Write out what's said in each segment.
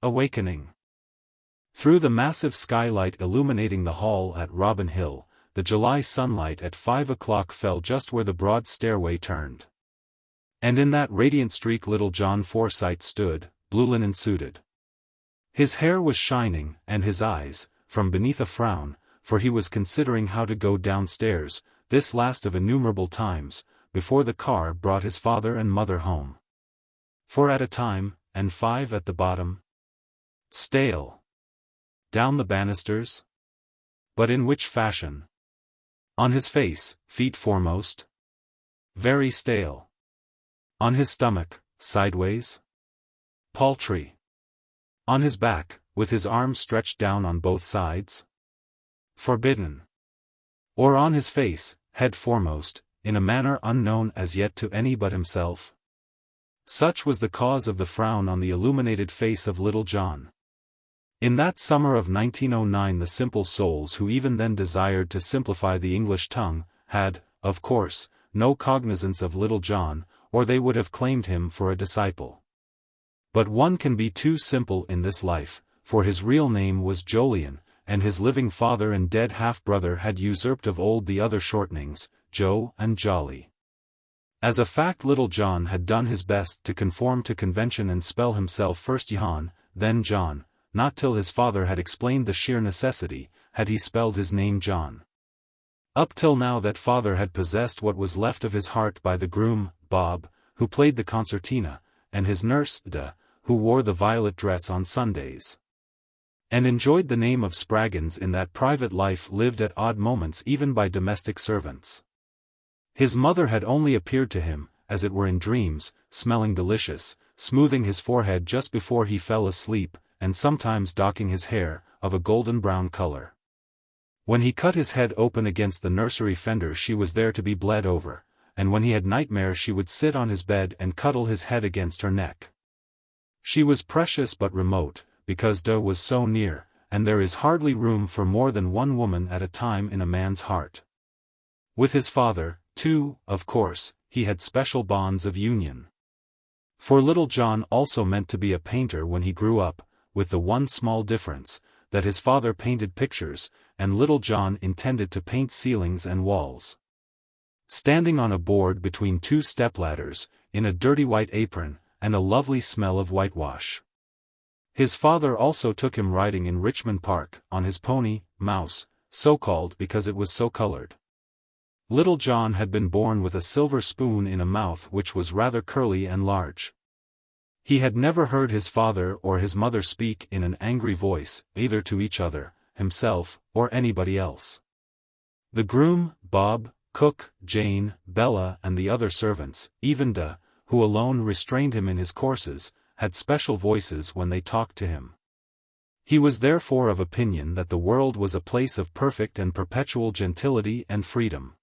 Awakening. Through the massive skylight illuminating the hall at Robin Hill, the July sunlight at 5 o'clock fell just where the broad stairway turned. And in that radiant streak little John Forsyte stood, blue linen suited. His hair was shining, and his eyes, from beneath a frown, for he was considering how to go downstairs, this last of innumerable times, before the car brought his father and mother home. 4 at a time, and 5 at the bottom. Stale. Down the banisters? But in which fashion? On his face, feet foremost? Very stale. On his stomach, sideways? Paltry. On his back, with his arms stretched down on both sides? Forbidden. Or on his face, head foremost, in a manner unknown as yet to any but himself? Such was the cause of the frown on the illuminated face of little John. In that summer of 1909 the simple souls who even then desired to simplify the English tongue, had, of course, no cognizance of little John, or they would have claimed him for a disciple. But one can be too simple in this life, for his real name was Jolyon, and his living father and dead half-brother had usurped of old the other shortenings, Joe and Jolly. As a fact little John had done his best to conform to convention and spell himself first Johann, then John. Not till his father had explained the sheer necessity, had he spelled his name John. Up till now that father had possessed what was left of his heart by the groom, Bob, who played the concertina, and his nurse, Da, who wore the violet dress on Sundays. And enjoyed the name of Spraggins in that private life lived at odd moments even by domestic servants. His mother had only appeared to him, as it were in dreams, smelling delicious, smoothing his forehead just before he fell asleep, and sometimes docking his hair, of a golden-brown color. When he cut his head open against the nursery fender she was there to be bled over, and when he had nightmares she would sit on his bed and cuddle his head against her neck. She was precious but remote, because Da was so near, and there is hardly room for more than one woman at a time in a man's heart. With his father, too, of course, he had special bonds of union. For little John also meant to be a painter when he grew up, with the one small difference, that his father painted pictures, and little John intended to paint ceilings and walls. Standing on a board between 2 stepladders, in a dirty white apron, and a lovely smell of whitewash. His father also took him riding in Richmond Park, on his pony, Mouse, so called because it was so colored. Little John had been born with a silver spoon in a mouth which was rather curly and large. He had never heard his father or his mother speak in an angry voice, either to each other, himself, or anybody else. The groom, Bob, cook, Jane, Bella and the other servants, even Da, who alone restrained him in his courses, had special voices when they talked to him. He was therefore of opinion that the world was a place of perfect and perpetual gentility and freedom.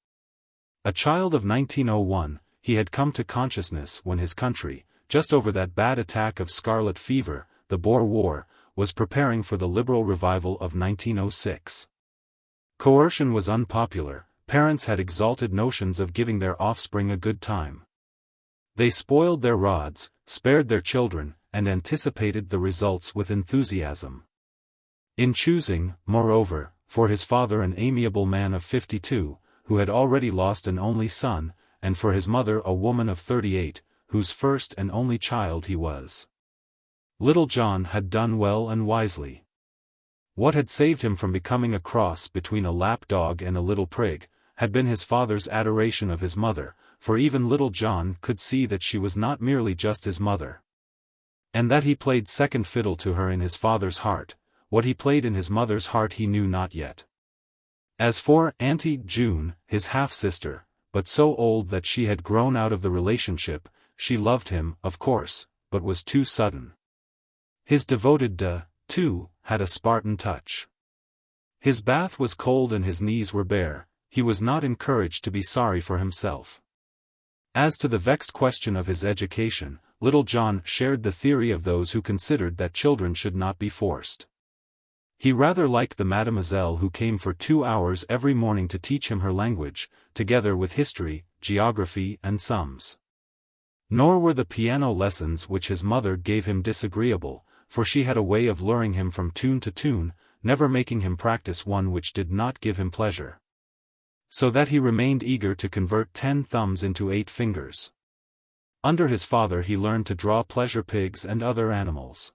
A child of 1901, he had come to consciousness when his country, just over that bad attack of scarlet fever, the Boer War, was preparing for the liberal revival of 1906. Coercion was unpopular, parents had exalted notions of giving their offspring a good time. They spoiled their rods, spared their children, and anticipated the results with enthusiasm. In choosing, moreover, for his father an amiable man of 52, who had already lost an only son, and for his mother a woman of 38, whose first and only child he was. Little John had done well and wisely. What had saved him from becoming a cross between a lap dog and a little prig, had been his father's adoration of his mother, for even little John could see that she was not merely just his mother. And that he played second fiddle to her in his father's heart, what he played in his mother's heart he knew not yet. As for Auntie June, his half-sister, but so old that she had grown out of the relationship, she loved him, of course, but was too sudden. His devoted Da, too, had a Spartan touch. His bath was cold and his knees were bare, he was not encouraged to be sorry for himself. As to the vexed question of his education, little John shared the theory of those who considered that children should not be forced. He rather liked the mademoiselle who came for 2 hours every morning to teach him her language, together with history, geography and sums. Nor were the piano lessons which his mother gave him disagreeable, for she had a way of luring him from tune to tune, never making him practice one which did not give him pleasure. So that he remained eager to convert 10 thumbs into 8 fingers. Under his father he learned to draw pleasure pigs and other animals.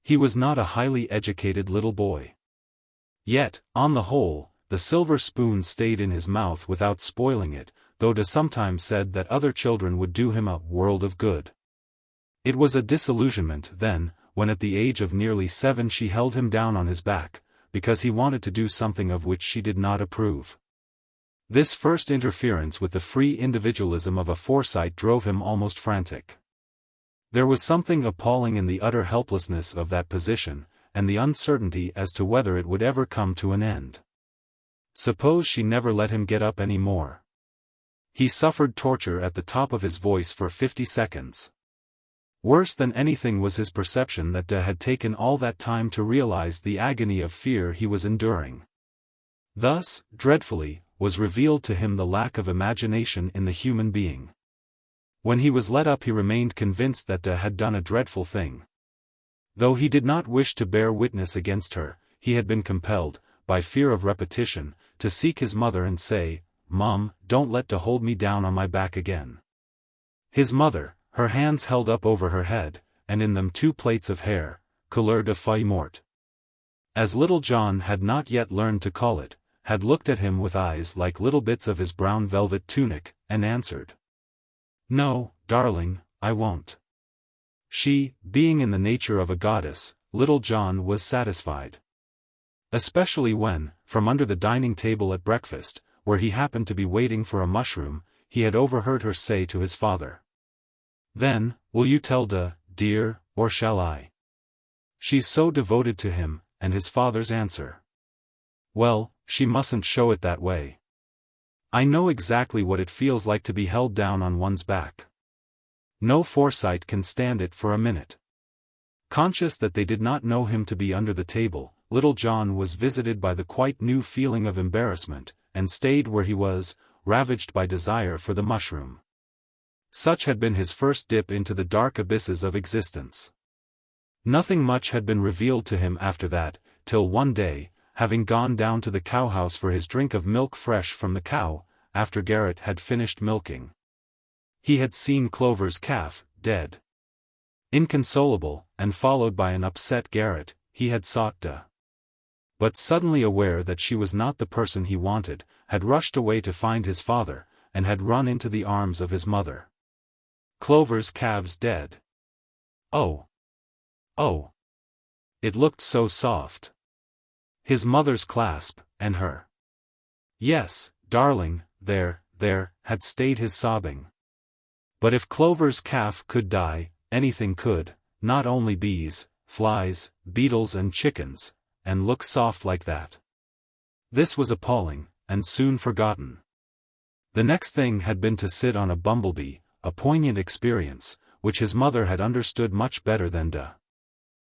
He was not a highly educated little boy. Yet, on the whole, the silver spoon stayed in his mouth without spoiling it, though De sometimes said that other children would do him a world of good. It was a disillusionment, then, when at the age of nearly 7 she held him down on his back, because he wanted to do something of which she did not approve. This first interference with the free individualism of a Forsyte drove him almost frantic. There was something appalling in the utter helplessness of that position, and the uncertainty as to whether it would ever come to an end. Suppose she never let him get up any more? He suffered torture at the top of his voice for 50 seconds. Worse than anything was his perception that De had taken all that time to realize the agony of fear he was enduring. Thus, dreadfully, was revealed to him the lack of imagination in the human being. When he was let up he remained convinced that De had done a dreadful thing. Though he did not wish to bear witness against her, he had been compelled, by fear of repetition, to seek his mother and say, "Mum, don't let De hold me down on my back again." His mother, her hands held up over her head, and in them 2 plaits of hair, couleur de feuille morte. As little John had not yet learned to call it, had looked at him with eyes like little bits of his brown velvet tunic, and answered, "No, darling, I won't." She, being in the nature of a goddess, little John was satisfied. Especially when, from under the dining table at breakfast, where he happened to be waiting for a mushroom, he had overheard her say to his father, "Then, will you tell De, dear, or shall I? She's so devoted to him," and his father's answer, "Well, she mustn't show it that way. I know exactly what it feels like to be held down on one's back. No Forsyte can stand it for a minute." Conscious that they did not know him to be under the table, little John was visited by the quite new feeling of embarrassment, and stayed where he was, ravaged by desire for the mushroom. Such had been his first dip into the dark abysses of existence. Nothing much had been revealed to him after that, till one day, having gone down to the cowhouse for his drink of milk fresh from the cow, after Garrett had finished milking, he had seen Clover's calf, dead. Inconsolable, and followed by an upset Garrett, he had sought De. But suddenly aware that she was not the person he wanted, had rushed away to find his father, and had run into the arms of his mother. Clover's calves dead. Oh! Oh! It looked so soft. His mother's clasp, and her "Yes, darling, there, had stayed his sobbing. But if Clover's calf could die, anything could, not only bees, flies, beetles and chickens, and look soft like that. This was appalling, and soon forgotten. The next thing had been to sit on a bumblebee, a poignant experience, which his mother had understood much better than De.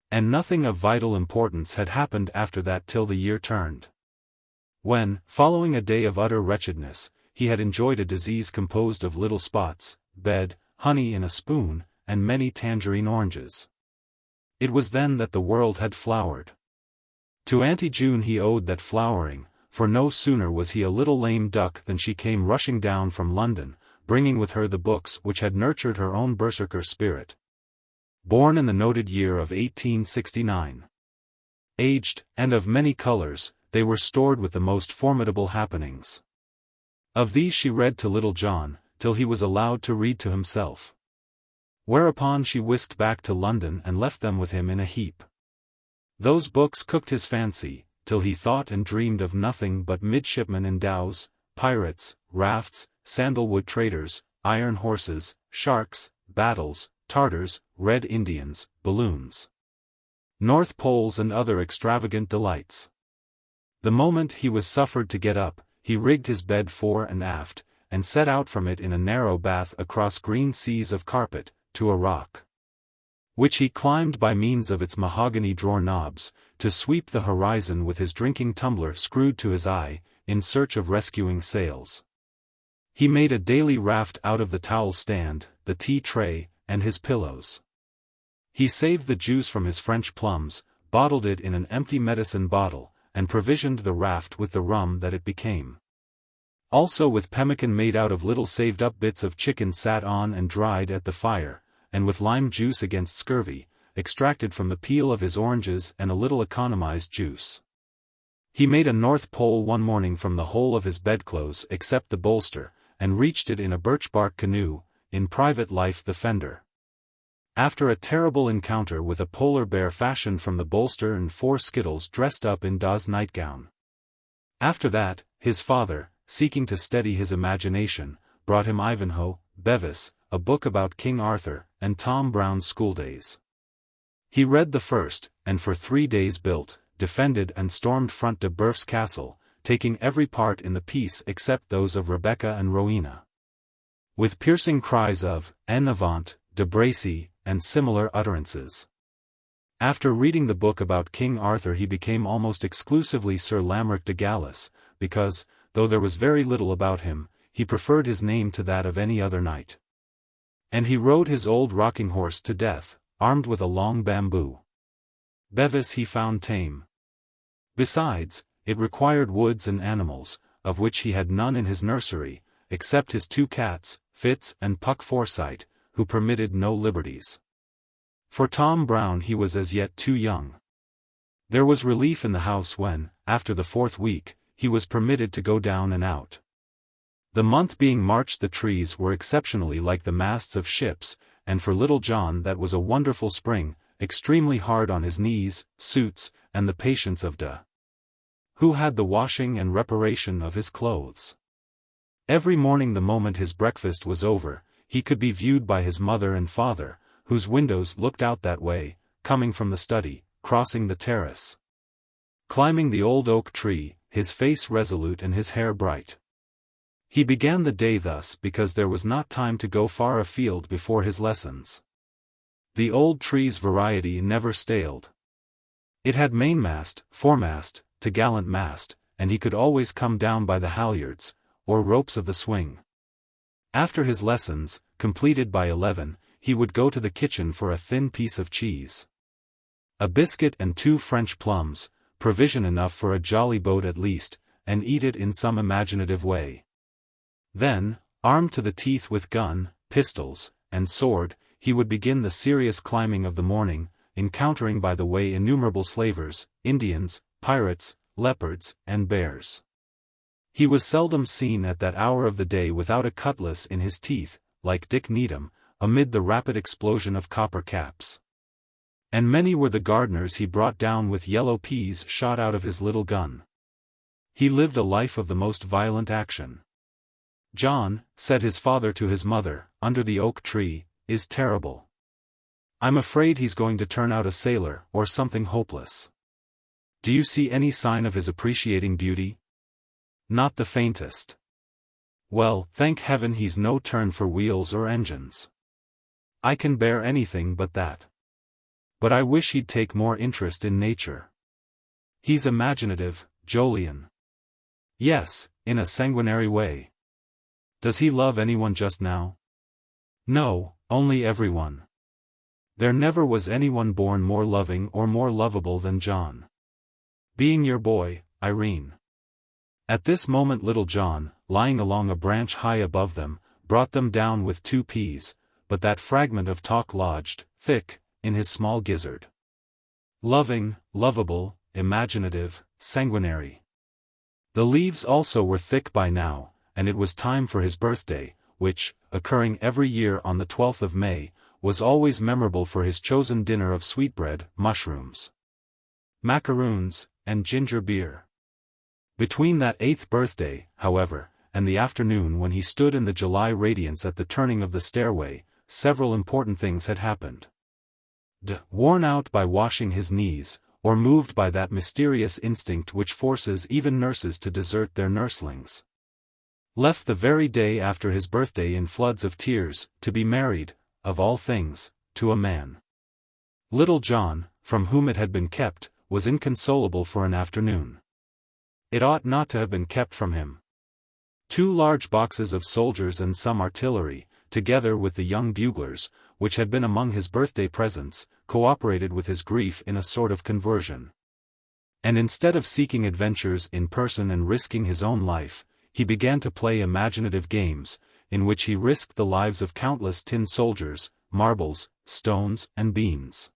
And nothing of vital importance had happened after that till the year turned. When, following a day of utter wretchedness, he had enjoyed a disease composed of little spots, bed, honey in a spoon, and many tangerine oranges. It was then that the world had flowered. To Auntie June he owed that flowering, for no sooner was he a little lame duck than she came rushing down from London, bringing with her the books which had nurtured her own berserker spirit. Born in the noted year of 1869. Aged, and of many colors, they were stored with the most formidable happenings. Of these she read to little John, till he was allowed to read to himself. Whereupon she whisked back to London and left them with him in a heap. Those books cooked his fancy, till he thought and dreamed of nothing but midshipmen in dhows, pirates, rafts, sandalwood traders, iron horses, sharks, battles, Tartars, Red Indians, balloons, North Poles and other extravagant delights. The moment he was suffered to get up, he rigged his bed fore and aft, and set out from it in a narrow bath across green seas of carpet, to a rock, which he climbed by means of its mahogany drawer knobs, to sweep the horizon with his drinking tumbler screwed to his eye, in search of rescuing sails. He made a daily raft out of the towel stand, the tea tray, and his pillows. He saved the juice from his French plums, bottled it in an empty medicine bottle, and provisioned the raft with the rum that it became. Also with pemmican made out of little saved-up bits of chicken sat on and dried at the fire, and with lime juice against scurvy, extracted from the peel of his oranges and a little economized juice. He made a North Pole one morning from the whole of his bedclothes except the bolster, and reached it in a birch-bark canoe, in private life the fender. After a terrible encounter with a polar bear fashioned from the bolster and 4 skittles dressed up in Da's nightgown. After that, his father, seeking to steady his imagination, brought him Ivanhoe, Bevis, a book about King Arthur, and Tom Brown's schooldays. He read the first, and for 3 days built, defended and stormed Front de Boeuf's castle, taking every part in the piece except those of Rebecca and Rowena. With piercing cries of "En avant, de Bracy," and similar utterances. After reading the book about King Arthur he became almost exclusively Sir Lamric de Gallis, because, though there was very little about him, he preferred his name to that of any other knight. And he rode his old rocking horse to death, armed with a long bamboo. Bevis he found tame. Besides, it required woods and animals, of which he had none in his nursery, except his 2 cats, Fitz and Puck Forsyte, who permitted no liberties. For Tom Brown he was as yet too young. There was relief in the house when, after the 4th week, he was permitted to go down and out. The month being March the trees were exceptionally like the masts of ships, and for little John that was a wonderful spring, extremely hard on his knees, suits, and the patience of De, who had the washing and reparation of his clothes. Every morning the moment his breakfast was over, he could be viewed by his mother and father, whose windows looked out that way, coming from the study, crossing the terrace, climbing the old oak tree, his face resolute and his hair bright. He began the day thus because there was not time to go far afield before his lessons. The old tree's variety never staled. It had mainmast, foremast, topgallant mast, and he could always come down by the halyards, or ropes of the swing. After his lessons, completed by 11, he would go to the kitchen for a thin piece of cheese, a biscuit and 2 French plums, provision enough for a jolly boat at least, and eat it in some imaginative way. Then, armed to the teeth with gun, pistols, and sword, he would begin the serious climbing of the morning, encountering by the way innumerable slavers, Indians, pirates, leopards, and bears. He was seldom seen at that hour of the day without a cutlass in his teeth, like Dick Needham, amid the rapid explosion of copper caps. And many were the gardeners he brought down with yellow peas shot out of his little gun. He lived a life of the most violent action. "John," said his father to his mother, under the oak tree, "is terrible. I'm afraid he's going to turn out a sailor or something hopeless. Do you see any sign of his appreciating beauty?" "Not the faintest." "Well, thank heaven he's no turn for wheels or engines. I can bear anything but that. But I wish he'd take more interest in nature. He's imaginative, Jolyon." "Yes, in a sanguinary way." "Does he love anyone just now?" "No, only everyone. There never was anyone born more loving or more lovable than John. Being your boy, Irene." At this moment little John, lying along a branch high above them, brought them down with 2 peas, but that fragment of talk lodged, thick, in his small gizzard. Loving, lovable, imaginative, sanguinary. The leaves also were thick by now, and it was time for his birthday, which, occurring every year on the 12th of May, was always memorable for his chosen dinner of sweetbread, mushrooms, macaroons, and ginger beer. Between that 8th birthday, however, and the afternoon when he stood in the July radiance at the turning of the stairway, several important things had happened. Worn out by washing his knees, or moved by that mysterious instinct which forces even nurses to desert their nurslings, left the very day after his birthday in floods of tears, to be married, of all things, to a man. Little John, from whom it had been kept, was inconsolable for an afternoon. It ought not to have been kept from him. 2 large boxes of soldiers and some artillery, together with the young buglers, which had been among his birthday presents, cooperated with his grief in a sort of conversion. And instead of seeking adventures in person and risking his own life, he began to play imaginative games, in which he risked the lives of countless tin soldiers, marbles, stones, and beans.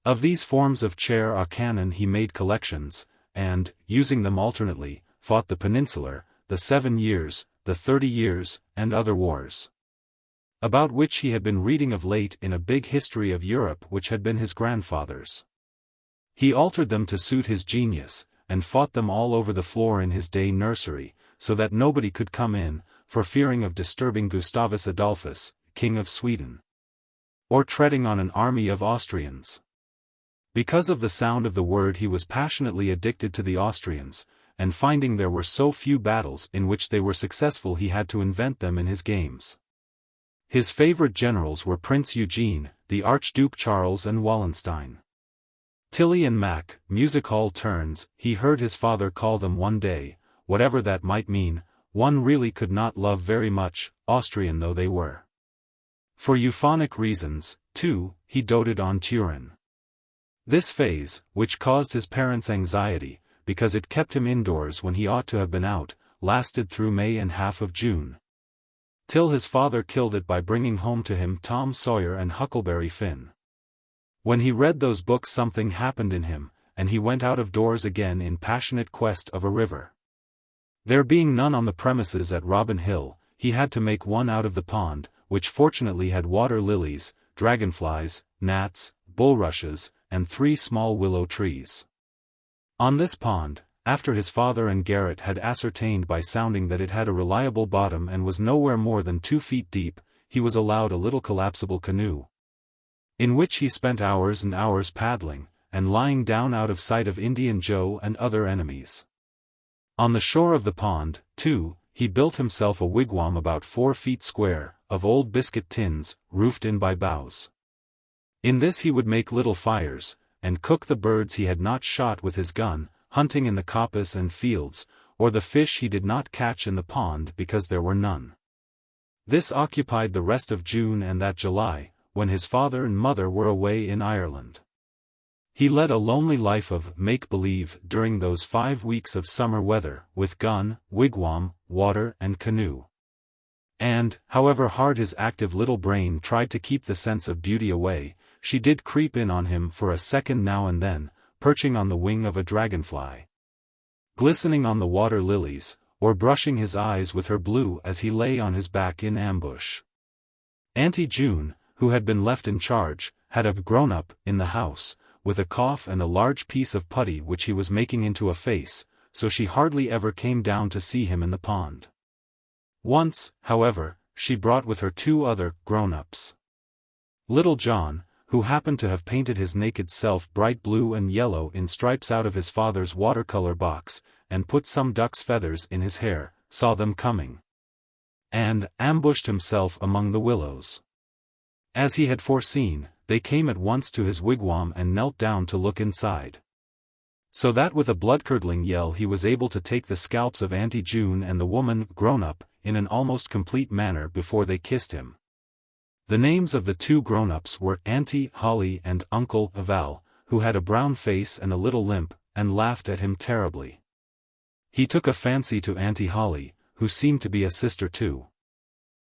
Of these forms of chair à canon he made collections, and, using them alternately, fought the Peninsular, the 7 Years, the 30 Years, and other wars, about which he had been reading of late in a big history of Europe which had been his grandfather's. He altered them to suit his genius, and fought them all over the floor in his day nursery, so that nobody could come in, for fearing of disturbing Gustavus Adolphus, King of Sweden, or treading on an army of Austrians. Because of the sound of the word he was passionately addicted to the Austrians, and finding there were so few battles in which they were successful he had to invent them in his games. His favorite generals were Prince Eugene, the Archduke Charles and Wallenstein. Tilly and Mac, music hall turns, he heard his father call them one day, whatever that might mean, one really could not love very much, Austrian though they were. For euphonic reasons, too, he doted on Turin. This phase, which caused his parents anxiety, because it kept him indoors when he ought to have been out, lasted through May and half of June. Till his father killed it by bringing home to him Tom Sawyer and Huckleberry Finn. When he read those books something happened in him, and he went out of doors again in passionate quest of a river. There being none on the premises at Robin Hill, he had to make one out of the pond, which fortunately had water lilies, dragonflies, gnats, bulrushes, and 3 small willow trees. On this pond, after his father and Garrett had ascertained by sounding that it had a reliable bottom and was nowhere more than 2 feet deep, he was allowed a little collapsible canoe, in which he spent hours and hours paddling, and lying down out of sight of Indian Joe and other enemies. On the shore of the pond, too, he built himself a wigwam about 4 feet square, of old biscuit tins, roofed in by boughs. In this he would make little fires, and cook the birds he had not shot with his gun, hunting in the coppice and fields, or the fish he did not catch in the pond because there were none. This occupied the rest of June and that July, when his father and mother were away in Ireland. He led a lonely life of make-believe during those 5 weeks of summer weather, with gun, wigwam, water and canoe. And, however hard his active little brain tried to keep the sense of beauty away, she did creep in on him for a second now and then, perching on the wing of a dragonfly, glistening on the water lilies, or brushing his eyes with her blue as he lay on his back in ambush. Auntie June, who had been left in charge, had a grown-up in the house, with a cough and a large piece of putty which he was making into a face, so she hardly ever came down to see him in the pond. Once, however, she brought with her 2 other grown-ups. Little John, who happened to have painted his naked self bright blue and yellow in stripes out of his father's watercolor box, and put some duck's feathers in his hair, saw them coming, and ambushed himself among the willows. As he had foreseen, they came at once to his wigwam and knelt down to look inside. So that with a blood-curdling yell he was able to take the scalps of Auntie June and the woman grown-up, in an almost complete manner before they kissed him. The names of the 2 grown-ups were Auntie Holly and Uncle Val, who had a brown face and a little limp, and laughed at him terribly. He took a fancy to Auntie Holly, who seemed to be a sister too.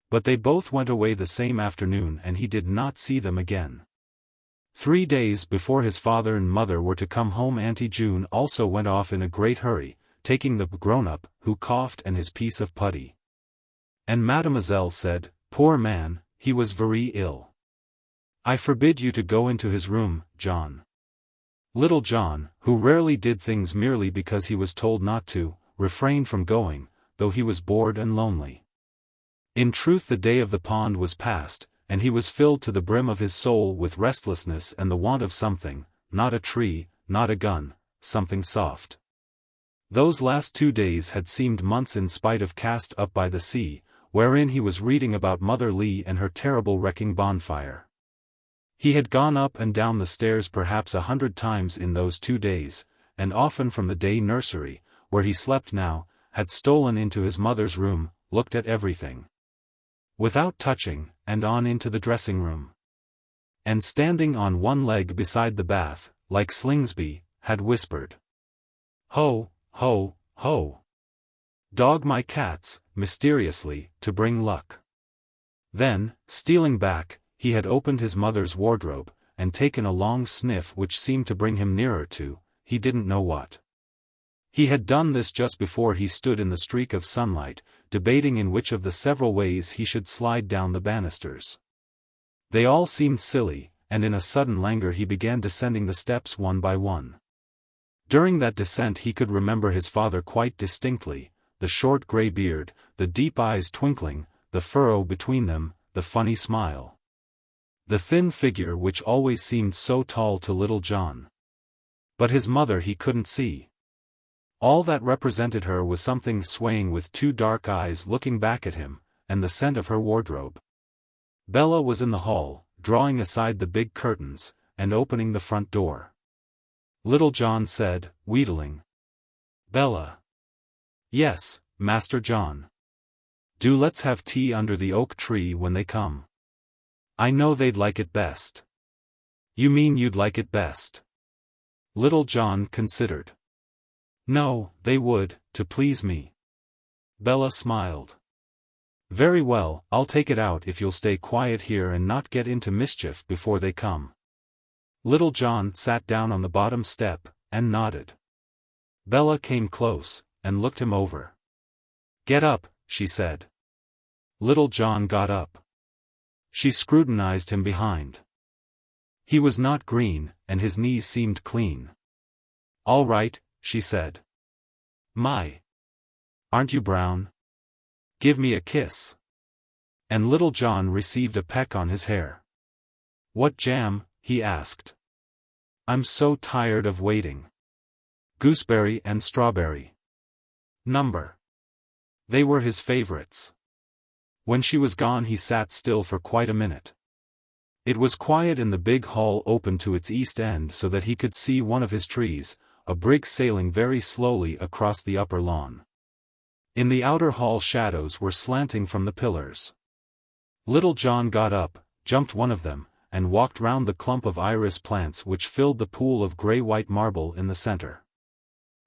But they both went away the same afternoon and he did not see them again. 3 days before his father and mother were to come home Auntie June also went off in a great hurry, taking the grown-up, who coughed and his piece of putty. And Mademoiselle said, "Poor man, he was very ill. I forbid you to go into his room, John." Little John, who rarely did things merely because he was told not to, refrained from going, though he was bored and lonely. In truth the day of the pond was past, and he was filled to the brim of his soul with restlessness and the want of something, not a tree, not a gun, something soft. Those last 2 days had seemed months in spite of Cast Up by the Sea, wherein he was reading about Mother Lee and her terrible wrecking bonfire. He had gone up and down the stairs perhaps 100 times in those 2 days, and often from the day nursery, where he slept now, had stolen into his mother's room, looked at everything without touching, and on into the dressing-room. and standing on one leg beside the bath, like Slingsby, had whispered, "Ho, ho, ho! Dog my cats," mysteriously, to bring luck. Then, stealing back, he had opened his mother's wardrobe, and taken a long sniff which seemed to bring him nearer to, he didn't know what. He had done this just before he stood in the streak of sunlight, debating in which of the several ways he should slide down the banisters. They all seemed silly, and in a sudden languor he began descending the steps one by one. During that descent he could remember his father quite distinctly, the short grey beard, the deep eyes twinkling, the furrow between them, the funny smile. The thin figure which always seemed so tall to little John. But his mother he couldn't see. All that represented her was something swaying with two dark eyes looking back at him, and the scent of her wardrobe. Bella was in the hall, drawing aside the big curtains, and opening the front door. Little John said, wheedling, "Bella." "Yes, Master John." "Do let's have tea under the oak tree when they come. I know they'd like it best." "You mean you'd like it best?" Little John considered. "No, they would, to please me." Bella smiled. "Very well, I'll take it out if you'll stay quiet here and not get into mischief before they come." Little John sat down on the bottom step, and nodded. Bella came close, and looked him over. "Get up," she said. Little John got up. She scrutinized him behind. He was not green, and his knees seemed clean. "All right," she said. "My! Aren't you brown? Give me a kiss." And Little John received a peck on his hair. "What jam?" he asked. "I'm so tired of waiting." "Gooseberry and strawberry." "Number." They were his favorites. When she was gone he sat still for quite a minute. It was quiet in the big hall open to its east end so that he could see one of his trees, a brig sailing very slowly across the upper lawn. In the outer hall shadows were slanting from the pillars. Little John got up, jumped one of them, and walked round the clump of iris plants which filled the pool of grey-white marble in the center.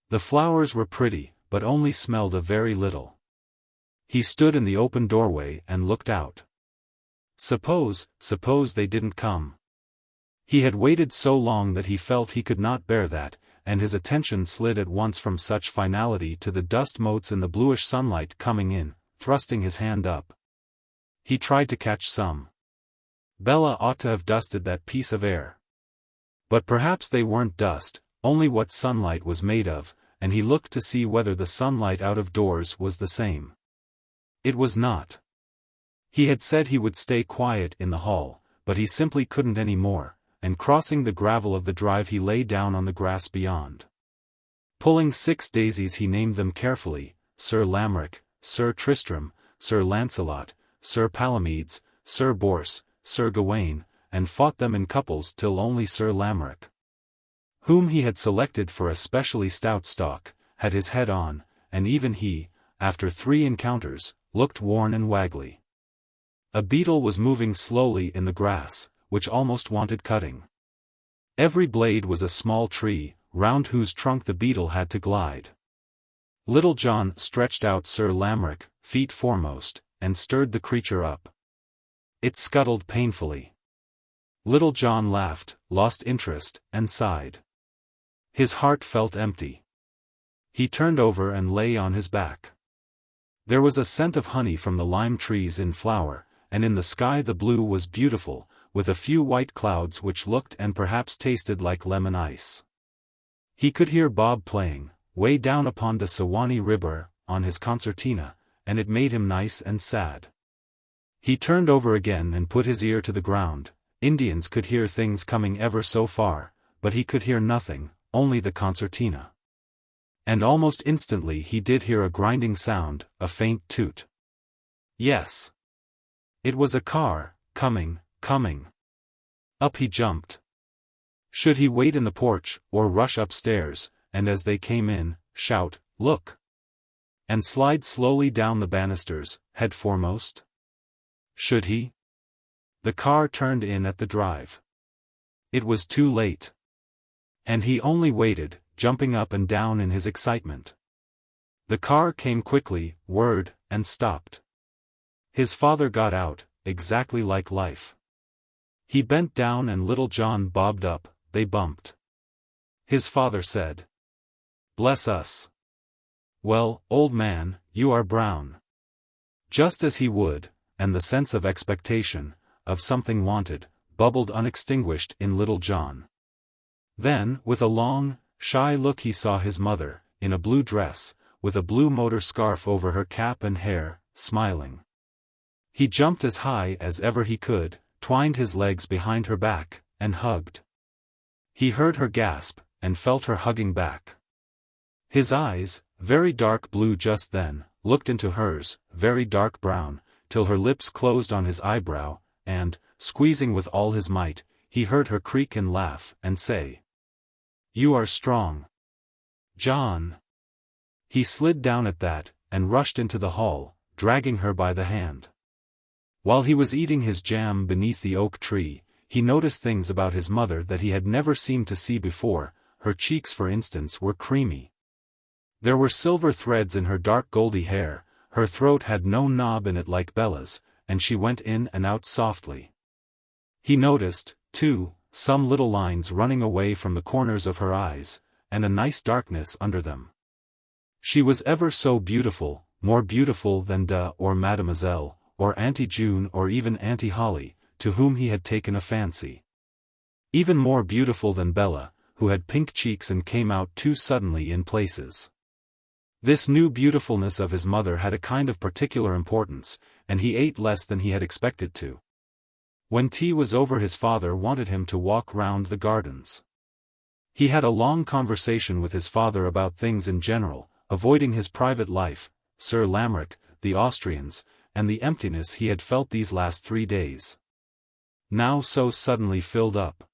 The flowers were pretty, but only smelled a very little. He stood in the open doorway and looked out. Suppose they didn't come. He had waited so long that he felt he could not bear that, and his attention slid at once from such finality to the dust motes in the bluish sunlight coming in, thrusting his hand up. He tried to catch some. Bella ought to have dusted that piece of air. But perhaps they weren't dust, only what sunlight was made of, and he looked to see whether the sunlight out of doors was the same. It was not. He had said he would stay quiet in the hall, but he simply couldn't any more, and crossing the gravel of the drive he lay down on the grass beyond. Pulling 6 daisies he named them carefully, Sir Lamorak, Sir Tristram, Sir Lancelot, Sir Palomides, Sir Bors, Sir Gawain, and fought them in couples till only Sir Lamorak, whom he had selected for a specially stout stalk, had his head on, and even he, after 3 encounters, looked worn and waggly. A beetle was moving slowly in the grass, which almost wanted cutting. Every blade was a small tree, round whose trunk the beetle had to glide. Little John stretched out Sir Lamorak, feet foremost, and stirred the creature up. It scuttled painfully. Little John laughed, lost interest, and sighed. His heart felt empty. He turned over and lay on his back. There was a scent of honey from the lime trees in flower, and in the sky the blue was beautiful, with a few white clouds which looked and perhaps tasted like lemon ice. He could hear Bob playing, way down upon the Sewanee River, on his concertina, and it made him nice and sad. He turned over again and put his ear to the ground. Indians could hear things coming ever so far, but he could hear nothing, only the concertina. And almost instantly he did hear a grinding sound, a faint toot. Yes. It was a car, coming. Up he jumped. Should he wait in the porch, or rush upstairs, and as they came in, shout, "Look!" and slide slowly down the banisters, head foremost? Should he? The car turned in at the drive. it was too late. And he only waited, jumping up and down in his excitement. The car came quickly, whirred, and stopped. His father got out, exactly like life. He bent down and little John bobbed up, they bumped. His father said, "Bless us. Well, old man, you are brown." Just as he would, and the sense of expectation, of something wanted, bubbled unextinguished in little John. Then, with a long, shy look he saw his mother, in a blue dress, with a blue motor scarf over her cap and hair, smiling. He jumped as high as ever he could, twined his legs behind her back, and hugged. He heard her gasp, and felt her hugging back. His eyes, very dark blue just then, looked into hers, very dark brown, till her lips closed on his eyebrow, and, squeezing with all his might, he heard her creak and laugh, and say, "You are strong, John." He slid down at that, and rushed into the hall, dragging her by the hand. While he was eating his jam beneath the oak tree, he noticed things about his mother that he had never seemed to see before. Her cheeks, for instance, were creamy. There were silver threads in her dark goldy hair, her throat had no knob in it like Bella's, and she went in and out softly. He noticed, too, some little lines running away from the corners of her eyes, and a nice darkness under them. She was ever so beautiful, more beautiful than or Mademoiselle, or Auntie June or even Auntie Holly, to whom he had taken a fancy. Even more beautiful than Bella, who had pink cheeks and came out too suddenly in places. This new beautifulness of his mother had a kind of particular importance, and he ate less than he had expected to. When tea was over his father wanted him to walk round the gardens. He had a long conversation with his father about things in general, avoiding his private life, Sir Lamrick, the Austrians, and the emptiness he had felt these last 3 days. Now so suddenly filled up.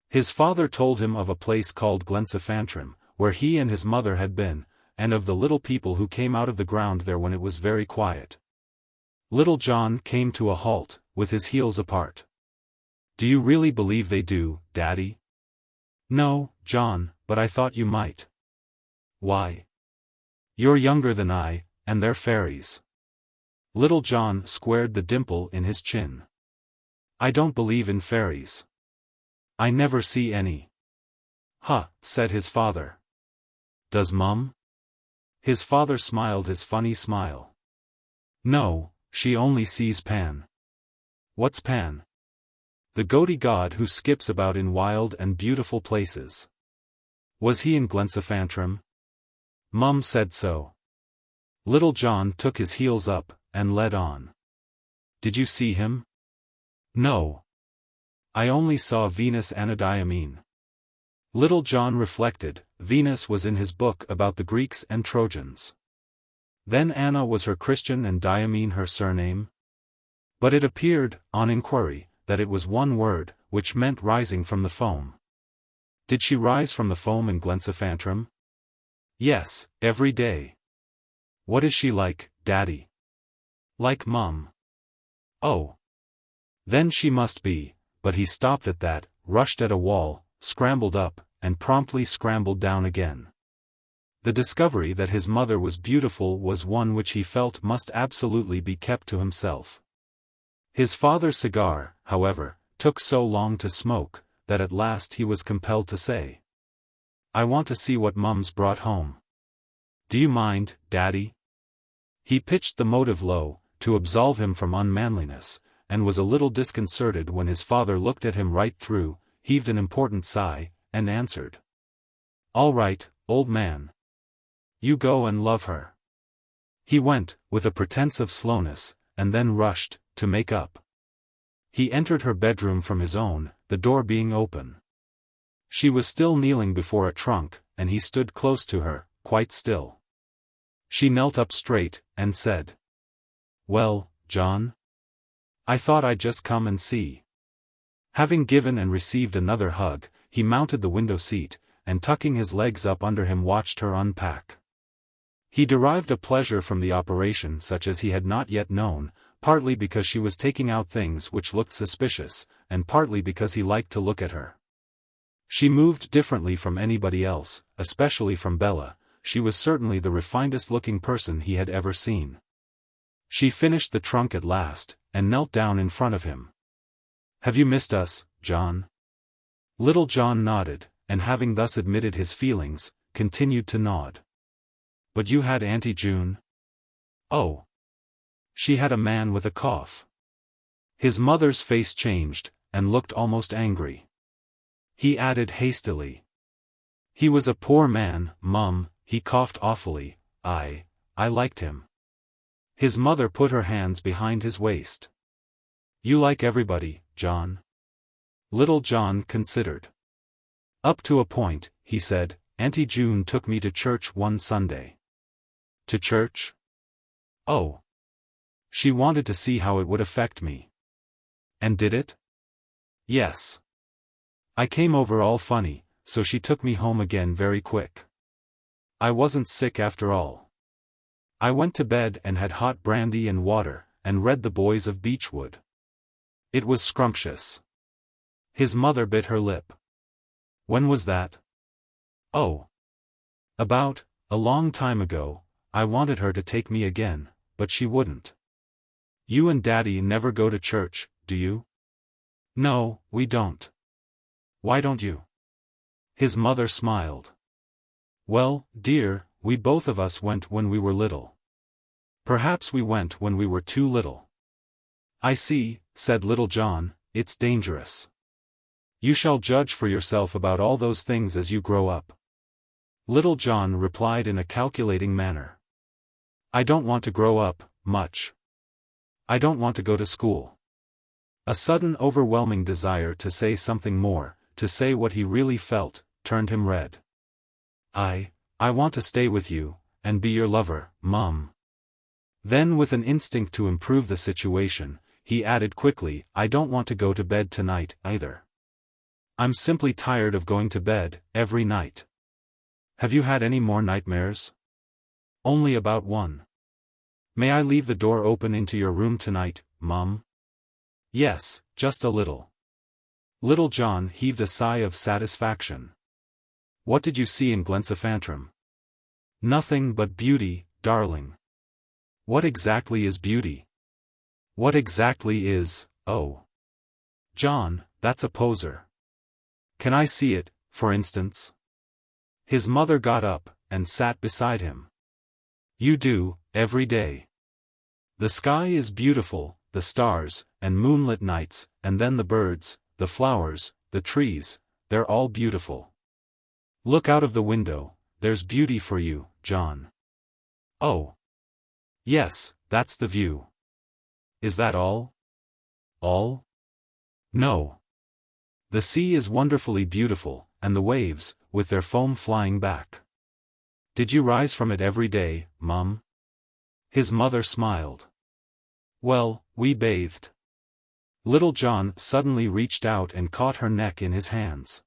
His father told him of a place called Glensiffantrim, where he and his mother had been, and of the little people who came out of the ground there when it was very quiet. Little John came to a halt, with his heels apart. "Do you really believe they do, Daddy?" "No, John, but I thought you might." "Why?" "You're younger than I, and they're fairies." Little John squared the dimple in his chin. "I don't believe in fairies. I never see any." "Huh," said his father. "Does Mum?" His father smiled his funny smile. "No, she only sees Pan." "What's Pan?" "The goaty god who skips about in wild and beautiful places." "Was he in Glensiffantrim?" "Mum said so." Little John took his heels up, and led on. "Did you see him?" "No. I only saw Venus Anadyomene." Little John reflected, Venus was in his book about the Greeks and Trojans. Then Anna was her Christian and Diomene her surname? But it appeared, on inquiry, that it was one word, which meant rising from the foam. Did she rise from the foam in Glensiffantrim? Yes, every day. What is she like, Daddy? Like Mum. Oh. Then she must be, but he stopped at that, rushed at a wall, scrambled up, and promptly scrambled down again. The discovery that his mother was beautiful was one which he felt must absolutely be kept to himself. His father's cigar, however, took so long to smoke, that at last he was compelled to say, "I want to see what Mum's brought home. Do you mind, Daddy?" He pitched the motive low, to absolve him from unmanliness, and was a little disconcerted when his father looked at him right through, heaved an important sigh, and answered, "All right, old man. You go and love her." He went, with a pretense of slowness, and then rushed, to make up. He entered her bedroom from his own, the door being open. She was still kneeling before a trunk, and he stood close to her, quite still. She knelt up straight, and said, "Well, John? I thought I'd just come and see." Having given and received another hug, he mounted the window seat, and tucking his legs up under him watched her unpack. He derived a pleasure from the operation such as he had not yet known, partly because she was taking out things which looked suspicious, and partly because he liked to look at her. She moved differently from anybody else, especially from Bella. She was certainly the refinedest-looking person he had ever seen. She finished the trunk at last, and knelt down in front of him. "Have you missed us, John?" Little John nodded, and having thus admitted his feelings, continued to nod. "But you had Auntie June?" "Oh." "She had a man with a cough." His mother's face changed, and looked almost angry. He added hastily. "He was a poor man, Mum, he coughed awfully. I liked him." His mother put her hands behind his waist. "You like everybody, John?" Little John considered. "Up to a point," he said. "Auntie June took me to church one Sunday." "To church?" "Oh. She wanted to see how it would affect me." "And did it?" "Yes. I came over all funny, so she took me home again very quick. I wasn't sick after all. I went to bed and had hot brandy and water, and read The Boys of Beechwood. It was scrumptious." His mother bit her lip. "When was that?" "Oh. About a long time ago. I wanted her to take me again, but she wouldn't." "You and Daddy never go to church, do you?" "No, we don't." "Why don't you?" His mother smiled. "Well, dear, we both of us went when we were little. Perhaps we went when we were too little." "I see," said Little John, "it's dangerous. You shall judge for yourself about all those things as you grow up." Little John replied in a calculating manner. "I don't want to grow up, much. I don't want to go to school." A sudden overwhelming desire to say something more, to say what he really felt, turned him red. I want to stay with you, and be your lover, Mum." Then with an instinct to improve the situation, he added quickly, "I don't want to go to bed tonight, either. I'm simply tired of going to bed, every night." "Have you had any more nightmares?" "Only about one." "May I leave the door open into your room tonight, Mum?" "Yes, just a little." Little John heaved a sigh of satisfaction. "What did you see in Glensaphantrum?" "Nothing but beauty, darling." "What exactly is beauty?" "What exactly is, oh. John, that's a poser." "Can I see it, for instance?" His mother got up, and sat beside him. "You do, every day. The sky is beautiful, the stars, and moonlit nights, and then the birds, the flowers, the trees, they're all beautiful. Look out of the window, there's beauty for you, John." "Oh. Yes, that's the view." "Is that all?" "All? No. The sea is wonderfully beautiful, and the waves, with their foam flying back. Did you rise from it every day, Mum?" His mother smiled. "Well, we bathed." Little John suddenly reached out and caught her neck in his hands.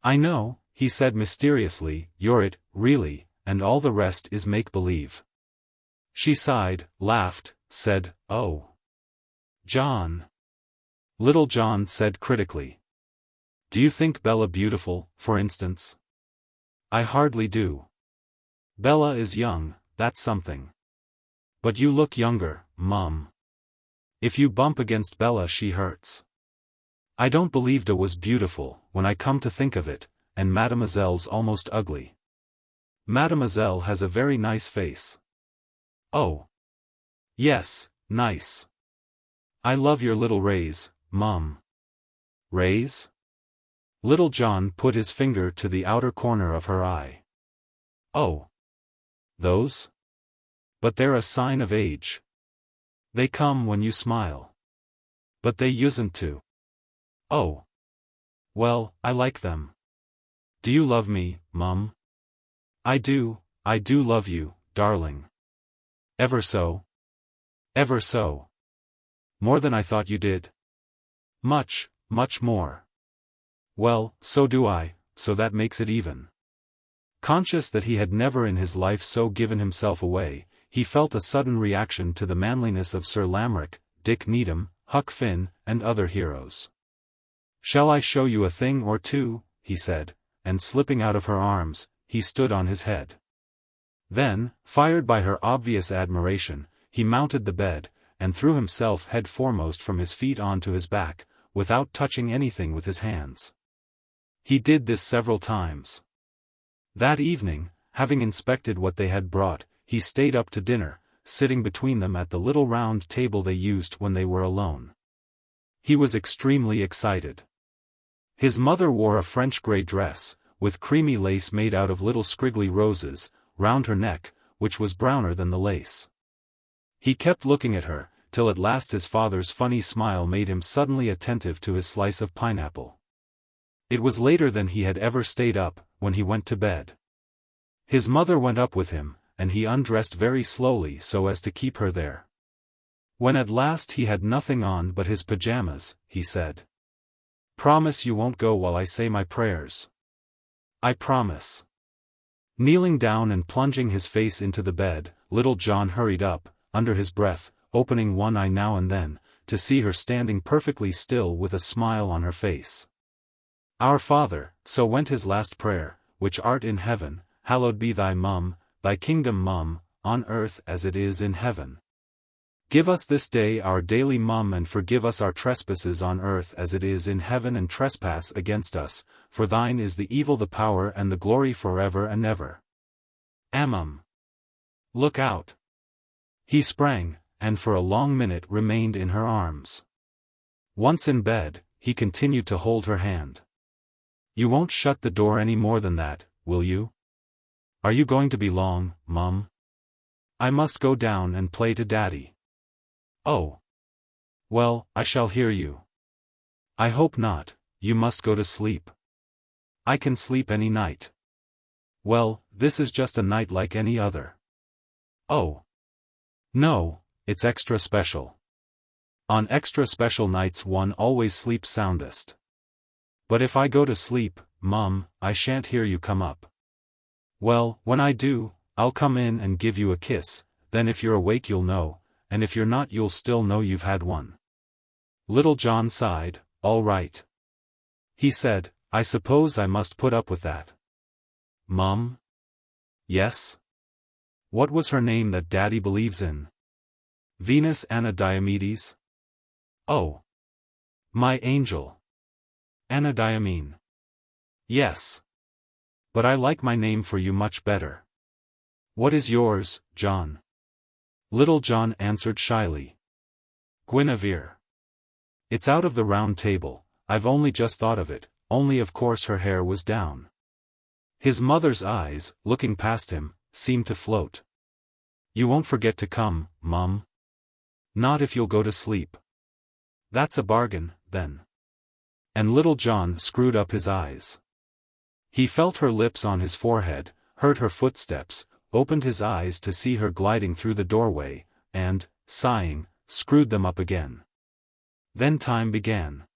"I know," he said mysteriously, "you're it, really, and all the rest is make-believe." She sighed, laughed, said, "Oh. John." Little John said critically. "Do you think Bella beautiful, for instance?" "I hardly do. Bella is young, that's something. But you look younger, Mum. If you bump against Bella she hurts. I don't believe Da was beautiful, when I come to think of it, and Mademoiselle's almost ugly. Mademoiselle has a very nice face." "Oh. Yes, nice. I love your little rays, Mum." "Rays?" Little John put his finger to the outer corner of her eye. "Oh. Those? But they're a sign of age. They come when you smile. But they usen't to." "Oh. Well, I like them. Do you love me, Mum?" I do love you, darling. Ever so? Ever so. More than I thought you did. Much, much more. Well, so do I, so that makes it even." Conscious that he had never in his life so given himself away, he felt a sudden reaction to the manliness of Sir Lamrick, Dick Needham, Huck Finn, and other heroes. "Shall I show you a thing or two?" he said, and slipping out of her arms, he stood on his head. Then, fired by her obvious admiration, he mounted the bed, and threw himself head foremost from his feet onto his back, without touching anything with his hands. He did this several times. That evening, having inspected what they had brought, he stayed up to dinner, sitting between them at the little round table they used when they were alone. He was extremely excited. His mother wore a French grey dress, with creamy lace made out of little scriggly roses, round her neck, which was browner than the lace. He kept looking at her, till at last his father's funny smile made him suddenly attentive to his slice of pineapple. It was later than he had ever stayed up, when he went to bed. His mother went up with him, and he undressed very slowly so as to keep her there. When at last he had nothing on but his pajamas, he said, "Promise you won't go while I say my prayers." "I promise." Kneeling down and plunging his face into the bed, little John hurried up, under his breath, opening one eye now and then, to see her standing perfectly still with a smile on her face. "Our Father," so went his last prayer, "which art in heaven, hallowed be thy kingdom on earth as it is in heaven. Give us this day our daily and forgive us our trespasses on earth as it is in heaven, and trespass against us, for thine is the evil, the power and the glory forever and ever. Amen. Look out." He sprang, and for a long minute remained in her arms. Once in bed, he continued to hold her hand. "You won't shut the door any more than that, will you? Are you going to be long, Mum? I must go down and play to Daddy." "Oh. Well, I shall hear you." "I hope not, you must go to sleep." "I can sleep any night." "Well, this is just a night like any other." "Oh. No, it's extra special. On extra special nights one always sleeps soundest." "But if I go to sleep, Mum, I shan't hear you come up." "Well, when I do, I'll come in and give you a kiss, then if you're awake you'll know, and if you're not you'll still know you've had one." Little John sighed. "All right," he said, "I suppose I must put up with that." "Mum?" "Yes?" "What was her name that Daddy believes in?" "Venus Anadyomede." "Oh. My angel. Anadyomene." "Yes. But I like my name for you much better." "What is yours, John?" Little John answered shyly. "Guinevere. It's out of the round table, I've only just thought of it, only of course her hair was down." His mother's eyes, looking past him, seemed to float. "You won't forget to come, Mum?" "Not if you'll go to sleep." "That's a bargain, then." And little John screwed up his eyes. He felt her lips on his forehead, heard her footsteps, opened his eyes to see her gliding through the doorway, and, sighing, screwed them up again. Then time began.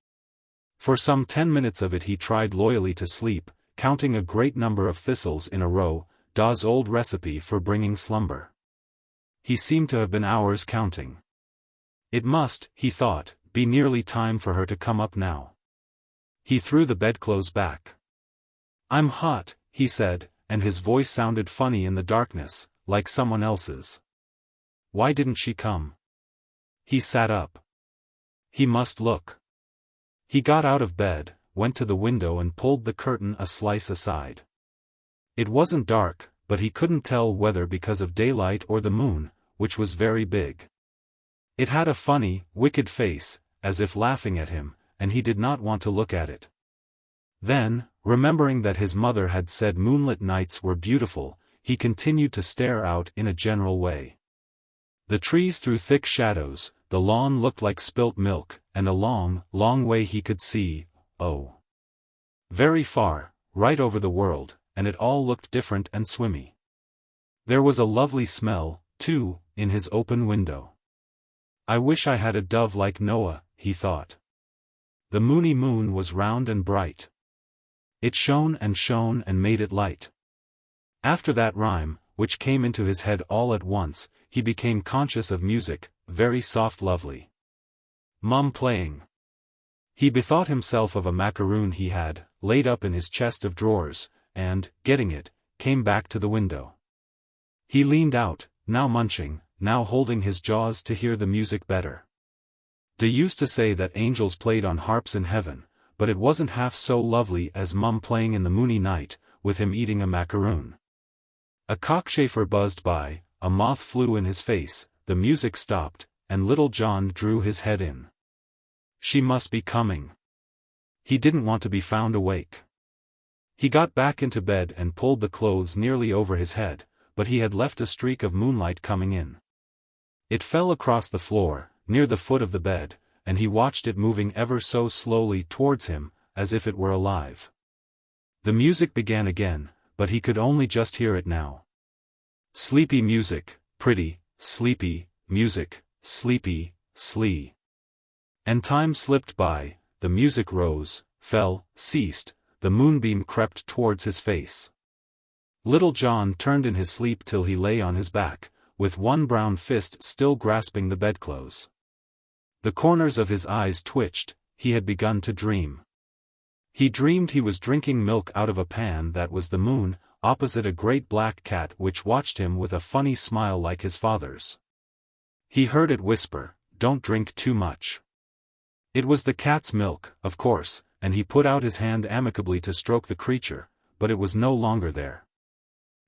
For some 10 minutes of it he tried loyally to sleep, counting a great number of thistles in a row, Dawes' old recipe for bringing slumber. He seemed to have been hours counting. It must, he thought, be nearly time for her to come up now. He threw the bedclothes back. "I'm hot," he said, and his voice sounded funny in the darkness, like someone else's. "Why didn't she come?" He sat up. He must look. He got out of bed, went to the window and pulled the curtain a slice aside. It wasn't dark, but he couldn't tell whether because of daylight or the moon, which was very big. It had a funny, wicked face, as if laughing at him, and he did not want to look at it. Then, remembering that his mother had said moonlit nights were beautiful, he continued to stare out in a general way. The trees threw thick shadows, the lawn looked like spilt milk, and a long, long way he could see, oh, very far, right over the world, and it all looked different and swimmy. There was a lovely smell, too, in his open window. "I wish I had a dove like Noah," he thought. The moony moon was round and bright. It shone and made it light. After that rhyme, which came into his head all at once, he became conscious of music, very soft, lovely. Mum playing. He bethought himself of a macaroon he had, laid up in his chest of drawers, and, getting it, came back to the window. He leaned out, now munching, now holding his jaws to hear the music better. They used to say that angels played on harps in heaven, but it wasn't half so lovely as Mum playing in the moony night, with him eating a macaroon. A cockchafer buzzed by, a moth flew in his face, the music stopped, and little John drew his head in. She must be coming. He didn't want to be found awake. He got back into bed and pulled the clothes nearly over his head, but he had left a streak of moonlight coming in. It fell across the floor, near the foot of the bed, and he watched it moving ever so slowly towards him, as if it were alive. The music began again, but he could only just hear it now. Sleepy music, pretty, sleepy, music, sleepy, slee. And time slipped by, the music rose, fell, ceased, the moonbeam crept towards his face. Little John turned in his sleep till he lay on his back, with one brown fist still grasping the bedclothes. The corners of his eyes twitched, he had begun to dream. He dreamed he was drinking milk out of a pan that was the moon, opposite a great black cat which watched him with a funny smile like his father's. He heard it whisper, "Don't drink too much." It was the cat's milk, of course, and he put out his hand amicably to stroke the creature, but it was no longer there.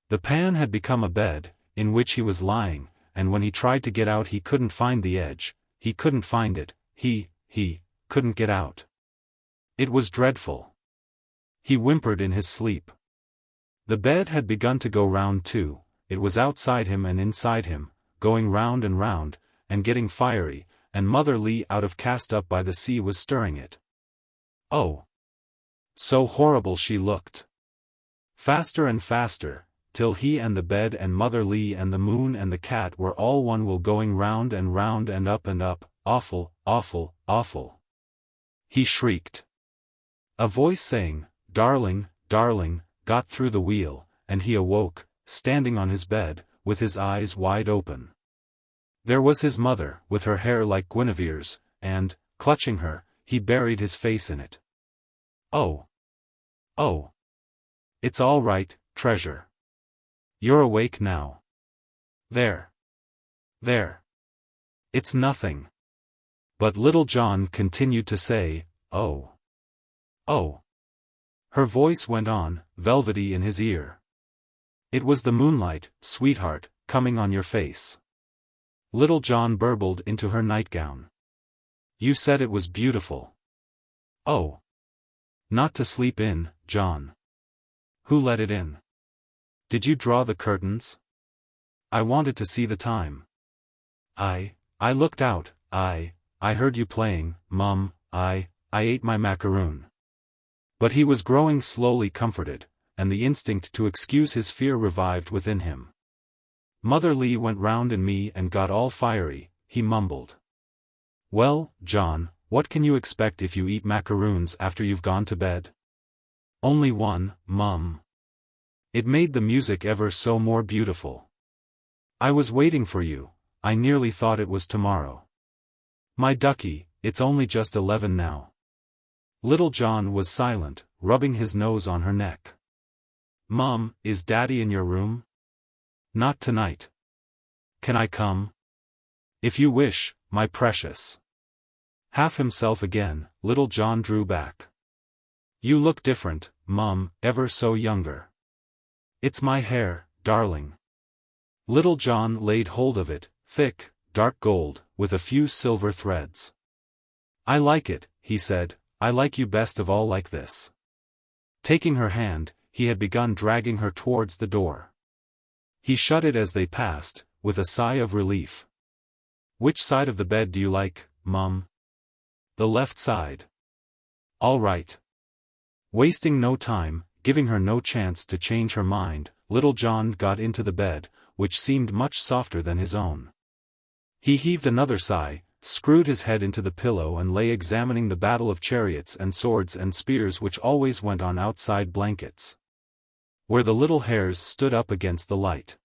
The pan had become a bed, in which he was lying, and when he tried to get out he couldn't find the edge, he couldn't find it, he couldn't get out. It was dreadful. He whimpered in his sleep. The bed had begun to go round too, it was outside him and inside him, going round and getting fiery, and Mother Lee out of Cast Up by the Sea was stirring it. Oh! So horrible she looked. Faster and faster, till he and the bed and Mother Lee and the moon and the cat were all one will going round and up, awful, awful, awful. He shrieked. A voice saying, "Darling, darling," got through the wheel, and he awoke, standing on his bed, with his eyes wide open. There was his mother, with her hair like Guinevere's, and, clutching her, he buried his face in it. "Oh! Oh! It's all right, treasure. You're awake now. There. There. It's nothing." But little John continued to say, "Oh! Oh!" Her voice went on, velvety in his ear. "It was the moonlight, sweetheart, coming on your face." Little John burbled into her nightgown. "You said it was beautiful." "Oh! Not to sleep in, John." "Who let it in? Did you draw the curtains?" "I wanted to see the time." I looked out, I heard you playing, Mum, I ate my macaroon." But he was growing slowly comforted, and the instinct to excuse his fear revived within him. "Mother Lee went round in me and got all fiery," he mumbled. "Well, John, what can you expect if you eat macaroons after you've gone to bed?" "Only one, Mum." It made the music ever so more beautiful. "I was waiting for you, I nearly thought it was tomorrow." "My ducky, it's only just 11 now." Little John was silent, rubbing his nose on her neck. "Mum, is Daddy in your room?" "Not tonight." "Can I come?" "If you wish, my precious." Half himself again, little John drew back. "You look different, Mum, ever so younger." "It's my hair, darling." Little John laid hold of it, thick, dark gold, with a few silver threads. "I like it," he said, "I like you best of all like this." Taking her hand, he had begun dragging her towards the door. He shut it as they passed, with a sigh of relief. "Which side of the bed do you like, Mum?" "The left side." "All right." Wasting no time, giving her no chance to change her mind, little John got into the bed, which seemed much softer than his own. He heaved another sigh, screwed his head into the pillow and lay examining the battle of chariots and swords and spears which always went on outside blankets, where the little hairs stood up against the light.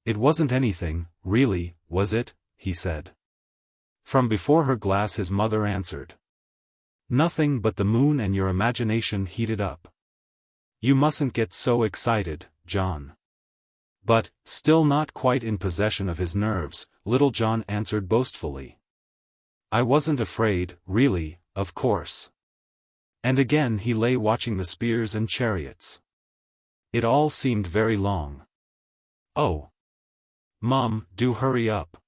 "It wasn't anything, really, was it?" he said. From before her glass his mother answered. Nothing but the moon and your imagination heated up. You mustn't get so excited, John. But, still not quite in possession of his nerves, little John answered boastfully. I wasn't afraid, really, of course. And again he lay watching the spears and chariots. It all seemed very long. Oh. Mum, do hurry up.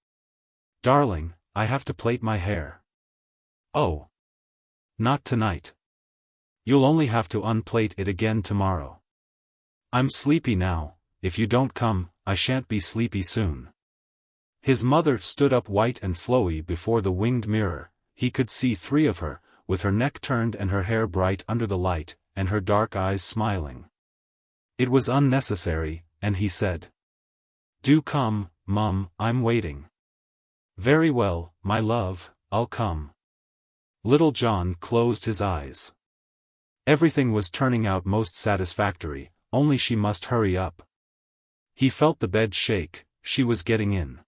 Darling, I have to plait my hair. Oh. Not tonight. You'll only have to unplait it again tomorrow. I'm sleepy now. If you don't come, I shan't be sleepy soon. His mother stood up white and flowy before the winged mirror. He could see 3 of her, with her neck turned and her hair bright under the light, and her dark eyes smiling. It was unnecessary, and he said, Do come, Mum, I'm waiting. Very well, my love, I'll come. Little John closed his eyes. Everything was turning out most satisfactory, only she must hurry up. He felt the bed shake, she was getting in.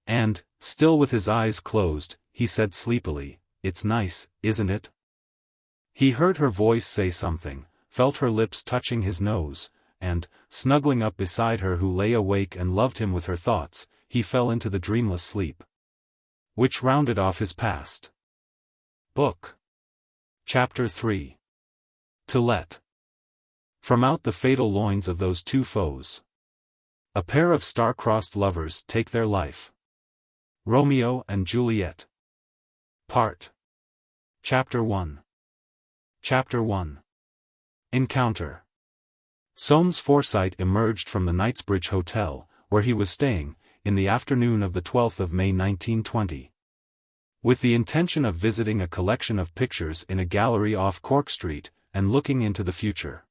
And, still with his eyes closed, he said sleepily, It's nice, isn't it? He heard her voice say something, felt her lips touching his nose, and, snuggling up beside her who lay awake and loved him with her thoughts, he fell into the dreamless sleep, which rounded off his past. Book. Chapter 3. To Let. From out the fatal loins of those 2 foes, a pair of star-crossed lovers take their life. Romeo and Juliet. Part. Chapter 1. Chapter 1. Encounter. Soames Forsyte emerged from the Knightsbridge Hotel, where he was staying, in the afternoon of the 12th of May 1920. With the intention of visiting a collection of pictures in a gallery off Cork Street, and looking into the future.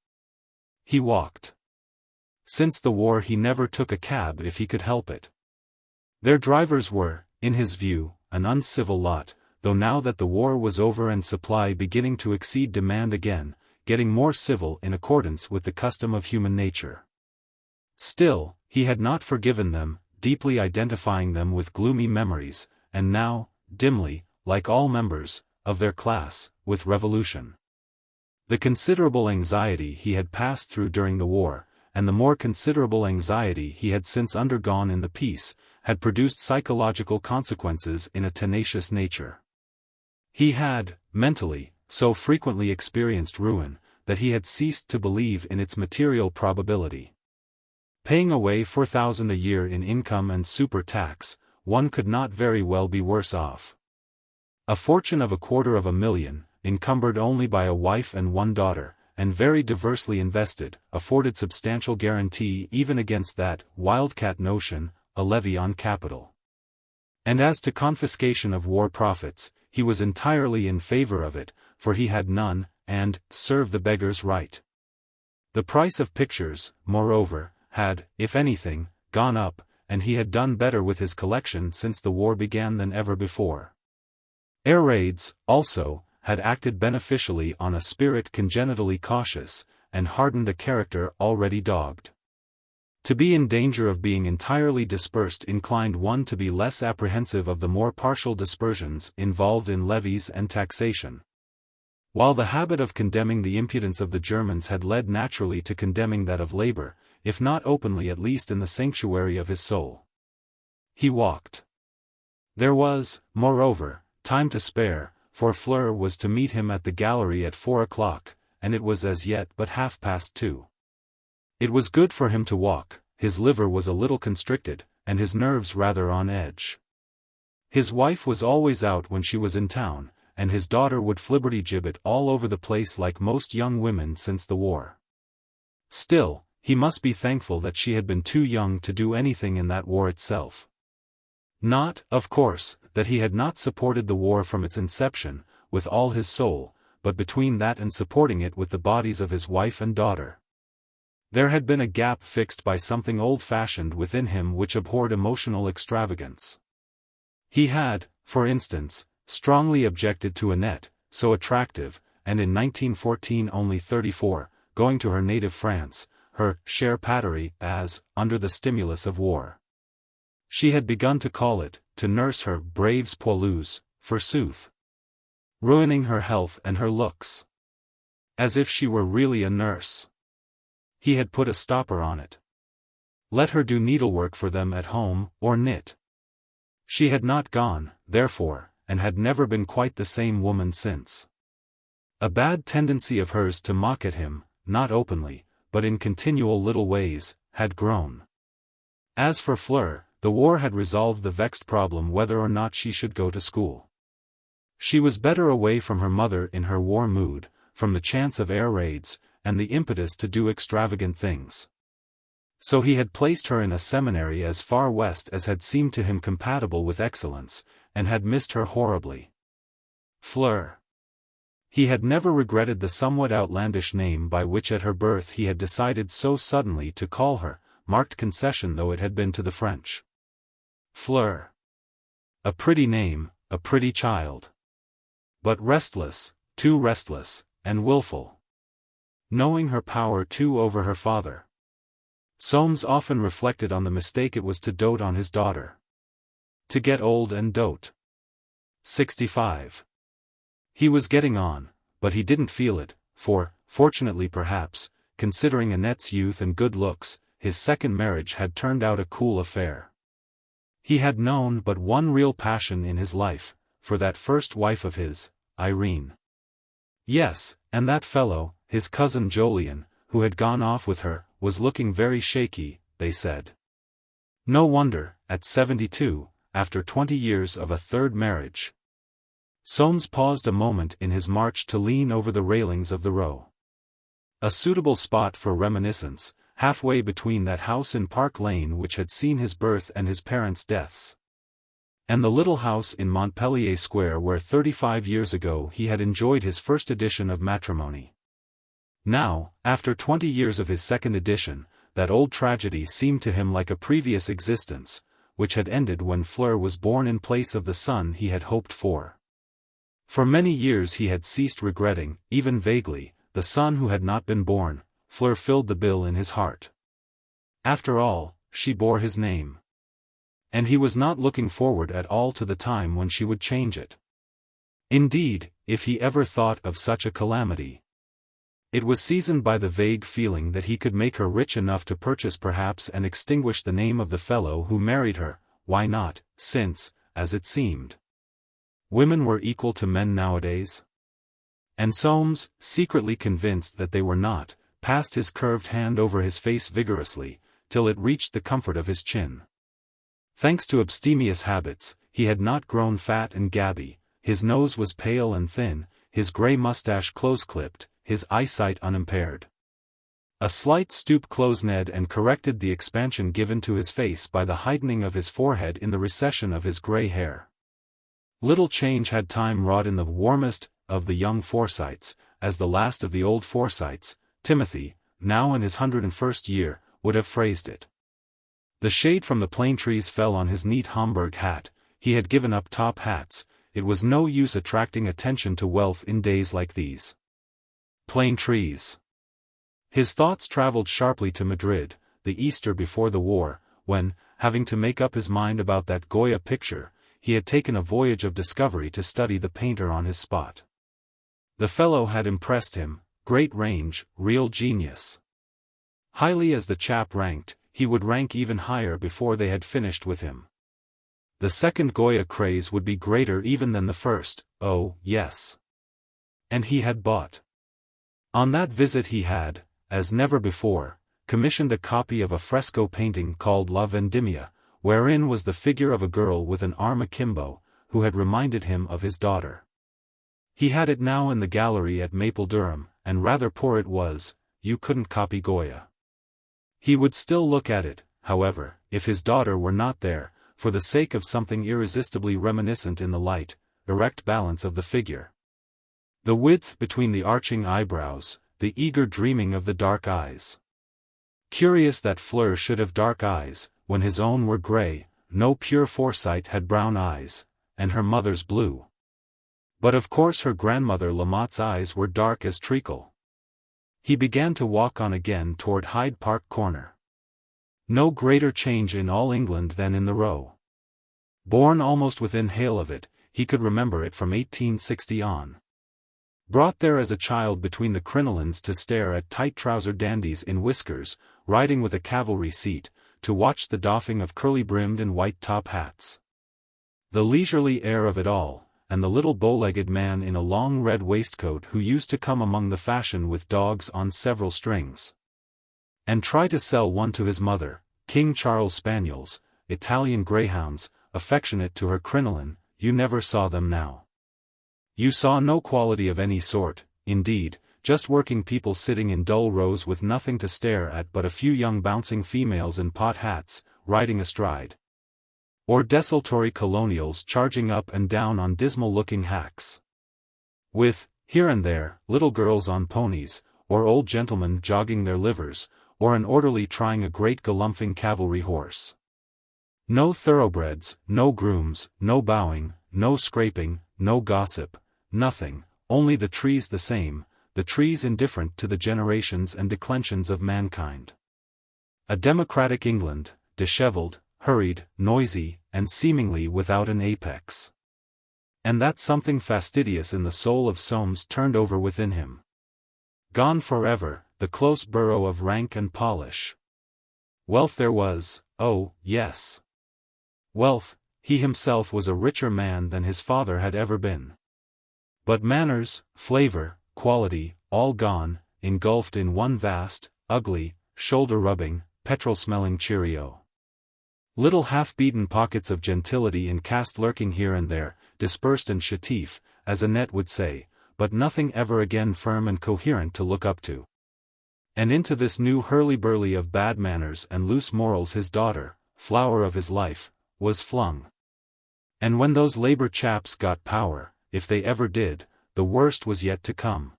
He walked. Since the war he never took a cab if he could help it. Their drivers were, in his view, an uncivil lot, though now that the war was over and supply beginning to exceed demand again, getting more civil in accordance with the custom of human nature. Still, he had not forgiven them, deeply identifying them with gloomy memories, and now, dimly, like all members, of their class, with revolution. The considerable anxiety he had passed through during the war, and the more considerable anxiety he had since undergone in the peace, had produced psychological consequences in a tenacious nature. He had, mentally, so frequently experienced ruin, that he had ceased to believe in its material probability. Paying away $4,000 a year in income and super tax, one could not very well be worse off. A fortune of $250,000, encumbered only by a wife and 1 daughter, and very diversely invested, afforded substantial guarantee even against that wildcat notion, a levy on capital. And as to confiscation of war profits, he was entirely in favor of it, for he had none, and, serve the beggars right. The price of pictures, moreover, had, if anything, gone up, and he had done better with his collection since the war began than ever before. Air raids, also, had acted beneficially on a spirit congenitally cautious, and hardened a character already dogged. To be in danger of being entirely dispersed inclined one to be less apprehensive of the more partial dispersions involved in levies and taxation. While the habit of condemning the impudence of the Germans had led naturally to condemning that of labor, if not openly at least in the sanctuary of his soul. He walked. There was, moreover, time to spare, for Fleur was to meet him at the gallery at 4 o'clock, and it was as yet but 2:30. It was good for him to walk, his liver was a little constricted, and his nerves rather on edge. His wife was always out when she was in town, and his daughter would flibberty-gibbet all over the place like most young women since the war. Still, he must be thankful that she had been too young to do anything in that war itself. Not, of course, that he had not supported the war from its inception, with all his soul, but between that and supporting it with the bodies of his wife and daughter, there had been a gap fixed by something old-fashioned within him which abhorred emotional extravagance. He had, for instance, strongly objected to Annette, so attractive, and in 1914 only 34, going to her native France, her chère patrie, as, under the stimulus of war, she had begun to call it, to nurse her braves poilus, forsooth. ruining her health and her looks. As if she were really a nurse. He had put a stopper on it. Let her do needlework for them at home, or knit. She had not gone, therefore, and had never been quite the same woman since. A bad tendency of hers to mock at him, not openly, but in continual little ways, had grown. As for Fleur, the war had resolved the vexed problem whether or not she should go to school. She was better away from her mother in her war mood, from the chance of air raids, and the impetus to do extravagant things. So he had placed her in a seminary as far west as had seemed to him compatible with excellence, and had missed her horribly. Fleur. He had never regretted the somewhat outlandish name by which at her birth he had decided so suddenly to call her, marked concession though it had been to the French. Fleur. A pretty name, a pretty child. But restless, too restless, and willful. Knowing her power too over her father. Soames often reflected on the mistake it was to dote on his daughter. To get old and dote. 65. He was getting on, but he didn't feel it, for, fortunately perhaps, considering Annette's youth and good looks, his second marriage had turned out a cool affair. He had known but one real passion in his life, for that first wife of his, Irene. Yes, and that fellow, his cousin Jolyon, who had gone off with her, was looking very shaky, they said. No wonder, at 72, after 20 years of a third marriage. Soames paused a moment in his march to lean over the railings of the Row. A suitable spot for reminiscence, halfway between that house in Park Lane which had seen his birth and his parents' deaths, and the little house in Montpellier Square where 35 years ago he had enjoyed his first edition of Matrimony. Now, after 20 years of his second edition, that old tragedy seemed to him like a previous existence, which had ended when Fleur was born in place of the son he had hoped for. For many years he had ceased regretting, even vaguely, the son who had not been born. Fleur filled the bill in his heart. After all, she bore his name. And he was not looking forward at all to the time when she would change it. Indeed, if he ever thought of such a calamity, it was seasoned by the vague feeling that he could make her rich enough to purchase perhaps and extinguish the name of the fellow who married her. Why not, since, as it seemed, women were equal to men nowadays? And Soames, secretly convinced that they were not, passed his curved hand over his face vigorously, till it reached the comfort of his chin. Thanks to abstemious habits, he had not grown fat and gabby, his nose was pale and thin, his grey mustache close-clipped, his eyesight unimpaired. A slight stoop closed and corrected the expansion given to his face by the heightening of his forehead in the recession of his grey hair. Little change had time wrought in the warmest of the young Forsytes, as the last of the old Forsytes, Timothy, now in his 101st year, would have phrased it. The shade from the plane trees fell on his neat Homburg hat. He had given up top hats. It was no use attracting attention to wealth in days like these. Plane trees. His thoughts traveled sharply to Madrid, the Easter before the war, when, having to make up his mind about that Goya picture, he had taken a voyage of discovery to study the painter on his spot. The fellow had impressed him, great range, real genius. Highly as the chap ranked, he would rank even higher before they had finished with him. The second Goya craze would be greater even than the first, oh, yes. And he had bought. On that visit he had, as never before, commissioned a copy of a fresco painting called La Vendimia, wherein was the figure of a girl with an arm akimbo, who had reminded him of his daughter. He had it now in the gallery at Mapledurham, and rather poor it was. You couldn't copy Goya. He would still look at it, however, if his daughter were not there, for the sake of something irresistibly reminiscent in the light, erect balance of the figure. The width between the arching eyebrows, the eager dreaming of the dark eyes. Curious that Fleur should have dark eyes, when his own were grey. No pure Forsyte had brown eyes, and her mother's blue. But of course her grandmother Lamotte's eyes were dark as treacle. He began to walk on again toward Hyde Park Corner. No greater change in all England than in the Row. Born almost within hail of it, he could remember it from 1860 on. Brought there as a child between the crinolines to stare at tight-trousered dandies in whiskers, riding with a cavalry seat, to watch the doffing of curly-brimmed and white top hats. The leisurely air of it all, and the little bow-legged man in a long red waistcoat who used to come among the fashion with dogs on several strings, and try to sell one to his mother, King Charles spaniels, Italian greyhounds, affectionate to her crinoline, you never saw them now. You saw no quality of any sort, indeed, just working people sitting in dull rows with nothing to stare at but a few young bouncing females in pot hats, riding astride, or desultory colonials charging up and down on dismal-looking hacks, with, here and there, little girls on ponies, or old gentlemen jogging their livers, or an orderly trying a great galumphing cavalry horse. No thoroughbreds, no grooms, no bowing, no scraping, no gossip, nothing, only the trees the same, the trees indifferent to the generations and declensions of mankind. A democratic England, dishevelled, hurried, noisy, and seemingly without an apex. And that something fastidious in the soul of Soames turned over within him. Gone forever, the close burrow of rank and polish. Wealth there was, oh, yes. Wealth, he himself was a richer man than his father had ever been. But manners, flavor, quality, all gone, engulfed in one vast, ugly, shoulder-rubbing, petrol-smelling Cheerio. Little half-beaten pockets of gentility in caste lurking here and there, dispersed and chétif, as Annette would say, but nothing ever again firm and coherent to look up to. And into this new hurly-burly of bad manners and loose morals his daughter, flower of his life, was flung. And when those Labour chaps got power, if they ever did, the worst was yet to come.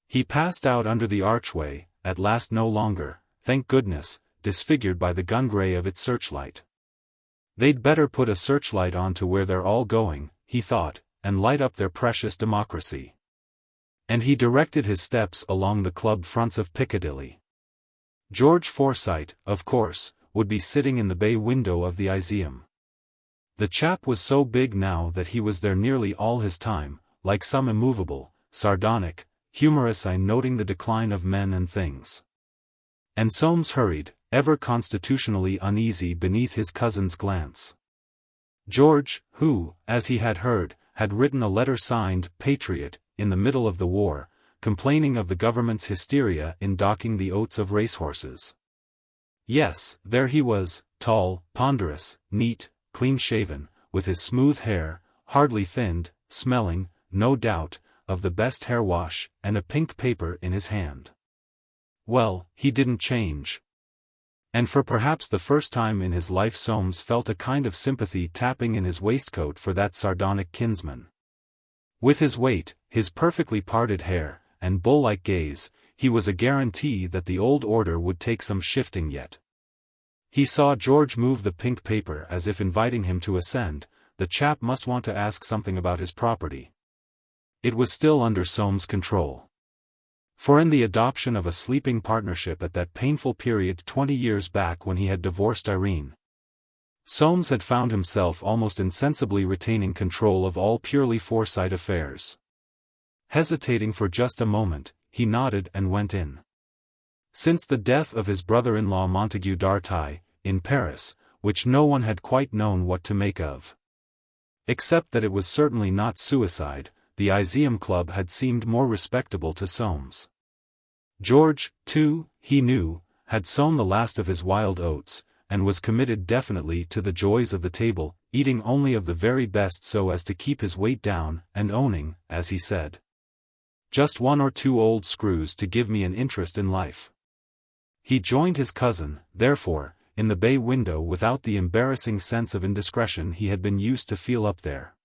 He passed out under the archway, at last no longer, thank goodness, disfigured by the gun-grey of its searchlight. They'd better put a searchlight on to where they're all going, he thought, and light up their precious democracy. And he directed his steps along the club fronts of Piccadilly. George Forsyte, of course, would be sitting in the bay window of the Iseum. The chap was so big now that he was there nearly all his time, like some immovable, sardonic, humorous eye noting the decline of men and things. And Soames hurried, ever constitutionally uneasy beneath his cousin's glance. George, who, as he had heard, had written a letter signed Patriot, in the middle of the war, complaining of the government's hysteria in docking the oats of racehorses. Yes, there he was, tall, ponderous, neat, clean-shaven, with his smooth hair, hardly thinned, smelling, no doubt, of the best hair wash, and a pink paper in his hand. Well, he didn't change. And for perhaps the first time in his life Soames felt a kind of sympathy tapping in his waistcoat for that sardonic kinsman. With his weight, his perfectly parted hair, and bull-like gaze, he was a guarantee that the old order would take some shifting yet. He saw George move the pink paper as if inviting him to ascend. The chap must want to ask something about his property. It was still under Soames' control. For in the adoption of a sleeping partnership at that painful period 20 years back when he had divorced Irene, Soames had found himself almost insensibly retaining control of all purely Forsyte affairs. Hesitating for just a moment, he nodded and went in. Since the death of his brother-in-law Montague Dartai, in Paris, which no one had quite known what to make of. Except that it was certainly not suicide, the Iseum Club had seemed more respectable to Soames. George, too, he knew, had sown the last of his wild oats, and was committed definitely to the joys of the table, eating only of the very best so as to keep his weight down, and owning, as he said, just one or two old screws to give me an interest in life. He joined his cousin, therefore, in the bay window without the embarrassing sense of indiscretion he had been used to feel up there.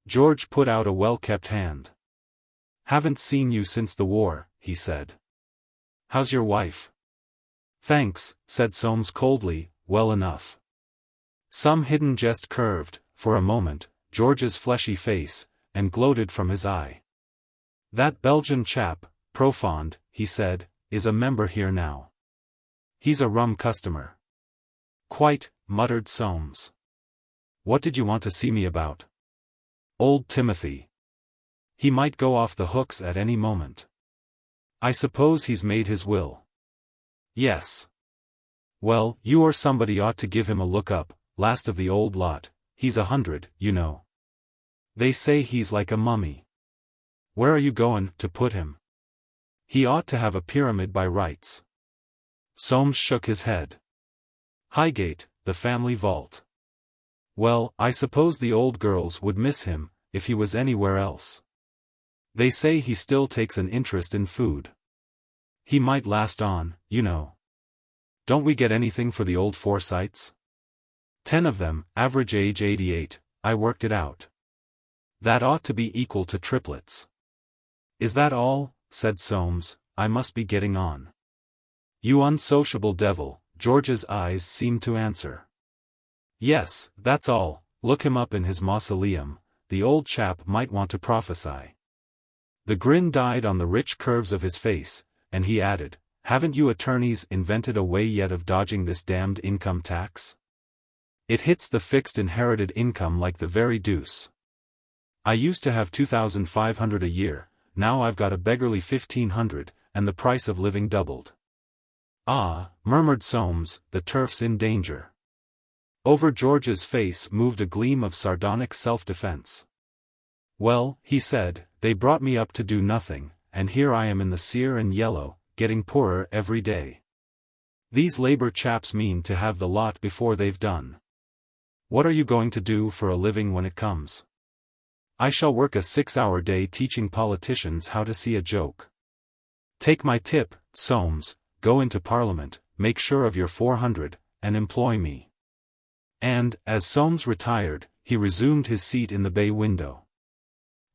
George put out a well-kept hand. "Haven't seen you since the war," he said. "How's your wife?" "Thanks," said Soames coldly, "well enough." Some hidden jest curved, for a moment, George's fleshy face, and gloated from his eye. "That Belgian chap, Profond," he said, "is a member here now. He's a rum customer." "Quite," muttered Soames. "What did you want to see me about?" Old Timothy. He might go off the hooks at any moment. I suppose he's made his will. Yes. Well, you or somebody ought to give him a look up, last of the old lot. He's 100, you know. They say he's like a mummy. Where are you going to put him? He ought to have a pyramid by rights. Soames shook his head. Highgate, the family vault. Well, I suppose the old girls would miss him, if he was anywhere else. They say he still takes an interest in food. He might last on, you know. Don't we get anything for the old Forsytes? 10 of them, average age 88, I worked it out. That ought to be equal to triplets. Is that all? Said Soames, I must be getting on. You unsociable devil, George's eyes seemed to answer. Yes, that's all, look him up in his mausoleum, the old chap might want to prophesy. The grin died on the rich curves of his face, and he added, haven't you attorneys invented a way yet of dodging this damned income tax? It hits the fixed inherited income like the very deuce. I used to have $2,500 a year, now I've got a beggarly $1,500, and the price of living doubled. Ah, murmured Soames, the turf's in danger. Over George's face moved a gleam of sardonic self-defense. Well, he said, they brought me up to do nothing, and here I am in the sere and yellow, getting poorer every day. These labor chaps mean to have the lot before they've done. What are you going to do for a living when it comes? I shall work a 6-hour day teaching politicians how to see a joke. Take my tip, Soames, go into Parliament, make sure of your 400, and employ me. And, as Soames retired, he resumed his seat in the bay window.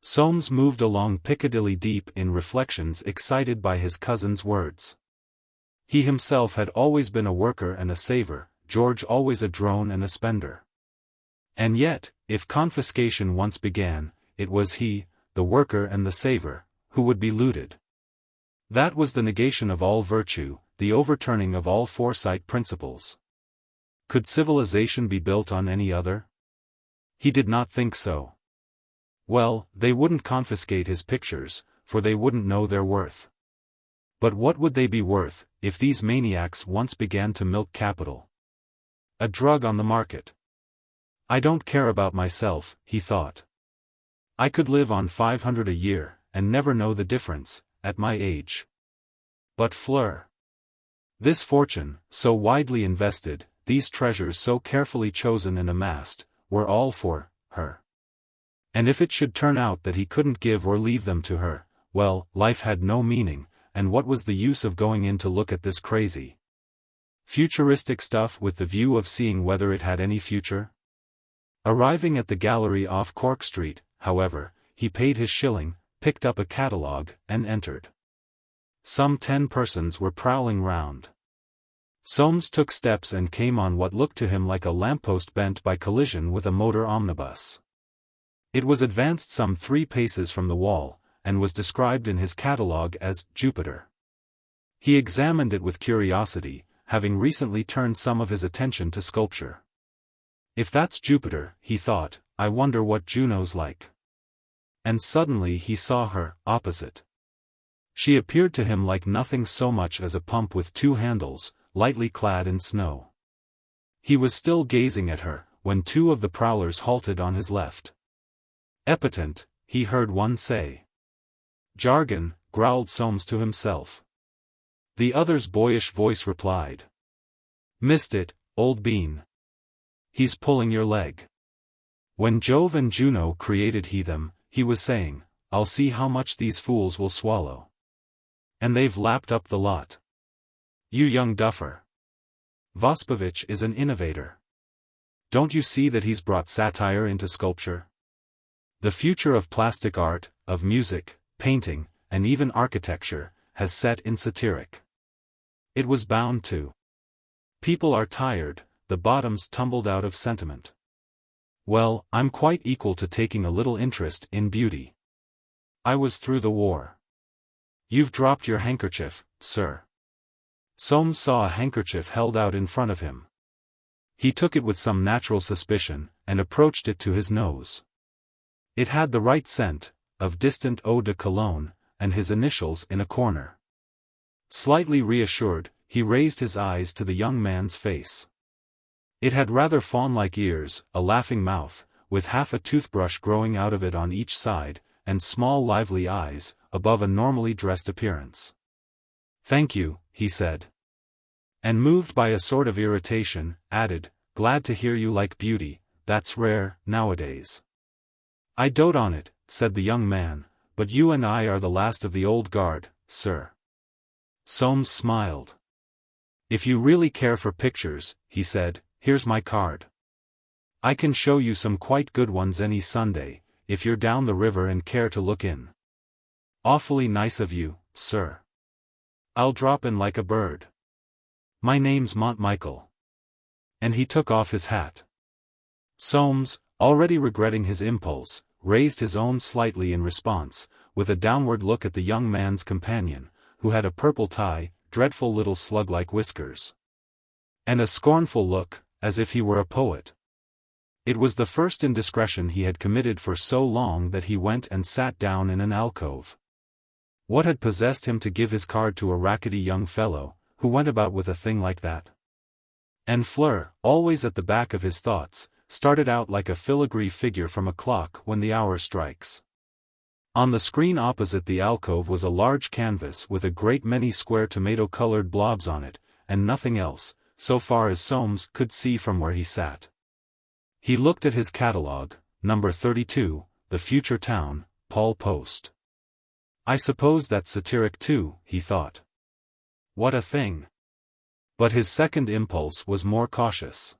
Soames moved along Piccadilly deep in reflections excited by his cousin's words. He himself had always been a worker and a saver, George always a drone and a spender. And yet, if confiscation once began, it was he, the worker and the saver, who would be looted. That was the negation of all virtue, the overturning of all Forsyte principles. Could civilization be built on any other? He did not think so. Well, they wouldn't confiscate his pictures, for they wouldn't know their worth. But what would they be worth, if these maniacs once began to milk capital? A drug on the market. I don't care about myself, he thought. I could live on 500 a year, and never know the difference, at my age. But Fleur. This fortune, so widely invested, these treasures so carefully chosen and amassed, were all for her. And if it should turn out that he couldn't give or leave them to her, well, life had no meaning, and what was the use of going in to look at this crazy, futuristic stuff with the view of seeing whether it had any future? Arriving at the gallery off Cork Street, however, he paid his shilling, picked up a catalogue, and entered. Some 10 persons were prowling round. Soames took steps and came on what looked to him like a lamppost bent by collision with a motor omnibus. It was advanced some 3 paces from the wall, and was described in his catalogue as Jupiter. He examined it with curiosity, having recently turned some of his attention to sculpture. If that's Jupiter, he thought, I wonder what Juno's like. And suddenly he saw her, opposite. She appeared to him like nothing so much as a pump with 2 handles, lightly clad in snow. He was still gazing at her, when 2 of the prowlers halted on his left. Epitant, he heard one say. Jargon, growled Soames to himself. The other's boyish voice replied. Missed it, old bean. He's pulling your leg. When Jove and Juno created he them, he was saying, I'll see how much these fools will swallow. And they've lapped up the lot. You young duffer. Vospovich is an innovator. Don't you see that he's brought satire into sculpture? The future of plastic art, of music, painting, and even architecture, has set in satiric. It was bound to. People are tired, the bottom's tumbled out of sentiment. Well, I'm quite equal to taking a little interest in beauty. I was through the war. You've dropped your handkerchief, sir. Soames saw a handkerchief held out in front of him. He took it with some natural suspicion, and approached it to his nose. It had the right scent, of distant eau de cologne, and his initials in a corner. Slightly reassured, he raised his eyes to the young man's face. It had rather fawn-like ears, a laughing mouth, with half a toothbrush growing out of it on each side, and small lively eyes, above a normally dressed appearance. "Thank you," he said. And moved by a sort of irritation, added, "Glad to hear you like beauty, that's rare, nowadays." "I dote on it," said the young man, "but you and I are the last of the old guard, sir." Soames smiled. "If you really care for pictures," he said, "here's my card. I can show you some quite good ones any Sunday, if you're down the river and care to look in." "Awfully nice of you, sir. I'll drop in like a bird. My name's Montmichael." And he took off his hat. Soames, already regretting his impulse, raised his own slightly in response, with a downward look at the young man's companion, who had a purple tie, dreadful little slug-like whiskers, and a scornful look, as if he were a poet. It was the first indiscretion he had committed for so long that he went and sat down in an alcove. What had possessed him to give his card to a rackety young fellow, who went about with a thing like that? And Fleur, always at the back of his thoughts, started out like a filigree figure from a clock when the hour strikes. On the screen opposite the alcove was a large canvas with a great many square tomato-colored blobs on it, and nothing else, so far as Soames could see from where he sat. He looked at his catalogue, number 32, The Future Town, Paul Post. "I suppose that's satiric too," he thought. "What a thing!" But his second impulse was more cautious.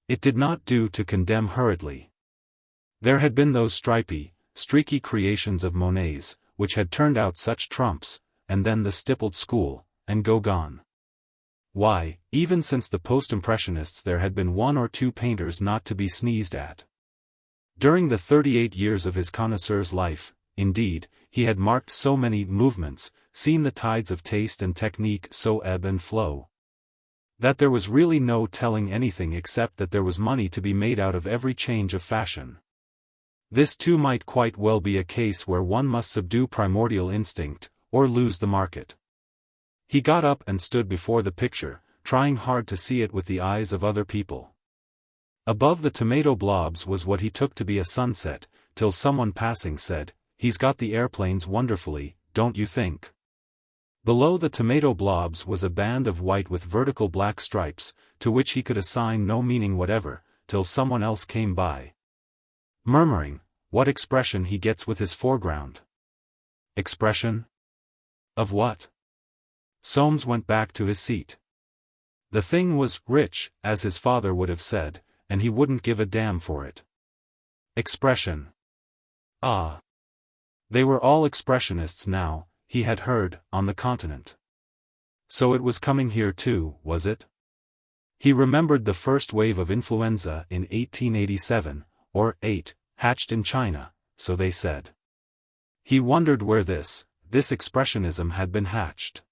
It did not do to condemn hurriedly. There had been those stripy, streaky creations of Monet's, which had turned out such trumps, and then the stippled school, and Gauguin. Why, even since the post-impressionists there had been one or two painters not to be sneezed at. During the 38 years of his connoisseur's life, indeed, he had marked so many movements, seen the tides of taste and technique so ebb and flow, that there was really no telling anything except that there was money to be made out of every change of fashion. This too might quite well be a case where one must subdue primordial instinct, or lose the market. He got up and stood before the picture, trying hard to see it with the eyes of other people. Above the tomato blobs was what he took to be a sunset, till someone passing said, "He's got the airplanes wonderfully, don't you think?" Below the tomato blobs was a band of white with vertical black stripes, to which he could assign no meaning whatever, till someone else came by, murmuring, "What expression he gets with his foreground." Expression? Of what? Soames went back to his seat. The thing was rich, as his father would have said, and he wouldn't give a damn for it. Expression. Ah. They were all expressionists now, he had heard, on the continent. So it was coming here too, was it? He remembered the first wave of influenza in 1887, or 8, hatched in China, so they said. He wondered where this expressionism had been hatched.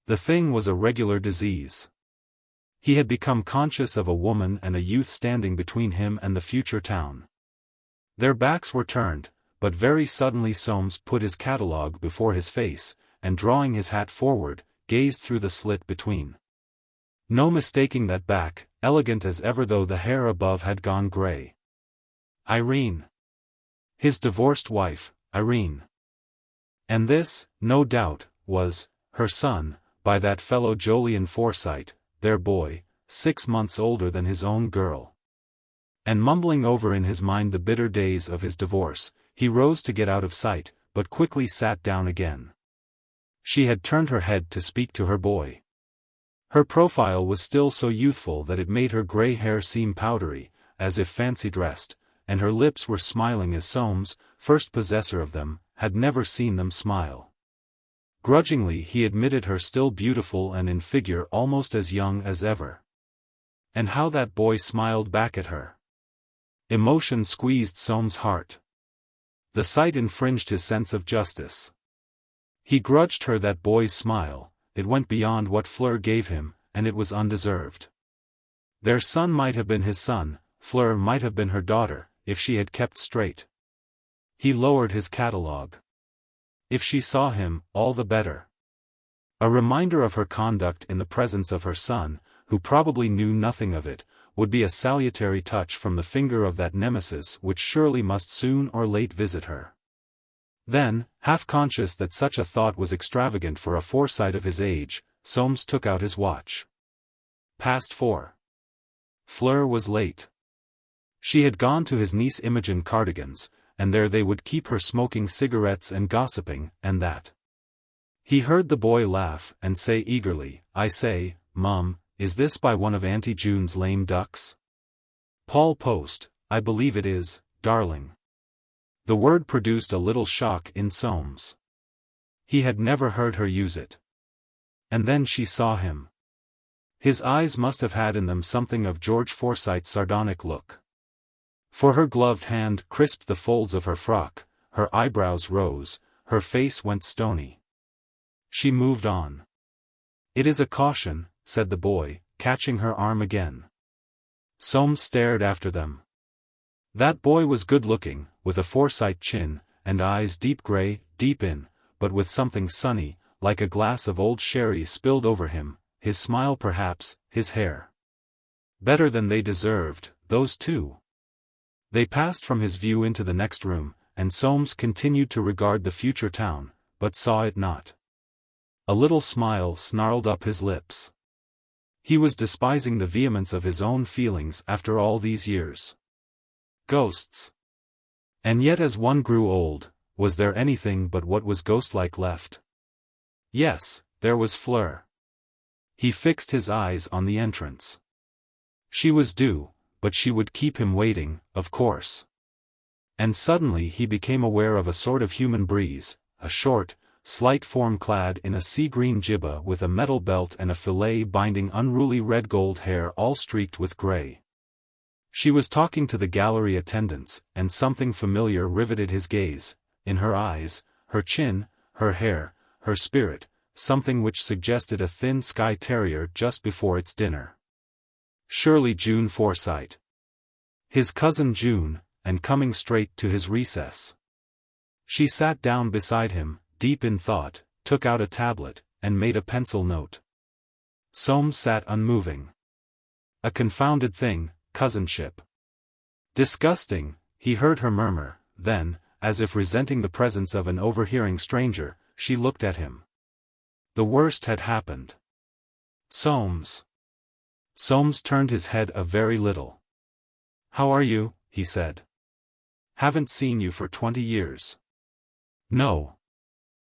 The thing was a regular disease. He had become conscious of a woman and a youth standing between him and the future town. Their backs were turned, but very suddenly Soames put his catalogue before his face, and drawing his hat forward, gazed through the slit between. No mistaking that back, elegant as ever though the hair above had gone grey. Irene. His divorced wife, Irene. And this, no doubt, was her son, by that fellow Jolyon Forsyte, their boy, 6 months older than his own girl. And mumbling over in his mind the bitter days of his divorce, he rose to get out of sight, but quickly sat down again. She had turned her head to speak to her boy. Her profile was still so youthful that it made her grey hair seem powdery, as if fancy-dressed, and her lips were smiling as Soames, first possessor of them, had never seen them smile. Grudgingly he admitted her still beautiful and in figure almost as young as ever. And how that boy smiled back at her! Emotion squeezed Soames' heart. The sight infringed his sense of justice. He grudged her that boy's smile, it went beyond what Fleur gave him, and it was undeserved. Their son might have been his son, Fleur might have been her daughter, if she had kept straight. He lowered his catalogue. If she saw him, all the better. A reminder of her conduct in the presence of her son, who probably knew nothing of it, would be a salutary touch from the finger of that nemesis which surely must soon or late visit her. Then, half conscious that such a thought was extravagant for a Forsyte of his age, Soames took out his watch. Past 4. Fleur was late. She had gone to his niece Imogen Cardigan's, and there they would keep her smoking cigarettes and gossiping, and that. He heard the boy laugh, and say eagerly, "I say, Mum, is this by one of Auntie June's lame ducks?" "Paul Post, I believe it is, darling." The word produced a little shock in Soames. He had never heard her use it. And then she saw him. His eyes must have had in them something of George Forsyte's sardonic look. For her gloved hand crisped the folds of her frock, her eyebrows rose, her face went stony. She moved on. "It is a caution," said the boy, catching her arm again. Soames stared after them. That boy was good-looking, with a Forsyte chin, and eyes deep grey, deep in, but with something sunny, like a glass of old sherry spilled over him, his smile perhaps, his hair. Better than they deserved, those two. They passed from his view into the next room, and Soames continued to regard the future town, but saw it not. A little smile snarled up his lips. He was despising the vehemence of his own feelings after all these years. Ghosts. And yet as one grew old, was there anything but what was ghost-like left? Yes, there was Fleur. He fixed his eyes on the entrance. She was due, but she would keep him waiting, of course. And suddenly he became aware of a sort of human breeze, a short, slight form clad in a sea-green jibba with a metal belt and a fillet binding unruly red-gold hair all streaked with grey. She was talking to the gallery attendants, and something familiar riveted his gaze, in her eyes, her chin, her hair, her spirit, something which suggested a thin Skye terrier just before its dinner. Surely June Forsyte. His cousin June, and coming straight to his recess. She sat down beside him, deep in thought, took out a tablet, and made a pencil note. Soames sat unmoving. A confounded thing, cousinship. Disgusting, he heard her murmur, then, as if resenting the presence of an overhearing stranger, she looked at him. The worst had happened. Soames. Soames turned his head a very little. "How are you?" he said. "Haven't seen you for 20 years. "No.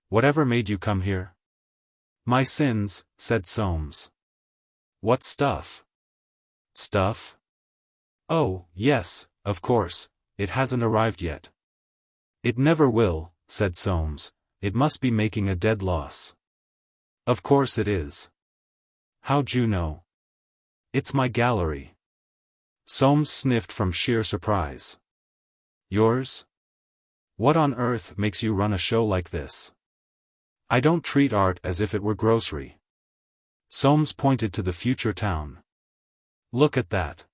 Whatever made you come here?" "My sins," said Soames. "What stuff?" "Stuff? Oh, yes, of course, it hasn't arrived yet." "It never will," said Soames, "it must be making a dead loss." "Of course it is." "How'd you know?" "It's my gallery." Soames sniffed from sheer surprise. "Yours? What on earth makes you run a show like this?" "I don't treat art as if it were grocery." Soames pointed to the future town. "Look at that.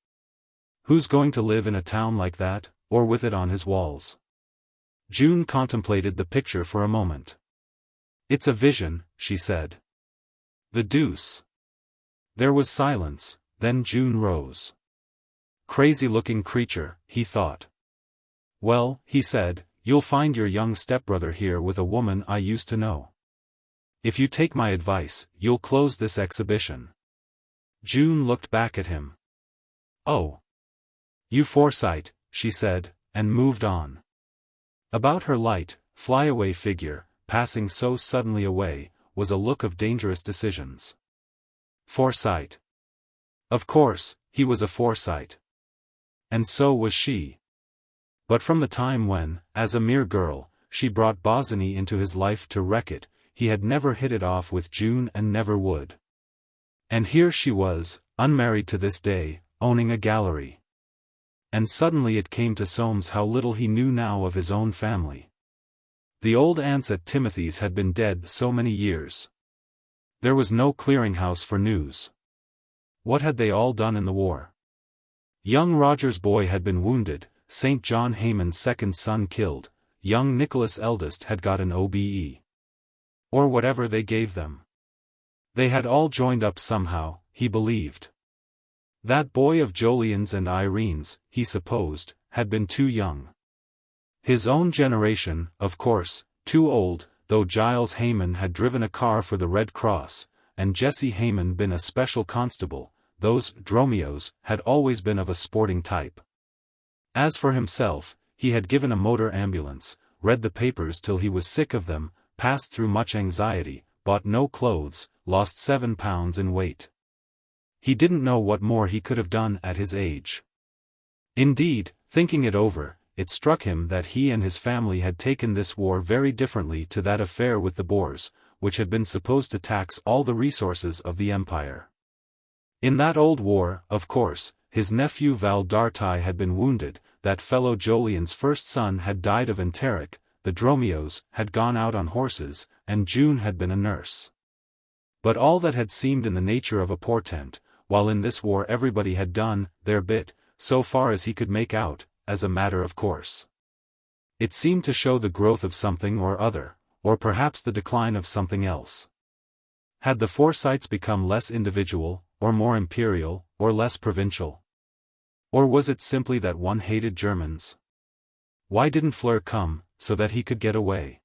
Who's going to live in a town like that, or with it on his walls?" June contemplated the picture for a moment. "It's a vision," she said. "The deuce." There was silence, then June rose. "Crazy-looking creature," he thought. "Well," he said, "you'll find your young stepbrother here with a woman I used to know. If you take my advice, you'll close this exhibition." June looked back at him. "Oh. You Forsyte," she said, and moved on. About her light, flyaway figure, passing so suddenly away, was a look of dangerous decisions. Forsyte. Of course, he was a Forsyte. And so was she. But from the time when, as a mere girl, she brought Bosinney into his life to wreck it, he had never hit it off with June and never would. And here she was, unmarried to this day, owning a gallery. And suddenly it came to Soames how little he knew now of his own family. The old aunts at Timothy's had been dead so many years. There was no clearinghouse for news. What had they all done in the war? Young Roger's boy had been wounded, St. John Hayman's second son killed, young Nicholas eldest had got an OBE. Or whatever they gave them. They had all joined up somehow, he believed. That boy of Jolyon's and Irene's, he supposed, had been too young. His own generation, of course, too old, though Giles Hayman had driven a car for the Red Cross, and Jessie Hayman been a special constable. Those Dromios had always been of a sporting type. As for himself, he had given a motor ambulance, read the papers till he was sick of them, passed through much anxiety, bought no clothes, lost 7 pounds in weight. He didn't know what more he could have done at his age. Indeed, thinking it over, it struck him that he and his family had taken this war very differently to that affair with the Boers, which had been supposed to tax all the resources of the empire. In that old war, of course, his nephew Val d'Artaille had been wounded, that fellow Jolyon's first son had died of enteric, the Dromios had gone out on horses, and June had been a nurse. But all that had seemed in the nature of a portent, while in this war everybody had done their bit, so far as he could make out, as a matter of course. It seemed to show the growth of something or other, or perhaps the decline of something else. Had the Forsytes become less individual, or more imperial, or less provincial? Or was it simply that one hated Germans? Why didn't Fleur come, so that he could get away?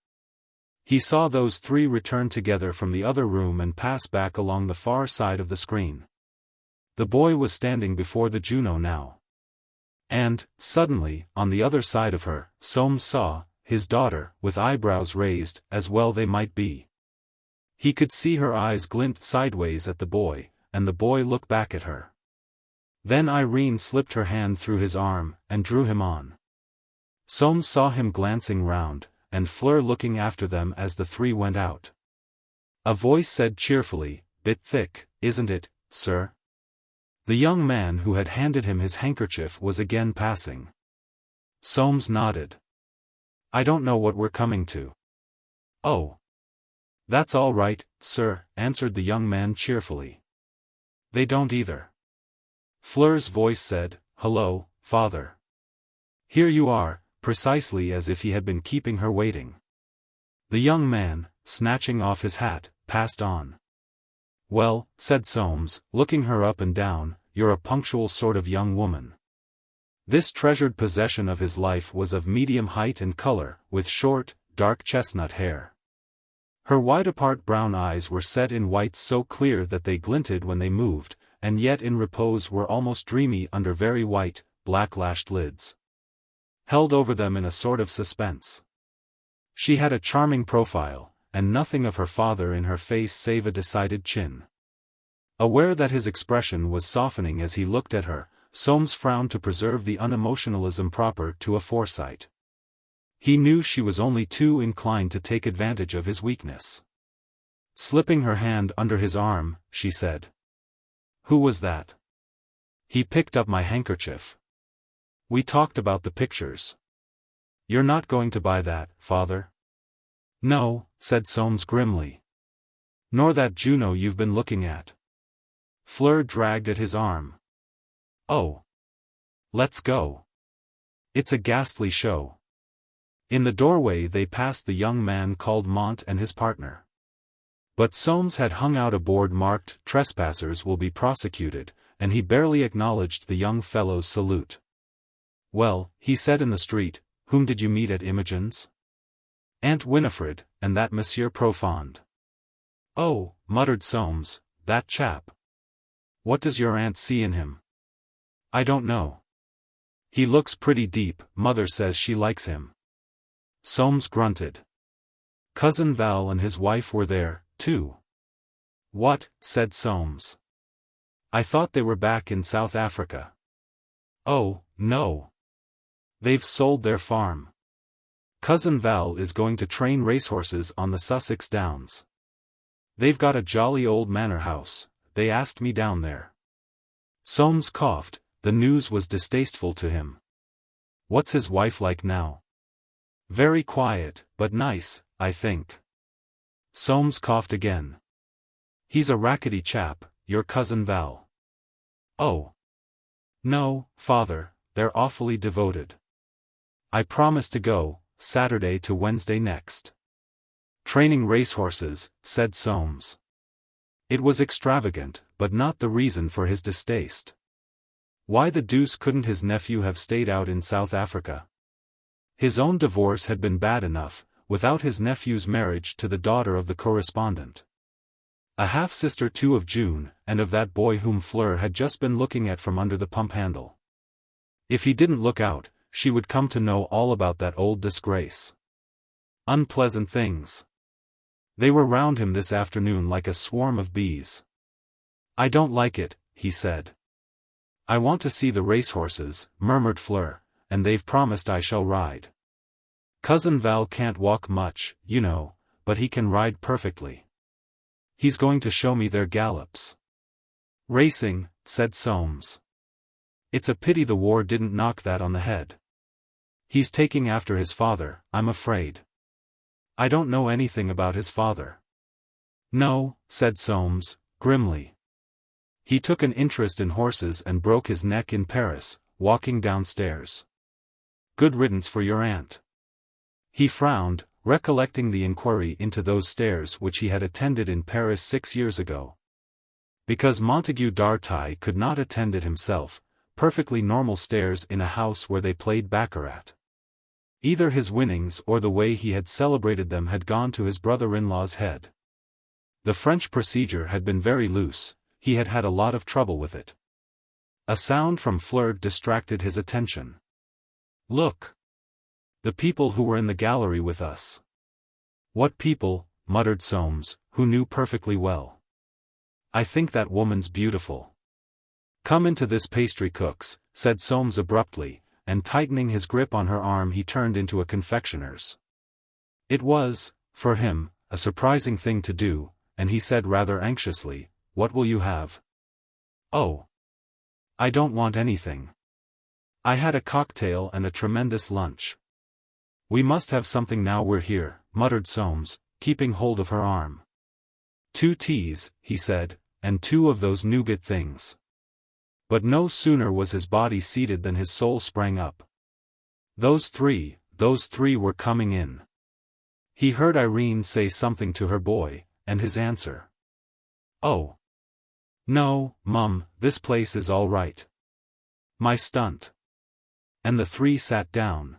He saw those three return together from the other room and pass back along the far side of the screen. The boy was standing before the Juno now. And, suddenly, on the other side of her, Soames saw his daughter, with eyebrows raised, as well they might be. He could see her eyes glint sideways at the boy, and the boy look back at her. Then Irene slipped her hand through his arm, and drew him on. Soames saw him glancing round, and Fleur looking after them as the three went out. A voice said cheerfully, "Bit thick, isn't it, sir?" The young man who had handed him his handkerchief was again passing. Soames nodded. "I don't know what we're coming to." "Oh. That's all right, sir," answered the young man cheerfully. "They don't either." Fleur's voice said, "Hello, father. Here you are," precisely as if he had been keeping her waiting. The young man, snatching off his hat, passed on. "Well," said Soames, looking her up and down, "you're a punctual sort of young woman." This treasured possession of his life was of medium height and color, with short, dark chestnut hair. Her wide-apart brown eyes were set in whites so clear that they glinted when they moved, and yet in repose were almost dreamy under very white, black-lashed lids, held over them in a sort of suspense. She had a charming profile, and nothing of her father in her face save a decided chin. Aware that his expression was softening as he looked at her, Soames frowned to preserve the unemotionalism proper to a Forsyte. He knew she was only too inclined to take advantage of his weakness. Slipping her hand under his arm, she said, "Who was that?" "He picked up my handkerchief. We talked about the pictures." "You're not going to buy that, father?" "No," said Soames grimly. "Nor that Juno you've been looking at." Fleur dragged at his arm. "Oh. Let's go. It's a ghastly show." In the doorway they passed the young man called Mont and his partner. But Soames had hung out a board marked, "Trespassers will be prosecuted," and he barely acknowledged the young fellow's salute. "Well," he said in the street, "whom did you meet at Imogen's?" "Aunt Winifred, and that Monsieur Profond." "Oh," muttered Soames, "that chap. What does your aunt see in him?" "I don't know. He looks pretty deep. Mother says she likes him." Soames grunted. Cousin Val and his wife were there, too. "What?" said Soames. "I thought they were back in South Africa." "Oh, no. They've sold their farm. Cousin Val is going to train racehorses on the Sussex Downs. They've got a jolly old manor house. They asked me down there." Soames coughed. The news was distasteful to him. "What's his wife like now?" "Very quiet, but nice, I think." Soames coughed again. "He's a rackety chap, your cousin Val." "Oh. No, father, they're awfully devoted. I promised to go, Saturday to Wednesday next. Training racehorses, said Soames. It was extravagant, but not the reason for his distaste. Why the deuce couldn't his nephew have stayed out in South Africa? His own divorce had been bad enough, without his nephew's marriage to the daughter of the correspondent. A half-sister too of June, and of that boy whom Fleur had just been looking at from under the pump handle. If he didn't look out, she would come to know all about that old disgrace. Unpleasant things. They were round him this afternoon like a swarm of bees. "I don't like it," he said. "I want to see the racehorses," murmured Fleur, "and they've promised I shall ride. Cousin Val can't walk much, you know, but he can ride perfectly. He's going to show me their gallops." "Racing," said Soames. "It's a pity the war didn't knock that on the head. He's taking after his father, I'm afraid." "I don't know anything about his father." "No," said Soames, grimly. "He took an interest in horses and broke his neck in Paris, walking downstairs. Good riddance for your aunt." He frowned, recollecting the inquiry into those stairs which he had attended in Paris 6 years ago. Because Montague Dartie could not attend it himself, perfectly normal stairs in a house where they played baccarat. Either his winnings or the way he had celebrated them had gone to his brother-in-law's head. The French procedure had been very loose, he had had a lot of trouble with it. A sound from Fleur distracted his attention. "Look! The people who were in the gallery with us." "What people?" muttered Soames, who knew perfectly well. "I think that woman's beautiful." "Come into this pastry cook's," said Soames abruptly, and tightening his grip on her arm he turned into a confectioner's. It was, for him, a surprising thing to do, and he said rather anxiously, "What will you have?" "Oh. I don't want anything. I had a cocktail and a tremendous lunch." "We must have something now we're here," muttered Soames, keeping hold of her arm. "2 teas," he said, "and 2 of those nougat things." But no sooner was his body seated than his soul sprang up. Those three were coming in. He heard Irene say something to her boy, and his answer. "Oh. No, Mum, this place is all right. My stunt." And the 3 sat down.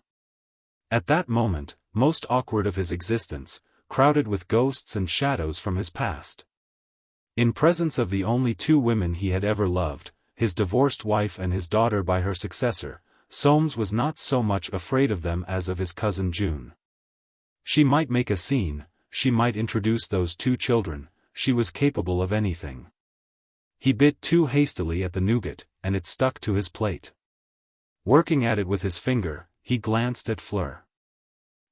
At that moment, most awkward of his existence, crowded with ghosts and shadows from his past. In presence of the only 2 women he had ever loved, his divorced wife and his daughter by her successor, Soames was not so much afraid of them as of his cousin June. She might make a scene, she might introduce those 2 children, she was capable of anything. He bit too hastily at the nougat, and it stuck to his plate. Working at it with his finger, he glanced at Fleur.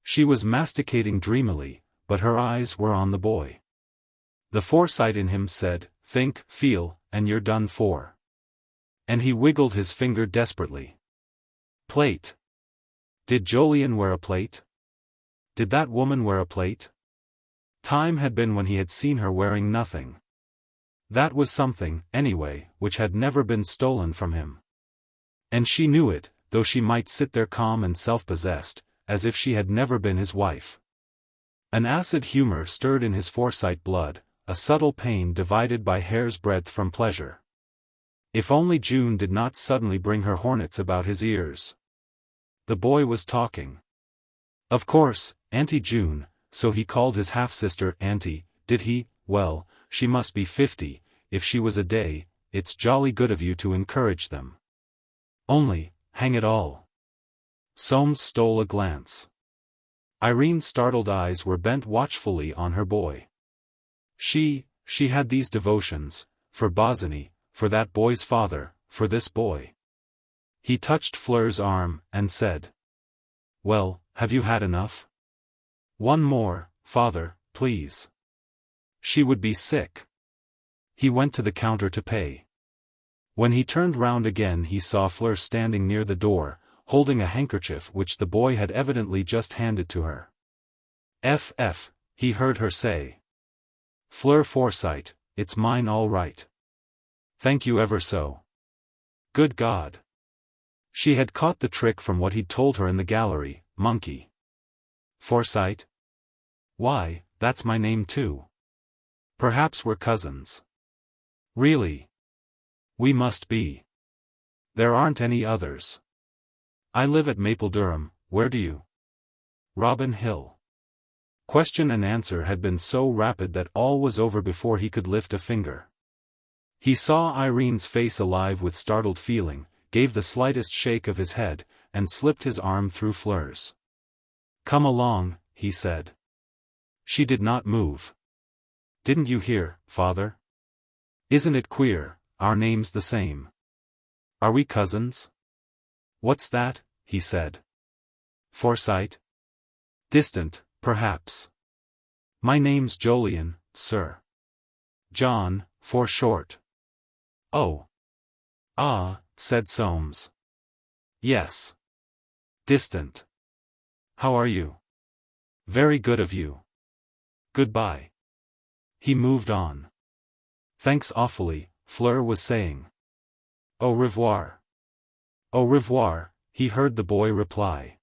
She was masticating dreamily, but her eyes were on the boy. The Forsyte in him said, "Think, feel, and you're done for." And he wiggled his finger desperately. Plate. Did Jolyon wear a plate? Did that woman wear a plate? Time had been when he had seen her wearing nothing. That was something, anyway, which had never been stolen from him. And she knew it, though she might sit there calm and self-possessed, as if she had never been his wife. An acid humor stirred in his Forsyte blood, a subtle pain divided by hair's breadth from pleasure. If only June did not suddenly bring her hornets about his ears. The boy was talking. Of course, Auntie June, so he called his half-sister Auntie, did he? Well, she must be 50, if she was a day, it's jolly good of you to encourage them. Only, hang it all. Soames stole a glance. Irene's startled eyes were bent watchfully on her boy. She had these devotions, for Bosinney, for that boy's father, for this boy. He touched Fleur's arm, and said, "Well, have you had enough? One more, father, please." She would be sick. He went to the counter to pay. When he turned round again he saw Fleur standing near the door, holding a handkerchief which the boy had evidently just handed to her. "F," he heard her say. "Fleur Forsyte, it's mine all right. Thank you ever so." Good God! She had caught the trick from what he'd told her in the gallery, monkey. Forsyte? Why, that's my name too. Perhaps we're cousins. Really? We must be. There aren't any others. I live at Mapledurham, where do you? Robin Hill. Question and answer had been so rapid that all was over before he could lift a finger. He saw Irene's face alive with startled feeling, gave the slightest shake of his head, and slipped his arm through Fleur's. Come along, he said. She did not move. Didn't you hear, father? Isn't it queer, our name's the same. Are we cousins? What's that? He said. Forsyte? Distant, perhaps. My name's Jolyon, sir. John, for short. Oh. Ah, said Soames. Yes. Distant. How are you? Very good of you. Goodbye. He moved on. Thanks awfully, Fleur was saying. Au revoir. Au revoir, he heard the boy reply.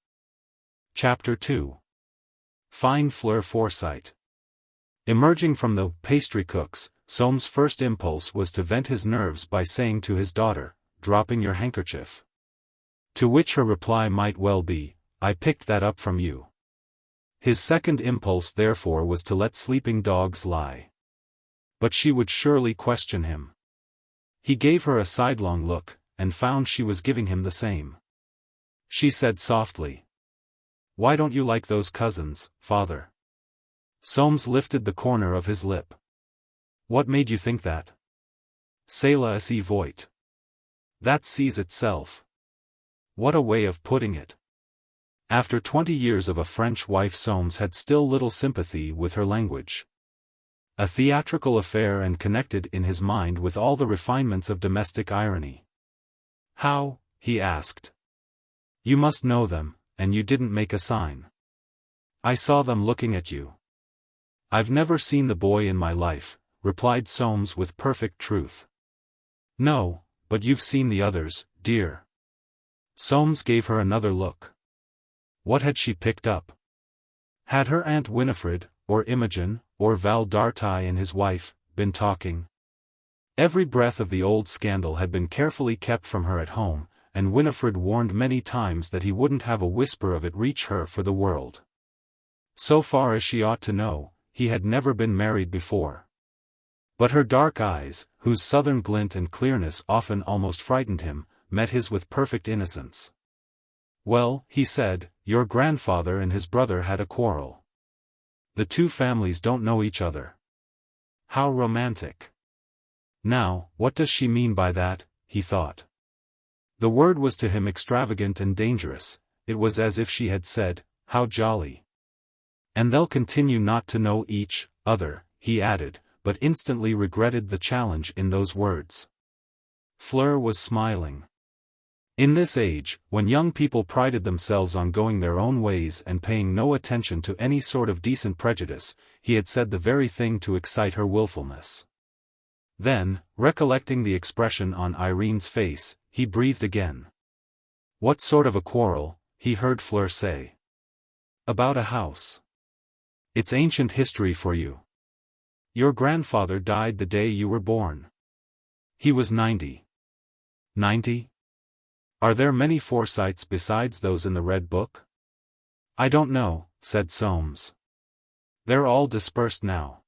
Chapter 2. Fine Fleur Forsyte. Emerging from the pastry cook's, Soames' first impulse was to vent his nerves by saying to his daughter, dropping your handkerchief. To which her reply might well be, I picked that up from you. His second impulse therefore was to let sleeping dogs lie. But she would surely question him. He gave her a sidelong look, and found she was giving him the same. She said softly. Why don't you like those cousins, father? Soames lifted the corner of his lip. What made you think that? Cela s'y voit. That sees itself. What a way of putting it. After 20 years of a French wife, Soames had still little sympathy with her language. A theatrical affair and connected in his mind with all the refinements of domestic irony. How? He asked. You must know them, and you didn't make a sign. I saw them looking at you. I've never seen the boy in my life, replied Soames with perfect truth. No, but you've seen the others, dear. Soames gave her another look. What had she picked up? Had her Aunt Winifred, or Imogen, or Val Dartai and his wife, been talking? Every breath of the old scandal had been carefully kept from her at home, and Winifred warned many times that he wouldn't have a whisper of it reach her for the world. So far as she ought to know, he had never been married before. But her dark eyes, whose southern glint and clearness often almost frightened him, met his with perfect innocence. Well, he said, your grandfather and his brother had a quarrel. The two families don't know each other. How romantic. Now, what does she mean by that, he thought. The word was to him extravagant and dangerous, it was as if she had said, how jolly. And they'll continue not to know each other, he added, but instantly regretted the challenge in those words. Fleur was smiling. In this age, when young people prided themselves on going their own ways and paying no attention to any sort of decent prejudice, he had said the very thing to excite her willfulness. Then, recollecting the expression on Irene's face, he breathed again. What sort of a quarrel? He heard Fleur say. About a house. It's ancient history for you. Your grandfather died the day you were born. He was 90. 90? Are there many Forsytes besides those in the Red Book? I don't know, said Soames. They're all dispersed now.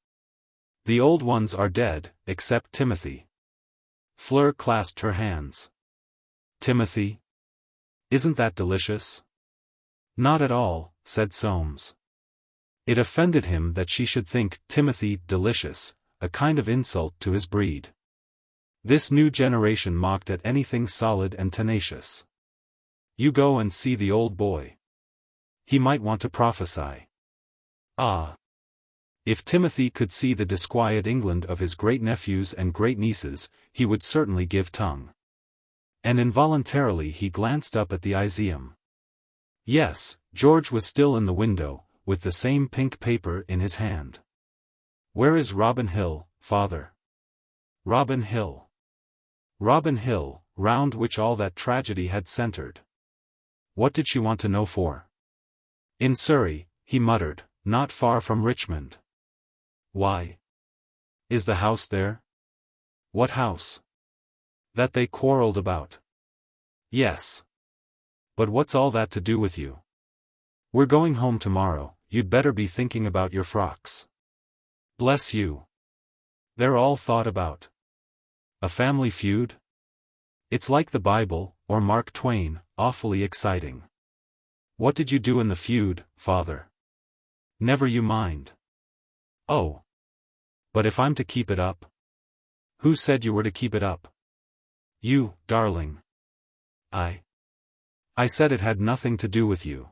The old ones are dead, except Timothy. Fleur clasped her hands. Timothy? Isn't that delicious? Not at all, said Soames. It offended him that she should think Timothy delicious, a kind of insult to his breed. This new generation mocked at anything solid and tenacious. You go and see the old boy. He might want to prophesy. Ah! If Timothy could see the disquiet England of his great-nephews and great-nieces, he would certainly give tongue. And involuntarily he glanced up at the Iseum. Yes, George was still in the window, with the same pink paper in his hand. Where is Robin Hill, father? Robin Hill. Robin Hill, round which all that tragedy had centered. What did she want to know for? In Surrey, he muttered, not far from Richmond. Why? Is the house there? What house? That they quarreled about. Yes. But what's all that to do with you? We're going home tomorrow, you'd better be thinking about your frocks. Bless you. They're all thought about. A family feud? It's like the Bible, or Mark Twain, awfully exciting. What did you do in the feud, father? Never you mind. Oh. But if I'm to keep it up? Who said you were to keep it up? You, darling. I said it had nothing to do with you.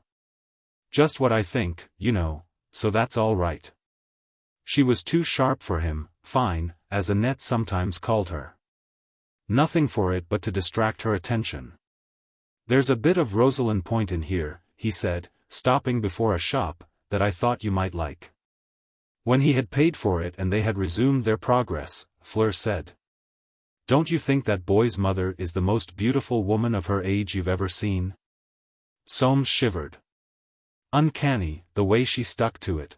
Just what I think, you know, so that's all right. She was too sharp for him, fine, as Annette sometimes called her. Nothing for it but to distract her attention. There's a bit of Rosalind Point in here, he said, stopping before a shop, that I thought you might like. When he had paid for it and they had resumed their progress, Fleur said. Don't you think that boy's mother is the most beautiful woman of her age you've ever seen? Soames shivered. Uncanny, the way she stuck to it.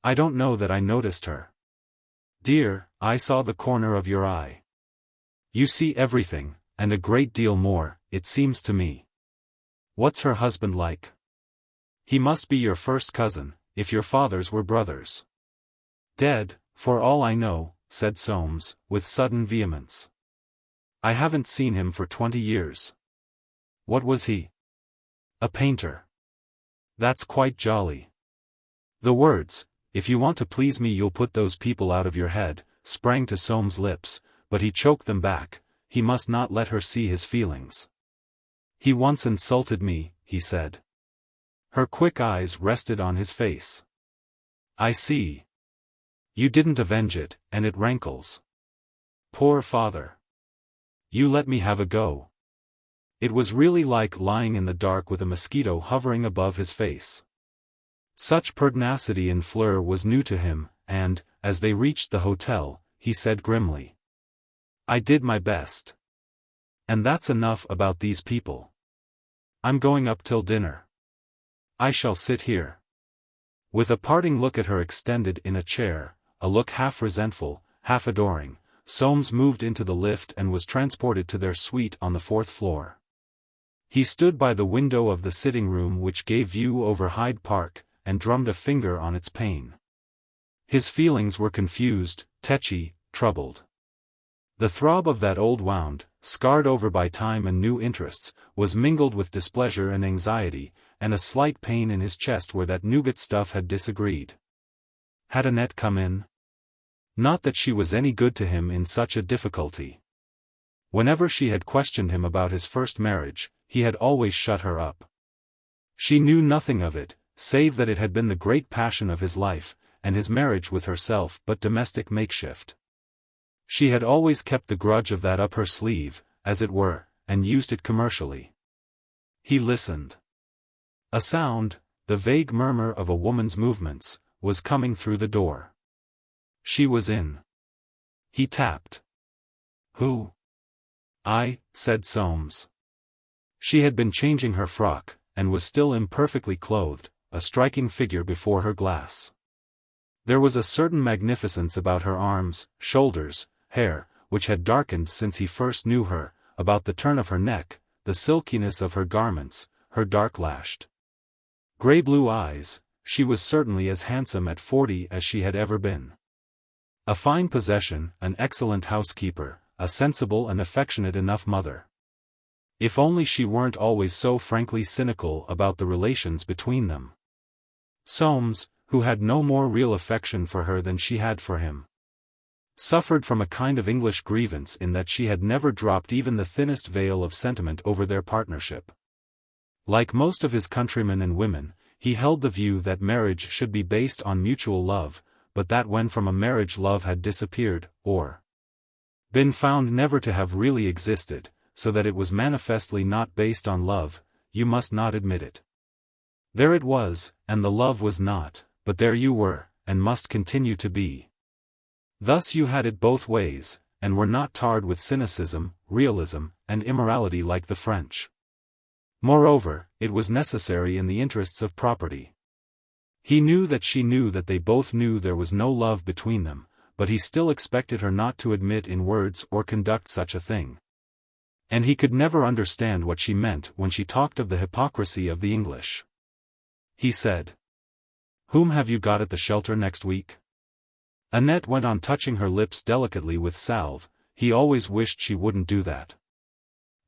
I don't know that I noticed her. Dear, I saw the corner of your eye. You see everything, and a great deal more, it seems to me. What's her husband like? He must be your first cousin, if your fathers were brothers. Dead, for all I know, said Soames, with sudden vehemence. I haven't seen him for 20 years. What was he? A painter. That's quite jolly. The words, if you want to please me you'll put those people out of your head, sprang to Soames' lips, but he choked them back. He must not let her see his feelings. He once insulted me, he said. Her quick eyes rested on his face. I see. You didn't avenge it, and it rankles. Poor father. You let me have a go. It was really like lying in the dark with a mosquito hovering above his face. Such pertinacity in Fleur was new to him, and, as they reached the hotel, he said grimly. I did my best. And that's enough about these people. I'm going up till dinner. I shall sit here. With a parting look at her extended in a chair, a look half resentful, half adoring, Soames moved into the lift and was transported to their suite on the 4th floor. He stood by the window of the sitting room which gave view over Hyde Park, and drummed a finger on its pane. His feelings were confused, tetchy, troubled. The throb of that old wound, scarred over by time and new interests, was mingled with displeasure and anxiety, and a slight pain in his chest where that nougat stuff had disagreed. Had Annette come in? Not that she was any good to him in such a difficulty. Whenever she had questioned him about his first marriage, he had always shut her up. She knew nothing of it, save that it had been the great passion of his life, and his marriage with herself but domestic makeshift. She had always kept the grudge of that up her sleeve, as it were, and used it commercially. He listened. A sound, the vague murmur of a woman's movements, was coming through the door. She was in. He tapped. Who? I, said Soames. She had been changing her frock, and was still imperfectly clothed, a striking figure before her glass. There was a certain magnificence about her arms, shoulders, hair, which had darkened since he first knew her, about the turn of her neck, the silkiness of her garments, her dark-lashed grey-blue eyes. She was certainly as handsome at 40 as she had ever been. A fine possession, an excellent housekeeper, a sensible and affectionate enough mother. If only she weren't always so frankly cynical about the relations between them. Soames, who had no more real affection for her than she had for him, suffered from a kind of English grievance in that she had never dropped even the thinnest veil of sentiment over their partnership. Like most of his countrymen and women, he held the view that marriage should be based on mutual love, but that when from a marriage love had disappeared, or been found never to have really existed, so that it was manifestly not based on love, you must not admit it. There it was, and the love was not, but there you were, and must continue to be. Thus you had it both ways, and were not tarred with cynicism, realism, and immorality like the French. Moreover, it was necessary in the interests of property. He knew that she knew that they both knew there was no love between them, but he still expected her not to admit in words or conduct such a thing. And he could never understand what she meant when she talked of the hypocrisy of the English. He said, "Whom have you got at the shelter next week?" Annette went on touching her lips delicately with salve. He always wished she wouldn't do that.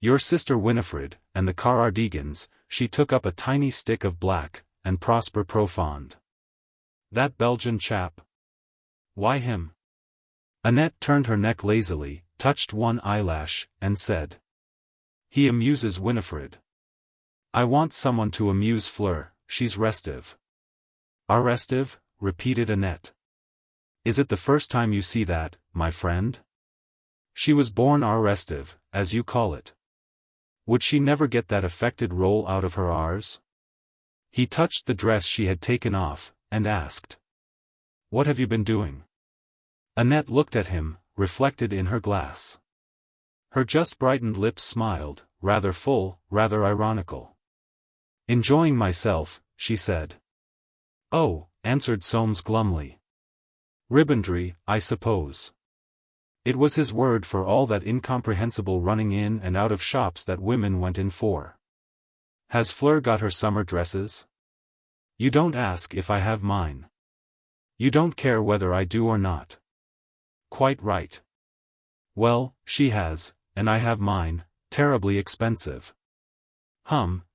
"Your sister Winifred, and the Carardigans." She took up a tiny stick of black, "and Prosper Profond." "That Belgian chap? Why him?" Annette turned her neck lazily, touched one eyelash, and said, "He amuses Winifred. I want someone to amuse Fleur, she's restive." "Are restive?" repeated Annette. "Is it the first time you see that, my friend? She was born restive, as you call it. Would she never get that affected roll out of her R's?" He touched the dress she had taken off, and asked, "What have you been doing?" Annette looked at him, reflected in her glass. Her just brightened lips smiled, rather full, rather ironical. "Enjoying myself," she said. "Oh," answered Soames glumly. "Ribbandry, I suppose." It was his word for all that incomprehensible running in and out of shops that women went in for. "Has Fleur got her summer dresses?" "You don't ask if I have mine. You don't care whether I do or not." "Quite right." "Well, she has, and I have mine, terribly expensive."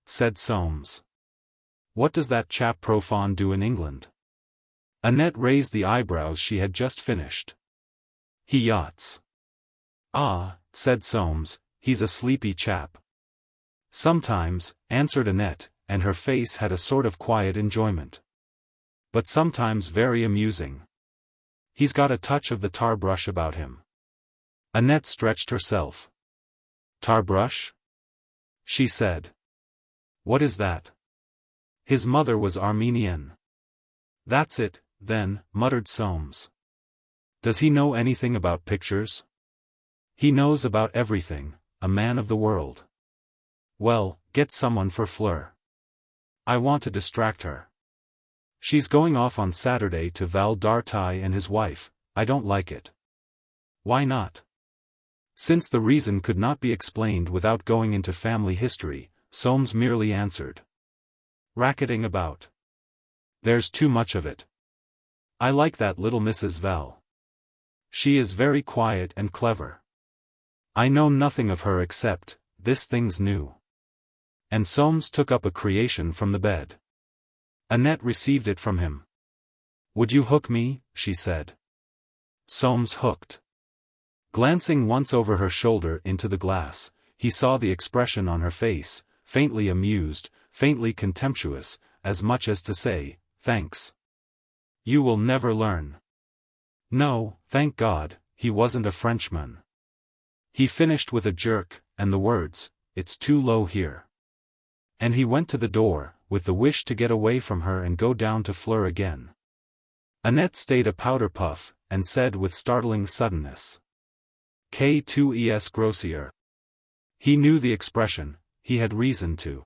Said Soames. "What does that chap Profond do in England?" Annette raised the eyebrows she had just finished. "He yachts." "Ah," said Soames, "he's a sleepy chap." "Sometimes," answered Annette, and her face had a sort of quiet enjoyment. "But sometimes very amusing. He's got a touch of the tar brush about him." Annette stretched herself. "Tar brush?" she said. "What is that?" "His mother was Armenian." "That's it, then," muttered Soames. "Does he know anything about pictures?" "He knows about everything, a man of the world." "Well, get someone for Fleur. I want to distract her. She's going off on Saturday to Val d'Artaille and his wife. I don't like it." "Why not?" Since the reason could not be explained without going into family history, Soames merely answered, "Racketing about. There's too much of it. I like that little Mrs. Val. She is very quiet and clever. I know nothing of her except, this thing's new." And Soames took up a creation from the bed. Annette received it from him. "Would you hook me?" she said. Soames hooked. Glancing once over her shoulder into the glass, he saw the expression on her face, faintly amused, faintly contemptuous, as much as to say, "Thanks. You will never learn." No, thank God, he wasn't a Frenchman. He finished with a jerk, and the words, "It's too low here." And he went to the door, with the wish to get away from her and go down to Fleur again. Annette stayed a powder puff, and said with startling suddenness, "Q2es grossier." He knew the expression, he had reason to.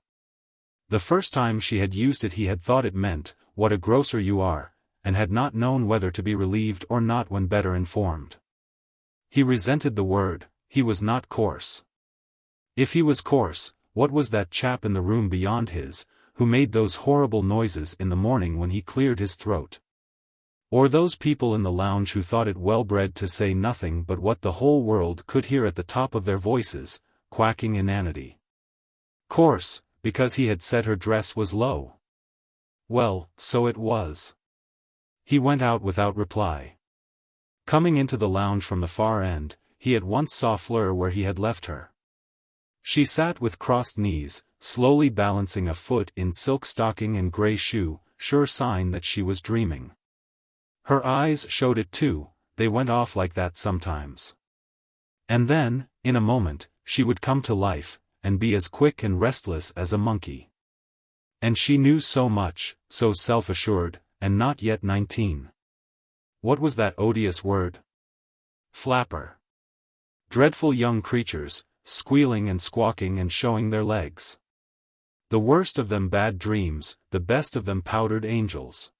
The first time she had used it he had thought it meant, "What a grocer you are," and had not known whether to be relieved or not when better informed. He resented the word, he was not coarse. If he was coarse, what was that chap in the room beyond his, who made those horrible noises in the morning when he cleared his throat? Or those people in the lounge who thought it well-bred to say nothing but what the whole world could hear at the top of their voices, quacking inanity. Coarse, because he had said her dress was low. Well, so it was. He went out without reply. Coming into the lounge from the far end, he at once saw Fleur where he had left her. She sat with crossed knees, slowly balancing a foot in silk stocking and grey shoe, sure sign that she was dreaming. Her eyes showed it too, they went off like that sometimes. And then, in a moment, she would come to life, and be as quick and restless as a monkey. And she knew so much, so self-assured, and not yet 19. What was that odious word? Flapper. Dreadful young creatures, squealing and squawking and showing their legs. The worst of them bad dreams, the best of them powdered angels.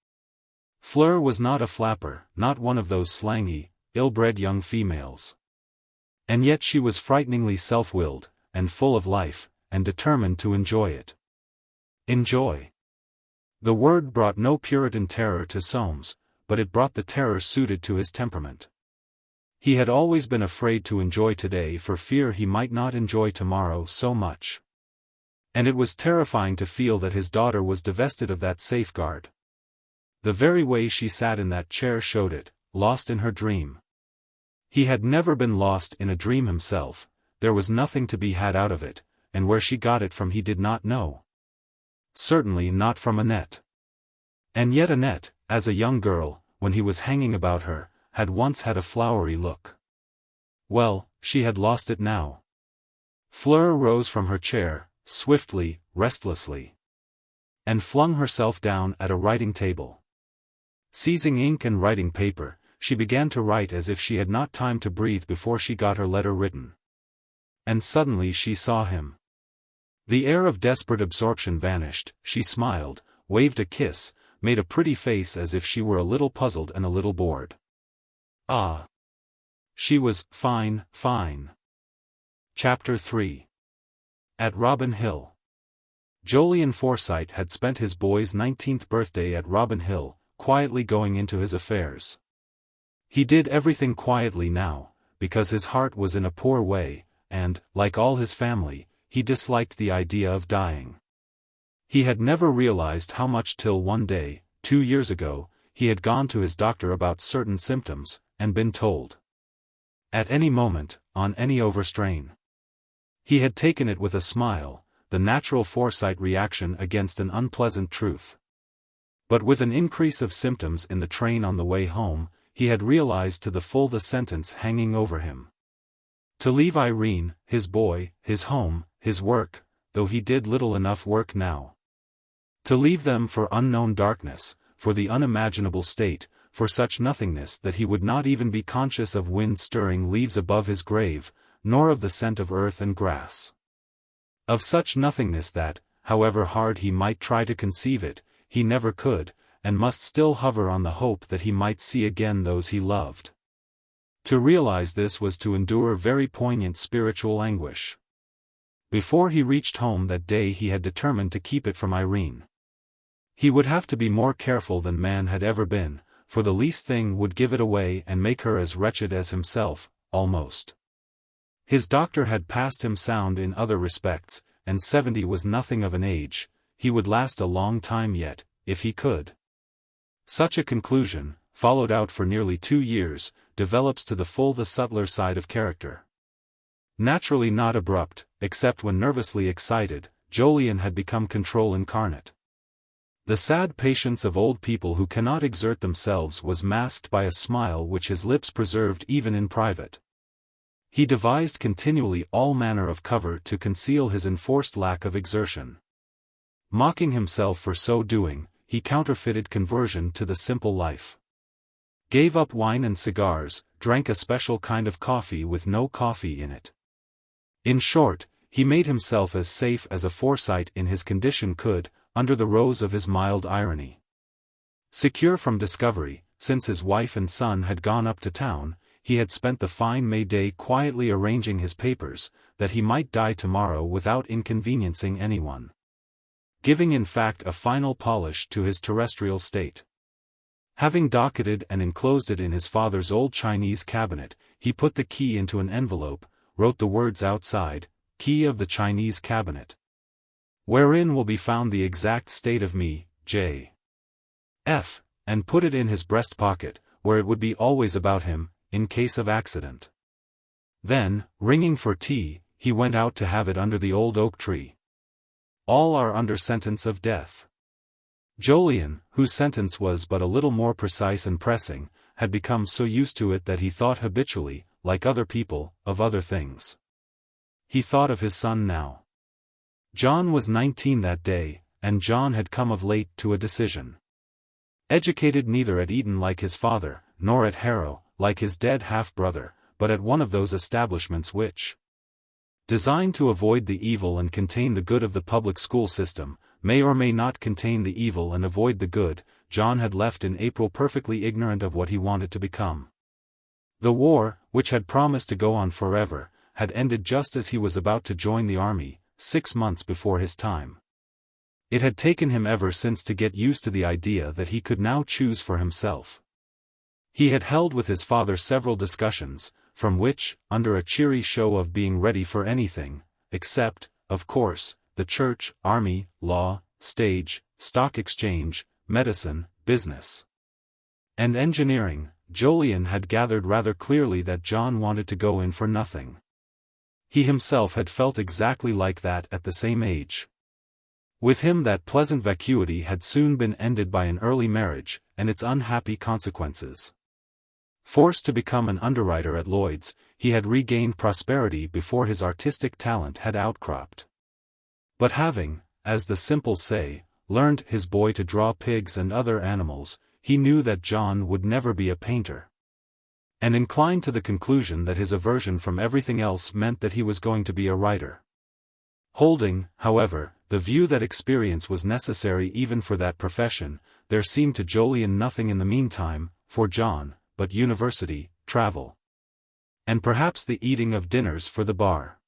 Fleur was not a flapper, not one of those slangy, ill-bred young females. And yet she was frighteningly self-willed, and full of life, and determined to enjoy it. Enjoy. The word brought no Puritan terror to Soames, but it brought the terror suited to his temperament. He had always been afraid to enjoy today for fear he might not enjoy tomorrow so much. And it was terrifying to feel that his daughter was divested of that safeguard. The very way she sat in that chair showed it, lost in her dream. He had never been lost in a dream himself, there was nothing to be had out of it, and where she got it from he did not know. Certainly not from Annette. And yet Annette, as a young girl, when he was hanging about her, had once had a flowery look. Well, she had lost it now. Fleur rose from her chair, swiftly, restlessly, and flung herself down at a writing table. Seizing ink and writing paper, she began to write as if she had not time to breathe before she got her letter written. And suddenly she saw him. The air of desperate absorption vanished, she smiled, waved a kiss, made a pretty face as if she were a little puzzled and a little bored. Ah! She was fine, fine. Chapter 3. At Robin Hill. Jolyon Forsyte had spent his boy's 19th birthday at Robin Hill, quietly going into his affairs. He did everything quietly now, because his heart was in a poor way, and, like all his family, he disliked the idea of dying. He had never realized how much till one day, 2 years ago, he had gone to his doctor about certain symptoms, and been told. At any moment, on any overstrain. He had taken it with a smile, the natural Forsyte reaction against an unpleasant truth. But with an increase of symptoms in the train on the way home, he had realized to the full the sentence hanging over him. To leave Irene, his boy, his home, his work, though he did little enough work now. To leave them for unknown darkness, for the unimaginable state, for such nothingness that he would not even be conscious of wind stirring leaves above his grave, nor of the scent of earth and grass. Of such nothingness that, however hard he might try to conceive it, he never could, and must still hover on the hope that he might see again those he loved. To realize this was to endure very poignant spiritual anguish. Before he reached home that day he had determined to keep it from Irene. He would have to be more careful than man had ever been, for the least thing would give it away and make her as wretched as himself, almost. His doctor had passed him sound in other respects, and 70 was nothing of an age, he would last a long time yet, if he could. Such a conclusion, followed out for nearly 2 years, develops to the full the subtler side of character. Naturally not abrupt, except when nervously excited, Jolyon had become control incarnate. The sad patience of old people who cannot exert themselves was masked by a smile which his lips preserved even in private. He devised continually all manner of cover to conceal his enforced lack of exertion. Mocking himself for so doing, he counterfeited conversion to the simple life. Gave up wine and cigars, drank a special kind of coffee with no coffee in it. In short, he made himself as safe as a Forsyte in his condition could, under the rose of his mild irony. Secure from discovery, since his wife and son had gone up to town, he had spent the fine May day quietly arranging his papers, that he might die tomorrow without inconveniencing anyone. Giving in fact a final polish to his terrestrial state. Having docketed and enclosed it in his father's old Chinese cabinet, he put the key into an envelope, wrote the words outside, "Key of the Chinese cabinet. Wherein will be found the exact state of me, J.F., and put it in his breast pocket, where it would be always about him, in case of accident." Then, ringing for tea, he went out to have it under the old oak tree. All are under sentence of death. Jolyon, whose sentence was but a little more precise and pressing, had become so used to it that he thought habitually, like other people, of other things. He thought of his son now. John was 19 that day, and John had come of late to a decision. Educated neither at Eton like his father, nor at Heron, like his dead half-brother, but at one of those establishments which, designed to avoid the evil and contain the good of the public school system, may or may not contain the evil and avoid the good, John had left in April perfectly ignorant of what he wanted to become. The war, which had promised to go on forever, had ended just as he was about to join the army, 6 months before his time. It had taken him ever since to get used to the idea that he could now choose for himself. He had held with his father several discussions, from which, under a cheery show of being ready for anything, except, of course, the church, army, law, stage, stock exchange, medicine, business, and engineering, Jolyon had gathered rather clearly that John wanted to go in for nothing. He himself had felt exactly like that at the same age. With him that pleasant vacuity had soon been ended by an early marriage, and its unhappy consequences. Forced to become an underwriter at Lloyd's, he had regained prosperity before his artistic talent had outcropped. But having, as the simple say, learned his boy to draw pigs and other animals, he knew that John would never be a painter. And inclined to the conclusion that his aversion from everything else meant that he was going to be a writer. Holding, however, the view that experience was necessary even for that profession, there seemed to Jolyon nothing in the meantime, for John, but university, travel, and perhaps the eating of dinners for the bar.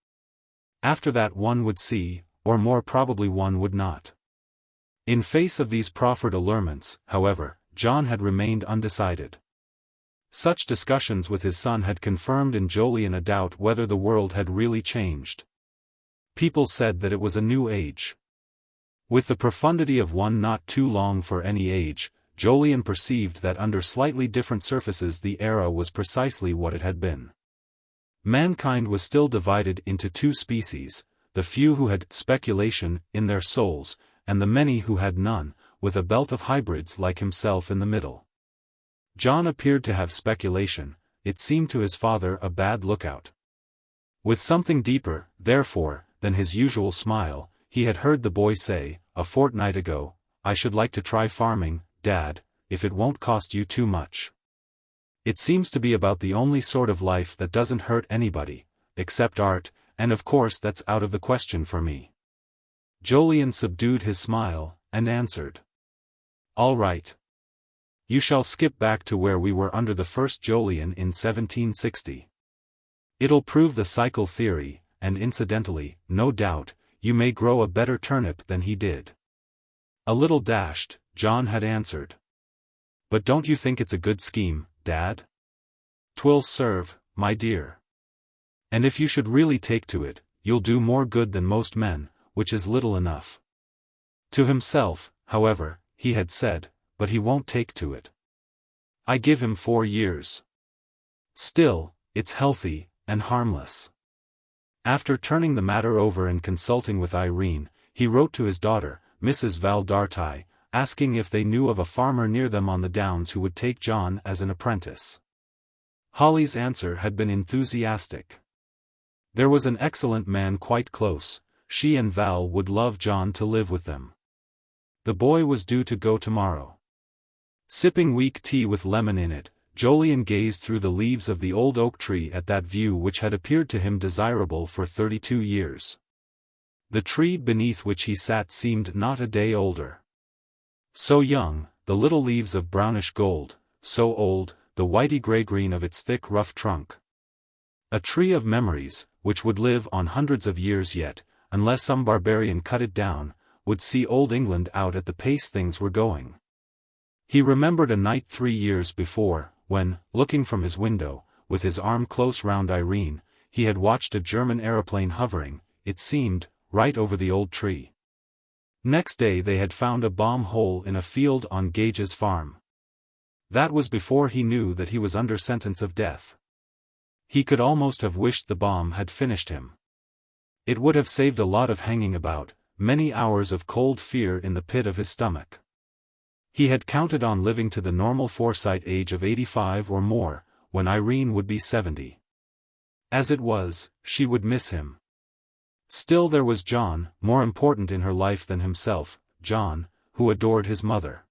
After that one would see, or more probably one would not. In face of these proffered allurements, however, John had remained undecided. Such discussions with his son had confirmed in Jolyon a doubt whether the world had really changed. People said that it was a new age. With the profundity of one not too long for any age, Jolyon perceived that under slightly different surfaces the era was precisely what it had been. Mankind was still divided into two species, the few who had speculation in their souls, and the many who had none, with a belt of hybrids like himself in the middle. John appeared to have speculation, it seemed to his father a bad lookout. With something deeper, therefore, than his usual smile, he had heard the boy say, a fortnight ago, "I should like to try farming, Dad, if it won't cost you too much. It seems to be about the only sort of life that doesn't hurt anybody, except art, and of course that's out of the question for me." Jolyon subdued his smile, and answered, "All right. You shall skip back to where we were under the first Jolyon in 1760. It'll prove the cycle theory, and incidentally, no doubt, you may grow a better turnip than he did." A little dashed, John had answered. "But don't you think it's a good scheme, Dad? 'Twill serve, my dear. And if you should really take to it, you'll do more good than most men, which is little enough." To himself, however, he had said, "But he won't take to it. I give him 4 years. Still, it's healthy, and harmless." After turning the matter over and consulting with Irene, he wrote to his daughter, Mrs. Val Dartai, asking if they knew of a farmer near them on the downs who would take John as an apprentice. Holly's answer had been enthusiastic. There was an excellent man quite close, she and Val would love John to live with them. The boy was due to go tomorrow. Sipping weak tea with lemon in it, Jolyon gazed through the leaves of the old oak tree at that view which had appeared to him desirable for 32 years. The tree beneath which he sat seemed not a day older. So young, the little leaves of brownish gold, so old, the whitey grey-green of its thick rough trunk. A tree of memories, which would live on hundreds of years yet, unless some barbarian cut it down, would see old England out at the pace things were going. He remembered a night 3 years before, when, looking from his window, with his arm close round Irene, he had watched a German aeroplane hovering, it seemed, right over the old tree. Next day they had found a bomb hole in a field on Gage's farm. That was before he knew that he was under sentence of death. He could almost have wished the bomb had finished him. It would have saved a lot of hanging about, many hours of cold fear in the pit of his stomach. He had counted on living to the normal Forsyte age of 85 or more, when Irene would be 70. As it was, she would miss him. Still there was John, more important in her life than himself, John, who adored his mother.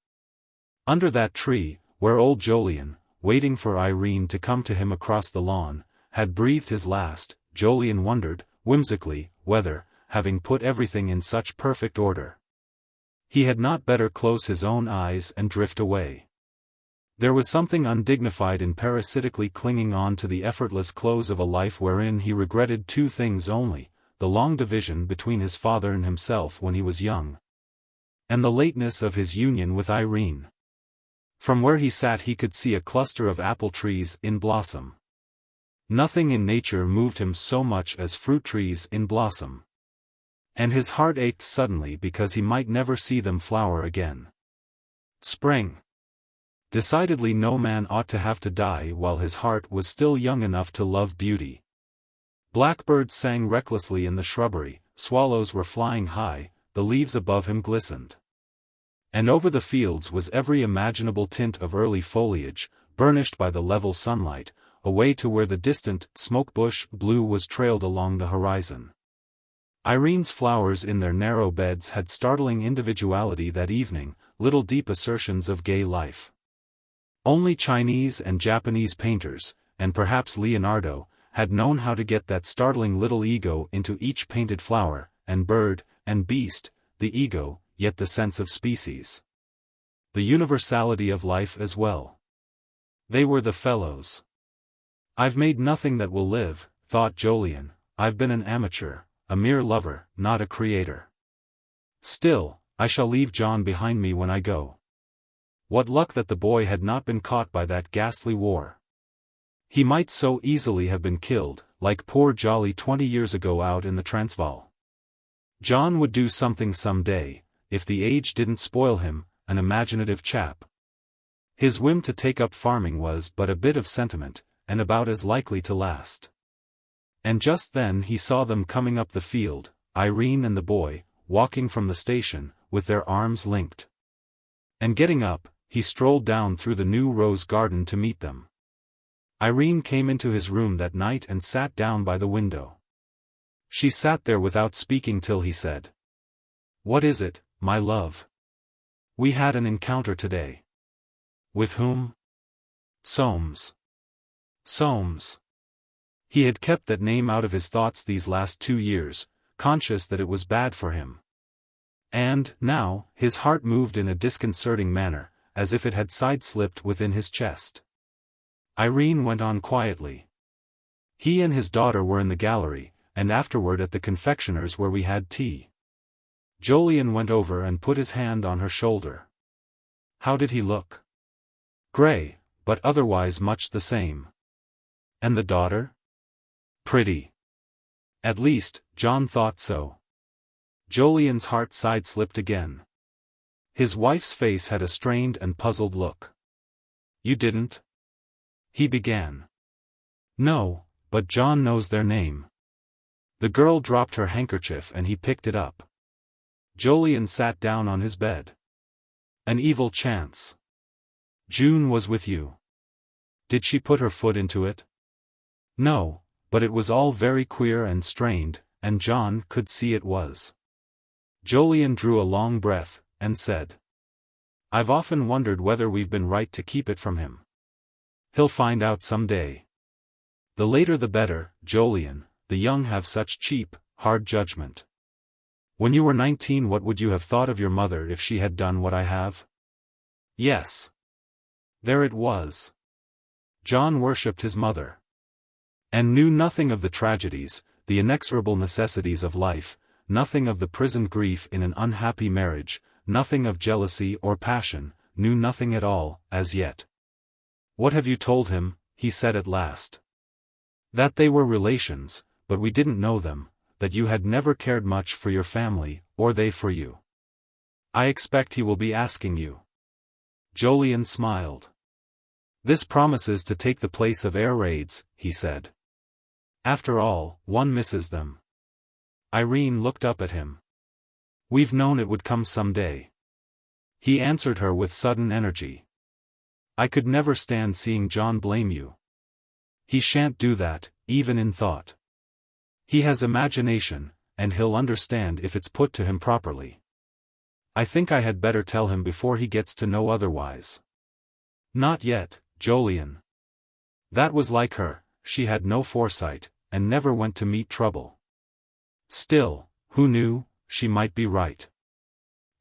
Under that tree, where old Jolyon, waiting for Irene to come to him across the lawn, had breathed his last, Jolyon wondered, whimsically, whether, having put everything in such perfect order, He had not better close his own eyes and drift away. There was something undignified in parasitically clinging on to the effortless close of a life wherein he regretted two things only: the long division between his father and himself when he was young, and the lateness of his union with Irene. From where he sat he could see a cluster of apple trees in blossom. Nothing in nature moved him so much as fruit trees in blossom. And his heart ached suddenly because he might never see them flower again. Spring. Decidedly no man ought to have to die while his heart was still young enough to love beauty. Blackbirds sang recklessly in the shrubbery, swallows were flying high, the leaves above him glistened. And over the fields was every imaginable tint of early foliage, burnished by the level sunlight, away to where the distant smoke-bush blue was trailed along the horizon. Irene's flowers in their narrow beds had startling individuality that evening, little deep assertions of gay life. Only Chinese and Japanese painters, and perhaps Leonardo, had known how to get that startling little ego into each painted flower, and bird, and beast, the ego, yet the sense of species. The universality of life as well. They were the fellows. "I've made nothing that will live," thought Jolyon. "I've been an amateur, a mere lover, not a creator. Still, I shall leave John behind me when I go." What luck that the boy had not been caught by that ghastly war. He might so easily have been killed, like poor Jolly 20 years ago out in the Transvaal. John would do something some day, if the age didn't spoil him, an imaginative chap. His whim to take up farming was but a bit of sentiment, and about as likely to last. And just then he saw them coming up the field, Irene and the boy, walking from the station, with their arms linked. And getting up, he strolled down through the new rose garden to meet them. Irene came into his room that night and sat down by the window. She sat there without speaking till he said, "What is it, my love? We had an encounter today." "With whom?" "Soames." Soames. He had kept that name out of his thoughts these last 2 years, conscious that it was bad for him. And, now, his heart moved in a disconcerting manner, as if it had side-slipped within his chest. Irene went on quietly. "He and his daughter were in the gallery, and afterward at the confectioner's where we had tea." Jolyon went over and put his hand on her shoulder. "How did he look?" "Grey, but otherwise much the same." "And the daughter?" "Pretty. At least, John thought so." Jolyon's heart side-slipped again. His wife's face had a strained and puzzled look. "You didn't?" he began. "No, but John knows their name." The girl dropped her handkerchief and he picked it up. Jolyon sat down on his bed. "An evil chance. June was with you. Did she put her foot into it?" "No, but it was all very queer and strained, and John could see it was." Jolyon drew a long breath, and said, "I've often wondered whether we've been right to keep it from him. He'll find out some day. The later the better, Jolyon, the young have such cheap, hard judgment. When you were 19 what would you have thought of your mother if she had done what I have?" Yes. There it was. John worshipped his mother. And knew nothing of the tragedies, the inexorable necessities of life, nothing of the prisoned grief in an unhappy marriage, nothing of jealousy or passion, knew nothing at all, as yet. "What have you told him?" he said at last. "That they were relations, but we didn't know them, that you had never cared much for your family, or they for you. I expect he will be asking you." Jolyon smiled. "This promises to take the place of air raids," he said. "After all, one misses them." Irene looked up at him. "We've known it would come some day." He answered her with sudden energy. "I could never stand seeing John blame you. He shan't do that, even in thought. He has imagination, and he'll understand if it's put to him properly. I think I had better tell him before he gets to know otherwise." "Not yet, Jolyon." That was like her, she had no foresight, and never went to meet trouble. Still, who knew, she might be right.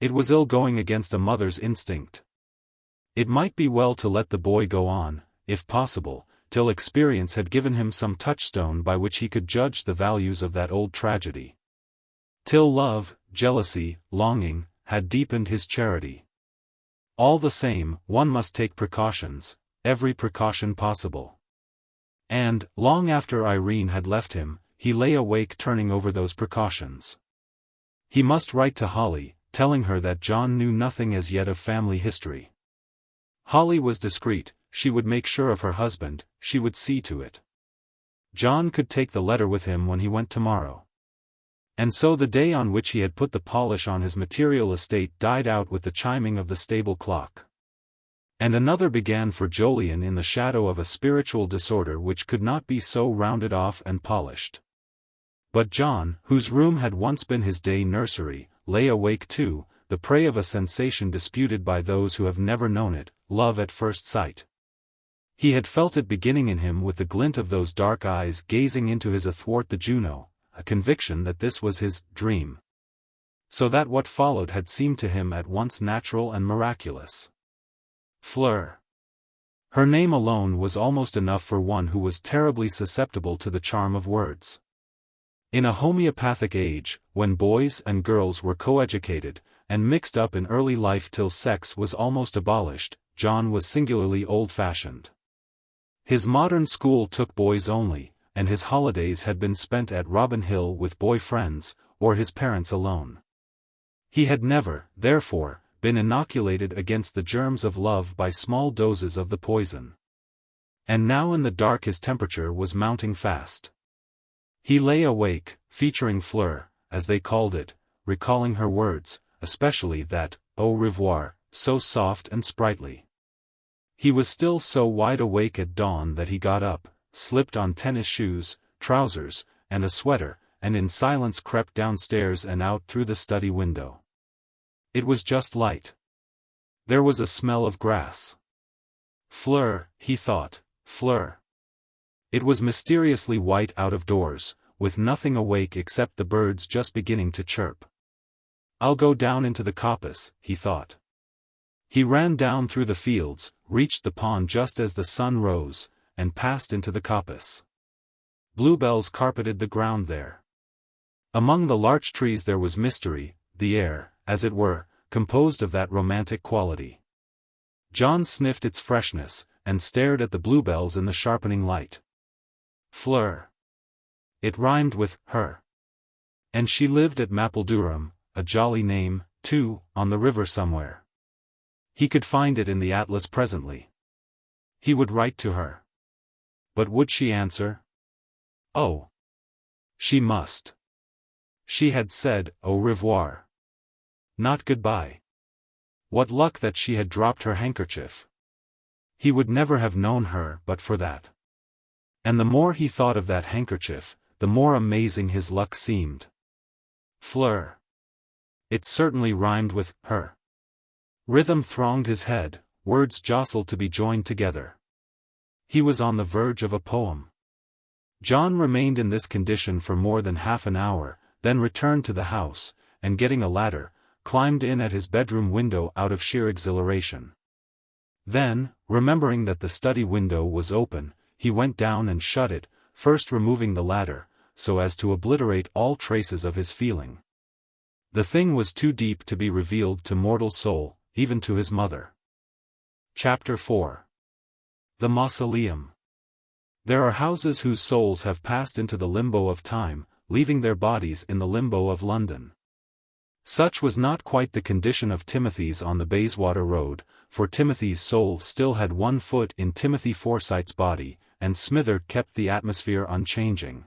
It was ill going against a mother's instinct. It might be well to let the boy go on, if possible, till experience had given him some touchstone by which he could judge the values of that old tragedy. Till love, jealousy, longing, had deepened his charity. All the same, one must take precautions, every precaution possible. And, long after Irene had left him, he lay awake turning over those precautions. He must write to Holly, telling her that John knew nothing as yet of family history. Holly was discreet, she would make sure of her husband, she would see to it. John could take the letter with him when he went tomorrow. And so the day on which he had put the polish on his material estate died out with the chiming of the stable clock. And another began for Jolyon in the shadow of a spiritual disorder which could not be so rounded off and polished. But John, whose room had once been his day nursery, lay awake too, the prey of a sensation disputed by those who have never known it, love at first sight. He had felt it beginning in him with the glint of those dark eyes gazing into his athwart the Juno, a conviction that this was his dream. So that what followed had seemed to him at once natural and miraculous. Fleur. Her name alone was almost enough for one who was terribly susceptible to the charm of words. In a homeopathic age, when boys and girls were coeducated, and mixed up in early life till sex was almost abolished, John was singularly old-fashioned. His modern school took boys only, and his holidays had been spent at Robin Hill with boy friends, or his parents alone. He had never, therefore, been inoculated against the germs of love by small doses of the poison. And now in the dark his temperature was mounting fast. He lay awake, featuring Fleur, as they called it, recalling her words, especially that, au revoir, so soft and sprightly. He was still so wide awake at dawn that he got up, slipped on tennis shoes, trousers, and a sweater, and in silence crept downstairs and out through the study window. It was just light. There was a smell of grass. Fleur, he thought, Fleur. It was mysteriously white out of doors, with nothing awake except the birds just beginning to chirp. I'll go down into the coppice, he thought. He ran down through the fields, reached the pond just as the sun rose, and passed into the coppice. Bluebells carpeted the ground there. Among the larch trees there was mystery, the air, as it were, composed of that romantic quality. John sniffed its freshness, and stared at the bluebells in the sharpening light. Fleur. It rhymed with her. And she lived at Mapeldurum, a jolly name, too, on the river somewhere. He could find it in the atlas presently. He would write to her. But would she answer? Oh. She must. She had said, au revoir. Not goodbye. What luck that she had dropped her handkerchief. He would never have known her but for that. And the more he thought of that handkerchief, the more amazing his luck seemed. Fleur. It certainly rhymed with her. Rhythm thronged his head, words jostled to be joined together. He was on the verge of a poem. John remained in this condition for more than half an hour, then returned to the house, and getting a ladder, climbed in at his bedroom window out of sheer exhilaration. Then, remembering that the study window was open, he went down and shut it, first removing the ladder, so as to obliterate all traces of his feeling. The thing was too deep to be revealed to mortal soul, even to his mother. Chapter 4. The Mausoleum. There are houses whose souls have passed into the limbo of time, leaving their bodies in the limbo of London. Such was not quite the condition of Timothy's on the Bayswater Road, for Timothy's soul still had one foot in Timothy Forsyte's body, and Smither kept the atmosphere unchanging.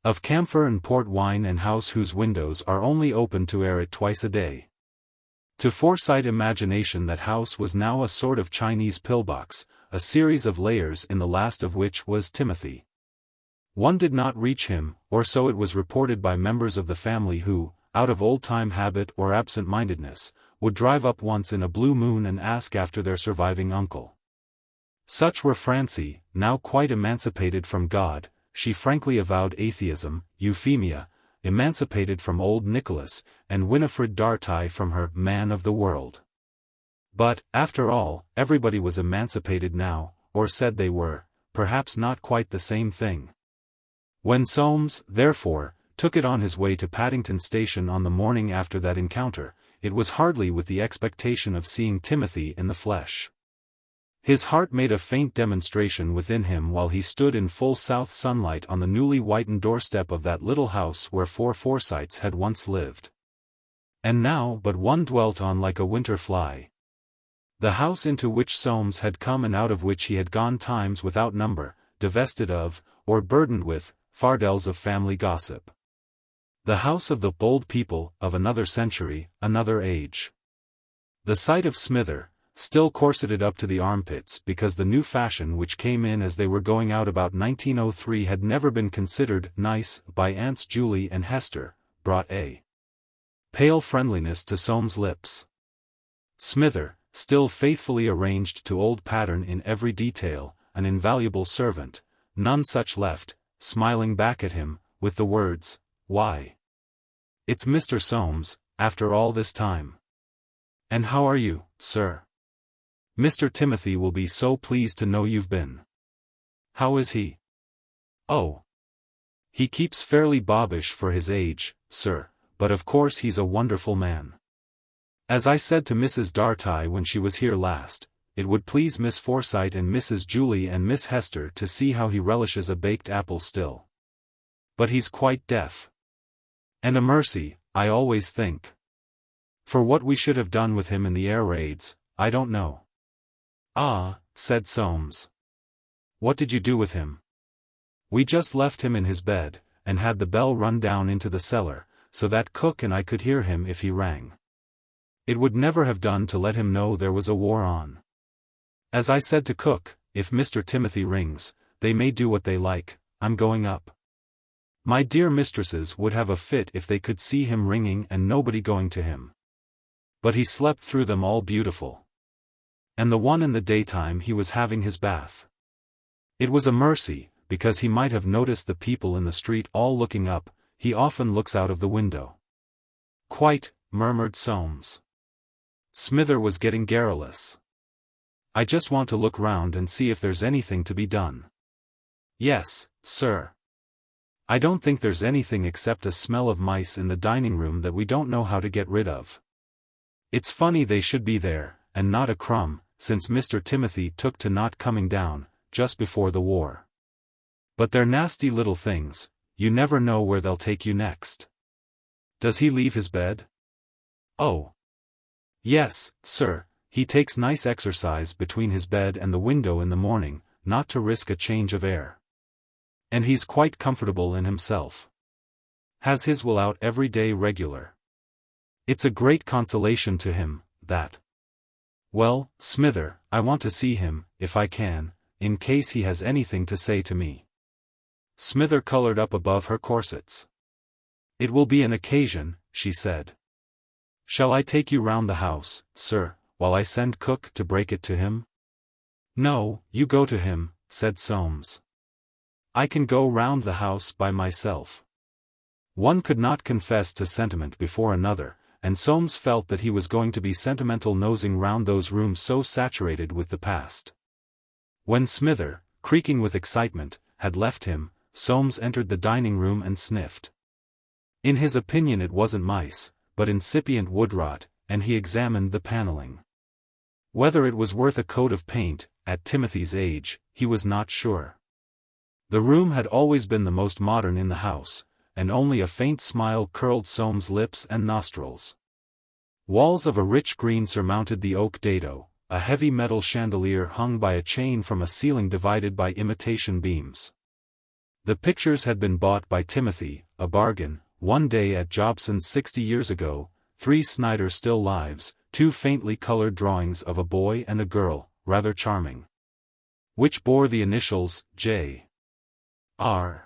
Of camphor and port wine and house whose windows are only open to air it twice a day. To Forsyte imagination that house was now a sort of Chinese pillbox, a series of layers in the last of which was Timothy. One did not reach him, or so it was reported by members of the family who, out of old-time habit or absent-mindedness, would drive up once in a blue moon and ask after their surviving uncle. Such were Francie, now quite emancipated from God. She frankly avowed atheism, Euphemia, emancipated from old Nicholas, and Winifred Dartie from her man of the world. But, after all, everybody was emancipated now, or said they were, perhaps not quite the same thing. When Soames, therefore, took it on his way to Paddington Station on the morning after that encounter, it was hardly with the expectation of seeing Timothy in the flesh. His heart made a faint demonstration within him while he stood in full south sunlight on the newly whitened doorstep of that little house where 4 Forsytes had once lived. And now but one dwelt on like a winter fly. The house into which Soames had come and out of which he had gone times without number, divested of, or burdened with, fardels of family gossip. The house of the bold people, of another century, another age. The sight of Smither, still corseted up to the armpits because the new fashion which came in as they were going out about 1903 had never been considered nice by Aunts Julie and Hester, brought a pale friendliness to Soames' lips. Smither, still faithfully arranged to old pattern in every detail, an invaluable servant, none such left, smiling back at him, with the words, "Why, it's Mr. Soames, after all this time. And how are you, sir? Mr. Timothy will be so pleased to know you've been. How is he? Oh, he keeps fairly bobbish for his age, sir, but of course he's a wonderful man. As I said to Mrs. Dartie when she was here last, it would please Miss Forsyte and Mrs. Julie and Miss Hester to see how he relishes a baked apple still. But he's quite deaf. And a mercy, I always think. For what we should have done with him in the air raids, I don't know." "Ah," said Soames. "What did you do with him?" "We just left him in his bed, and had the bell run down into the cellar, so that cook and I could hear him if he rang. It would never have done to let him know there was a war on. As I said to cook, if Mr. Timothy rings, they may do what they like, I'm going up. My dear mistresses would have a fit if they could see him ringing and nobody going to him. But he slept through them all beautiful. And the one in the daytime he was having his bath. It was a mercy, because he might have noticed the people in the street all looking up, he often looks out of the window." "Quite," murmured Soames. Smither was getting garrulous. "I just want to look round and see if there's anything to be done." "Yes, sir. I don't think there's anything except a smell of mice in the dining room that we don't know how to get rid of. It's funny they should be there, and not a crumb, since Mr. Timothy took to not coming down, just before the war. But they're nasty little things, you never know where they'll take you next." "Does he leave his bed?" "Oh, yes, sir, he takes nice exercise between his bed and the window in the morning, not to risk a change of air. And he's quite comfortable in himself. Has his will out every day regular. It's a great consolation to him, that. Well, Smither, I want to see him, if I can, in case he has anything to say to me." Smither colored up above her corsets. "It will be an occasion," she said. "Shall I take you round the house, sir, while I send cook to break it to him?" "No, you go to him," said Soames. "I can go round the house by myself." One could not confess to sentiment before another, and Soames felt that he was going to be sentimental nosing round those rooms so saturated with the past. When Smither, creaking with excitement, had left him, Soames entered the dining room and sniffed. In his opinion it wasn't mice, but incipient woodrot, and he examined the paneling. Whether it was worth a coat of paint, at Timothy's age, he was not sure. The room had always been the most modern in the house, and only a faint smile curled Soames' lips and nostrils. Walls of a rich green surmounted the oak dado, a heavy metal chandelier hung by a chain from a ceiling divided by imitation beams. The pictures had been bought by Timothy, a bargain, one day at Jobson's 60 years ago, 3 Snyder still lives, 2 faintly colored drawings of a boy and a girl, rather charming, which bore the initials, J.R.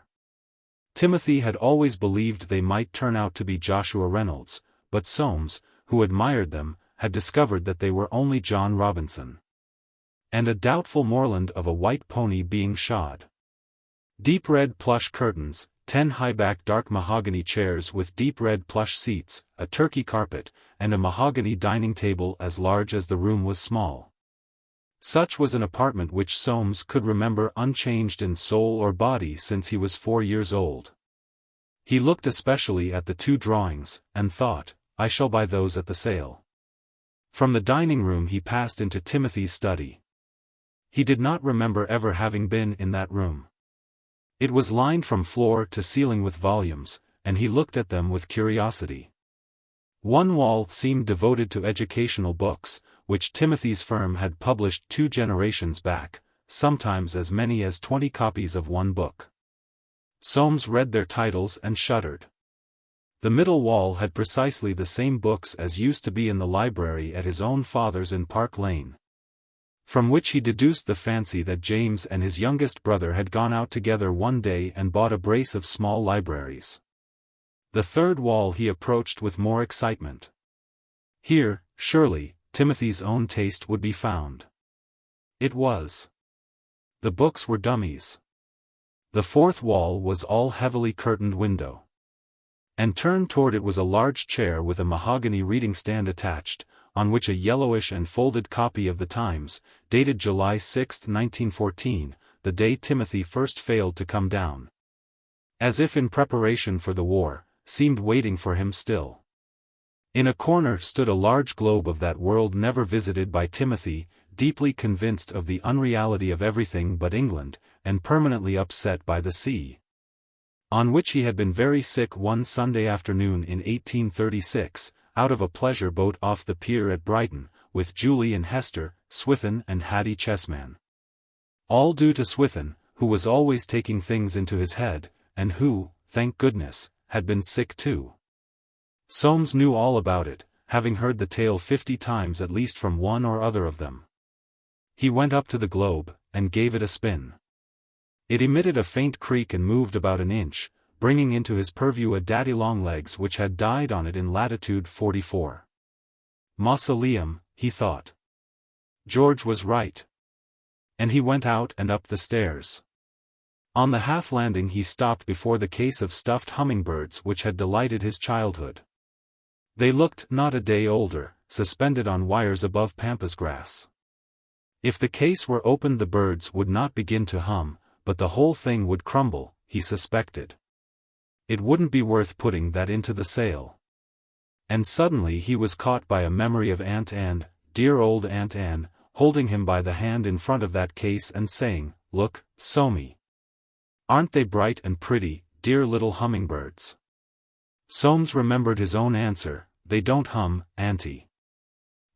Timothy had always believed they might turn out to be Joshua Reynolds, but Soames, who admired them, had discovered that they were only John Robinson. And a doubtful moorland of a white pony being shod. Deep red plush curtains, 10 high-backed dark mahogany chairs with deep red plush seats, a turkey carpet, and a mahogany dining table as large as the room was small. Such was an apartment which Soames could remember unchanged in soul or body since he was 4 years old. He looked especially at the 2 drawings, and thought, I shall buy those at the sale. From the dining room he passed into Timothy's study. He did not remember ever having been in that room. It was lined from floor to ceiling with volumes, and he looked at them with curiosity. One wall seemed devoted to educational books, which Timothy's firm had published 2 generations back, sometimes as many as 20 copies of one book. Soames read their titles and shuddered. The middle wall had precisely the same books as used to be in the library at his own father's in Park Lane. From which he deduced the fancy that James and his youngest brother had gone out together one day and bought a brace of small libraries. The third wall he approached with more excitement. Here, surely, Timothy's own taste would be found. It was. The books were dummies. The fourth wall was all heavily curtained window. And turned toward it was a large chair with a mahogany reading stand attached, on which a yellowish and folded copy of the Times, dated July 6, 1914, the day Timothy first failed to come down. As if in preparation for the war, seemed waiting for him still. In a corner stood a large globe of that world never visited by Timothy, deeply convinced of the unreality of everything but England, and permanently upset by the sea. On which he had been very sick one Sunday afternoon in 1836, out of a pleasure boat off the pier at Brighton, with Julie and Hester, Swithin and Hattie Chessman. All due to Swithin, who was always taking things into his head, and who, thank goodness, had been sick too. Soames knew all about it, having heard the tale 50 times at least from one or other of them. He went up to the globe, and gave it a spin. It emitted a faint creak and moved about an inch, bringing into his purview a daddy-long-legs which had died on it in latitude 44. Mausoleum, he thought. George was right. And he went out and up the stairs. On the half-landing he stopped before the case of stuffed hummingbirds which had delighted his childhood. They looked not a day older, suspended on wires above pampas grass. If the case were opened the birds would not begin to hum, but the whole thing would crumble, he suspected. It wouldn't be worth putting that into the sale. And suddenly he was caught by a memory of Aunt Anne, dear old Aunt Anne, holding him by the hand in front of that case and saying, "Look, Soamey. Aren't they bright and pretty, dear little hummingbirds?" Soames remembered his own answer, "They don't hum, Auntie."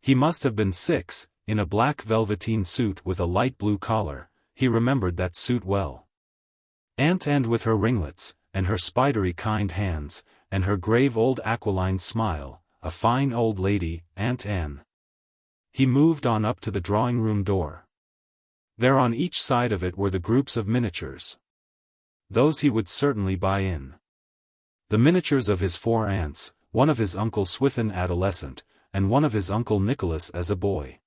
He must have been 6, in a black velveteen suit with a light blue collar. He remembered that suit well. Aunt Anne with her ringlets, and her spidery kind hands, and her grave old aquiline smile, a fine old lady, Aunt Anne. He moved on up to the drawing-room door. There on each side of it were the groups of miniatures. Those he would certainly buy in. The miniatures of his 4 aunts, one of his Uncle Swithin adolescent, and one of his Uncle Nicholas as a boy.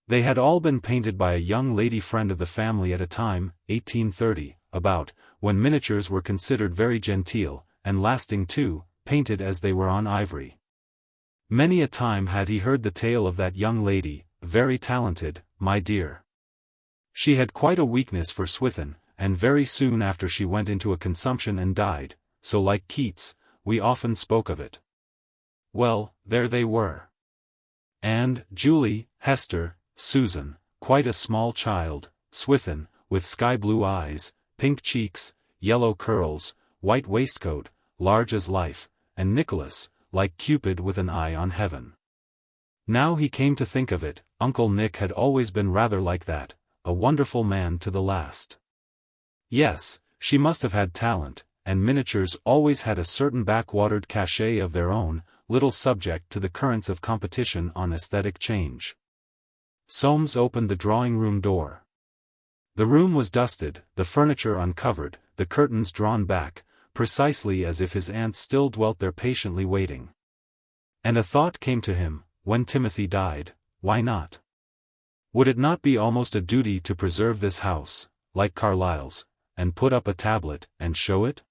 They had all been painted by a young lady friend of the family at a time, 1830, about, when miniatures were considered very genteel, and lasting too, painted as they were on ivory. Many a time had he heard the tale of that young lady, very talented, my dear. She had quite a weakness for Swithin, and very soon after she went into a consumption and died, so like Keats, we often spoke of it. Well, there they were. And, Julie, Hester, Susan, quite a small child, Swithin, with sky-blue eyes, pink cheeks, yellow curls, white waistcoat, large as life, and Nicholas, like Cupid with an eye on heaven. Now he came to think of it, Uncle Nick had always been rather like that, a wonderful man to the last. Yes, she must have had talent, and miniatures always had a certain backwatered cachet of their own, little subject to the currents of competition on aesthetic change. Soames opened the drawing-room door. The room was dusted, the furniture uncovered, the curtains drawn back, precisely as if his aunts still dwelt there patiently waiting. And a thought came to him, when Timothy died, why not? Would it not be almost a duty to preserve this house, like Carlyle's, and put up a tablet, and show it?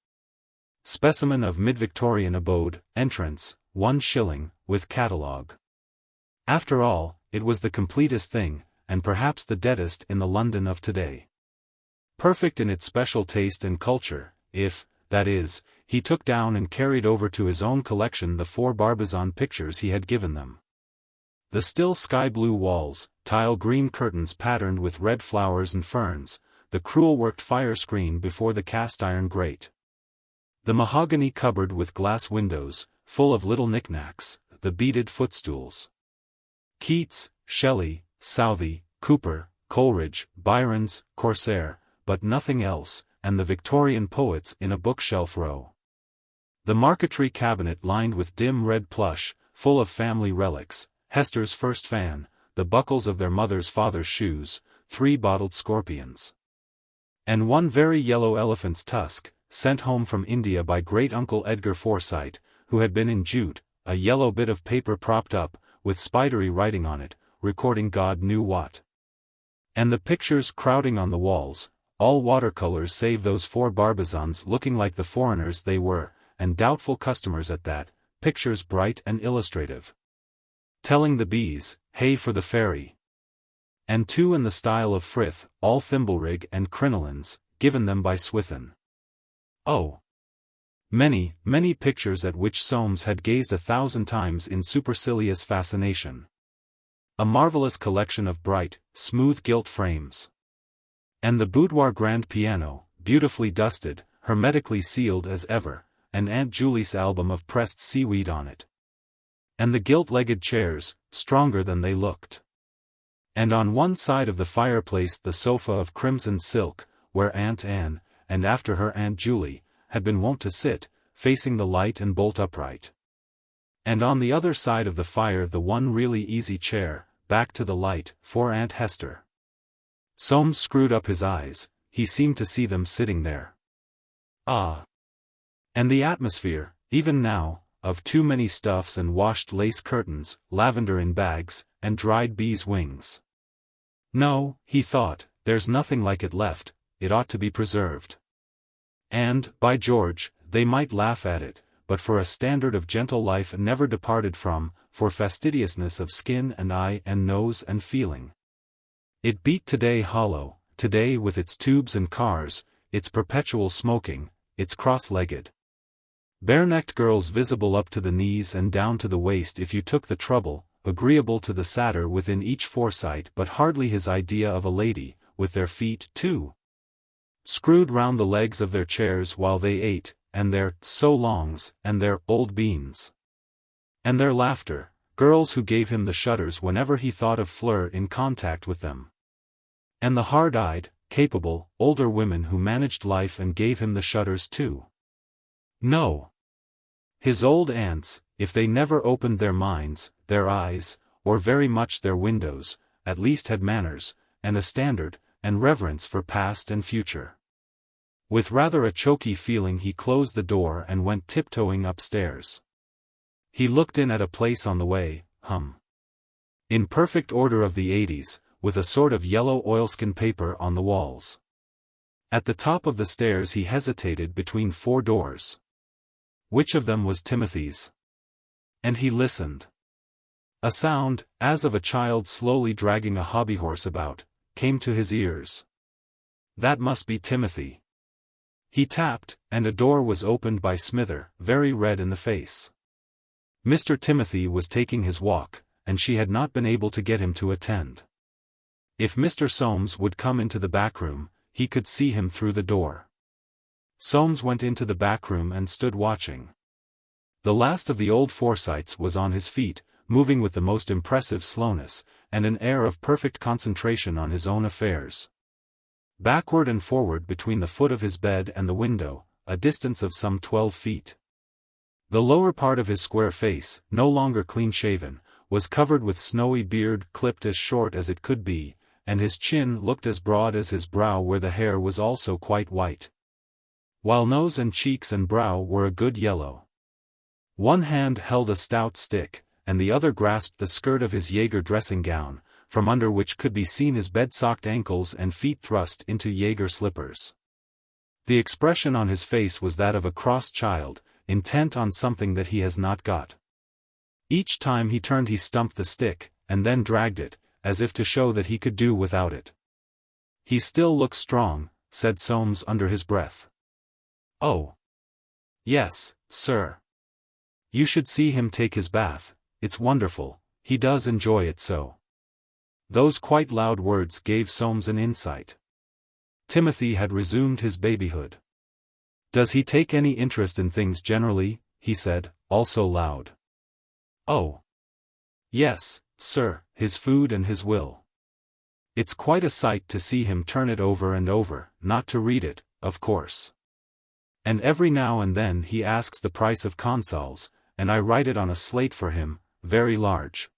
Specimen of mid-Victorian abode, entrance, 1 shilling, with catalogue. After all, it was the completest thing, and perhaps the deadest in the London of today. Perfect in its special taste and culture, if, that is, he took down and carried over to his own collection the 4 Barbizon pictures he had given them. The still sky-blue walls, tile-green curtains patterned with red flowers and ferns, the crewel-worked fire screen before the cast-iron grate. The mahogany cupboard with glass windows, full of little knickknacks, the beaded footstools. Keats, Shelley, Southey, Cooper, Coleridge, Byron's, Corsair, but nothing else, and the Victorian poets in a bookshelf row. The marquetry cabinet lined with dim red plush, full of family relics, Hester's first fan, the buckles of their mother's father's shoes, 3 bottled scorpions. And 1 very yellow elephant's tusk, sent home from India by great-uncle Edgar Forsyte, who had been in jute, a yellow bit of paper propped up, with spidery writing on it, recording God knew what. And the pictures crowding on the walls, all watercolors save those 4 Barbizons looking like the foreigners they were, and doubtful customers at that, pictures bright and illustrative. Telling the bees, hey for the fairy. And 2 in the style of Frith, all thimble-rig and crinolines, given them by Swithin. Oh! Many, many pictures at which Soames had gazed 1,000 times in supercilious fascination. A marvelous collection of bright, smooth gilt frames. And the boudoir grand piano, beautifully dusted, hermetically sealed as ever, and Aunt Julie's album of pressed seaweed on it. And the gilt-legged chairs, stronger than they looked. And on one side of the fireplace the sofa of crimson silk, where Aunt Anne, and after her Aunt Julie, had been wont to sit, facing the light and bolt upright. And on the other side of the fire the one really easy chair, back to the light, for Aunt Hester. Soames screwed up his eyes, he seemed to see them sitting there. Ah! And the atmosphere, even now, of too many stuffs and washed lace curtains, lavender in bags, and dried bees' wings. No, he thought, there's nothing like it left, it ought to be preserved. And, by George, they might laugh at it, but for a standard of gentle life never departed from, for fastidiousness of skin and eye and nose and feeling. It beat today hollow, today with its tubes and cars, its perpetual smoking, its cross-legged, bare-necked girls visible up to the knees and down to the waist if you took the trouble, agreeable to the satyr within each Forsyte but hardly his idea of a lady, with their feet, too, screwed round the legs of their chairs while they ate, and their so-longs, and their old beans. And their laughter, girls who gave him the shudders whenever he thought of Fleur in contact with them. And the hard-eyed, capable, older women who managed life and gave him the shudders too. No. His old aunts, if they never opened their minds, their eyes, or very much their windows, at least had manners, and a standard, and reverence for past and future. With rather a choky feeling he closed the door and went tiptoeing upstairs. He looked in at a place on the way, in perfect order of the 80s, with a sort of yellow oilskin paper on the walls. At the top of the stairs he hesitated between 4 doors. Which of them was Timothy's? And he listened. A sound, as of a child slowly dragging a hobby-horse about, came to his ears. That must be Timothy. He tapped, and a door was opened by Smither, very red in the face. Mr. Timothy was taking his walk, and she had not been able to get him to attend. If Mr. Soames would come into the back room, he could see him through the door. Soames went into the back room and stood watching. The last of the old Forsytes was on his feet, moving with the most impressive slowness, and an air of perfect concentration on his own affairs. Backward and forward between the foot of his bed and the window, a distance of some 12 feet. The lower part of his square face, no longer clean-shaven, was covered with snowy beard clipped as short as it could be, and his chin looked as broad as his brow where the hair was also quite white, while nose and cheeks and brow were a good yellow. One hand held a stout stick, and the other grasped the skirt of his Jaeger dressing-gown, from under which could be seen his bed-socked ankles and feet thrust into Jaeger slippers. The expression on his face was that of a cross child, intent on something that he has not got. Each time he turned he stumped the stick, and then dragged it, as if to show that he could do without it. "He still looks strong," said Soames under his breath. "Oh. Yes, sir. You should see him take his bath, it's wonderful, he does enjoy it so." Those quite loud words gave Soames an insight. Timothy had resumed his babyhood. "Does he take any interest in things generally?" he said, also loud. "Oh. Yes, sir, his food and his will. It's quite a sight to see him turn it over and over, not to read it, of course. And every now and then he asks the price of consols, and I write it on a slate for him, very large.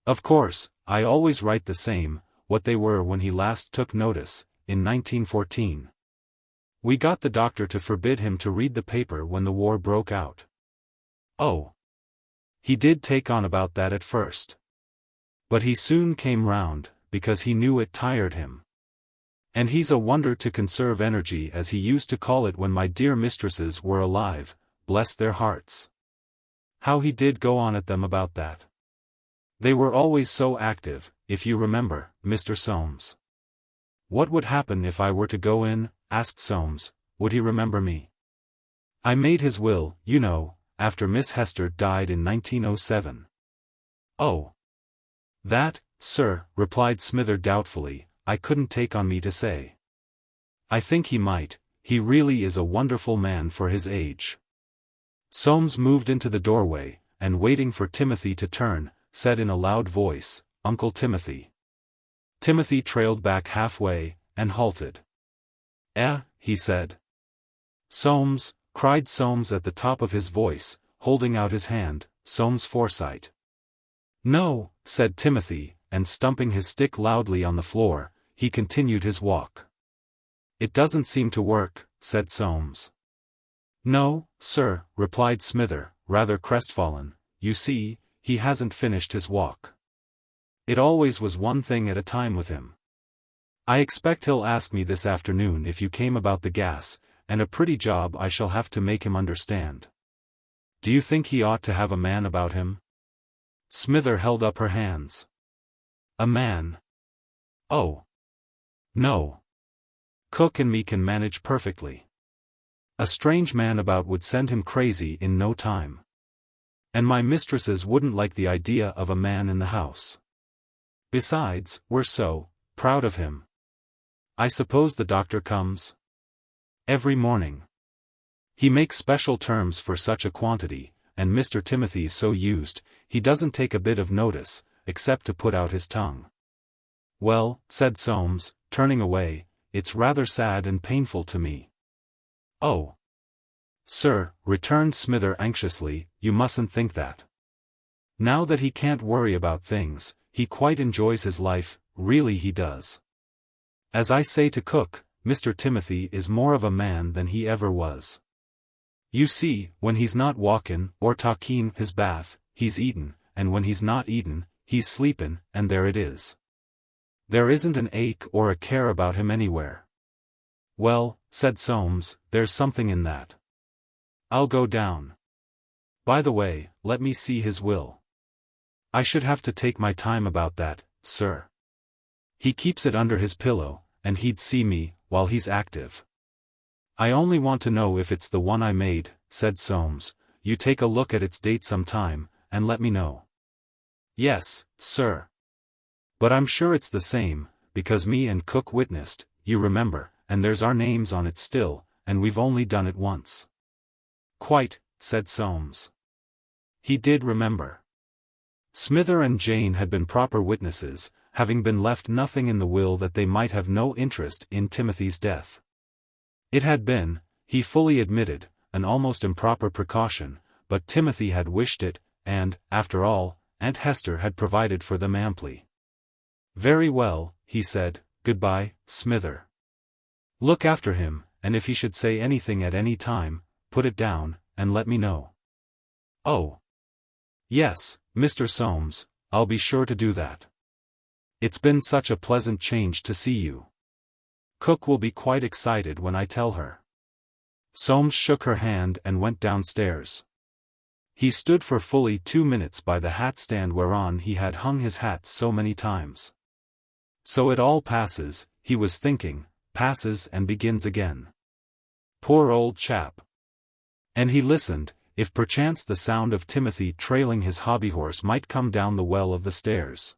Of course, I always write the same, what they were when he last took notice, in 1914. We got the doctor to forbid him to read the paper when the war broke out." "Oh. He did take on about that at first. But he soon came round, because he knew it tired him. And he's a wonder to conserve energy, as he used to call it when my dear mistresses were alive, bless their hearts. How he did go on at them about that. They were always so active, if you remember, Mr. Soames." "What would happen if I were to go in?" asked Soames. "Would he remember me?" "I made his will, you know, after Miss Hester died in 1907. "Oh. That, sir," replied Smither doubtfully, "I couldn't take on me to say. I think he might, he really is a wonderful man for his age." Soames moved into the doorway, and waiting for Timothy to turn, said in a loud voice, "Uncle Timothy." Timothy trailed back halfway, and halted. He said. "Soames," cried Soames at the top of his voice, holding out his hand, "Soames Forsyte." "No," said Timothy, and stumping his stick loudly on the floor, he continued his walk. "It doesn't seem to work," said Soames. "No, sir," replied Smither, rather crestfallen, "you see, he hasn't finished his walk. It always was one thing at a time with him. I expect he'll ask me this afternoon if you came about the gas, and a pretty job I shall have to make him understand. Do you think he ought to have a man about him?" Smither held up her hands. "A man? Oh. No. Cook and me can manage perfectly. A strange man about would send him crazy in no time. And my mistresses wouldn't like the idea of a man in the house. Besides, we're so proud of him. I suppose the doctor comes every morning. He makes special terms for such a quantity, and Mr. Timothy's so used, he doesn't take a bit of notice, except to put out his tongue." "Well," said Soames, turning away, "it's rather sad and painful to me." "Oh. Sir," returned Smither anxiously, "you mustn't think that. Now that he can't worry about things, he quite enjoys his life, really he does. As I say to Cook, Mr. Timothy is more of a man than he ever was. You see, when he's not walkin', or talkin' his bath, he's eatin', and when he's not eatin', he's sleepin', and there it is. There isn't an ache or a care about him anywhere." "Well," said Soames, "there's something in that. I'll go down. By the way, let me see his will. I should have to take my time about that, sir. He keeps it under his pillow, and he'd see me, while he's active." "I only want to know if it's the one I made," said Soames. "You take a look at its date sometime, and let me know." "Yes, sir. But I'm sure it's the same, because me and Cook witnessed, you remember, and there's our names on it still, and we've only done it once." "Quite," said Soames. He did remember. Smither and Jane had been proper witnesses, having been left nothing in the will that they might have no interest in Timothy's death. It had been, he fully admitted, an almost improper precaution, but Timothy had wished it, and, after all, Aunt Hester had provided for them amply. "Very well," he said, "goodbye, Smither. Look after him, and if he should say anything at any time, put it down, and let me know." "Oh. Yes, Mr. Soames, I'll be sure to do that. It's been such a pleasant change to see you." Cook will be quite excited when I tell her." Soames shook her hand and went downstairs. He stood for fully 2 minutes by the hat stand whereon he had hung his hat so many times. So it all passes, he was thinking, passes and begins again. Poor old chap. And he listened, if perchance the sound of Timothy trailing his hobbyhorse might come down the well of the stairs.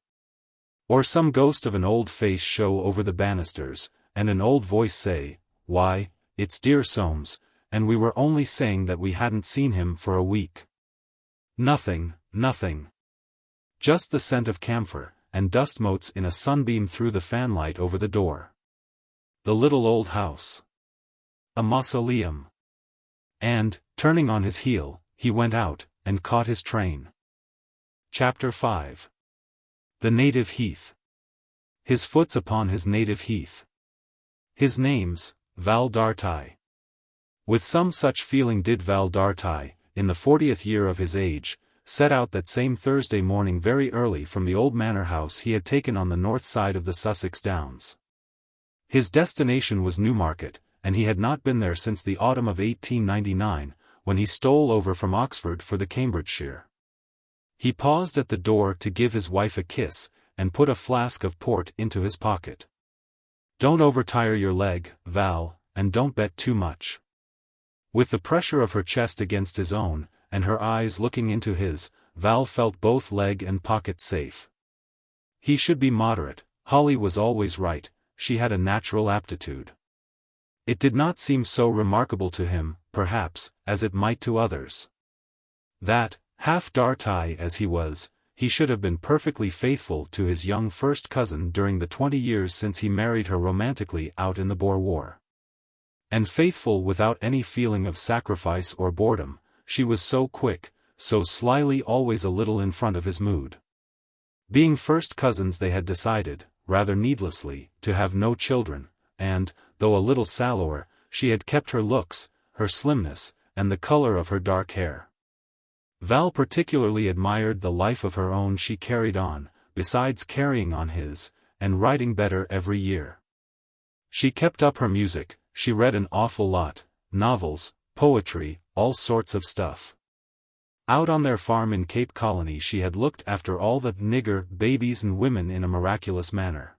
Or some ghost of an old face show over the banisters, and an old voice say, "Why, it's dear Soames, and we were only saying that we hadn't seen him for a week." Nothing, nothing. Just the scent of camphor, and dust motes in a sunbeam through the fanlight over the door. The little old house. A mausoleum. And, turning on his heel, he went out, and caught his train. Chapter 5. The Native Heath. His foot's upon his native heath. His name's Val Dartai. With some such feeling did Val Dartai, in the 40th year of his age, set out that same Thursday morning very early from the old manor house he had taken on the north side of the Sussex Downs. His destination was Newmarket, and he had not been there since the autumn of 1899, when he stole over from Oxford for the Cambridgeshire. He paused at the door to give his wife a kiss, and put a flask of port into his pocket. "Don't overtire your leg, Val, and don't bet too much." With the pressure of her chest against his own, and her eyes looking into his, Val felt both leg and pocket safe. He should be moderate. Holly was always right, she had a natural aptitude. It did not seem so remarkable to him, perhaps, as it might to others. That, half Dartai as he was, he should have been perfectly faithful to his young first cousin during the 20 years since he married her romantically out in the Boer War. And faithful without any feeling of sacrifice or boredom, she was so quick, so slyly always a little in front of his mood. Being first cousins they had decided, rather needlessly, to have no children, and, though a little sallower, she had kept her looks, her slimness, and the color of her dark hair. Val particularly admired the life of her own she carried on, besides carrying on his, and writing better every year. She kept up her music, she read an awful lot, novels, poetry, all sorts of stuff. Out on their farm in Cape Colony she had looked after all the nigger babies and women in a miraculous manner.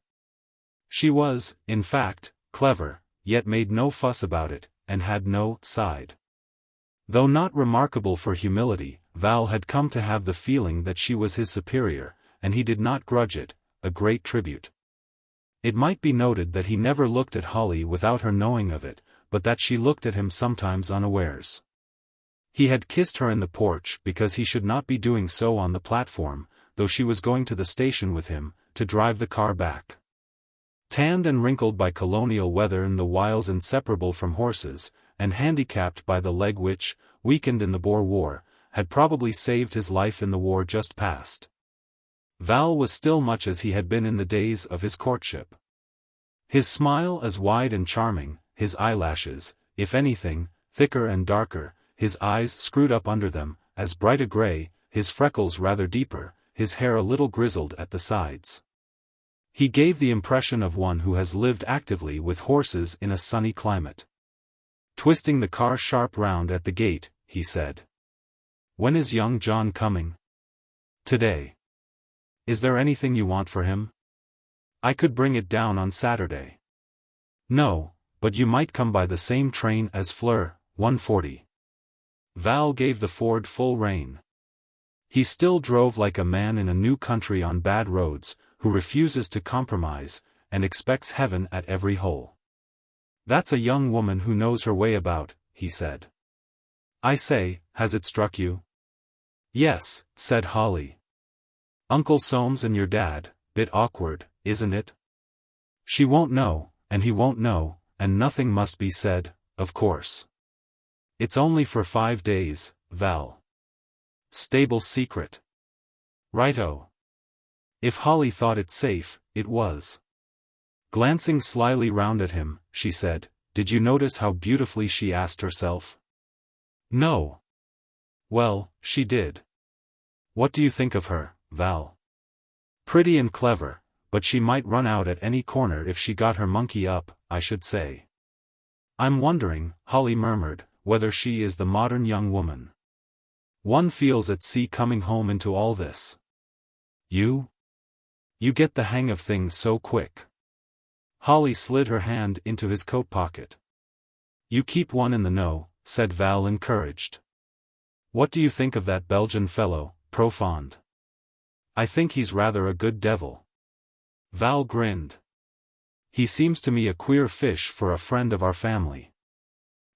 She was, in fact, clever, yet made no fuss about it, and had no side. Though not remarkable for humility, Val had come to have the feeling that she was his superior, and he did not grudge it, a great tribute. It might be noted that he never looked at Holly without her knowing of it, but that she looked at him sometimes unawares. He had kissed her in the porch because he should not be doing so on the platform, though she was going to the station with him, to drive the car back. Tanned and wrinkled by colonial weather and the wiles inseparable from horses, and handicapped by the leg which, weakened in the Boer War, had probably saved his life in the war just past. Val was still much as he had been in the days of his courtship. His smile as wide and charming, his eyelashes, if anything, thicker and darker, his eyes screwed up under them, as bright a grey, his freckles rather deeper, his hair a little grizzled at the sides. He gave the impression of one who has lived actively with horses in a sunny climate. Twisting the car sharp round at the gate, he said, "When is young John coming?" "Today." "Is there anything you want for him?" "I could bring it down on Saturday." "No, but you might come by the same train as Fleur, 1:40. Val gave the Ford full rein. He still drove like a man in a new country on bad roads, who refuses to compromise, and expects heaven at every hole. "That's a young woman who knows her way about," he said. "I say, has it struck you?" "Yes," said Holly. "Uncle Soames and your dad, bit awkward, isn't it?" "She won't know, and he won't know, and nothing must be said, of course. It's only for 5 days, Val. Stable secret." "Righto." If Holly thought it safe, it was. Glancing slyly round at him, she said, "Did you notice how beautifully she asked herself?" "No." "Well, she did. What do you think of her, Val?" "Pretty and clever, but she might run out at any corner if she got her monkey up, I should say. I'm wondering, Holly murmured, whether she is the modern young woman. One feels at sea coming home into all this. You get the hang of things so quick. Holly slid her hand into his coat pocket. You keep one in the know, said Val encouraged. What do you think of that Belgian fellow, Profond? I think he's rather a good devil. Val grinned. He seems to me a queer fish for a friend of our family.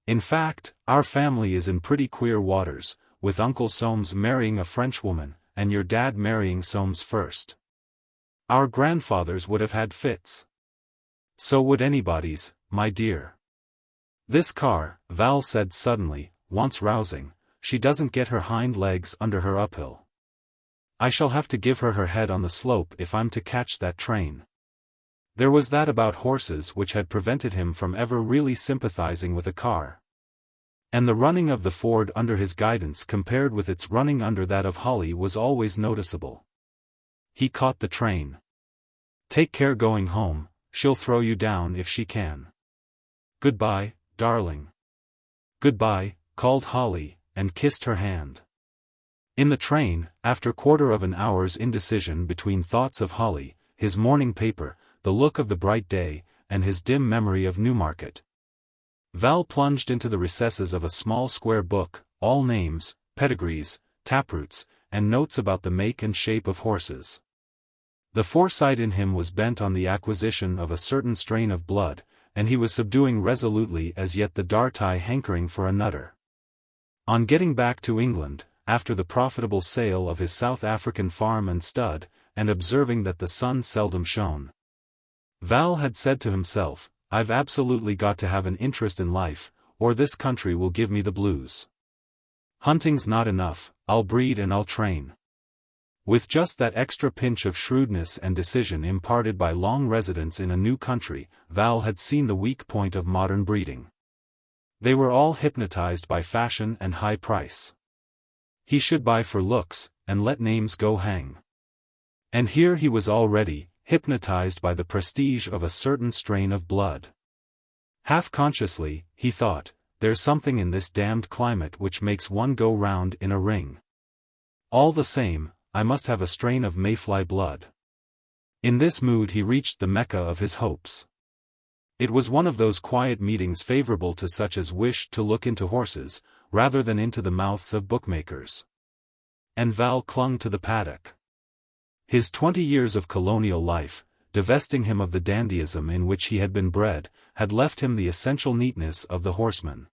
In fact, our family is in pretty queer waters, with Uncle Soames marrying a French woman, and your dad marrying Soames first. Our grandfathers would have had fits. So would anybody's, my dear. This car, Val said suddenly, wants rousing. She doesn't get her hind legs under her uphill. I shall have to give her head on the slope if I'm to catch that train. There was that about horses which had prevented him from ever really sympathizing with a car. And the running of the Ford under his guidance compared with its running under that of Holly was always noticeable. He caught the train. Take care going home, she'll throw you down if she can. Goodbye, darling. Goodbye, called Holly, and kissed her hand. In the train, after quarter of an hour's indecision between thoughts of Holly, his morning paper, the look of the bright day, and his dim memory of Newmarket, Val plunged into the recesses of a small square book, all names, pedigrees, taproots, and notes about the make and shape of horses. The Forsyte in him was bent on the acquisition of a certain strain of blood, and he was subduing resolutely as yet the Dartai hankering for a nutter. On getting back to England, after the profitable sale of his South African farm and stud, and observing that the sun seldom shone, Val had said to himself, I've absolutely got to have an interest in life, or this country will give me the blues. Hunting's not enough, I'll breed and I'll train. With just that extra pinch of shrewdness and decision imparted by long residence in a new country, Val had seen the weak point of modern breeding. They were all hypnotized by fashion and high price. He should buy for looks, and let names go hang. And here he was already, hypnotized by the prestige of a certain strain of blood. Half-consciously, he thought, there's something in this damned climate which makes one go round in a ring. All the same, I must have a strain of mayfly blood. In this mood he reached the Mecca of his hopes. It was one of those quiet meetings favorable to such as wished to look into horses, rather than into the mouths of bookmakers. And Val clung to the paddock. His 20 years of colonial life, divesting him of the dandyism in which he had been bred, had left him the essential neatness of the horseman,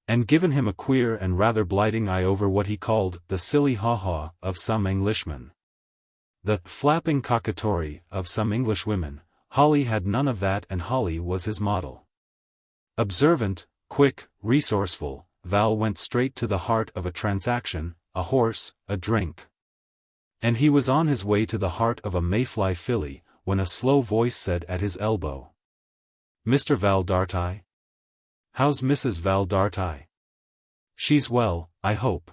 and given him a queer and rather blighting eye over what he called the silly haw-haw of some Englishmen. The flapping coquetry of some Englishwomen. Holly had none of that, and Holly was his model. Observant, quick, resourceful, Val went straight to the heart of a transaction, a horse, a drink. And he was on his way to the heart of a mayfly filly, when a slow voice said at his elbow, Mr. Val Dartai? How's Mrs. Val Dartai? She's well, I hope.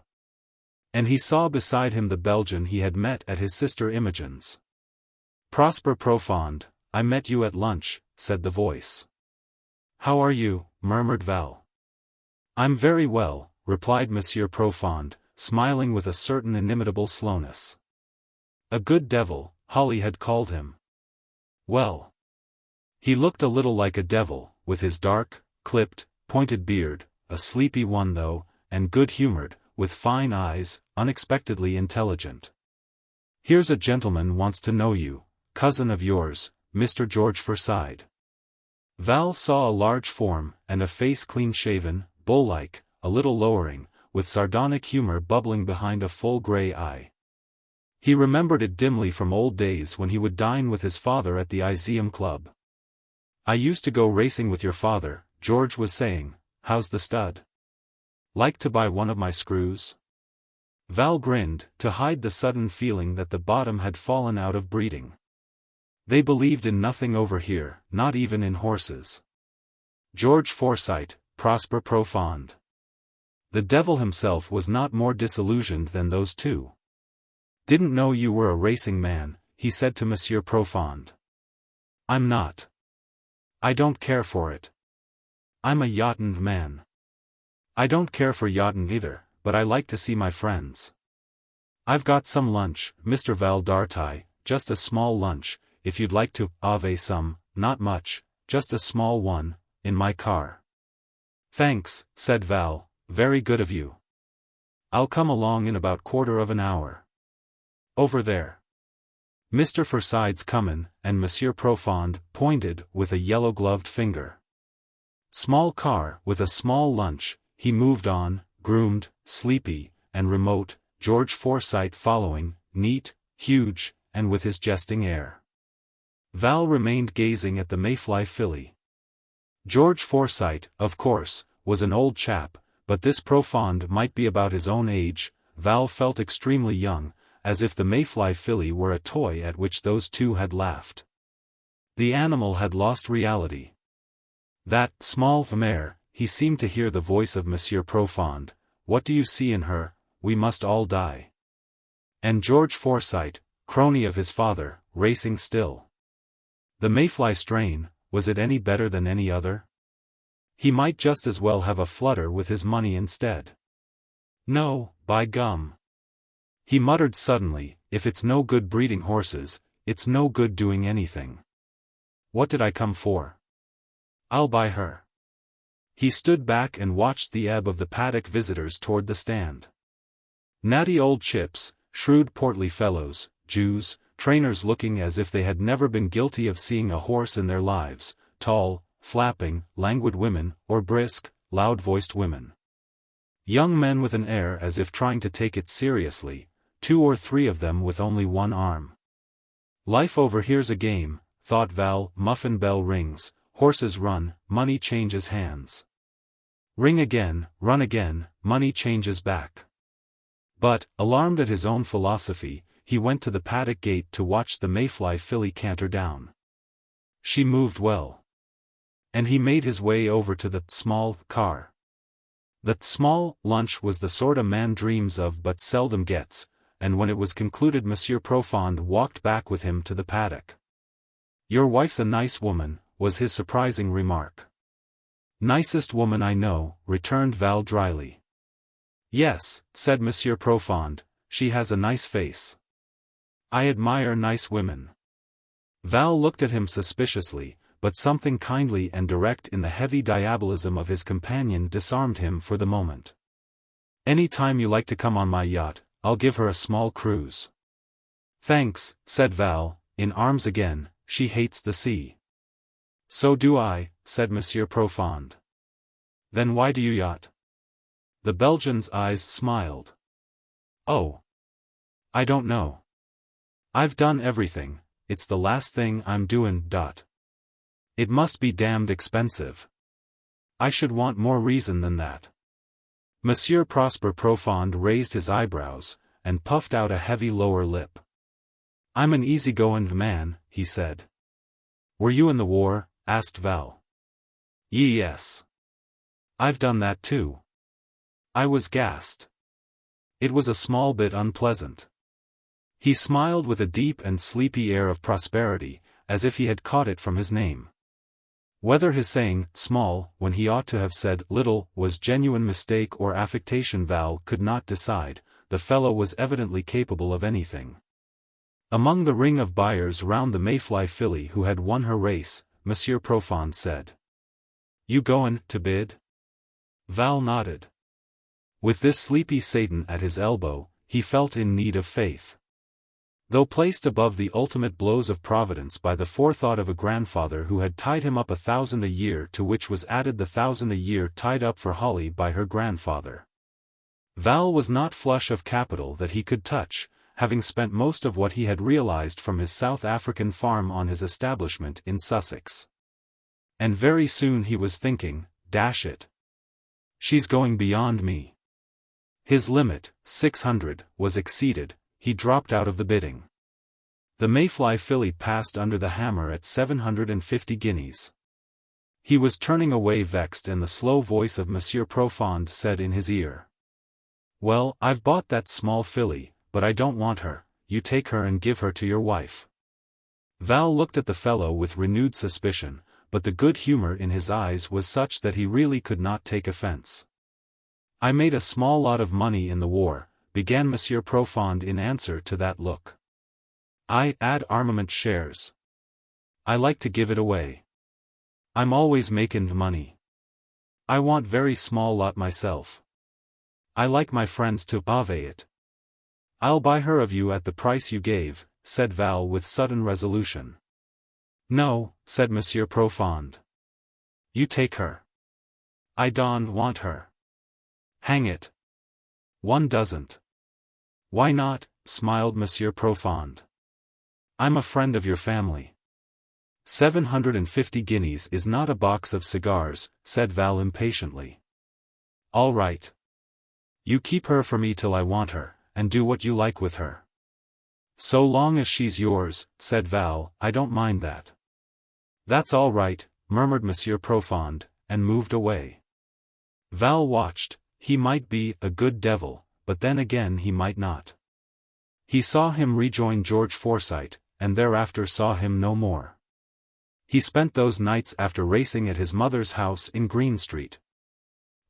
And he saw beside him the Belgian he had met at his sister Imogen's. Prosper Profond, I met you at lunch, said the voice. How are you? Murmured Val. I'm very well, replied Monsieur Profond, smiling with a certain inimitable slowness. A good devil, Holly had called him. Well. He looked a little like a devil, with his dark, clipped, pointed beard, a sleepy one though, and good-humored, with fine eyes, unexpectedly intelligent. Here's a gentleman wants to know you, cousin of yours, Mr. George Forsyte. Val saw a large form, and a face clean-shaven, bull-like, a little lowering, with sardonic humor bubbling behind a full grey eye. He remembered it dimly from old days when he would dine with his father at the Iseeum Club. I used to go racing with your father, George was saying. How's the stud? Like to buy one of my screws? Val grinned, to hide the sudden feeling that the bottom had fallen out of breeding. They believed in nothing over here, not even in horses. George Forsyte, Prosper Profond. The devil himself was not more disillusioned than those two. Didn't know you were a racing man, he said to Monsieur Profond. I'm not. I don't care for it. I'm a yachting man. I don't care for yachting either, but I like to see my friends. I've got some lunch, Mr. Val Dartai, just a small lunch, if you'd like to have some, not much, just a small one, in my car. Thanks, said Val, very good of you. I'll come along in about quarter of an hour. Over there. Mr. Forsyte's comin', and Monsieur Profond pointed with a yellow-gloved finger. Small car, with a small lunch, he moved on, groomed, sleepy, and remote, George Forsyte following, neat, huge, and with his jesting air. Val remained gazing at the mayfly filly. George Forsyte, of course, was an old chap, but this Profond might be about his own age. Val felt extremely young, as if the mayfly filly were a toy at which those two had laughed. The animal had lost reality. That small mare, he seemed to hear the voice of Monsieur Profond, what do you see in her? We must all die. And George Forsyte, crony of his father, racing still. The mayfly strain, was it any better than any other? He might just as well have a flutter with his money instead. No, by gum. He muttered suddenly, if it's no good breeding horses, it's no good doing anything. What did I come for? I'll buy her. He stood back and watched the ebb of the paddock visitors toward the stand. Natty old chips, shrewd portly fellows, Jews, trainers looking as if they had never been guilty of seeing a horse in their lives, tall, flapping, languid women, or brisk, loud-voiced women. Young men with an air as if trying to take it seriously, 2 or 3 of them with only one arm. Life over here's a game, thought Val. Muffin bell rings, horses run, money changes hands. Ring again, run again, money changes back. But, alarmed at his own philosophy, he went to the paddock gate to watch the mayfly filly canter down. She moved well. And he made his way over to the small car. The small lunch was the sort a man dreams of but seldom gets, and when it was concluded Monsieur Profond walked back with him to the paddock. Your wife's a nice woman, was his surprising remark. Nicest woman I know, returned Val dryly. Yes, said Monsieur Profond, she has a nice face. I admire nice women. Val looked at him suspiciously, but something kindly and direct in the heavy diabolism of his companion disarmed him for the moment. Any time you like to come on my yacht, I'll give her a small cruise. Thanks, said Val, in arms again, she hates the sea. So do I, said Monsieur Profond. Then why do you yacht? The Belgian's eyes smiled. Oh. I don't know. I've done everything, it's the last thing I'm doing. It must be damned expensive. I should want more reason than that. Monsieur Prosper Profond raised his eyebrows, and puffed out a heavy lower lip. I'm an easy-going man, he said. Were you in the war? Asked Val. Yes. I've done that too. I was gassed. It was a small bit unpleasant. He smiled with a deep and sleepy air of prosperity, as if he had caught it from his name. Whether his saying small when he ought to have said little was genuine mistake or affectation Val could not decide. The fellow was evidently capable of anything. Among the ring of buyers round the mayfly filly who had won her race, Monsieur Profond said. You goin' to bid? Val nodded. With this sleepy Satan at his elbow, he felt in need of faith. Though placed above the ultimate blows of Providence by the forethought of a grandfather who had tied him up 1,000 a year, to which was added the 1,000 a year tied up for Holly by her grandfather, Val was not flush of capital that he could touch, having spent most of what he had realized from his South African farm on his establishment in Sussex. And very soon he was thinking, dash it. She's going beyond me. His limit, 600, was exceeded. He dropped out of the bidding. The mayfly filly passed under the hammer at 750 guineas. He was turning away vexed, and the slow voice of Monsieur Profond said in his ear. Well, I've bought that small filly, but I don't want her. You take her and give her to your wife. Val looked at the fellow with renewed suspicion, but the good humor in his eyes was such that he really could not take offense. "I made a small lot of money in the war," began Monsieur Profond in answer to that look. "I add armament shares. I like to give it away. I'm always making money. I want very small lot myself. I like my friends to have it. I'll buy her of you at the price you gave," said Val with sudden resolution. "No," said Monsieur Profond. "You take her. I don't want her. Hang it. One doesn't." "Why not?" smiled Monsieur Profond. "I'm a friend of your family." 750 guineas is not a box of cigars," said Val impatiently. "All right. You keep her for me till I want her, and do what you like with her." "So long as she's yours," said Val, "I don't mind that." "That's all right," murmured Monsieur Profond, and moved away. Val watched. He might be a good devil, but then again he might not. He saw him rejoin George Forsyte, and thereafter saw him no more. He spent those nights after racing at his mother's house in Green Street.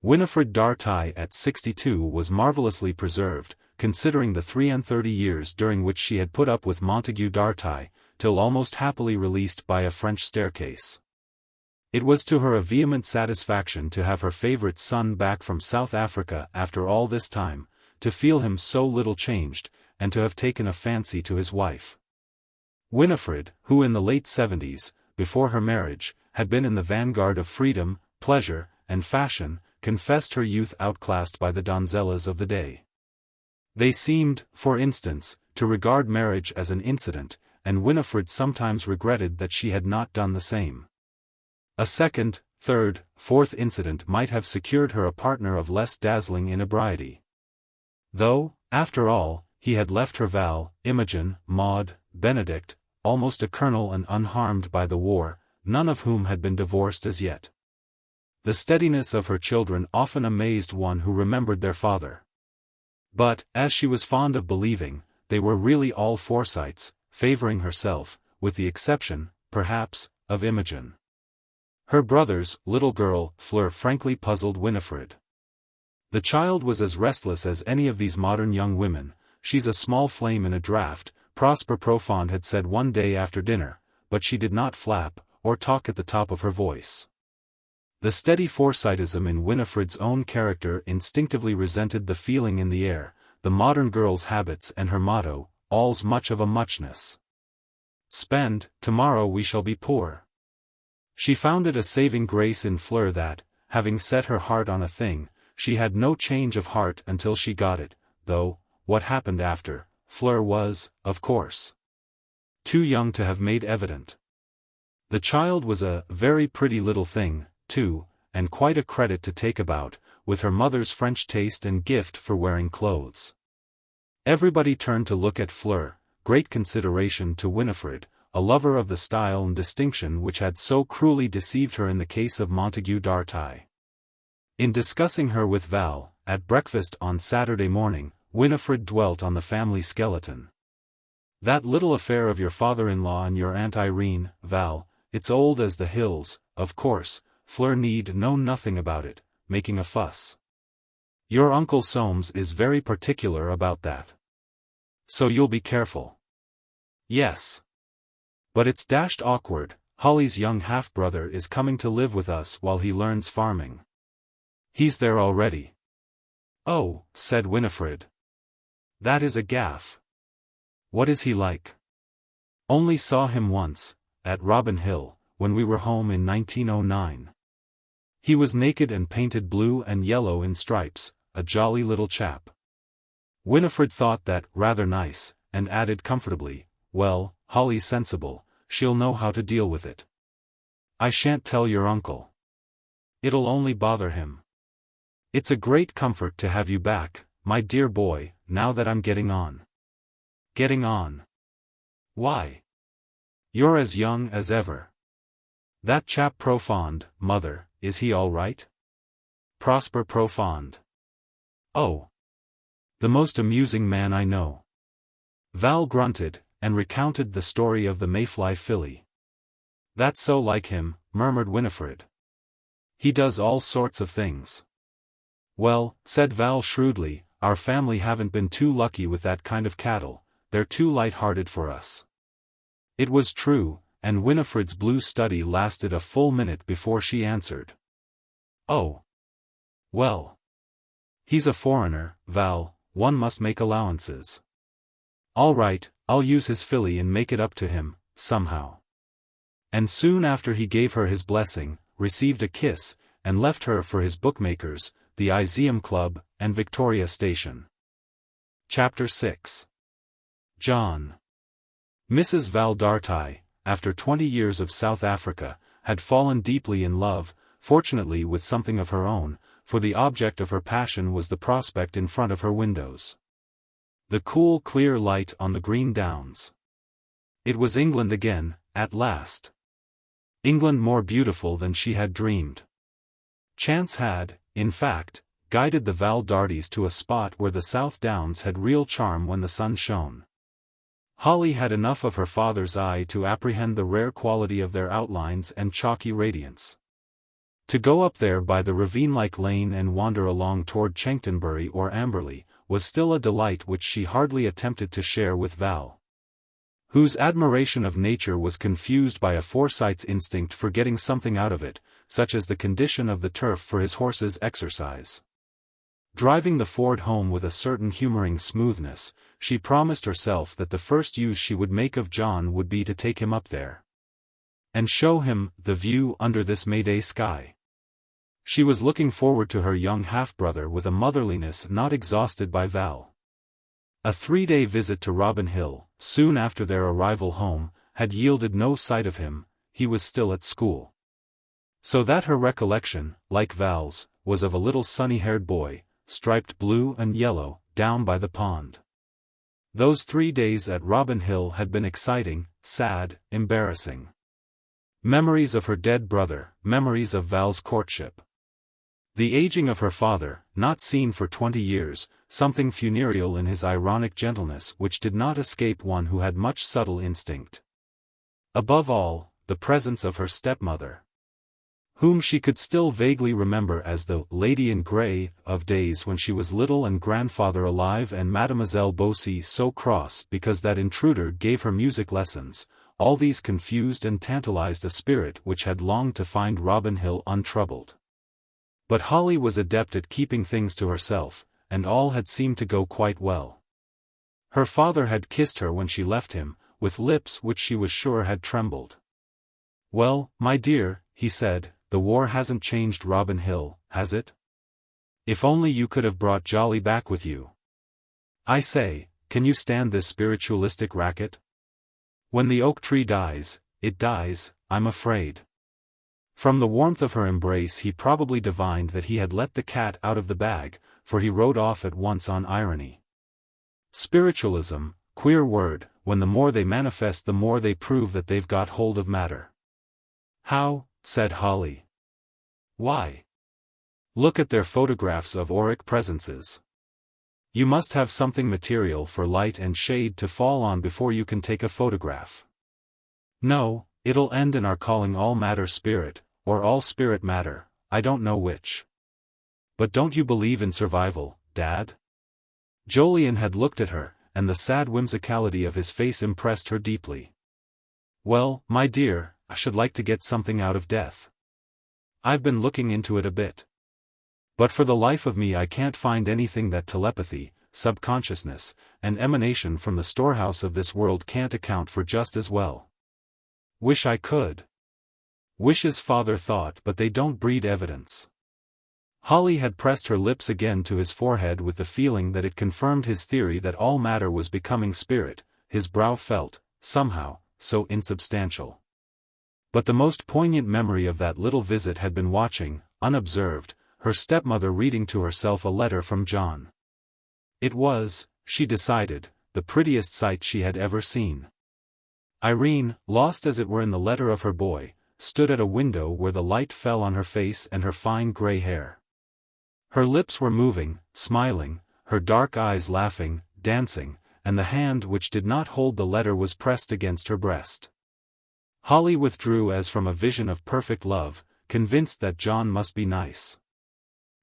Winifred Dartie at 62 was marvellously preserved, considering the 33 years during which she had put up with Montague Dartie, till almost happily released by a French staircase. It was to her a vehement satisfaction to have her favorite son back from South Africa after all this time, to feel him so little changed, and to have taken a fancy to his wife. Winifred, who in the late 70s, before her marriage, had been in the vanguard of freedom, pleasure, and fashion, confessed her youth outclassed by the donzellas of the day. They seemed, for instance, to regard marriage as an incident, and Winifred sometimes regretted that she had not done the same. A second, third, fourth incident might have secured her a partner of less dazzling inebriety. Though, after all, he had left her Val, Imogen, Maud, Benedict, almost a colonel and unharmed by the war, none of whom had been divorced as yet. The steadiness of her children often amazed one who remembered their father. But, as she was fond of believing, they were really all Forsytes, favoring herself, with the exception, perhaps, of Imogen. Her brother's little girl, Fleur, frankly puzzled Winifred. The child was as restless as any of these modern young women. "She's a small flame in a draught," Prosper Profond had said one day after dinner, but she did not flap, or talk at the top of her voice. The steady Forsytism in Winifred's own character instinctively resented the feeling in the air, the modern girl's habits and her motto, "All's much of a muchness. Spend, tomorrow we shall be poor." She found it a saving grace in Fleur that, having set her heart on a thing, she had no change of heart until she got it, though, what happened after, Fleur was, of course, too young to have made evident. The child was a very pretty little thing, too, and quite a credit to take about, with her mother's French taste and gift for wearing clothes. Everybody turned to look at Fleur, great consideration to Winifred, a lover of the style and distinction which had so cruelly deceived her in the case of Montague Dartie. In discussing her with Val, at breakfast on Saturday morning, Winifred dwelt on the family skeleton. "That little affair of your father-in-law and your Aunt Irene, Val, it's old as the hills, of course, Fleur need know nothing about it, making a fuss. Your Uncle Soames is very particular about that. So you'll be careful." "Yes. But it's dashed awkward. Holly's young half-brother is coming to live with us while he learns farming. He's there already." "Oh," said Winifred. "That is a gaffe. What is he like?" "Only saw him once, at Robin Hill, when we were home in 1909. He was naked and painted blue and yellow in stripes, a jolly little chap." Winifred thought that rather nice, and added comfortably, "Well, Holly's sensible, she'll know how to deal with it. I shan't tell your uncle. It'll only bother him. It's a great comfort to have you back, my dear boy, now that I'm getting on." "Getting on? Why? You're as young as ever. That chap Profond, mother, is he all right?" "Prosper Profond? Oh. The most amusing man I know." Val grunted, and recounted the story of the Mayfly filly. "That's so like him," murmured Winifred. "He does all sorts of things." "Well," said Val shrewdly, "our family haven't been too lucky with that kind of cattle, they're too light-hearted for us." It was true, and Winifred's blue study lasted a full minute before she answered. "Oh. Well. He's a foreigner, Val, one must make allowances. All right, I'll use his filly and make it up to him, somehow." And soon after he gave her his blessing, received a kiss, and left her for his bookmakers, the Iseeum Club, and Victoria Station. Chapter 6. John. Mrs. Val Dartai, after 20 years of South Africa, had fallen deeply in love, fortunately with something of her own, for the object of her passion was the prospect in front of her windows. The cool clear light on the green downs. It was England again, at last. England more beautiful than she had dreamed. Chance had, in fact, guided the Val Dartys to a spot where the South Downs had real charm when the sun shone. Holly had enough of her father's eye to apprehend the rare quality of their outlines and chalky radiance. To go up there by the ravine-like lane and wander along toward Chanctonbury or Amberley, was still a delight which she hardly attempted to share with Val, whose admiration of nature was confused by a Forsyte's instinct for getting something out of it, such as the condition of the turf for his horse's exercise. Driving the Ford home with a certain humoring smoothness, she promised herself that the first use she would make of John would be to take him up there and show him the view under this May-Day sky. She was looking forward to her young half-brother with a motherliness not exhausted by Val. A 3-day visit to Robin Hill, soon after their arrival home, had yielded no sight of him, he was still at school. So that her recollection, like Val's, was of a little sunny-haired boy, striped blue and yellow, down by the pond. Those 3 days at Robin Hill had been exciting, sad, embarrassing. Memories of her dead brother, memories of Val's courtship. The aging of her father, not seen for 20 years, something funereal in his ironic gentleness which did not escape one who had much subtle instinct. Above all, the presence of her stepmother, whom she could still vaguely remember as the Lady in Grey of days when she was little and grandfather alive and Mademoiselle Beausy so cross because that intruder gave her music lessons. All these confused and tantalized a spirit which had longed to find Robin Hill untroubled. But Holly was adept at keeping things to herself, and all had seemed to go quite well. Her father had kissed her when she left him, with lips which she was sure had trembled. "Well, my dear," he said, "the war hasn't changed Robin Hill, has it? If only you could have brought Jolly back with you. I say, can you stand this spiritualistic racket? When the oak tree dies, it dies, I'm afraid." From the warmth of her embrace he probably divined that he had let the cat out of the bag, for he rode off at once on irony. Spiritualism, queer word, when the more they manifest the more they prove that they've got hold of matter. "How?" said Holly. "Why? Look at their photographs of auric presences. You must have something material for light and shade to fall on before you can take a photograph. No, it'll end in our calling all matter spirit, or all spirit matter, I don't know which. But don't you believe in survival, Dad?" Jolyon had looked at her, and the sad whimsicality of his face impressed her deeply. "Well, my dear, I should like to get something out of death. I've been looking into it a bit. But for the life of me I can't find anything that telepathy, subconsciousness, and emanation from the storehouse of this world can't account for just as well. Wish I could. Wishes father thought, but they don't breed evidence." Holly had pressed her lips again to his forehead with the feeling that it confirmed his theory that all matter was becoming spirit. His brow felt, somehow, so insubstantial. But the most poignant memory of that little visit had been watching, unobserved, her stepmother reading to herself a letter from John. It was, she decided, the prettiest sight she had ever seen. Irene, lost as it were in the letter of her boy, stood at a window where the light fell on her face and her fine grey hair. Her lips were moving, smiling, her dark eyes laughing, dancing, and the hand which did not hold the letter was pressed against her breast. Holly withdrew as from a vision of perfect love, convinced that John must be nice.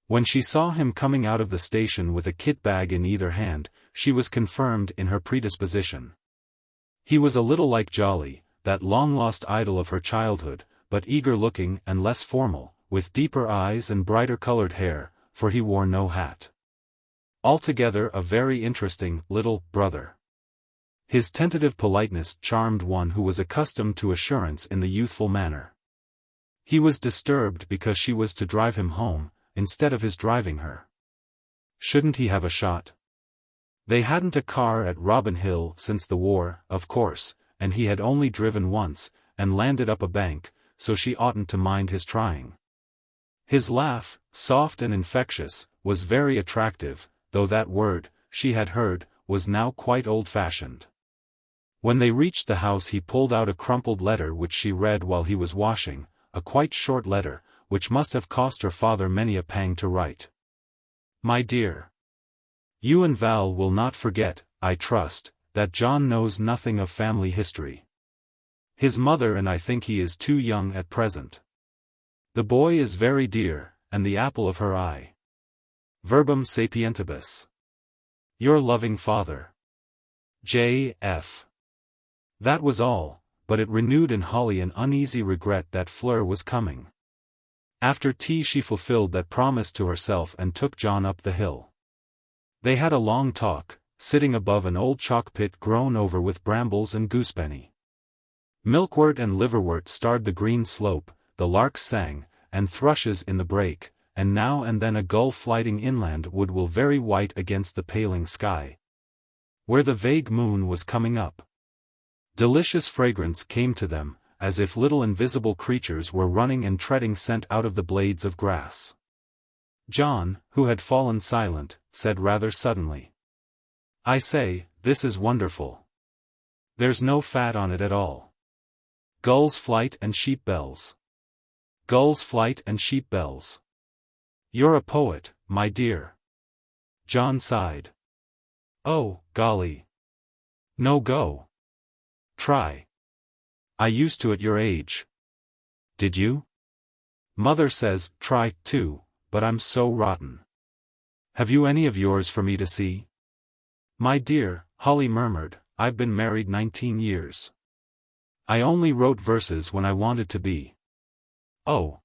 When she saw him coming out of the station with a kit bag in either hand, she was confirmed in her predisposition. He was a little like Jolly, that long-lost idol of her childhood, but eager-looking and less formal, with deeper eyes and brighter-colored hair, for he wore no hat. Altogether a very interesting little brother. His tentative politeness charmed one who was accustomed to assurance in the youthful manner. He was disturbed because she was to drive him home, instead of his driving her. Shouldn't he have a shot? They hadn't a car at Robin Hill since the war, of course, and he had only driven once, and landed up a bank, so she oughtn't to mind his trying. His laugh, soft and infectious, was very attractive, though that word, she had heard, was now quite old-fashioned. When they reached the house he pulled out a crumpled letter which she read while he was washing, a quite short letter, which must have cost her father many a pang to write. My dear. You and Val will not forget, I trust, that John knows nothing of family history. His mother and I think he is too young at present. The boy is very dear, and the apple of her eye. Verbum sapientibus. Your loving father. J.F. That was all, but it renewed in Holly an uneasy regret that Fleur was coming. After tea she fulfilled that promise to herself and took John up the hill. They had a long talk, sitting above an old chalk pit grown over with brambles and gooseberry. Milkwort and liverwort starred the green slope, the larks sang, and thrushes in the brake, and now and then a gull flighting inland would very white against the paling sky, where the vague moon was coming up. Delicious fragrance came to them, as if little invisible creatures were running and treading scent out of the blades of grass. John, who had fallen silent, said rather suddenly, I say, this is wonderful. There's no fat on it at all. Gull's flight and sheep bells. Gull's flight and sheep bells. You're a poet, my dear. John sighed. Oh, golly. No go. Try. I used to at your age. Did you? Mother says, try, too, but I'm so rotten. Have you any of yours for me to see? My dear, Holly murmured, I've been married 19 years. I only wrote verses when I wanted to be. Oh,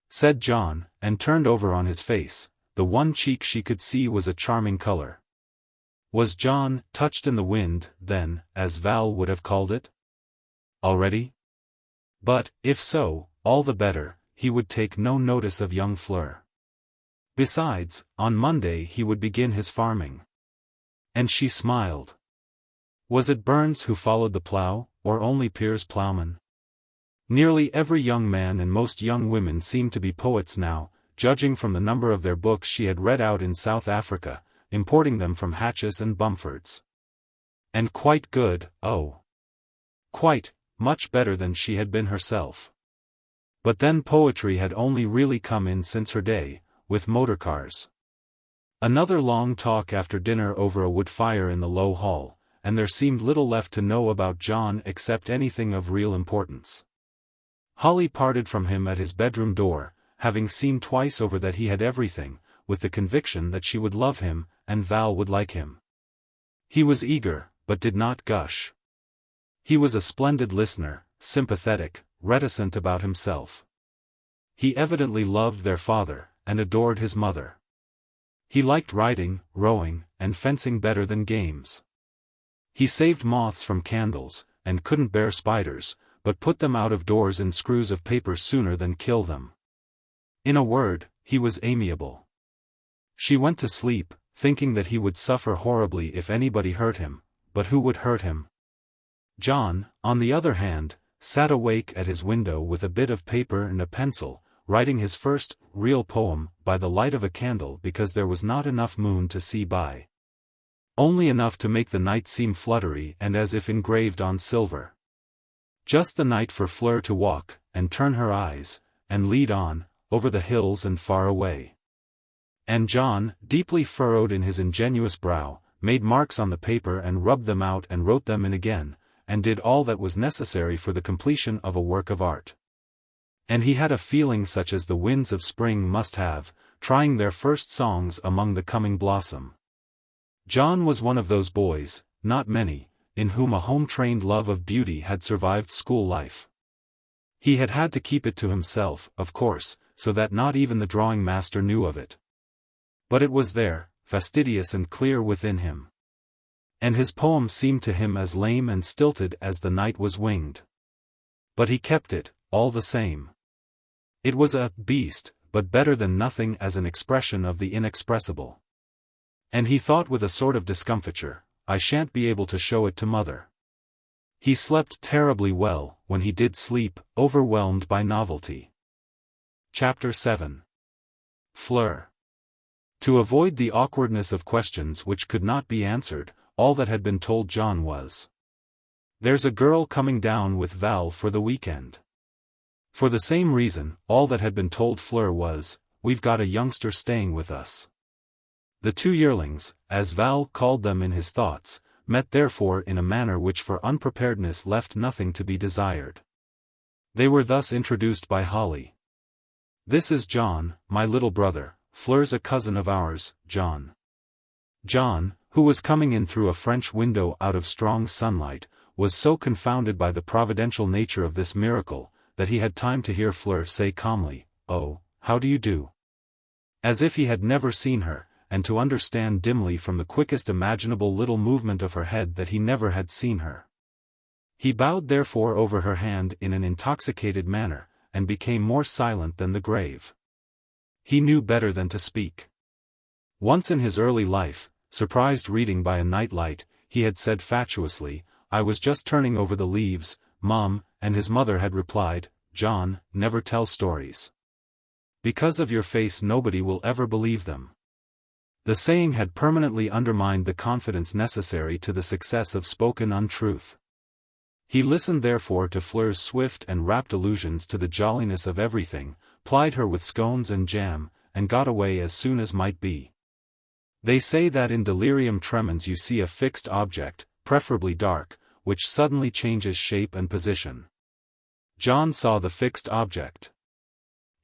said John, and turned over on his face. The one cheek she could see was a charming color. Was John touched in the wind, then, as Val would have called it? Already? But, if so, all the better, he would take no notice of young Fleur. Besides, on Monday he would begin his farming. And she smiled. Was it Burns who followed the plough, or only Piers Plowman? Nearly every young man and most young women seemed to be poets now, judging from the number of their books she had read out in South Africa, importing them from Hatches and Bumfords. And quite good, oh. Quite, much better than she had been herself. But then poetry had only really come in since her day, with motor cars. Another long talk after dinner over a wood fire in the low hall, and there seemed little left to know about John except anything of real importance. Holly parted from him at his bedroom door, having seen twice over that he had everything, with the conviction that she would love him, and Val would like him. He was eager, but did not gush. He was a splendid listener, sympathetic, reticent about himself. He evidently loved their father, and adored his mother. He liked riding, rowing, and fencing better than games. He saved moths from candles, and couldn't bear spiders, but put them out of doors in screws of paper sooner than kill them. In a word, he was amiable. She went to sleep, thinking that he would suffer horribly if anybody hurt him, but who would hurt him? John, on the other hand, sat awake at his window with a bit of paper and a pencil, writing his first real poem by the light of a candle because there was not enough moon to see by. Only enough to make the night seem fluttery and as if engraved on silver. Just the night for Fleur to walk, and turn her eyes, and lead on, over the hills and far away. And John, deeply furrowed in his ingenuous brow, made marks on the paper and rubbed them out and wrote them in again, and did all that was necessary for the completion of a work of art. And he had a feeling such as the winds of spring must have, trying their first songs among the coming blossom. John was one of those boys, not many, in whom a home-trained love of beauty had survived school life. He had had to keep it to himself, of course, so that not even the drawing master knew of it. But it was there, fastidious and clear within him. And his poem seemed to him as lame and stilted as the night was winged. But he kept it, all the same. It was a beast, but better than nothing as an expression of the inexpressible. And he thought with a sort of discomfiture, I shan't be able to show it to mother. He slept terribly well, when he did sleep, overwhelmed by novelty. Chapter 7. Fleur. To avoid the awkwardness of questions which could not be answered, all that had been told John was, "There's a girl coming down with Val for the weekend." For the same reason, all that had been told Fleur was, "We've got a youngster staying with us." The two yearlings, as Val called them in his thoughts, met therefore in a manner which for unpreparedness left nothing to be desired. They were thus introduced by Holly. "This is John, my little brother. Fleur's a cousin of ours, John." John, who was coming in through a French window out of strong sunlight, was so confounded by the providential nature of this miracle, that he had time to hear Fleur say calmly, "Oh, how do you do?" as if he had never seen her, and to understand dimly from the quickest imaginable little movement of her head that he never had seen her. He bowed therefore over her hand in an intoxicated manner, and became more silent than the grave. He knew better than to speak. Once in his early life, surprised reading by a night light, he had said fatuously, "I was just turning over the leaves, Mum," and his mother had replied, "John, never tell stories. Because of your face nobody will ever believe them." The saying had permanently undermined the confidence necessary to the success of spoken untruth. He listened therefore to Fleur's swift and rapt allusions to the jolliness of everything, plied her with scones and jam, and got away as soon as might be. They say that in delirium tremens you see a fixed object, preferably dark, which suddenly changes shape and position. John saw the fixed object.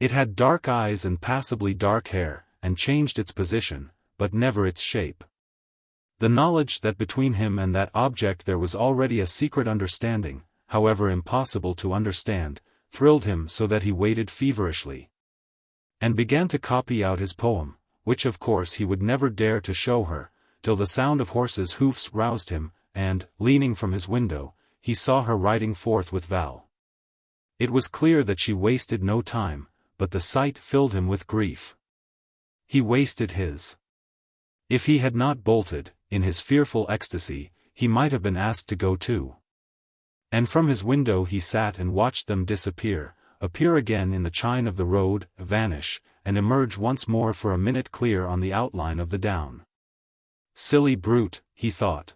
It had dark eyes and passably dark hair, and changed its position, but never its shape. The knowledge that between him and that object there was already a secret understanding, however impossible to understand, thrilled him so that he waited feverishly, and began to copy out his poem, which of course he would never dare to show her, till the sound of horses' hoofs roused him, and, leaning from his window, he saw her riding forth with Val. It was clear that she wasted no time, but the sight filled him with grief. He wasted his. If he had not bolted, in his fearful ecstasy, he might have been asked to go too. And from his window he sat and watched them disappear, appear again in the chine of the road, vanish, and emerge once more for a minute clear on the outline of the down. Silly brute, he thought.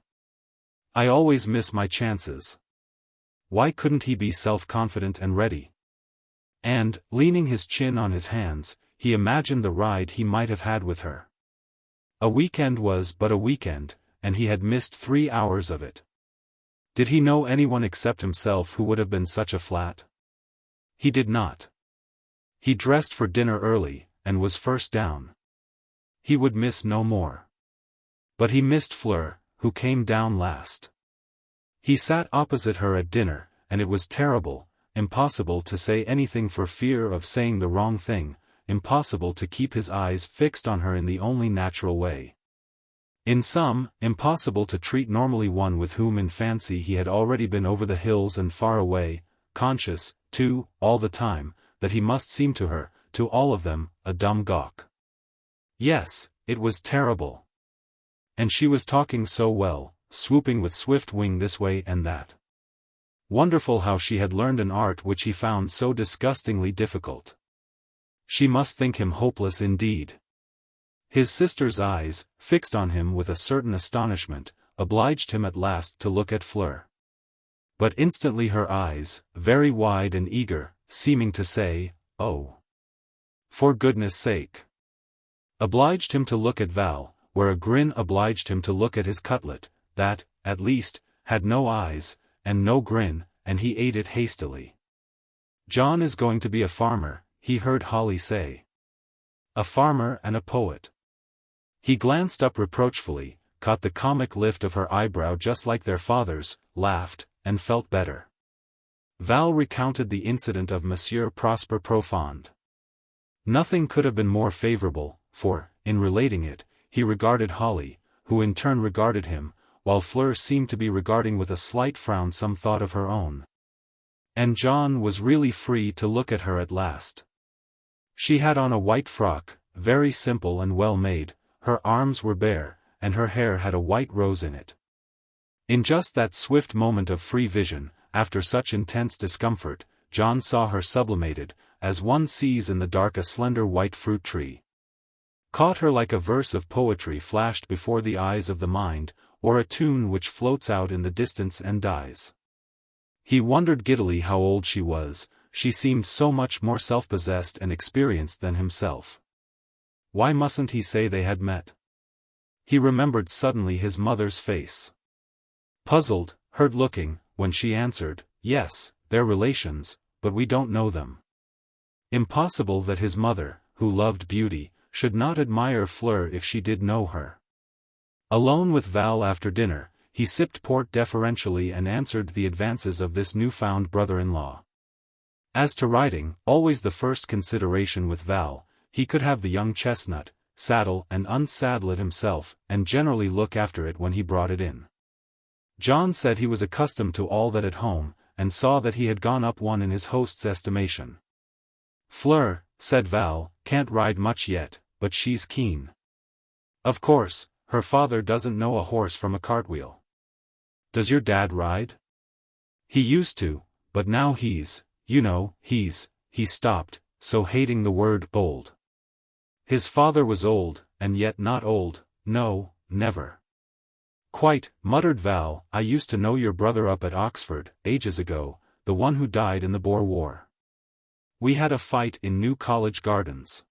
I always miss my chances. Why couldn't he be self-confident and ready? And, leaning his chin on his hands, he imagined the ride he might have had with her. A weekend was but a weekend, and he had missed 3 hours of it. Did he know anyone except himself who would have been such a flat? He did not. He dressed for dinner early, and was first down. He would miss no more. But he missed Fleur, who came down last. He sat opposite her at dinner, and it was terrible, impossible to say anything for fear of saying the wrong thing, impossible to keep his eyes fixed on her in the only natural way. In sum, impossible to treat normally one with whom in fancy he had already been over the hills and far away, conscious, too, all the time, that he must seem to her, to all of them, a dumb gawk. Yes, it was terrible. And she was talking so well, swooping with swift wing this way and that. Wonderful how she had learned an art which he found so disgustingly difficult. She must think him hopeless indeed. His sister's eyes, fixed on him with a certain astonishment, obliged him at last to look at Fleur. But instantly her eyes, very wide and eager, seeming to say, "Oh, for goodness' sake," obliged him to look at Val, where a grin obliged him to look at his cutlet, that, at least, had no eyes, and no grin, and he ate it hastily. "John is going to be a farmer," he heard Holly say. "A farmer and a poet." He glanced up reproachfully, caught the comic lift of her eyebrow just like their father's, laughed, and felt better. Val recounted the incident of Monsieur Prosper Profond. Nothing could have been more favorable, for, in relating it, he regarded Holly, who in turn regarded him, while Fleur seemed to be regarding with a slight frown some thought of her own. And John was really free to look at her at last. She had on a white frock, very simple and well made, her arms were bare, and her hair had a white rose in it. In just that swift moment of free vision, after such intense discomfort, John saw her sublimated, as one sees in the dark a slender white fruit tree. Caught her like a verse of poetry flashed before the eyes of the mind, or a tune which floats out in the distance and dies. He wondered giddily how old she was, she seemed so much more self-possessed and experienced than himself. Why mustn't he say they had met? He remembered suddenly his mother's face. Puzzled, hurt-looking, when she answered, "Yes, they're relations, but we don't know them." Impossible that his mother, who loved beauty, should not admire Fleur if she did know her. Alone with Val after dinner, he sipped port deferentially and answered the advances of this newfound brother-in-law. As to riding, always the first consideration with Val, he could have the young chestnut, saddle and unsaddle it himself, and generally look after it when he brought it in. John said he was accustomed to all that at home, and saw that he had gone up one in his host's estimation. "Fleur," said Val, "can't ride much yet, but she's keen. Of course, her father doesn't know a horse from a cartwheel. Does your dad ride?" "He used to, but now he stopped, so hating the word old. His father was old, and yet not old, no, never." "Quite," muttered Val. "I used to know your brother up at Oxford, ages ago, the one who died in the Boer War. We had a fight in New College Gardens.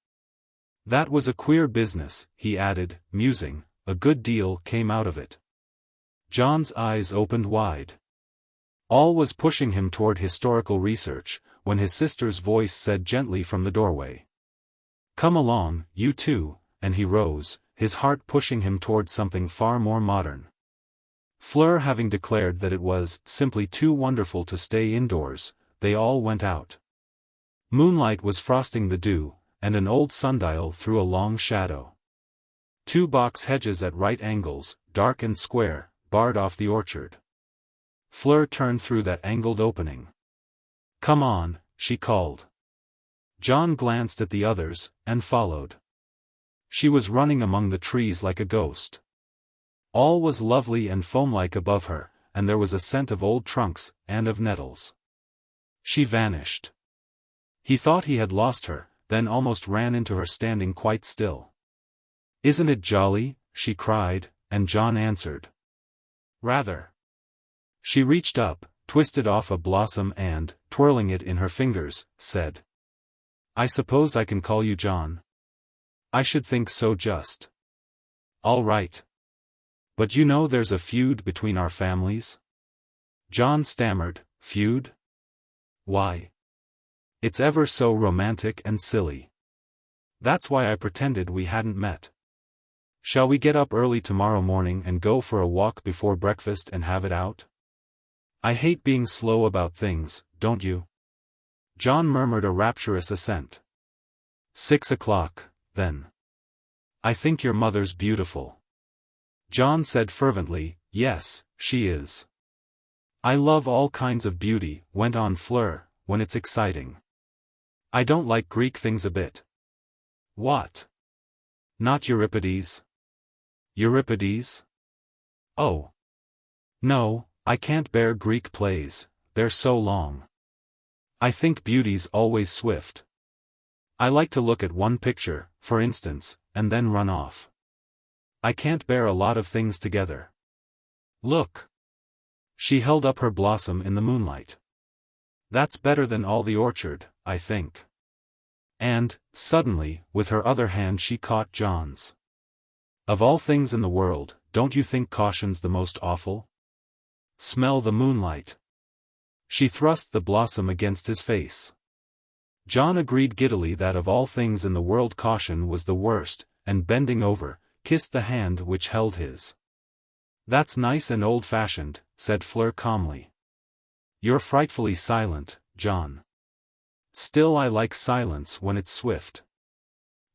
That was a queer business," he added, musing, "a good deal came out of it." John's eyes opened wide. All was pushing him toward historical research, when his sister's voice said gently from the doorway, "Come along, you two," and he rose, his heart pushing him toward something far more modern. Fleur having declared that it was simply too wonderful to stay indoors, they all went out. Moonlight was frosting the dew, and an old sundial threw a long shadow. Two box hedges at right angles, dark and square, barred off the orchard. Fleur turned through that angled opening. "Come on," she called. John glanced at the others, and followed. She was running among the trees like a ghost. All was lovely and foam-like above her, and there was a scent of old trunks, and of nettles. She vanished. He thought he had lost her, then almost ran into her standing quite still. "Isn't it jolly?" she cried, and John answered, "Rather." She reached up, twisted off a blossom and, twirling it in her fingers, said, "I suppose I can call you John?" "I should think so just." "All right. But you know there's a feud between our families?" John stammered, "Feud? Why? It's ever so romantic and silly. That's why I pretended we hadn't met. Shall we get up early tomorrow morning and go for a walk before breakfast and have it out? I hate being slow about things, don't you?" John murmured a rapturous assent. 6 o'clock, then. "I think your mother's beautiful." John said fervently, "Yes, she is." "I love all kinds of beauty," went on Fleur, "when it's exciting. I don't like Greek things a bit." "What? Not Euripides?" "Euripides? Oh. No, I can't bear Greek plays, they're so long. I think beauty's always swift. I like to look at one picture, for instance, and then run off. I can't bear a lot of things together. Look." She held up her blossom in the moonlight. "That's better than all the orchard, I think." And, suddenly, with her other hand she caught John's. "Of all things in the world, don't you think caution's the most awful? Smell the moonlight." She thrust the blossom against his face. John agreed giddily that of all things in the world caution was the worst, and bending over, kissed the hand which held his. "That's nice and old-fashioned," said Fleur calmly. "You're frightfully silent, John." "Still I like silence when it's swift."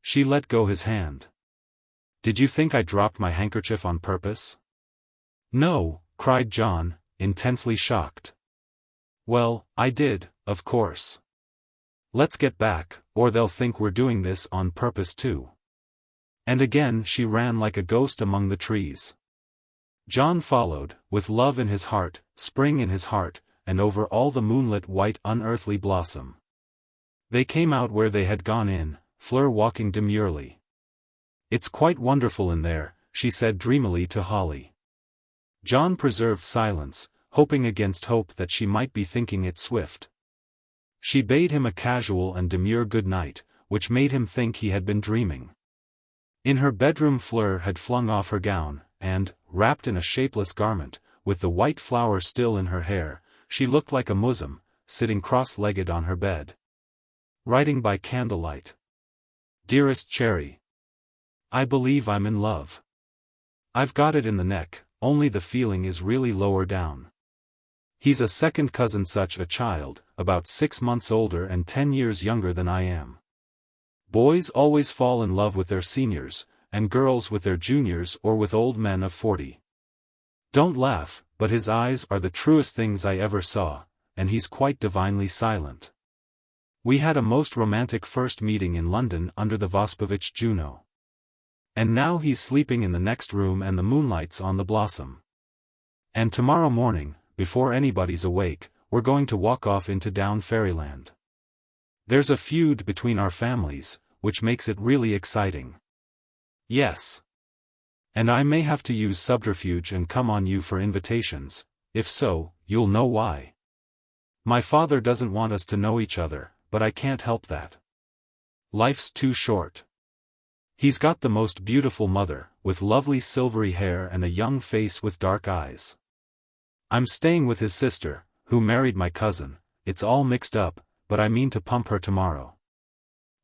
She let go his hand. "Did you think I dropped my handkerchief on purpose?" "No," cried John, intensely shocked. "Well, I did, of course. Let's get back, or they'll think we're doing this on purpose too." And again she ran like a ghost among the trees. John followed, with love in his heart, spring in his heart, and over all the moonlit white unearthly blossom. They came out where they had gone in, Fleur walking demurely. "It's quite wonderful in there," she said dreamily to Holly. John preserved silence, hoping against hope that she might be thinking it swift. She bade him a casual and demure good night, which made him think he had been dreaming. In her bedroom Fleur had flung off her gown, and, wrapped in a shapeless garment, with the white flower still in her hair, she looked like a musim, sitting cross-legged on her bed. Writing by candlelight. "Dearest Cherry, I believe I'm in love. I've got it in the neck, only the feeling is really lower down. He's a second cousin, such a child, about 6 months older and 10 years younger than I am. Boys always fall in love with their seniors, and girls with their juniors or with old men of 40. Don't laugh, but his eyes are the truest things I ever saw, and he's quite divinely silent. We had a most romantic first meeting in London under the Vospovich Juno. And now he's sleeping in the next room and the moonlight's on the blossom. And tomorrow morning, before anybody's awake, we're going to walk off into down fairyland. There's a feud between our families, which makes it really exciting. Yes. And I may have to use subterfuge and come on you for invitations. If so, you'll know why. My father doesn't want us to know each other, but I can't help that. Life's too short. He's got the most beautiful mother, with lovely silvery hair and a young face with dark eyes. I'm staying with his sister, who married my cousin. It's all mixed up, but I mean to pump her tomorrow.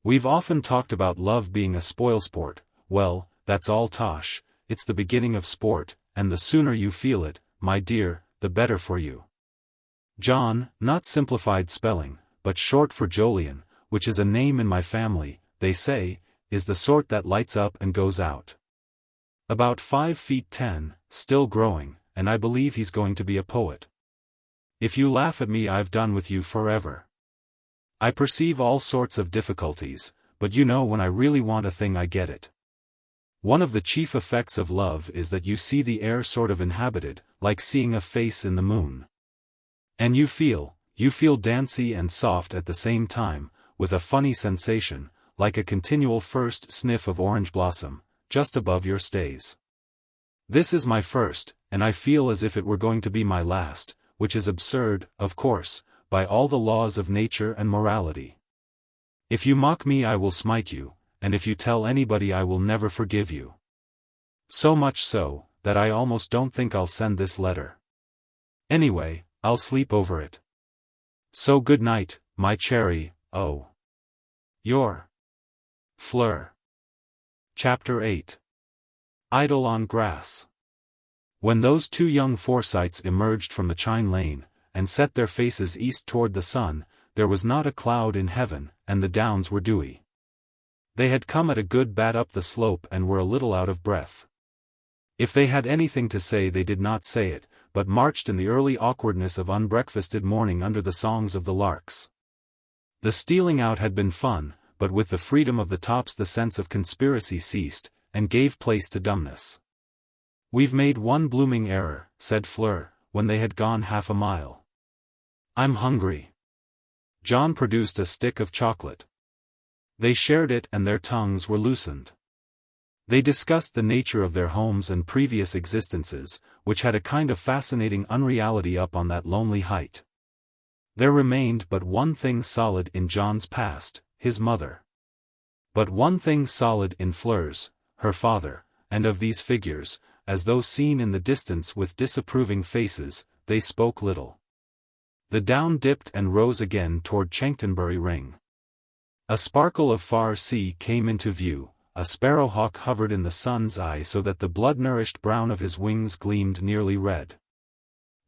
We've often talked about love being a spoilsport. Well, that's all tosh. It's the beginning of sport, and the sooner you feel it, my dear, the better for you. John, not simplified spelling, but short for Jolyon, which is a name in my family, they say, is the sort that lights up and goes out. About 5 feet 10, still growing, and I believe he's going to be a poet. If you laugh at me, I've done with you forever. I perceive all sorts of difficulties, but you know when I really want a thing I get it. One of the chief effects of love is that you see the air sort of inhabited, like seeing a face in the moon. And you feel dancey and soft at the same time, with a funny sensation, like a continual first sniff of orange blossom, just above your stays. This is my first, and I feel as if it were going to be my last, which is absurd, of course, by all the laws of nature and morality. If you mock me I will smite you, and if you tell anybody I will never forgive you. So much so, that I almost don't think I'll send this letter. Anyway, I'll sleep over it. So good night, my cherry. Oh. Your Fleur. Chapter 8. Idyll on Grass. When those two young Forsytes emerged from the Chine Lane, and set their faces east toward the sun, there was not a cloud in heaven, and the downs were dewy. They had come at a good bat up the slope and were a little out of breath. If they had anything to say they did not say it, but marched in the early awkwardness of unbreakfasted morning under the songs of the larks. The stealing out had been fun, but with the freedom of the tops the sense of conspiracy ceased, and gave place to dumbness. "We've made one blooming error," said Fleur, when they had gone half a mile. "I'm hungry." John produced a stick of chocolate. They shared it and their tongues were loosened. They discussed the nature of their homes and previous existences, which had a kind of fascinating unreality up on that lonely height. There remained but one thing solid in John's past, his mother. But one thing solid in Fleur's, her father, and of these figures, as though seen in the distance with disapproving faces, they spoke little. The down dipped and rose again toward Chanctonbury Ring. A sparkle of far sea came into view, a sparrowhawk hovered in the sun's eye so that the blood-nourished brown of his wings gleamed nearly red.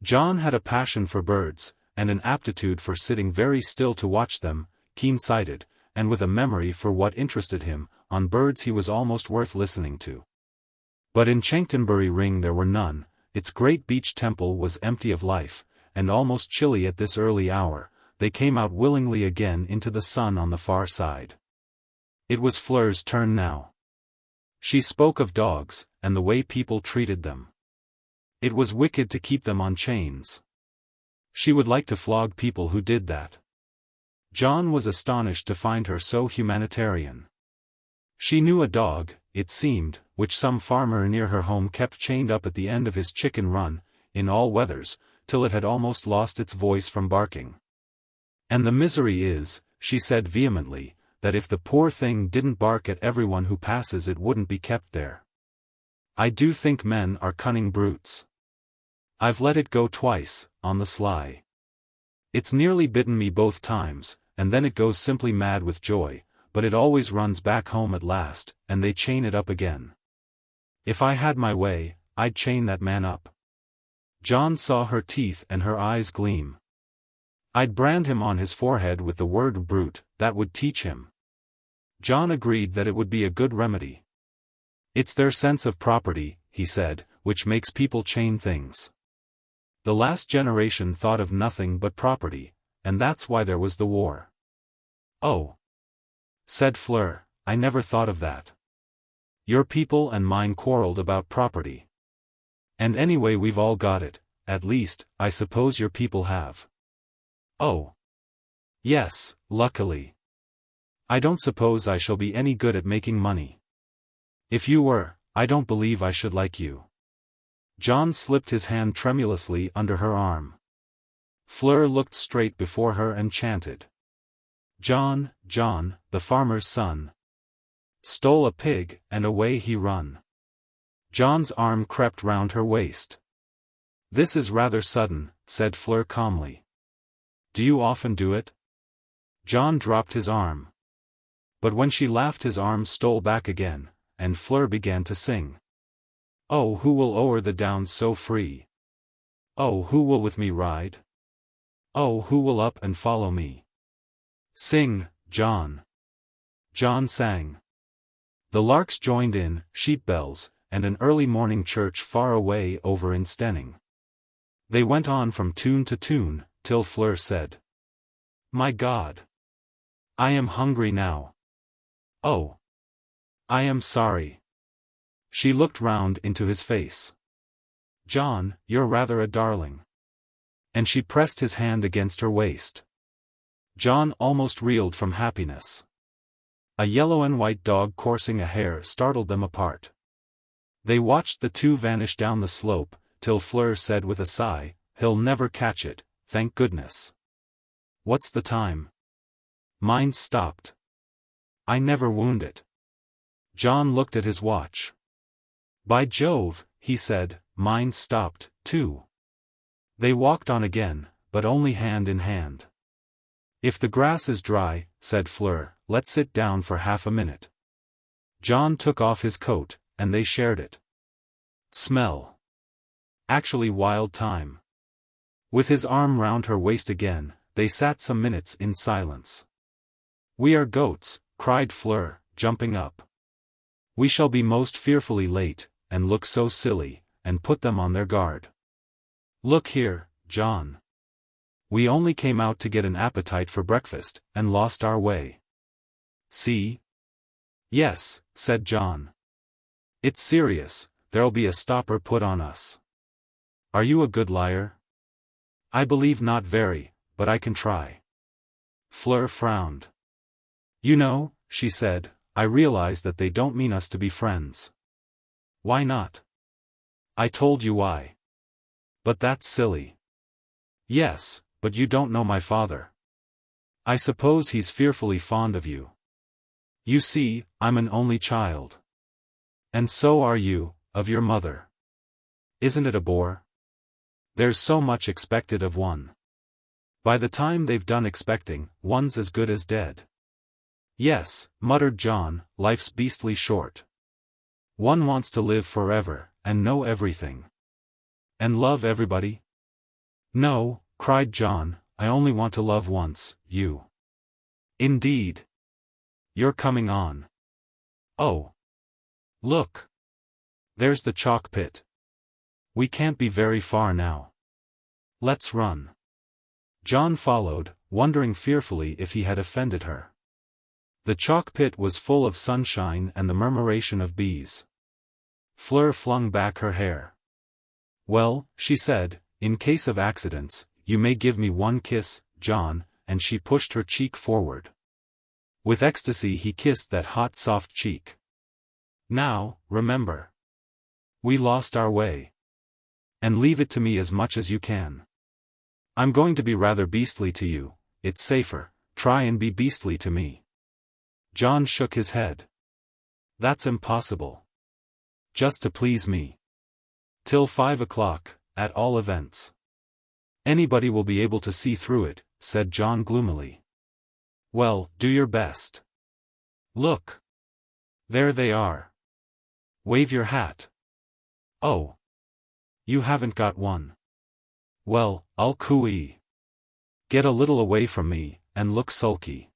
John had a passion for birds, and an aptitude for sitting very still to watch them, keen-sighted, and with a memory for what interested him. On birds he was almost worth listening to. But in Chanctonbury Ring there were none. Its great beech temple was empty of life, and almost chilly at this early hour. They came out willingly again into the sun on the far side. It was Fleur's turn now. She spoke of dogs, and the way people treated them. It was wicked to keep them on chains. She would like to flog people who did that. John was astonished to find her so humanitarian. She knew a dog, it seemed, which some farmer near her home kept chained up at the end of his chicken run, in all weathers, till it had almost lost its voice from barking. And the misery is, she said vehemently, that if the poor thing didn't bark at everyone who passes it wouldn't be kept there. I do think men are cunning brutes. I've let it go twice, on the sly. It's nearly bitten me both times, and then it goes simply mad with joy, but it always runs back home at last, and they chain it up again. If I had my way, I'd chain that man up. John saw her teeth and her eyes gleam. I'd brand him on his forehead with the word brute, that would teach him. John agreed that it would be a good remedy. It's their sense of property, he said, which makes people chain things. The last generation thought of nothing but property, and that's why there was the war. Oh, said Fleur, I never thought of that. Your people and mine quarreled about property. And anyway we've all got it, at least, I suppose your people have. Oh. Yes, luckily. I don't suppose I shall be any good at making money. If you were, I don't believe I should like you. John slipped his hand tremulously under her arm. Fleur looked straight before her and chanted. John, John, the farmer's son, stole a pig, and away he run. John's arm crept round her waist. This is rather sudden, said Fleur calmly. Do you often do it? John dropped his arm. But when she laughed his arm stole back again, and Fleur began to sing. Oh, who will o'er the downs so free? Oh, who will with me ride? Oh, who will up and follow me? Sing, John. John sang. The larks joined in, sheep bells, and an early morning church far away over in Stenning. They went on from tune to tune, till Fleur said, My God! I am hungry now. Oh! I am sorry. She looked round into his face. John, you're rather a darling. And she pressed his hand against her waist. John almost reeled from happiness. A yellow and white dog coursing a hare startled them apart. They watched the two vanish down the slope, till Fleur said with a sigh, He'll never catch it, thank goodness. What's the time? Mine's stopped. I never wound it. John looked at his watch. By Jove, he said, mine's stopped, too. They walked on again, but only hand in hand. If the grass is dry, said Fleur, let's sit down for half a minute. John took off his coat, and they shared it. Smell. Actually wild time. With his arm round her waist again, they sat some minutes in silence. We are goats, cried Fleur, jumping up. We shall be most fearfully late, and look so silly, and put them on their guard. Look here, John. We only came out to get an appetite for breakfast, and lost our way. See? Yes, said John. It's serious, there'll be a stopper put on us. Are you a good liar? I believe not very, but I can try. Fleur frowned. You know, she said, I realize that they don't mean us to be friends. Why not? I told you why. But that's silly. Yes, but you don't know my father. I suppose he's fearfully fond of you. You see, I'm an only child. And so are you, of your mother. Isn't it a bore? There's so much expected of one. By the time they've done expecting, one's as good as dead. Yes, muttered John, life's beastly short. One wants to live forever, and know everything. And love everybody? No, cried John, I only want to love once, you. Indeed. You're coming on. Oh. Look. There's the chalk pit. We can't be very far now. Let's run. John followed, wondering fearfully if he had offended her. The chalk pit was full of sunshine and the murmuration of bees. Fleur flung back her hair. Well, she said, in case of accidents, you may give me one kiss, John, and she pushed her cheek forward. With ecstasy he kissed that hot soft cheek. Now, remember. We lost our way. And leave it to me as much as you can. I'm going to be rather beastly to you, it's safer, try and be beastly to me. John shook his head. That's impossible. Just to please me. Till 5 o'clock, at all events. Anybody will be able to see through it, said John gloomily. Well, do your best. Look. There they are. Wave your hat. Oh. You haven't got one. Well, I'll cooee. Get a little away from me, and look sulky.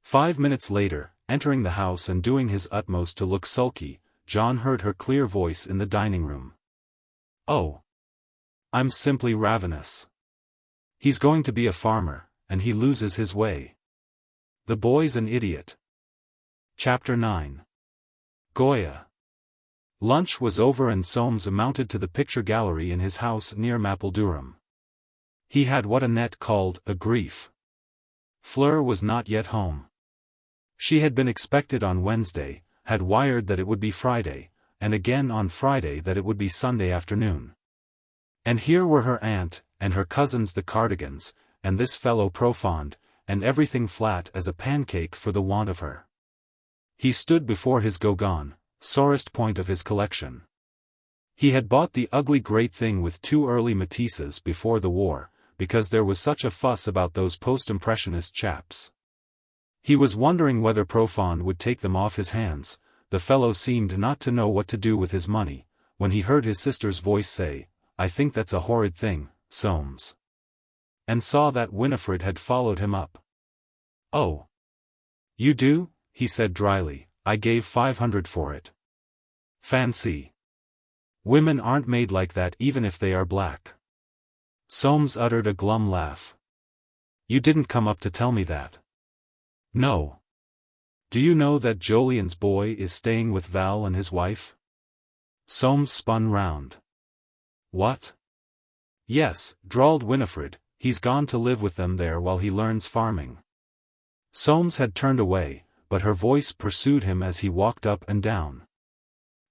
5 minutes later, entering the house and doing his utmost to look sulky, John heard her clear voice in the dining room. Oh. I'm simply ravenous. He's going to be a farmer, and he loses his way. The boy's an idiot. Chapter 9. Goya. Lunch was over and Soames mounted to the picture gallery in his house near Mausoleum. He had what Annette called a grief. Fleur was not yet home. She had been expected on Wednesday, had wired that it would be Friday, and again on Friday that it would be Sunday afternoon. And here were her aunt, and her cousins the Cardigans, and this fellow Profond, and everything flat as a pancake for the want of her. He stood before his Gauguin, sorest point of his collection. He had bought the ugly great thing with 2 early Matisses before the war, because there was such a fuss about those post-impressionist chaps. He was wondering whether Profond would take them off his hands. The fellow seemed not to know what to do with his money, when he heard his sister's voice say, I think that's a horrid thing, Soames. And saw that Winifred had followed him up. Oh. You do? He said dryly, I gave 500 for it. Fancy. Women aren't made like that even if they are black. Soames uttered a glum laugh. You didn't come up to tell me that. No. Do you know that Jolyon's boy is staying with Val and his wife? Soames spun round. What? Yes, drawled Winifred, he's gone to live with them there while he learns farming. Soames had turned away, but her voice pursued him as he walked up and down.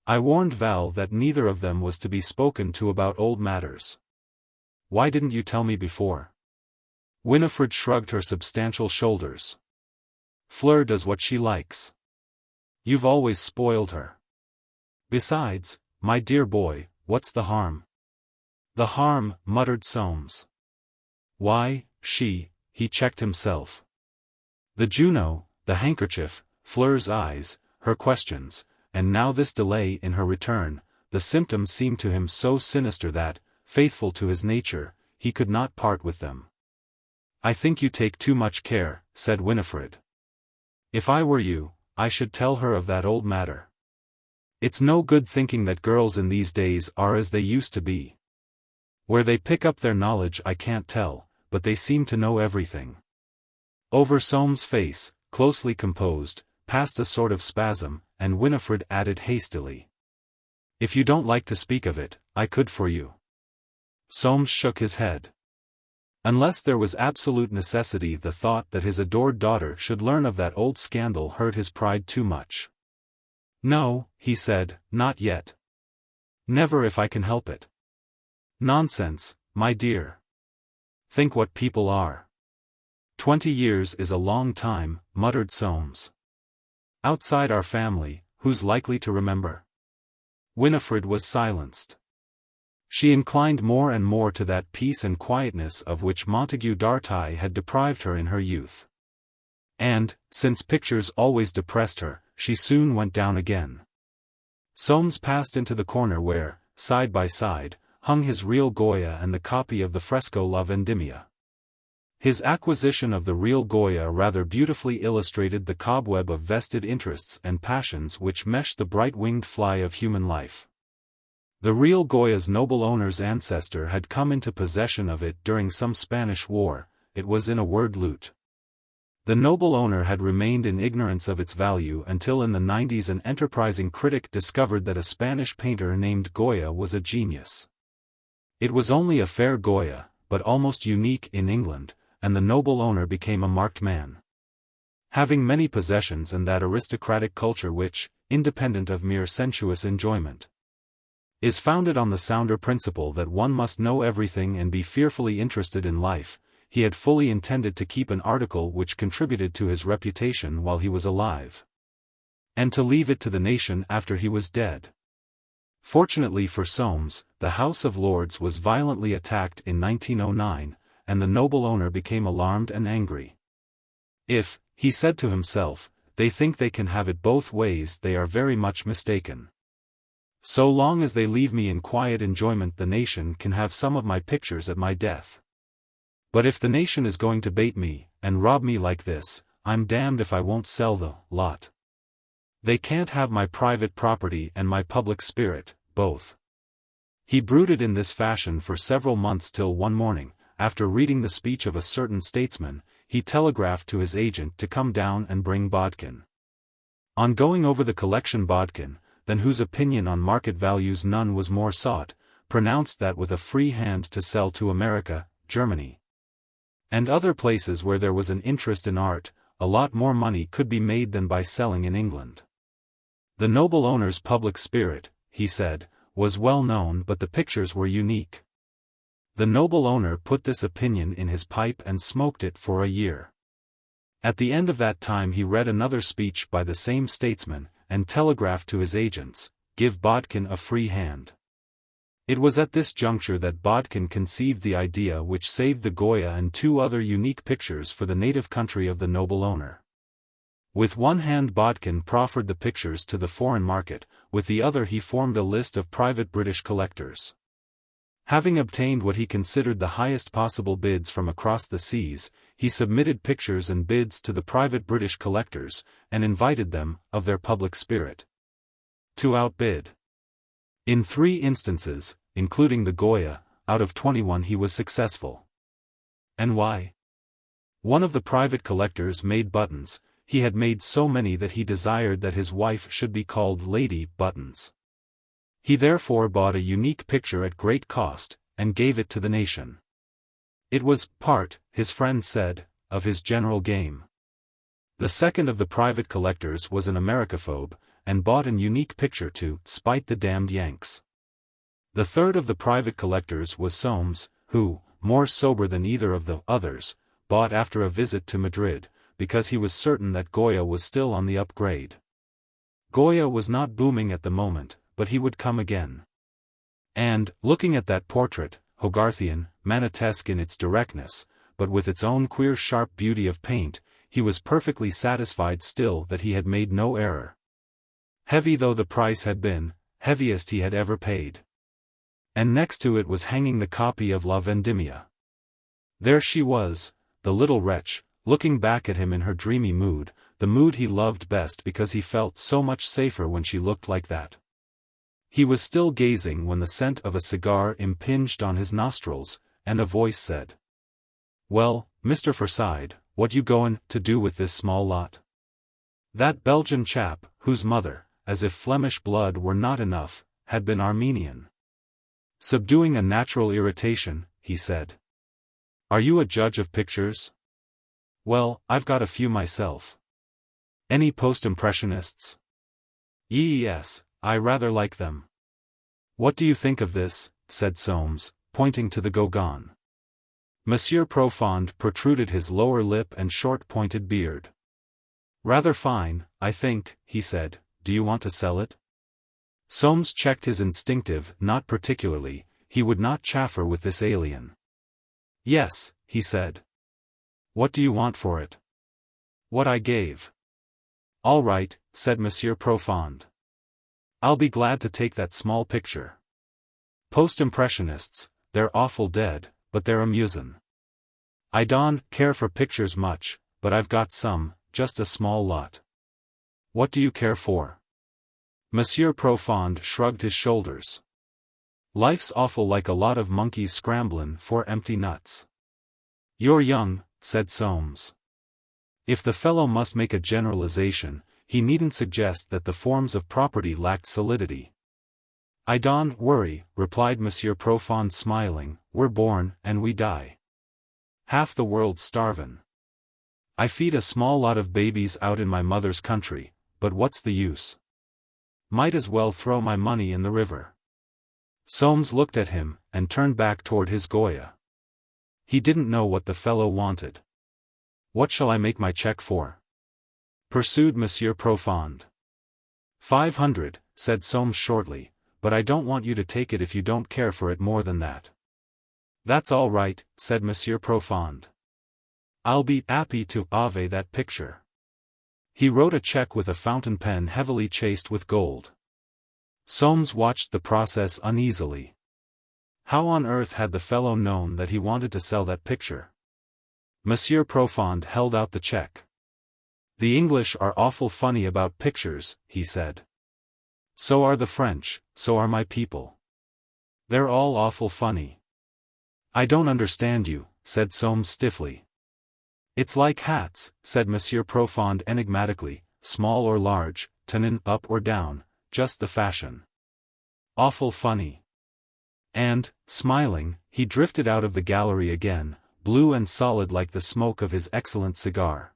I warned Val that neither of them was to be spoken to about old matters. Why didn't you tell me before? Winifred shrugged her substantial shoulders. Fleur does what she likes. You've always spoiled her. Besides, my dear boy, what's the harm? The harm, muttered Soames. Why, he checked himself. The Juno, the handkerchief, Fleur's eyes, her questions, and now this delay in her return, the symptoms seemed to him so sinister that, faithful to his nature, he could not part with them. I think you take too much care, said Winifred. If I were you, I should tell her of that old matter. It's no good thinking that girls in these days are as they used to be. Where they pick up their knowledge I can't tell, but they seem to know everything. Over Soames' face, closely composed, passed a sort of spasm, and Winifred added hastily. If you don't like to speak of it, I could for you. Soames shook his head. Unless there was absolute necessity, the thought that his adored daughter should learn of that old scandal hurt his pride too much. No, he said, not yet. Never if I can help it. Nonsense, my dear. Think what people are. 20 years is a long time, muttered Soames. Outside our family, who's likely to remember? Winifred was silenced. She inclined more and more to that peace and quietness of which Montague Dartai had deprived her in her youth. And, since pictures always depressed her, she soon went down again. Soames passed into the corner where, side by side, hung his real Goya and the copy of the fresco La Vendimia. His acquisition of the real Goya rather beautifully illustrated the cobweb of vested interests and passions which meshed the bright-winged fly of human life. The real Goya's noble owner's ancestor had come into possession of it during some Spanish war. It was in a word loot. The noble owner had remained in ignorance of its value until in the 90s an enterprising critic discovered that a Spanish painter named Goya was a genius. It was only a fair Goya, but almost unique in England, and the noble owner became a marked man. Having many possessions and that aristocratic culture which, independent of mere sensuous enjoyment, is founded on the sounder principle that one must know everything and be fearfully interested in life, he had fully intended to keep an article which contributed to his reputation while he was alive, and to leave it to the nation after he was dead. Fortunately for Soames, the House of Lords was violently attacked in 1909, and the noble owner became alarmed and angry. If, he said to himself, they think they can have it both ways, they are very much mistaken. So long as they leave me in quiet enjoyment, the nation can have some of my pictures at my death. But if the nation is going to bait me, and rob me like this, I'm damned if I won't sell the lot. They can't have my private property and my public spirit, both. He brooded in this fashion for several months till one morning, after reading the speech of a certain statesman, he telegraphed to his agent to come down and bring Bodkin. On going over the collection, Bodkin, than whose opinion on market values none was more sought, pronounced that with a free hand to sell to America, Germany, and other places where there was an interest in art, a lot more money could be made than by selling in England. The noble owner's public spirit, he said, was well known, but the pictures were unique. The noble owner put this opinion in his pipe and smoked it for a year. At the end of that time he read another speech by the same statesman, and telegraphed to his agents, give Bodkin a free hand. It was at this juncture that Bodkin conceived the idea which saved the Goya and two other unique pictures for the native country of the noble owner. With one hand Bodkin proffered the pictures to the foreign market, with the other he formed a list of private British collectors. Having obtained what he considered the highest possible bids from across the seas, he submitted pictures and bids to the private British collectors, and invited them, of their public spirit, to outbid. In 3 instances, including the Goya, out of 21 he was successful. And why? One of the private collectors made buttons. He had made so many that he desired that his wife should be called Lady Buttons. He therefore bought a unique picture at great cost, and gave it to the nation. It was part, his friends said, of his general game. The second of the private collectors was an Americaphobe, and bought an unique picture to spite the damned Yanks. The third of the private collectors was Soames, who, more sober than either of the others, bought after a visit to Madrid, because he was certain that Goya was still on the upgrade. Goya was not booming at the moment, but he would come again. And, looking at that portrait, Hogarthian, Manetesque in its directness, but with its own queer sharp beauty of paint, he was perfectly satisfied still that he had made no error. Heavy though the price had been, heaviest he had ever paid. And next to it was hanging the copy of La Vendimia. There she was, the little wretch, looking back at him in her dreamy mood, the mood he loved best because he felt so much safer when she looked like that. He was still gazing when the scent of a cigar impinged on his nostrils, and a voice said, "Well, Mr. Forsyte, what you goin' to do with this small lot?" That Belgian chap, whose mother, as if Flemish blood were not enough, had been Armenian. Subduing a natural irritation, he said, "Are you a judge of pictures?" "Well, I've got a few myself." "Any post-impressionists?" "Yes, I rather like them." "What do you think of this?" said Soames, pointing to the Gauguin. Monsieur Profond protruded his lower lip and short pointed beard. "Rather fine, I think," he said. "Do you want to sell it?" Soames checked his instinctive "not particularly." he would not chaffer with this alien. "Yes," he said. "What do you want for it?" "What I gave." "All right," said Monsieur Profond. "I'll be glad to take that small picture. Post-impressionists, they're awful dead, but they're amusin'. I don't care for pictures much, but I've got some, just a small lot." "What do you care for?" Monsieur Profond shrugged his shoulders. "Life's awful like a lot of monkeys scramblin' for empty nuts." "You're young," said Soames. If the fellow must make a generalization, he needn't suggest that the forms of property lacked solidity. "I don't worry," replied Monsieur Profond smiling, "we're born, and we die. Half the world's starvin'. I feed a small lot of babies out in my mother's country, but what's the use? Might as well throw my money in the river." Soames looked at him, and turned back toward his Goya. He didn't know what the fellow wanted. "What shall I make my check for?" pursued Monsieur Profond. 500, said Soames shortly, "but I don't want you to take it if you don't care for it more than that." "That's all right," said Monsieur Profond. "I'll be happy to have that picture." He wrote a check with a fountain pen heavily chased with gold. Soames watched the process uneasily. How on earth had the fellow known that he wanted to sell that picture? Monsieur Profond held out the check. "The English are awful funny about pictures," he said. "So are the French, so are my people. They're all awful funny." "I don't understand you," said Soames stiffly. "It's like hats," said Monsieur Profond enigmatically, "small or large, tenon up or down, just the fashion. Awful funny." And, smiling, he drifted out of the gallery again, blue and solid like the smoke of his excellent cigar.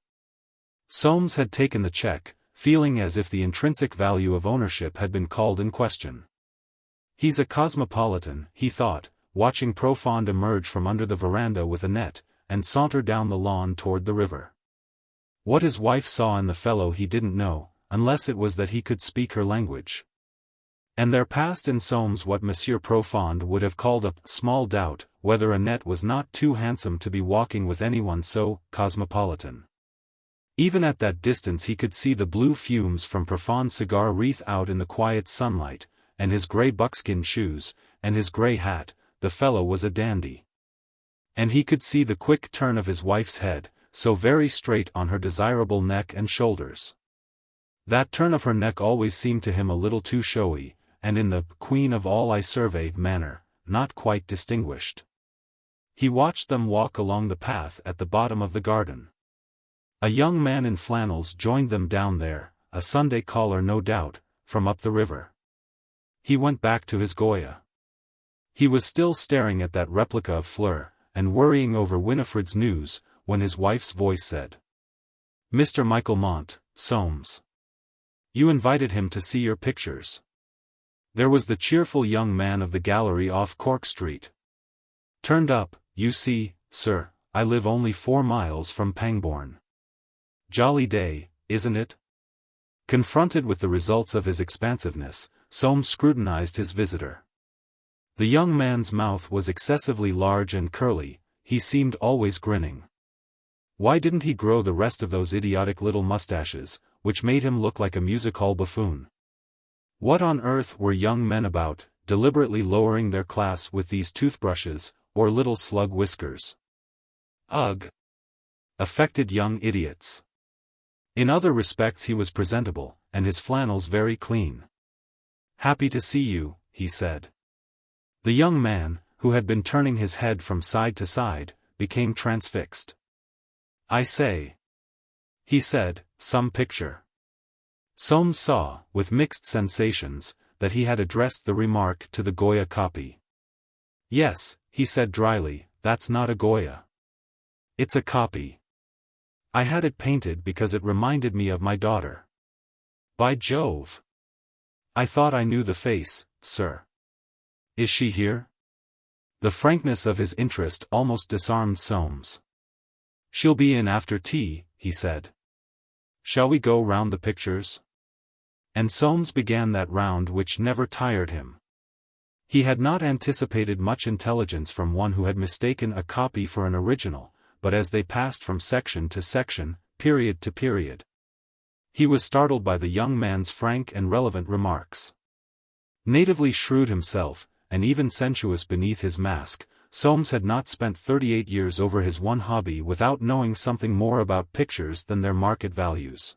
Soames had taken the check, feeling as if the intrinsic value of ownership had been called in question. He's a cosmopolitan, he thought, watching Profond emerge from under the veranda with a net, and saunter down the lawn toward the river. What his wife saw in the fellow he didn't know, unless it was that he could speak her language. And there passed in Soames what Monsieur Profond would have called a small doubt, whether Annette was not too handsome to be walking with anyone so cosmopolitan. Even at that distance he could see the blue fumes from Profond's cigar wreath out in the quiet sunlight, and his grey buckskin shoes, and his grey hat. The fellow was a dandy. And he could see the quick turn of his wife's head, so very straight on her desirable neck and shoulders. That turn of her neck always seemed to him a little too showy, and in the "queen of all I survey" manner, not quite distinguished. He watched them walk along the path at the bottom of the garden. A young man in flannels joined them down there, a Sunday caller no doubt, from up the river. He went back to his Goya. He was still staring at that replica of Fleur, and worrying over Winifred's news, when his wife's voice said, "Mr. Michael Mont, Soames. You invited him to see your pictures." There was the cheerful young man of the gallery off Cork Street. "Turned up, you see, sir, I live only 4 miles from Pangbourne. Jolly day, isn't it?" Confronted with the results of his expansiveness, Soames scrutinized his visitor. The young man's mouth was excessively large and curly, he seemed always grinning. Why didn't he grow the rest of those idiotic little mustaches, which made him look like a music-hall buffoon? What on earth were young men about, deliberately lowering their class with these toothbrushes, or little slug whiskers? Ugh! Affected young idiots. In other respects he was presentable, and his flannels very clean. "Happy to see you," he said. The young man, who had been turning his head from side to side, became transfixed. "I say," he said, "some picture." Soames saw, with mixed sensations, that he had addressed the remark to the Goya copy. "Yes," he said dryly, "that's not a Goya. It's a copy. I had it painted because it reminded me of my daughter." "By Jove! I thought I knew the face, sir. Is she here?" The frankness of his interest almost disarmed Soames. "She'll be in after tea," he said. "Shall we go round the pictures?" And Soames began that round which never tired him. He had not anticipated much intelligence from one who had mistaken a copy for an original, but as they passed from section to section, period to period, he was startled by the young man's frank and relevant remarks. Natively shrewd himself, and even sensuous beneath his mask, Soames had not spent 38 years over his one hobby without knowing something more about pictures than their market values.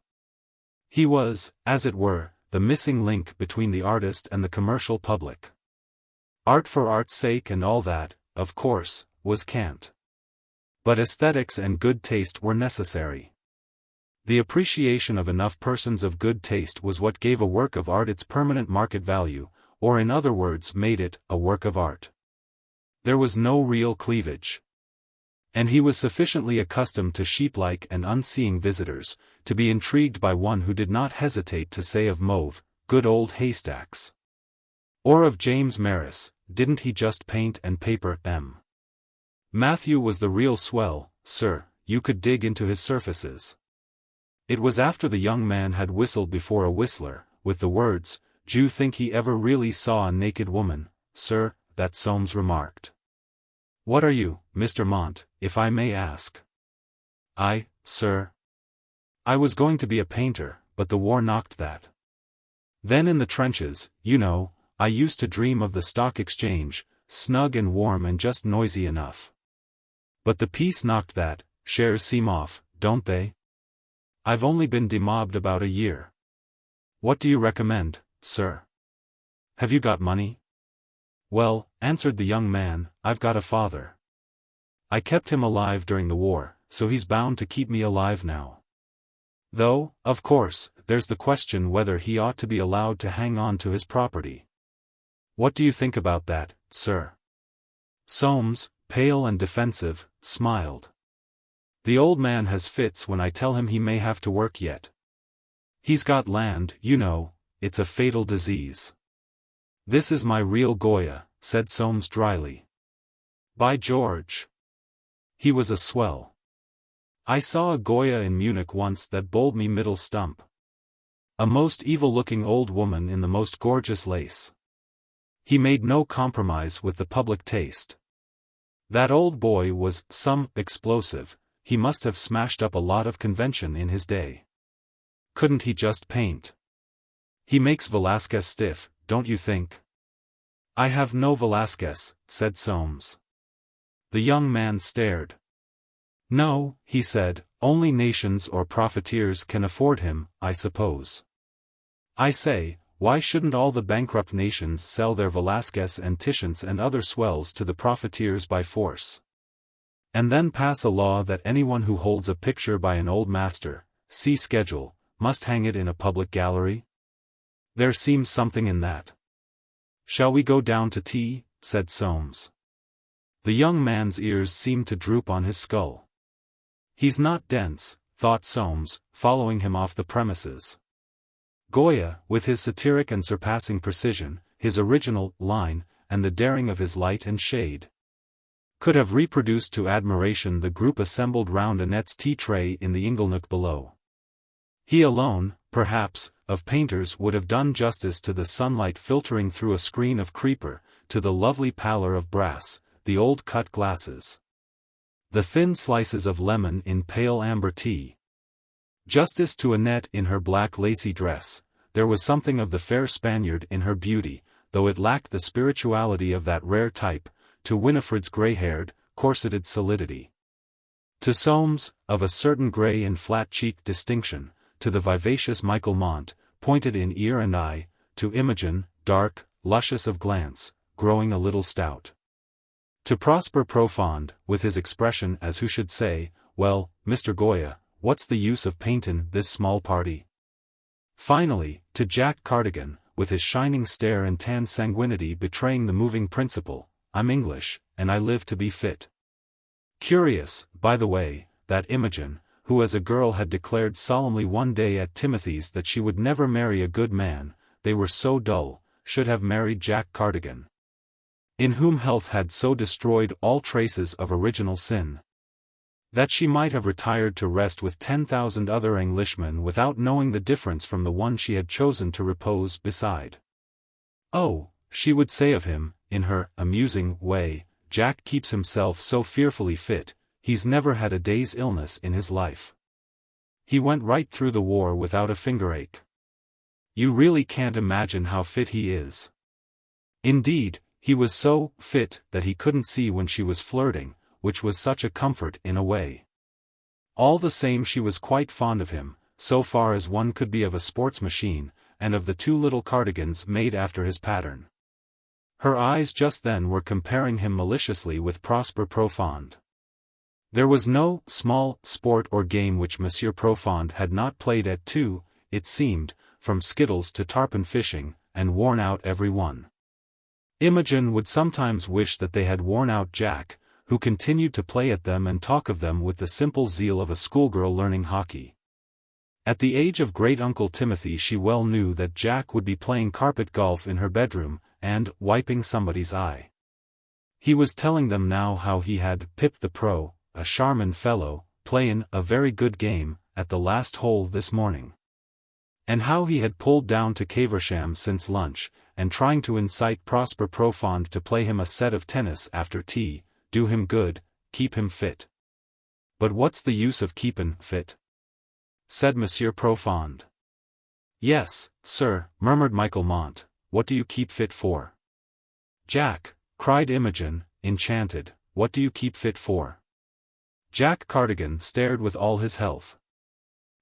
He was, as it were, the missing link between the artist and the commercial public. Art for art's sake and all that, of course, was cant. But aesthetics and good taste were necessary. The appreciation of enough persons of good taste was what gave a work of art its permanent market value, or in other words made it a work of art. There was no real cleavage. And he was sufficiently accustomed to sheep-like and unseeing visitors, to be intrigued by one who did not hesitate to say of Mauve, good old haystacks. Or of James Maris, didn't he just paint and paper, M. Matthew was the real swell, sir, you could dig into his surfaces. It was after the young man had whistled before a whistler, with the words, "'D'you think he ever really saw a naked woman, sir?" that Soames remarked. "What are you, Mr. Mont, if I may ask?" "I, sir? I was going to be a painter, but the war knocked that. Then in the trenches, you know, I used to dream of the Stock Exchange, snug and warm and just noisy enough. But the peace knocked that, shares seem off, don't they? I've only been demobbed about a year. What do you recommend, sir? Have you got money?" "Well," answered the young man, "I've got a father. I kept him alive during the war, so he's bound to keep me alive now. Though, of course, there's the question whether he ought to be allowed to hang on to his property. What do you think about that, sir?" Soames, pale and defensive, smiled. "The old man has fits when I tell him he may have to work yet. He's got land, you know, it's a fatal disease." "This is my real Goya," said Soames dryly. "By George! He was a swell. I saw a Goya in Munich once that bowled me middle stump. A most evil-looking old woman in the most gorgeous lace. He made no compromise with the public taste. That old boy was some explosive. He must have smashed up a lot of convention in his day. Couldn't he just paint? He makes Velázquez stiff, don't you think?" "I have no Velázquez," said Soames. The young man stared. "No," he said, "only nations or profiteers can afford him, I suppose. I say, why shouldn't all the bankrupt nations sell their Velázquez and Titians and other swells to the profiteers by force? And then pass a law that anyone who holds a picture by an old master, see schedule, must hang it in a public gallery? There seems something in that." "Shall we go down to tea?" said Soames. The young man's ears seemed to droop on his skull. "He's not dense," thought Soames, following him off the premises. Goya, with his satiric and surpassing precision, his original line, and the daring of his light and shade, could have reproduced to admiration the group assembled round Annette's tea-tray in the inglenook below. He alone, perhaps, of painters would have done justice to the sunlight filtering through a screen of creeper, to the lovely pallor of brass, the old cut glasses, the thin slices of lemon in pale amber tea. Justice to Annette in her black lacy dress. There was something of the fair Spaniard in her beauty, though it lacked the spirituality of that rare type, to Winifred's grey-haired, corseted solidity. To Soames, of a certain grey and flat-cheeked distinction, to the vivacious Michael Mont, pointed in ear and eye, to Imogen, dark, luscious of glance, growing a little stout. To Prosper Profond, with his expression as who should say, "Well, Mr. Goya, what's the use of paintin' this small party?" Finally, to Jack Cardigan, with his shining stare and tan sanguinity betraying the moving principle, "I'm English, and I live to be fit." Curious, by the way, that Imogen, who as a girl had declared solemnly one day at Timothy's that she would never marry a good man, they were so dull, should have married Jack Cardigan, in whom health had so destroyed all traces of original sin, that she might have retired to rest with 10,000 other Englishmen without knowing the difference from the one she had chosen to repose beside. "Oh," she would say of him, in her amusing way, Jack keeps himself so fearfully fit, he's never had a day's illness in his life. He went right through the war without a fingerache. You really can't imagine how fit he is. Indeed, he was so fit that he couldn't see when she was flirting, which was such a comfort in a way. All the same, she was quite fond of him, so far as one could be of a sports machine, and of the 2 little cardigans made after his pattern. Her eyes just then were comparing him maliciously with Prosper Profond. There was no small sport or game which Monsieur Profond had not played at too, it seemed, from skittles to tarpon fishing, and worn out every one. Imogen would sometimes wish that they had worn out Jack, who continued to play at them and talk of them with the simple zeal of a schoolgirl learning hockey. At the age of great-uncle Timothy she well knew that Jack would be playing carpet golf in her bedroom, and wiping somebody's eye. He was telling them now how he had pipped the pro, a charming fellow, playin' a very good game, at the last hole this morning. And how he had pulled down to Caversham since lunch, and trying to incite Prosper Profond to play him a set of tennis after tea, do him good, keep him fit. But what's the use of keepin' fit? Said Monsieur Profond. Yes, sir, murmured Michael Mont, what do you keep fit for? Jack, cried Imogen, enchanted, what do you keep fit for? Jack Cardigan stared with all his health.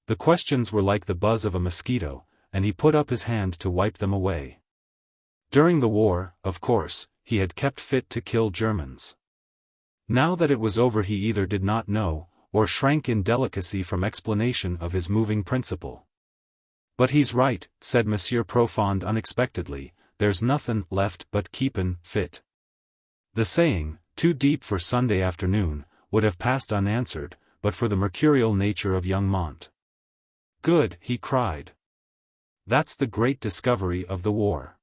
The questions were like the buzz of a mosquito, and he put up his hand to wipe them away. During the war, of course, he had kept fit to kill Germans. Now that it was over he either did not know, or shrank in delicacy from explanation of his moving principle. But he's right, said Monsieur Profond unexpectedly, there's nothin' left but keepin' fit. The saying, too deep for Sunday afternoon, would have passed unanswered, but for the mercurial nature of young Mont. Good, he cried. That's the great discovery of the war.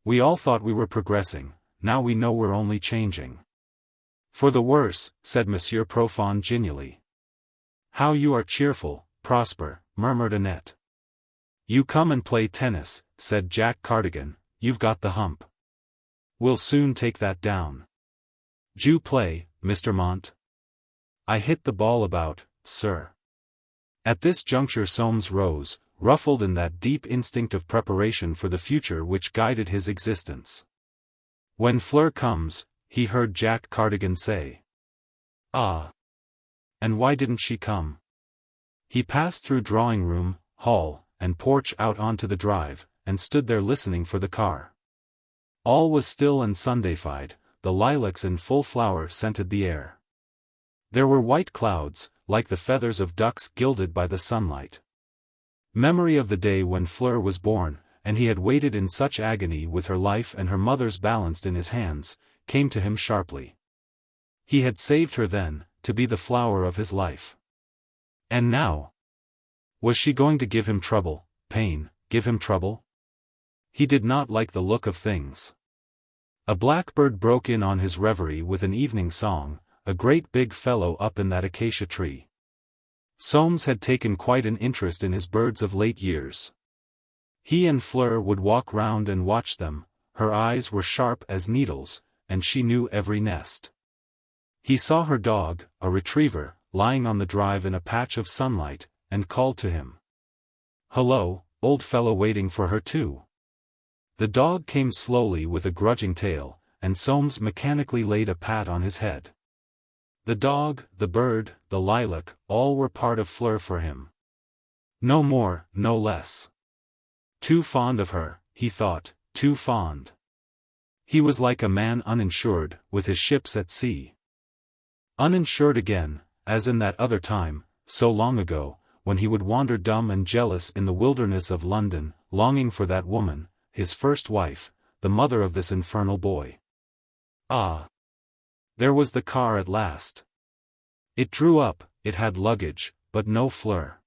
We all thought we were progressing, now we know we're only changing. For the worse, said Monsieur Profond genially. How you are cheerful, Prosper, murmured Annette. You come and play tennis, said Jack Cardigan, you've got the hump. We'll soon take that down. D'you play, Mr. Mont? I hit the ball about, sir. At this juncture Soames rose, ruffled in that deep instinct of preparation for the future which guided his existence. When Fleur comes, he heard Jack Cardigan say. Ah. And why didn't she come? He passed through drawing-room, hall, and porch out onto the drive, and stood there listening for the car. All was still and Sundayfied, the lilacs in full flower scented the air. There were white clouds, like the feathers of ducks gilded by the sunlight. Memory of the day when Fleur was born, and he had waited in such agony with her life and her mother's balanced in his hands, came to him sharply. He had saved her then, to be the flower of his life. And now? Was she going to give him trouble, pain, give him trouble? He did not like the look of things. A blackbird broke in on his reverie with an evening song, a great big fellow up in that acacia tree. Soames had taken quite an interest in his birds of late years. He and Fleur would walk round and watch them, her eyes were sharp as needles, and she knew every nest. He saw her dog, a retriever, lying on the drive in a patch of sunlight, and called to him. Hullo, old fellow, waiting for her too. The dog came slowly with a grudging tail, and Soames mechanically laid a pat on his head. The dog, the bird, the lilac, all were part of Fleur for him. No more, no less. Too fond of her, he thought, too fond. He was like a man uninsured, with his ships at sea. Uninsured again, as in that other time, so long ago, when he would wander dumb and jealous in the wilderness of London, longing for that woman, his first wife, the mother of this infernal boy. Ah! There was the car at last. It drew up, it had luggage, but no Fleur.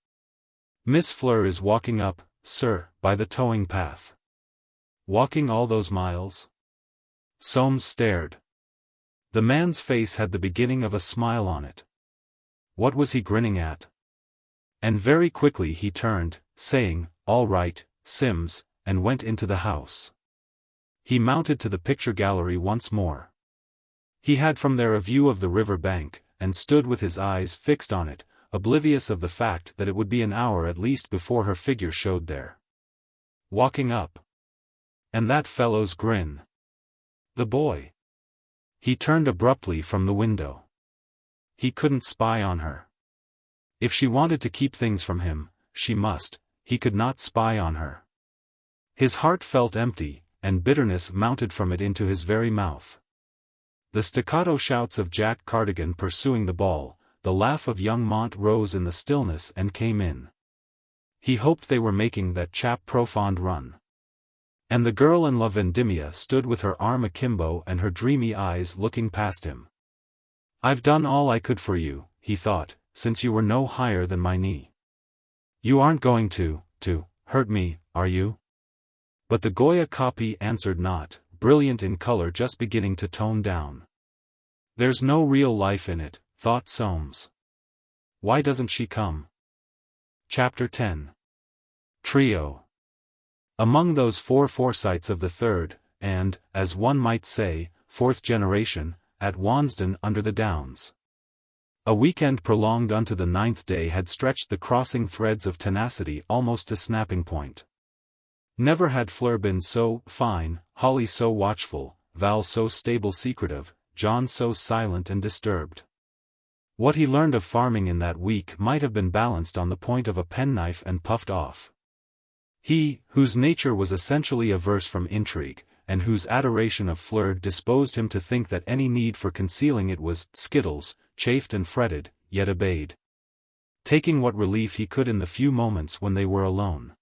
Miss Fleur is walking up, sir, by the towing path. Walking all those miles? Soames stared. The man's face had the beginning of a smile on it. What was he grinning at? And very quickly he turned, saying, "All right, Sims," and went into the house. He mounted to the picture gallery once more. He had from there a view of the river bank, and stood with his eyes fixed on it, oblivious of the fact that it would be an hour at least before her figure showed there. Walking up. And that fellow's grin. The boy. He turned abruptly from the window. He couldn't spy on her. If she wanted to keep things from him, she must. He could not spy on her. His heart felt empty, and bitterness mounted from it into his very mouth. The staccato shouts of Jack Cardigan pursuing the ball, the laugh of young Mont rose in the stillness and came in. He hoped they were making that chap Profond run. And the girl in La Vendimia stood with her arm akimbo and her dreamy eyes looking past him. I've done all I could for you, he thought, since you were no higher than my knee. You aren't going to hurt me, are you? But the Goya copy answered not, brilliant in color just beginning to tone down. There's no real life in it, thought Soames. Why doesn't she come? Chapter 10. Trio. Among those 4 Forsytes of the third, and, as one might say, 4th generation, at Wansdon under the Downs. A weekend prolonged unto the 9th day had stretched the crossing threads of tenacity almost to snapping point. Never had Fleur been so fine, Holly so watchful, Val so stable secretive, John so silent and disturbed. What he learned of farming in that week might have been balanced on the point of a penknife and puffed off. He, whose nature was essentially averse from intrigue, and whose adoration of Fleur disposed him to think that any need for concealing it was skittles, chafed and fretted, yet obeyed. Taking what relief he could in the few moments when they were alone.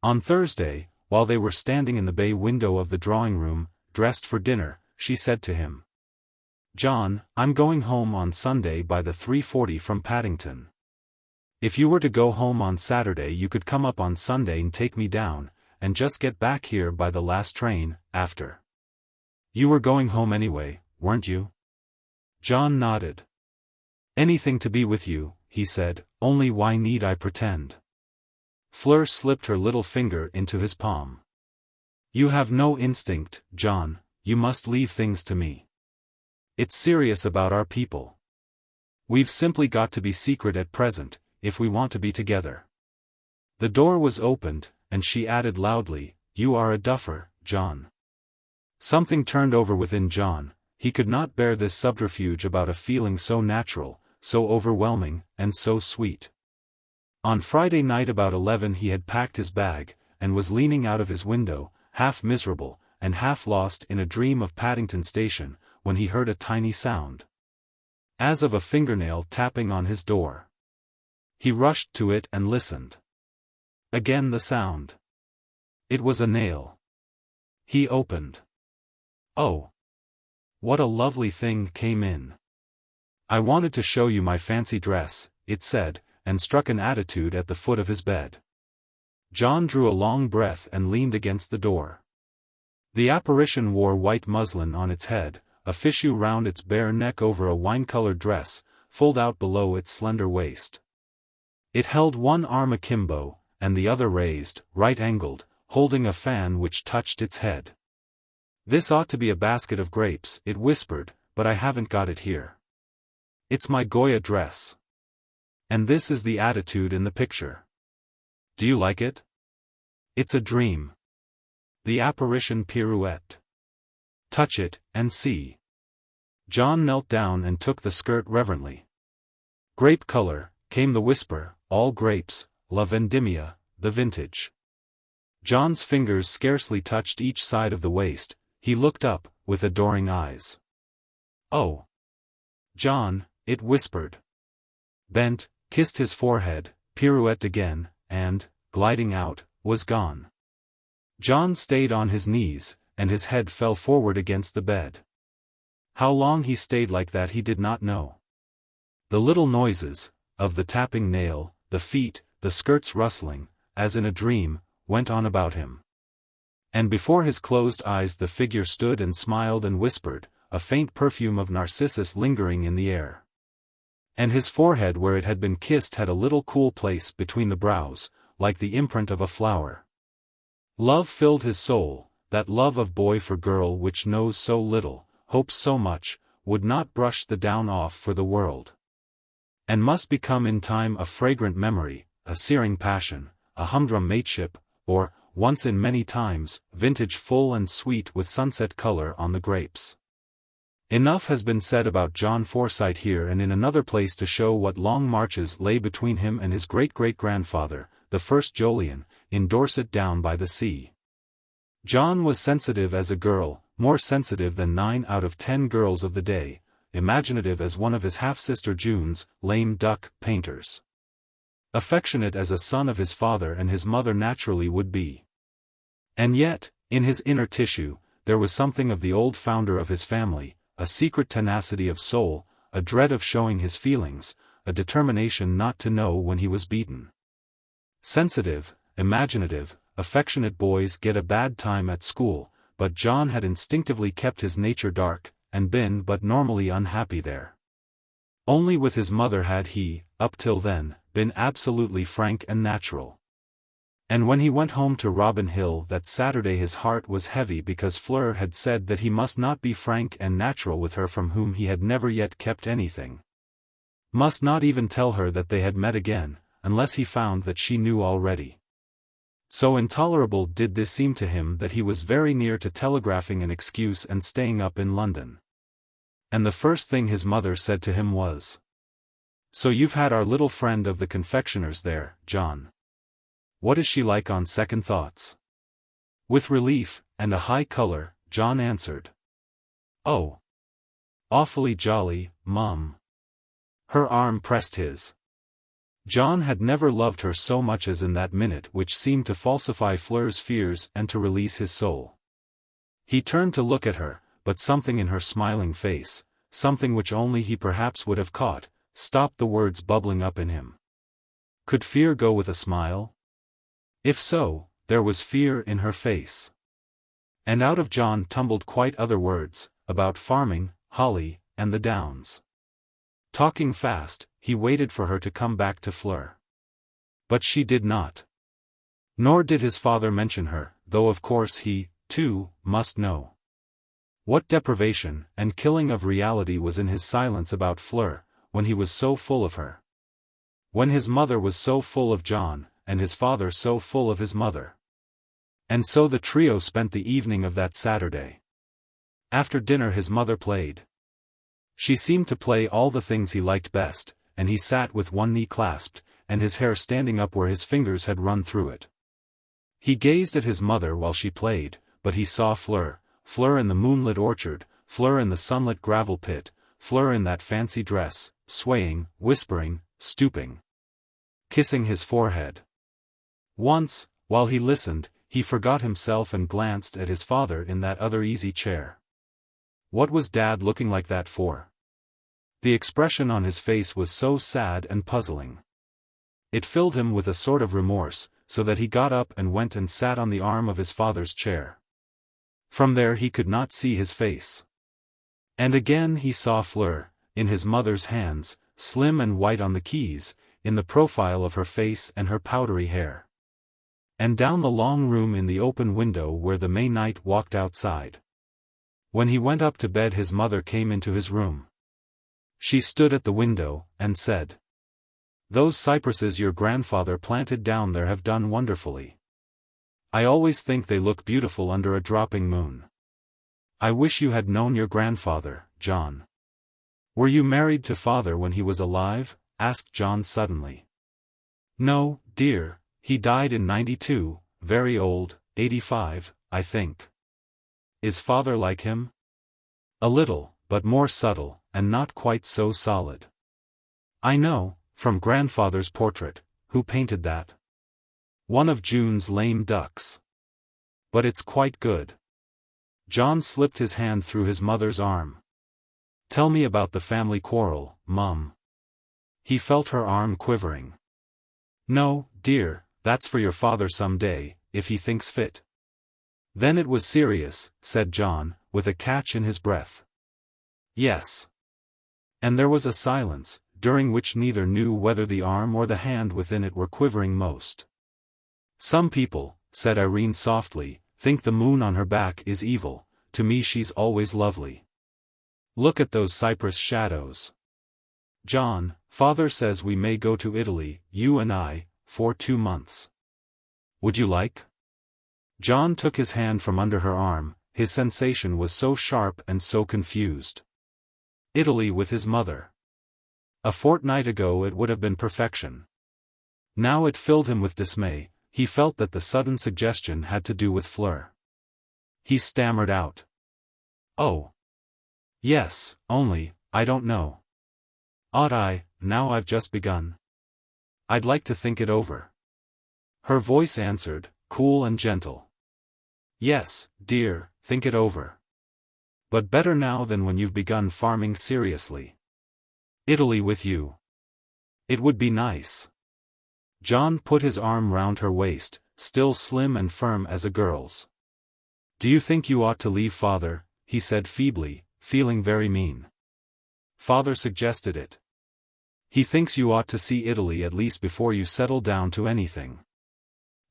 On Thursday, while they were standing in the bay window of the drawing-room, dressed for dinner, she said to him, "John, I'm going home on Sunday by the 3:40 from Paddington. If you were to go home on Saturday you could come up on Sunday and take me down, and just get back here by the last train, after. You were going home anyway, weren't you?" John nodded. "Anything to be with you," he said, "only why need I pretend?" Fleur slipped her little finger into his palm. "You have no instinct, John, you must leave things to me. It's serious about our people. We've simply got to be secret at present, if we want to be together." The door was opened, and she added loudly, "You are a duffer, John." Something turned over within John. He could not bear this subterfuge about a feeling so natural, so overwhelming, and so sweet. On Friday night about 11 he had packed his bag, and was leaning out of his window, half miserable, and half lost in a dream of Paddington Station, when he heard a tiny sound. As of a fingernail tapping on his door. He rushed to it and listened. Again the sound. It was a nail. He opened. "Oh! What a lovely thing came in. I wanted to show you my fancy dress," it said, and struck an attitude at the foot of his bed. John drew a long breath and leaned against the door. The apparition wore white muslin on its head, a fichu round its bare neck over a wine-colored dress, fulled out below its slender waist. It held one arm akimbo, and the other raised, right-angled, holding a fan which touched its head. "This ought to be a basket of grapes," it whispered, "but I haven't got it here. It's my Goya dress. And this is the attitude in the picture. Do you like it? It's a dream." The apparition pirouette. "Touch it, and see." John knelt down and took the skirt reverently. "Grape color," came the whisper, "all grapes, La Vendimia, the vintage." John's fingers scarcely touched each side of the waist. He looked up, with adoring eyes. "Oh! John," it whispered. Bent, kissed his forehead, pirouetted again, and, gliding out, was gone. John stayed on his knees, and his head fell forward against the bed. How long he stayed like that he did not know. The little noises, of the tapping nail, the feet, the skirts rustling, as in a dream, went on about him. And before his closed eyes the figure stood and smiled and whispered, a faint perfume of narcissus lingering in the air. And his forehead where it had been kissed had a little cool place between the brows, like the imprint of a flower. Love filled his soul, that love of boy for girl which knows so little, hopes so much, would not brush the down off for the world. And must become in time a fragrant memory, a searing passion, a humdrum mateship, or, once in many times, vintage full and sweet with sunset color on the grapes. Enough has been said about John Forsyte here and in another place to show what long marches lay between him and his great-great-grandfather, the first Jolyon, in Dorset down by the sea. John was sensitive as a girl, more sensitive than 9 out of 10 girls of the day, imaginative as one of his half-sister June's lame duck painters. Affectionate as a son of his father and his mother naturally would be. And yet, in his inner tissue, there was something of the old founder of his family, a secret tenacity of soul, a dread of showing his feelings, a determination not to know when he was beaten. Sensitive, imaginative, affectionate boys get a bad time at school, but John had instinctively kept his nature dark, and been but normally unhappy there. Only with his mother had he, up till then, been absolutely frank and natural. And when he went home to Robin Hill that Saturday his heart was heavy because Fleur had said that he must not be frank and natural with her from whom he had never yet kept anything. Must not even tell her that they had met again, unless he found that she knew already. So intolerable did this seem to him that he was very near to telegraphing an excuse and staying up in London. And the first thing his mother said to him was, "So you've had our little friend of the confectioner's there, John. What is she like on second thoughts?" With relief, and a high color, John answered, "Oh, awfully jolly, Mum." Her arm pressed his. John had never loved her so much as in that minute which seemed to falsify Fleur's fears and to release his soul. He turned to look at her, but something in her smiling face, something which only he perhaps would have caught, stopped the words bubbling up in him. Could fear go with a smile? If so, there was fear in her face. And out of John tumbled quite other words, about farming, Holly, and the Downs. Talking fast, he waited for her to come back to Fleur. But she did not. Nor did his father mention her, though of course he, too, must know. What deprivation and killing of reality was in his silence about Fleur, when he was so full of her. When his mother was so full of John, and his father so full of his mother. And so the trio spent the evening of that Saturday. After dinner his mother played. She seemed to play all the things he liked best, and he sat with one knee clasped, and his hair standing up where his fingers had run through it. He gazed at his mother while she played, but he saw Fleur, Fleur in the moonlit orchard, Fleur in the sunlit gravel pit, Fleur in that fancy dress, swaying, whispering, stooping, kissing his forehead. Once, while he listened, he forgot himself and glanced at his father in that other easy chair. What was Dad looking like that for? The expression on his face was so sad and puzzling. It filled him with a sort of remorse, so that he got up and went and sat on the arm of his father's chair. From there he could not see his face. And again he saw Fleur, in his mother's hands, slim and white on the keys, in the profile of her face and her powdery hair. And down the long room in the open window where the May night walked outside. When he went up to bed his mother came into his room. She stood at the window, and said, "Those cypresses your grandfather planted down there have done wonderfully. I always think they look beautiful under a dropping moon. I wish you had known your grandfather, John." "Were you married to father when he was alive?" asked John suddenly. "No, dear, he died in '92, very old, 85, I think." "Is father like him?" "A little, but more subtle, and not quite so solid." "I know, from grandfather's portrait. Who painted that?" "One of June's lame ducks. But it's quite good." John slipped his hand through his mother's arm. "Tell me about the family quarrel, Mum." He felt her arm quivering. "No, dear, that's for your father some day, if he thinks fit." "Then it was serious," said John, with a catch in his breath. "Yes." And there was a silence, during which neither knew whether the arm or the hand within it were quivering most. "Some people," said Irene softly, think the moon on her back is evil, to me she's always lovely. Look at those cypress shadows. John, father says we may go to Italy, you and I, for 2 months. Would you like? John took his hand from under her arm, his sensation was so sharp and so confused. Italy with his mother. A fortnight ago it would have been perfection. Now it filled him with dismay, he felt that the sudden suggestion had to do with Fleur. He stammered out. Oh. Yes, only, I don't know. Ought I, now I've just begun? I'd like to think it over. Her voice answered, cool and gentle. Yes, dear, think it over. But better now than when you've begun farming seriously. Italy with you. It would be nice. John put his arm round her waist, still slim and firm as a girl's. Do you think you ought to leave father? He said feebly, feeling very mean. Father suggested it. He thinks you ought to see Italy at least before you settle down to anything.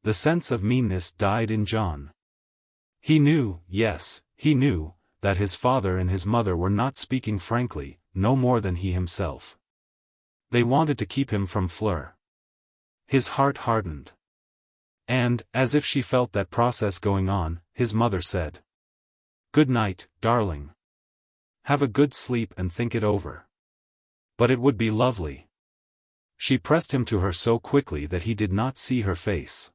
The sense of meanness died in John. He knew, yes, he knew, that his father and his mother were not speaking frankly, no more than he himself. They wanted to keep him from Fleur. His heart hardened. And, as if she felt that process going on, his mother said, "Good night, darling. Have a good sleep and think it over. But it would be lovely." She pressed him to her so quickly that he did not see her face.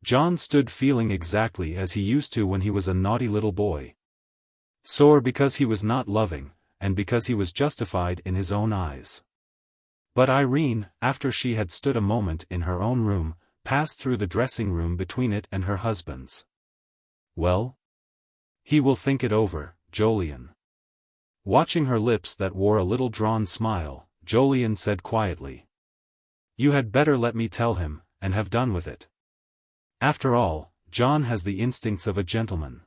John stood feeling exactly as he used to when he was a naughty little boy. Sore because he was not loving, and because he was justified in his own eyes. But Irene, after she had stood a moment in her own room, passed through the dressing room between it and her husband's. Well? He will think it over, Jolyon. Watching her lips that wore a little drawn smile, Jolyon said quietly. You had better let me tell him, and have done with it. After all, John has the instincts of a gentleman.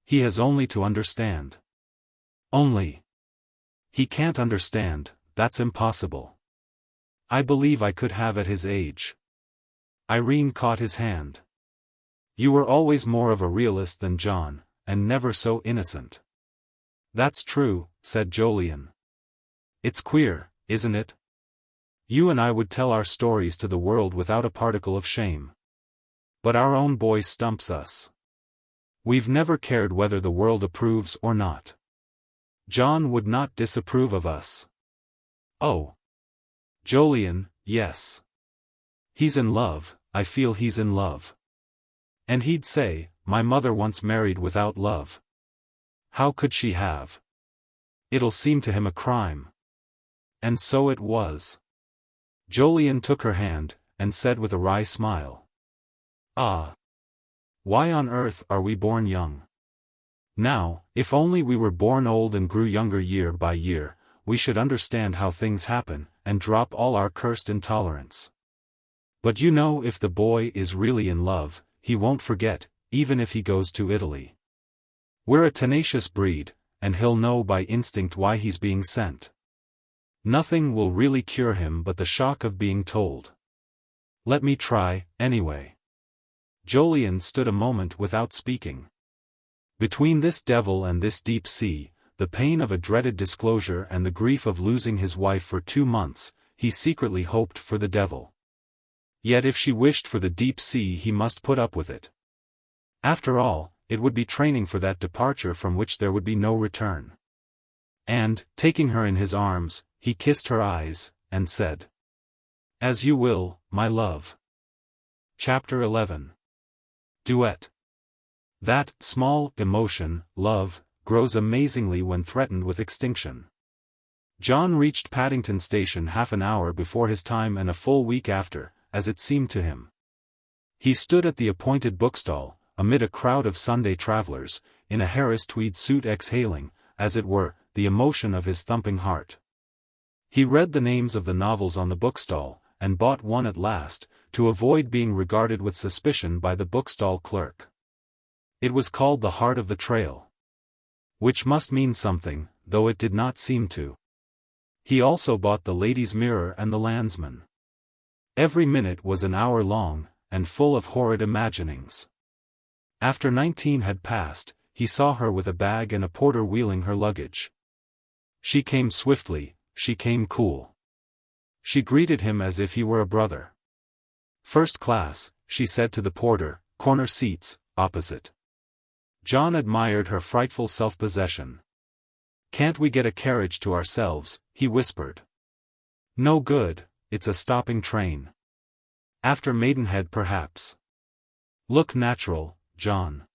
He has only to understand. Only. He can't understand, that's impossible. I believe I could have at his age. Irene caught his hand. You were always more of a realist than John, and never so innocent. That's true, said Jolyon. It's queer, isn't it? You and I would tell our stories to the world without a particle of shame. But our own boy stumps us. We've never cared whether the world approves or not. John would not disapprove of us. Oh. Jolyon, yes. He's in love, I feel he's in love. And he'd say, my mother once married without love. How could she have? It'll seem to him a crime. And so it was. Jolyon took her hand, and said with a wry smile. Ah. Why on earth are we born young? Now, if only we were born old and grew younger year by year, we should understand how things happen, and drop all our cursed intolerance. But you know, if the boy is really in love, he won't forget, even if he goes to Italy. We're a tenacious breed, and he'll know by instinct why he's being sent. Nothing will really cure him but the shock of being told. Let me try, anyway. Jolyon stood a moment without speaking. Between this devil and this deep sea, the pain of a dreaded disclosure and the grief of losing his wife for 2 months, he secretly hoped for the devil. Yet if she wished for the deep sea he must put up with it. After all, it would be training for that departure from which there would be no return. And, taking her in his arms, he kissed her eyes, and said, As you will, my love. Chapter 11. Duet. That small emotion, love, grows amazingly when threatened with extinction. John reached Paddington Station half an hour before his time and a full week after, as it seemed to him. He stood at the appointed bookstall, amid a crowd of Sunday travellers, in a Harris tweed suit exhaling, as it were, the emotion of his thumping heart. He read the names of the novels on the bookstall, and bought one at last, to avoid being regarded with suspicion by the bookstall clerk. It was called The Heart of the Trail. Which must mean something, though it did not seem to. He also bought The Lady's Mirror and The Landsman. Every minute was an hour long, and full of horrid imaginings. After 19 had passed, he saw her with a bag and a porter wheeling her luggage. She came swiftly, she came cool. She greeted him as if he were a brother. "First class," she said to the porter, "corner seats, opposite." John admired her frightful self-possession. "Can't we get a carriage to ourselves?" he whispered. "No good, it's a stopping train. After Maidenhead perhaps." "Look natural, John."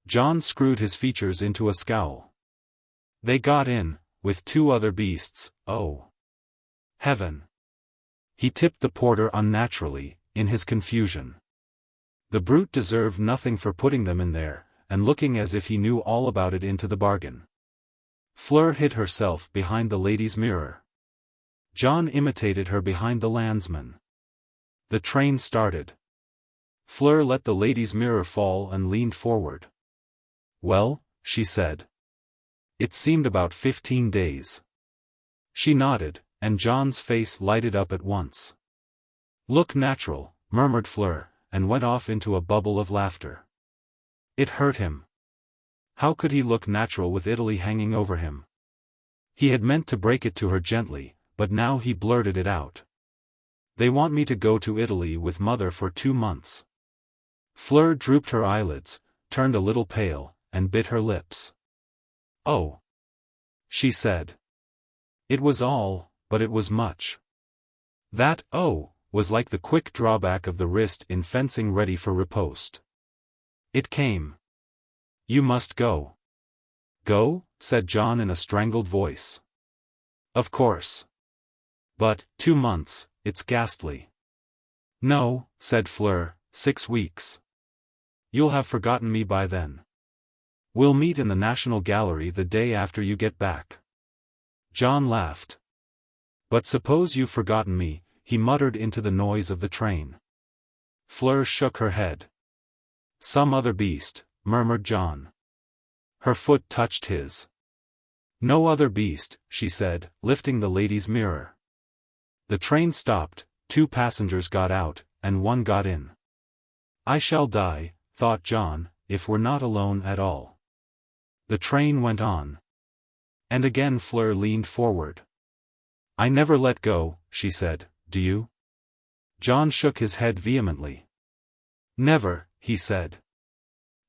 John screwed his features into a scowl. They got in, with 2 other beasts. Oh, heaven! He tipped the porter unnaturally, in his confusion. The brute deserved nothing for putting them in there, and looking as if he knew all about it into the bargain. Fleur hid herself behind the lady's mirror. John imitated her behind the landsman. The train started. Fleur let the lady's mirror fall and leaned forward. "Well," she said. "It seemed about 15 days." She nodded, and John's face lighted up at once. "Look natural," murmured Fleur, and went off into a bubble of laughter. It hurt him. How could he look natural with Italy hanging over him? He had meant to break it to her gently, but now he blurted it out. "They want me to go to Italy with mother for 2 months. Fleur drooped her eyelids, turned a little pale, and bit her lips. "Oh," she said. It was all, but it was much. That "oh" was like the quick drawback of the wrist in fencing ready for riposte. It came. "You must go." "Go?" said John in a strangled voice. "Of course. But, 2 months, it's ghastly." "No," said Fleur, 6 weeks. "You'll have forgotten me by then. We'll meet in the National Gallery the day after you get back." John laughed. "But suppose you've forgotten me," he muttered into the noise of the train. Fleur shook her head. "Some other beast," murmured John. Her foot touched his. "No other beast," she said, lifting the lady's mirror. The train stopped, 2 passengers got out, and 1 got in. "I shall die," thought John, "if we're not alone at all." The train went on. And again Fleur leaned forward. "I never let go," she said, "do you?" John shook his head vehemently. "Never," he said.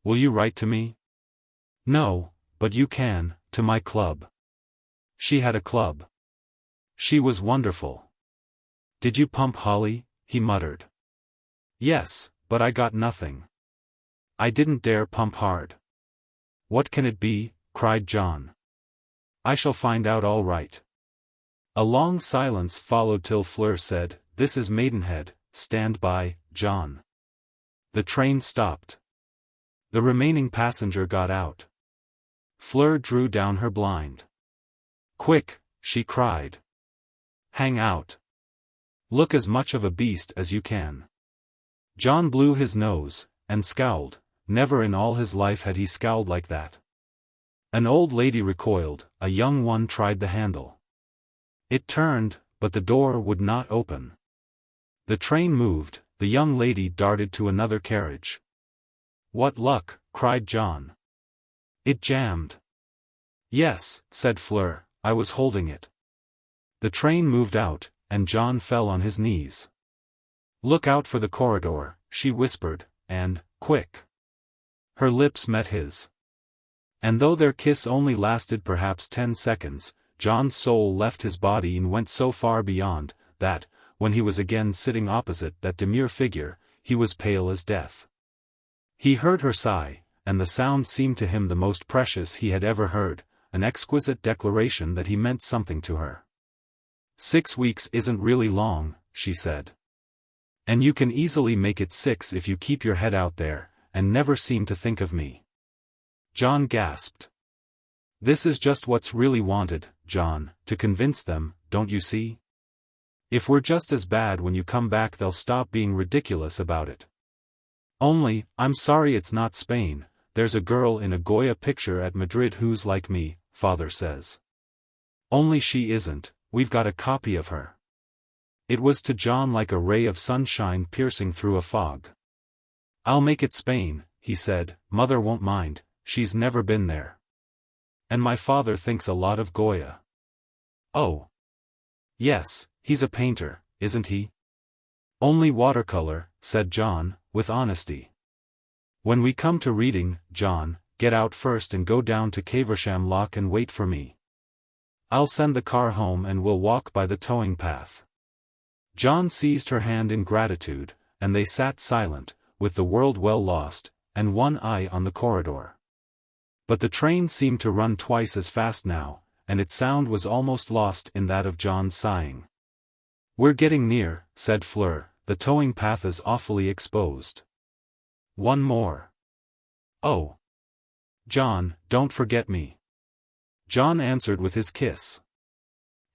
"Will you write to me?" "No, but you can, to my club." She had a club. She was wonderful. "Did you pump Holly?" he muttered. "Yes, but I got nothing. I didn't dare pump hard." "What can it be?" cried John. "I shall find out all right." A long silence followed till Fleur said, "This is Maidenhead, stand by, John." The train stopped. The remaining passenger got out. Fleur drew down her blind. "Quick," she cried. "Hang out. Look as much of a beast as you can." John blew his nose, and scowled. Never in all his life had he scowled like that. An old lady recoiled, a young one tried the handle. It turned, but the door would not open. The train moved, the young lady darted to another carriage. "What luck," cried John. "It jammed." "Yes," said Fleur, "I was holding it." The train moved out, and John fell on his knees. "Look out for the corridor," she whispered, and, "quick." Her lips met his. And though their kiss only lasted perhaps 10 seconds, John's soul left his body and went so far beyond, that, when he was again sitting opposite that demure figure, he was pale as death. He heard her sigh, and the sound seemed to him the most precious he had ever heard, an exquisite declaration that he meant something to her. "6 weeks isn't really long," she said. "And you can easily make it 6 if you keep your head out there, and never seem to think of me." John gasped. "This is just what's really wanted, John, to convince them, don't you see? If we're just as bad when you come back they'll stop being ridiculous about it. Only, I'm sorry it's not Spain. There's a girl in a Goya picture at Madrid who's like me, father says. Only she isn't, we've got a copy of her." It was to John like a ray of sunshine piercing through a fog. "I'll make it Spain," he said, "Mother won't mind, she's never been there. And my father thinks a lot of Goya." "Oh. Yes, he's a painter, isn't he?" "Only watercolor," said John, with honesty. "When we come to reading, John, get out first and go down to Caversham Lock and wait for me. I'll send the car home and we'll walk by the towing path." John seized her hand in gratitude, and they sat silent, with the world well lost, and one eye on the corridor. But the train seemed to run twice as fast now, and its sound was almost lost in that of John's sighing. "We're getting near," said Fleur, "the towing path is awfully exposed." "One more." "Oh. John, don't forget me." John answered with his kiss.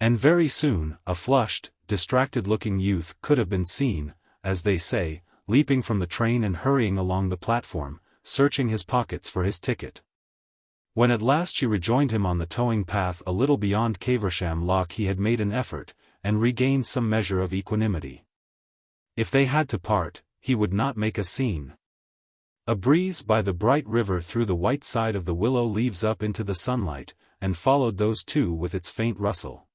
And very soon, a flushed, distracted-looking youth could have been seen, as they say, leaping from the train and hurrying along the platform, searching his pockets for his ticket. When at last she rejoined him on the towing path a little beyond Caversham Lock, he had made an effort, and regained some measure of equanimity. If they had to part, he would not make a scene. A breeze by the bright river threw the white side of the willow leaves up into the sunlight, and followed those two with its faint rustle.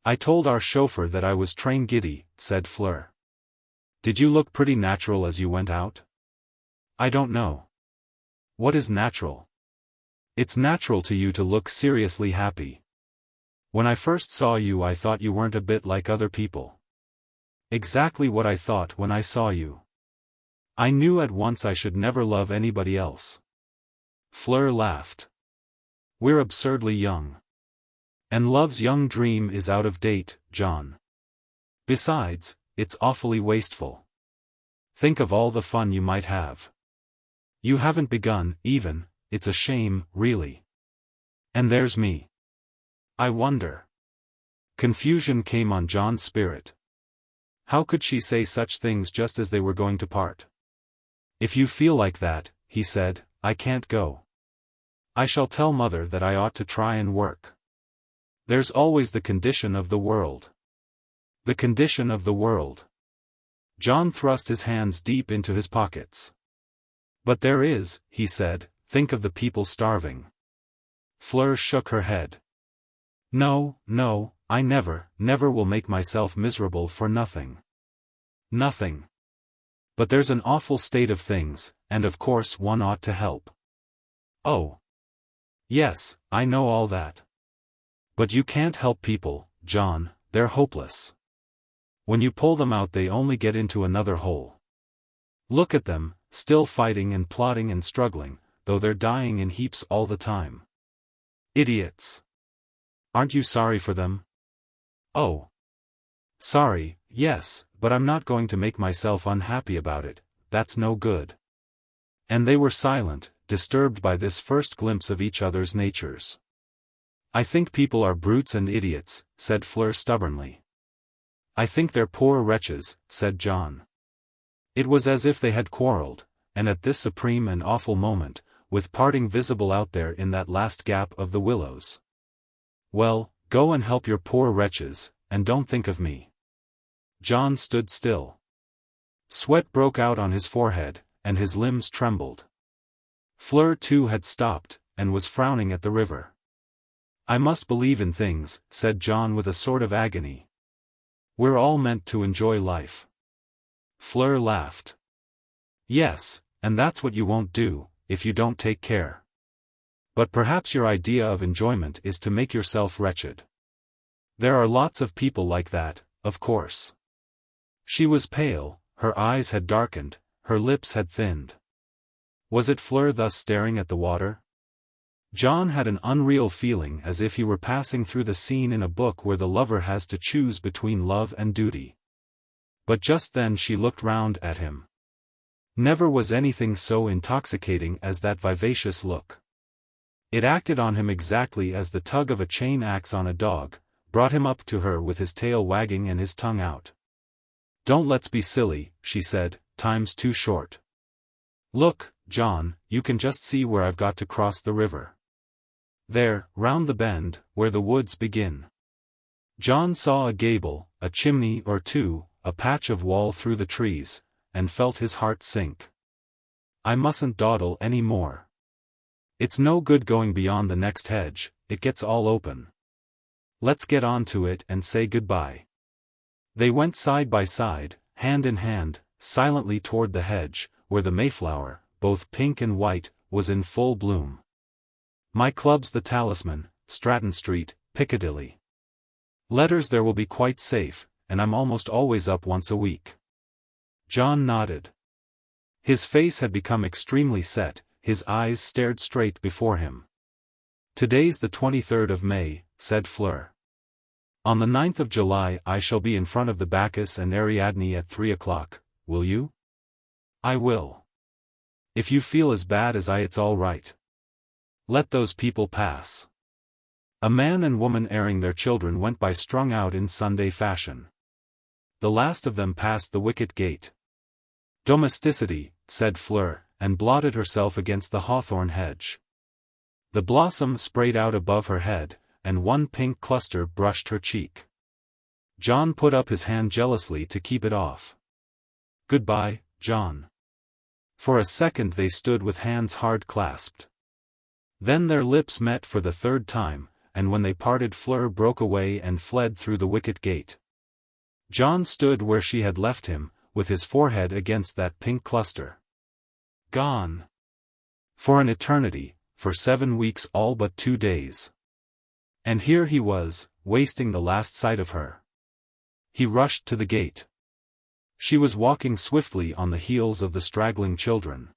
"I told our chauffeur that I was train giddy," said Fleur. "Did you look pretty natural as you went out?" "I don't know. What is natural?" "It's natural to you to look seriously happy. When I first saw you I thought you weren't a bit like other people." "Exactly what I thought when I saw you. I knew at once I should never love anybody else." Fleur laughed. "We're absurdly young. And love's young dream is out of date, John. Besides, it's awfully wasteful. Think of all the fun you might have. You haven't begun, even. It's a shame, really. And there's me. I wonder." Confusion came on John's spirit. How could she say such things just as they were going to part? "If you feel like that," he said, "I can't go. I shall tell Mother that I ought to try and work. There's always the condition of the world." "The condition of the world." John thrust his hands deep into his pockets. "But there is," he said, "think of the people starving." Fleur shook her head. "No, no, I never will make myself miserable for nothing. Nothing. But there's an awful state of things, and of course one ought to help." "Oh. Yes, I know all that. But you can't help people, John, they're hopeless. When you pull them out they only get into another hole. Look at them, still fighting and plotting and struggling, though they're dying in heaps all the time. Idiots. Aren't you sorry for them?" "Oh. Sorry, yes, but I'm not going to make myself unhappy about it, that's no good." And they were silent, disturbed by this first glimpse of each other's natures. "I think people are brutes and idiots," said Fleur stubbornly. "I think they're poor wretches," said John. It was as if they had quarreled, and at this supreme and awful moment, with parting visible out there in that last gap of the willows. "Well, go and help your poor wretches, and don't think of me." John stood still. Sweat broke out on his forehead, and his limbs trembled. Fleur too had stopped, and was frowning at the river. "I must believe in things," said John with a sort of agony. "We're all meant to enjoy life." Fleur laughed. "Yes, and that's what you won't do, if you don't take care. But perhaps your idea of enjoyment is to make yourself wretched. There are lots of people like that, of course." She was pale, her eyes had darkened, her lips had thinned. Was it Fleur thus staring at the water? John had an unreal feeling as if he were passing through the scene in a book where the lover has to choose between love and duty. But just then she looked round at him. Never was anything so intoxicating as that vivacious look. It acted on him exactly as the tug of a chain acts on a dog, brought him up to her with his tail wagging and his tongue out. "Don't let's be silly," she said, "time's too short. Look, John, you can just see where I've got to cross the river. There, round the bend, where the woods begin." John saw a gable, a chimney or two, a patch of wall through the trees, and felt his heart sink. I mustn't dawdle any more. It's no good going beyond the next hedge, it gets all open. Let's get on to it and say goodbye. They went side by side, hand in hand, silently toward the hedge, where the Mayflower, both pink and white, was in full bloom. My club's the Talisman, Stratton Street, Piccadilly. Letters there will be quite safe, and I'm almost always up once a week. John nodded. His face had become extremely set, his eyes stared straight before him. Today's the 23rd of May, said Fleur. On the 9th of July I shall be in front of the Bacchus and Ariadne at 3 o'clock, will you? I will. If you feel as bad as I, it's all right. Let those people pass. A man and woman airing their children went by strung out in Sunday fashion. The last of them passed the wicket gate. Domesticity, said Fleur, and blotted herself against the hawthorn hedge. The blossom sprayed out above her head, and one pink cluster brushed her cheek. John put up his hand jealously to keep it off. Goodbye, John. For a second they stood with hands hard clasped. Then their lips met for the third time, and when they parted Fleur broke away and fled through the wicket gate. John stood where she had left him, with his forehead against that pink cluster. Gone. For an eternity, for 7 weeks all but 2 days. And here he was, wasting the last sight of her. He rushed to the gate. She was walking swiftly on the heels of the straggling children.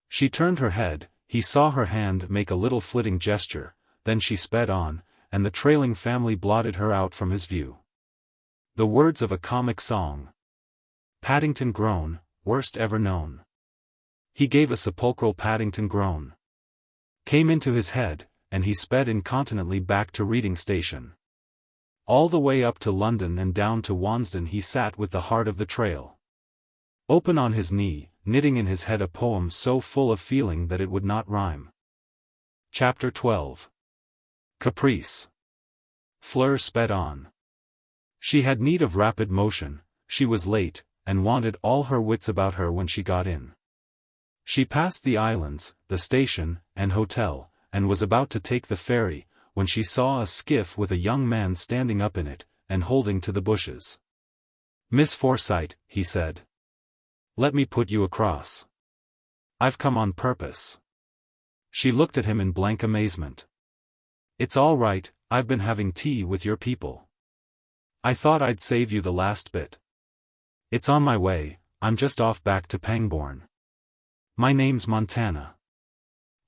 She turned her head, he saw her hand make a little flitting gesture, then she sped on, and the trailing family blotted her out from his view. The words of a comic song. Paddington groan, worst ever known. He gave a sepulchral Paddington groan. Came into his head, and he sped incontinently back to Reading Station. All the way up to London and down to Wansdon he sat with the heart of the trail open on his knee, knitting in his head a poem so full of feeling that it would not rhyme. Chapter 12. Caprice. Fleur sped on. She had need of rapid motion, she was late, and wanted all her wits about her when she got in. She passed the islands, the station, and hotel, and was about to take the ferry, when she saw a skiff with a young man standing up in it, and holding to the bushes. Miss Forsyte, he said. Let me put you across. I've come on purpose. She looked at him in blank amazement. It's all right, I've been having tea with your people. I thought I'd save you the last bit. It's on my way, I'm just off back to Pangbourne. My name's Montana.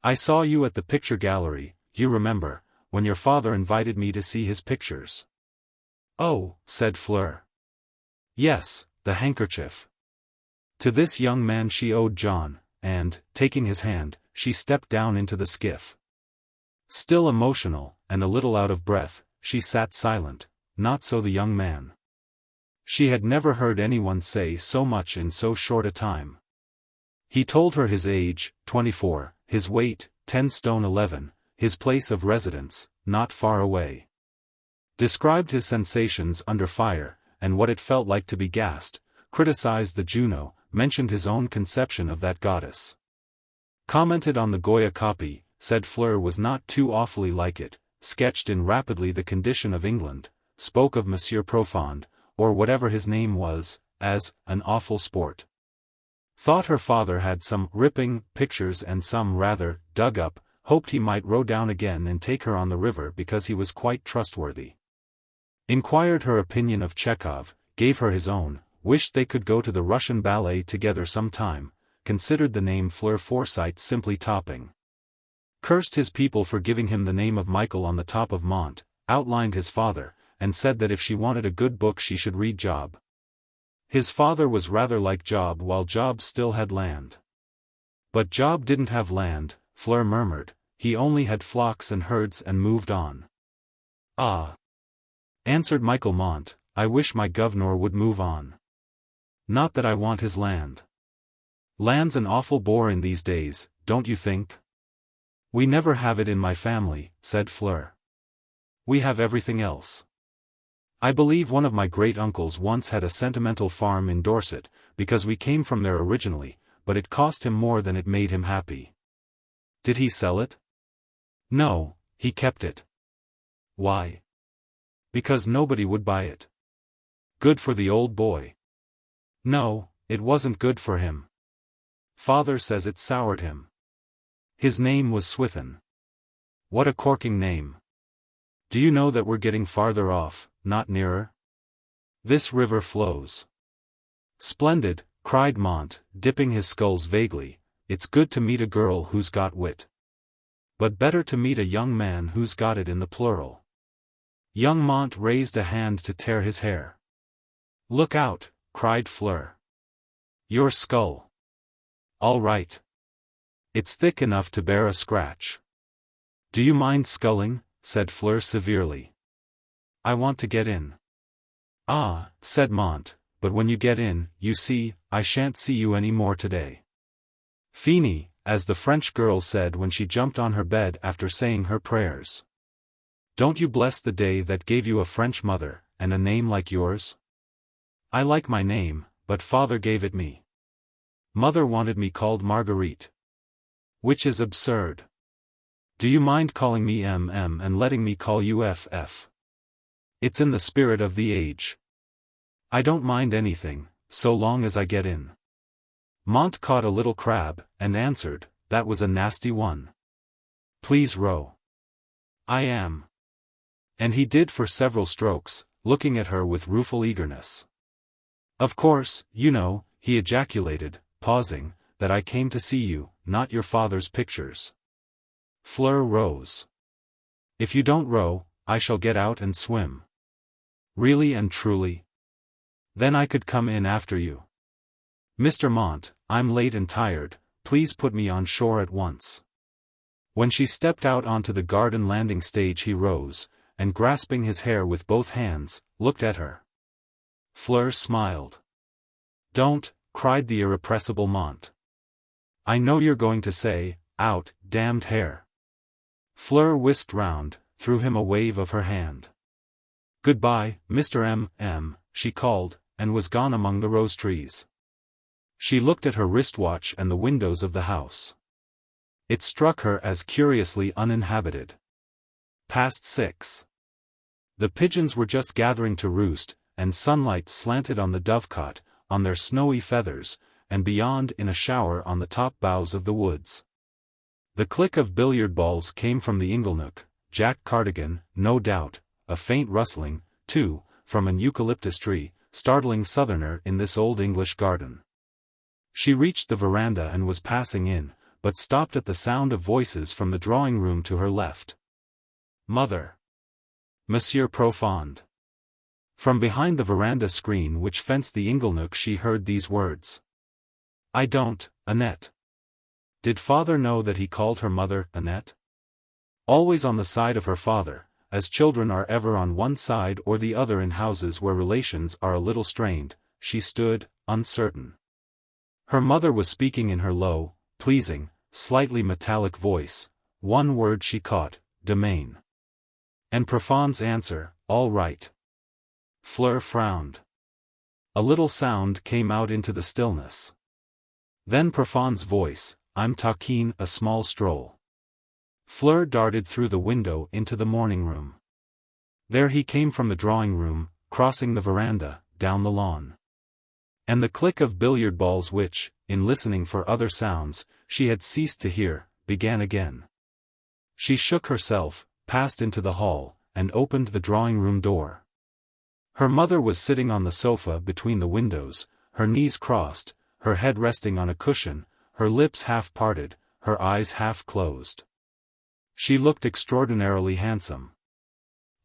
I saw you at the picture gallery, you remember, when your father invited me to see his pictures. Oh, said Fleur. Yes, the handkerchief. To this young man she owed John, and, taking his hand, she stepped down into the skiff. Still emotional, and a little out of breath, she sat silent, not so the young man. She had never heard anyone say so much in so short a time. He told her his age, 24, his weight, 10 stone 11, his place of residence, not far away. Described his sensations under fire, and what it felt like to be gassed, criticized the Juno, mentioned his own conception of that goddess. Commented on the Goya copy, said Fleur was not too awfully like it, sketched in rapidly the condition of England, spoke of Monsieur Profond, or whatever his name was, as an awful sport. Thought her father had some ripping pictures and some rather dug up, hoped he might row down again and take her on the river because he was quite trustworthy. Inquired her opinion of Chekhov, gave her his own, wished they could go to the Russian ballet together some time, considered the name Fleur Forsyte simply topping. Cursed his people for giving him the name of Michael on the top of Mont, outlined his father, and said that if she wanted a good book she should read Job. His father was rather like Job while Job still had land. But Job didn't have land, Fleur murmured, he only had flocks and herds and moved on. Ah! Answered Michael Mont, I wish my governor would move on. Not that I want his land. Land's an awful bore in these days, don't you think? We never have it in my family, said Fleur. We have everything else. I believe one of my great-uncles once had a sentimental farm in Dorset, because we came from there originally, but it cost him more than it made him happy. Did he sell it? No, he kept it. Why? Because nobody would buy it. Good for the old boy. No, it wasn't good for him. Father says it soured him. His name was Swithin. What a corking name. Do you know that we're getting farther off, not nearer? This river flows. Splendid, cried Mont, dipping his sculls vaguely. It's good to meet a girl who's got wit. But better to meet a young man who's got it in the plural. Young Mont raised a hand to tear his hair. Look out, cried Fleur. Your skull. All right. It's thick enough to bear a scratch. Do you mind sculling? Said Fleur severely. I want to get in. Ah, said Mont, but when you get in, you see, I shan't see you any more today. Fini, as the French girl said when she jumped on her bed after saying her prayers. Don't you bless the day that gave you a French mother, and a name like yours? I like my name, but father gave it me. Mother wanted me called Marguerite. Which is absurd. Do you mind calling me MM and letting me call you FF? It's in the spirit of the age. I don't mind anything, so long as I get in. Mont caught a little crab, and answered, that was a nasty one. Please row. I am. And he did for several strokes, looking at her with rueful eagerness. Of course, you know, he ejaculated, pausing, that I came to see you, not your father's pictures. Fleur rose. If you don't row, I shall get out and swim. Really and truly? Then I could come in after you. Mr. Mont, I'm late and tired, please put me on shore at once. When she stepped out onto the garden landing stage he rose, and grasping his hair with both hands, looked at her. Fleur smiled. Don't, cried the irrepressible Mont. I know you're going to say, out, damned hair. Fleur whisked round, threw him a wave of her hand. Goodbye, Mr. M., she called, and was gone among the rose trees. She looked at her wristwatch and the windows of the house. It struck her as curiously uninhabited. Past 6. The pigeons were just gathering to roost, and sunlight slanted on the dovecot, on their snowy feathers, and beyond in a shower on the top boughs of the woods. The click of billiard balls came from the inglenook, Jack Cardigan, no doubt, a faint rustling, too, from an eucalyptus tree, startling southerner in this old English garden. She reached the veranda and was passing in, but stopped at the sound of voices from the drawing-room to her left. Mother. Monsieur Profond. From behind the veranda screen which fenced the inglenook she heard these words. I don't, Annette. Did father know that he called her mother, Annette? Always on the side of her father, as children are ever on one side or the other in houses where relations are a little strained, she stood, uncertain. Her mother was speaking in her low, pleasing, slightly metallic voice. One word she caught, domain. And Profond's answer, all right. Fleur frowned. A little sound came out into the stillness. Then Profond's voice, I'm talking a small stroll. Fleur darted through the window into the morning room. There he came from the drawing room, crossing the veranda, down the lawn. And the click of billiard balls which, in listening for other sounds, she had ceased to hear, began again. She shook herself, passed into the hall, and opened the drawing-room door. Her mother was sitting on the sofa between the windows, her knees crossed, her head resting on a cushion, her lips half parted, her eyes half closed. She looked extraordinarily handsome.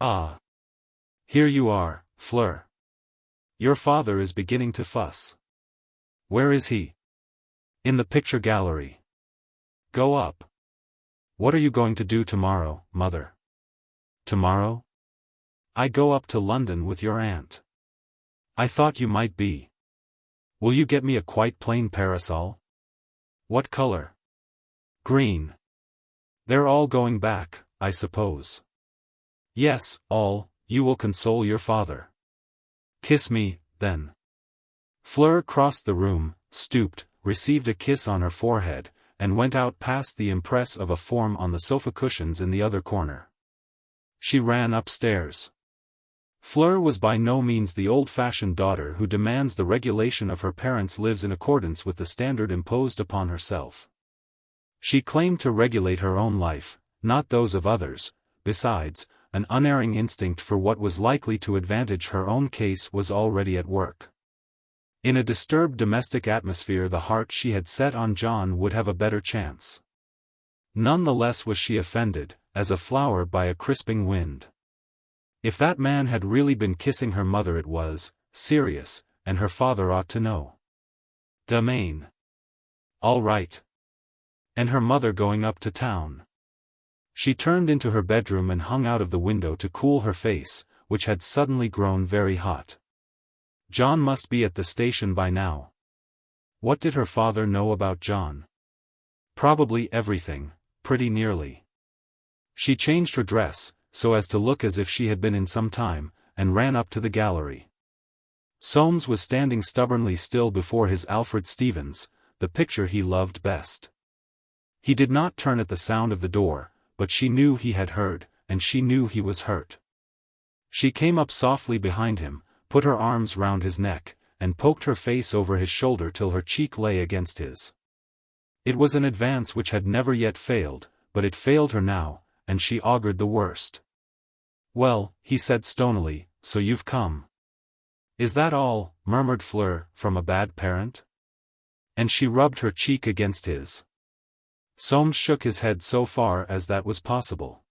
Ah! Here you are, Fleur. Your father is beginning to fuss. Where is he? In the picture gallery. Go up. What are you going to do tomorrow, mother? Tomorrow? I go up to London with your aunt. I thought you might be. Will you get me a quite plain parasol? What color? Green. They're all going back, I suppose. Yes, all. You will console your father. Kiss me, then. Fleur crossed the room, stooped, received a kiss on her forehead, and went out past the impress of a form on the sofa cushions in the other corner. She ran upstairs. Fleur was by no means the old-fashioned daughter who demands the regulation of her parents, lives in accordance with the standard imposed upon herself. She claimed to regulate her own life, not those of others. Besides, an unerring instinct for what was likely to advantage her own case was already at work. In a disturbed domestic atmosphere the heart she had set on John would have a better chance. None the less was she offended, as a flower by a crisping wind. If that man had really been kissing her mother it was serious, and her father ought to know. Domain. All right. And her mother going up to town. She turned into her bedroom and hung out of the window to cool her face, which had suddenly grown very hot. John must be at the station by now. What did her father know about John? Probably everything, pretty nearly. She changed her dress, so as to look as if she had been in some time, and ran up to the gallery. Soames was standing stubbornly still before his Alfred Stevens, the picture he loved best. He did not turn at the sound of the door, but she knew he had heard, and she knew he was hurt. She came up softly behind him, put her arms round his neck, and poked her face over his shoulder till her cheek lay against his. It was an advance which had never yet failed, but it failed her now, and she augured the worst. "Well," he said stonily, "so you've come." "Is that all?" murmured Fleur, "from a bad parent?" And she rubbed her cheek against his. Soames shook his head so far as that was possible.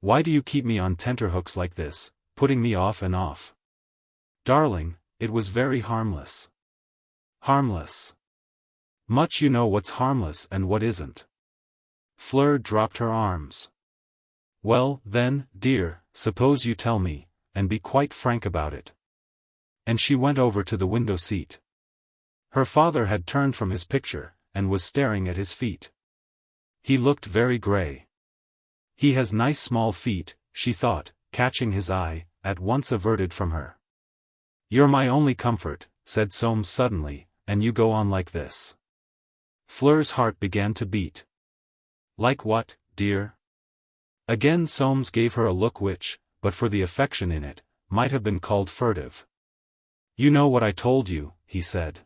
"Why do you keep me on tenterhooks like this, putting me off and off?" "Darling, it was very harmless." "Harmless? Much you know what's harmless and what isn't." Fleur dropped her arms. "Well, then, dear, suppose you tell me, and be quite frank about it." And she went over to the window seat. Her father had turned from his picture, and was staring at his feet. He looked very grey. "He has nice small feet," she thought, catching his eye, at once averted from her. "You're my only comfort," said Soames suddenly, "and you go on like this." Fleur's heart began to beat. "Like what, dear?" Again Soames gave her a look which, but for the affection in it, might have been called furtive. "You know what I told you," he said.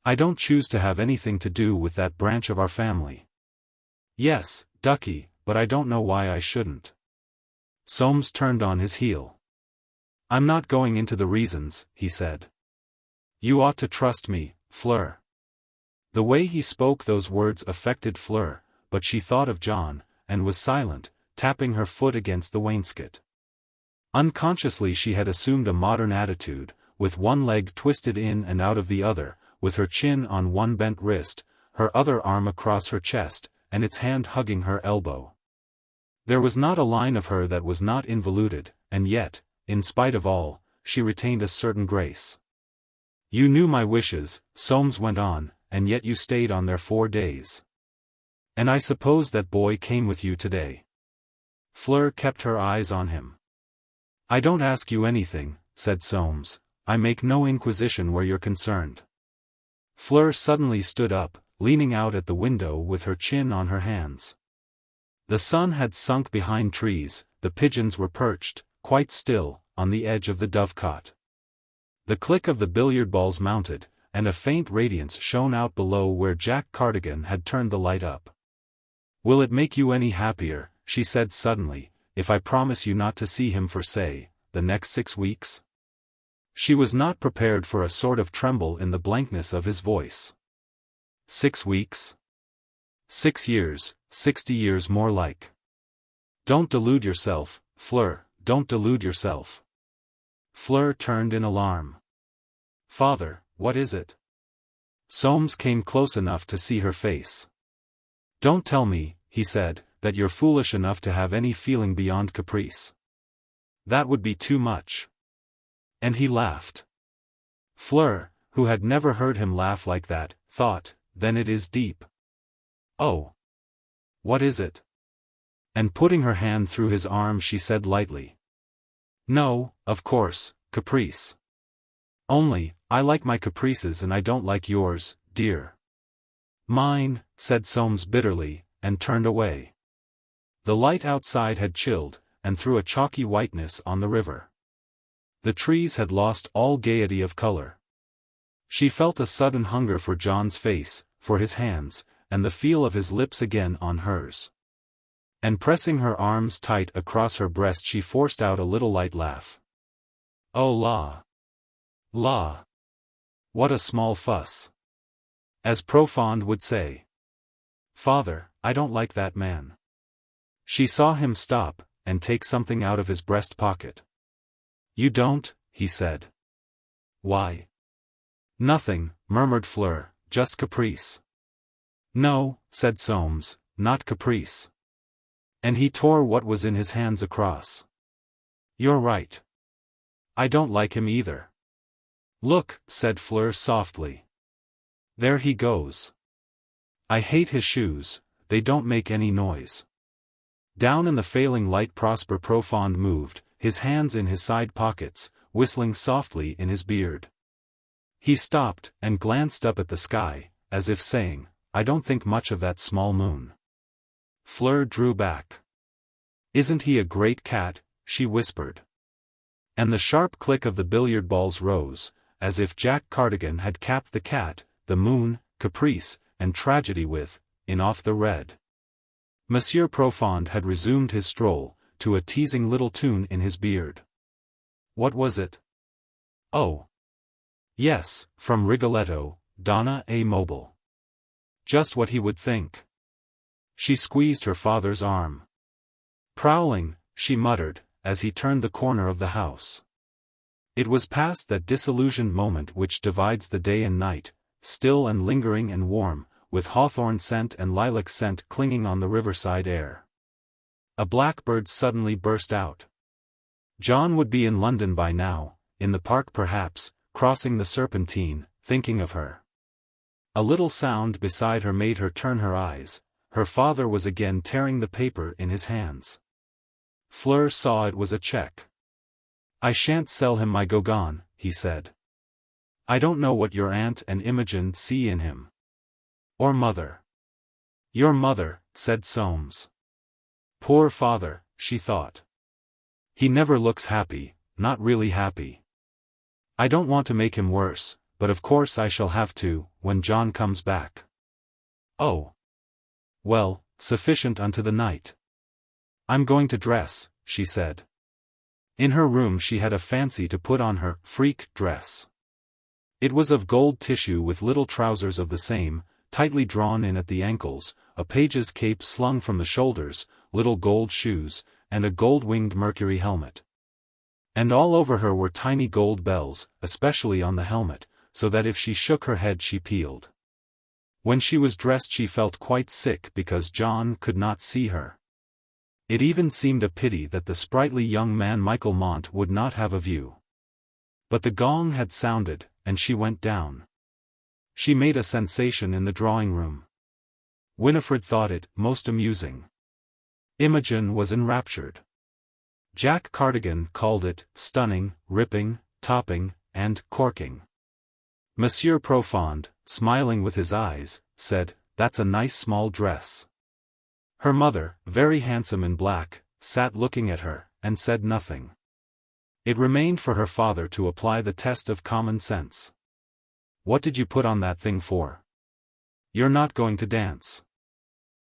"I don't choose to have anything to do with that branch of our family." "Yes, ducky, but I don't know why I shouldn't." Soames turned on his heel. "I'm not going into the reasons," he said. "You ought to trust me, Fleur." The way he spoke those words affected Fleur, but she thought of John, and was silent, tapping her foot against the wainscot. Unconsciously she had assumed a modern attitude, with one leg twisted in and out of the other, with her chin on one bent wrist, her other arm across her chest, and its hand hugging her elbow. There was not a line of her that was not involuted, and yet, in spite of all, she retained a certain grace. "You knew my wishes," Soames went on, "and yet you stayed on there 4 days. And I suppose that boy came with you today." Fleur kept her eyes on him. "I don't ask you anything," said Soames. "I make no inquisition where you're concerned." Fleur suddenly stood up, leaning out at the window with her chin on her hands. The sun had sunk behind trees, the pigeons were perched, quite still, on the edge of the dovecot. The click of the billiard balls mounted, and a faint radiance shone out below where Jack Cardigan had turned the light up. "Will it make you any happier," she said suddenly, "if I promise you not to see him for, say, the next 6 weeks?" She was not prepared for a sort of tremble in the blankness of his voice. 6 weeks? 6 years, 60 years more like. "Don't delude yourself, Fleur, don't delude yourself." Fleur turned in alarm. "Father, what is it?" Soames came close enough to see her face. "Don't tell me," he said, "that you're foolish enough to have any feeling beyond caprice. That would be too much." And he laughed. Fleur, who had never heard him laugh like that, thought, "Then it is deep." "Oh. What is it?" And putting her hand through his arm she said lightly. "No, of course, caprice. Only, I like my caprices and I don't like yours, dear. Mine, said Soames bitterly, and turned away. The light outside had chilled, and threw a chalky whiteness on the river. The trees had lost all gaiety of color. She felt a sudden hunger for John's face, for his hands, and the feel of his lips again on hers. And pressing her arms tight across her breast she forced out a little light laugh. Oh la! La! What a small fuss! As Profond would say. Father, I don't like that man. She saw him stop, and take something out of his breast pocket. You don't, he said. Why? Nothing, murmured Fleur, just Caprice. No, said Soames, not Caprice. And he tore what was in his hands across. You're right. I don't like him either. Look, said Fleur softly. There he goes. I hate his shoes, they don't make any noise. Down in the failing light Prosper Profond moved, his hands in his side pockets, whistling softly in his beard. He stopped, and glanced up at the sky, as if saying, I don't think much of that small moon. Fleur drew back. Isn't he a great cat? She whispered. And the sharp click of the billiard balls rose, as if Jack Cardigan had capped the cat, the moon, Caprice, and tragedy with, in off the red. Monsieur Profond had resumed his stroll, to a teasing little tune in his beard. What was it? Oh. Yes, from Rigoletto, Donna e Mobile. Just what he would think. She squeezed her father's arm. Prowling, she muttered, as he turned the corner of the house. It was past that disillusioned moment which divides the day and night, still and lingering and warm, with hawthorn scent and lilac scent clinging on the riverside air. A blackbird suddenly burst out. John would be in London by now, in the park perhaps, crossing the Serpentine, thinking of her. A little sound beside her made her turn her eyes. Her father was again tearing the paper in his hands. Fleur saw it was a cheque. I shan't sell him my Gauguin, he said. I don't know what your aunt and Imogen see in him. Or mother. Your mother, said Soames. Poor father, she thought. He never looks happy, not really happy. I don't want to make him worse, but of course I shall have to, when John comes back. Oh. Well, sufficient unto the night. I'm going to dress, she said. In her room she had a fancy to put on her freak dress. It was of gold tissue with little trousers of the same, tightly drawn in at the ankles, a page's cape slung from the shoulders, little gold shoes, and a gold-winged Mercury helmet. And all over her were tiny gold bells, especially on the helmet, so that if she shook her head she pealed. When she was dressed she felt quite sick because John could not see her. It even seemed a pity that the sprightly young man Michael Mont would not have a view. But the gong had sounded, and she went down. She made a sensation in the drawing-room. Winifred thought it most amusing. Imogen was enraptured. Jack Cardigan called it stunning, ripping, topping, and corking. Monsieur Profond, smiling with his eyes, said, "That's a nice small dress." Her mother, very handsome in black, sat looking at her, and said nothing. It remained for her father to apply the test of common sense. "What did you put on that thing for? You're not going to dance."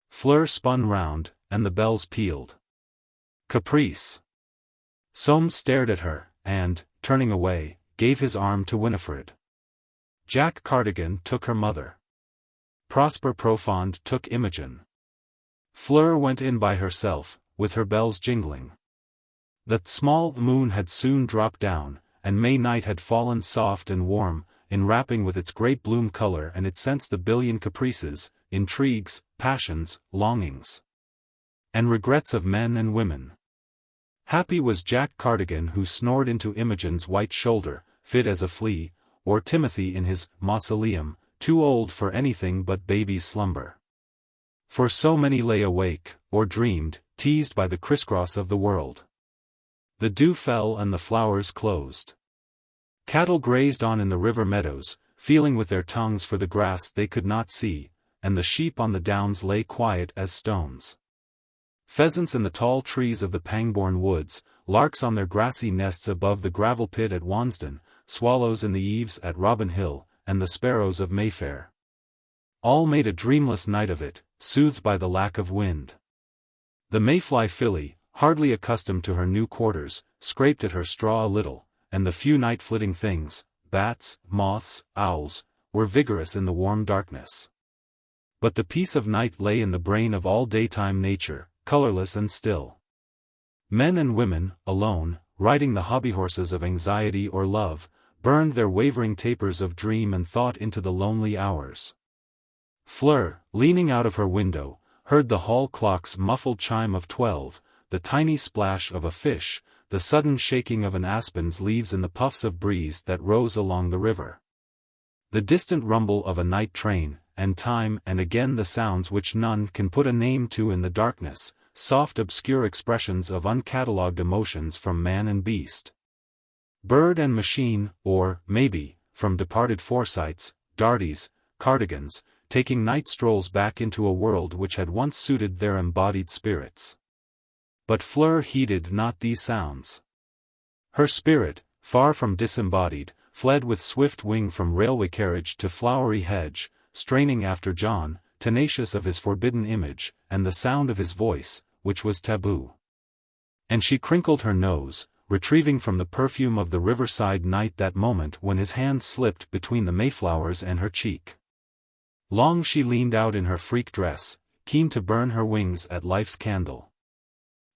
Fleur spun round, and the bells pealed. Caprice. Soames stared at her, and, turning away, gave his arm to Winifred. Jack Cardigan took her mother. Prosper Profond took Imogen. Fleur went in by herself, with her bells jingling. The small moon had soon dropped down, and May night had fallen soft and warm, enwrapping with its great bloom color and its scents the billion caprices, intrigues, passions, longings, and regrets of men and women. Happy was Jack Cardigan who snored into Imogen's white shoulder, fit as a flea, or Timothy in his Mausoleum, too old for anything but baby's slumber. For so many lay awake, or dreamed, teased by the crisscross of the world. The dew fell and the flowers closed. Cattle grazed on in the river meadows, feeling with their tongues for the grass they could not see, and the sheep on the downs lay quiet as stones. Pheasants in the tall trees of the Pangbourne woods, larks on their grassy nests above the gravel pit at Wansdon, swallows in the eaves at Robin Hill, and the sparrows of Mayfair. All made a dreamless night of it, soothed by the lack of wind. The mayfly filly, hardly accustomed to her new quarters, scraped at her straw a little, and the few night-flitting things, bats, moths, owls, were vigorous in the warm darkness. But the peace of night lay in the brain of all daytime nature, colorless and still. Men and women, alone, riding the hobbyhorses of anxiety or love, burned their wavering tapers of dream and thought into the lonely hours. Fleur, leaning out of her window, heard the hall clock's muffled chime of 12, the tiny splash of a fish, the sudden shaking of an aspen's leaves in the puffs of breeze that rose along the river. The distant rumble of a night train, and time and again the sounds which none can put a name to in the darkness, soft obscure expressions of uncatalogued emotions from man and beast. Bird and machine, or, maybe, from departed Forsytes, Darties, Cardigans, taking night strolls back into a world which had once suited their embodied spirits. But Fleur heeded not these sounds. Her spirit, far from disembodied, fled with swift wing from railway carriage to flowery hedge, straining after John, tenacious of his forbidden image, and the sound of his voice, which was taboo. And she crinkled her nose, retrieving from the perfume of the riverside night that moment when his hand slipped between the mayflowers and her cheek. Long she leaned out in her freak dress, keen to burn her wings at life's candle.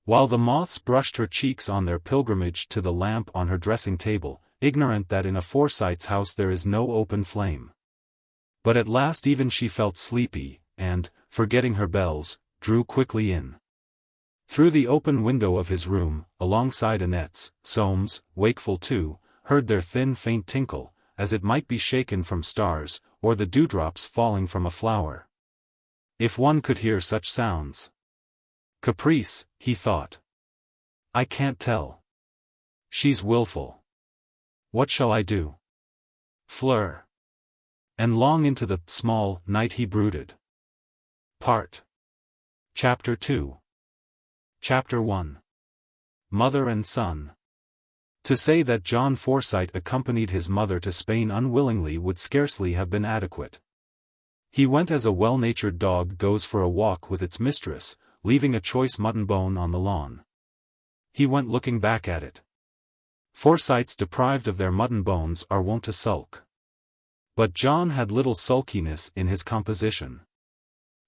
While the moths brushed her cheeks on their pilgrimage to the lamp on her dressing table, ignorant that in a Forsyte's house there is no open flame. But at last even she felt sleepy, and, forgetting her bells, drew quickly in. Through the open window of his room, alongside Annette's, Soames, wakeful too, heard their thin faint tinkle, as it might be shaken from stars, or the dewdrops falling from a flower. If one could hear such sounds. Caprice, he thought. I can't tell. She's willful. What shall I do? Fleur. And long into the small night he brooded. Chapter 2. Chapter 1. Mother and Son. To say that John Forsyte accompanied his mother to Spain unwillingly would scarcely have been adequate. He went as a well-natured dog goes for a walk with its mistress, leaving a choice mutton bone on the lawn. He went looking back at it. Forsytes deprived of their mutton bones are wont to sulk. But John had little sulkiness in his composition.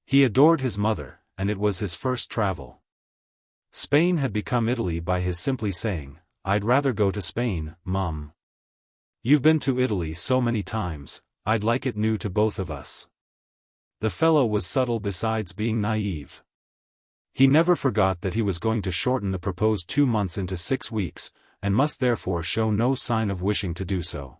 He adored his mother, and it was his first travel. Spain had become Italy by his simply saying, "I'd rather go to Spain, Mum. You've been to Italy so many times, I'd like it new to both of us." The fellow was subtle besides being naive. He never forgot that he was going to shorten the proposed 2 months into 6 weeks, and must therefore show no sign of wishing to do so.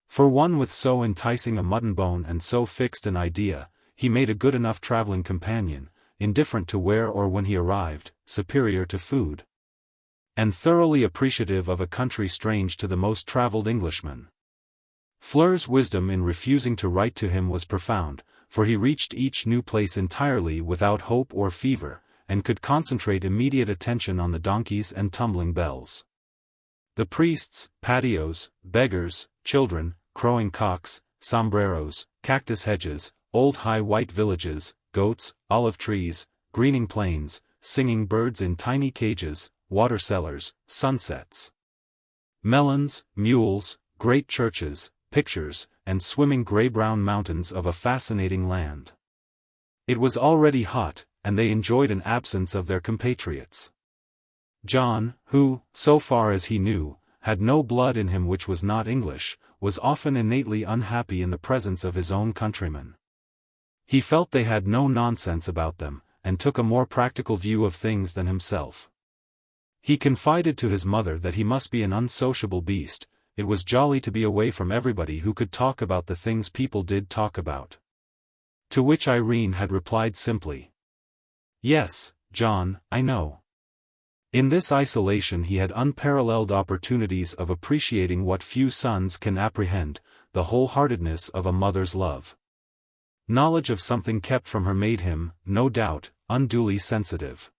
For one with so enticing a mutton bone and so fixed an idea, he made a good enough traveling companion, indifferent to where or when he arrived, superior to food, and thoroughly appreciative of a country strange to the most traveled Englishman. Fleur's wisdom in refusing to write to him was profound, for he reached each new place entirely without hope or fever, and could concentrate immediate attention on the donkeys and tumbling bells. The priests, patios, beggars, children, crowing cocks, sombreros, cactus hedges, old high white villages, goats, olive trees, greening plains, singing birds in tiny cages, water cellars, sunsets, melons, mules, great churches, pictures, and swimming grey-brown mountains of a fascinating land. It was already hot, and they enjoyed an absence of their compatriots. John, who, so far as he knew, had no blood in him which was not English, was often innately unhappy in the presence of his own countrymen. He felt they had no nonsense about them, and took a more practical view of things than himself. He confided to his mother that he must be an unsociable beast. It was jolly to be away from everybody who could talk about the things people did talk about. To which Irene had replied simply, "Yes, John, I know. In this isolation he had unparalleled opportunities of appreciating what few sons can apprehend, the wholeheartedness of a mother's love. Knowledge of something kept from her made him, no doubt, unduly sensitive.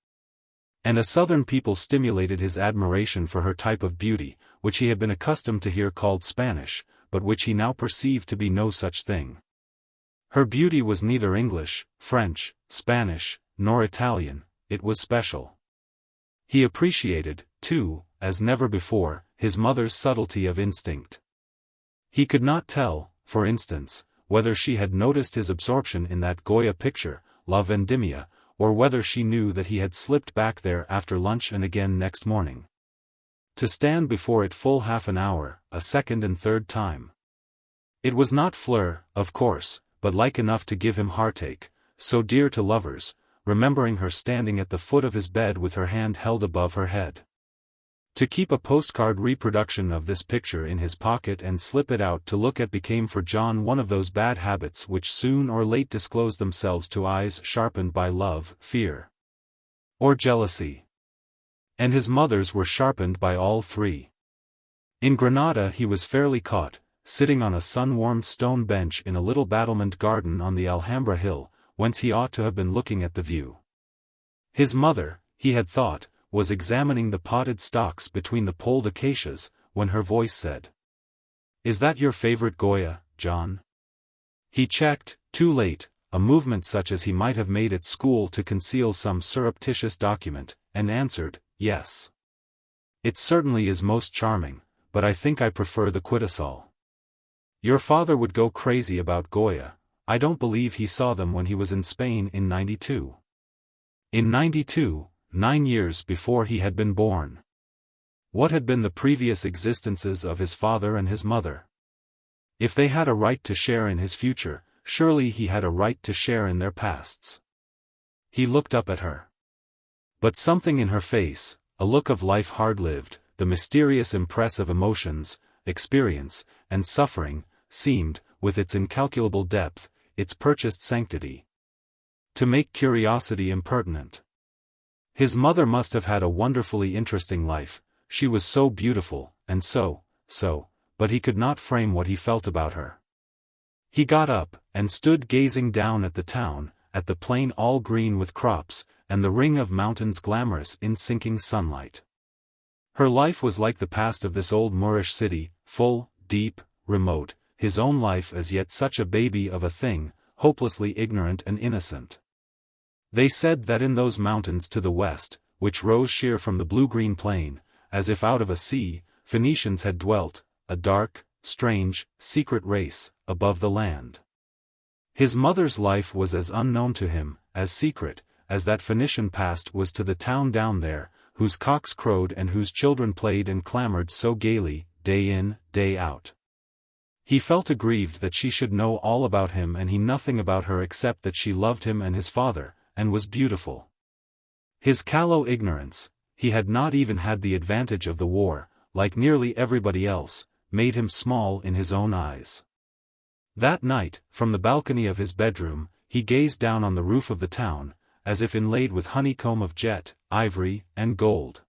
And a southern people stimulated his admiration for her type of beauty, which he had been accustomed to hear called Spanish, but which he now perceived to be no such thing. Her beauty was neither English, French, Spanish, nor Italian, it was special. He appreciated, too, as never before, his mother's subtlety of instinct. He could not tell, for instance, whether she had noticed his absorption in that Goya picture, La Vendimia, or whether she knew that he had slipped back there after lunch and again next morning, to stand before it full half an hour, a second and third time. It was not Fleur, of course, but like enough to give him heartache, so dear to lovers, remembering her standing at the foot of his bed with her hand held above her head. To keep a postcard reproduction of this picture in his pocket and slip it out to look at became for John one of those bad habits which soon or late disclose themselves to eyes sharpened by love, fear, or jealousy. And his mother's were sharpened by all three. In Granada he was fairly caught, sitting on a sun-warmed stone bench in a little battlement garden on the Alhambra hill, whence he ought to have been looking at the view. His mother, he had thought, was examining the potted stalks between the polled acacias, when her voice said, "Is that your favorite Goya, John?" He checked, too late, a movement such as he might have made at school to conceal some surreptitious document, and answered, "Yes. It certainly is most charming, but I think I prefer the Quitosol. Your father would go crazy about Goya. I don't believe he saw them when he was in Spain in '92. In '92, 9 years before he had been born. What had been the previous existences of his father and his mother? If they had a right to share in his future, surely he had a right to share in their pasts. He looked up at her. But something in her face, a look of life hard-lived, the mysterious impress of emotions, experience, and suffering, seemed, with its incalculable depth, its purchased sanctity, to make curiosity impertinent. His mother must have had a wonderfully interesting life, she was so beautiful, and so, but he could not frame what he felt about her. He got up, and stood gazing down at the town, at the plain all green with crops, and the ring of mountains glamorous in sinking sunlight. Her life was like the past of this old Moorish city, full, deep, remote, his own life as yet such a baby of a thing, hopelessly ignorant and innocent. They said that in those mountains to the west, which rose sheer from the blue-green plain, as if out of a sea, Phoenicians had dwelt, a dark, strange, secret race, above the land. His mother's life was as unknown to him, as secret, as that Phoenician past was to the town down there, whose cocks crowed and whose children played and clamored so gaily, day in, day out. He felt aggrieved that she should know all about him and he nothing about her except that she loved him and his father, and was beautiful. His callow ignorance, he had not even had the advantage of the war, like nearly everybody else, made him small in his own eyes. That night, from the balcony of his bedroom, he gazed down on the roof of the town, as if inlaid with honeycomb of jet, ivory, and gold.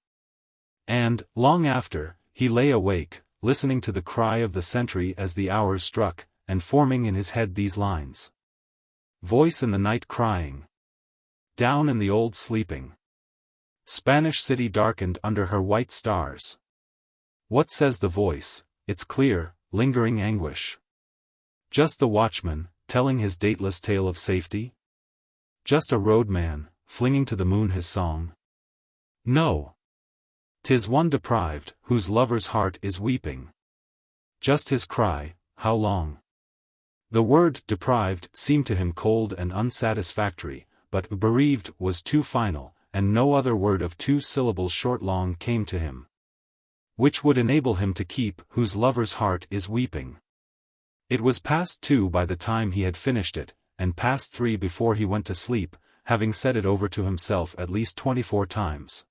And, long after, he lay awake, listening to the cry of the sentry as the hours struck, and forming in his head these lines. Voice in the night crying. Down in the old sleeping. Spanish city darkened under her white stars. What says the voice, its clear, lingering anguish? Just the watchman, telling his dateless tale of safety? Just a roadman, flinging to the moon his song? No. 'Tis one deprived, whose lover's heart is weeping. Just his cry, how long? The word deprived seemed to him cold and unsatisfactory, but bereaved was too final, and no other word of 2 syllables short-long came to him, which would enable him to keep whose lover's heart is weeping. It was past 2 by the time he had finished it, and past 3 before he went to sleep, having said it over to himself at least 24 times.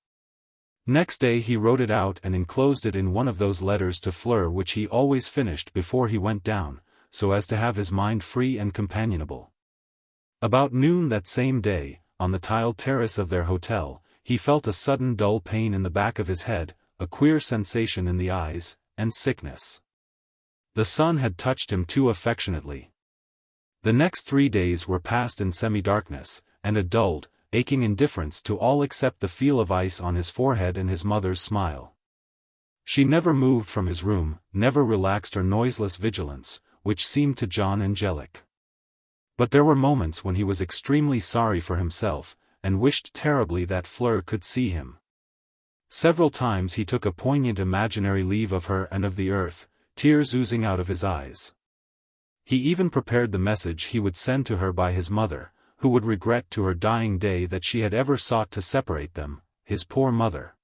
Next day he wrote it out and enclosed it in one of those letters to Fleur which he always finished before he went down, so as to have his mind free and companionable. About noon that same day, on the tiled terrace of their hotel, he felt a sudden dull pain in the back of his head, a queer sensation in the eyes, and sickness. The sun had touched him too affectionately. The next 3 days were passed in semi-darkness, and a dulled, aching indifference to all except the feel of ice on his forehead and his mother's smile. She never moved from his room, never relaxed her noiseless vigilance, which seemed to John angelic. But there were moments when he was extremely sorry for himself, and wished terribly that Fleur could see him. Several times he took a poignant imaginary leave of her and of the earth, tears oozing out of his eyes. He even prepared the message he would send to her by his mother, who would regret to her dying day that she had ever sought to separate them, his poor mother.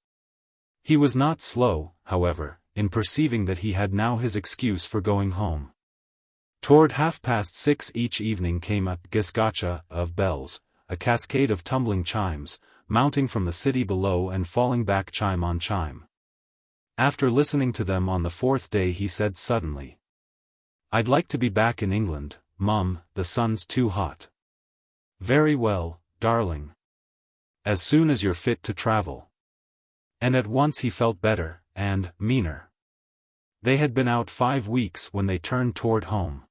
He was not slow, however, in perceiving that he had now his excuse for going home. Toward 6:30 each evening came a gisgacha of bells, a cascade of tumbling chimes, mounting from the city below and falling back chime on chime. After listening to them on the 4th day he said suddenly, "I'd like to be back in England, Mum, the sun's too hot." "Very well, darling. As soon as you're fit to travel." And at once he felt better, and meaner. They had been out 5 weeks when they turned toward home.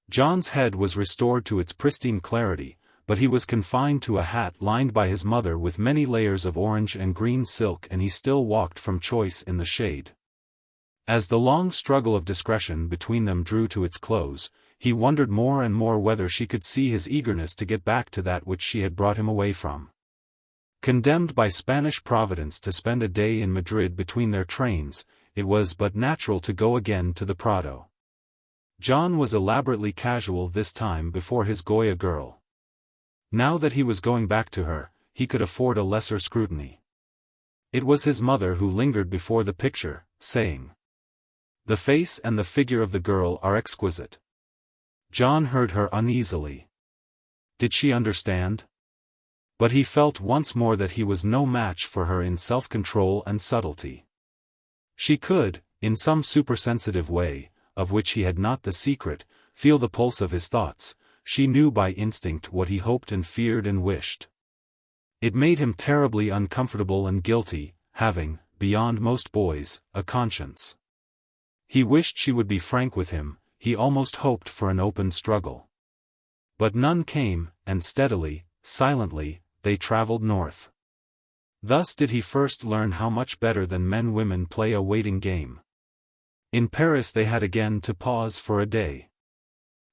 John's head was restored to its pristine clarity, but he was confined to a hat lined by his mother with many layers of orange and green silk, and he still walked from choice in the shade. As the long struggle of discretion between them drew to its close, he wondered more and more whether she could see his eagerness to get back to that which she had brought him away from. Condemned by Spanish Providence to spend a day in Madrid between their trains, it was but natural to go again to the Prado. John was elaborately casual this time before his Goya girl. Now that he was going back to her, he could afford a lesser scrutiny. It was his mother who lingered before the picture, saying, "The face and the figure of the girl are exquisite." John heard her uneasily. Did she understand? But he felt once more that he was no match for her in self-control and subtlety. She could, in some supersensitive way, of which he had not the secret, feel the pulse of his thoughts. She knew by instinct what he hoped and feared and wished. It made him terribly uncomfortable and guilty, having, beyond most boys, a conscience. He wished she would be frank with him, he almost hoped for an open struggle. But none came, and steadily, silently, they traveled north. Thus did he first learn how much better than men-women play a waiting game. In Paris they had again to pause for a day.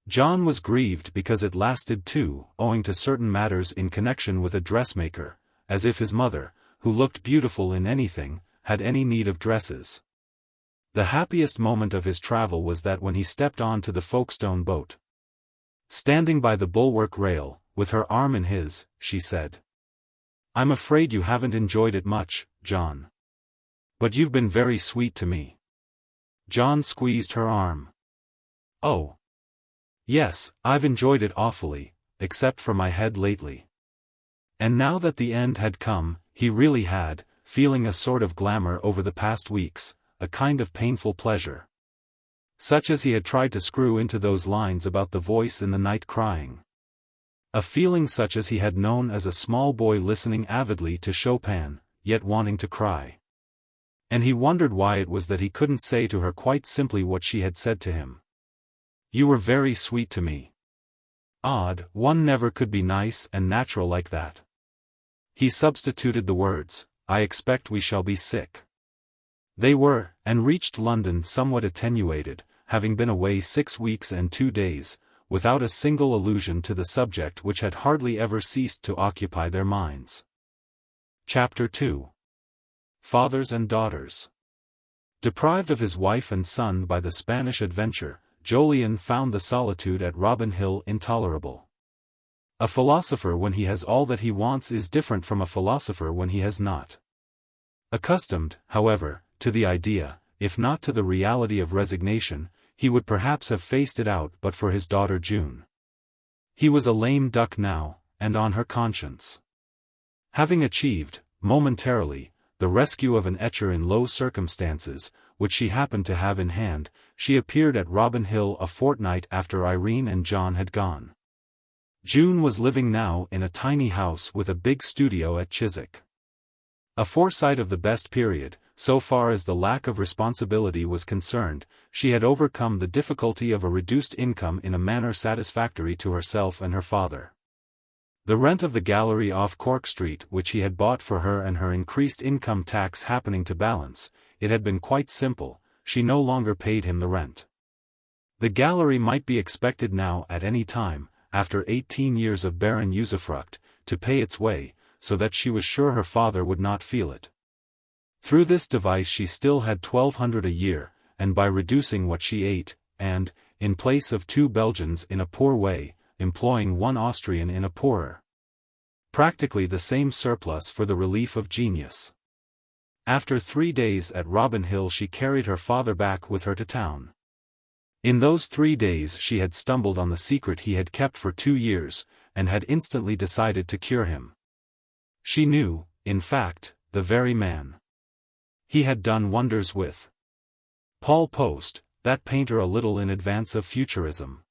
John was grieved because it lasted too, owing to certain matters in connection with a dressmaker, as if his mother, who looked beautiful in anything, had any need of dresses. The happiest moment of his travel was that when he stepped on to the Folkestone boat. Standing by the bulwark rail, with her arm in his, she said, "I'm afraid you haven't enjoyed it much, John. But you've been very sweet to me." John squeezed her arm. "Oh. Yes, I've enjoyed it awfully, except for my head lately." And now that the end had come, he really had, feeling a sort of glamour over the past weeks, a kind of painful pleasure. Such as he had tried to screw into those lines about the voice in the night crying. A feeling such as he had known as a small boy listening avidly to Chopin, yet wanting to cry. And he wondered why it was that he couldn't say to her quite simply what she had said to him. "You were very sweet to me." Odd, one never could be nice and natural like that. He substituted the words, "I expect we shall be sick." They were, and reached London somewhat attenuated, having been away 6 weeks and 2 days, without a single allusion to the subject which had hardly ever ceased to occupy their minds. Chapter 2. Fathers and Daughters. Deprived of his wife and son by the Spanish adventure, Jolyon found the solitude at Robin Hill intolerable. A philosopher when he has all that he wants is different from a philosopher when he has not. Accustomed, however, to the idea, if not to the reality of resignation, he would perhaps have faced it out but for his daughter June. He was a lame duck now, and on her conscience. Having achieved, momentarily, the rescue of an etcher in low circumstances, which she happened to have in hand, she appeared at Robin Hill a fortnight after Irene and John had gone. June was living now in a tiny house with a big studio at Chiswick. A Forsyte of the best period, so far as the lack of responsibility was concerned, she had overcome the difficulty of a reduced income in a manner satisfactory to herself and her father. The rent of the gallery off Cork Street which he had bought for her and her increased income tax happening to balance, it had been quite simple, she no longer paid him the rent. The gallery might be expected now at any time, after 18 years of barren usufruct, to pay its way, so that she was sure her father would not feel it. Through this device she still had 1,200 a year, and by reducing what she ate, and, in place of 2 Belgians in a poor way, employing 1 Austrian in a poorer. Practically the same surplus for the relief of genius. After 3 days at Robin Hill she carried her father back with her to town. In those 3 days she had stumbled on the secret he had kept for 2 years, and had instantly decided to cure him. She knew, in fact, the very man. He had done wonders with Paul Post, that painter a little in advance of Futurism.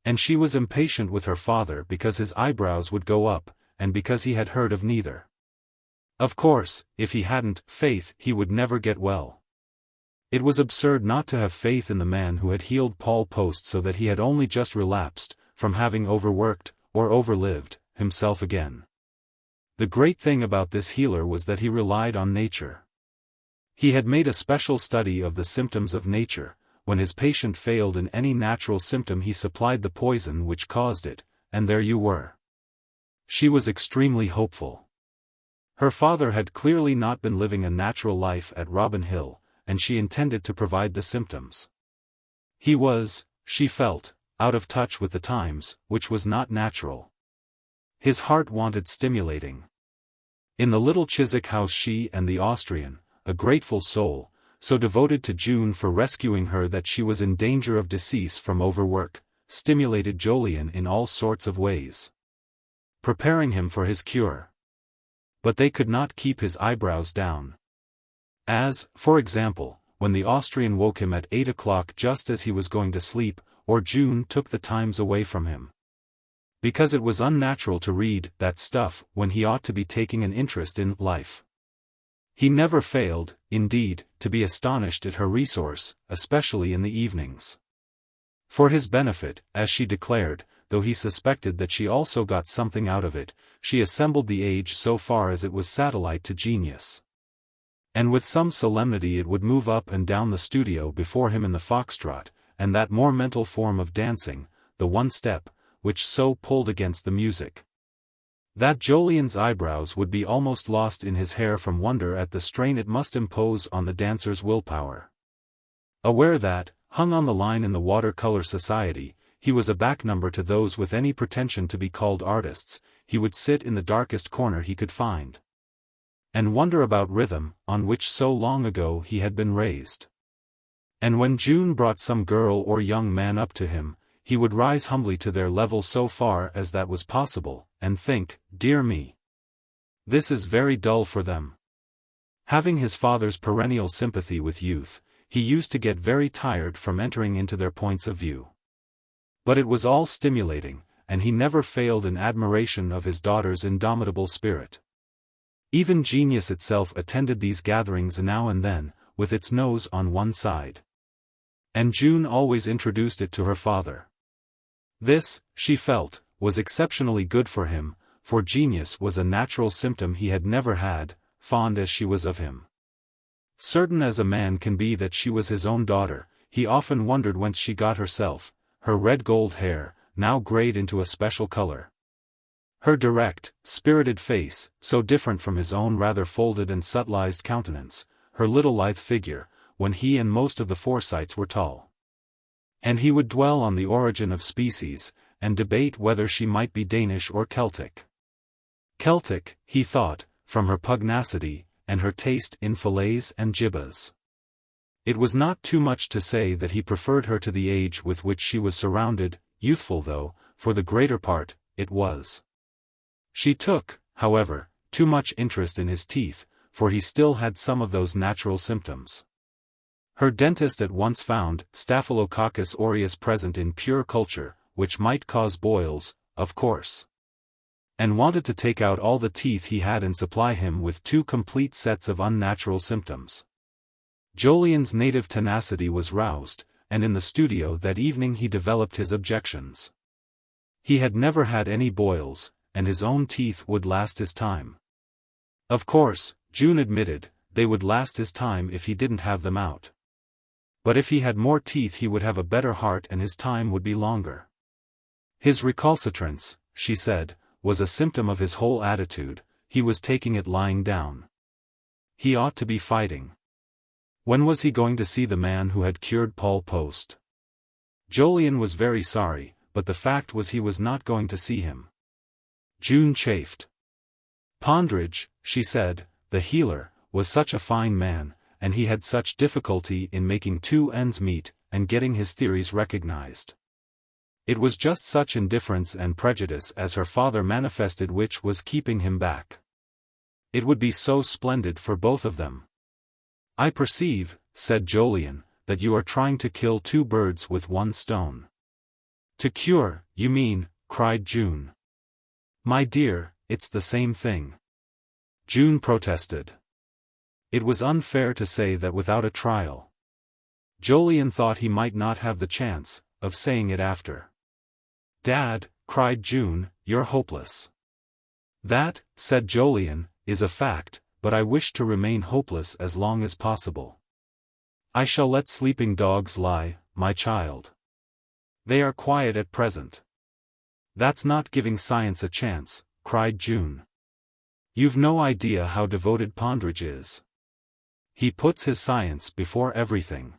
And she was impatient with her father because his eyebrows would go up, and because he had heard of neither. Of course, if he hadn't faith he would never get well. It was absurd not to have faith in the man who had healed Paul Post so that he had only just relapsed, from having overworked, or overlived, himself again. The great thing about this healer was that he relied on nature. He had made a special study of the symptoms of nature. When his patient failed in any natural symptom he supplied the poison which caused it, and there you were. She was extremely hopeful. Her father had clearly not been living a natural life at Robin Hill, and she intended to provide the symptoms. He was, she felt, out of touch with the times, which was not natural. His heart wanted stimulating. In the little Chiswick house she and the Austrian, a grateful soul, so devoted to June for rescuing her that she was in danger of decease from overwork, stimulated Jolyon in all sorts of ways, preparing him for his cure. But they could not keep his eyebrows down. As, for example, when the Austrian woke him at 8 o'clock just as he was going to sleep, or June took the Times away from him. Because it was unnatural to read that stuff when he ought to be taking an interest in life. He never failed, indeed, to be astonished at her resource, especially in the evenings. For his benefit, as she declared, though he suspected that she also got something out of it, she assembled the age so far as it was satellite to genius. And with some solemnity it would move up and down the studio before him in the foxtrot, and that more mental form of dancing, the one-step, which so pulled against the music, that Jolyon's eyebrows would be almost lost in his hair from wonder at the strain it must impose on the dancer's willpower. Aware that, hung on the line in the water-color society, he was a back number to those with any pretension to be called artists, he would sit in the darkest corner he could find, and wonder about rhythm, on which so long ago he had been raised. And when June brought some girl or young man up to him, he would rise humbly to their level so far as that was possible, and think, dear me, this is very dull for them. Having his father's perennial sympathy with youth, he used to get very tired from entering into their points of view. But it was all stimulating, and he never failed in admiration of his daughter's indomitable spirit. Even genius itself attended these gatherings now and then, with its nose on one side. And June always introduced it to her father. This, she felt, was exceptionally good for him, for genius was a natural symptom he had never had, fond as she was of him. Certain as a man can be that she was his own daughter, he often wondered whence she got herself, her red gold hair, now grayed into a special color. Her direct, spirited face, so different from his own rather folded and subtilized countenance, her little lithe figure, when he and most of the Forsytes were tall. And he would dwell on the origin of species, and debate whether she might be Danish or Celtic. Celtic, he thought, from her pugnacity, and her taste in fillets and jibbas. It was not too much to say that he preferred her to the age with which she was surrounded, youthful though, for the greater part, it was. She took, however, too much interest in his teeth, for he still had some of those natural symptoms. Her dentist at once found Staphylococcus aureus present in pure culture, which might cause boils, of course. and wanted to take out all the teeth he had and supply him with 2 complete sets of unnatural symptoms. Jolyon's native tenacity was roused, and in the studio that evening he developed his objections. He had never had any boils, and his own teeth would last his time. Of course, June admitted, they would last his time if he didn't have them out. But if he had more teeth he would have a better heart and his time would be longer. His recalcitrance, she said, was a symptom of his whole attitude, he was taking it lying down. He ought to be fighting. When was he going to see the man who had cured Paul Post? Jolyon was very sorry, but the fact was he was not going to see him. June chafed. Pondridge, she said, the healer, was such a fine man, and he had such difficulty in making 2 ends meet, and getting his theories recognized. It was just such indifference and prejudice as her father manifested which was keeping him back. It would be so splendid for both of them. I perceive, said Jolyon, that you are trying to kill 2 birds with 1 stone. To cure, you mean, cried June. My dear, it's the same thing. June protested. It was unfair to say that without a trial. Jolyon thought he might not have the chance of saying it after. Dad, cried June, you're hopeless. That, said Jolyon, is a fact, but I wish to remain hopeless as long as possible. I shall let sleeping dogs lie, my child. They are quiet at present. That's not giving science a chance, cried June. You've no idea how devoted Pondridge is. He puts his science before everything.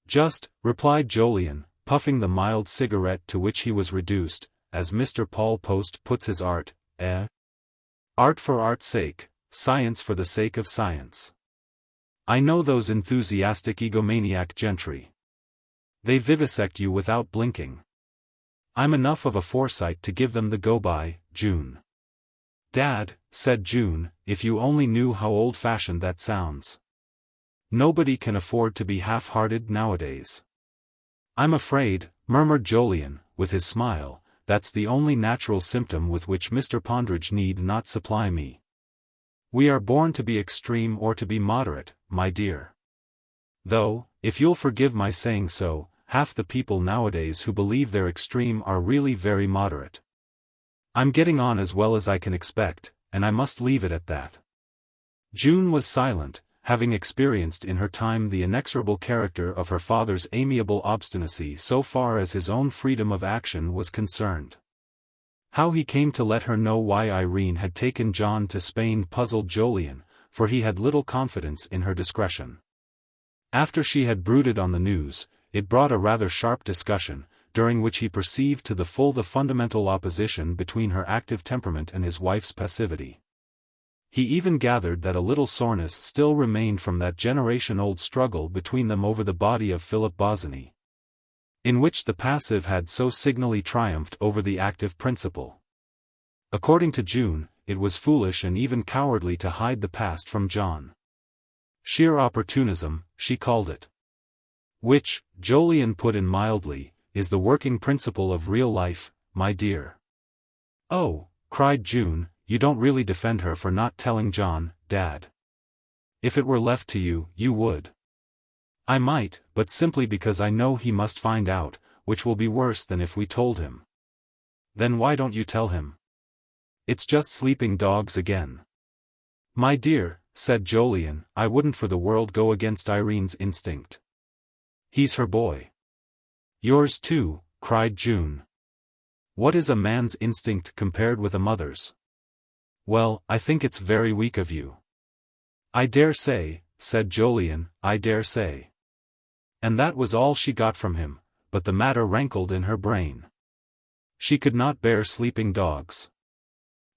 Just, replied Jolyon, puffing the mild cigarette to which he was reduced, as Mr. Paul Post puts his art, Art for art's sake, science for the sake of science. I know those enthusiastic egomaniac gentry. They vivisect you without blinking. I'm enough of a Forsyte to give them the go-by, June. Dad, said June, if you only knew how old-fashioned that sounds. Nobody can afford to be half-hearted nowadays. I'm afraid, murmured Jolyon, with his smile, that's the only natural symptom with which Mr. Pondridge need not supply me. We are born to be extreme or to be moderate, my dear. Though, if you'll forgive my saying so, half the people nowadays who believe they're extreme are really very moderate. I'm getting on as well as I can expect, and I must leave it at that. June was silent, having experienced in her time the inexorable character of her father's amiable obstinacy so far as his own freedom of action was concerned. How he came to let her know why Irene had taken John to Spain puzzled Jolyon, for he had little confidence in her discretion. After she had brooded on the news, it brought a rather sharp discussion, during which he perceived to the full the fundamental opposition between her active temperament and his wife's passivity. He even gathered that a little soreness still remained from that generation-old struggle between them over the body of Philip Bosany, in which the passive had so signally triumphed over the active principle. According to June, it was foolish and even cowardly to hide the past from John. Sheer opportunism, she called it. Which, Jolyon put in mildly, is the working principle of real life, my dear. Oh, cried June, you don't really defend her for not telling John, Dad. If it were left to you, you would. I might, but simply because I know he must find out, which will be worse than if we told him. Then why don't you tell him? It's just sleeping dogs again. My dear, said Jolyon, I wouldn't for the world go against Irene's instinct. He's her boy. Yours too, cried June. What is a man's instinct compared with a mother's? Well, I think it's very weak of you. I dare say, said Jolyon, I dare say. And that was all she got from him, but the matter rankled in her brain. She could not bear sleeping dogs.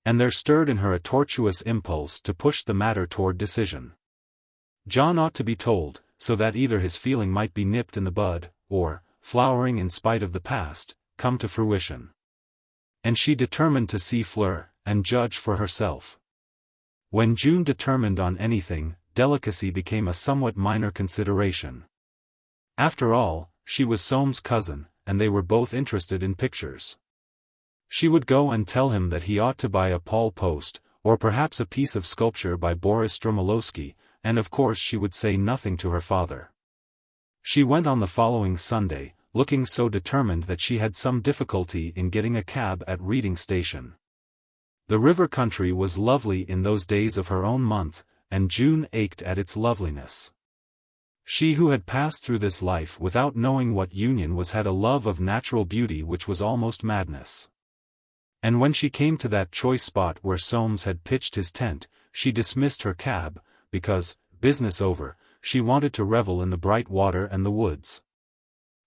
And there stirred in her a tortuous impulse to push the matter toward decision. John ought to be told, so that either his feeling might be nipped in the bud, or, flowering in spite of the past, come to fruition. And she determined to see Fleur, and judge for herself. When June determined on anything, delicacy became a somewhat minor consideration. After all, she was Soames' cousin, and they were both interested in pictures. She would go and tell him that he ought to buy a Paul Post, or perhaps a piece of sculpture by Boris Stromolowski, and of course she would say nothing to her father. She went on the following Sunday, looking so determined that she had some difficulty in getting a cab at Reading Station. The river country was lovely in those days of her own month, and June ached at its loveliness. She who had passed through this life without knowing what union was had a love of natural beauty which was almost madness. And when she came to that choice spot where Soames had pitched his tent, she dismissed her cab, because, business over, she wanted to revel in the bright water and the woods.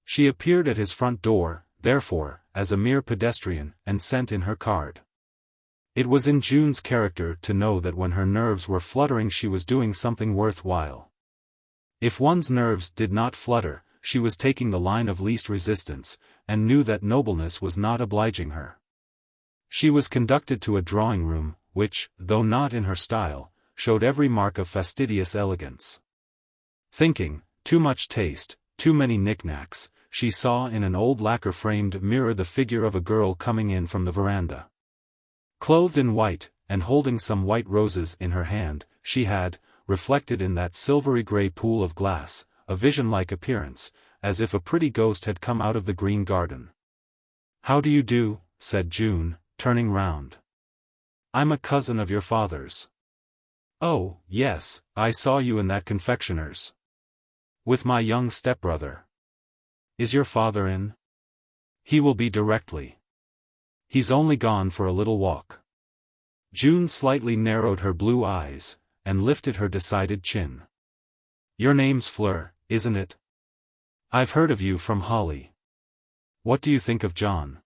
She appeared at his front door, therefore, as a mere pedestrian, and sent in her card. It was in June's character to know that when her nerves were fluttering she was doing something worth while. If one's nerves did not flutter, she was taking the line of least resistance, and knew that nobleness was not obliging her. She was conducted to a drawing-room, which, though not in her style, showed every mark of fastidious elegance. Thinking, too much taste, too many knickknacks, she saw in an old lacquer-framed mirror the figure of a girl coming in from the veranda. Clothed in white, and holding some white roses in her hand, she had, reflected in that silvery-grey pool of glass, a vision-like appearance, as if a pretty ghost had come out of the green garden. "How do you do?" said June, turning round. "I'm a cousin of your father's." "Oh, yes, I saw you in that confectioner's. With my young stepbrother. Is your father in?" "He will be directly. He's only gone for a little walk." June slightly narrowed her blue eyes, and lifted her decided chin. "Your name's Fleur, isn't it? I've heard of you from Holly. What do you think of John?"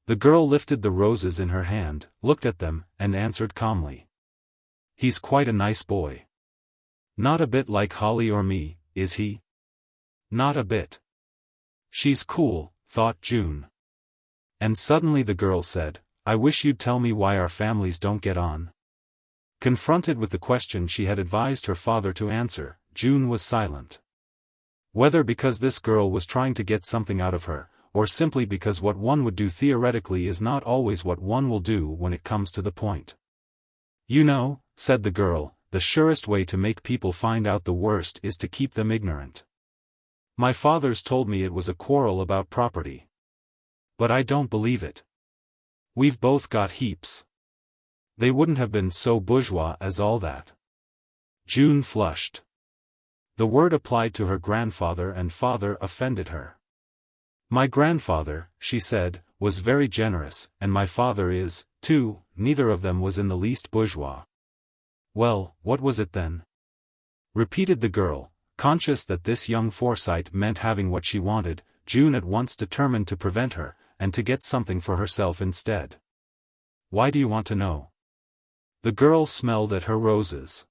The girl lifted the roses in her hand, looked at them, and answered calmly. "He's quite a nice boy. Not a bit like Holly or me, is he?" "Not a bit." "She's cool," thought June. And suddenly the girl said, "I wish you'd tell me why our families don't get on." Confronted with the question she had advised her father to answer, June was silent. Whether because this girl was trying to get something out of her, or simply because what one would do theoretically is not always what one will do when it comes to the point. "You know," said the girl, "the surest way to make people find out the worst is to keep them ignorant. My father's told me it was a quarrel about property. But I don't believe it. We've both got heaps. They wouldn't have been so bourgeois as all that." June flushed. The word applied to her grandfather and father offended her. "My grandfather," she said, "was very generous, and my father is, too. Neither of them was in the least bourgeois." "Well, what was it then?" repeated the girl, conscious that this young Forsyte meant having what she wanted. June at once determined to prevent her, and to get something for herself instead. "Why do you want to know?" The girl smelled at her roses.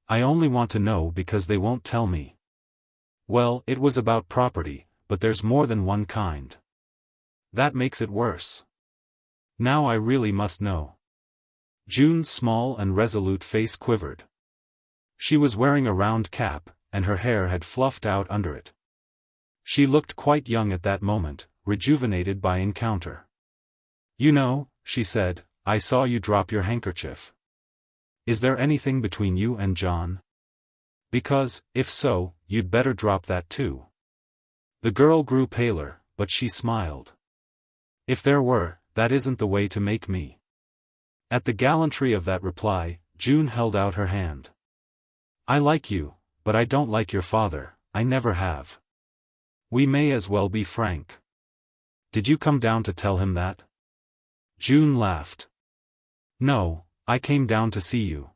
"I only want to know because they won't tell me." "Well, it was about property, but there's more than one kind. That makes it worse. Now I really must know." June's small and resolute face quivered. She was wearing a round cap, and her hair had fluffed out under it. She looked quite young at that moment, rejuvenated by encounter. "You know," she said, "I saw you drop your handkerchief. Is there anything between you and John? Because, if so, you'd better drop that too." The girl grew paler, but she smiled. "If there were, that isn't the way to make me." At the gallantry of that reply, June held out her hand. "I like you, but I don't like your father, I never have. We may as well be frank. Did you come down to tell him that?" June laughed. "No, I came down to see you."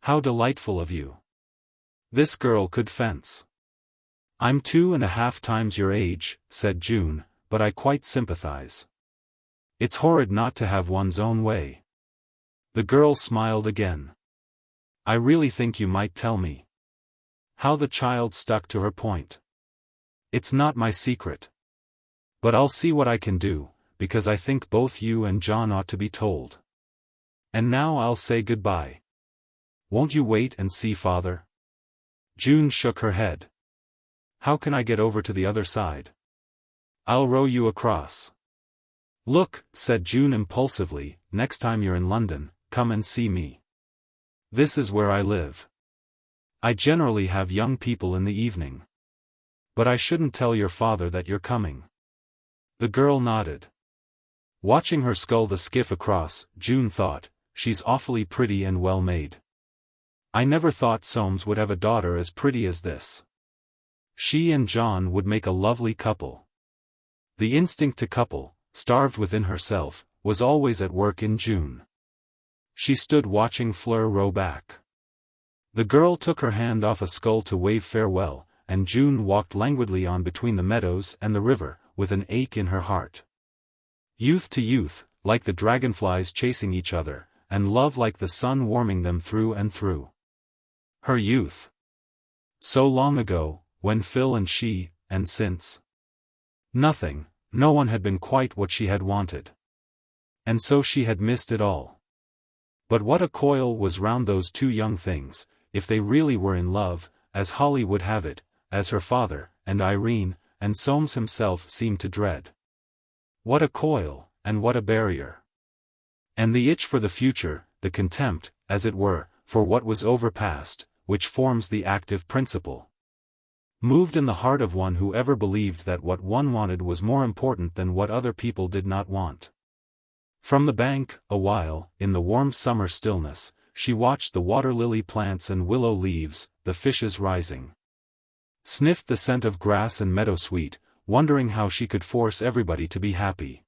"How delightful of you." This girl could fence. "I'm 2.5 times your age," said June, "but I quite sympathize. It's horrid not to have one's own way." The girl smiled again. "I really think you might tell me." How the child stuck to her point. "It's not my secret. But I'll see what I can do, because I think both you and John ought to be told. And now I'll say goodbye. Won't you wait and see father?" June shook her head. "How can I get over to the other side?" "I'll row you across." "Look," said June impulsively, "next time you're in London, come and see me. This is where I live. I generally have young people in the evening. But I shouldn't tell your father that you're coming." The girl nodded. Watching her scull the skiff across, June thought, "She's awfully pretty and well made. I never thought Soames would have a daughter as pretty as this. She and John would make a lovely couple." The instinct to couple, starved within herself, was always at work in June. She stood watching Fleur row back. The girl took her hand off a scull to wave farewell, and June walked languidly on between the meadows and the river, with an ache in her heart. Youth to youth, like the dragonflies chasing each other, and love like the sun warming them through and through. Her youth. So long ago, when Phil and she, and since. Nothing, no one had been quite what she had wanted. And so she had missed it all. But what a coil was round those two young things, if they really were in love, as Holly would have it, as her father, and Irene, and Soames himself seemed to dread. What a coil, and what a barrier. And the itch for the future, the contempt, as it were, for what was overpast, which forms the active principle, moved in the heart of one who ever believed that what one wanted was more important than what other people did not want. From the bank, awhile, in the warm summer stillness, she watched the water-lily plants and willow leaves, the fishes rising. Sniffed the scent of grass and meadow-sweet, wondering how she could force everybody to be happy.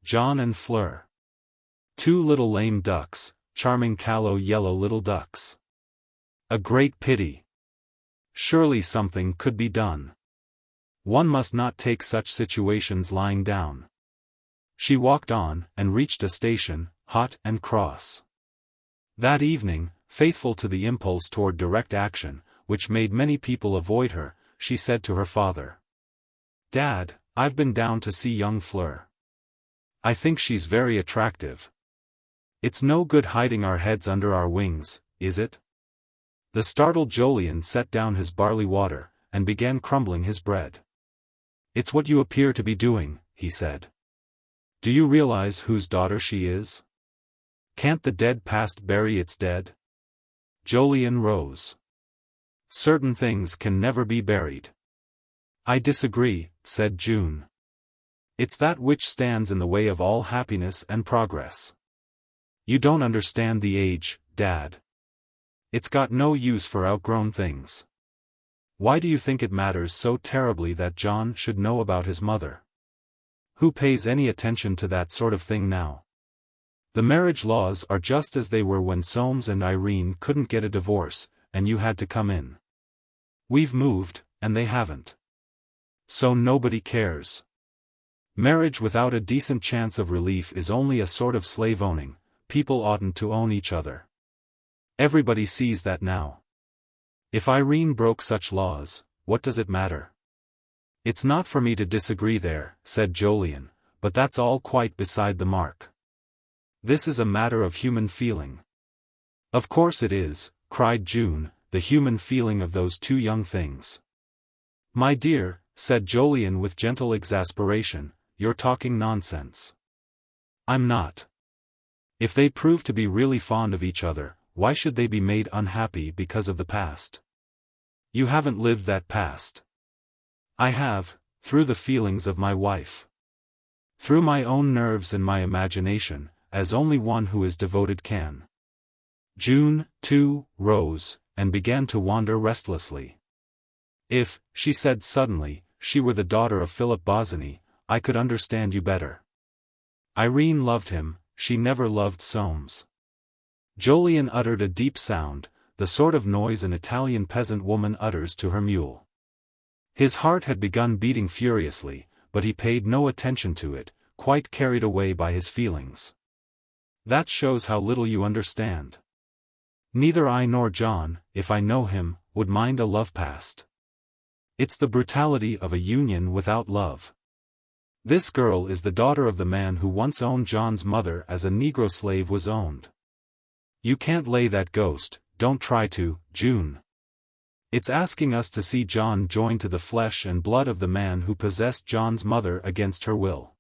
John and Fleur. Two little lame ducks, charming callow yellow little ducks. A great pity. Surely something could be done. One must not take such situations lying down. She walked on, and reached a station, hot and cross. That evening, faithful to the impulse toward direct action, which made many people avoid her, she said to her father, "Dad, I've been down to see young Fleur. I think she's very attractive. It's no good hiding our heads under our wings, is it?" The startled Jolyon set down his barley water, and began crumbling his bread. "It's what you appear to be doing," he said. "Do you realize whose daughter she is? Can't the dead past bury its dead?" Jolyon rose. "Certain things can never be buried." "I disagree," said June. "It's that which stands in the way of all happiness and progress. You don't understand the age, Dad. It's got no use for outgrown things. Why do you think it matters so terribly that John should know about his mother? Who pays any attention to that sort of thing now? The marriage laws are just as they were when Soames and Irene couldn't get a divorce, and you had to come in. We've moved, and they haven't. So nobody cares. Marriage without a decent chance of relief is only a sort of slave-owning. People oughtn't to own each other. Everybody sees that now. If Irene broke such laws, what does it matter?" "It's not for me to disagree there," said Jolyon, "but that's all quite beside the mark. This is a matter of human feeling." "Of course it is," cried June, "the human feeling of those two young things." "My dear," said Jolyon with gentle exasperation, "you're talking nonsense." "I'm not. If they prove to be really fond of each other, why should they be made unhappy because of the past? You haven't lived that past. I have, through the feelings of my wife. Through my own nerves and my imagination, as only one who is devoted can." June, too, rose, and began to wander restlessly. "If," she said suddenly, "she were the daughter of Philip Bosinney, I could understand you better. Irene loved him, she never loved Soames." Jolyon uttered a deep sound, the sort of noise an Italian peasant woman utters to her mule. His heart had begun beating furiously, but he paid no attention to it, quite carried away by his feelings. "That shows how little you understand. Neither I nor John, if I know him, would mind a love past. It's the brutality of a union without love. This girl is the daughter of the man who once owned John's mother as a Negro slave was owned. You can't lay that ghost, don't try to, June. It's asking us to see John joined to the flesh and blood of the man who possessed John's mother against her will.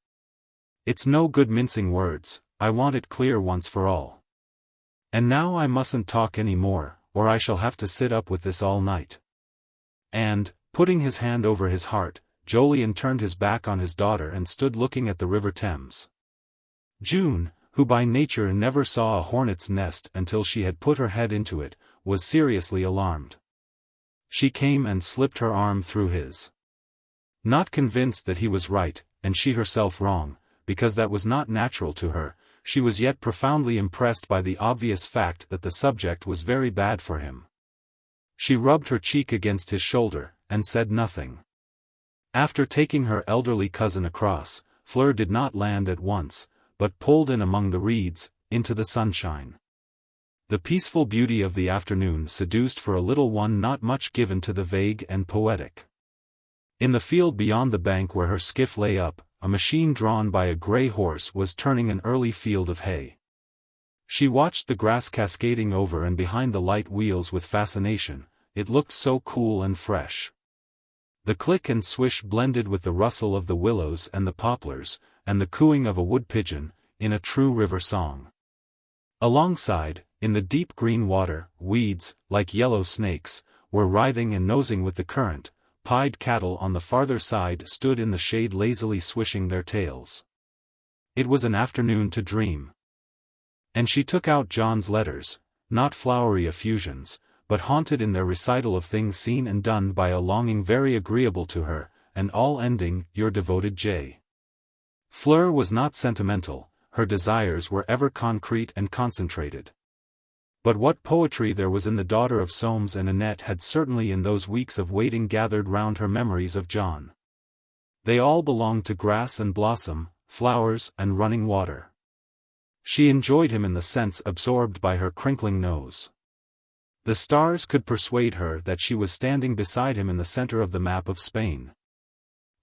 It's no good mincing words, I want it clear once for all. And now I mustn't talk any more, or I shall have to sit up with this all night. And, putting his hand over his heart, Jolyon turned his back on his daughter and stood looking at the River Thames. June, who by nature never saw a hornet's nest until she had put her head into it, was seriously alarmed. She came and slipped her arm through his. Not convinced that he was right, and she herself wrong, because that was not natural to her, she was yet profoundly impressed by the obvious fact that the subject was very bad for him. She rubbed her cheek against his shoulder, and said nothing. After taking her elderly cousin across, Fleur did not land at once, but pulled in among the reeds, into the sunshine. The peaceful beauty of the afternoon seduced for a little one not much given to the vague and poetic. In the field beyond the bank where her skiff lay up, a machine drawn by a grey horse was turning an early field of hay. She watched the grass cascading over and behind the light wheels with fascination, it looked so cool and fresh. The click and swish blended with the rustle of the willows and the poplars, and the cooing of a wood pigeon, in a true river song. Alongside, in the deep green water, weeds, like yellow snakes, were writhing and nosing with the current. Pied cattle on the farther side stood in the shade lazily swishing their tails. It was an afternoon to dream. And she took out John's letters, not flowery effusions, but haunted in their recital of things seen and done by a longing very agreeable to her, and all ending, "Your devoted J." Fleur was not sentimental, her desires were ever concrete and concentrated. But what poetry there was in the daughter of Soames and Annette had certainly in those weeks of waiting gathered round her memories of John. They all belonged to grass and blossom, flowers and running water. She enjoyed him in the sense absorbed by her crinkling nose. The stars could persuade her that she was standing beside him in the center of the map of Spain.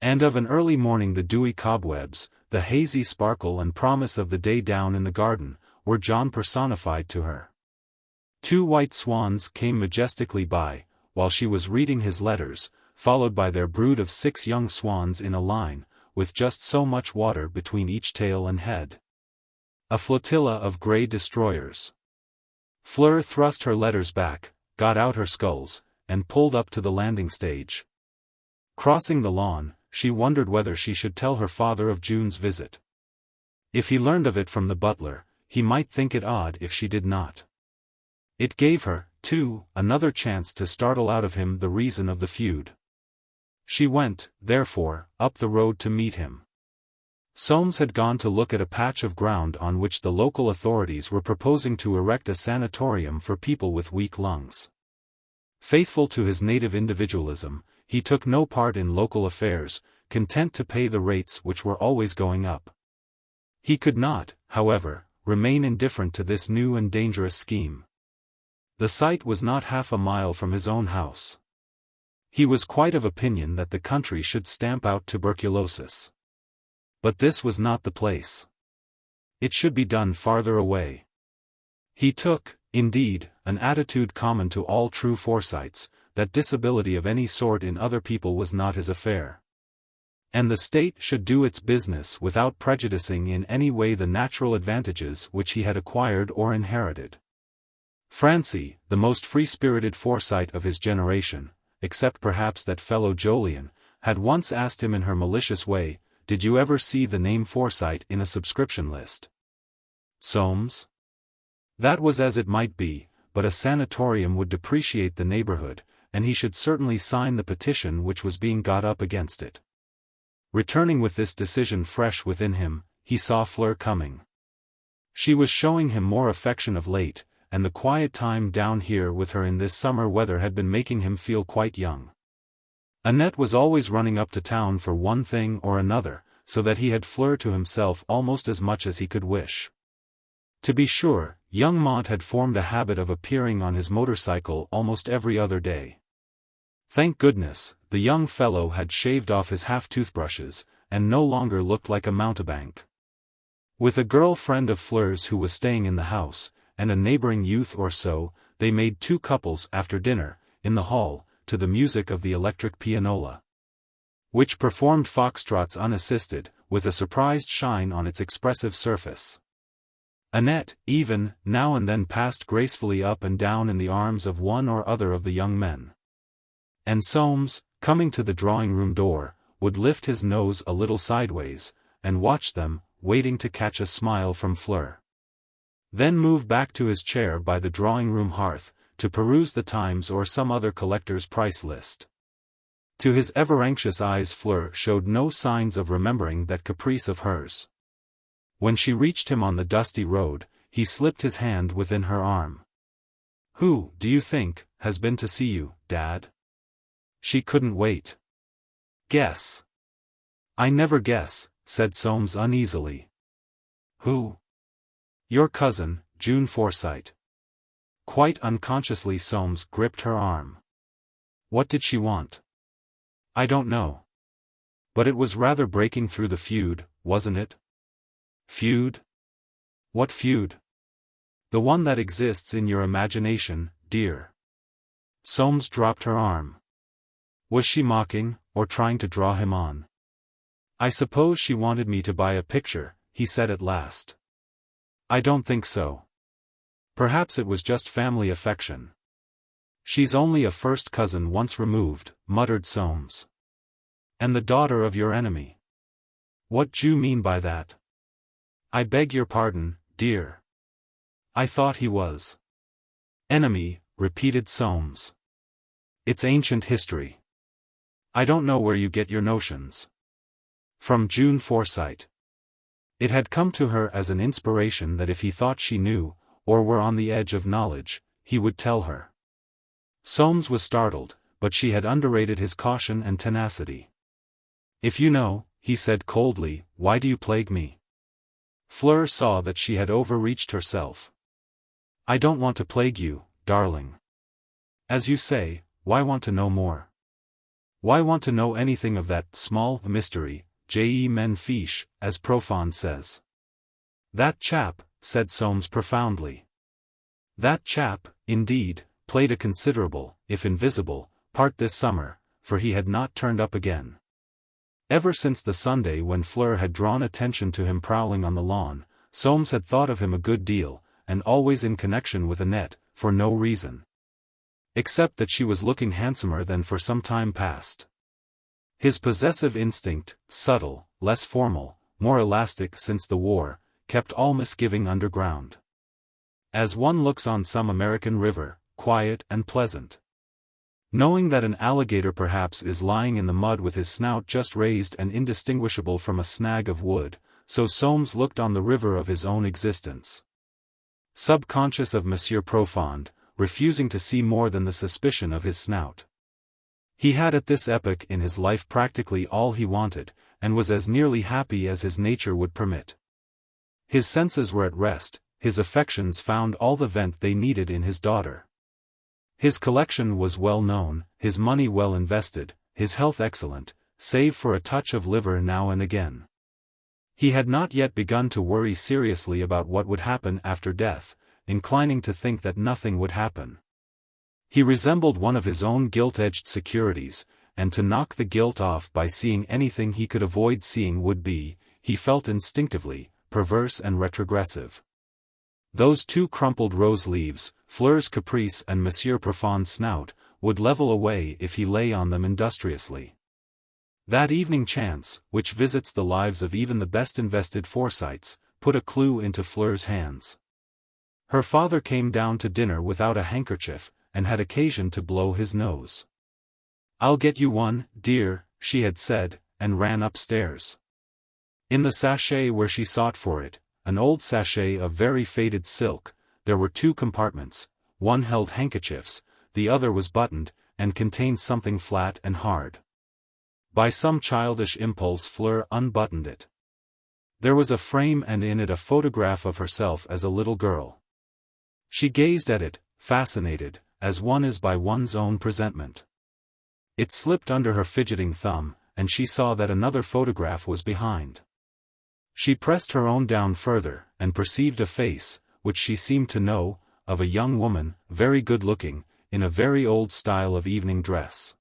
And of an early morning the dewy cobwebs, the hazy sparkle and promise of the day down in the garden, were John personified to her. 2 white swans came majestically by, while she was reading his letters, followed by their brood of 6 young swans in a line, with just so much water between each tail and head. A flotilla of grey destroyers. Fleur thrust her letters back, got out her sculls, and pulled up to the landing stage. Crossing the lawn, she wondered whether she should tell her father of June's visit. If he learned of it from the butler, he might think it odd if she did not. It gave her, too, another chance to startle out of him the reason of the feud. She went, therefore, up the road to meet him. Soames had gone to look at a patch of ground on which the local authorities were proposing to erect a sanatorium for people with weak lungs. Faithful to his native individualism, he took no part in local affairs, content to pay the rates which were always going up. He could not, however, remain indifferent to this new and dangerous scheme. The site was not half a mile from his own house. He was quite of opinion that the country should stamp out tuberculosis. But this was not the place. It should be done farther away. He took, indeed, an attitude common to all true Forsytes, that disability of any sort in other people was not his affair. And the state should do its business without prejudicing in any way the natural advantages which he had acquired or inherited. Francie, the most free-spirited Forsyte of his generation, except perhaps that fellow Jolyon, had once asked him in her malicious way, "Did you ever see the name Forsyte in a subscription list?" Soames? That was as it might be, but a sanatorium would depreciate the neighborhood, and he should certainly sign the petition which was being got up against it. Returning with this decision fresh within him, he saw Fleur coming. She was showing him more affection of late, and the quiet time down here with her in this summer weather had been making him feel quite young. Annette was always running up to town for one thing or another, so that he had Fleur to himself almost as much as he could wish. To be sure, young Mont had formed a habit of appearing on his motorcycle almost every other day. Thank goodness, the young fellow had shaved off his half-toothbrushes, and no longer looked like a mountebank. With a girl friend of Fleur's who was staying in the house, and a neighboring youth or so, they made 2 couples after dinner, in the hall, to the music of the electric pianola, which performed foxtrots unassisted, with a surprised shine on its expressive surface. Annette, even, now and then passed gracefully up and down in the arms of one or other of the young men. And Soames, coming to the drawing-room door, would lift his nose a little sideways, and watch them, waiting to catch a smile from Fleur. Then move back to his chair by the drawing-room hearth, to peruse the Times or some other collector's price list. To his ever-anxious eyes Fleur showed no signs of remembering that caprice of hers. When she reached him on the dusty road, he slipped his hand within her arm. "Who, do you think, has been to see you, Dad?" She couldn't wait. "Guess." "I never guess," said Soames uneasily. "Who?" "Your cousin, June Forsyte." Quite unconsciously Soames gripped her arm. What did she want? "I don't know. But it was rather breaking through the feud, wasn't it?" "Feud? What feud?" "The one that exists in your imagination, dear." Soames dropped her arm. Was she mocking, or trying to draw him on? "I suppose she wanted me to buy a picture," he said at last. "I don't think so. Perhaps it was just family affection." "She's only a first cousin once removed," muttered Soames. "And the daughter of your enemy." "What do you mean by that?" "I beg your pardon, dear. I thought he was." "Enemy," repeated Soames. "It's ancient history. I don't know where you get your notions." "From June Forsyte." It had come to her as an inspiration that if he thought she knew, or were on the edge of knowledge, he would tell her. Soames was startled, but she had underrated his caution and tenacity. "If you know," he said coldly, "why do you plague me?" Fleur saw that she had overreached herself. "I don't want to plague you, darling. As you say, why want to know more? Why want to know anything of that small mystery, je m'en fiche, as Profond says?" "That chap," said Soames profoundly. That chap, indeed, played a considerable, if invisible, part this summer, for he had not turned up again. Ever since the Sunday when Fleur had drawn attention to him prowling on the lawn, Soames had thought of him a good deal, and always in connection with Annette, for no reason. Except that she was looking handsomer than for some time past. His possessive instinct, subtle, less formal, more elastic since the war, kept all misgiving underground. As one looks on some American river, quiet and pleasant, knowing that an alligator perhaps is lying in the mud with his snout just raised and indistinguishable from a snag of wood, so Soames looked on the river of his own existence. Subconscious of Monsieur Profond, refusing to see more than the suspicion of his snout. He had at this epoch in his life practically all he wanted, and was as nearly happy as his nature would permit. His senses were at rest, his affections found all the vent they needed in his daughter. His collection was well known, his money well invested, his health excellent, save for a touch of liver now and again. He had not yet begun to worry seriously about what would happen after death, inclining to think that nothing would happen. He resembled one of his own gilt-edged securities, and to knock the gilt off by seeing anything he could avoid seeing would be, he felt instinctively, perverse and retrogressive. Those two crumpled rose leaves, Fleur's caprice and Monsieur Profond's snout, would level away if he lay on them industriously. That evening chance, which visits the lives of even the best invested Forsytes, put a clue into Fleur's hands. Her father came down to dinner without a handkerchief, and had occasion to blow his nose. "I'll get you one, dear," she had said, and ran upstairs. In the sachet where she sought for it, an old sachet of very faded silk, there were two compartments, one held handkerchiefs, the other was buttoned, and contained something flat and hard. By some childish impulse Fleur unbuttoned it. There was a frame and in it a photograph of herself as a little girl. She gazed at it, fascinated, as one is by one's own presentment. It slipped under her fidgeting thumb, and she saw that another photograph was behind. She pressed her own down further, and perceived a face, which she seemed to know, of a young woman, very good-looking, in a very old style of evening dress.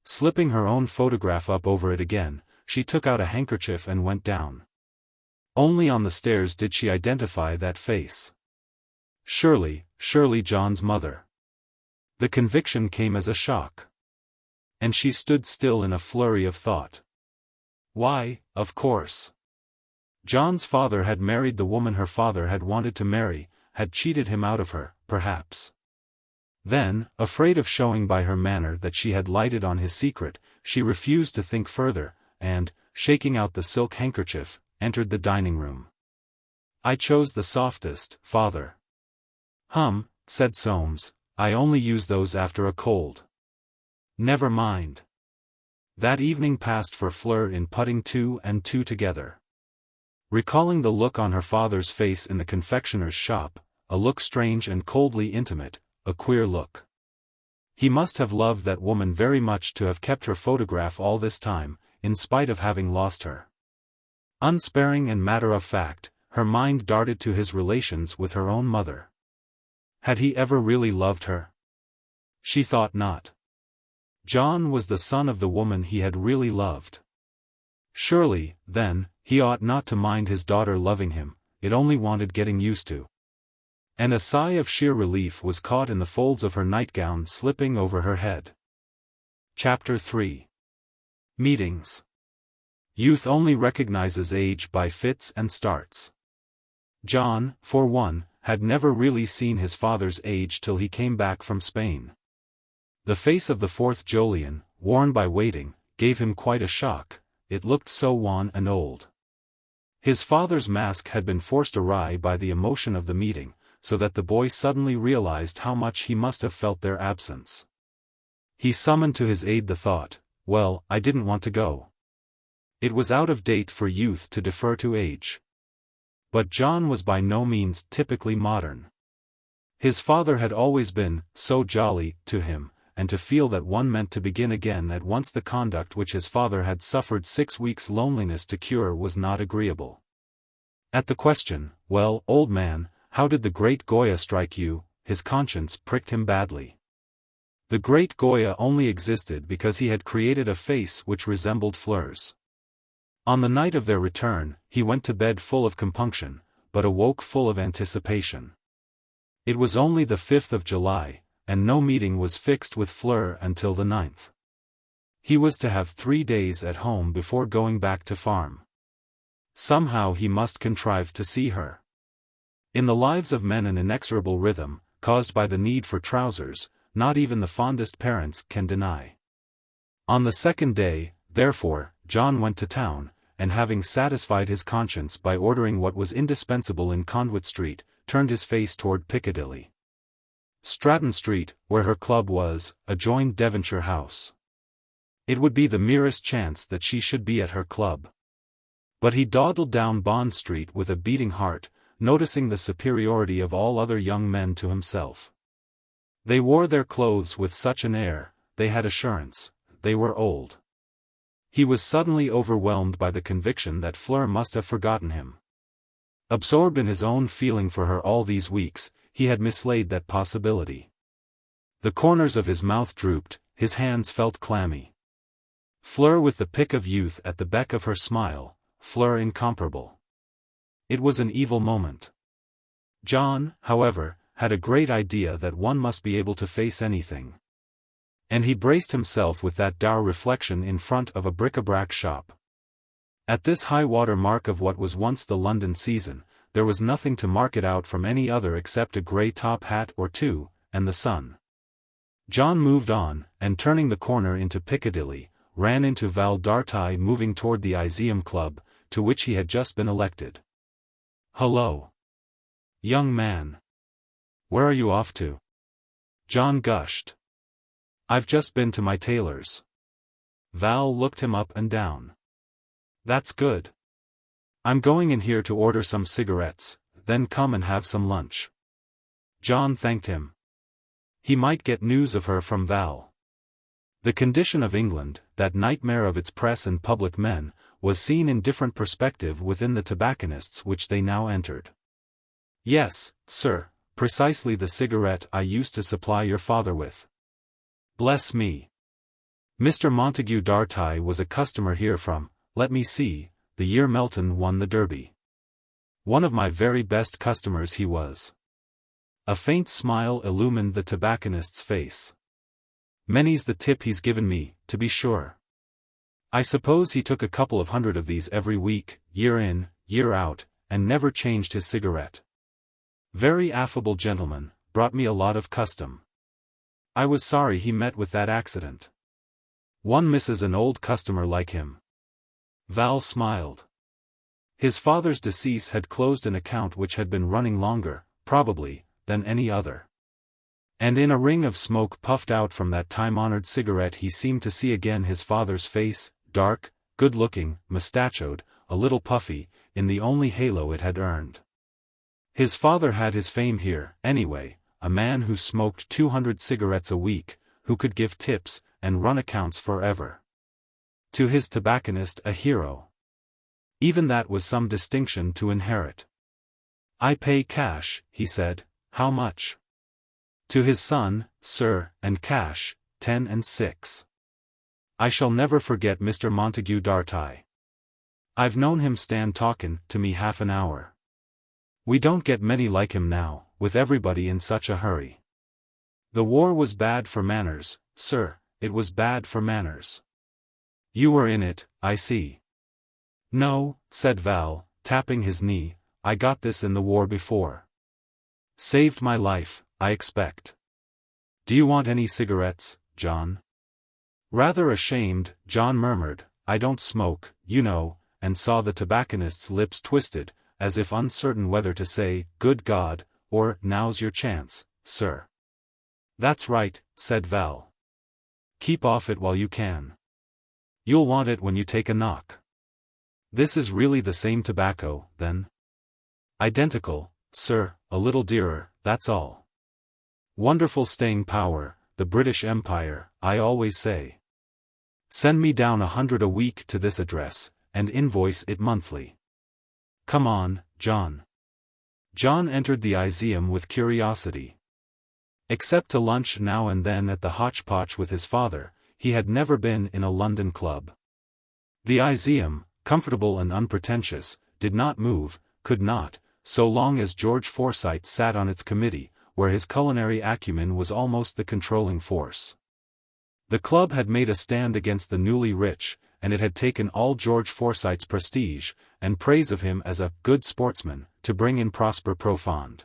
Slipping her own photograph up over it again, she took out a handkerchief and went down. Only on the stairs did she identify that face. Surely John's mother. The conviction came as a shock. And she stood still in a flurry of thought. Why, of course. John's father had married the woman her father had wanted to marry, had cheated him out of her, perhaps. Then, afraid of showing by her manner that she had lighted on his secret, she refused to think further, and, shaking out the silk handkerchief, entered the dining room. "I chose the softest, father." Said Soames, "I only use those after a cold." "Never mind." That evening passed for Fleur in putting two and two together. Recalling the look on her father's face in the confectioner's shop, a look strange and coldly intimate, a queer look. He must have loved that woman very much to have kept her photograph all this time, in spite of having lost her. Unsparing and matter-of-fact, her mind darted to his relations with her own mother. Had he ever really loved her? She thought not. John was the son of the woman he had really loved. Surely, then, he ought not to mind his daughter loving him, it only wanted getting used to. And a sigh of sheer relief was caught in the folds of her nightgown slipping over her head. Chapter 3. Meetings. Youth only recognizes age by fits and starts. John, for one, had never really seen his father's age till he came back from Spain. The face of the fourth Jolyon, worn by waiting, gave him quite a shock, it looked so wan and old. His father's mask had been forced awry by the emotion of the meeting, so that the boy suddenly realized how much he must have felt their absence. He summoned to his aid the thought, well, I didn't want to go. It was out of date for youth to defer to age. But John was by no means typically modern. His father had always been so jolly to him, and to feel that one meant to begin again at once the conduct which his father had suffered 6 weeks' loneliness to cure was not agreeable. At the question, well, old man, how did the great Goya strike you, his conscience pricked him badly. The great Goya only existed because he had created a face which resembled Fleur's. On the night of their return, he went to bed full of compunction, but awoke full of anticipation. It was only the 5th of July, and no meeting was fixed with Fleur until the 9th. He was to have 3 days at home before going back to farm. Somehow he must contrive to see her. In the lives of men an inexorable rhythm, caused by the need for trousers, not even the fondest parents can deny. On the second day, therefore, John went to town, and having satisfied his conscience by ordering what was indispensable in Conduit Street, turned his face toward Piccadilly. Stratton Street, where her club was, adjoined Devonshire House. It would be the merest chance that she should be at her club. But he dawdled down Bond Street with a beating heart, noticing the superiority of all other young men to himself. They wore their clothes with such an air, they had assurance, they were old. He was suddenly overwhelmed by the conviction that Fleur must have forgotten him. Absorbed in his own feeling for her all these weeks, he had mislaid that possibility. The corners of his mouth drooped, his hands felt clammy. Fleur with the pick of youth at the beck of her smile, Fleur incomparable. It was an evil moment. John, however, had a great idea that one must be able to face anything. And he braced himself with that dour reflection in front of a bric-a-brac shop. At this high-water mark of what was once the London season, there was nothing to mark it out from any other except a grey top hat or two, and the sun. John moved on, and turning the corner into Piccadilly, ran into Val d'Artaille moving toward the Iseeum Club, to which he had just been elected. "Hullo, young man. Where are you off to?" John gushed. "I've just been to my tailor's." Val looked him up and down. "That's good. I'm going in here to order some cigarettes, then come and have some lunch." John thanked him. He might get news of her from Val. The condition of England, that nightmare of its press and public men, was seen in different perspective within the tobacconists which they now entered. "Yes, sir, precisely the cigarette I used to supply your father with. Bless me. Mr. Montague d'Artaille was a customer here from let me see, the year Melton won the Derby. One of my very best customers he was. A faint smile illumined the tobacconist's face. Many's the tip he's given me, to be sure. I suppose he took a couple of hundred of these every week, year in, year out, and never changed his cigarette. Very affable gentleman, brought me a lot of custom. I was sorry he met with that accident. One misses an old customer like him. Val smiled. His father's decease had closed an account which had been running longer, probably, than any other. And in a ring of smoke puffed out from that time-honored cigarette he seemed to see again his father's face, dark, good-looking, mustachioed, a little puffy, in the only halo it had earned. His father had his fame here, anyway, a man who smoked 200 cigarettes a week, who could give tips, and run accounts forever. To his tobacconist a hero. Even that was some distinction to inherit. I pay cash, he said, how much? To his son, sir, and cash, 10 and 6. I shall never forget Mr. Montague Darty. I've known him stand talkin' to me half an hour. We don't get many like him now, with everybody in such a hurry. The war was bad for manners, sir, it was bad for manners. You were in it, I see. No, said Val, tapping his knee, I got this in the war before. Saved my life, I expect. Do you want any cigarettes, John? Rather ashamed, John murmured, I don't smoke, you know, and saw the tobacconist's lips twisted, as if uncertain whether to say, good God, or, now's your chance, sir. That's right, said Val. Keep off it while you can. You'll want it when you take a knock. This is really the same tobacco, then? Identical, sir, a little dearer, that's all. Wonderful staying power, the British Empire, I always say. Send me down 100 a week to this address, and invoice it monthly. Come on, John. John entered the Iseum with curiosity. Except to lunch now and then at the Hotchpotch with his father, he had never been in a London club. The Iseum, comfortable and unpretentious, did not move, could not, so long as George Forsyte sat on its committee, where his culinary acumen was almost the controlling force. The club had made a stand against the newly rich, and it had taken all George Forsyte's prestige, and praise of him as a good sportsman, to bring in Prosper Profond.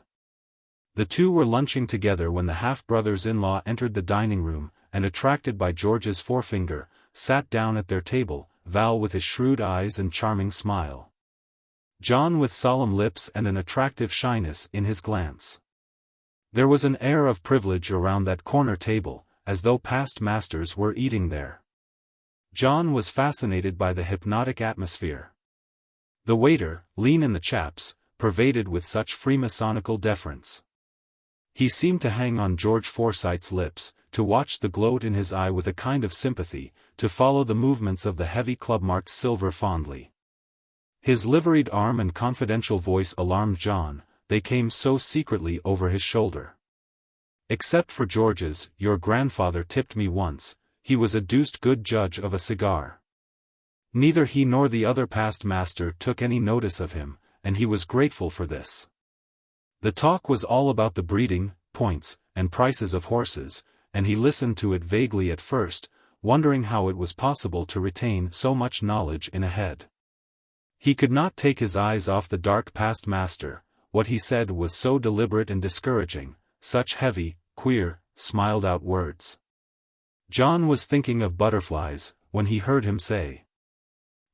The two were lunching together when the half-brothers-in-law entered the dining-room, and attracted by George's forefinger, sat down at their table, Val with his shrewd eyes and charming smile. John with solemn lips and an attractive shyness in his glance. There was an air of privilege around that corner table, as though past masters were eating there. John was fascinated by the hypnotic atmosphere. The waiter, lean in the chaps, pervaded with such Freemasonical deference. He seemed to hang on George Forsyte's lips, to watch the gloat in his eye with a kind of sympathy, to follow the movements of the heavy club-marked silver fondly. His liveried arm and confidential voice alarmed John, they came so secretly over his shoulder. Except for George's, your grandfather tipped me once, he was a deuced good judge of a cigar. Neither he nor the other past master took any notice of him, and he was grateful for this. The talk was all about the breeding, points, and prices of horses, and he listened to it vaguely at first, wondering how it was possible to retain so much knowledge in a head. He could not take his eyes off the dark past master, what he said was so deliberate and discouraging, such heavy, queer, smiled-out words. John was thinking of butterflies, when he heard him say,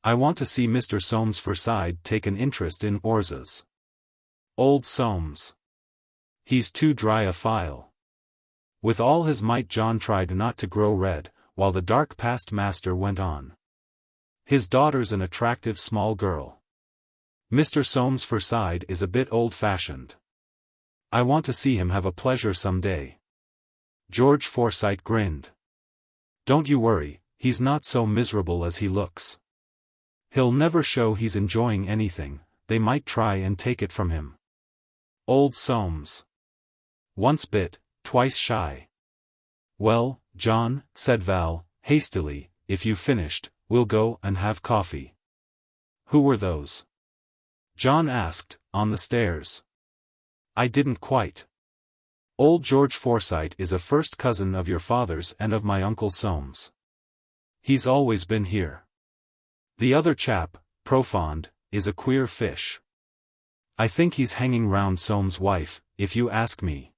I want to see Mr. Soames Forsyte take an interest in orzas. Old Soames. He's too dry a file. With all his might John tried not to grow red, while the dark past master went on. His daughter's an attractive small girl. Mr. Soames Forsyte is a bit old-fashioned. I want to see him have a pleasure some day. George Forsyte grinned. Don't you worry, he's not so miserable as he looks. He'll never show he's enjoying anything, they might try and take it from him. Old Soames. Once bit, twice shy. Well, John, said Val, hastily, if you've finished, we'll go and have coffee. Who were those? John asked, on the stairs. I didn't quite. Old George Forsyte is a first cousin of your father's and of my Uncle Soames. He's always been here. The other chap, Profond, is a queer fish. I think he's hanging round Soames' wife, if you ask me.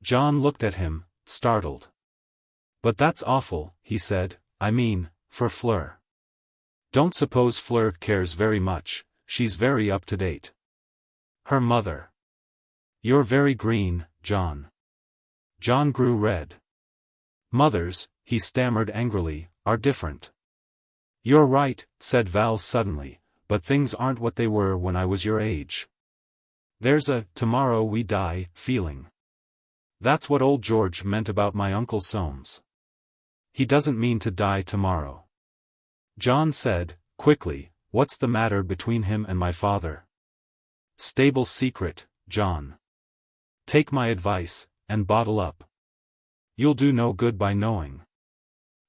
John looked at him, startled. But that's awful, he said, I mean, for Fleur. Don't suppose Fleur cares very much, she's very up to date. Her mother. You're very green, John. John grew red. Mothers, he stammered angrily, are different. You're right, said Val suddenly, but things aren't what they were when I was your age. There's a tomorrow we die feeling. That's what old George meant about my Uncle Soames. He doesn't mean to die tomorrow. John said, quickly, what's the matter between him and my father? Stable secret, John. Take my advice, and bottle up. You'll do no good by knowing.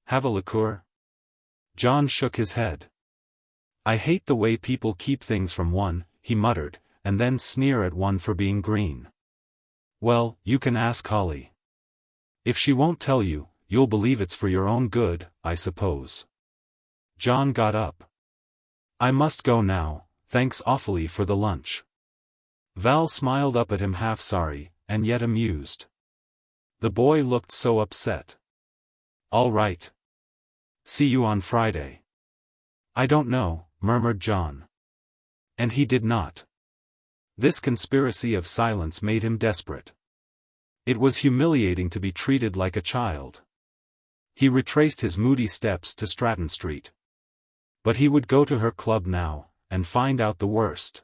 Have a liqueur? John shook his head. I hate the way people keep things from one, he muttered, and then sneer at one for being green. Well, you can ask Holly. If she won't tell you, you'll believe it's for your own good, I suppose. John got up. I must go now, thanks awfully for the lunch. Val smiled up at him half sorry, and yet amused. The boy looked so upset. All right. See you on Friday. I don't know, murmured John. And he did not. This conspiracy of silence made him desperate. It was humiliating to be treated like a child. He retraced his moody steps to Stratton Street. But he would go to her club now, and find out the worst.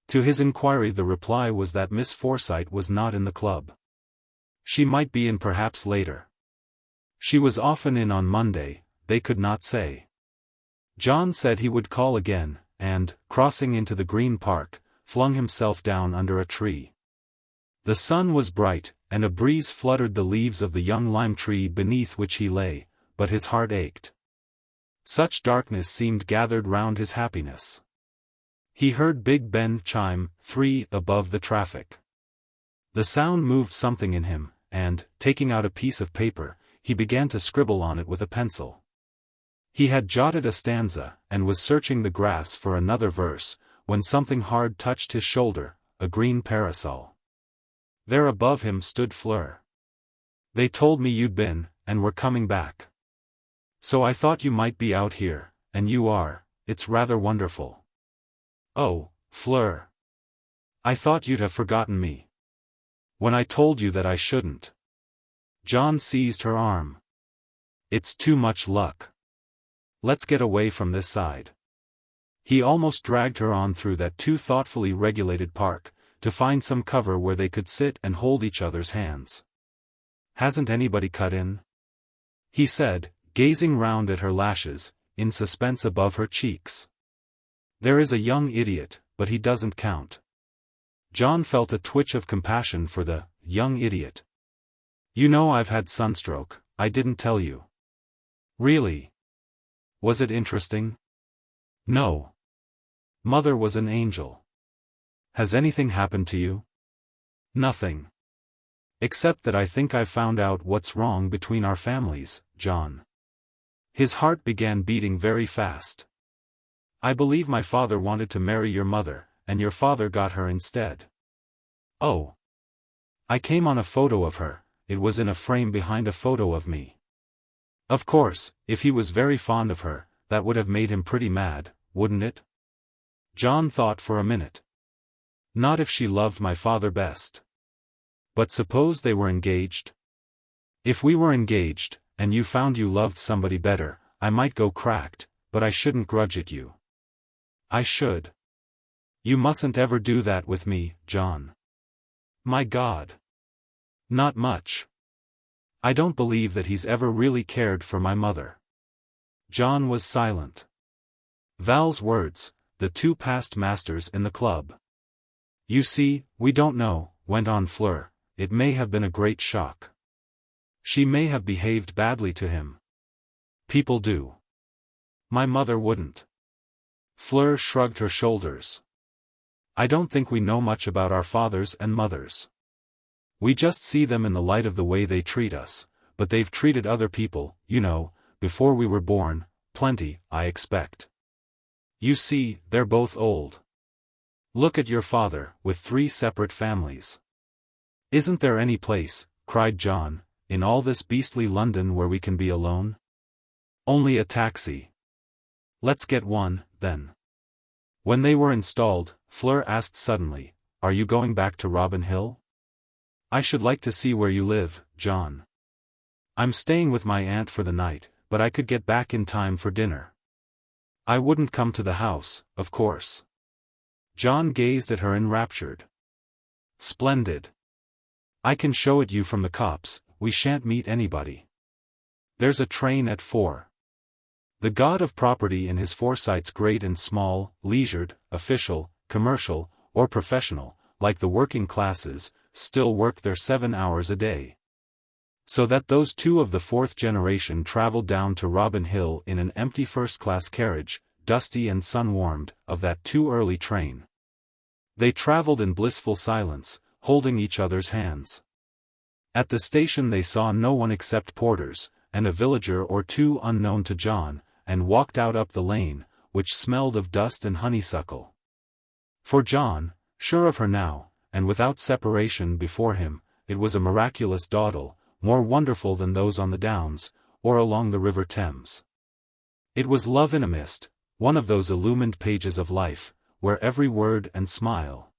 To his inquiry the reply was that Miss Forsyte was not in the club. She might be in perhaps later. She was often in on Monday, they could not say. John said he would call again, and, crossing into the Green Park, flung himself down under a tree. The sun was bright, and a breeze fluttered the leaves of the young lime tree beneath which he lay, but his heart ached. Such darkness seemed gathered round his happiness. He heard Big Ben chime 3 above the traffic. The sound moved something in him, and, taking out a piece of paper, he began to scribble on it with a pencil. He had jotted a stanza, and was searching the grass for another verse, when something hard touched his shoulder, a green parasol. There above him stood Fleur. They told me you'd been, and were coming back. So I thought you might be out here, and you are, it's rather wonderful. Oh, Fleur. I thought you'd have forgotten me. When I told you that I shouldn't. John seized her arm. It's too much luck. Let's get away from this side. He almost dragged her on through that too thoughtfully regulated park, to find some cover where they could sit and hold each other's hands. Hasn't anybody cut in? He said, gazing round at her lashes, in suspense above her cheeks. There is a young idiot, but he doesn't count. John felt a twitch of compassion for the young idiot. You know I've had sunstroke, I didn't tell you. Really? Was it interesting? No. Mother was an angel. Has anything happened to you? Nothing. Except that I think I've found out what's wrong between our families, John. His heart began beating very fast. I believe my father wanted to marry your mother, and your father got her instead. Oh. I came on a photo of her, it was in a frame behind a photo of me. Of course, if he was very fond of her, that would have made him pretty mad, wouldn't it? John thought for a minute. Not if she loved my father best. But suppose they were engaged? If we were engaged, and you found you loved somebody better, I might go cracked, but I shouldn't grudge it you. I should. You mustn't ever do that with me, John. My God. Not much. I don't believe that he's ever really cared for my mother. John was silent. Val's words, the two past masters in the club. You see, we don't know, went on Fleur, it may have been a great shock. She may have behaved badly to him. People do. My mother wouldn't. Fleur shrugged her shoulders. I don't think we know much about our fathers and mothers. We just see them in the light of the way they treat us, but they've treated other people, you know, before we were born, plenty, I expect. You see, they're both old. Look at your father, with 3 separate families. Isn't there any place, cried John, in all this beastly London where we can be alone? Only a taxi. Let's get one, then. When they were installed, Fleur asked suddenly, Are you going back to Robin Hill? I should like to see where you live, John. I'm staying with my aunt for the night, but I could get back in time for dinner. I wouldn't come to the house, of course. John gazed at her enraptured. Splendid. I can show it you from the copse, we shan't meet anybody. There's a train at 4. The god of property and his Forsytes great and small, leisured, official, commercial, or professional, like the working classes, still worked their 7 hours a day. So that those 2 of the 4th generation traveled down to Robin Hill in an empty first-class carriage, dusty and sun-warmed, of that too early train. They traveled in blissful silence, holding each other's hands. At the station they saw no one except porters, and a villager or 2 unknown to John, and walked out up the lane, which smelled of dust and honeysuckle. For John, sure of her now, and without separation before him, it was a miraculous dawdle, more wonderful than those on the downs, or along the River Thames. It was love in a mist, one of those illumined pages of life, where every word and smile,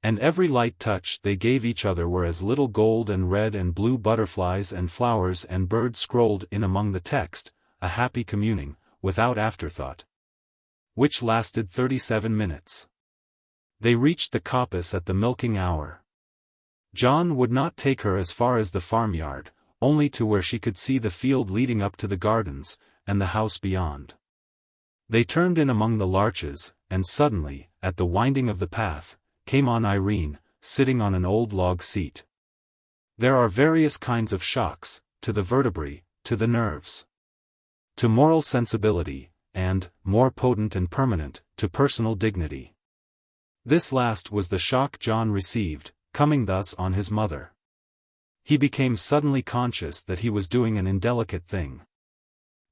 and every light touch they gave each other were as little gold and red and blue butterflies and flowers and birds scrolled in among the text, a happy communing, without afterthought, which lasted 37 minutes. They reached the coppice at the milking hour. John would not take her as far as the farmyard, only to where she could see the field leading up to the gardens, and the house beyond. They turned in among the larches, and suddenly, at the winding of the path, came on Irene, sitting on an old log seat. There are various kinds of shocks, to the vertebrae, to the nerves, to moral sensibility, and, more potent and permanent, to personal dignity. This last was the shock John received, coming thus on his mother. He became suddenly conscious that he was doing an indelicate thing.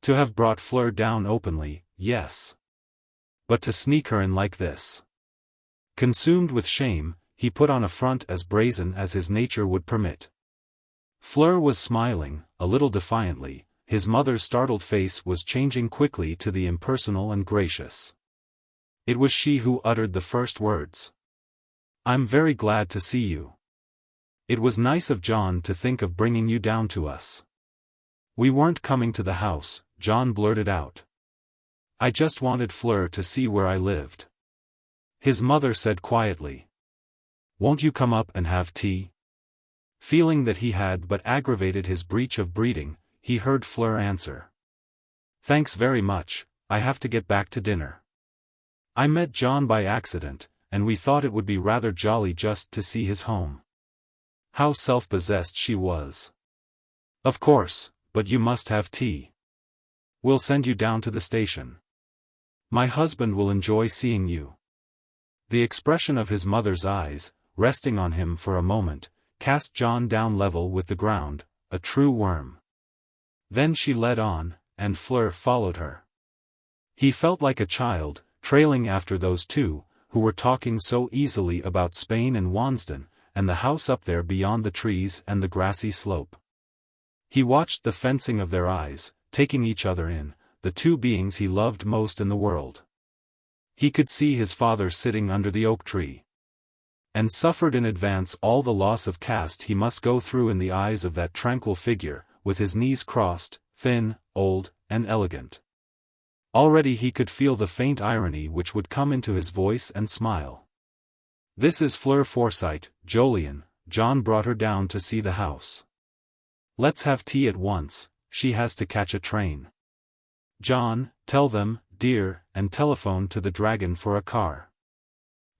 To have brought Fleur down openly, yes. But to sneak her in like this. Consumed with shame, he put on a front as brazen as his nature would permit. Fleur was smiling, a little defiantly, his mother's startled face was changing quickly to the impersonal and gracious. It was she who uttered the first words. I'm very glad to see you. It was nice of John to think of bringing you down to us. We weren't coming to the house, John blurted out. I just wanted Fleur to see where I lived. His mother said quietly. Won't you come up and have tea? Feeling that he had but aggravated his breach of breeding, he heard Fleur answer. Thanks very much, I have to get back to dinner. I met John by accident, and we thought it would be rather jolly just to see his home. How self-possessed she was. Of course, but you must have tea. We'll send you down to the station. My husband will enjoy seeing you. The expression of his mother's eyes, resting on him for a moment, cast John down level with the ground, a true worm. Then she led on, and Fleur followed her. He felt like a child, trailing after those 2, who were talking so easily about Spain and Wansdon, and the house up there beyond the trees and the grassy slope. He watched the fencing of their eyes, taking each other in, the 2 beings he loved most in the world. He could see his father sitting under the oak tree, and suffered in advance all the loss of caste he must go through in the eyes of that tranquil figure, with his knees crossed, thin, old, and elegant. Already he could feel the faint irony which would come into his voice and smile. This is Fleur Forsyte, Jolyon. John brought her down to see the house. Let's have tea at once, she has to catch a train. John, tell them, dear, and telephone to the Dragon for a car.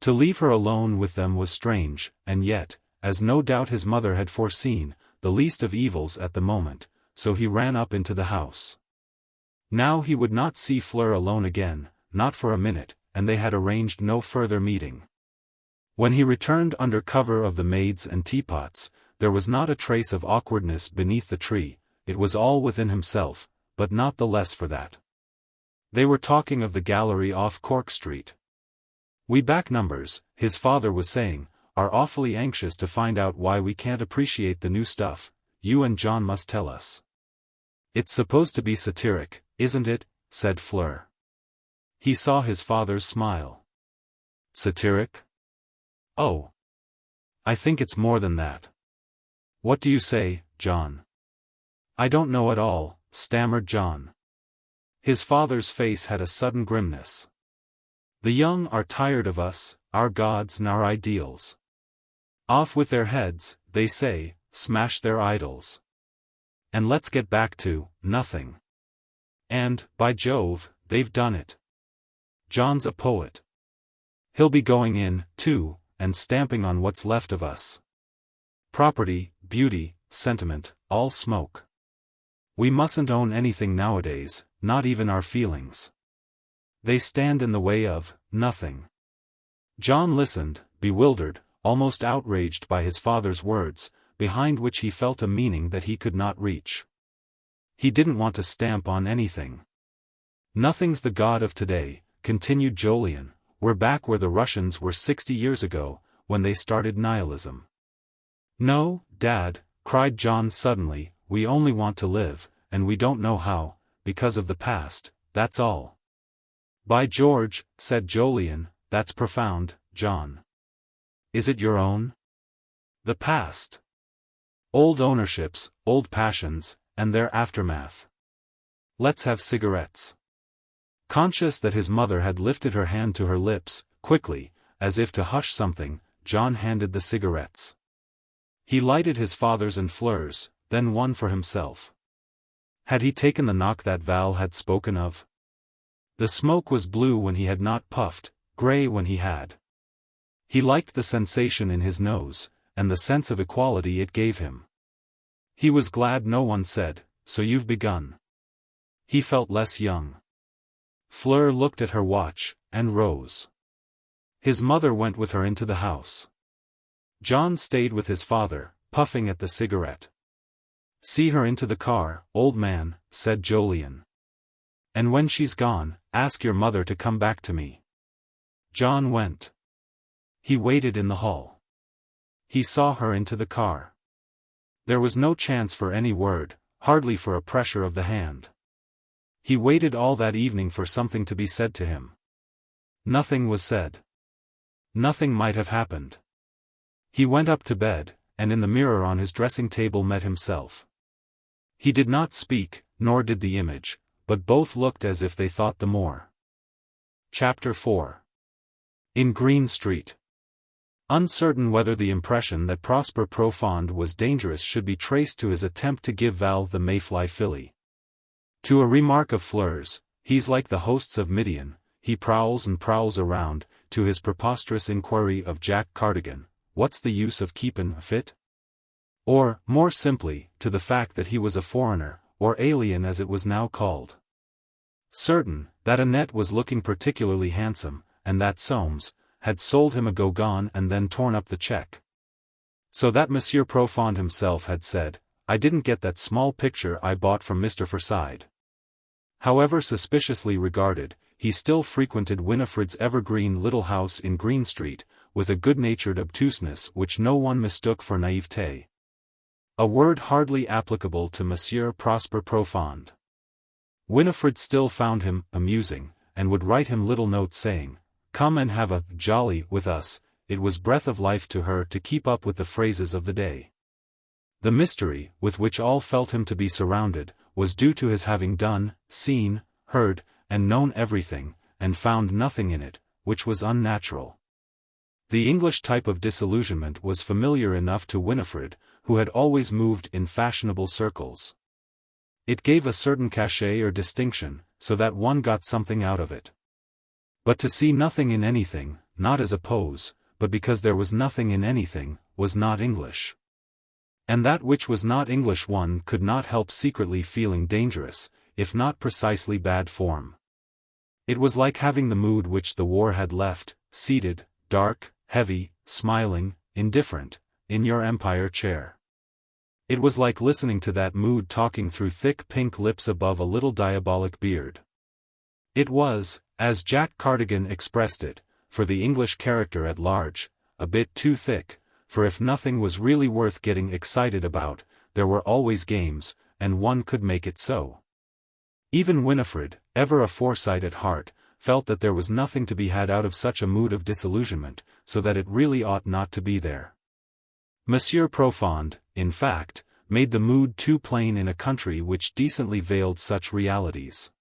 To leave her alone with them was strange, and yet, as no doubt his mother had foreseen, the least of evils at the moment, so he ran up into the house. Now he would not see Fleur alone again, not for a minute, and they had arranged no further meeting. When he returned under cover of the maids and teapots, there was not a trace of awkwardness beneath the tree, it was all within himself, but not the less for that. They were talking of the gallery off Cork Street. "We back numbers," his father was saying, "are awfully anxious to find out why we can't appreciate the new stuff. You and John must tell us." "It's supposed to be satiric, isn't it?" said Fleur. He saw his father's smile. "Satiric? Oh. I think it's more than that." "What do you say, John?" "I don't know at all," stammered John. His father's face had a sudden grimness. "The young are tired of us, our gods and our ideals. Off with their heads, they say, smash their idols. And let's get back to nothing. And, by Jove, they've done it. John's a poet. He'll be going in, too, and stamping on what's left of us. Property, beauty, sentiment, all smoke. We mustn't own anything nowadays, not even our feelings. They stand in the way of nothing." John listened, bewildered, almost outraged by his father's words, behind which he felt a meaning that he could not reach. He didn't want to stamp on anything. "Nothing's the god of today," continued Jolyon. "We're back where the Russians were 60 years ago, when they started nihilism." "No, Dad," cried John suddenly, "we only want to live, and we don't know how, because of the past, that's all." "By George," said Jolyon, "that's profound, John." "Is it your own?" "The past. Old ownerships, old passions, and their aftermath. Let's have cigarettes." Conscious that his mother had lifted her hand to her lips, quickly, as if to hush something, John handed the cigarettes. He lighted his father's and Fleur's, then one for himself. Had he taken the knock that Val had spoken of? The smoke was blue when he had not puffed, grey when he had. He liked the sensation in his nose, and the sense of equality it gave him. He was glad no one said, "So you've begun." He felt less young. Fleur looked at her watch, and rose. His mother went with her into the house. John stayed with his father, puffing at the cigarette. "See her into the car, old man," said Jolyon. "And when she's gone, ask your mother to come back to me." John went. He waited in the hall. He saw her into the car. There was no chance for any word, hardly for a pressure of the hand. He waited all that evening for something to be said to him. Nothing was said. Nothing might have happened. He went up to bed, and in the mirror on his dressing table met himself. He did not speak, nor did the image, but both looked as if they thought the more. Chapter 4. In Green Street. Uncertain whether the impression that Prosper Profond was dangerous should be traced to his attempt to give Val the mayfly filly. To a remark of Fleur's, "He's like the hosts of Midian, he prowls and prowls around," to his preposterous inquiry of Jack Cardigan, "What's the use of keepin' fit?" Or, more simply, to the fact that he was a foreigner, or alien as it was now called. Certain, that Annette was looking particularly handsome, and that Soames had sold him a Gauguin and then torn up the check. So that Monsieur Profond himself had said, "I didn't get that small picture I bought from Mr. Forsyte." However suspiciously regarded, he still frequented Winifred's evergreen little house in Green Street, with a good-natured obtuseness which no one mistook for naivete. A word hardly applicable to Monsieur Prosper Profond. Winifred still found him amusing, and would write him little notes saying, "Come and have a jolly with us." It was breath of life to her to keep up with the phrases of the day. The mystery, with which all felt him to be surrounded, was due to his having done, seen, heard, and known everything, and found nothing in it, which was unnatural. The English type of disillusionment was familiar enough to Winifred, who had always moved in fashionable circles. It gave a certain cachet or distinction, so that one got something out of it. But to see nothing in anything, not as a pose, but because there was nothing in anything, was not English. And that which was not English one could not help secretly feeling dangerous, if not precisely bad form. It was like having the mood which the war had left, seated, dark, heavy, smiling, indifferent, in your empire chair. It was like listening to that mood talking through thick pink lips above a little diabolic beard. It was, as Jack Cardigan expressed it, for the English character at large, a bit too thick, for if nothing was really worth getting excited about, there were always games, and one could make it so. Even Winifred, ever a Forsyte at heart, felt that there was nothing to be had out of such a mood of disillusionment, so that it really ought not to be there. Monsieur Profond, in fact, made the mood too plain in a country which decently veiled such realities.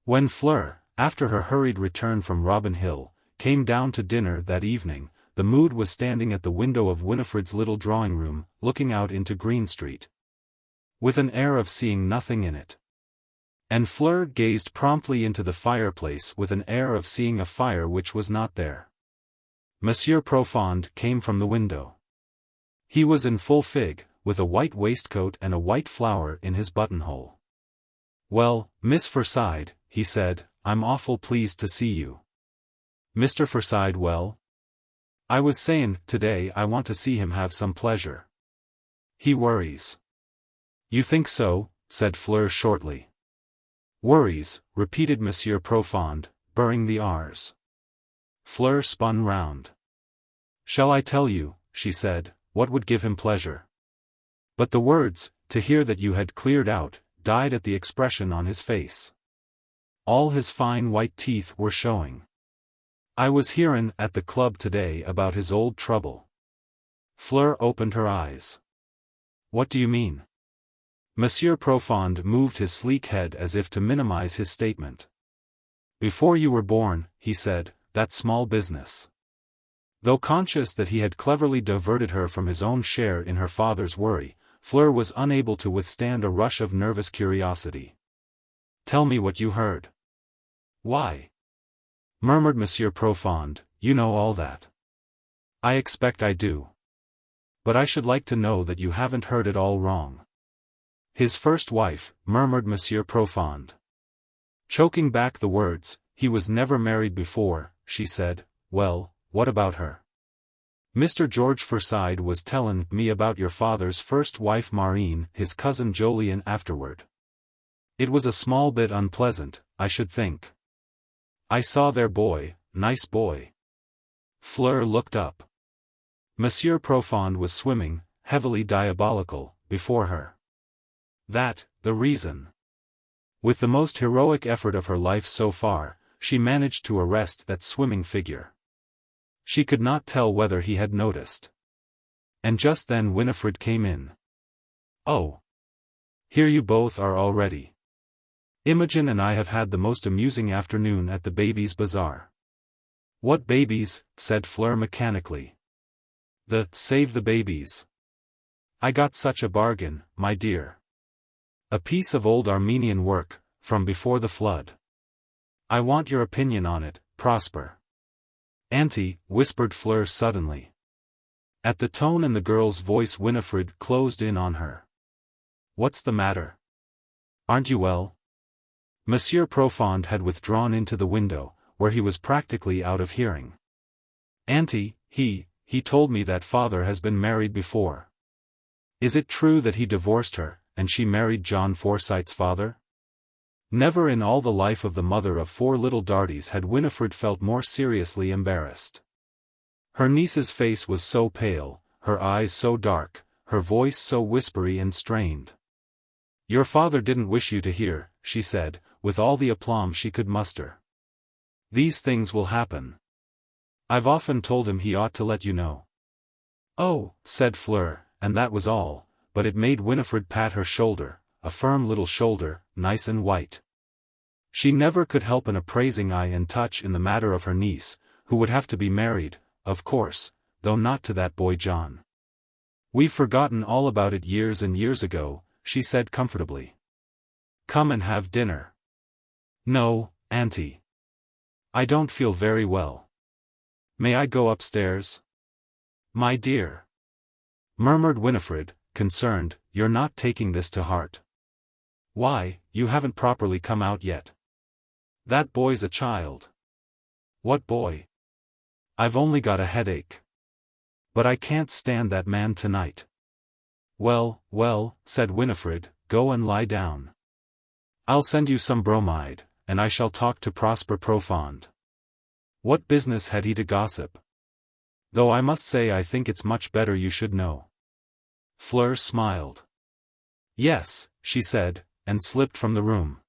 When Fleur, after her hurried return from Robin Hill, came down to dinner that evening, the mood was standing at the window of Winifred's little drawing-room, looking out into Green Street, with an air of seeing nothing in it. And Fleur gazed promptly into the fireplace with an air of seeing a fire which was not there. Monsieur Profond came from the window. He was in full fig, with a white waistcoat and a white flower in his buttonhole. "Well, Miss Forsyte," he said, "I'm awful pleased to see you." "Mr. Forsyte well?" "I was sayin' today I want to see him have some pleasure. He worries." "You think so?" said Fleur shortly. "Worries," repeated Monsieur Profond, burring the R's. Fleur spun round. "Shall I tell you," she said, "what would give him pleasure?" But the words, "to hear that you had cleared out," died at the expression on his face. All his fine white teeth were showing. "I was hearin' at the club today about his old trouble." Fleur opened her eyes. "What do you mean?" Monsieur Profond moved his sleek head as if to minimize his statement. "Before you were born," he said, "that small business." Though conscious that he had cleverly diverted her from his own share in her father's worry, Fleur was unable to withstand a rush of nervous curiosity. "Tell me what you heard." "Why?" murmured Monsieur Profond, "you know all that." "I expect I do. But I should like to know that you haven't heard it all wrong." "His first wife," murmured Monsieur Profond. Choking back the words, "he was never married before," she said. "Well, what about her?" "Mr. George Forsyte was tellin' me about your father's first wife Maureen, his cousin Jolyon afterward. It was a small bit unpleasant, I should think. I saw their boy, nice boy." Fleur looked up. Monsieur Profond was swimming, heavily diabolical, before her. "That, the reason?" With the most heroic effort of her life so far, she managed to arrest that swimming figure. She could not tell whether he had noticed. And just then Winifred came in. "Oh! Here you both are already. Imogen and I have had the most amusing afternoon at the babies' bazaar." "What babies?" said Fleur mechanically. "The Save the Babies. I got such a bargain, my dear. A piece of old Armenian work, from before the flood. I want your opinion on it, Prosper." "Auntie," whispered Fleur suddenly. At the tone in the girl's voice Winifred closed in on her. "What's the matter? Aren't you well?" Monsieur Profond had withdrawn into the window, where he was practically out of hearing. "Auntie, he told me that father has been married before. Is it true that he divorced her, and she married John Forsyte's father?" Never in all the life of the mother of four little darties had Winifred felt more seriously embarrassed. Her niece's face was so pale, her eyes so dark, her voice so whispery and strained. "Your father didn't wish you to hear," she said, with all the aplomb she could muster. "These things will happen. I've often told him he ought to let you know." "Oh," said Fleur, and that was all, but it made Winifred pat her shoulder, a firm little shoulder, nice and white. She never could help an appraising eye and touch in the matter of her niece, who would have to be married, of course, though not to that boy John. "We've forgotten all about it years and years ago," she said comfortably. "Come and have dinner." "No, Auntie. I don't feel very well. May I go upstairs?" "My dear," murmured Winifred, concerned, "you're not taking this to heart. Why, you haven't properly come out yet." That boy's a child. What boy? I've only got a headache. But I can't stand that man tonight. Well, well, said Winifred, go and lie down. I'll send you some bromide, and I shall talk to Prosper Profond. What business had he to gossip? Though I must say I think it's much better you should know. Fleur smiled. Yes, she said, and slipped from the room.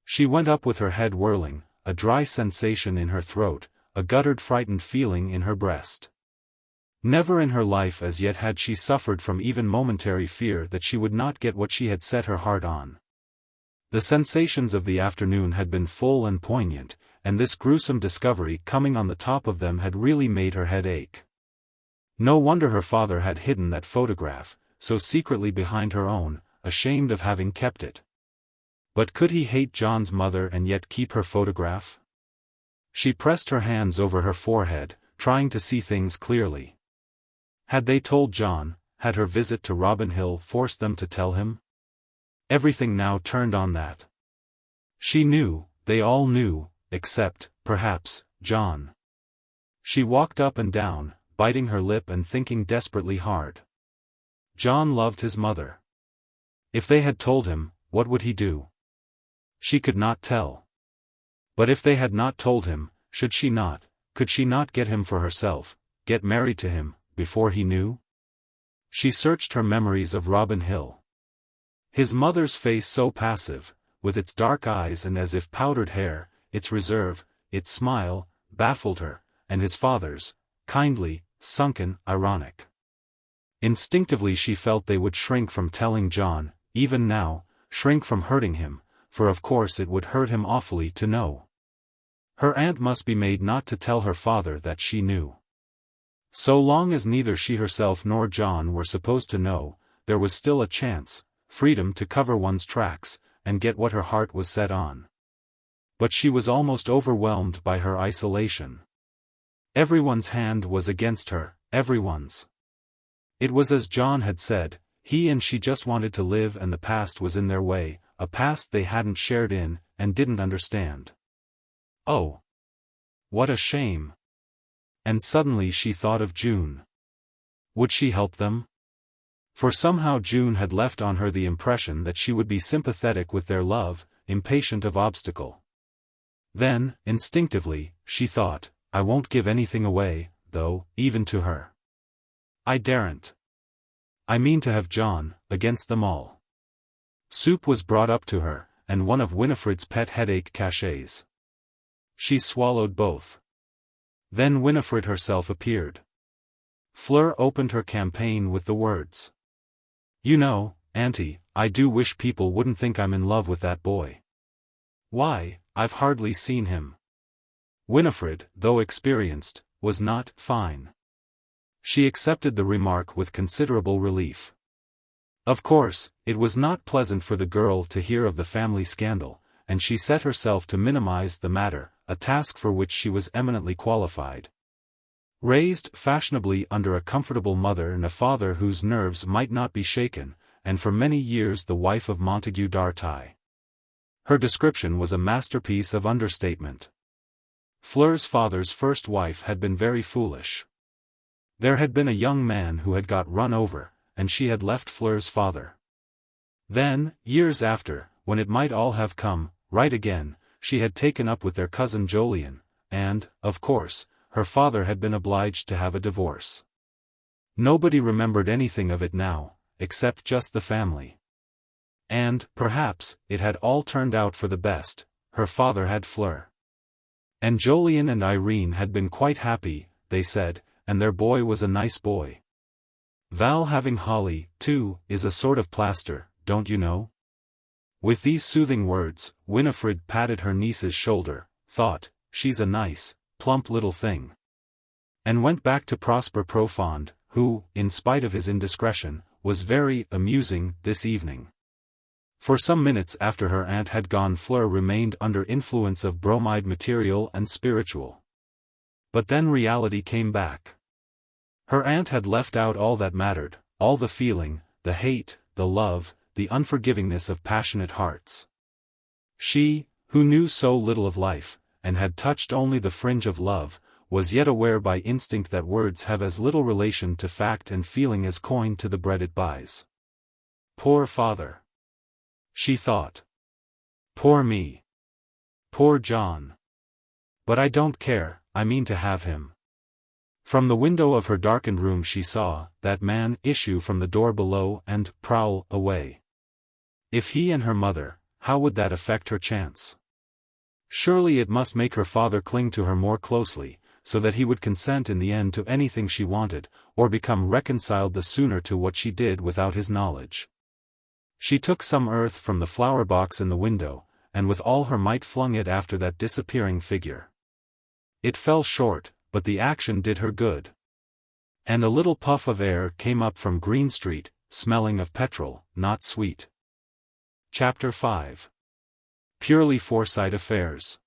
She went up with her head whirling, a dry sensation in her throat, a guttered frightened feeling in her breast. Never in her life as yet had she suffered from even momentary fear that she would not get what she had set her heart on. The sensations of the afternoon had been full and poignant, and this gruesome discovery coming on the top of them had really made her head ache. No wonder her father had hidden that photograph, so secretly behind her own, ashamed of having kept it. But could he hate John's mother and yet keep her photograph? She pressed her hands over her forehead, trying to see things clearly. Had they told John? Had her visit to Robin Hill forced them to tell him? Everything now turned on that. She knew, they all knew, except, perhaps, John. She walked up and down, biting her lip and thinking desperately hard. John loved his mother. If they had told him, what would he do? She could not tell. But if they had not told him, could she not get him for herself, get married to him, before he knew? She searched her memories of Robin Hill. His mother's face so passive, with its dark eyes and as if powdered hair, its reserve, its smile, baffled her, and his father's, kindly, sunken, ironic. Instinctively she felt they would shrink from telling John, even now, shrink from hurting him, for of course it would hurt him awfully to know. Her aunt must be made not to tell her father that she knew. So long as neither she herself nor John were supposed to know, there was still a chance, freedom to cover one's tracks, and get what her heart was set on. But she was almost overwhelmed by her isolation. Everyone's hand was against her, everyone's. It was as John had said, he and she just wanted to live and the past was in their way, a past they hadn't shared in, and didn't understand. Oh! What a shame! And suddenly she thought of June. Would she help them? For somehow June had left on her the impression that she would be sympathetic with their love, impatient of obstacle. Then, instinctively, she thought, I won't give anything away, though, even to her. I daren't. I mean to have John, against them all. Soup was brought up to her, and one of Winifred's pet headache cachets. She swallowed both. Then Winifred herself appeared. Fleur opened her campaign with the words. You know, Auntie, I do wish people wouldn't think I'm in love with that boy. Why, I've hardly seen him. Winifred, though experienced, was not fine. She accepted the remark with considerable relief. Of course, it was not pleasant for the girl to hear of the family scandal, and she set herself to minimize the matter, a task for which she was eminently qualified. Raised fashionably under a comfortable mother and a father whose nerves might not be shaken, and for many years the wife of Montague Dartie. Her description was a masterpiece of understatement. Fleur's father's first wife had been very foolish. There had been a young man who had got run over, and she had left Fleur's father. Then, years after, when it might all have come right again, she had taken up with their cousin Jolyon, and, of course, her father had been obliged to have a divorce. Nobody remembered anything of it now, except just the family. And, perhaps, it had all turned out for the best, her father had Fleur. And Jolyon and Irene had been quite happy, they said, and their boy was a nice boy. Val having Holly, too, is a sort of plaster, don't you know? With these soothing words, Winifred patted her niece's shoulder, thought, she's a nice, plump little thing. And went back to Prosper Profond, who, in spite of his indiscretion, was very amusing this evening. For some minutes after her aunt had gone, Fleur remained under influence of bromide material and spiritual. But then reality came back. Her aunt had left out all that mattered, all the feeling, the hate, the love, the unforgivingness of passionate hearts. She, who knew so little of life, and had touched only the fringe of love, was yet aware by instinct that words have as little relation to fact and feeling as coin to the bread it buys. Poor father! She thought. Poor me! Poor John! But I don't care, I mean to have him. From the window of her darkened room she saw that man issue from the door below and prowl away. If he and her mother, how would that affect her chance? Surely it must make her father cling to her more closely, so that he would consent in the end to anything she wanted, or become reconciled the sooner to what she did without his knowledge. She took some earth from the flower box in the window, and with all her might flung it after that disappearing figure. It fell short, but the action did her good. And a little puff of air came up from Green Street, smelling of petrol, not sweet. Chapter 5. Purely Forsyte Affairs.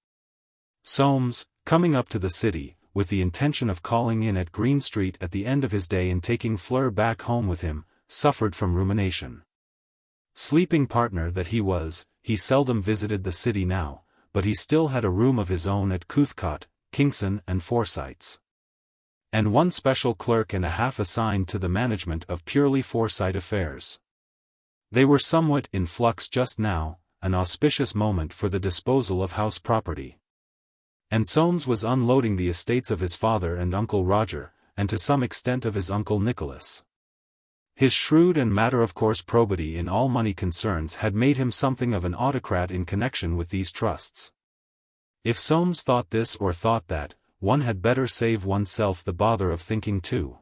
Soames, coming up to the city, with the intention of calling in at Green Street at the end of his day and taking Fleur back home with him, suffered from rumination. Sleeping partner that he was, he seldom visited the city now, but he still had a room of his own at Cathcart, Kingston and Forsyte's. And one special clerk and a half assigned to the management of purely Forsyte affairs. They were somewhat in flux just now, an auspicious moment for the disposal of house property. And Soames was unloading the estates of his father and Uncle Roger, and to some extent of his Uncle Nicholas. His shrewd and matter-of-course probity in all money concerns had made him something of an autocrat in connection with these trusts. If Soames thought this or thought that, one had better save oneself the bother of thinking too.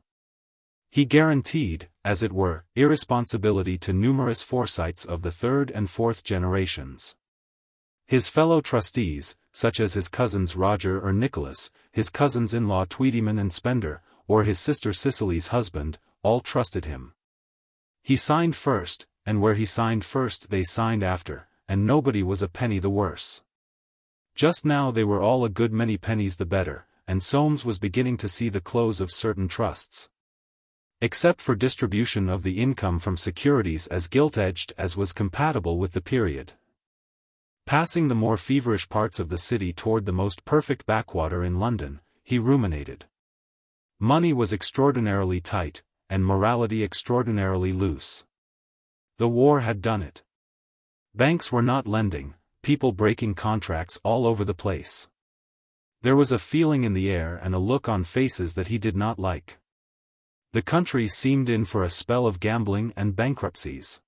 He guaranteed, as it were, irresponsibility to numerous Forsytes of the third and fourth generations. His fellow trustees, such as his cousins Roger or Nicholas, his cousins-in-law Tweedyman and Spender, or his sister Cicely's husband, all trusted him. He signed first, and where he signed first they signed after, and nobody was a penny the worse. Just now they were all a good many pennies the better, and Soames was beginning to see the close of certain trusts. Except for distribution of the income from securities as gilt-edged as was compatible with the period. Passing the more feverish parts of the city toward the most perfect backwater in London, he ruminated. Money was extraordinarily tight, and morality extraordinarily loose. The war had done it. Banks were not lending, people breaking contracts all over the place. There was a feeling in the air and a look on faces that he did not like. The country seemed in for a spell of gambling and bankruptcies.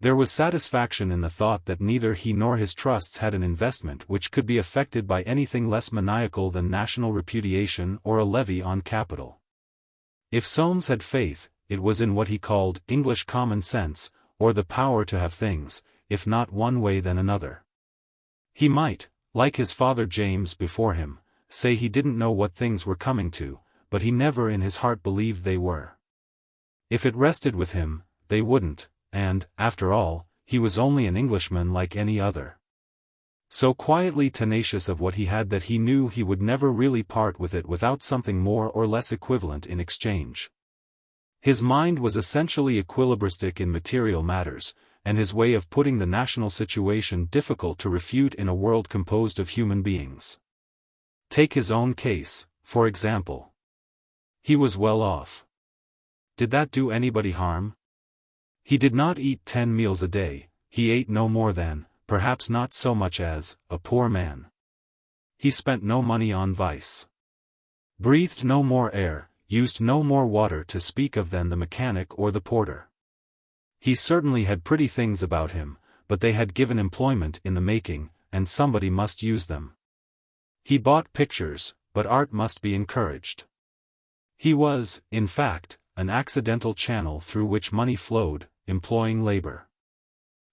There was satisfaction in the thought that neither he nor his trusts had an investment which could be affected by anything less maniacal than national repudiation or a levy on capital. If Soames had faith, it was in what he called English common sense, or the power to have things, if not one way then another. He might, like his father James before him, say he didn't know what things were coming to, but he never in his heart believed they were. If it rested with him, they wouldn't, and, after all, he was only an Englishman like any other. So quietly tenacious of what he had that he knew he would never really part with it without something more or less equivalent in exchange. His mind was essentially equilibristic in material matters, and his way of putting the national situation difficult to refute in a world composed of human beings. Take his own case, for example. He was well off. Did that do anybody harm? He did not eat 10 meals a day, he ate no more than, perhaps not so much as, a poor man. He spent no money on vice. Breathed no more air, used no more water to speak of than the mechanic or the porter. He certainly had pretty things about him, but they had given employment in the making, and somebody must use them. He bought pictures, but art must be encouraged. He was, in fact, an accidental channel through which money flowed, employing labor.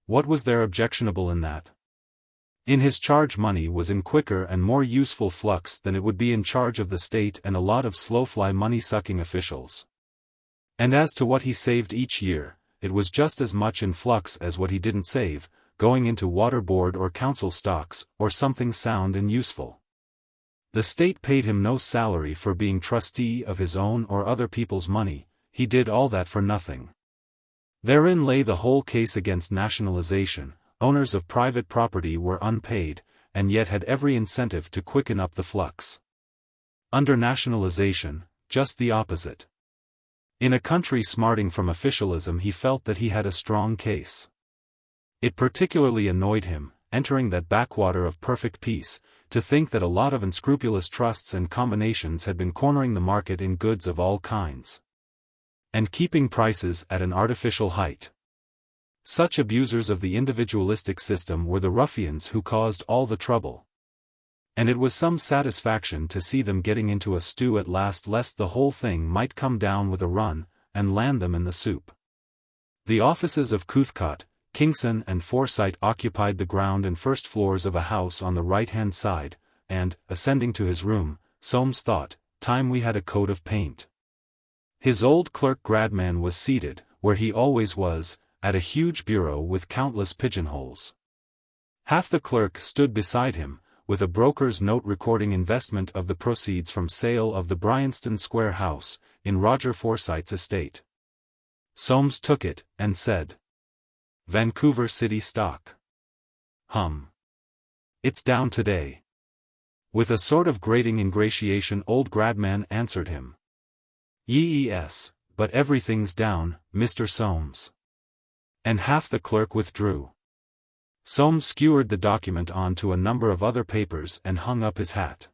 What was there objectionable in that? In his charge money was in quicker and more useful flux than it would be in charge of the state and a lot of slow-fly money-sucking officials. And as to what he saved each year, it was just as much in flux as what he didn't save, going into water board or council stocks, or something sound and useful. The state paid him no salary for being trustee of his own or other people's money, he did all that for nothing. Therein lay the whole case against nationalization. Owners of private property were unpaid, and yet had every incentive to quicken up the flux. Under nationalization, just the opposite. In a country smarting from officialism, he felt that he had a strong case. It particularly annoyed him, entering that backwater of perfect peace, to think that a lot of unscrupulous trusts and combinations had been cornering the market in goods of all kinds, and keeping prices at an artificial height. Such abusers of the individualistic system were the ruffians who caused all the trouble. And it was some satisfaction to see them getting into a stew at last, lest the whole thing might come down with a run, and land them in the soup. The offices of Cathcart, Kingson and Forsyte occupied the ground and first floors of a house on the right-hand side, and, ascending to his room, Soames thought, time we had a coat of paint. His old clerk Gradman was seated, where he always was, at a huge bureau with countless pigeonholes. Half the clerk stood beside him, with a broker's note recording investment of the proceeds from sale of the Bryanston Square house, in Roger Forsyte's estate. Soames took it, and said, "Vancouver City stock. It's down today." With a sort of grating ingratiation old Gradman answered him. "Yes, but everything's down, Mr. Soames." And half the clerk withdrew. Soames skewered the document onto a number of other papers and hung up his hat.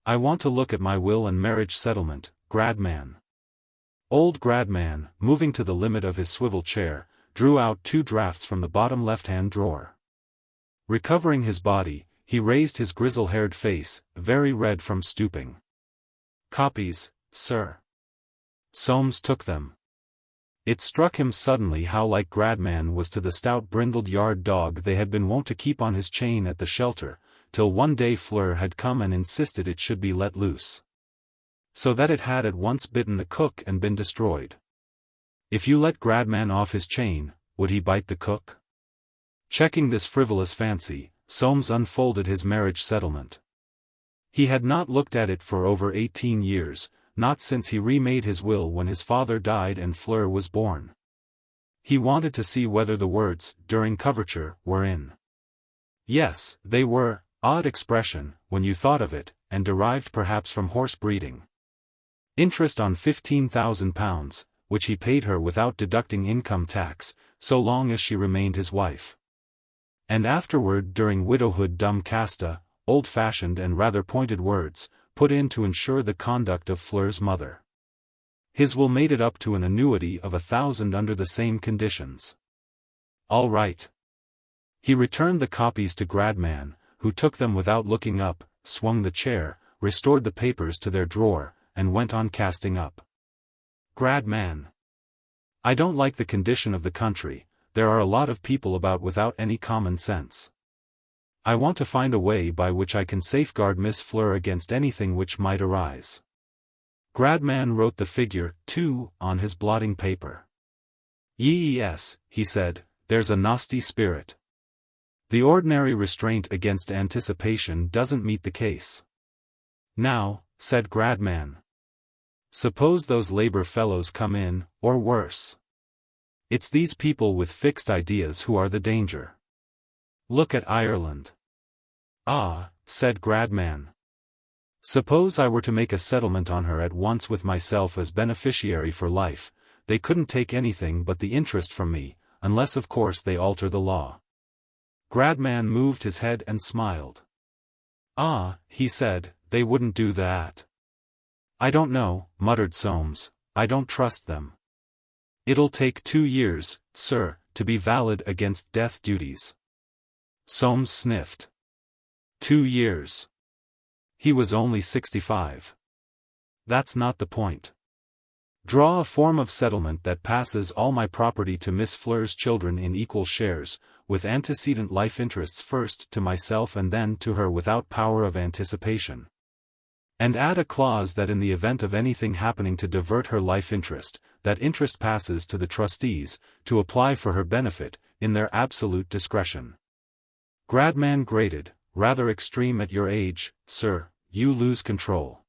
"I want to look at my will and marriage settlement, Gradman." Old Gradman, moving to the limit of his swivel chair, drew out 2 drafts from the bottom left-hand drawer. Recovering his body, he raised his grizzle-haired face, very red from stooping. "Copies, sir." Soames took them. It struck him suddenly how like Gradman was to the stout brindled yard dog they had been wont to keep on his chain at the shelter, till one day Fleur had come and insisted it should be let loose. So that it had at once bitten the cook and been destroyed. If you let Gradman off his chain, would he bite the cook? Checking this frivolous fancy, Soames unfolded his marriage settlement. He had not looked at it for over 18 years, not since he remade his will when his father died and Fleur was born. He wanted to see whether the words, during coverture, were in. Yes, they were, odd expression, when you thought of it, and derived perhaps from horse breeding. Interest on £15,000, which he paid her without deducting income tax, so long as she remained his wife. And afterward during widowhood dumb casta, old-fashioned and rather pointed words, put in to ensure the conduct of Fleur's mother. His will made it up to an annuity of 1,000 under the same conditions. All right. He returned the copies to Gradman, who took them without looking up, swung the chair, restored the papers to their drawer, and went on casting up. "Gradman. I don't like the condition of the country. There are a lot of people about without any common sense. I want to find a way by which I can safeguard Miss Fleur against anything which might arise." Gradman wrote the figure 2 on his blotting paper. "Yes," he said, "there's a nasty spirit. The ordinary restraint against anticipation doesn't meet the case." "Now," said Gradman, "suppose those Labour fellows come in, or worse. It's these people with fixed ideas who are the danger. Look at Ireland." "Ah," said Gradman. "Suppose I were to make a settlement on her at once with myself as beneficiary for life, they couldn't take anything but the interest from me, unless of course they alter the law." Gradman moved his head and smiled. "Ah," he said, "they wouldn't do that." "I don't know," muttered Soames, "I don't trust them. It'll take 2 years, sir, to be valid against death duties." Soames sniffed. 2 years. He was only 65. "That's not the point. Draw a form of settlement that passes all my property to Miss Fleur's children in equal shares, with antecedent life interests first to myself and then to her without power of anticipation. And add a clause that in the event of anything happening to divert her life interest, that interest passes to the trustees, to apply for her benefit, in their absolute discretion." Gradman grated, "Rather extreme at your age, sir, you lose control."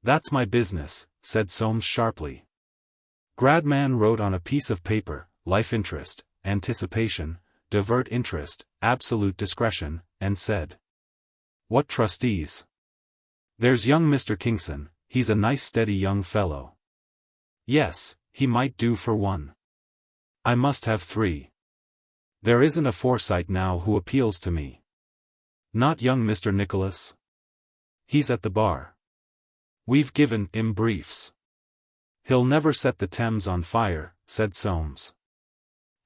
"That's my business," said Soames sharply. Gradman wrote on a piece of paper, life interest, anticipation, divert interest, absolute discretion, and said, "What trustees? There's young Mr. Kingson, he's a nice steady young fellow. Yes, he might do for one. I must have 3. There isn't a Forsyte now who appeals to me. Not young Mr. Nicholas? He's at the bar. We've given him briefs. He'll never set the Thames on fire," said Soames.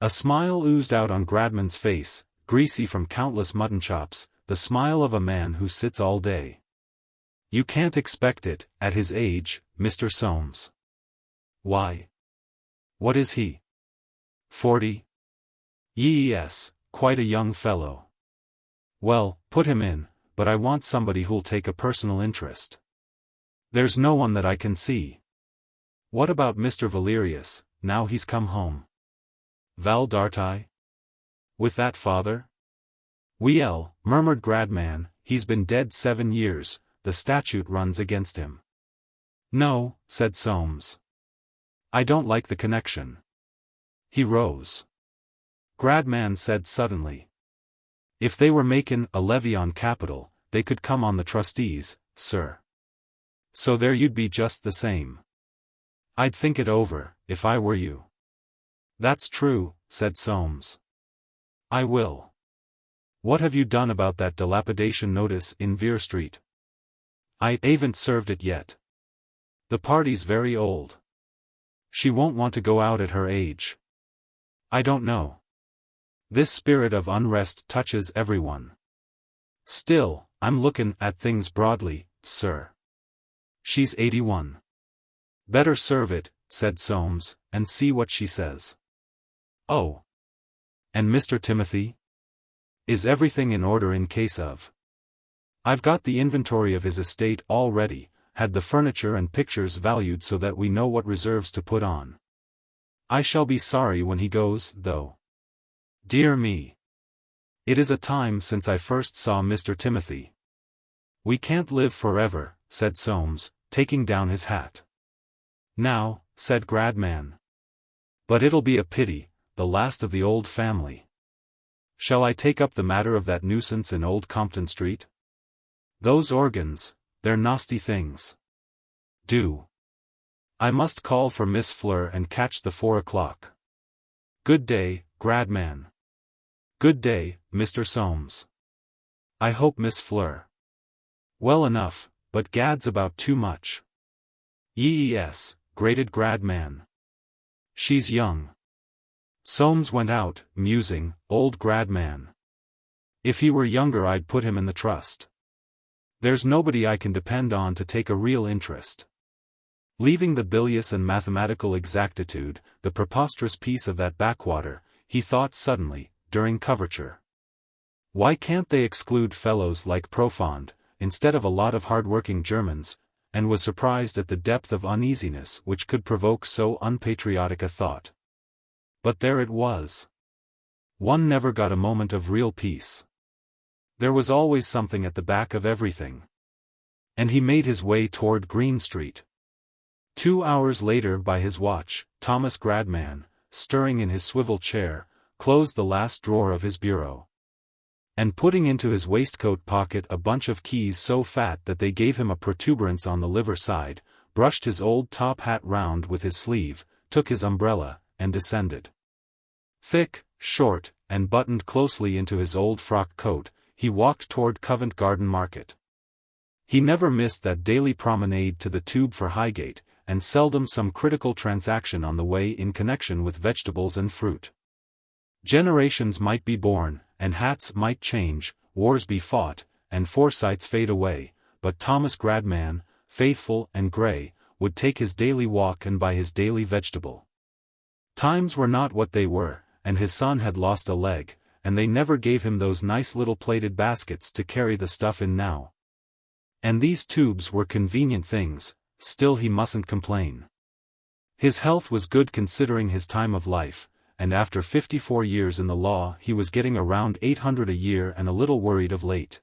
A smile oozed out on Gradman's face, greasy from countless mutton chops, the smile of a man who sits all day. "You can't expect it, at his age, Mr. Soames." "Why? What is he? 40? Yes, quite a young fellow." "Well, put him in, but I want somebody who'll take a personal interest. There's no one that I can see." "What about Mr. Valerius, now he's come home? Val Dartai? With that father?" "Well," murmured Gradman, "he's been dead 7 years, the statute runs against him." "No," said Soames. "I don't like the connection." He rose. Gradman said suddenly, "If they were makin' a levy on capital, they could come on the trustees, sir. So there you'd be just the same." "I'd think it over, if I were you." "That's true," said Soames. "I will. What have you done about that dilapidation notice in Vere Street?" "I haven't served it yet. The party's very old. She won't want to go out at her age." "I don't know. This spirit of unrest touches everyone. Still, I'm lookin' at things broadly, sir. She's 81. "Better serve it," said Soames, "and see what she says." "Oh. And Mr. Timothy? Is everything in order in case of?" "I've got the inventory of his estate all ready, had the furniture and pictures valued so that we know what reserves to put on. I shall be sorry when he goes, though. Dear me. It is a time since I first saw Mr. Timothy." "We can't live forever," said Soames, taking down his hat. "Now," said Gradman. "But it'll be a pity, the last of the old family. Shall I take up the matter of that nuisance in Old Compton Street? Those organs, they're nasty things." "Do. I must call for Miss Fleur and catch the 4 o'clock. Good day, Gradman." "Good day, Mr. Soames. I hope Miss Fleur." "Well enough, but gad's about too much." "Yes," grated Gradman. "She's young." Soames went out, musing, old Gradman. "If he were younger I'd put him in the trust. There's nobody I can depend on to take a real interest." Leaving the bilious and mathematical exactitude, the preposterous piece of that backwater, he thought suddenly, during coverture. Why can't they exclude fellows like Profond, instead of a lot of hard-working Germans, and was surprised at the depth of uneasiness which could provoke so unpatriotic a thought. But there it was. One never got a moment of real peace. There was always something at the back of everything. And he made his way toward Green Street. 2 hours later by his watch, Thomas Gradman, stirring in his swivel chair, closed the last drawer of his bureau. And putting into his waistcoat pocket a bunch of keys so fat that they gave him a protuberance on the liver side, brushed his old top hat round with his sleeve, took his umbrella, and descended. Thick, short, and buttoned closely into his old frock coat, he walked toward Covent Garden Market. He never missed that daily promenade to the Tube for Highgate, and seldom some critical transaction on the way in connection with vegetables and fruit. Generations might be born, and hats might change, wars be fought, and Forsytes fade away, but Thomas Gradman, faithful and grey, would take his daily walk and buy his daily vegetable. Times were not what they were, and his son had lost a leg, and they never gave him those nice little plated baskets to carry the stuff in now. And these tubes were convenient things, still he mustn't complain. His health was good considering his time of life, and after 54 years in the law he was getting around $800 a year and a little worried of late.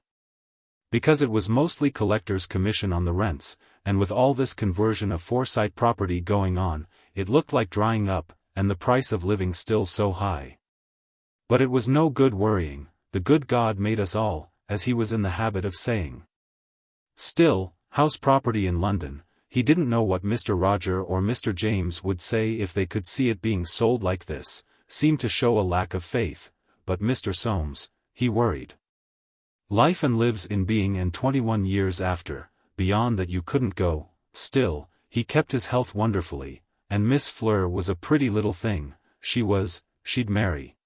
Because it was mostly collector's commission on the rents, and with all this conversion of Forsyte property going on, it looked like drying up, and the price of living still so high. But it was no good worrying, the good God made us all, as he was in the habit of saying. Still, house property in London, he didn't know what Mr. Roger or Mr. James would say if they could see it being sold like this, seemed to show a lack of faith, but Mr. Soames, he worried. Life and lives in being and 21 years after, beyond that you couldn't go, still, he kept his health wonderfully, and Miss Fleur was a pretty little thing, she'd marry.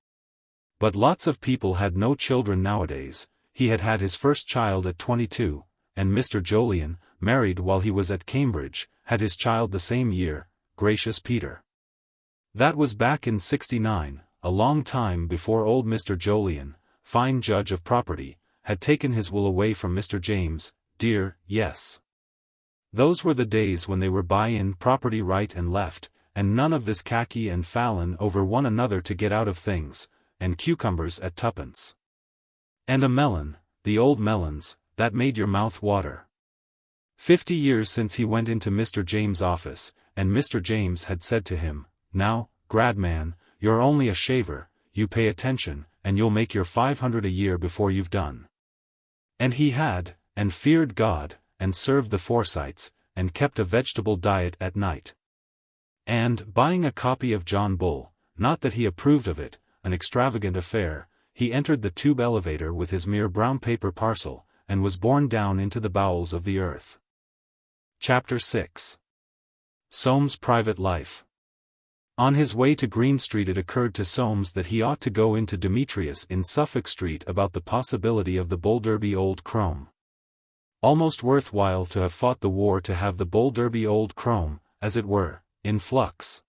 But lots of people had no children nowadays, he had had his first child at 22, and Mr. Jolyon, married while he was at Cambridge, had his child the same year, gracious Peter. That was back in '69, a long time before old Mr. Jolyon, fine judge of property, had taken his will away from Mr. James, dear, yes. Those were the days when they were buy-in property right and left, and none of this khaki and fallon over one another to get out of things, and cucumbers at twopence. And a melon, the old melons, that made your mouth water. 50 years since he went into Mr. James' office, and Mr. James had said to him, "Now, Gradman, you're only a shaver, you pay attention, and you'll make your 500 a year before you've done." And he had, and feared God, and served the Forsytes, and kept a vegetable diet at night. And, buying a copy of John Bull, not that he approved of it, an extravagant affair, he entered the tube elevator with his mere brown paper parcel, and was borne down into the bowels of the earth. Chapter 6. Soames' Private Life. On his way to Green Street it occurred to Soames that he ought to go into Demetrius in Suffolk Street about the possibility of the Bull Derby Old Chrome. Almost worthwhile to have fought the war to have the Bull Derby Old Chrome, as it were, in flux.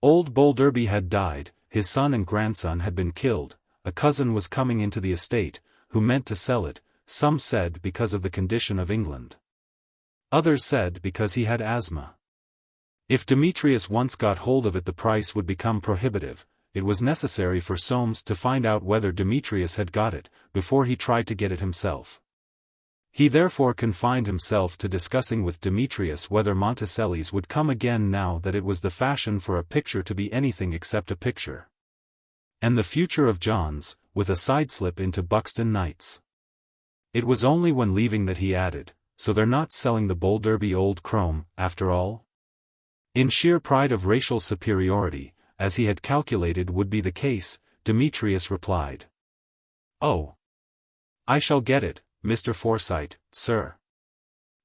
Old Bull Derby had died, his son and grandson had been killed, a cousin was coming into the estate, who meant to sell it, some said because of the condition of England. Others said because he had asthma. If Demetrius once got hold of it the price would become prohibitive. It was necessary for Soames to find out whether Demetrius had got it, before he tried to get it himself. He therefore confined himself to discussing with Demetrius whether Monticelli's would come again now that it was the fashion for a picture to be anything except a picture. And the future of John's, with a sideslip into Buxton Nights. It was only when leaving that he added, "So they're not selling the Bull Derby Old Chrome, after all?" In sheer pride of racial superiority, as he had calculated would be the case, Demetrius replied, "Oh, I shall get it, Mr. Forsyte, sir."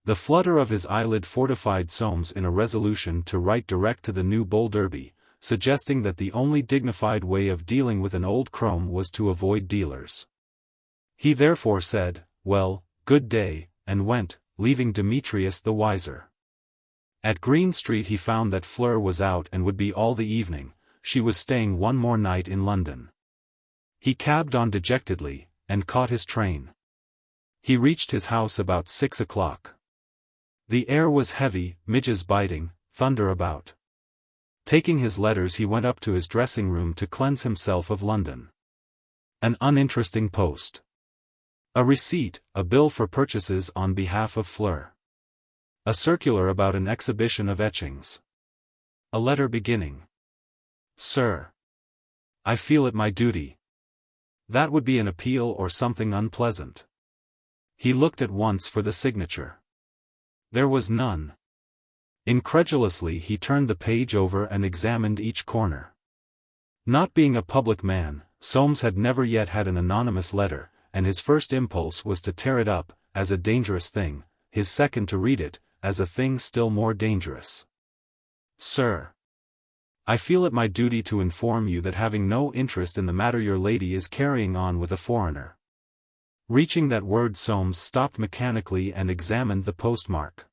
The flutter of his eyelid fortified Soames in a resolution to write direct to the new Bull Derby, suggesting that the only dignified way of dealing with an old chrome was to avoid dealers. He therefore said, "Well, good day," and went, leaving Demetrius the wiser. At Green Street he found that Fleur was out and would be all the evening, she was staying one more night in London. He cabbed on dejectedly, and caught his train. He reached his house about 6 o'clock. The air was heavy, midges biting, thunder about. Taking his letters he went up to his dressing room to cleanse himself of London. An uninteresting post. A receipt, a bill for purchases on behalf of Fleur. A circular about an exhibition of etchings. A letter beginning, "Sir, I feel it my duty." That would be an appeal or something unpleasant. He looked at once for the signature. There was none. Incredulously he turned the page over and examined each corner. Not being a public man, Soames had never yet had an anonymous letter, and his first impulse was to tear it up, as a dangerous thing, his second to read it, as a thing still more dangerous. "Sir, I feel it my duty to inform you that having no interest in the matter your lady is carrying on with a foreigner." Reaching that word Soames stopped mechanically and examined the postmark.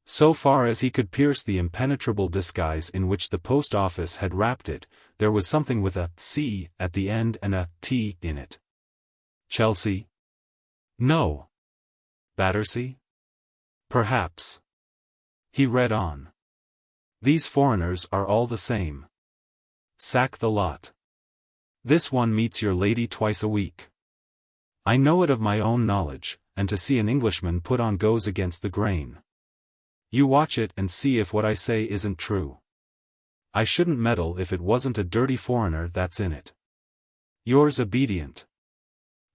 So far as he could pierce the impenetrable disguise in which the post office had wrapped it, there was something with a C at the end and a T in it. Chelsea? No. Battersea? Perhaps. He read on. "These foreigners are all the same. Sack the lot. This one meets your lady twice a week. I know it of my own knowledge, and to see an Englishman put on goes against the grain. You watch it and see if what I say isn't true. I shouldn't meddle if it wasn't a dirty foreigner that's in it. Yours obedient.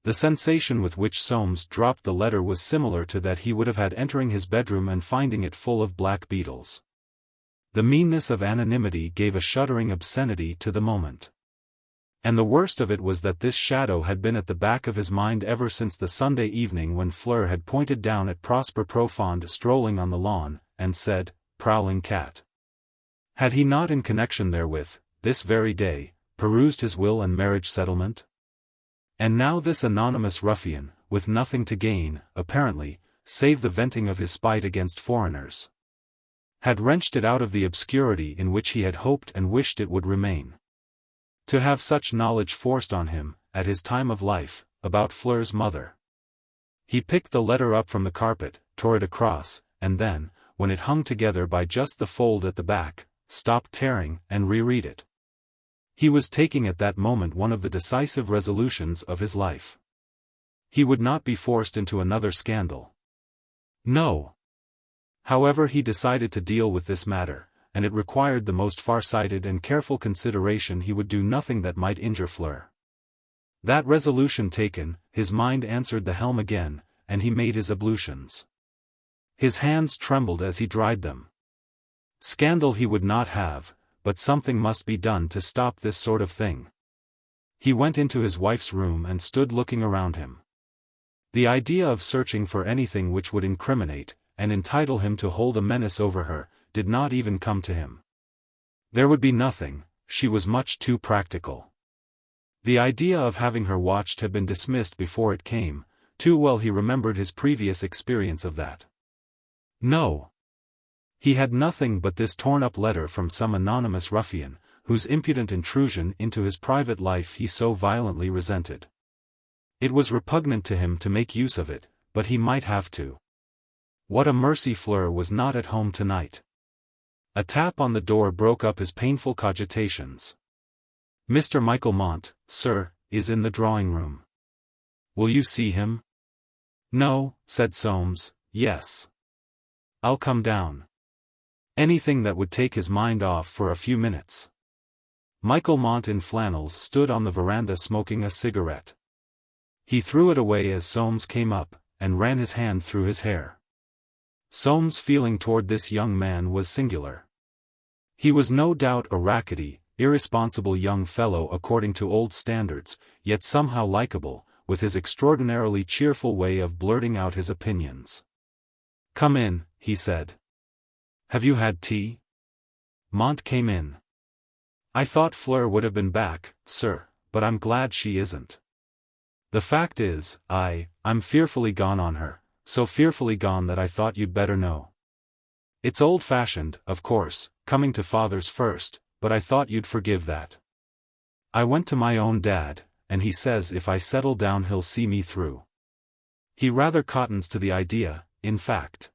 The sensation with which Soames dropped the letter was similar to that he would have had entering his bedroom and finding it full of black beetles. The meanness of anonymity gave a shuddering obscenity to the moment. And the worst of it was that this shadow had been at the back of his mind ever since the Sunday evening when Fleur had pointed down at Prosper Profond strolling on the lawn, and said, "Prowling cat." Had he not in connection therewith, this very day, perused his will and marriage settlement? And now this anonymous ruffian, with nothing to gain, apparently, save the venting of his spite against foreigners, had wrenched it out of the obscurity in which he had hoped and wished it would remain. To have such knowledge forced on him, at his time of life, about Fleur's mother. He picked the letter up from the carpet, tore it across, and then, when it hung together by just the fold at the back, stopped tearing and reread it. He was taking at that moment one of the decisive resolutions of his life. He would not be forced into another scandal. No. However, he decided to deal with this matter, and it required the most far-sighted and careful consideration. He would do nothing that might injure Fleur. That resolution taken, his mind answered the helm again, and he made his ablutions. His hands trembled as he dried them. Scandal he would not have, but something must be done to stop this sort of thing. He went into his wife's room and stood looking around him. The idea of searching for anything which would incriminate, and entitle him to hold a menace over her, did not even come to him. There would be nothing, she was much too practical. The idea of having her watched had been dismissed before it came, too well he remembered his previous experience of that. No. He had nothing but this torn-up letter from some anonymous ruffian, whose impudent intrusion into his private life he so violently resented. It was repugnant to him to make use of it, but he might have to. What a mercy Fleur was not at home tonight. A tap on the door broke up his painful cogitations. "Mr. Michael Mont, sir, is in the drawing-room. Will you see him?" "No," said Soames. "Yes. I'll come down." Anything that would take his mind off for a few minutes. Michael Mont in flannels stood on the veranda smoking a cigarette. He threw it away as Soames came up, and ran his hand through his hair. Soames' feeling toward this young man was singular. He was no doubt a rackety, irresponsible young fellow according to old standards, yet somehow likable, with his extraordinarily cheerful way of blurting out his opinions. "Come in," he said. "Have you had tea?" Mont came in. "I thought Fleur would have been back, sir, but I'm glad she isn't. The fact is, I'm fearfully gone on her, so fearfully gone that I thought you'd better know. It's old-fashioned, of course, coming to father's first, but I thought you'd forgive that. I went to my own dad, and he says if I settle down he'll see me through. He rather cottons to the idea, in fact.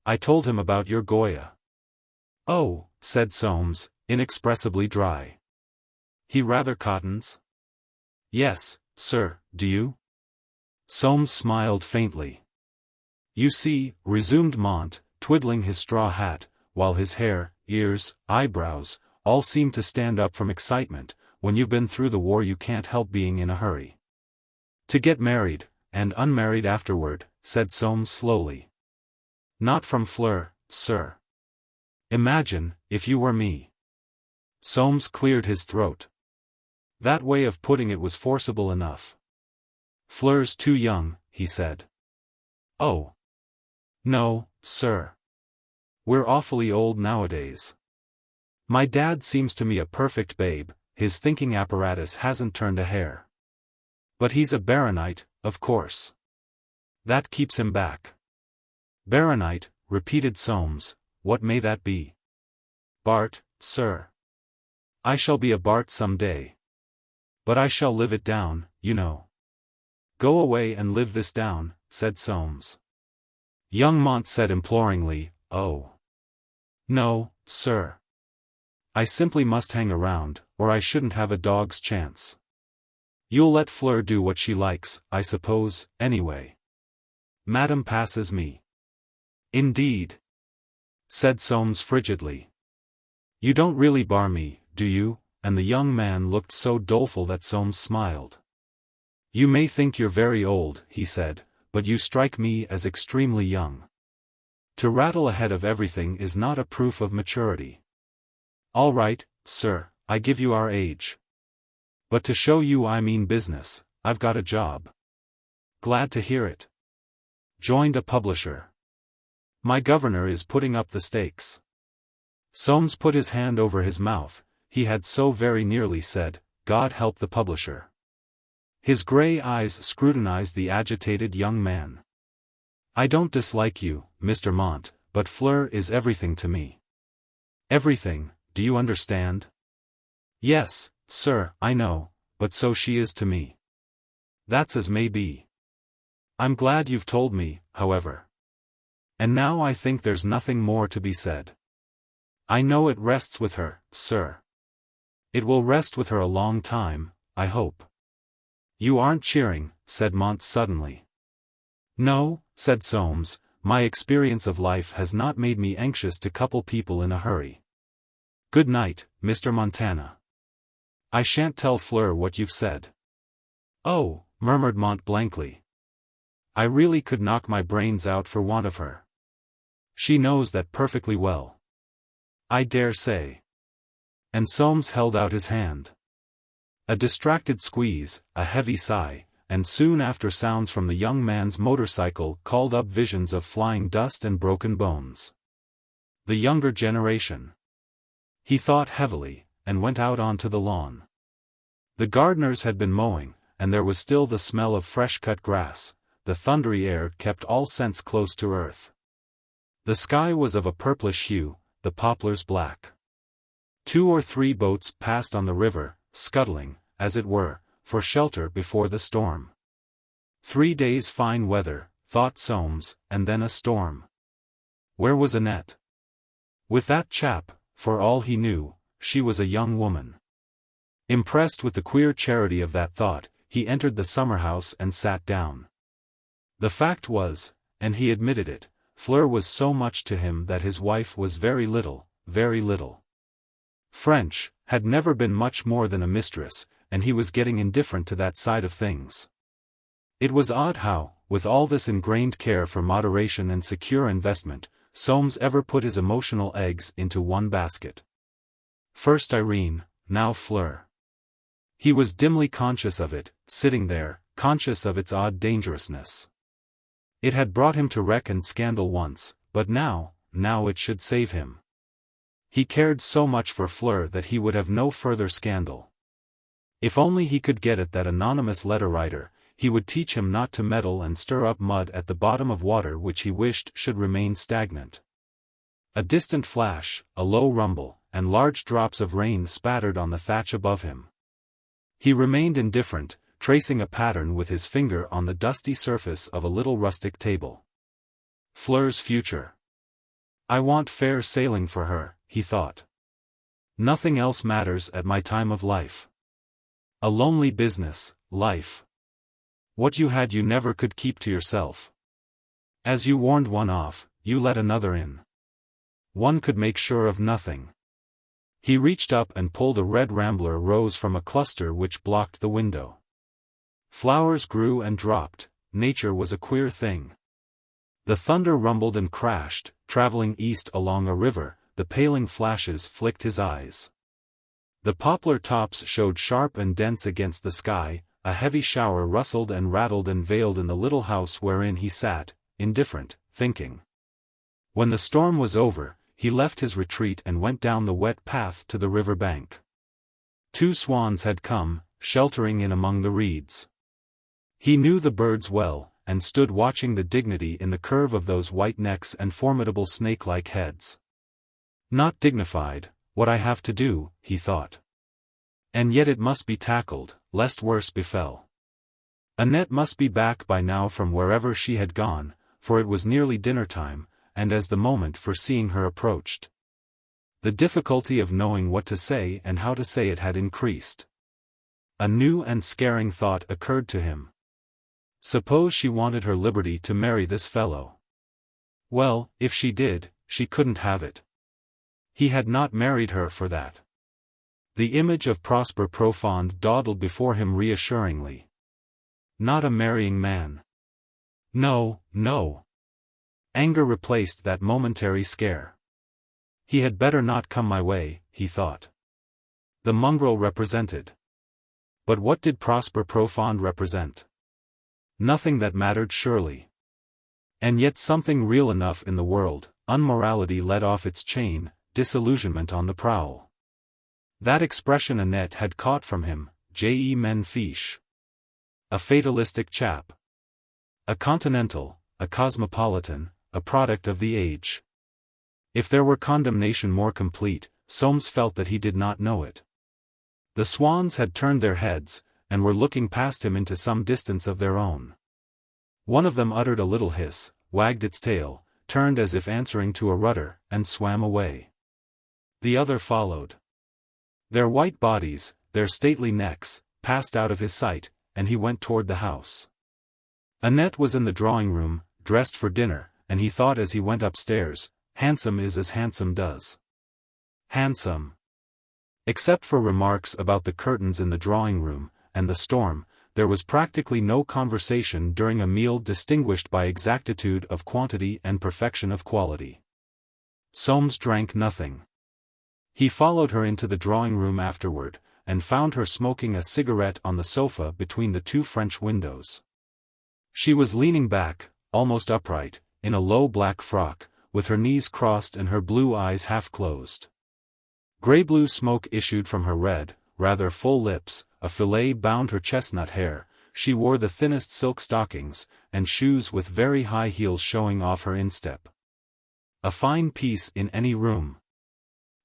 I told him about your Goya." "Oh," said Soames, inexpressibly dry. "He rather cottons?" "Yes, sir, do you?" Soames smiled faintly. "You see," resumed Mont, twiddling his straw hat, while his hair, ears, eyebrows, all seemed to stand up from excitement, "when you've been through the war you can't help being in a hurry to get married, and unmarried afterward," said Soames slowly. "Not from Fleur, sir. Imagine, if you were me." Soames cleared his throat. That way of putting it was forcible enough. "Fleur's too young," he said. "Oh. No, sir. We're awfully old nowadays. My dad seems to me a perfect babe, his thinking apparatus hasn't turned a hair. But he's a baronite, of course. That keeps him back." "Baronite," repeated Soames, "what may that be?" "Bart, sir. I shall be a Bart some day. But I shall live it down, you know." "Go away and live this down," said Soames. Young Mont said imploringly, "Oh. No, sir. I simply must hang around, or I shouldn't have a dog's chance. You'll let Fleur do what she likes, I suppose, anyway." "Madam passes me." "Indeed?" said Soames frigidly. "You don't really bar me, do you, and the young man looked so doleful that Soames smiled. "You may think you're very old," he said, "but you strike me as extremely young. To rattle ahead of everything is not a proof of maturity." "All right, sir, I give you our age. But to show you I mean business, I've got a job." "Glad to hear it. Joined a publisher. My governor is putting up the stakes." Soames put his hand over his mouth. He had so very nearly said, "God help the publisher." His grey eyes scrutinized the agitated young man. "I don't dislike you, Mr. Mont, but Fleur is everything to me." "Everything, do you understand?" "Yes, sir, I know, but so she is to me." "That's as may be. I'm glad you've told me, however. And now I think there's nothing more to be said. I know it rests with her, sir. It will rest with her a long time, I hope." "You aren't cheering," said Mont suddenly. "No," said Soames, "my experience of life has not made me anxious to couple people in a hurry. Good night, Mr. Montana. I shan't tell Fleur what you've said." "Oh," murmured Mont blankly. "I really could knock my brains out for want of her. She knows that perfectly well." "I dare say." And Soames held out his hand. A distracted squeeze, a heavy sigh, and soon after sounds from the young man's motorcycle called up visions of flying dust and broken bones. The younger generation. He thought heavily, and went out onto the lawn. The gardeners had been mowing, and there was still the smell of fresh-cut grass. The thundery air kept all scents close to earth. The sky was of a purplish hue, the poplars black. 2 or 3 boats passed on the river, scuttling, as it were, for shelter before the storm. 3 days fine weather, thought Soames, and then a storm. Where was Annette? With that chap, for all he knew, she was a young woman. Impressed with the queer charity of that thought, he entered the summer-house and sat down. The fact was, and he admitted it, Fleur was so much to him that his wife was very little, very little. French had never been much more than a mistress, and he was getting indifferent to that side of things. It was odd how, with all this ingrained care for moderation and secure investment, Soames ever put his emotional eggs into one basket. First Irene, now Fleur. He was dimly conscious of it, sitting there, conscious of its odd dangerousness. It had brought him to wreck and scandal once, but now it should save him. He cared so much for Fleur that he would have no further scandal. If only he could get at that anonymous letter-writer, he would teach him not to meddle and stir up mud at the bottom of water which he wished should remain stagnant. A distant flash, a low rumble, and large drops of rain spattered on the thatch above him. He remained indifferent, tracing a pattern with his finger on the dusty surface of a little rustic table. Fleur's future. "I want fair sailing for her," he thought. "Nothing else matters at my time of life. A lonely business, life. What you had you never could keep to yourself. As you warned one off, you let another in. One could make sure of nothing." He reached up and pulled a red rambler rose from a cluster which blocked the window. Flowers grew and dropped, nature was a queer thing. The thunder rumbled and crashed, traveling east along a river, the paling flashes flicked his eyes. The poplar tops showed sharp and dense against the sky, a heavy shower rustled and rattled and veiled in the little house wherein he sat, indifferent, thinking. When the storm was over, he left his retreat and went down the wet path to the river bank. 2 swans had come, sheltering in among the reeds. He knew the birds well, and stood watching the dignity in the curve of those white necks and formidable snake-like heads. Not dignified, what I have to do, he thought. And yet it must be tackled, lest worse befell. Annette must be back by now from wherever she had gone, for it was nearly dinner-time, and as the moment for seeing her approached. The difficulty of knowing what to say and how to say it had increased. A new and scaring thought occurred to him. Suppose she wanted her liberty to marry this fellow? Well, if she did, she couldn't have it. He had not married her for that. The image of Prosper Profond dawdled before him reassuringly. Not a marrying man. No, no. Anger replaced that momentary scare. He had better not come my way, he thought. The mongrel represented. But what did Prosper Profond represent? Nothing that mattered surely. And yet something real enough in the world. Unmorality let off its chain, disillusionment on the prowl. That expression Annette had caught from him, J.E. Men Fiche. A fatalistic chap. A continental, a cosmopolitan, a product of the age. If there were condemnation more complete, Soames felt that he did not know it. The swans had turned their heads, and were looking past him into some distance of their own. One of them uttered a little hiss, wagged its tail, turned as if answering to a rudder, and swam away. The other followed. Their white bodies, their stately necks, passed out of his sight, and he went toward the house. Annette was in the drawing-room, dressed for dinner, and he thought as he went upstairs, handsome is as handsome does. Handsome. Except for remarks about the curtains in the drawing-room, and the storm, there was practically no conversation during a meal distinguished by exactitude of quantity and perfection of quality. Soames drank nothing. He followed her into the drawing-room afterward, and found her smoking a cigarette on the sofa between the two French windows. She was leaning back, almost upright, in a low black frock, with her knees crossed and her blue eyes half closed. Grey-blue smoke issued from her red, rather full lips, a fillet bound her chestnut hair, she wore the thinnest silk stockings, and shoes with very high heels showing off her instep. A fine piece in any room.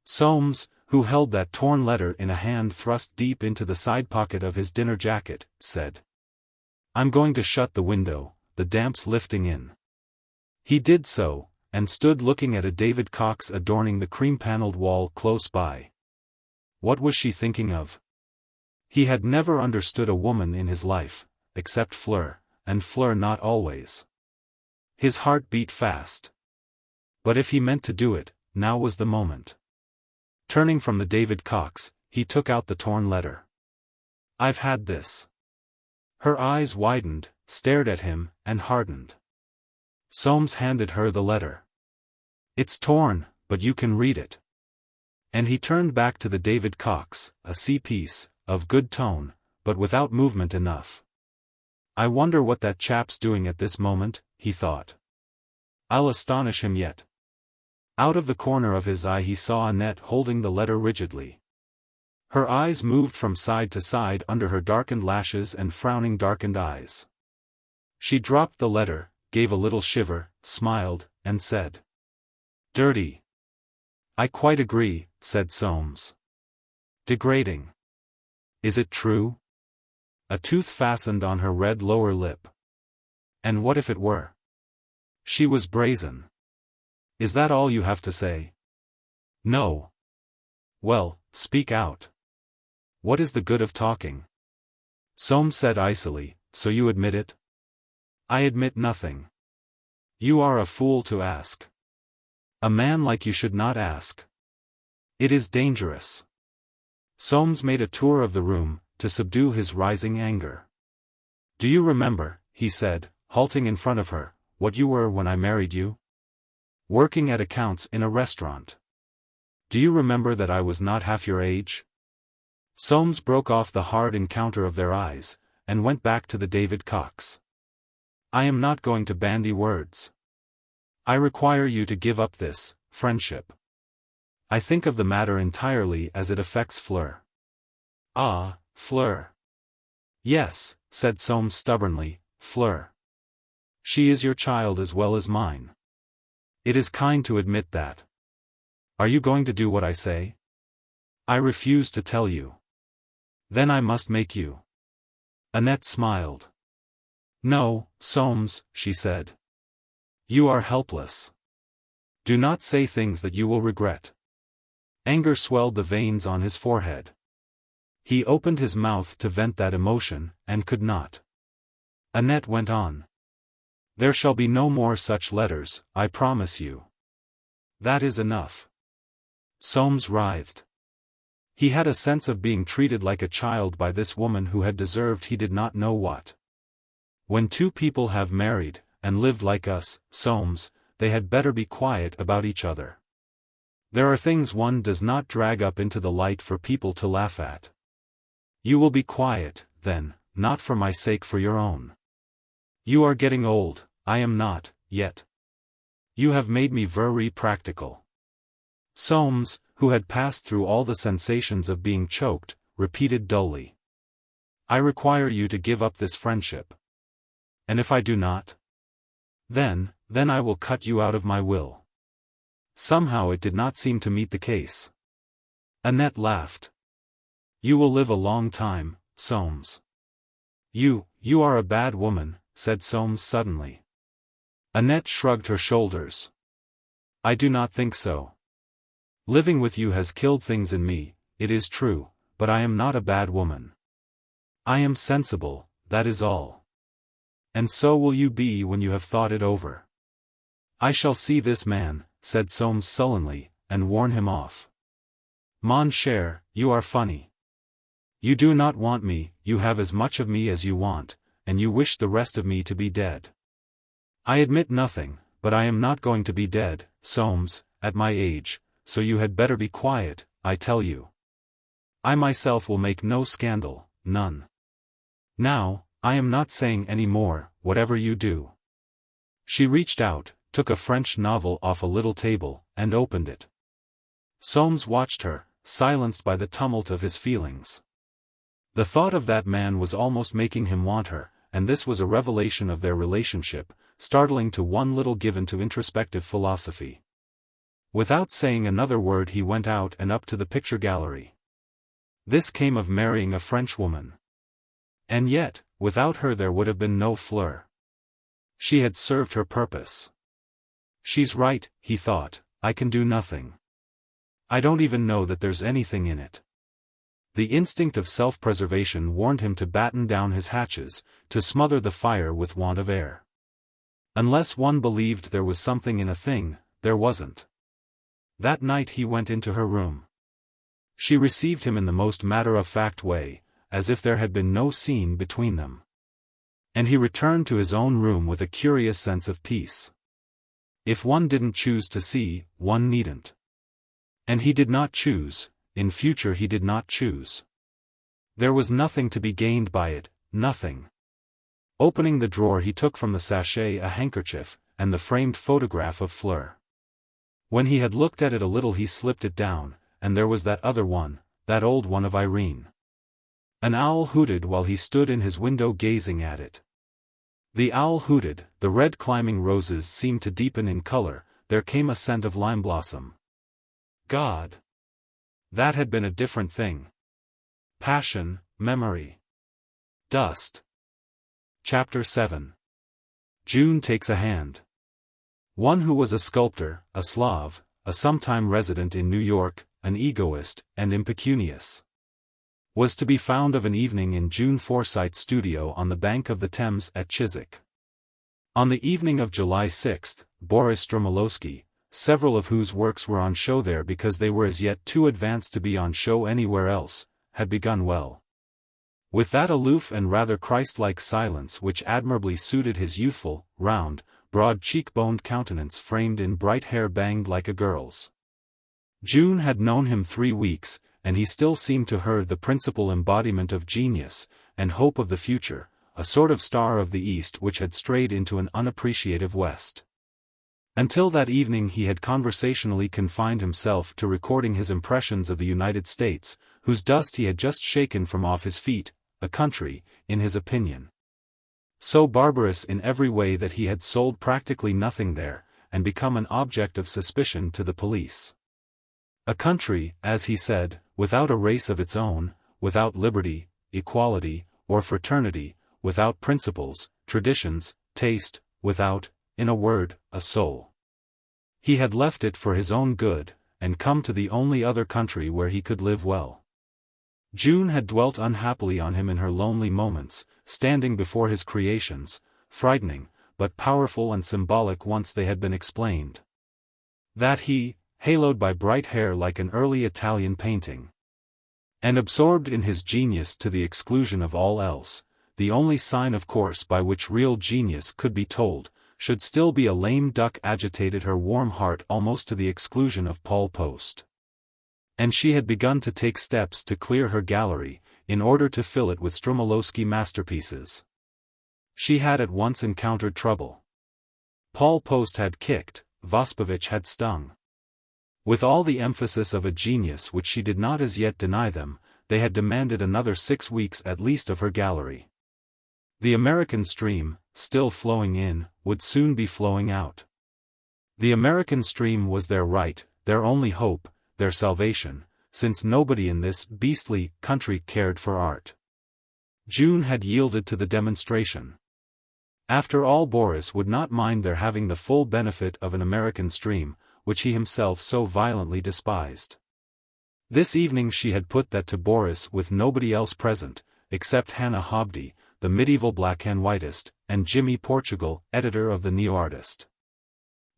Soames, who held that torn letter in a hand thrust deep into the side pocket of his dinner jacket, said, "I'm going to shut the window, the damp's lifting in." He did so, and stood looking at a David Cox adorning the cream-panelled wall close by. What was she thinking of? He had never understood a woman in his life, except Fleur, and Fleur not always. His heart beat fast. But if he meant to do it, now was the moment. Turning from the David Cox, he took out the torn letter. "I've had this." Her eyes widened, stared at him, and hardened. Soames handed her the letter. "It's torn, but you can read it." And he turned back to the David Cox, a sea-piece, of good tone, but without movement enough. "I wonder what that chap's doing at this moment," he thought. "I'll astonish him yet." Out of the corner of his eye he saw Annette holding the letter rigidly. Her eyes moved from side to side under her darkened lashes and frowning darkened eyes. She dropped the letter, gave a little shiver, smiled, and said, "Dirty." "I quite agree," said Soames. "Degrading." "Is it true?" A tooth fastened on her red lower lip. And what if it were? She was brazen. "Is that all you have to say?" "No." "Well, speak out. What is the good of talking?" Soames said icily, "So you admit it?" "I admit nothing." "You are a fool to ask. A man like you should not ask. It is dangerous." Soames made a tour of the room, to subdue his rising anger. "Do you remember," he said, halting in front of her, "what you were when I married you? Working at accounts in a restaurant. Do you remember that I was not half your age?" Soames broke off the hard encounter of their eyes, and went back to the David Cox. "I am not going to bandy words. I require you to give up this friendship. I think of the matter entirely as it affects Fleur." "Ah, Fleur." "Yes," said Soames stubbornly, "Fleur. She is your child as well as mine. It is kind to admit that. Are you going to do what I say?" "I refuse to tell you." "Then I must make you." Annette smiled. "No, Soames," she said. "You are helpless. Do not say things that you will regret." Anger swelled the veins on his forehead. He opened his mouth to vent that emotion, and could not. Annette went on. "There shall be no more such letters, I promise you. That is enough." Soames writhed. He had a sense of being treated like a child by this woman who had deserved he did not know what. When two people have married, and lived like us, Soames, they had better be quiet about each other. There are things one does not drag up into the light for people to laugh at. You will be quiet, then, not for my sake, for your own. You are getting old, I am not, yet. You have made me very practical. Soames, who had passed through all the sensations of being choked, repeated dully. I require you to give up this friendship. And if I do not? Then I will cut you out of my will. Somehow it did not seem to meet the case. Annette laughed. You will live a long time, Soames. You are a bad woman, said Soames suddenly. Annette shrugged her shoulders. I do not think so. Living with you has killed things in me, it is true, but I am not a bad woman. I am sensible, that is all. And so will you be when you have thought it over. I shall see this man, said Soames sullenly, and warn him off. Mon cher, you are funny. You do not want me, you have as much of me as you want, and you wish the rest of me to be dead. I admit nothing, but I am not going to be dead, Soames, at my age, so you had better be quiet, I tell you. I myself will make no scandal, none. Now, I am not saying any more, whatever you do. She reached out, took a French novel off a little table, and opened it. Soames watched her, silenced by the tumult of his feelings. The thought of that man was almost making him want her, and this was a revelation of their relationship, startling to one little given to introspective philosophy. Without saying another word he went out and up to the picture gallery. This came of marrying a Frenchwoman. And yet, without her there would have been no Fleur. She had served her purpose. She's right, he thought, I can do nothing. I don't even know that there's anything in it. The instinct of self-preservation warned him to batten down his hatches, to smother the fire with want of air. Unless one believed there was something in a thing, there wasn't. That night he went into her room. She received him in the most matter-of-fact way, as if there had been no scene between them. And he returned to his own room with a curious sense of peace. If one didn't choose to see, one needn't. And he did not choose, in future he did not choose. There was nothing to be gained by it, nothing. Opening the drawer he took from the sachet a handkerchief, and the framed photograph of Fleur. When he had looked at it a little he slipped it down, and there was that other one, that old one of Irene. An owl hooted while he stood in his window gazing at it. The owl hooted, the red climbing roses seemed to deepen in color, there came a scent of lime blossom. God! That had been a different thing. Passion, memory. Dust. Chapter 7. June takes a hand. One who was a sculptor, a Slav, a sometime resident in New York, an egoist, and impecunious, was to be found of an evening in June Forsyte's studio on the bank of the Thames at Chiswick. On the evening of July 6, Boris Stromolowski, several of whose works were on show there because they were as yet too advanced to be on show anywhere else, had begun well. With that aloof and rather Christ-like silence which admirably suited his youthful, round, broad cheek-boned countenance framed in bright hair banged like a girl's. June had known him 3 weeks, and he still seemed to her the principal embodiment of genius, and hope of the future, a sort of star of the East which had strayed into an unappreciative West. Until that evening he had conversationally confined himself to recording his impressions of the United States, whose dust he had just shaken from off his feet, a country, in his opinion, so barbarous in every way that he had sold practically nothing there, and become an object of suspicion to the police. A country, as he said, without a race of its own, without liberty, equality, or fraternity, without principles, traditions, taste, without, in a word, a soul. He had left it for his own good, and come to the only other country where he could live well. June had dwelt unhappily on him in her lonely moments, standing before his creations, frightening, but powerful and symbolic once they had been explained. That he, haloed by bright hair like an early Italian painting, And absorbed in his genius to the exclusion of all else, the only sign of course by which real genius could be told, should still be a lame duck agitated her warm heart almost to the exclusion of Paul Post. And she had begun to take steps to clear her gallery, in order to fill it with Stromolowski masterpieces. She had at once encountered trouble. Paul Post had kicked, Vospovich had stung. With all the emphasis of a genius which she did not as yet deny them, they had demanded another 6 weeks at least of her gallery. The American stream, still flowing in, would soon be flowing out. The American stream was their right, their only hope, their salvation, since nobody in this beastly country cared for art. June had yielded to the demonstration. After all, Boris would not mind their having the full benefit of an American stream, which he himself so violently despised. This evening she had put that to Boris with nobody else present, except Hannah Hobdy, the medieval black-and-whiteist, and Jimmy Portugal, editor of the Neo-Artist.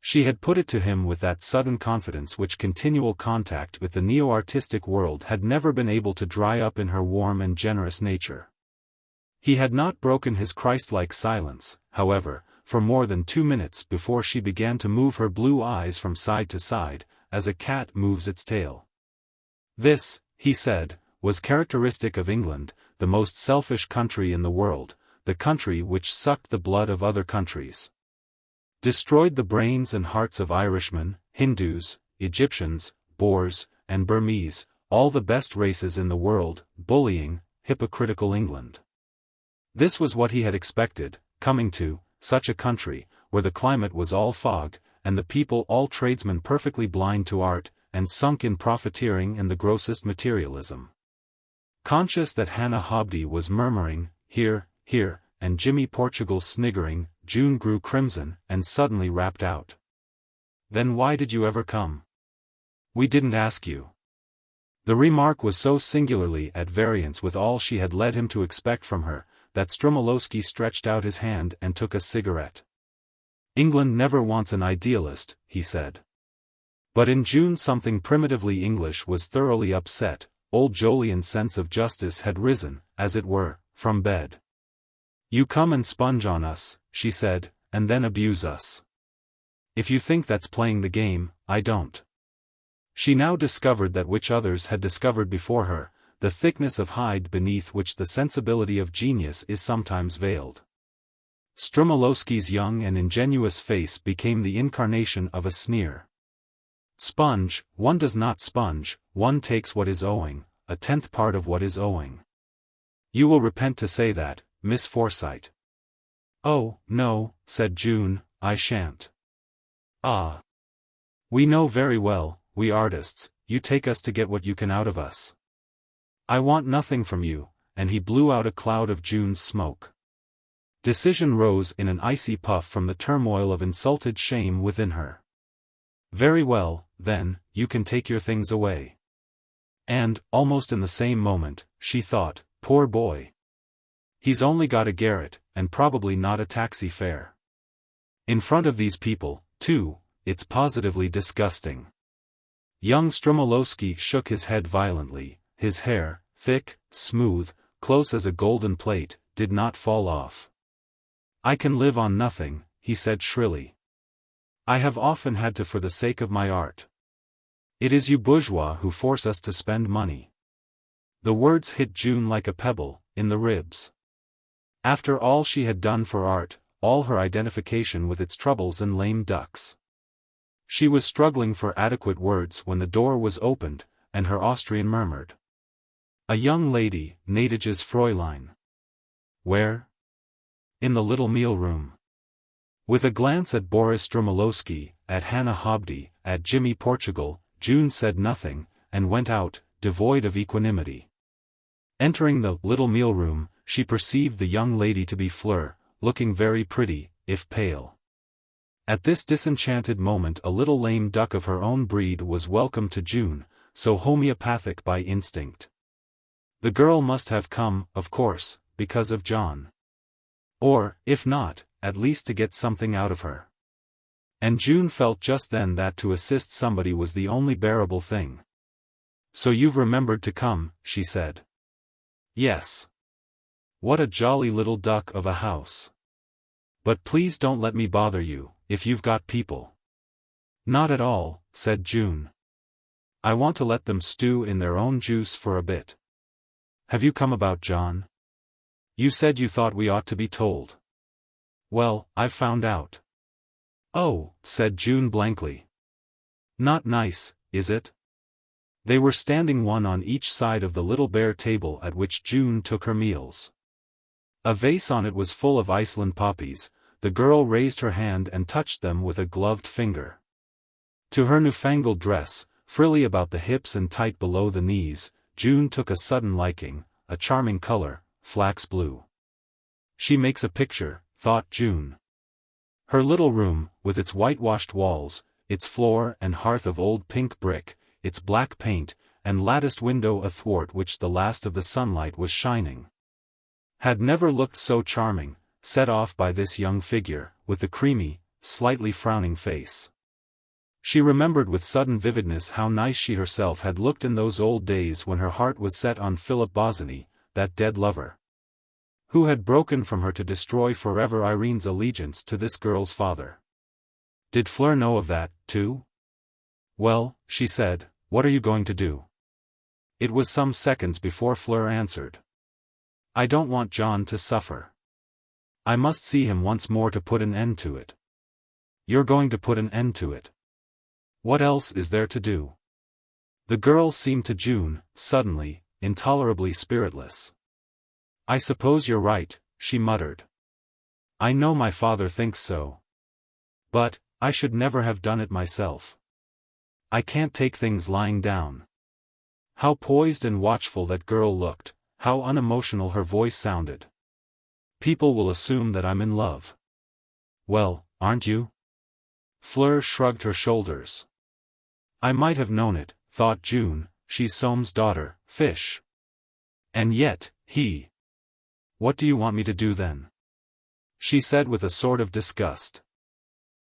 She had put it to him with that sudden confidence which continual contact with the neo-artistic world had never been able to dry up in her warm and generous nature. He had not broken his Christ-like silence, however, for more than 2 minutes before she began to move her blue eyes from side to side, as a cat moves its tail. This, he said, was characteristic of England, the most selfish country in the world, the country which sucked the blood of other countries, destroyed the brains and hearts of Irishmen, Hindus, Egyptians, Boers, and Burmese, all the best races in the world, bullying, hypocritical England. This was what he had expected, coming to such a country, where the climate was all fog, and the people all tradesmen perfectly blind to art, and sunk in profiteering and the grossest materialism. Conscious that Hannah Hobdy was murmuring, "Here, here," and Jimmy Portugal sniggering, June grew crimson, and suddenly rapped out. "Then why did you ever come? We didn't ask you." The remark was so singularly at variance with all she had led him to expect from her, that Stromolowski stretched out his hand and took a cigarette. "England never wants an idealist," he said. But in June something primitively English was thoroughly upset. Old Jolyon's sense of justice had risen, as it were, from bed. "You come and sponge on us," she said, "and then abuse us. If you think that's playing the game, I don't." She now discovered that which others had discovered before her, the thickness of hide beneath which the sensibility of genius is sometimes veiled. Stromolowski's young and ingenuous face became the incarnation of a sneer. "Sponge, one does not sponge, one takes what is owing, a 10th part of what is owing. You will repent to say that, Miss Forsyte." "Oh, no," said June, "I shan't." "Ah. We know very well, we artists, you take us to get what you can out of us. I want nothing from you," and he blew out a cloud of June's smoke. Decision rose in an icy puff from the turmoil of insulted shame within her. "Very well, then, you can take your things away." And, almost in the same moment, she thought, "Poor boy. He's only got a garret, and probably not a taxi fare. In front of these people, too, it's positively disgusting." Young Stromolowski shook his head violently. His hair, thick, smooth, close as a golden plate, did not fall off. "I can live on nothing," he said shrilly. "I have often had to for the sake of my art. It is you bourgeois who force us to spend money." The words hit June like a pebble, in the ribs. After all she had done for art, all her identification with its troubles and lame ducks. She was struggling for adequate words when the door was opened, and her Austrian murmured, "A young lady, gnädiges Fräulein." "Where?" "In the little meal-room." With a glance at Boris Stromolowski, at Hannah Hobdy, at Jimmy Portugal, June said nothing, and went out, devoid of equanimity. Entering the little meal-room, she perceived the young lady to be Fleur, looking very pretty, if pale. At this disenchanted moment a little lame duck of her own breed was welcome to June, so homeopathic by instinct. The girl must have come, of course, because of John. Or, if not, at least to get something out of her. And June felt just then that to assist somebody was the only bearable thing. "So you've remembered to come," she said. "Yes. What a jolly little duck of a house. But please don't let me bother you, if you've got people." "Not at all," said June. "I want to let them stew in their own juice for a bit. Have you come about John? You said you thought we ought to be told. Well, I've found out." "Oh," said June blankly. "Not nice, is it?" They were standing one on each side of the little bare table at which June took her meals. A vase on it was full of Iceland poppies. The girl raised her hand and touched them with a gloved finger. To her newfangled dress, frilly about the hips and tight below the knees, June took a sudden liking, a charming color, flax blue. She makes a picture, thought June. Her little room, with its whitewashed walls, its floor and hearth of old pink brick, its black paint, and latticed window athwart which the last of the sunlight was shining, had never looked so charming, set off by this young figure, with the creamy, slightly frowning face. She remembered with sudden vividness how nice she herself had looked in those old days when her heart was set on Philip Bosany, that dead lover, who had broken from her to destroy forever Irene's allegiance to this girl's father. Did Fleur know of that, too? "Well," she said, "what are you going to do?" It was some seconds before Fleur answered. "I don't want John to suffer. I must see him once more to put an end to it." "You're going to put an end to it? What else is there to do?" The girl seemed to June, suddenly, intolerably spiritless. "I suppose you're right," she muttered. "I know my father thinks so. But, I should never have done it myself. I can't take things lying down." How poised and watchful that girl looked, how unemotional her voice sounded. "People will assume that I'm in love." "Well, aren't you?" Fleur shrugged her shoulders. "I might have known it," thought June, "she's Soames' daughter, fish. And yet, he. What do you want me to do then?" she said with a sort of disgust.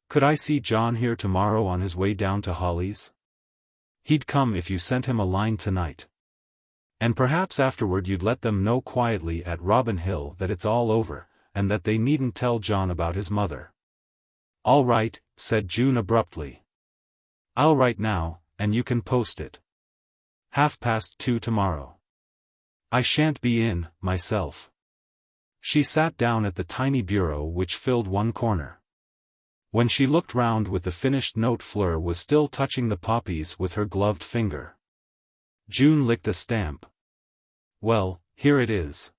"Could I see John here tomorrow on his way down to Holly's? He'd come if you sent him a line tonight. And perhaps afterward you'd let them know quietly at Robin Hill that it's all over, and that they needn't tell John about his mother." "All right," said June abruptly. "I'll write now, and you can post it. 2:30 tomorrow. I shan't be in, myself." She sat down at the tiny bureau which filled one corner. When she looked round with the finished note, Fleur was still touching the poppies with her gloved finger. June licked a stamp. "Well, here it is.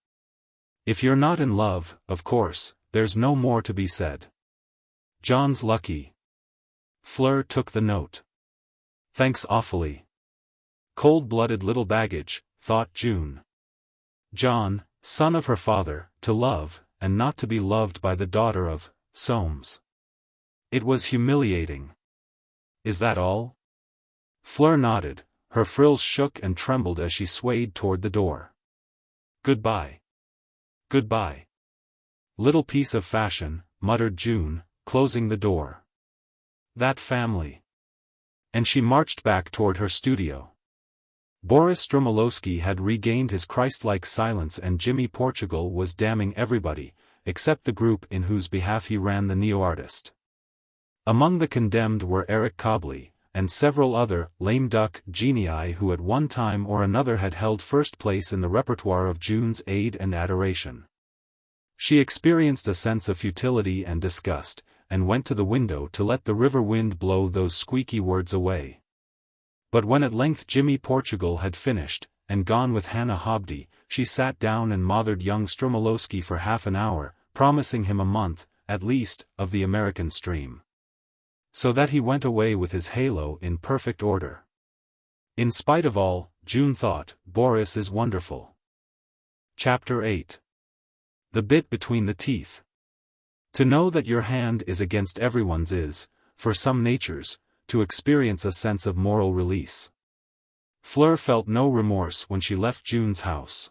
If you're not in love, of course, there's no more to be said. John's lucky." Fleur took the note. "Thanks awfully." Cold-blooded little baggage, thought June. John, son of her father, to love, and not to be loved by the daughter of Soames. It was humiliating. "Is that all?" Fleur nodded, her frills shook and trembled as she swayed toward the door. "Goodbye. Goodbye. Little piece of fashion," muttered June, closing the door. "That family." And she marched back toward her studio. Boris Stromolowski had regained his Christ-like silence, and Jimmy Portugal was damning everybody, except the group in whose behalf he ran the neo-artist. Among the condemned were Eric Cobley, and several other lame duck genii who at one time or another had held first place in the repertoire of June's aid and adoration. She experienced a sense of futility and disgust, and went to the window to let the river wind blow those squeaky words away. But when at length Jimmy Portugal had finished, and gone with Hannah Hobdy, she sat down and mothered young Stromolowski for half an hour, promising him a month, at least, of the American stream. So that he went away with his halo in perfect order. In spite of all, June thought, Boris is wonderful. Chapter 8. The bit between the teeth. To know that your hand is against everyone's is, for some natures, to experience a sense of moral release. Fleur felt no remorse when she left June's house.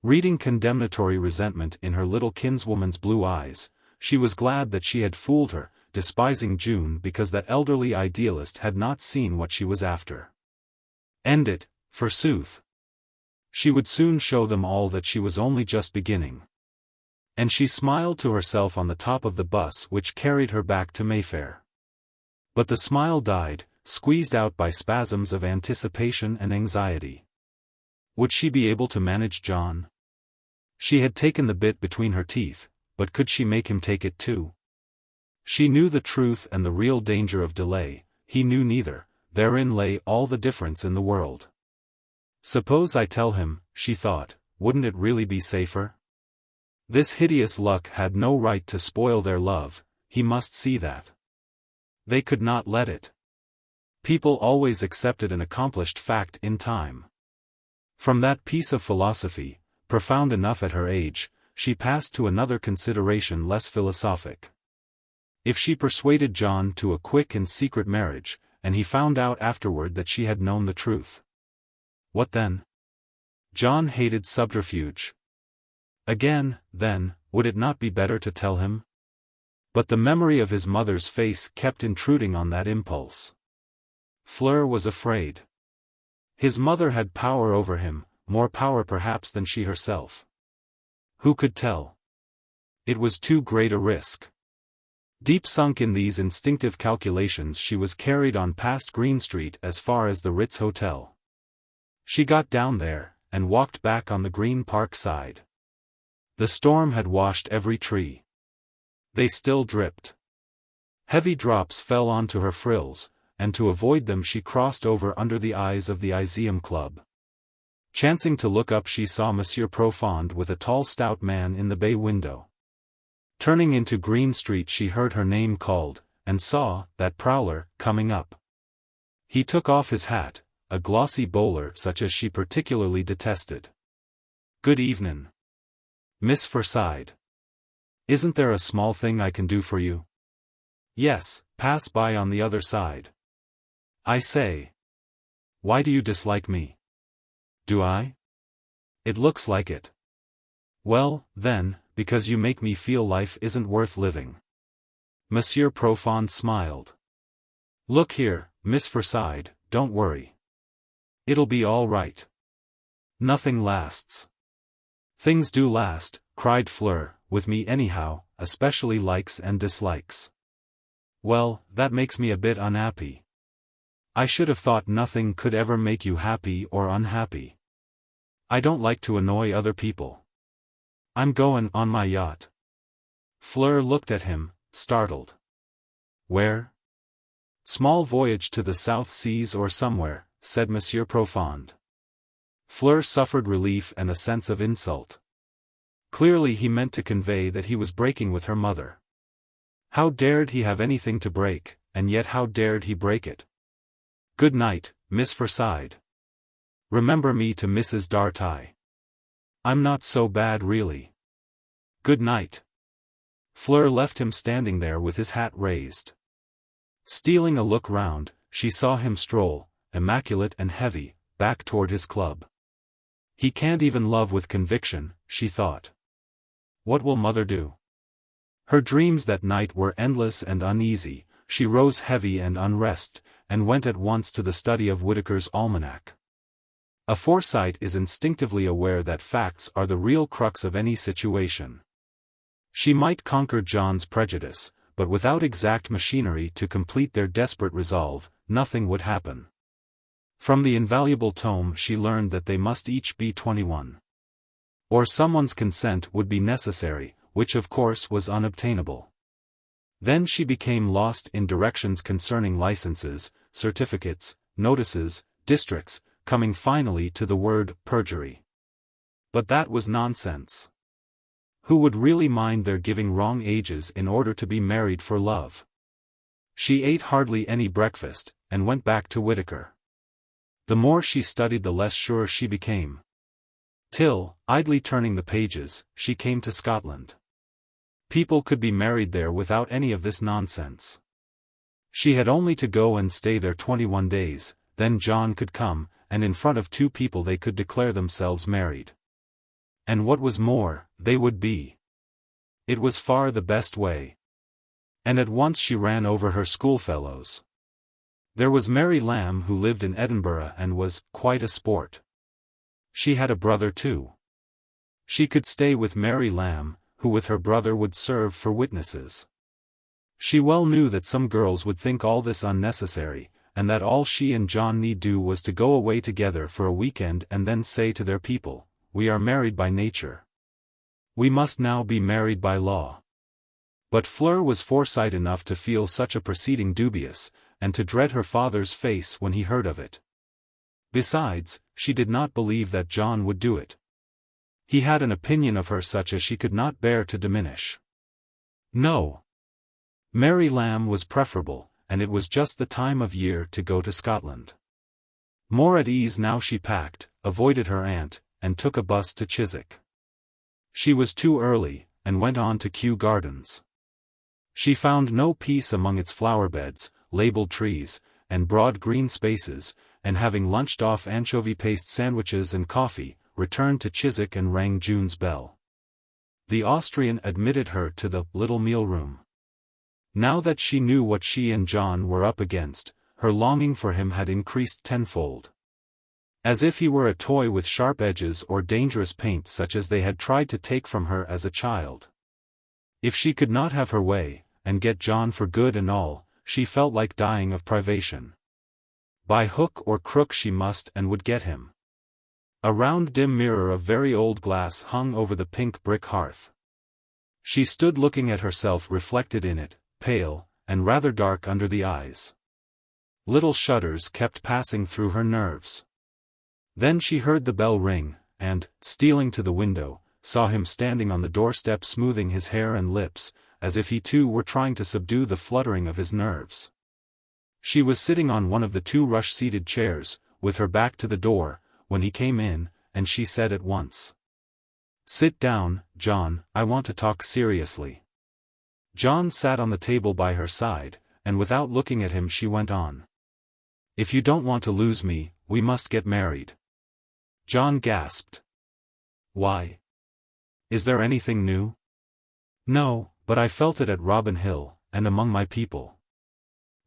Reading condemnatory resentment in her little kinswoman's blue eyes, she was glad that she had fooled her, despising June because that elderly idealist had not seen what she was after. "End it," Forsooth. She would soon show them all that she was only just beginning. And she smiled to herself on the top of the bus which carried her back to Mayfair. But the smile died, squeezed out by spasms of anticipation and anxiety. Would she be able to manage John? She had taken the bit between her teeth, but could she make him take it too? She knew the truth and the real danger of delay, he knew neither, therein lay all the difference in the world. Suppose I tell him, she thought, wouldn't it really be safer? This hideous luck had no right to spoil their love, he must see that. They could not let it. People always accepted an accomplished fact in time. From that piece of philosophy, profound enough at her age, she passed to another consideration less philosophic. If she persuaded John to a quick and secret marriage, and he found out afterward that she had known the truth. What then? John hated subterfuge. Again, then, would it not be better to tell him? But the memory of his mother's face kept intruding on that impulse. Fleur was afraid. His mother had power over him, more power perhaps than she herself. Who could tell? It was too great a risk. Deep sunk in these instinctive calculations, she was carried on past Green Street as far as the Ritz Hotel. She got down there, and walked back on the Green Park side. The storm had washed every tree. They still dripped. Heavy drops fell onto her frills, and to avoid them she crossed over under the eyes of the Iseeum Club. Chancing to look up, she saw Monsieur Profond with a tall stout man in the bay window. Turning into Green Street, she heard her name called, and saw that prowler coming up. He took off his hat, a glossy bowler such as she particularly detested. "Good evenin', Miss Forsyte. Isn't there a small thing I can do for you?" "Yes, pass by on the other side." "I say. Why do you dislike me?" "Do I? It looks like it." "Well, then, because you make me feel life isn't worth living." Monsieur Profond smiled. "Look here, Miss Forsyte, don't worry. It'll be all right. Nothing lasts." "Things do last," cried Fleur, "with me anyhow, especially likes and dislikes." "Well, that makes me a bit unhappy. I should have thought nothing could ever make you happy or unhappy. I don't like to annoy other people. I'm goin' on my yacht." Fleur looked at him, startled. "Where?" "Small voyage to the South Seas or somewhere," said Monsieur Profond. Fleur suffered relief and a sense of insult. Clearly he meant to convey that he was breaking with her mother. How dared he have anything to break, and yet how dared he break it? "Good night, Miss Forsyte. Remember me to Mrs. Darty. I'm not so bad really. Good night." Fleur left him standing there with his hat raised. Stealing a look round, she saw him stroll, immaculate and heavy, back toward his club. He can't even love with conviction, she thought. What will mother do? Her dreams that night were endless and uneasy. She rose heavy and unrest, and went at once to the study of Whitaker's Almanac. A Forsyte is instinctively aware that facts are the real crux of any situation. She might conquer John's prejudice, but without exact machinery to complete their desperate resolve, nothing would happen. From the invaluable tome she learned that they must each be 21. Or someone's consent would be necessary, which of course was unobtainable. Then she became lost in directions concerning licenses, certificates, notices, districts, coming finally to the word perjury. But that was nonsense. Who would really mind their giving wrong ages in order to be married for love? She ate hardly any breakfast, and went back to Whitaker. The more she studied the less sure she became. Till, idly turning the pages, she came to Scotland. People could be married there without any of this nonsense. She had only to go and stay there 21 days, then John could come, and in front of 2 people they could declare themselves married. And what was more, they would be. It was far the best way. And at once she ran over her schoolfellows. There was Mary Lamb who lived in Edinburgh and was quite a sport. She had a brother too. She could stay with Mary Lamb, who with her brother would serve for witnesses. She well knew that some girls would think all this unnecessary, and that all she and John need do was to go away together for a weekend and then say to their people, "We are married by nature. We must now be married by law." But Fleur was Forsyte enough to feel such a proceeding dubious, and to dread her father's face when he heard of it. Besides, she did not believe that John would do it. He had an opinion of her such as she could not bear to diminish. No. Mary Lamb was preferable, and it was just the time of year to go to Scotland. More at ease now, she packed, avoided her aunt, and took a bus to Chiswick. She was too early, and went on to Kew Gardens. She found no peace among its flower beds, labelled trees, and broad green spaces, and having lunched off anchovy paste sandwiches and coffee, returned to Chiswick and rang June's bell. The Austrian admitted her to the little meal-room. Now that she knew what she and John were up against, her longing for him had increased tenfold. As if he were a toy with sharp edges or dangerous paint such as they had tried to take from her as a child. If she could not have her way, and get John for good and all, she felt like dying of privation. By hook or crook she must and would get him. A round dim mirror of very old glass hung over the pink brick hearth. She stood looking at herself reflected in it, pale, and rather dark under the eyes. Little shudders kept passing through her nerves. Then she heard the bell ring, and, stealing to the window, saw him standing on the doorstep smoothing his hair and lips, as if he too were trying to subdue the fluttering of his nerves. She was sitting on one of the two rush-seated chairs, with her back to the door, when he came in, and she said at once, "Sit down, John, I want to talk seriously." John sat on the table by her side, and without looking at him she went on. "If you don't want to lose me, we must get married." John gasped. "Why? Is there anything new?" "No, but I felt it at Robin Hill, and among my people."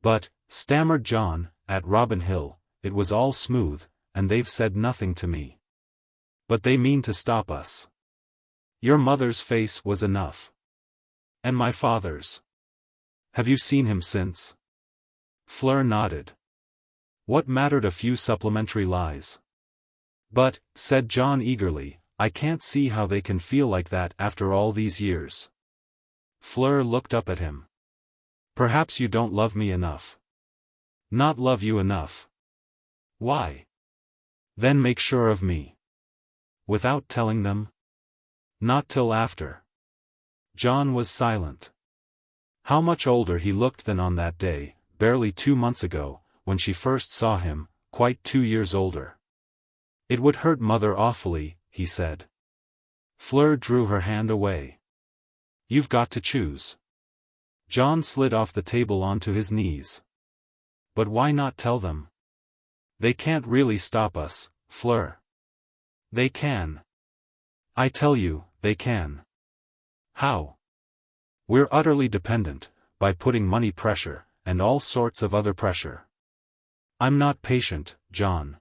"But," stammered John, "at Robin Hill, it was all smooth, and they've said nothing to me." "But they mean to stop us." "Your mother's face was enough." "And my father's." "Have you seen him since?" Fleur nodded. What mattered a few supplementary lies? "But," said John eagerly, "I can't see how they can feel like that after all these years." Fleur looked up at him. "Perhaps you don't love me enough." "Not love you enough." "Why?" "Then make sure of me." "Without telling them?" "Not till after." John was silent. How much older he looked than on that day, barely 2 months ago, when she first saw him, quite 2 years older. "It would hurt Mother awfully," he said. Fleur drew her hand away. "You've got to choose." John slid off the table onto his knees. "But why not tell them?" "They can't really stop us, Fleur." "They can. I tell you, they can." "How?" "We're utterly dependent, by putting money pressure, and all sorts of other pressure." "I'm not patient, John."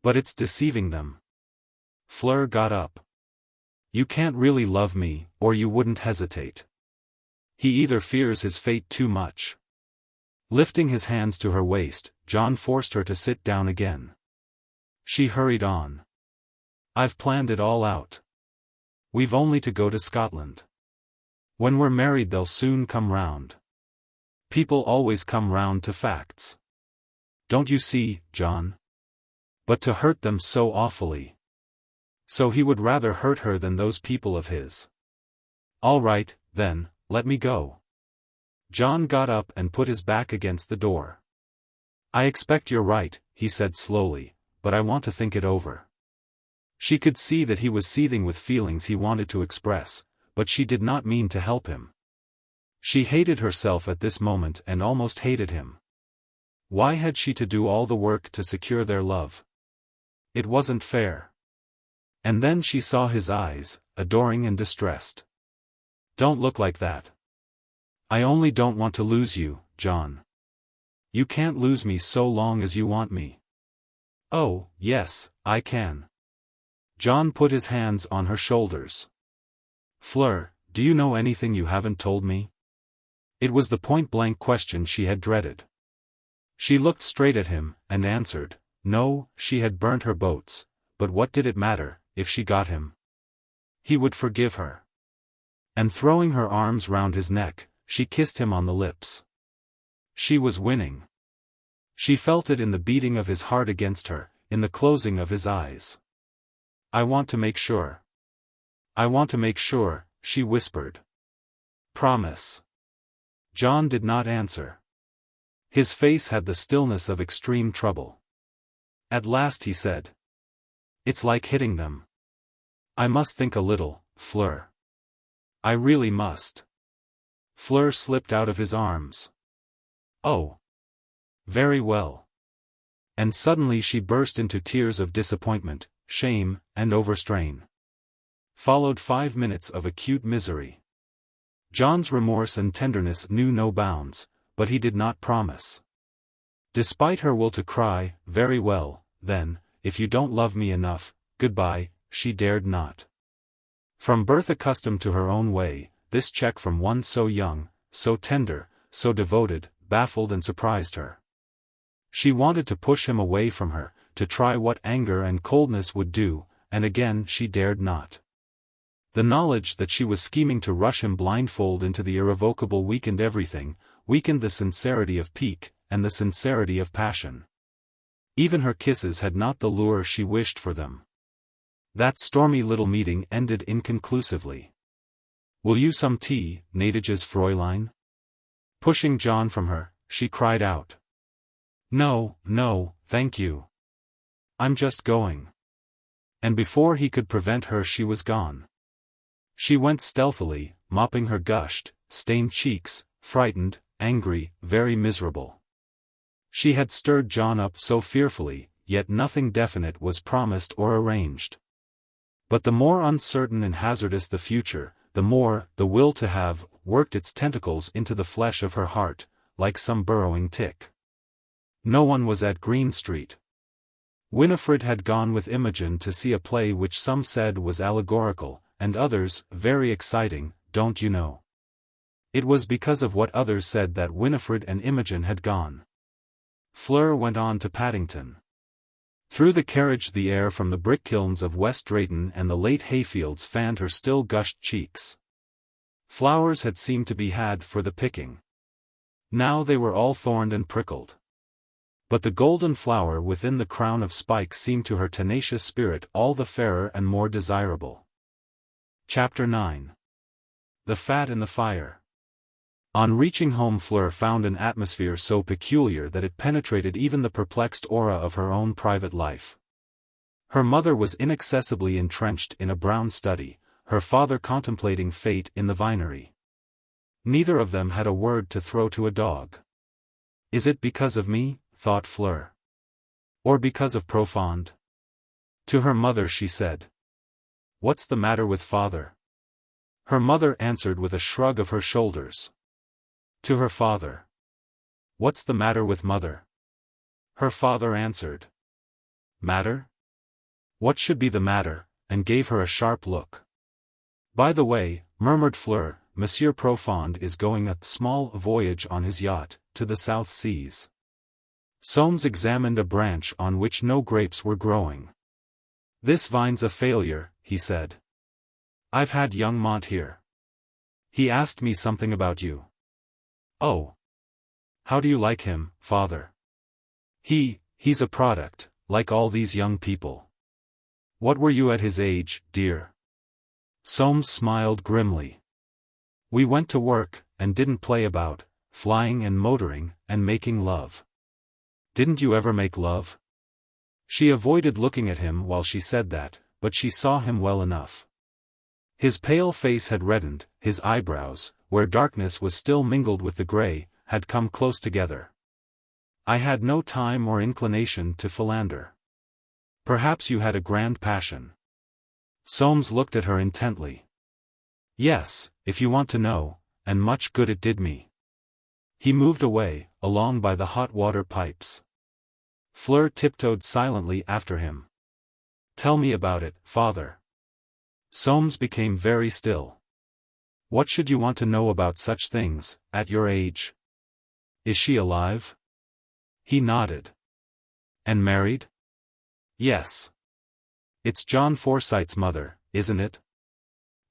"But it's deceiving them." Fleur got up. "You can't really love me, or you wouldn't hesitate." "He either fears his fate too much." Lifting his hands to her waist, John forced her to sit down again. She hurried on. "I've planned it all out. We've only to go to Scotland. When we're married they'll soon come round. People always come round to facts. Don't you see, John? But to hurt them so awfully. So he would rather hurt her than those people of his." "All right, then, let me go." John got up and put his back against the door. "I expect you're right," he said slowly, "but I want to think it over." She could see that he was seething with feelings he wanted to express, but she did not mean to help him. She hated herself at this moment and almost hated him. Why had she to do all the work to secure their love? It wasn't fair. And then she saw his eyes, adoring and distressed. "Don't look like that. I only don't want to lose you, John." You can't lose me so long as you want me. Oh, yes, I can. John put his hands on her shoulders. Fleur, do you know anything you haven't told me? It was the point-blank question she had dreaded. She looked straight at him, and answered, no, she had burnt her boats, but what did it matter, if she got him? He would forgive her. And throwing her arms round his neck, she kissed him on the lips. She was winning. She felt it in the beating of his heart against her, in the closing of his eyes. I want to make sure. I want to make sure, she whispered. Promise. John did not answer. His face had the stillness of extreme trouble. At last he said. It's like hitting them. I must think a little, Fleur. I really must. Fleur slipped out of his arms. Oh. Very well. And suddenly she burst into tears of disappointment, shame, and overstrain. Followed 5 minutes of acute misery. John's remorse and tenderness knew no bounds, but he did not promise. Despite her will to cry, very well, then, if you don't love me enough, goodbye, she dared not. From birth accustomed to her own way, this check from one so young, so tender, so devoted, baffled and surprised her. She wanted to push him away from her, to try what anger and coldness would do, and again she dared not. The knowledge that she was scheming to rush him blindfold into the irrevocable weakened everything, weakened the sincerity of pique, and the sincerity of passion. Even her kisses had not the lure she wished for them. That stormy little meeting ended inconclusively. Will you some tea, gnädiges Fräulein? Pushing John from her, she cried out. No, no, thank you. I'm just going. And before he could prevent her she was gone. She went stealthily, mopping her gushed, stained cheeks, frightened, angry, very miserable. She had stirred John up so fearfully, yet nothing definite was promised or arranged. But the more uncertain and hazardous the future, the more the will to have worked its tentacles into the flesh of her heart, like some burrowing tick. No one was at Green Street. Winifred had gone with Imogen to see a play which some said was allegorical, and others, very exciting, don't you know. It was because of what others said that Winifred and Imogen had gone. Fleur went on to Paddington. Through the carriage the air from the brick kilns of West Drayton and the late hayfields fanned her still gushed cheeks. Flowers had seemed to be had for the picking. Now they were all thorned and prickled. But the golden flower within the crown of spikes seemed to her tenacious spirit all the fairer and more desirable. Chapter 9. The Fat in the Fire. On reaching home Fleur found an atmosphere so peculiar that it penetrated even the perplexed aura of her own private life. Her mother was inaccessibly entrenched in a brown study, her father contemplating fate in the vinery. Neither of them had a word to throw to a dog. Is it because of me, thought Fleur? Or because of Profonde? To her mother she said. What's the matter with father? Her mother answered with a shrug of her shoulders. To her father. What's the matter with mother? Her father answered. Matter? What should be the matter, and gave her a sharp look. By the way, murmured Fleur, Monsieur Profonde is going a small voyage on his yacht, to the South Seas. Soames examined a branch on which no grapes were growing. This vine's a failure, he said. I've had young Mont here. He asked me something about you. Oh. How do you like him, father? He's a product, like all these young people. What were you at his age, dear? Soames smiled grimly. We went to work, and didn't play about, flying and motoring, and making love. Didn't you ever make love? She avoided looking at him while she said that, but she saw him well enough. His pale face had reddened, his eyebrows, where darkness was still mingled with the grey, had come close together. I had no time or inclination to philander. Perhaps you had a grand passion. Soames looked at her intently. Yes, if you want to know, and much good it did me. He moved away, along by the hot water pipes. Fleur tiptoed silently after him. "Tell me about it, father." Soames became very still. "What should you want to know about such things, at your age? Is she alive?" He nodded. "And married?" "Yes. It's John Forsyte's mother, isn't it?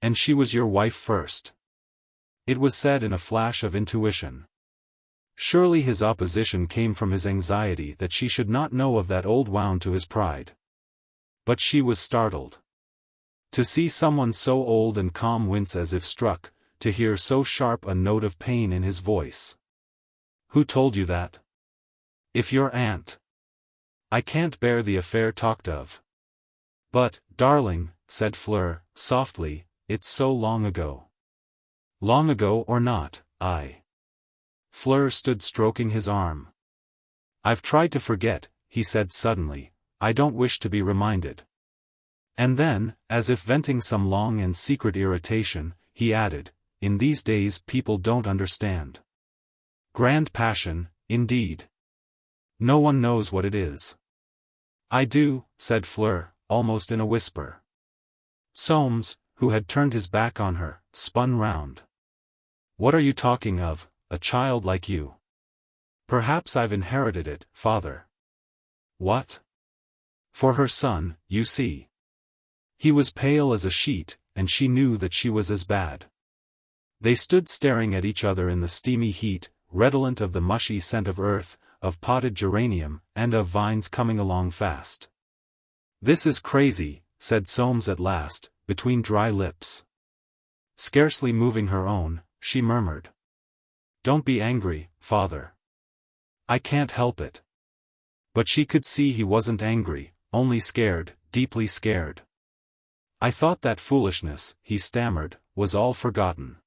And she was your wife first." It was said in a flash of intuition. Surely his opposition came from his anxiety that she should not know of that old wound to his pride. But she was startled. To see someone so old and calm wince as if struck, to hear so sharp a note of pain in his voice. "Who told you that?" "If your aunt." "I can't bear the affair talked of." "But, darling," said Fleur, softly, "it's so long ago." "Long ago or not, Fleur stood stroking his arm. "I've tried to forget," he said suddenly, "I don't wish to be reminded." And then, as if venting some long and secret irritation, he added, "In these days people don't understand. Grand passion, indeed. No one knows what it is." "I do," said Fleur, almost in a whisper. Soames, who had turned his back on her, spun round. "What are you talking of, a child like you?" "Perhaps I've inherited it, father." "What?" "For her son, you see." He was pale as a sheet, and she knew that she was as bad. They stood staring at each other in the steamy heat, redolent of the mushy scent of earth, of potted geranium, and of vines coming along fast. "This is crazy," said Soames at last, between dry lips. Scarcely moving her own, she murmured, "Don't be angry, father. I can't help it." But she could see he wasn't angry, only scared, deeply scared. "I thought that foolishness," he stammered, "was all forgotten."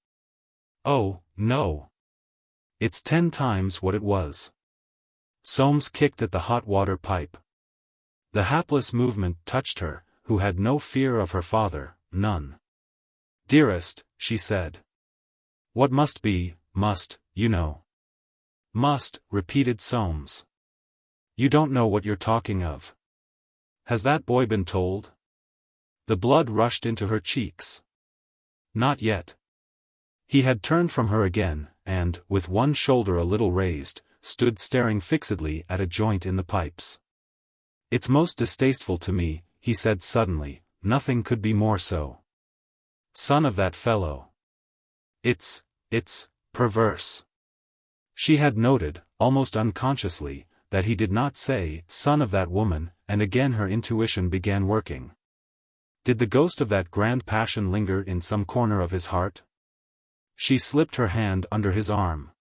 "Oh, no. It's 10 times what it was." Soames kicked at the hot water pipe. The hapless movement touched her, who had no fear of her father, none. "Dearest," she said. "What must be, must, you know." "Must," repeated Soames. "You don't know what you're talking of. Has that boy been told?" The blood rushed into her cheeks. "Not yet." He had turned from her again, and, with one shoulder a little raised, stood staring fixedly at a joint in the pipes. "It's most distasteful to me," he said suddenly, "nothing could be more so. Son of that fellow. It's perverse." She had noted, almost unconsciously, that he did not say, "son of that woman," and again her intuition began working. Did the ghost of that grand passion linger in some corner of his heart? She slipped her hand under his arm.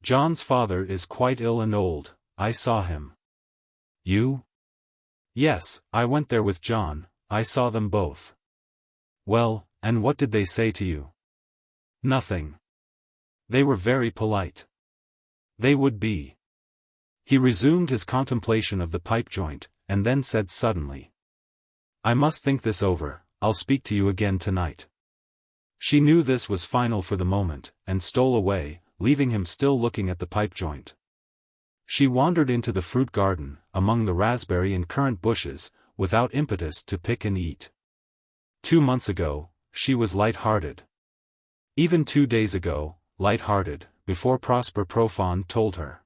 "John's father is quite ill and old, I saw him." "You?" "Yes, I went there with John, I saw them both." "Well, and what did they say to you?" "Nothing. They were very polite." "They would be." He resumed his contemplation of the pipe joint, and then said suddenly, "I must think this over, I'll speak to you again tonight." She knew this was final for the moment, and stole away, leaving him still looking at the pipe joint. She wandered into the fruit garden, among the raspberry and currant bushes, without impetus to pick and eat. 2 months ago, she was light-hearted. Even 2 days ago, light-hearted, before Prosper Profond told her.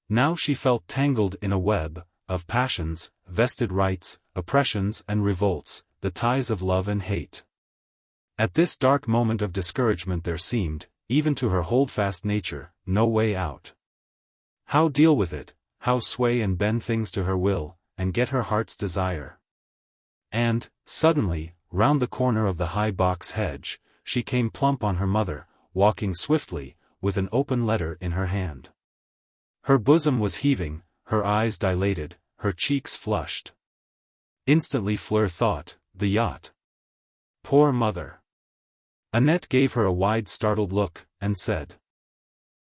Now she felt tangled in a web, of passions, vested rights, oppressions and revolts, the ties of love and hate. At this dark moment of discouragement there seemed, even to her holdfast nature, no way out. How deal with it, how sway and bend things to her will, and get her heart's desire? And, suddenly, round the corner of the high box hedge, she came plump on her mother, walking swiftly, with an open letter in her hand. Her bosom was heaving, her eyes dilated, her cheeks flushed. Instantly Fleur thought, the yacht. Poor mother. Annette gave her a wide startled look, and said,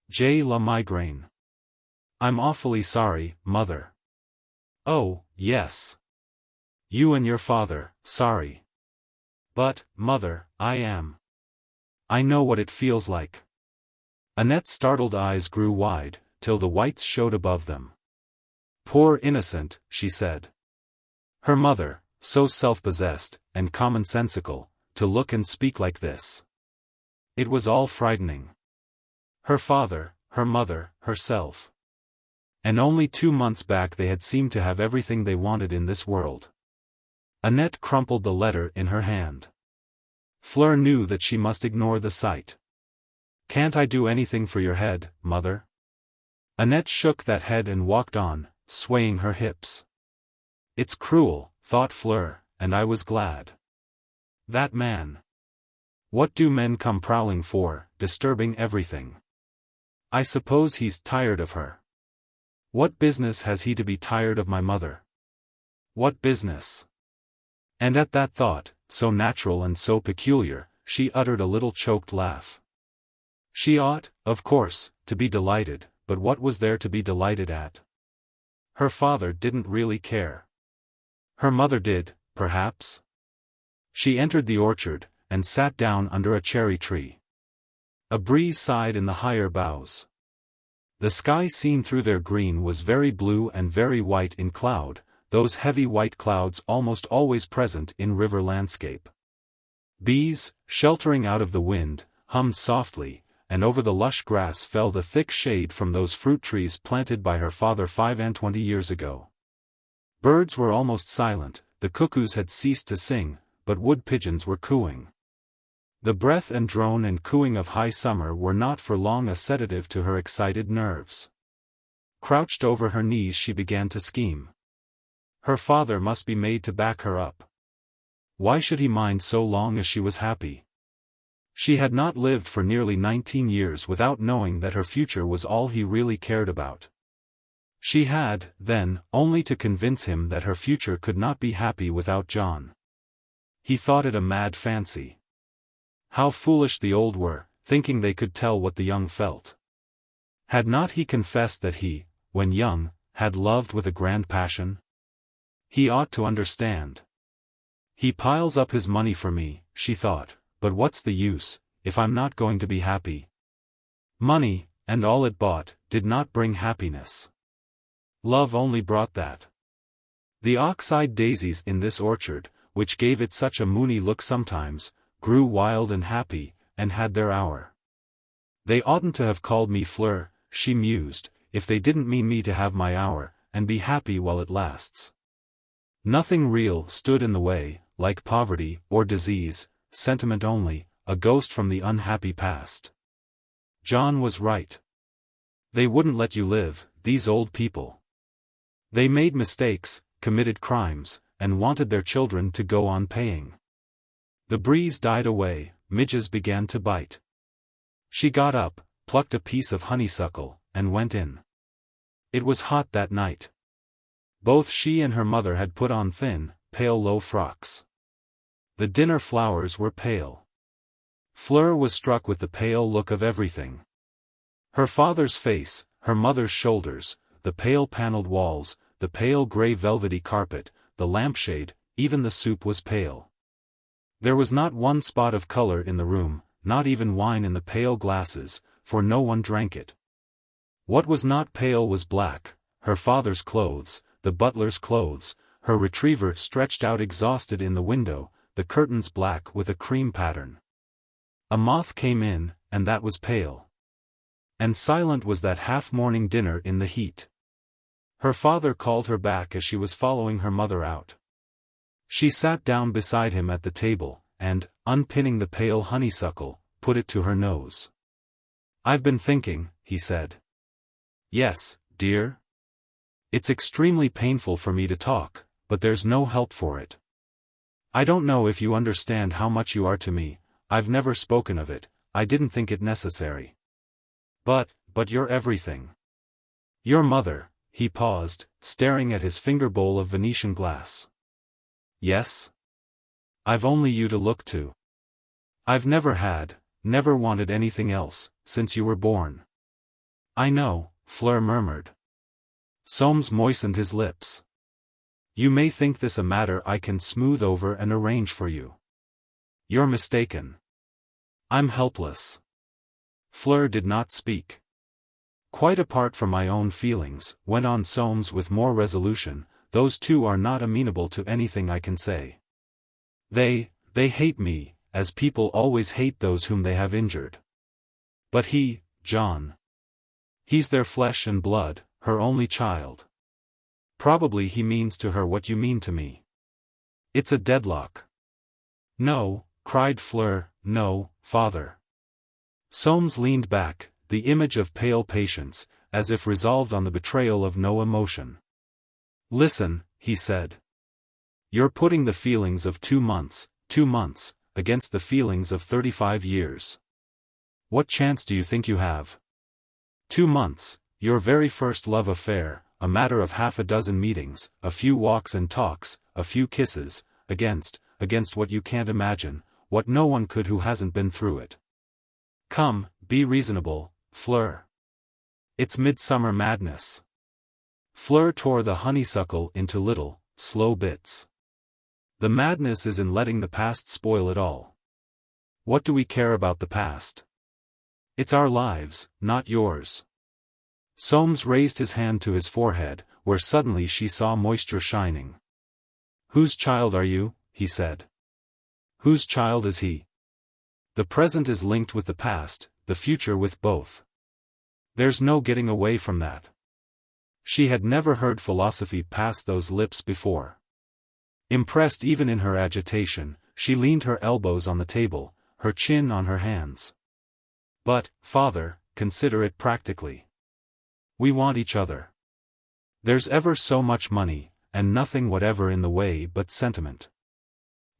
"J'ai la migraine." "I'm awfully sorry, mother." "Oh, yes. You and your father, sorry." "But, mother, I am. I know what it feels like." Annette's startled eyes grew wide, till the whites showed above them. "Poor innocent," she said. Her mother, so self-possessed, and commonsensical, to look and speak like this. It was all frightening. Her father, her mother, herself. And only 2 months back they had seemed to have everything they wanted in this world. Annette crumpled the letter in her hand. Fleur knew that she must ignore the sight. "Can't I do anything for your head, mother?" Annette shook that head and walked on, swaying her hips. "It's cruel," thought Fleur, and I was glad. That man. What do men come prowling for, disturbing everything? I suppose he's tired of her. What business has he to be tired of my mother? What business? And at that thought, so natural and so peculiar, she uttered a little choked laugh. She ought, of course, to be delighted, but what was there to be delighted at? Her father didn't really care. Her mother did, perhaps. She entered the orchard, and sat down under a cherry tree. A breeze sighed in the higher boughs. The sky seen through their green was very blue and very white in cloud, those heavy white clouds almost always present in river landscape. Bees, sheltering out of the wind, hummed softly, and over the lush grass fell the thick shade from those fruit trees planted by her father 25 years ago. Birds were almost silent, the cuckoos had ceased to sing, but wood pigeons were cooing. The breath and drone and cooing of high summer were not for long a sedative to her excited nerves. Crouched over her knees she began to scheme. Her father must be made to back her up. Why should he mind so long as she was happy? She had not lived for nearly 19 years without knowing that her future was all he really cared about. She had, then, only to convince him that her future could not be happy without John. He thought it a mad fancy. How foolish the old were, thinking they could tell what the young felt. Had not he confessed that he, when young, had loved with a grand passion? He ought to understand. He piles up his money for me, she thought, but what's the use, if I'm not going to be happy? Money, and all it bought, did not bring happiness. Love only brought that. The ox-eyed daisies in this orchard, which gave it such a moony look sometimes, grew wild and happy, and had their hour. They oughtn't to have called me Fleur, she mused, if they didn't mean me to have my hour, and be happy while it lasts. Nothing real stood in the way, like poverty, or disease, sentiment only, a ghost from the unhappy past. John was right. They wouldn't let you live, these old people. They made mistakes, committed crimes, and wanted their children to go on paying. The breeze died away, midges began to bite. She got up, plucked a piece of honeysuckle, and went in. It was hot that night. Both she and her mother had put on thin, pale low frocks. The dinner flowers were pale. Fleur was struck with the pale look of everything. Her father's face, her mother's shoulders, the pale paneled walls, the pale grey velvety carpet, the lampshade, even the soup was pale. There was not one spot of color in the room, not even wine in the pale glasses, for no one drank it. What was not pale was black, her father's clothes, the butler's clothes, her retriever stretched out exhausted in the window, the curtains black with a cream pattern. A moth came in, and that was pale. And silent was that half-morning dinner in the heat. Her father called her back as she was following her mother out. She sat down beside him at the table, and, unpinning the pale honeysuckle, put it to her nose. "I've been thinking," he said. "Yes, dear? It's extremely painful for me to talk, but there's no help for it. I don't know if you understand how much you are to me, I've never spoken of it, I didn't think it necessary. But you're everything. Your mother," he paused, staring at his finger bowl of Venetian glass. "Yes? I've only you to look to. I've never had, never wanted anything else, since you were born." "I know," Fleur murmured. Soames moistened his lips. "You may think this a matter I can smooth over and arrange for you. You're mistaken. I'm helpless." Fleur did not speak. Quite apart from my own feelings, went on Soames with more resolution, those two are not amenable to anything I can say. They hate me, as people always hate those whom they have injured. But he, John. He's their flesh and blood, her only child. Probably he means to her what you mean to me. It's a deadlock. No, cried Fleur, no, father. Soames leaned back, the image of pale patience, as if resolved on the betrayal of no emotion. Listen, he said. You're putting the feelings of 2 months, against the feelings of 35 years. What chance do you think you have? 2 months, your very first love affair, a matter of half a dozen meetings, a few walks and talks, a few kisses, against what you can't imagine, what no one could who hasn't been through it. Come, be reasonable, Fleur. It's midsummer madness. Fleur tore the honeysuckle into little, slow bits. The madness is in letting the past spoil it all. What do we care about the past? It's our lives, not yours. Soames raised his hand to his forehead, where suddenly she saw moisture shining. Whose child are you? He said. Whose child is he? The present is linked with the past, the future with both. There's no getting away from that. She had never heard philosophy pass those lips before. Impressed even in her agitation, she leaned her elbows on the table, her chin on her hands. But, father, consider it practically. We want each other. There's ever so much money, and nothing whatever in the way but sentiment.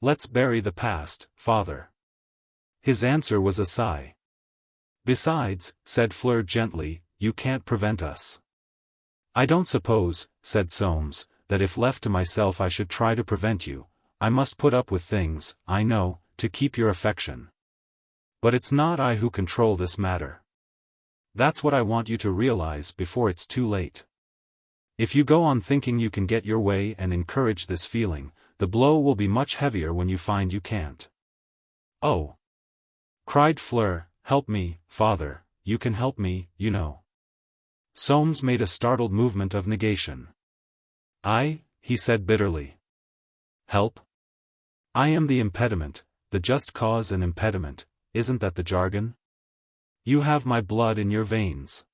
Let's bury the past, father. His answer was a sigh. Besides, said Fleur gently, you can't prevent us. I don't suppose, said Soames, that if left to myself I should try to prevent you. I must put up with things, I know, to keep your affection. But it's not I who control this matter. That's what I want you to realize before it's too late. If you go on thinking you can get your way and encourage this feeling, the blow will be much heavier when you find you can't. Oh! Cried Fleur, help me, father, you can help me, you know. Soames made a startled movement of negation. He said bitterly. Help? I am the impediment, the just cause and impediment, isn't that the jargon? You have my blood in your veins.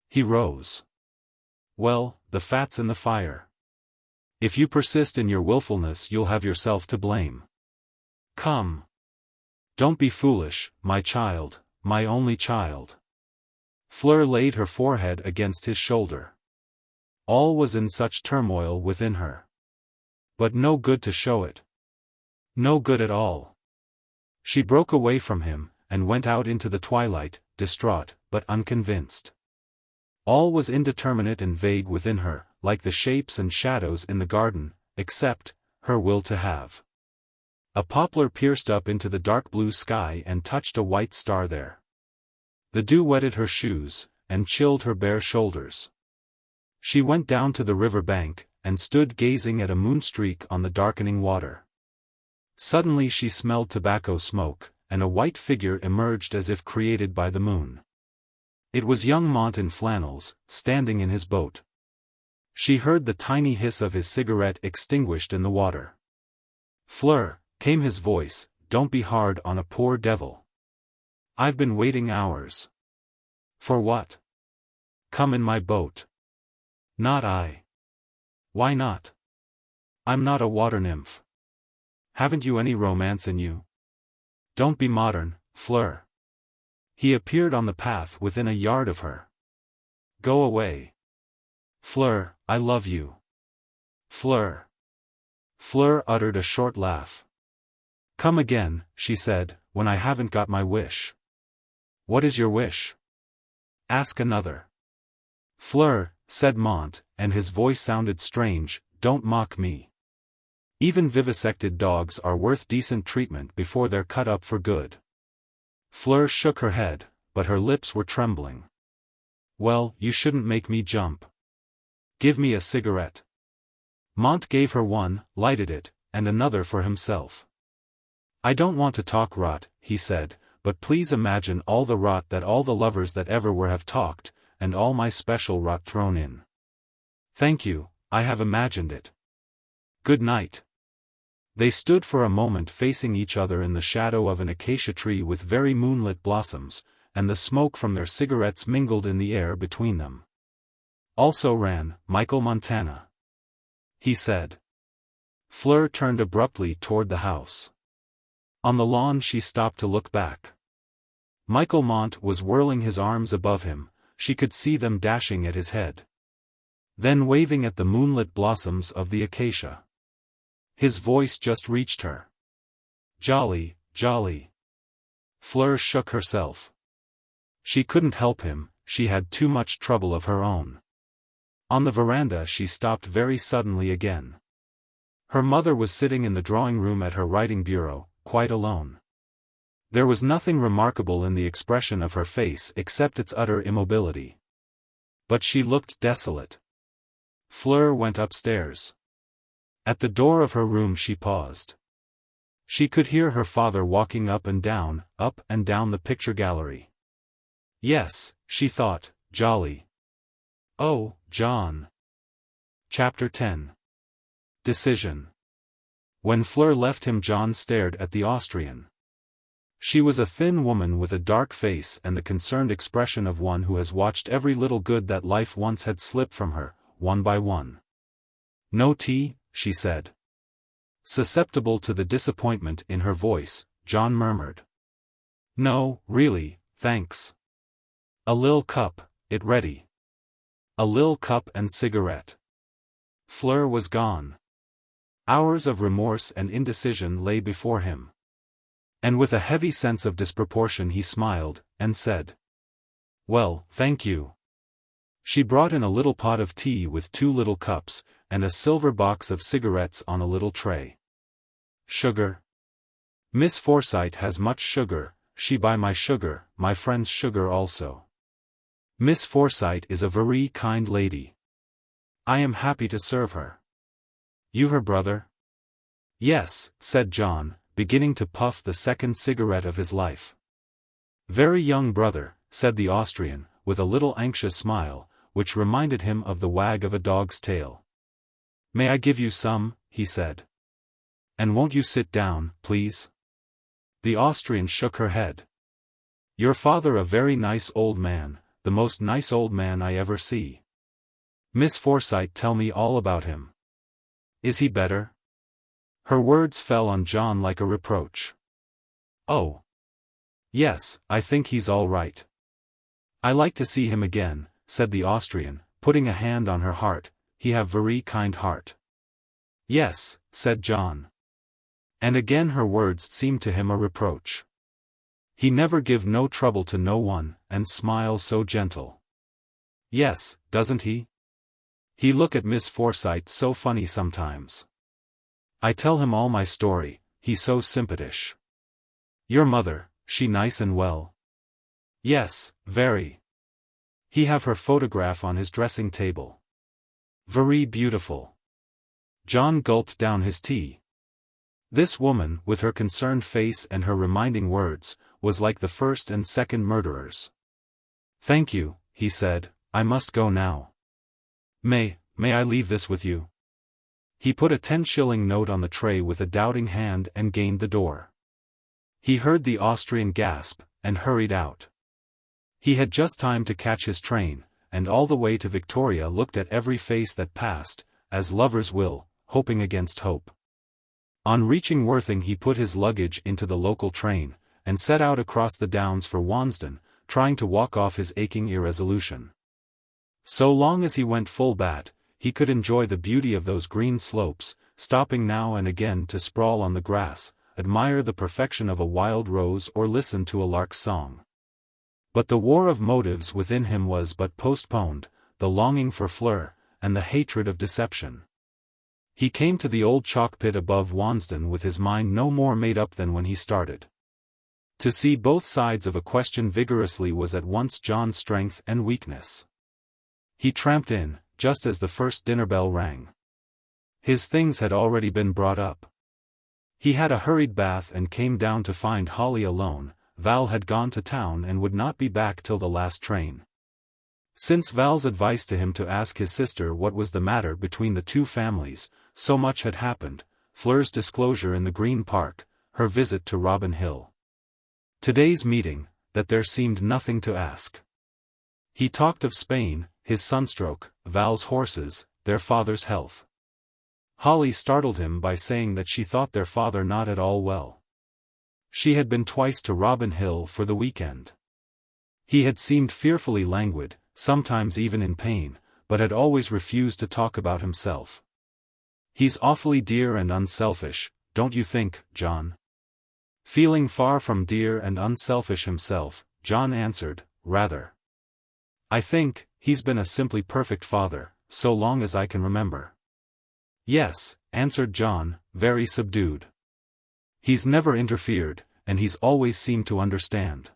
He rose. Well, the fat's in the fire. If you persist in your willfulness you'll have yourself to blame. Come. Don't be foolish, my child, my only child. Fleur laid her forehead against his shoulder. All was in such turmoil within her. But no good to show it. No good at all. She broke away from him, and went out into the twilight, distraught, but unconvinced. All was indeterminate and vague within her, like the shapes and shadows in the garden, except her will to have. A poplar pierced up into the dark blue sky and touched a white star there. The dew wetted her shoes, and chilled her bare shoulders. She went down to the river bank, and stood gazing at a moonstreak on the darkening water. Suddenly she smelled tobacco smoke, and a white figure emerged as if created by the moon. It was young Mont in flannels, standing in his boat. She heard the tiny hiss of his cigarette extinguished in the water. Fleur, came his voice, don't be hard on a poor devil. I've been waiting hours. For what? Come in my boat. Not I. Why not? I'm not a water nymph. Haven't you any romance in you? Don't be modern, Fleur. He appeared on the path within a yard of her. Go away. Fleur, I love you. Fleur. Fleur uttered a short laugh. Come again, she said, when I haven't got my wish. What is your wish? Ask another. Fleur, said Mont, and his voice sounded strange, don't mock me. Even vivisected dogs are worth decent treatment before they're cut up for good. Fleur shook her head, but her lips were trembling. Well, you shouldn't make me jump. Give me a cigarette. Mont gave her one, lighted it, and another for himself. I don't want to talk rot, he said, but please imagine all the rot that all the lovers that ever were have talked, and all my special rot thrown in. Thank you, I have imagined it. Good night. They stood for a moment facing each other in the shadow of an acacia tree with very moonlit blossoms, and the smoke from their cigarettes mingled in the air between them. Also ran, Michael Montana. He said. Fleur turned abruptly toward the house. On the lawn she stopped to look back. Michael Mont was whirling his arms above him, she could see them dashing at his head. Then waving at the moonlit blossoms of the acacia. His voice just reached her. Jolly, jolly. Fleur shook herself. She couldn't help him, she had too much trouble of her own. On the veranda she stopped very suddenly again. Her mother was sitting in the drawing room at her writing bureau, quite alone. There was nothing remarkable in the expression of her face except its utter immobility. But she looked desolate. Fleur went upstairs. At the door of her room she paused. She could hear her father walking up and down the picture gallery. Yes, she thought, jolly. Oh, John. Chapter 10. Decision. When Fleur left him, John stared at the Austrian. She was a thin woman with a dark face and the concerned expression of one who has watched every little good that life once had slipped from her, one by one. No tea, she said. Susceptible to the disappointment in her voice, John murmured. No, really, thanks. A lil cup, it ready. A lil cup and cigarette. Fleur was gone. Hours of remorse and indecision lay before him. And with a heavy sense of disproportion he smiled, and said. Well, thank you. She brought in a little pot of tea with 2 little cups, and a silver box of cigarettes on a little tray. Sugar? Miss Forsyte has much sugar, she buy my sugar, my friend's sugar also. Miss Forsyte is a very kind lady. I am happy to serve her. You her brother? Yes, said John, beginning to puff the second cigarette of his life. Very young brother, said the Austrian, with a little anxious smile, which reminded him of the wag of a dog's tail. May I give you some? He said. And won't you sit down, please? The Austrian shook her head. Your father a very nice old man, the most nice old man I ever see. Miss Forsyte tell me all about him. Is he better? Her words fell on John like a reproach. Oh. Yes, I think he's all right. I like to see him again, said the Austrian, putting a hand on her heart, he have very kind heart. Yes, said John. And again her words seemed to him a reproach. He never give no trouble to no one, and smile so gentle. Yes, doesn't he? He look at Miss Forsyte so funny sometimes. I tell him all my story, he so sympathish. Your mother, she nice and well? Yes, very. He have her photograph on his dressing table. Very beautiful. John gulped down his tea. This woman, with her concerned face and her reminding words, was like the first and second murderers. Thank you, he said, I must go now. May I leave this with you? He put a 10-shilling note on the tray with a doubting hand and gained the door. He heard the Austrian gasp, and hurried out. He had just time to catch his train, and all the way to Victoria looked at every face that passed, as lovers will, hoping against hope. On reaching Worthing he put his luggage into the local train, and set out across the downs for Wansdon, trying to walk off his aching irresolution. So long as he went full bat, he could enjoy the beauty of those green slopes, stopping now and again to sprawl on the grass, admire the perfection of a wild rose or listen to a lark's song. But the war of motives within him was but postponed, the longing for Fleur, and the hatred of deception. He came to the old chalk pit above Wansdon with his mind no more made up than when he started. To see both sides of a question vigorously was at once John's strength and weakness. He tramped in, just as the first dinner bell rang. His things had already been brought up. He had a hurried bath and came down to find Holly alone. Val had gone to town and would not be back till the last train. Since Val's advice to him to ask his sister what was the matter between the two families, so much had happened: Fleur's disclosure in the Green Park, her visit to Robin Hill, today's meeting, that there seemed nothing to ask. He talked of Spain, his sunstroke, Val's horses, their father's health. Holly startled him by saying that she thought their father not at all well. She had been twice to Robin Hill for the weekend. He had seemed fearfully languid, sometimes even in pain, but had always refused to talk about himself. "He's awfully dear and unselfish, don't you think, John?" Feeling far from dear and unselfish himself, John answered, "Rather. I think, he's been a simply perfect father, so long as I can remember." "Yes," answered John, very subdued. "He's never interfered, and he's always seemed to understand.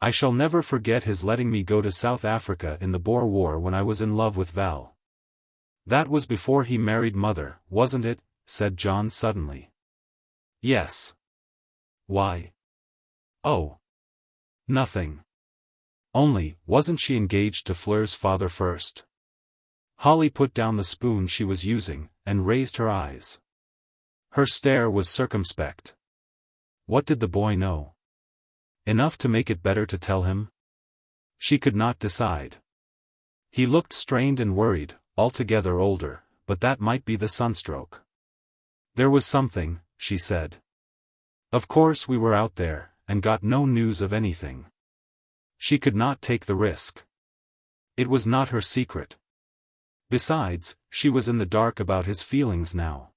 I shall never forget his letting me go to South Africa in the Boer War when I was in love with Val." "That was before he married Mother, wasn't it?" said John suddenly. "Yes." "Why?" "Oh. Nothing. Only, wasn't she engaged to Fleur's father first?" Holly put down the spoon she was using, and raised her eyes. Her stare was circumspect. What did the boy know? Enough to make it better to tell him? She could not decide. He looked strained and worried, altogether older, but that might be the sunstroke. "There was something," she said. "Of course we were out there, and got no news of anything." She could not take the risk. It was not her secret. Besides, she was in the dark about his feelings now.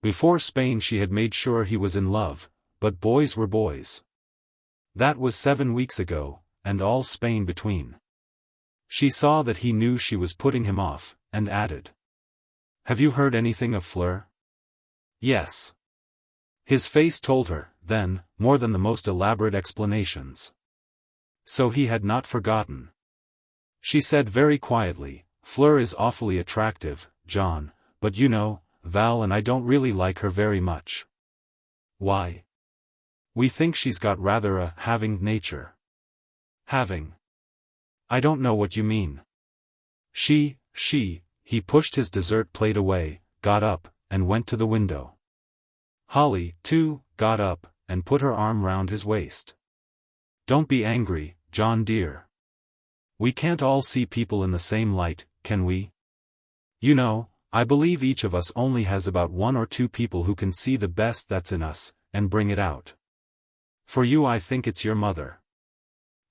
Before Spain she had made sure he was in love, but boys were boys. That was 7 weeks ago, and all Spain between. She saw that he knew she was putting him off, and added, "Have you heard anything of Fleur?" "Yes." His face told her, then, more than the most elaborate explanations. So he had not forgotten. She said very quietly, "Fleur is awfully attractive, John, but you know, Val and I don't really like her very much." "Why?" "We think she's got rather a having nature." "Having? I don't know what you mean." He pushed his dessert plate away, got up, and went to the window. Holly, too, got up, and put her arm round his waist. "Don't be angry, John dear. We can't all see people in the same light, can we? You know, I believe each of us only has about 1 or 2 people who can see the best that's in us, and bring it out. For you I think it's your mother.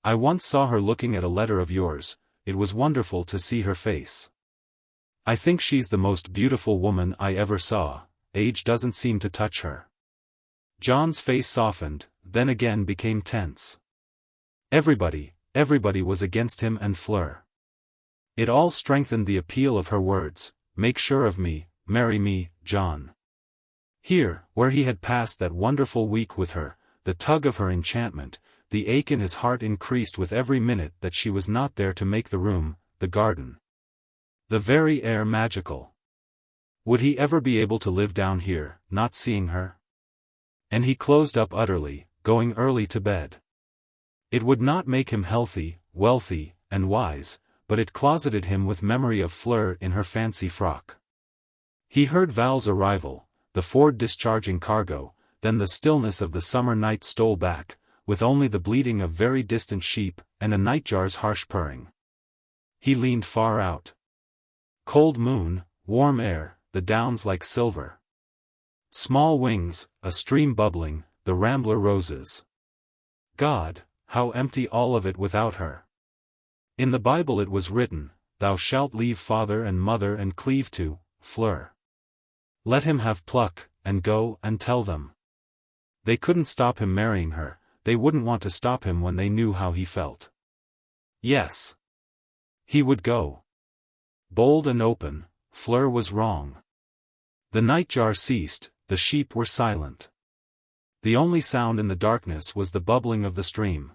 I once saw her looking at a letter of yours, it was wonderful to see her face. I think she's the most beautiful woman I ever saw, age doesn't seem to touch her." John's face softened, then again became tense. Everybody was against him and Fleur. It all strengthened the appeal of her words, "Make sure of me, marry me, John." Here, where he had passed that wonderful week with her, the tug of her enchantment, the ache in his heart increased with every minute that she was not there to make the room, the garden, the very air magical. Would he ever be able to live down here, not seeing her? And he closed up utterly, going early to bed. It would not make him healthy, wealthy, and wise, but it closeted him with memory of Fleur in her fancy frock. He heard Val's arrival, the Ford discharging cargo, then the stillness of the summer night stole back, with only the bleating of very distant sheep, and a nightjar's harsh purring. He leaned far out. Cold moon, warm air, the downs like silver. Small wings, a stream bubbling, the rambler roses. God, how empty all of it without her. In the Bible it was written, "Thou shalt leave father and mother and cleave to Fleur." Let him have pluck, and go and tell them. They couldn't stop him marrying her, they wouldn't want to stop him when they knew how he felt. Yes. He would go. Bold and open, Fleur was wrong. The nightjar ceased, the sheep were silent. The only sound in the darkness was the bubbling of the stream.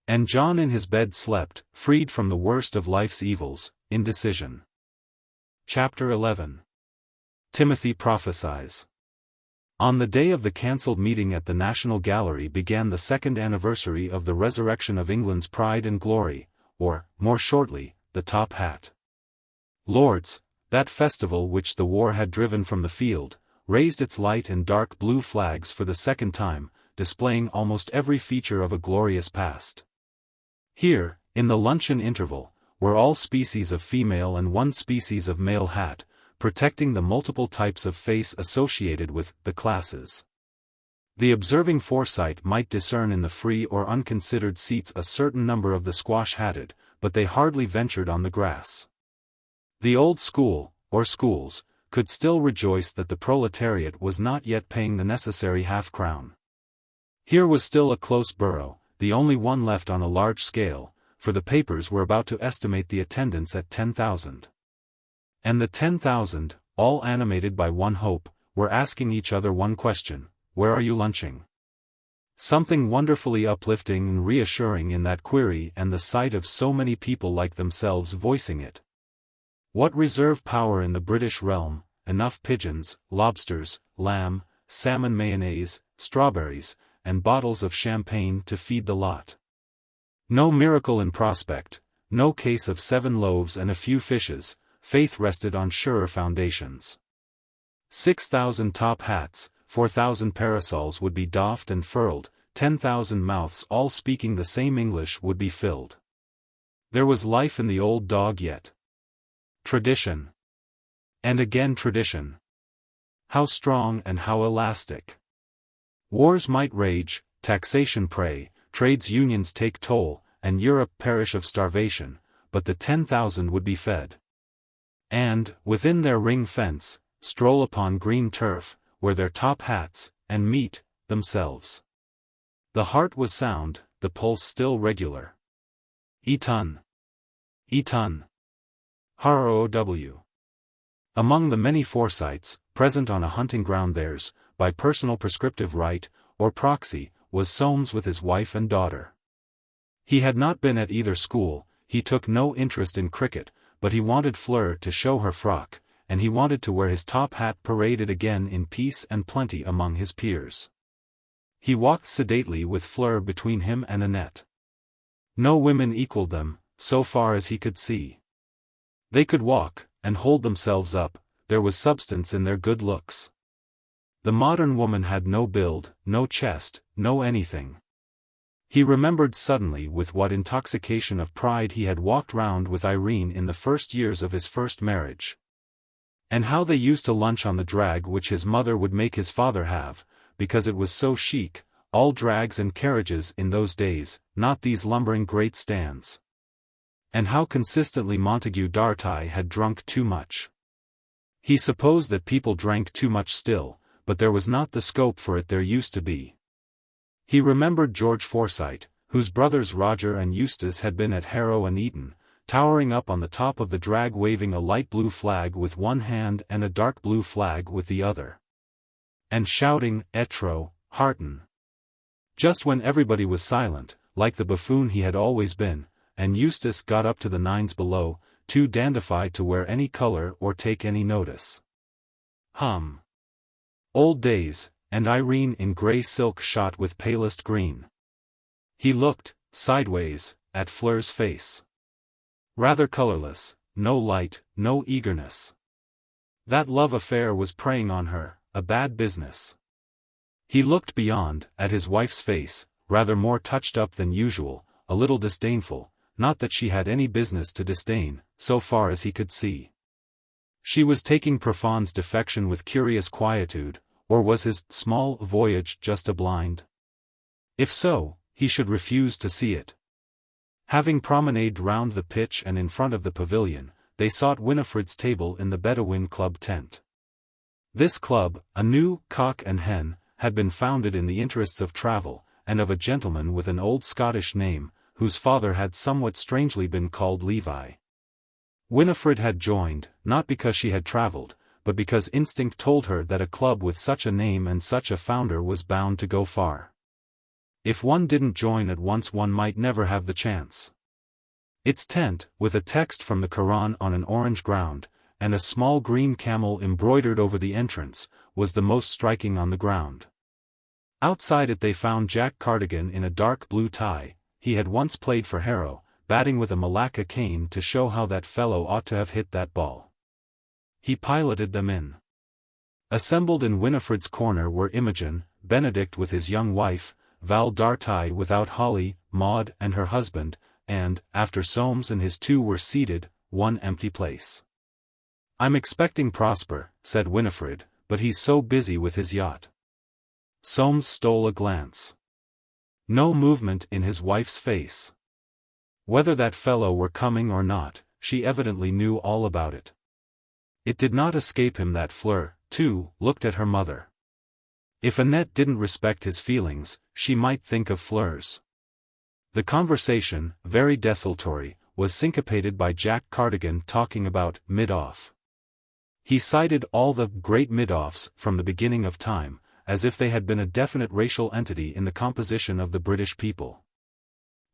And John in his bed slept, freed from the worst of life's evils, indecision. Chapter 11. Timothy Prophesies. On the day of the cancelled meeting at the National Gallery began the 2nd anniversary of the resurrection of England's pride and glory, or, more shortly, the top hat. Lords, that festival which the war had driven from the field, raised its light and dark blue flags for the second time, displaying almost every feature of a glorious past. Here, in the luncheon interval, were all species of female and one species of male hat, protecting the multiple types of face associated with the classes. The observing Forsyte might discern in the free or unconsidered seats a certain number of the squash-hatted, but they hardly ventured on the grass. The old school, or schools, could still rejoice that the proletariat was not yet paying the necessary half-crown. Here was still a close borough, the only one left on a large scale, for the papers were about to estimate the attendance at 10,000. And the 10,000, all animated by one hope, were asking each other one question: where are you lunching? Something wonderfully uplifting and reassuring in that query and the sight of so many people like themselves voicing it. What reserve power in the British realm, enough pigeons, lobsters, lamb, salmon mayonnaise, strawberries, and bottles of champagne to feed the lot. No miracle in prospect, no case of 7 loaves and a few fishes, faith rested on surer foundations. 6,000 top hats, 4,000 parasols would be doffed and furled, 10,000 mouths all speaking the same English would be filled. There was life in the old dog yet. Tradition. And again tradition. How strong and how elastic. Wars might rage, taxation prey, trades unions take toll, and Europe perish of starvation, but the 10,000 would be fed. And, within their ring fence, stroll upon green turf, wear their top hats, and meet themselves. The heart was sound, the pulse still regular. Eton. Eton. How. Among the many Forsytes, present on a hunting ground theirs, by personal prescriptive right, or proxy, was Soames with his wife and daughter. He had not been at either school, he took no interest in cricket, but he wanted Fleur to show her frock, and he wanted to wear his top hat paraded again in peace and plenty among his peers. He walked sedately with Fleur between him and Annette. No women equaled them, so far as he could see. They could walk, and hold themselves up, there was substance in their good looks. The modern woman had no build, no chest, no anything. He remembered suddenly with what intoxication of pride he had walked round with Irene in the first years of his first marriage. And how they used to lunch on the drag which his mother would make his father have, because it was so chic, all drags and carriages in those days, not these lumbering great stands. And how consistently Montague Dartie had drunk too much. He supposed that people drank too much still, but there was not the scope for it there used to be. He remembered George Forsyte, whose brothers Roger and Eustace had been at Harrow and Eton, towering up on the top of the drag waving a light blue flag with one hand and a dark blue flag with the other. And shouting, "Etro, Harton!" Just when everybody was silent, like the buffoon he had always been, and Eustace got up to the nines below, too dandified to wear any color or take any notice. Old days, and Irene in grey silk shot with palest green. He looked, sideways, at Fleur's face. Rather colorless, no light, no eagerness. That love affair was preying on her, a bad business. He looked beyond, at his wife's face, rather more touched up than usual, a little disdainful, not that she had any business to disdain, so far as he could see. She was taking Profond's defection with curious quietude, or was his small voyage just a blind? If so, he should refuse to see it. Having promenaded round the pitch and in front of the pavilion, they sought Winifred's table in the Bedouin Club tent. This club, a new cock and hen, had been founded in the interests of travel, and of a gentleman with an old Scottish name, whose father had somewhat strangely been called Levi. Winifred had joined, not because she had travelled, but because instinct told her that a club with such a name and such a founder was bound to go far. If one didn't join at once one might never have the chance. Its tent, with a text from the Quran on an orange ground, and a small green camel embroidered over the entrance, was the most striking on the ground. Outside it they found Jack Cardigan in a dark blue tie. He had once played for Harrow, batting with a Malacca cane to show how that fellow ought to have hit that ball. He piloted them in. Assembled in Winifred's corner were Imogen, Benedict with his young wife, Val Dartie without Holly, Maud and her husband, and, after Soames and his two were seated, one empty place. "I'm expecting Prosper," said Winifred, "but he's so busy with his yacht." Soames stole a glance. No movement in his wife's face. Whether that fellow were coming or not, she evidently knew all about it. It did not escape him that Fleur, too, looked at her mother. If Annette didn't respect his feelings, she might think of Fleur's. The conversation, very desultory, was syncopated by Jack Cardigan talking about mid-off. He cited all the great mid-offs from the beginning of time, as if they had been a definite racial entity in the composition of the British people.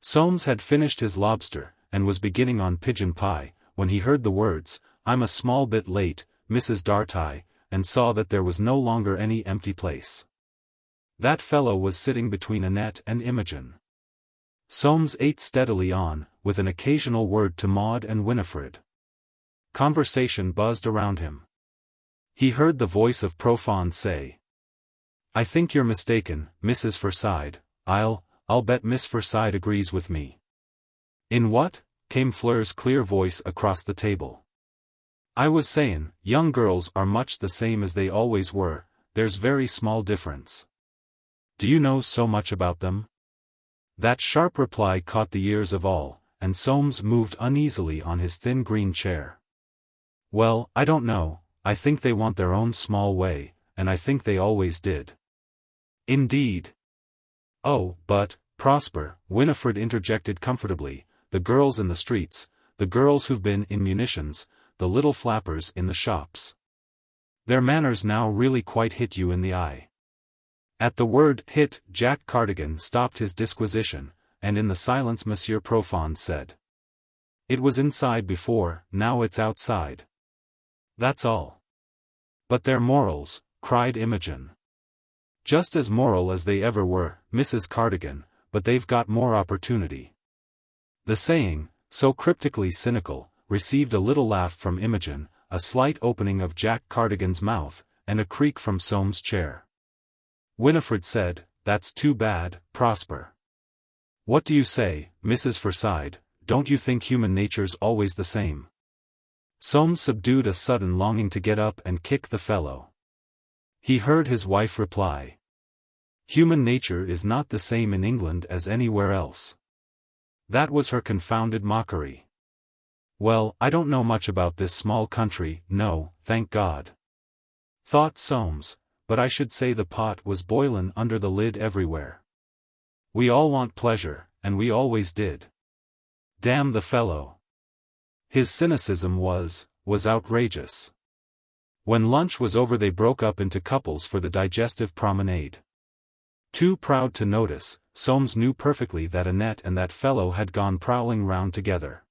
Soames had finished his lobster, and was beginning on pigeon pie, when he heard the words, "I'm a small bit late, Mrs. Dartie," and saw that there was no longer any empty place. That fellow was sitting between Annette and Imogen. Soames ate steadily on, with an occasional word to Maud and Winifred. Conversation buzzed around him. He heard the voice of Profond say, "I think you're mistaken, Mrs. Forsyte. I'll bet Miss Forsyte agrees with me." "In what?" came Fleur's clear voice across the table. "I was sayin', young girls are much the same as they always were, there's very small difference." "Do you know so much about them?" That sharp reply caught the ears of all, and Soames moved uneasily on his thin green chair. "Well, I don't know, I think they want their own small way, and I think they always did." "Indeed?" "Oh, but, Prosper," Winifred interjected comfortably, "the girls in the streets, the girls who've been in munitions, the little flappers in the shops. Their manners now really quite hit you in the eye." At the word "hit," Jack Cardigan stopped his disquisition, and in the silence Monsieur Profond said, "It was inside before, now it's outside. That's all." "But their morals," cried Imogen. "Just as moral as they ever were, Mrs. Cardigan, but they've got more opportunity." The saying, so cryptically cynical, received a little laugh from Imogen, a slight opening of Jack Cardigan's mouth, and a creak from Soames' chair. Winifred said, "That's too bad, Prosper." "What do you say, Mrs. Forsyte, don't you think human nature's always the same?" Soames subdued a sudden longing to get up and kick the fellow. He heard his wife reply, "Human nature is not the same in England as anywhere else." That was her confounded mockery. "Well, I don't know much about this small country, no, thank God," thought Soames, "but I should say the pot was boilin' under the lid everywhere. We all want pleasure, and we always did. Damn the fellow." His cynicism was outrageous. When lunch was over they broke up into couples for the digestive promenade. Too proud to notice, Soames knew perfectly that Annette and that fellow had gone prowling round together.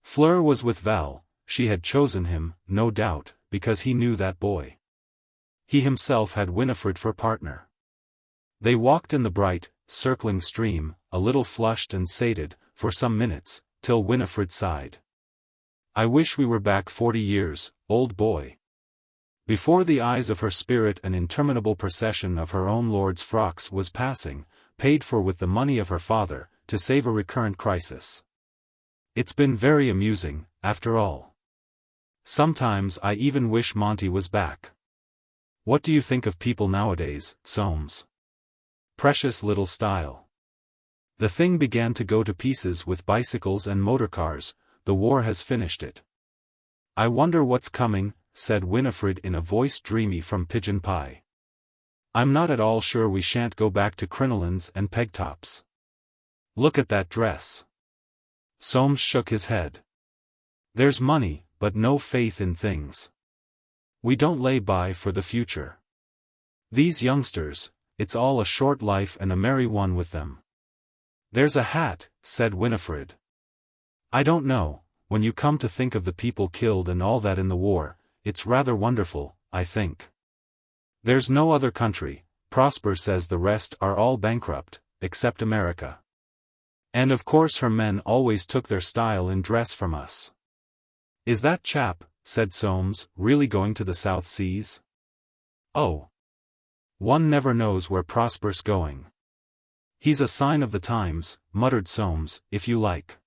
Fleur was with Val, she had chosen him, no doubt, because he knew that boy. He himself had Winifred for partner. They walked in the bright, circling stream, a little flushed and sated, for some minutes, till Winifred sighed. "I wish we were back 40 years, old boy." Before the eyes of her spirit an interminable procession of her own lord's frocks was passing, paid for with the money of her father, to save a recurrent crisis. "It's been very amusing, after all. Sometimes I even wish Monty was back. What do you think of people nowadays, Soames? Precious little style. The thing began to go to pieces with bicycles and motorcars, the war has finished it." "I wonder what's coming," said Winifred in a voice dreamy from pigeon pie. "I'm not at all sure we shan't go back to crinolines and pegtops. Look at that dress." Soames shook his head. "There's money, but no faith in things. We don't lay by for the future. These youngsters, it's all a short life and a merry one with them." "There's a hat," said Winifred. "I don't know, when you come to think of the people killed and all that in the war, it's rather wonderful, I think. There's no other country, Prosper says the rest are all bankrupt, except America. And of course her men always took their style in dress from us. Is that chap, said Soames, really going to the South Seas? Oh. One never knows where Prosper's going. He's a sign of the times, muttered Soames, if you like.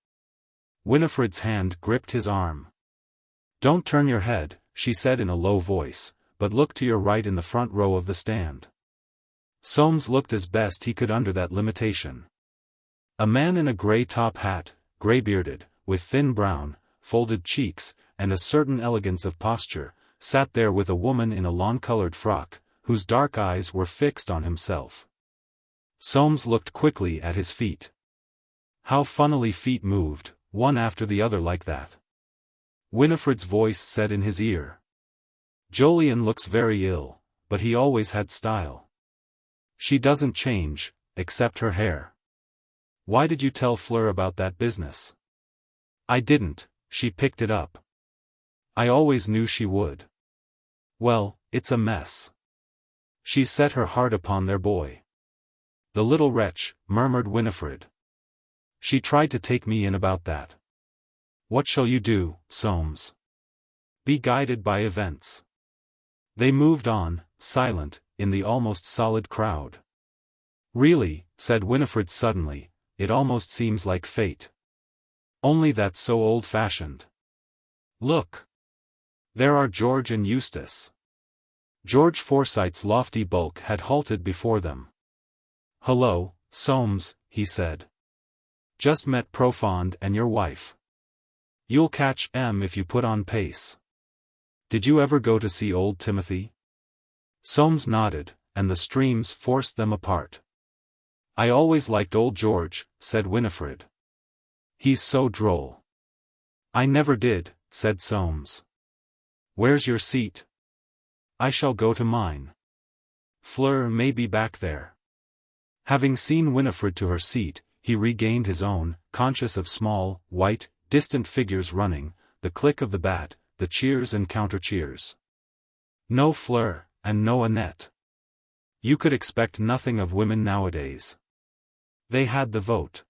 Winifred's hand gripped his arm. Don't turn your head, she said in a low voice, but look to your right in the front row of the stand. Soames looked as best he could under that limitation. A man in a grey top hat, grey-bearded, with thin brown, folded cheeks, and a certain elegance of posture, sat there with a woman in a lawn-coloured frock, whose dark eyes were fixed on himself. Soames looked quickly at his feet. How funnily feet moved, one after the other like that. Winifred's voice said in his ear. Jolyon looks very ill, but he always had style. She doesn't change, except her hair. Why did you tell Fleur about that business? I didn't, she picked it up. I always knew she would. Well, it's a mess. She's set her heart upon their boy. The little wretch, murmured Winifred. She tried to take me in about that. What shall you do, Soames? Be guided by events. They moved on, silent, in the almost solid crowd. Really, said Winifred suddenly, it almost seems like fate. Only that's so old-fashioned. Look. There are George and Eustace. George Forsyte's lofty bulk had halted before them. Hello, Soames, he said. Just met Profond and your wife. You'll catch M if you put on pace. Did you ever go to see old Timothy? Soames nodded, and the streams forced them apart. I always liked old George, said Winifred. He's so droll. I never did, said Soames. Where's your seat? I shall go to mine. Fleur may be back there. Having seen Winifred to her seat, he regained his own, conscious of small, white, distant figures running, the click of the bat, the cheers and counter-cheers. No Fleur, and no Annette. You could expect nothing of women nowadays. They had the vote.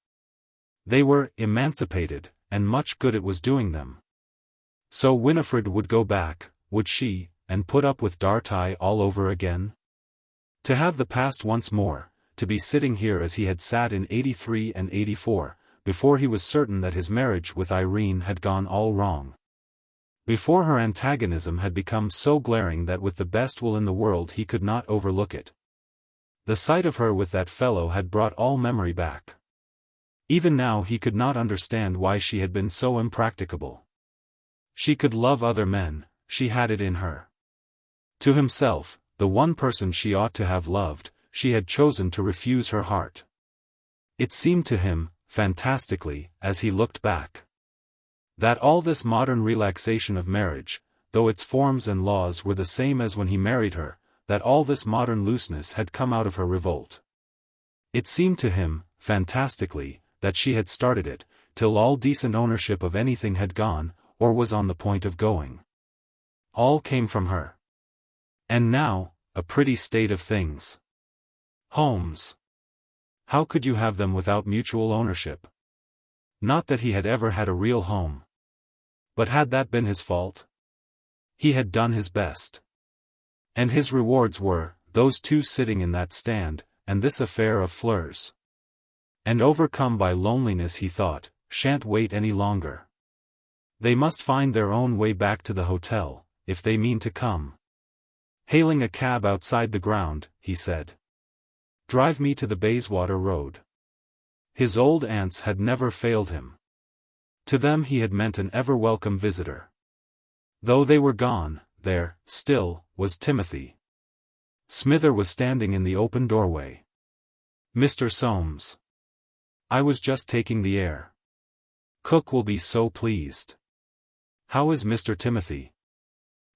They were emancipated, and much good it was doing them. So Winifred would go back, would she, and put up with Dartie all over again? To have the past once more, to be sitting here as he had sat in '83 and '84, before he was certain that his marriage with Irene had gone all wrong. Before her antagonism had become so glaring that with the best will in the world he could not overlook it. The sight of her with that fellow had brought all memory back. Even now he could not understand why she had been so impracticable. She could love other men, she had it in her. To himself, the one person she ought to have loved, she had chosen to refuse her heart. It seemed to him, fantastically, as he looked back, that all this modern relaxation of marriage, though its forms and laws were the same as when he married her, that all this modern looseness had come out of her revolt. It seemed to him, fantastically, that she had started it, till all decent ownership of anything had gone, or was on the point of going. All came from her. And now, a pretty state of things. Homes. How could you have them without mutual ownership? Not that he had ever had a real home. But had that been his fault? He had done his best. And his rewards were, those two sitting in that stand, and this affair of Fleur's. And overcome by loneliness he thought, shan't wait any longer. They must find their own way back to the hotel, if they mean to come. Hailing a cab outside the ground, he said. Drive me to the Bayswater Road. His old aunts had never failed him. To them he had meant an ever-welcome visitor. Though they were gone, there, still, was Timothy. Smither was standing in the open doorway. Mr. Soames. I was just taking the air. Cook will be so pleased. How is Mr. Timothy?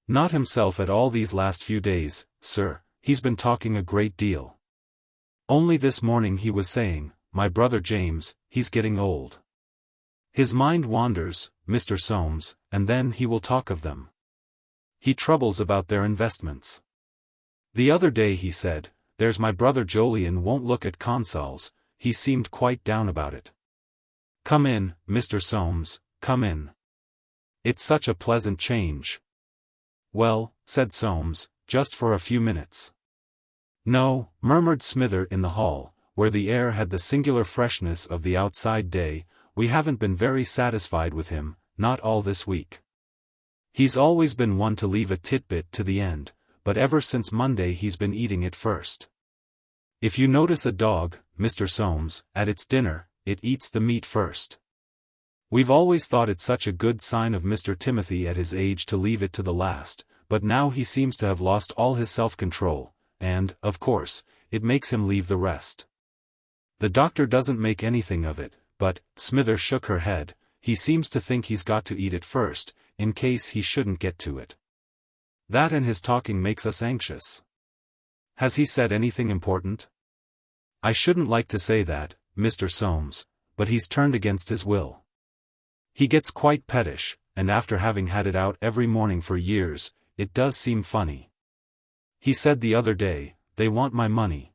Not himself at all these last few days, sir, he's been talking a great deal. Only this morning he was saying, my brother James, he's getting old. His mind wanders, Mr. Soames, and then he will talk of them. He troubles about their investments. The other day he said, there's my brother Jolyon won't look at consols, he seemed quite down about it. "Come in, Mr. Soames, come in. It's such a pleasant change." "Well," said Soames, "just for a few minutes." "No," murmured Smither in the hall, where the air had the singular freshness of the outside day, "we haven't been very satisfied with him, not all this week. He's always been one to leave a titbit to the end, but ever since Monday he's been eating it first. If you notice a dog, Mr. Soames, at its dinner, it eats the meat first. We've always thought it such a good sign of Mr. Timothy at his age to leave it to the last, but now he seems to have lost all his self-control, and, of course, it makes him leave the rest. The doctor doesn't make anything of it, but," Smither shook her head, "he seems to think he's got to eat it first, in case he shouldn't get to it. That and his talking makes us anxious." "Has he said anything important?" "I shouldn't like to say that, Mr. Soames, but he's turned against his will. He gets quite pettish, and after having had it out every morning for years, it does seem funny. He said the other day, 'They want my money.'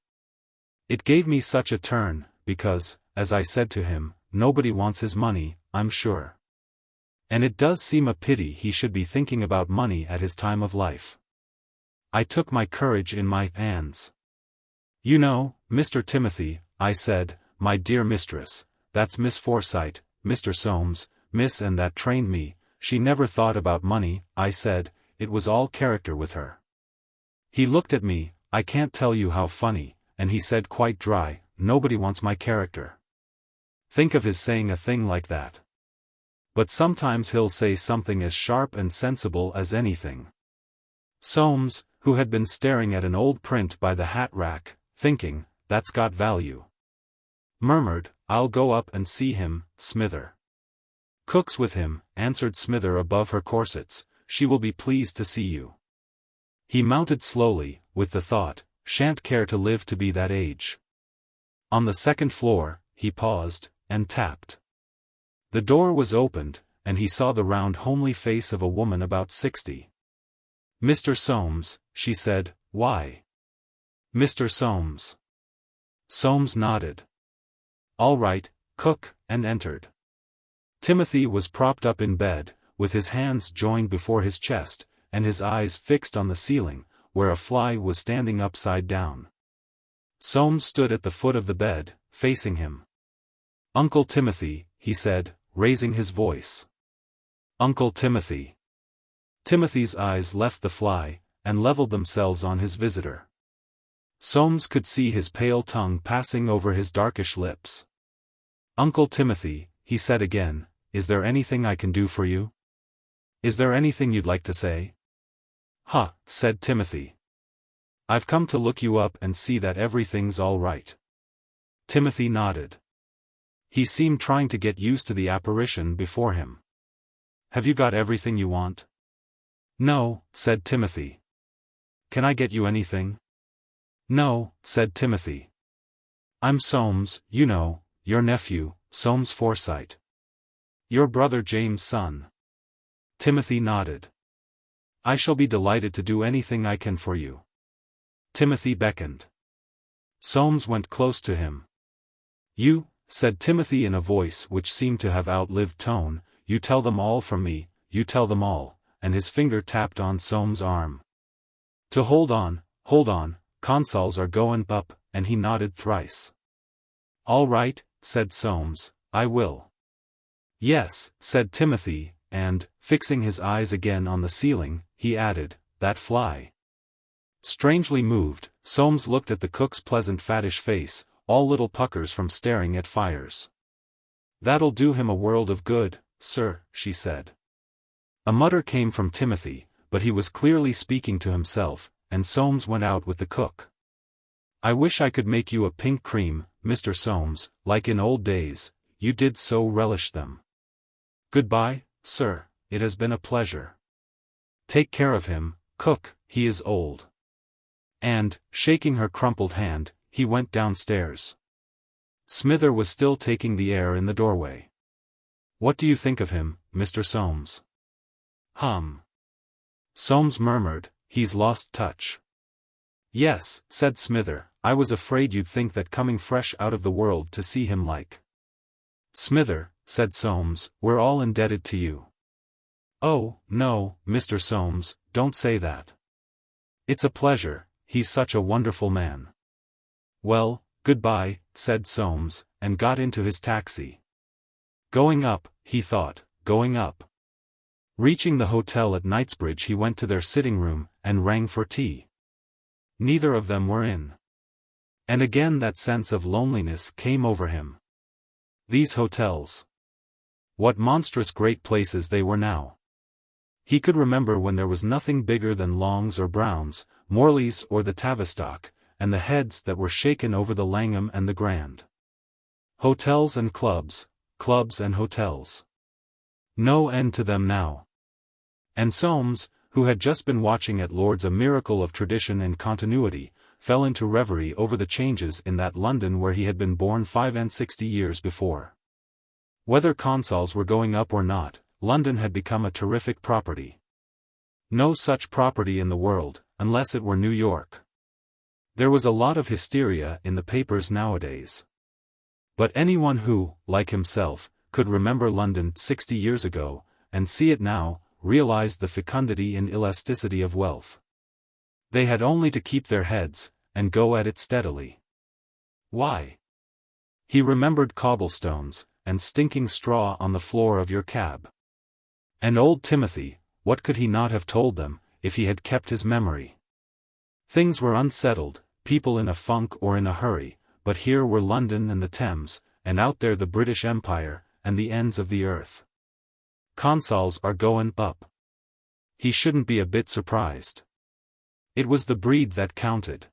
It gave me such a turn, because, as I said to him, nobody wants his money, I'm sure. And it does seem a pity he should be thinking about money at his time of life. I took my courage in my hands. 'You know, Mr. Timothy,' I said, 'my dear mistress, that's Miss Forsyte, Mr. Soames, miss, and that trained me, she never thought about money,' I said, 'it was all character with her.' He looked at me, I can't tell you how funny, and he said quite dry, 'Nobody wants my character.' Think of his saying a thing like that. But sometimes he'll say something as sharp and sensible as anything." Soames, who had been staring at an old print by the hat rack, thinking, "That's got value," murmured, "I'll go up and see him, Smither." "Cook's with him," answered Smither above her corsets, "she will be pleased to see you." He mounted slowly, with the thought, "Shan't care to live to be that age." On the second floor, he paused, and tapped. The door was opened, and he saw the round homely face of a woman about 60. "Mr. Soames," she said, "why?" "Mr. Soames." Soames nodded. "All right, cook," and entered. Timothy was propped up in bed, with his hands joined before his chest, and his eyes fixed on the ceiling, where a fly was standing upside down. Soames stood at the foot of the bed, facing him. "Uncle Timothy," he said, raising his voice. "Uncle Timothy." Timothy's eyes left the fly, and leveled themselves on his visitor. Soames could see his pale tongue passing over his darkish lips. "Uncle Timothy," he said again, "is there anything I can do for you? Is there anything you'd like to say?" "Huh," said Timothy. "I've come to look you up and see that everything's all right." Timothy nodded. He seemed trying to get used to the apparition before him. "Have you got everything you want?" "No," said Timothy. "Can I get you anything?" "No," said Timothy. "I'm Soames, you know, your nephew, Soames Forsyte. Your brother James' son." Timothy nodded. "I shall be delighted to do anything I can for you." Timothy beckoned. Soames went close to him. "You," said Timothy in a voice which seemed to have outlived tone, "you tell them all from me, you tell them all," and his finger tapped on Soames' arm. "To hold on, consols are going up," and he nodded thrice. "All right," said Soames, "I will." "Yes," said Timothy, and, fixing his eyes again on the ceiling, he added, "that fly." Strangely moved, Soames looked at the cook's pleasant fattish face, all little puckers from staring at fires. "That'll do him a world of good, sir," she said. A mutter came from Timothy, but he was clearly speaking to himself, and Soames went out with the cook. "I wish I could make you a pink cream, Mr. Soames, like in old days, you did so relish them. Goodbye, sir, it has been a pleasure. Take care of him, cook, he is old." And, shaking her crumpled hand, he went downstairs. Smither was still taking the air in the doorway. "What do you think of him, Mr. Soames?" Soames murmured, "He's lost touch." "Yes," said Smither, "I was afraid you'd think that coming fresh out of the world to see him like." Smither, said Soames, "we're all indebted to you." "Oh, no, Mr. Soames, don't say that. It's a pleasure, he's such a wonderful man." "Well, goodbye," said Soames, and got into his taxi. Going up, he thought, going up. Reaching the hotel at Knightsbridge, he went to their sitting room, and rang for tea. Neither of them were in. And again that sense of loneliness came over him. These hotels. What monstrous great places they were now. He could remember when there was nothing bigger than Long's or Brown's, Morley's or the Tavistock, and the heads that were shaken over the Langham and the Grand. Hotels and clubs, clubs and hotels. No end to them now. And Soames, who had just been watching at Lord's a miracle of tradition and continuity, fell into reverie over the changes in that London where he had been born 65 years before. Whether consols were going up or not, London had become a terrific property. No such property in the world, unless it were New York. There was a lot of hysteria in the papers nowadays. But anyone who, like himself, could remember London 60 years ago, and see it now, realized the fecundity and elasticity of wealth. They had only to keep their heads, and go at it steadily. Why? He remembered cobblestones, and stinking straw on the floor of your cab. And old Timothy, what could he not have told them, if he had kept his memory? Things were unsettled, people in a funk or in a hurry, but here were London and the Thames, and out there the British Empire, and the ends of the earth. Consols are goin' up. He shouldn't be a bit surprised. It was the breed that counted.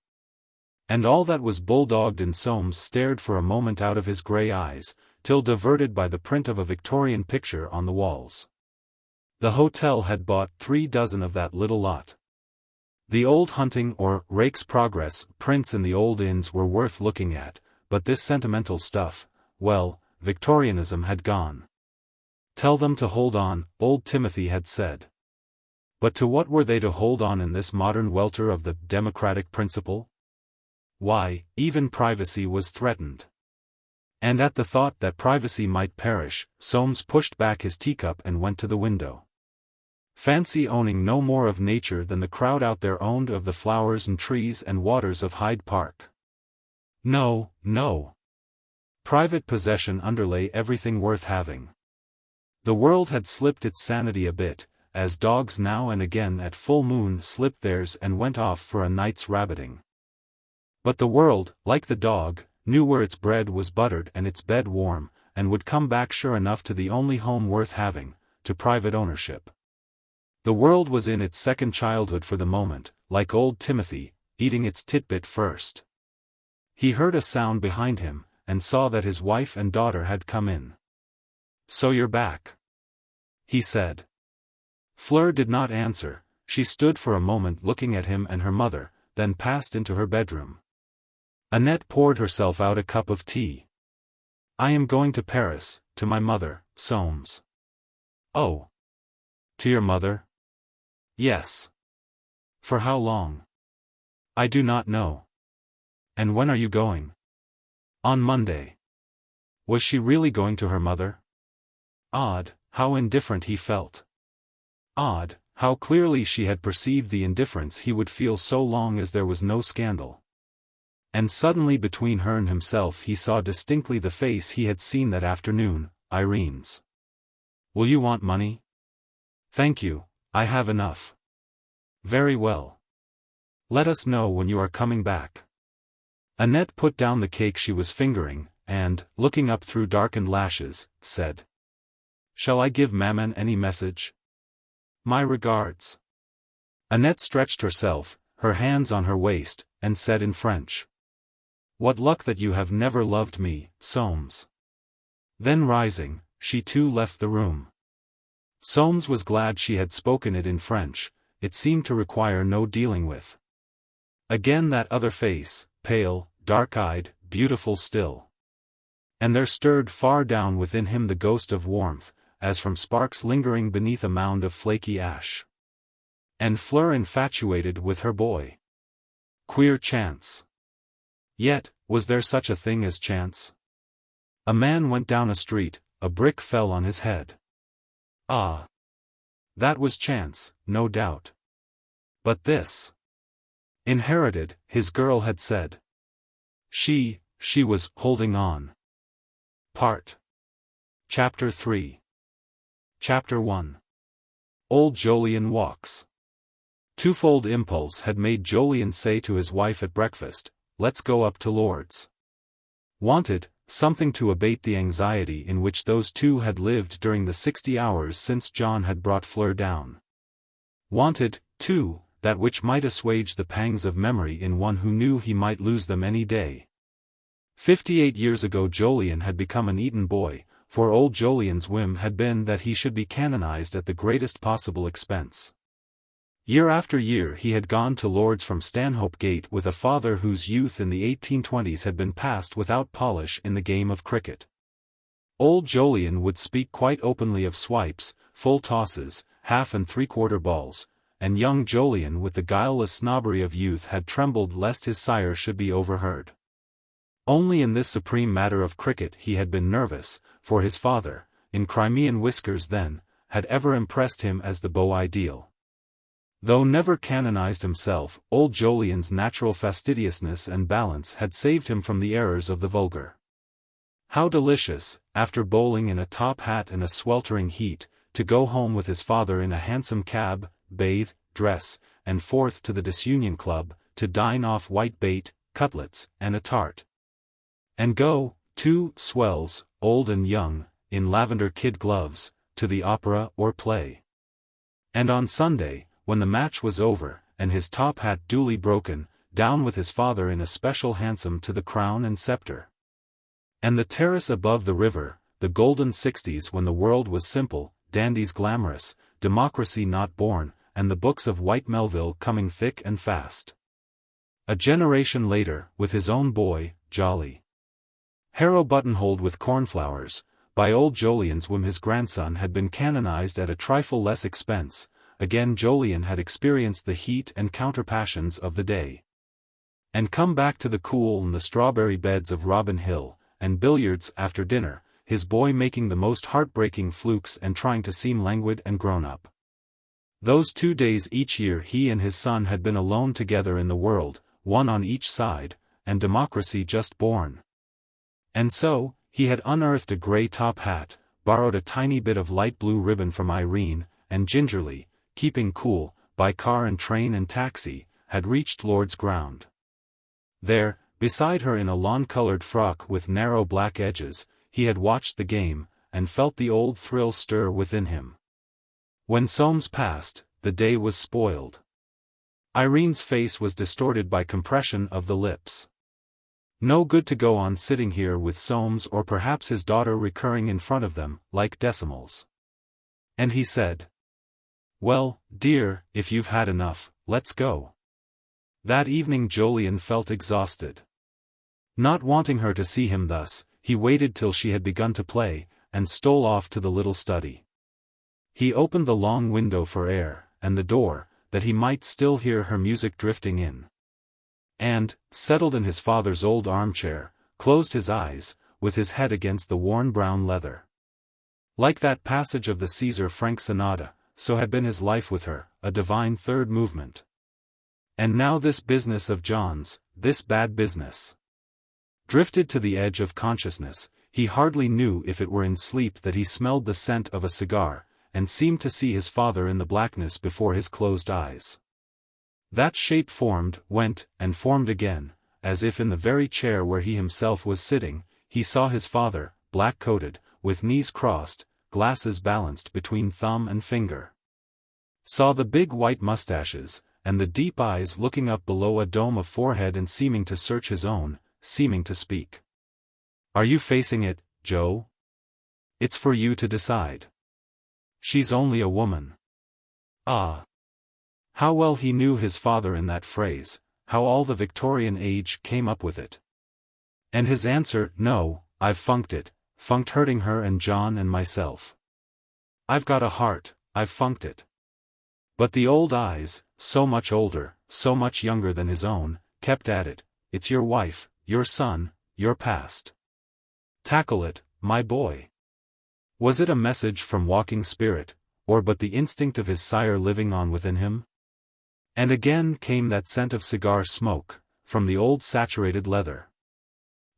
And all that was bulldogged in Soames stared for a moment out of his grey eyes, till diverted by the print of a Victorian picture on the walls. The hotel had bought 3 dozen of that little lot. The old hunting or Rake's Progress prints in the old inns were worth looking at, but this sentimental stuff, well, Victorianism had gone. Tell them to hold on, old Timothy had said. But to what were they to hold on in this modern welter of the democratic principle? Why, even privacy was threatened. And at the thought that privacy might perish, Soames pushed back his teacup and went to the window. Fancy owning no more of nature than the crowd out there owned of the flowers and trees and waters of Hyde Park. No, no. Private possession underlay everything worth having. The world had slipped its sanity a bit, as dogs now and again at full moon slipped theirs and went off for a night's rabbiting. But the world, like the dog, knew where its bread was buttered and its bed warm, and would come back sure enough to the only home worth having, to private ownership. The world was in its second childhood for the moment, like old Timothy, eating its titbit first. He heard a sound behind him, and saw that his wife and daughter had come in. "So you're back," he said. Fleur did not answer. She stood for a moment looking at him and her mother, then passed into her bedroom. Annette poured herself out a cup of tea. "I am going to Paris, to my mother, Soames." "Oh. To your mother?" "Yes." "For how long?" "I do not know." "And when are you going?" "On Monday." Was she really going to her mother? Odd, how indifferent he felt. Odd, how clearly she had perceived the indifference he would feel so long as there was no scandal. And suddenly between her and himself he saw distinctly the face he had seen that afternoon, Irene's. "Will you want money?" "Thank you, I have enough." "Very well. Let us know when you are coming back." Annette put down the cake she was fingering, and, looking up through darkened lashes, said, "Shall I give Maman any message?" "My regards." Annette stretched herself, her hands on her waist, and said in French, "What luck that you have never loved me, Soames." Then rising, she too left the room. Soames was glad she had spoken it in French, it seemed to require no dealing with. Again that other face, pale, dark-eyed, beautiful still. And there stirred far down within him the ghost of warmth, as from sparks lingering beneath a mound of flaky ash. And Fleur infatuated with her boy. Queer chance. Yet, was there such a thing as chance? A man went down a street, a brick fell on his head. Ah! That was chance, no doubt. But this. Inherited, his girl had said. She was holding on. Chapter 3. Chapter 1. Old Jolyon walks. Twofold impulse had made Jolyon say to his wife at breakfast, "Let's go up to Lord's." Wanted, something to abate the anxiety in which those two had lived during the 60 hours since John had brought Fleur down. Wanted, too, that which might assuage the pangs of memory in one who knew he might lose them any day. 58 years ago Jolyon had become an Eton boy, for old Jolyon's whim had been that he should be canonized at the greatest possible expense. Year after year he had gone to Lord's from Stanhope Gate with a father whose youth in the 1820s had been passed without polish in the game of cricket. Old Jolyon would speak quite openly of swipes, full tosses, half and three-quarter balls, and young Jolyon with the guileless snobbery of youth had trembled lest his sire should be overheard. Only in this supreme matter of cricket he had been nervous, for his father, in Crimean whiskers then, had ever impressed him as the beau ideal. Though never canonized himself, old Jolyon's natural fastidiousness and balance had saved him from the errors of the vulgar. How delicious, after bowling in a top hat and a sweltering heat, to go home with his father in a hansom cab, bathe, dress, and forth to the Disunion Club, to dine off white bait, cutlets, and a tart. And go, two swells, old and young, in lavender kid gloves, to the opera or play. And on Sunday, when the match was over, and his top hat duly broken, down with his father in a special hansom to the Crown and Sceptre. And the terrace above the river, the golden 60s when the world was simple, dandies glamorous, democracy not born, and the books of White Melville coming thick and fast. A generation later, with his own boy, jolly Harrow buttonholed with cornflowers, by old Jolyon's whim his grandson had been canonized at a trifle less expense. Again Jolyon had experienced the heat and counter-passions of the day. And come back to the cool and the strawberry beds of Robin Hill, and billiards after dinner, his boy making the most heartbreaking flukes and trying to seem languid and grown-up. Those 2 days each year he and his son had been alone together in the world, one on each side, and democracy just born. And so, he had unearthed a grey top hat, borrowed a tiny bit of light blue ribbon from Irene, and gingerly, keeping cool, by car and train and taxi, had reached Lord's ground. There, beside her in a lawn-colored frock with narrow black edges, he had watched the game, and felt the old thrill stir within him. When Soames passed, the day was spoiled. Irene's face was distorted by compression of the lips. No good to go on sitting here with Soames or perhaps his daughter recurring in front of them, like decimals. And he said, "Well, dear, if you've had enough, let's go." That evening Jolyon felt exhausted. Not wanting her to see him thus, he waited till she had begun to play, and stole off to the little study. He opened the long window for air, and the door, that he might still hear her music drifting in. And, settled in his father's old armchair, closed his eyes, with his head against the worn brown leather. Like that passage of the Caesar Frank sonata, so had been his life with her, a divine third movement. And now this business of John's, this bad business. Drifted to the edge of consciousness, he hardly knew if it were in sleep that he smelled the scent of a cigar, and seemed to see his father in the blackness before his closed eyes. That shape formed, went, and formed again, as if in the very chair where he himself was sitting, he saw his father, black-coated, with knees crossed, glasses balanced between thumb and finger. Saw the big white mustaches, and the deep eyes looking up below a dome of forehead and seeming to search his own, seeming to speak. "Are you facing it, Joe? It's for you to decide. She's only a woman." Ah! How well he knew his father in that phrase, how all the Victorian age came up with it. And his answer, "No, I've funked it, funked hurting her and John and myself. I've got a heart, I've funked it." But the old eyes, so much older, so much younger than his own, kept at it, "It's your wife, your son, your past. Tackle it, my boy. Was it a message from walking spirit, or but the instinct of his sire living on within him? And again came that scent of cigar smoke, from the old saturated leather.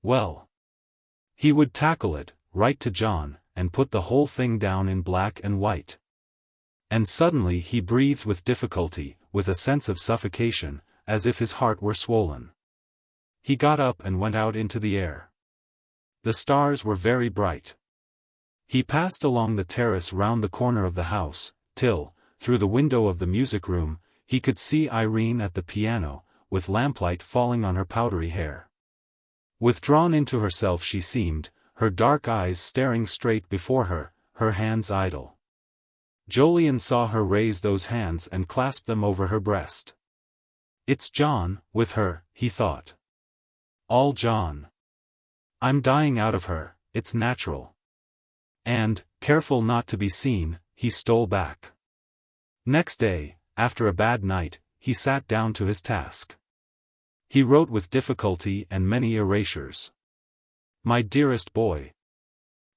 Well, he would tackle it, write to John, and put the whole thing down in black and white. And suddenly he breathed with difficulty, with a sense of suffocation, as if his heart were swollen. He got up and went out into the air. The stars were very bright. He passed along the terrace round the corner of the house, till, through the window of the music-room, he could see Irene at the piano, with lamplight falling on her powdery hair. Withdrawn into herself she seemed, her dark eyes staring straight before her, her hands idle. Jolyon saw her raise those hands and clasp them over her breast. It's John, with her, he thought. All John. I'm dying out of her, it's natural. And, careful not to be seen, he stole back. Next day, after a bad night, he sat down to his task. He wrote with difficulty and many erasures. My dearest boy.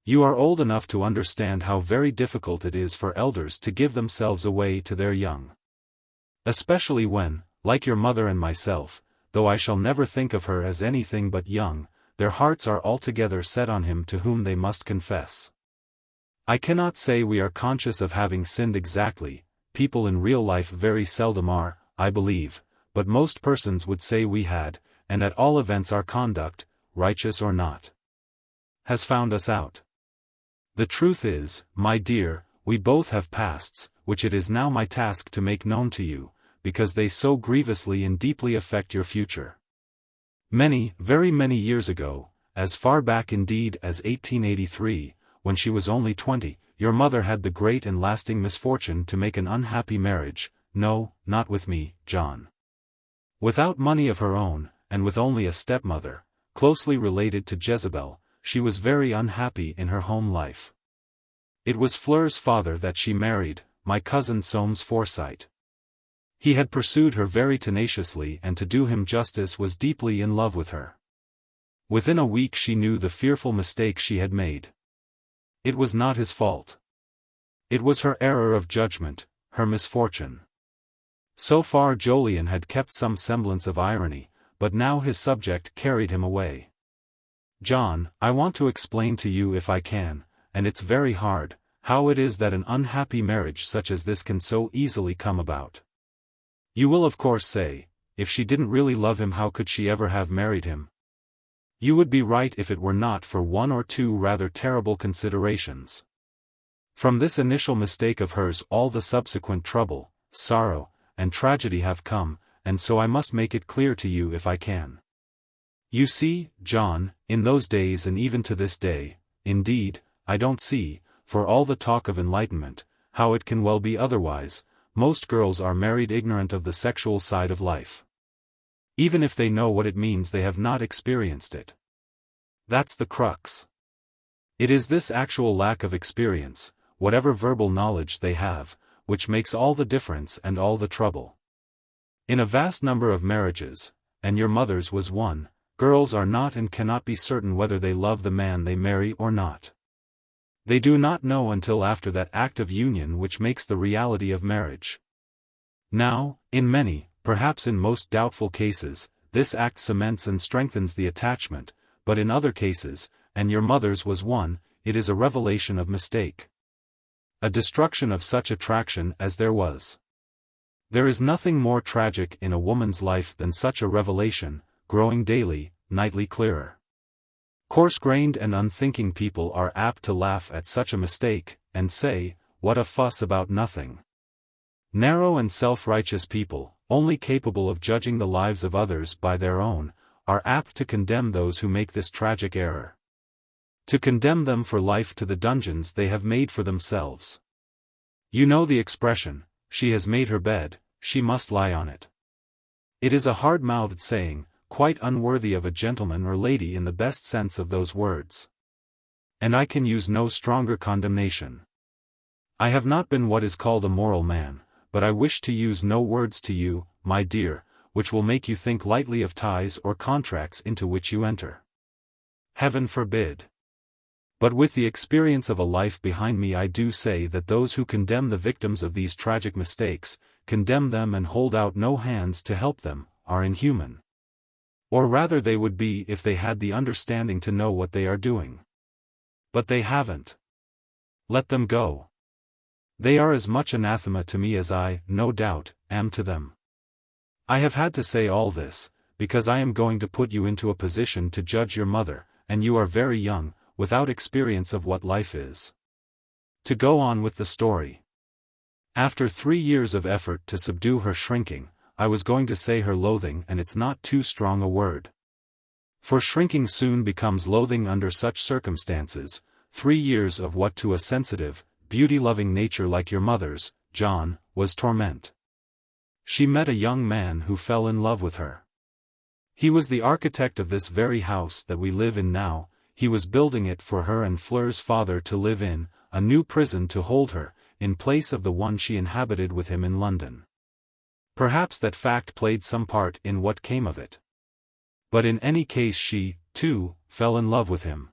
You are old enough to understand how very difficult it is for elders to give themselves away to their young. Especially when, like your mother and myself, though I shall never think of her as anything but young, their hearts are altogether set on him to whom they must confess. I cannot say we are conscious of having sinned exactly, people in real life very seldom are, I believe, but most persons would say we had, and at all events our conduct, righteous or not, has found us out. The truth is, my dear, we both have pasts, which it is now my task to make known to you, because they so grievously and deeply affect your future. Many, very many years ago, as far back indeed as 1883, when she was only 20, your mother had the great and lasting misfortune to make an unhappy marriage, no, not with me, John. Without money of her own, and with only a stepmother, closely related to Jezebel, she was very unhappy in her home life. It was Fleur's father that she married, my cousin Soames Forsyte. He had pursued her very tenaciously and to do him justice was deeply in love with her. Within a week she knew the fearful mistake she had made. It was not his fault. It was her error of judgment, her misfortune. So far Jolyon had kept some semblance of irony, but now his subject carried him away. John, I want to explain to you if I can, and it's very hard, how it is that an unhappy marriage such as this can so easily come about. You will of course say, if she didn't really love him how could she ever have married him? You would be right if it were not for one or two rather terrible considerations. From this initial mistake of hers all the subsequent trouble, sorrow, and tragedy have come, and so I must make it clear to you if I can. You see, John, in those days and even to this day, indeed, I don't see, for all the talk of enlightenment, how it can well be otherwise, most girls are married ignorant of the sexual side of life. Even if they know what it means they have not experienced it. That's the crux. It is this actual lack of experience, whatever verbal knowledge they have, which makes all the difference and all the trouble. In a vast number of marriages, and your mother's was one, girls are not and cannot be certain whether they love the man they marry or not. They do not know until after that act of union which makes the reality of marriage. Now, in many, perhaps in most doubtful cases, this act cements and strengthens the attachment, but in other cases, and your mother's was one, it is a revelation of mistake. A destruction of such attraction as there was. There is nothing more tragic in a woman's life than such a revelation, growing daily, nightly clearer. Coarse-grained and unthinking people are apt to laugh at such a mistake, and say, what a fuss about nothing. Narrow and self-righteous people, only capable of judging the lives of others by their own, are apt to condemn those who make this tragic error. To condemn them for life to the dungeons they have made for themselves. You know the expression, she has made her bed, she must lie on it. It is a hard-mouthed saying, quite unworthy of a gentleman or lady in the best sense of those words. And I can use no stronger condemnation. I have not been what is called a moral man, but I wish to use no words to you, my dear, which will make you think lightly of ties or contracts into which you enter. Heaven forbid. But with the experience of a life behind me, I do say that those who condemn the victims of these tragic mistakes, condemn them and hold out no hands to help them, are inhuman. Or rather they would be if they had the understanding to know what they are doing. But they haven't. Let them go. They are as much anathema to me as I, no doubt, am to them. I have had to say all this, because I am going to put you into a position to judge your mother, and you are very young, without experience of what life is. To go on with the story. After 3 years of effort to subdue her shrinking, I was going to say her loathing, and it's not too strong a word. For shrinking soon becomes loathing under such circumstances. 3 years of what to a sensitive, beauty-loving nature like your mother's, John, was torment. She met a young man who fell in love with her. He was the architect of this very house that we live in now. He was building it for her and Fleur's father to live in, a new prison to hold her, in place of the one she inhabited with him in London. Perhaps that fact played some part in what came of it. But in any case she, too, fell in love with him.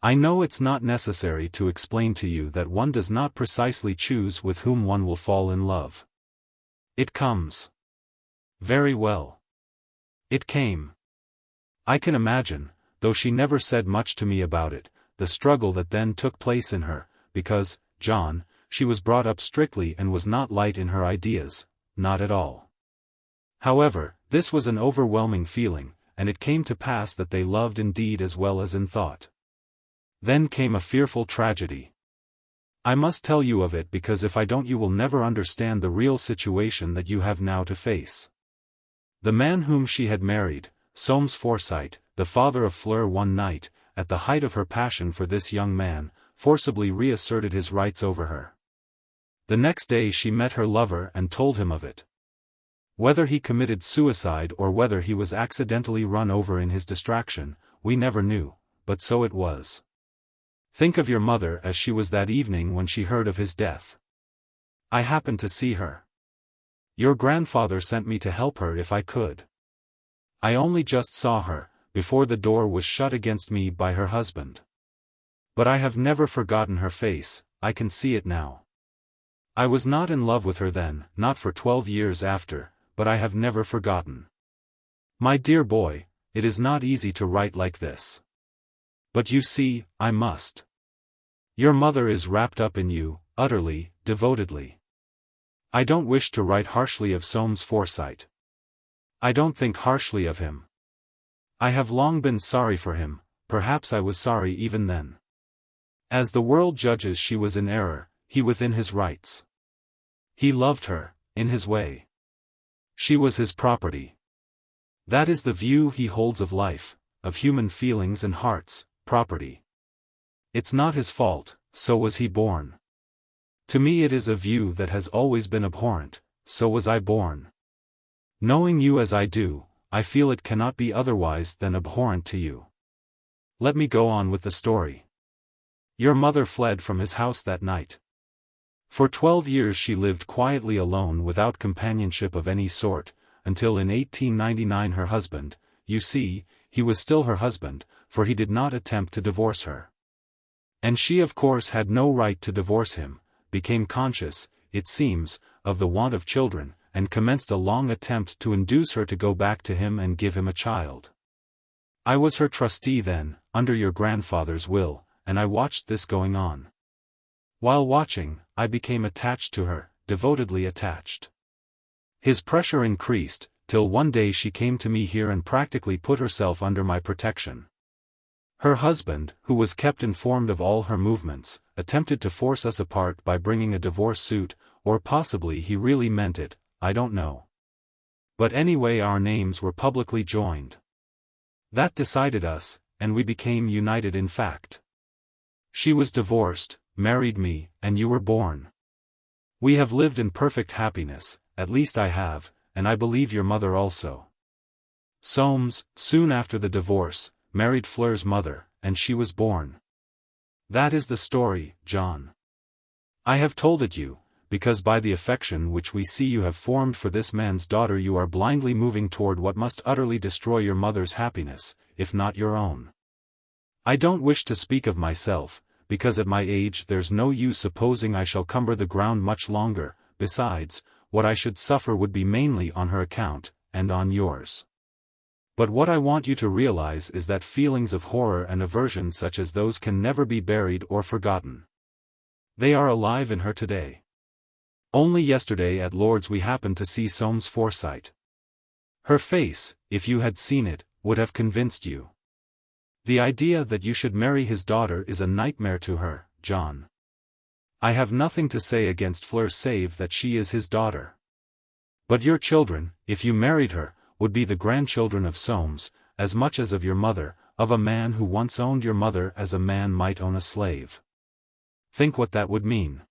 I know it's not necessary to explain to you that one does not precisely choose with whom one will fall in love. It comes. Very well. It came. I can imagine, though she never said much to me about it, the struggle that then took place in her, because, John, she was brought up strictly and was not light in her ideas, not at all. However, this was an overwhelming feeling, and it came to pass that they loved in deed as well as in thought. Then came a fearful tragedy. I must tell you of it because if I don't you will never understand the real situation that you have now to face. The man whom she had married, Soames Forsyte, the father of Fleur, one night, at the height of her passion for this young man, forcibly reasserted his rights over her. The next day she met her lover and told him of it. Whether he committed suicide or whether he was accidentally run over in his distraction, we never knew, but so it was. Think of your mother as she was that evening when she heard of his death. I happened to see her. Your grandfather sent me to help her if I could. I only just saw her, before the door was shut against me by her husband. But I have never forgotten her face, I can see it now. I was not in love with her then, not for 12 years after, but I have never forgotten. My dear boy, it is not easy to write like this. But you see, I must. Your mother is wrapped up in you, utterly, devotedly. I don't wish to write harshly of Soames Forsyte. I don't think harshly of him. I have long been sorry for him, perhaps I was sorry even then. As the world judges, she was in error, he within his rights. He loved her, in his way. She was his property. That is the view he holds of life, of human feelings and hearts, property. It's not his fault, so was he born. To me it is a view that has always been abhorrent, so was I born. Knowing you as I do, I feel it cannot be otherwise than abhorrent to you. Let me go on with the story. Your mother fled from his house that night. For 12 years she lived quietly alone without companionship of any sort, until in 1899 her husband, you see, he was still her husband, for he did not attempt to divorce her. And she of course had no right to divorce him, became conscious, it seems, of the want of children, and commenced a long attempt to induce her to go back to him and give him a child. I was her trustee then, under your grandfather's will, and I watched this going on. While watching, I became attached to her, devotedly attached. His pressure increased, till one day she came to me here and practically put herself under my protection. Her husband, who was kept informed of all her movements, attempted to force us apart by bringing a divorce suit, or possibly he really meant it, I don't know. But anyway our names were publicly joined. That decided us, and we became united in fact. She was divorced, married me, and you were born. We have lived in perfect happiness, at least I have, and I believe your mother also. Soames, soon after the divorce, married Fleur's mother, and she was born. That is the story, John. I have told it you, because by the affection which we see you have formed for this man's daughter you are blindly moving toward what must utterly destroy your mother's happiness, if not your own. I don't wish to speak of myself, because at my age there's no use supposing I shall cumber the ground much longer. Besides, what I should suffer would be mainly on her account, and on yours. But what I want you to realize is that feelings of horror and aversion such as those can never be buried or forgotten. They are alive in her today. Only yesterday at Lord's we happened to see Soames Forsyte. Her face, if you had seen it, would have convinced you. The idea that you should marry his daughter is a nightmare to her, John. I have nothing to say against Fleur save that she is his daughter. But your children, if you married her, would be the grandchildren of Soames, as much as of your mother, of a man who once owned your mother as a man might own a slave. Think what that would mean.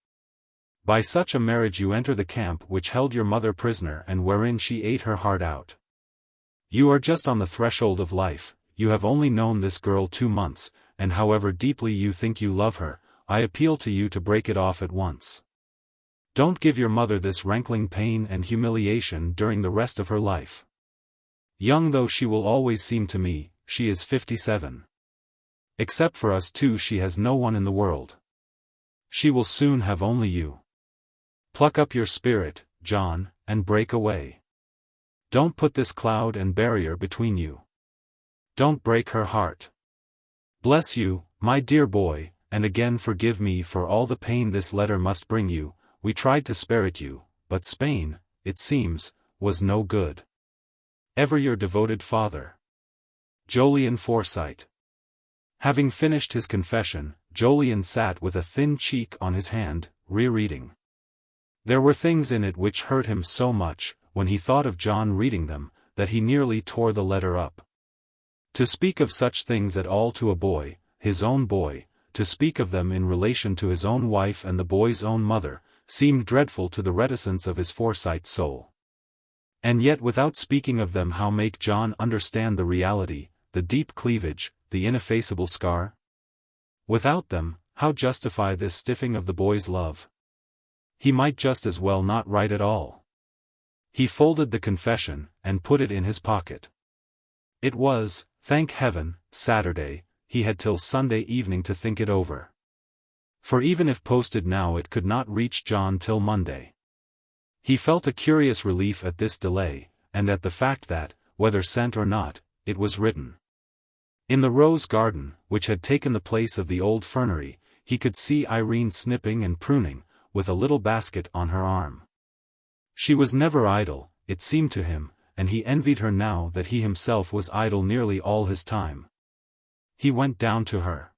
By such a marriage you enter the camp which held your mother prisoner and wherein she ate her heart out. You are just on the threshold of life, you have only known this girl 2 months, and however deeply you think you love her, I appeal to you to break it off at once. Don't give your mother this rankling pain and humiliation during the rest of her life. Young though she will always seem to me, she is 57. Except for us two she has no one in the world. She will soon have only you. Pluck up your spirit, John, and break away. Don't put this cloud and barrier between you. Don't break her heart. Bless you, my dear boy, and again forgive me for all the pain this letter must bring you. We tried to spare it you, but Spain, it seems, was no good. Ever your devoted father, Jolyon Forsyte. Having finished his confession, Jolyon sat with a thin cheek on his hand, rereading. There were things in it which hurt him so much, when he thought of John reading them, that he nearly tore the letter up. To speak of such things at all to a boy, his own boy, to speak of them in relation to his own wife and the boy's own mother, seemed dreadful to the reticence of his Forsyte soul. And yet without speaking of them how make John understand the reality, the deep cleavage, the ineffaceable scar? Without them, how justify this stiffing of the boy's love? He might just as well not write at all. He folded the confession, and put it in his pocket. It was, thank heaven, Saturday, he had till Sunday evening to think it over. For even if posted now it could not reach John till Monday. He felt a curious relief at this delay, and at the fact that, whether sent or not, it was written. In the rose garden, which had taken the place of the old fernery, he could see Irene snipping and pruning, with a little basket on her arm. She was never idle, it seemed to him, and he envied her now that he himself was idle nearly all his time. He went down to her.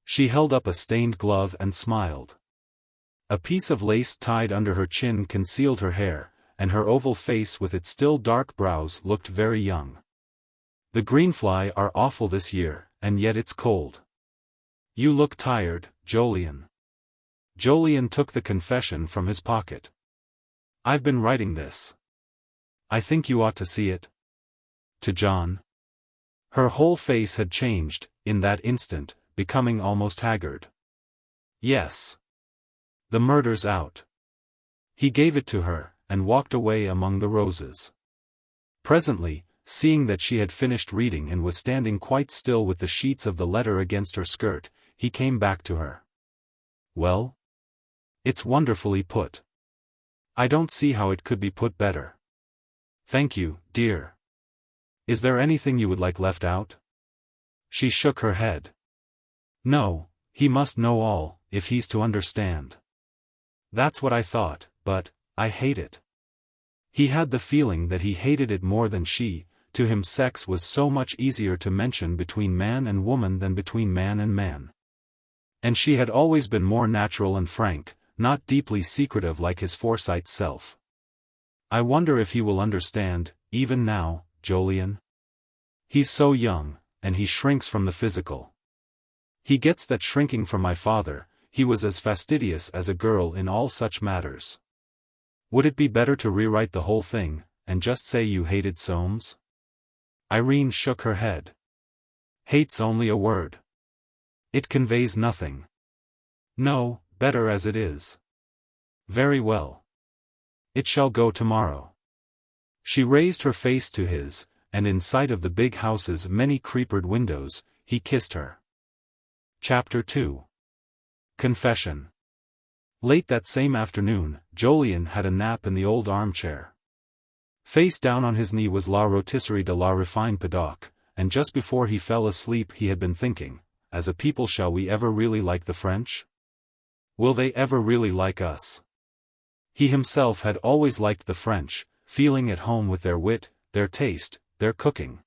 She held up a stained glove and smiled. A piece of lace tied under her chin concealed her hair, and her oval face with its still dark brows looked very young. The greenfly are awful this year, and yet it's cold. You look tired, Jolyon. Jolyon took the confession from his pocket. I've been writing this. I think you ought to see it. To John. Her whole face had changed, in that instant, becoming almost haggard. Yes. The murder's out. He gave it to her, and walked away among the roses. Presently, seeing that she had finished reading and was standing quite still with the sheets of the letter against her skirt, he came back to her. Well? It's wonderfully put. I don't see how it could be put better. Thank you, dear. Is there anything you would like left out? She shook her head. No, he must know all, if he's to understand. That's what I thought, but, I hate it. He had the feeling that he hated it more than she. To him sex was so much easier to mention between man and woman than between man and man. And she had always been more natural and frank, not deeply secretive like his Forsyte self. I wonder if he will understand, even now, Jolyon? He's so young, and he shrinks from the physical. He gets that shrinking from my father. He was as fastidious as a girl in all such matters. Would it be better to rewrite the whole thing, and just say you hated Soames? Irene shook her head. Hate's only a word. It conveys nothing. No, better as it is. Very well. It shall go tomorrow. She raised her face to his, and in sight of the big house's many creepered windows, he kissed her. Chapter 2. Confession. Late that same afternoon, Jolyon had a nap in the old armchair. Face down on his knee was La Rôtisserie de la Refined Paddock, and just before he fell asleep he had been thinking, as a people shall we ever really like the French? Will they ever really like us? He himself had always liked the French, feeling at home with their wit, their taste, their cooking.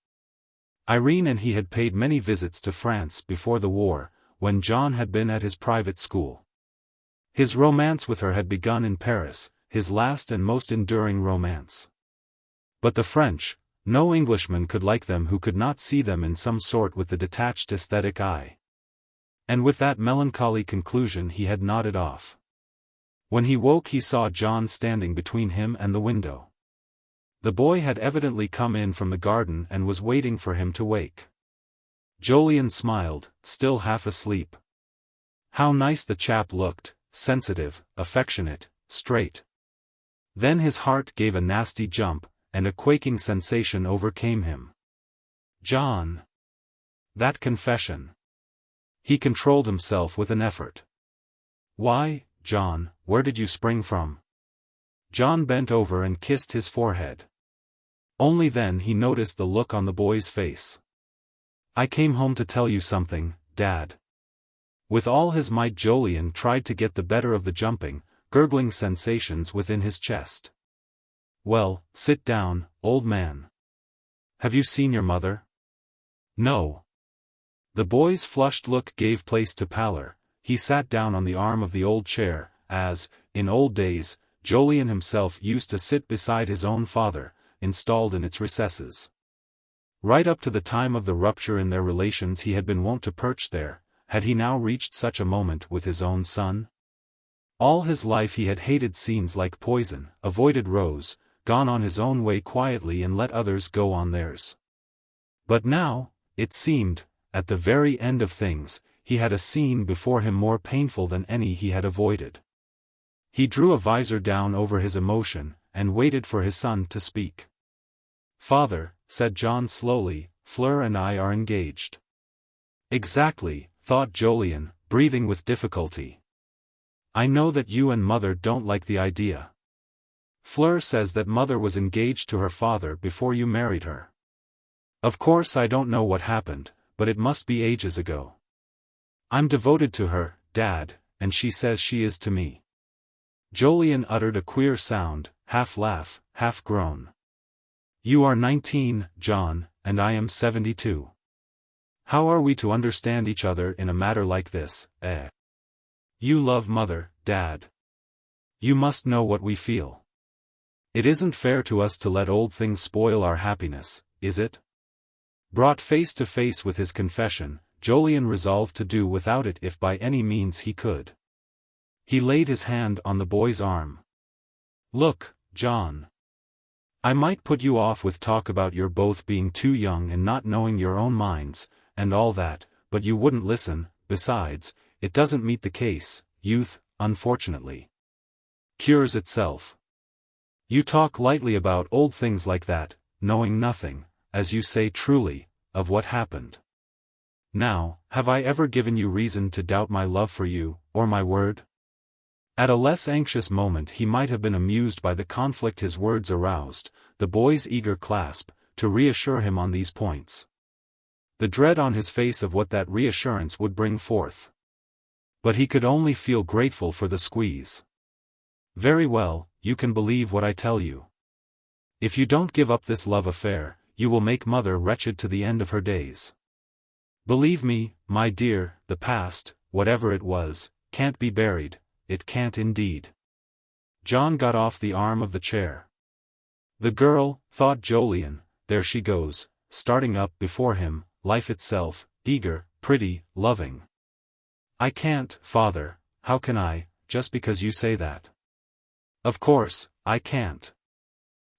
Irene and he had paid many visits to France before the war, when John had been at his private school. His romance with her had begun in Paris, his last and most enduring romance. But the French, no Englishman could like them who could not see them in some sort with the detached aesthetic eye. And with that melancholy conclusion he had nodded off. When he woke he saw John standing between him and the window. The boy had evidently come in from the garden and was waiting for him to wake. Jolyon smiled, still half asleep. How nice the chap looked, sensitive, affectionate, straight. Then his heart gave a nasty jump, and a quaking sensation overcame him. John! That confession! He controlled himself with an effort. Why, John, where did you spring from? John bent over and kissed his forehead. Only then he noticed the look on the boy's face. I came home to tell you something, Dad. With all his might Jolyon tried to get the better of the jumping, gurgling sensations within his chest. Well, sit down, old man. Have you seen your mother? No. The boy's flushed look gave place to pallor. He sat down on the arm of the old chair, as, in old days, Jolyon himself used to sit beside his own father, installed in its recesses. Right up to the time of the rupture in their relations he had been wont to perch there. Had he now reached such a moment with his own son? All his life he had hated scenes like poison, avoided rows, gone on his own way quietly and let others go on theirs. But now, it seemed, at the very end of things, he had a scene before him more painful than any he had avoided. He drew a visor down over his emotion, and waited for his son to speak. Father, said John slowly, Fleur and I are engaged. Exactly, thought Jolyon, breathing with difficulty. I know that you and Mother don't like the idea. Fleur says that Mother was engaged to her father before you married her. Of course I don't know what happened, but it must be ages ago. I'm devoted to her, Dad, and she says she is to me. Jolyon uttered a queer sound, half laugh, half groan. You are 19, John, and I am 72. How are we to understand each other in a matter like this, eh? You love Mother, Dad. You must know what we feel. It isn't fair to us to let old things spoil our happiness, is it? Brought face to face with his confession, Jolyon resolved to do without it if by any means he could. He laid his hand on the boy's arm. Look, John. I might put you off with talk about your both being too young and not knowing your own minds, and all that, but you wouldn't listen. Besides, it doesn't meet the case. Youth, unfortunately, cures itself. You talk lightly about old things like that, knowing nothing, as you say truly, of what happened. Now, have I ever given you reason to doubt my love for you, or my word? At a less anxious moment he might have been amused by the conflict his words aroused, the boy's eager clasp, to reassure him on these points. The dread on his face of what that reassurance would bring forth. But he could only feel grateful for the squeeze. Very well, you can believe what I tell you. If you don't give up this love affair, you will make Mother wretched to the end of her days. Believe me, my dear, the past, whatever it was, can't be buried. It can't indeed. John got off the arm of the chair. The girl, thought Jolyon, there she goes, starting up before him, life itself, eager, pretty, loving. I can't, Father, how can I, just because you say that? Of course, I can't.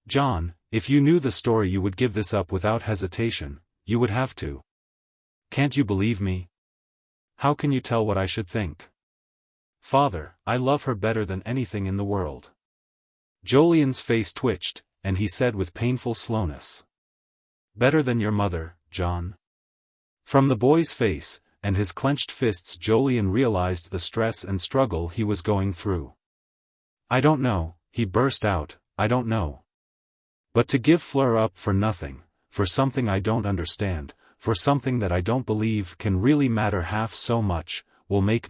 John, if you knew the story you would give this up without hesitation, you would have to. Can't you believe me? How can you tell what I should think? Father, I love her better than anything in the world. Jolyon's face twitched, and he said with painful slowness. Better than your mother, John? From the boy's face, and his clenched fists. Jolyon realized the stress and struggle he was going through. "I don't know," he burst out, "I don't know. But to give Fleur up for nothing, for something I don't understand, for something that I don't believe can really matter half so much, will make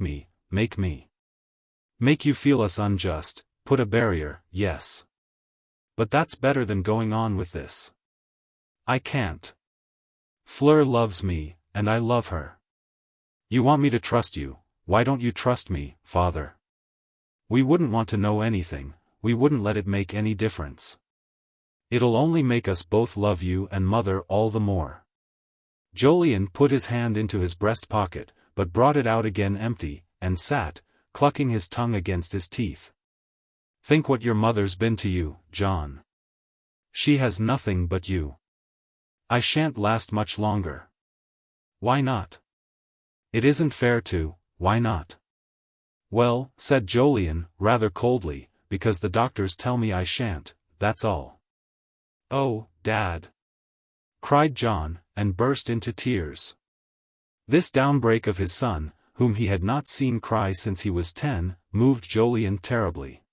you feel us unjust, put a barrier, yes. But that's better than going on with this. I can't. Fleur loves me, and I love her. You want me to trust you, why don't you trust me, Father? We wouldn't want to know anything, we wouldn't let it make any difference. It'll only make us both love you and Mother all the more." Jolyon put his hand into his breast pocket, but brought it out again empty, and sat, clucking his tongue against his teeth. "Think what your mother's been to you, John. She has nothing but you. I shan't last much longer." "Why not?" "It isn't fair to, why not?" "Well," said Jolyon, rather coldly, "because the doctors tell me I shan't, that's all." "Oh, Dad!" cried John, and burst into tears. This downbreak of his son, whom he had not seen cry since he was 10, moved Jolyon terribly.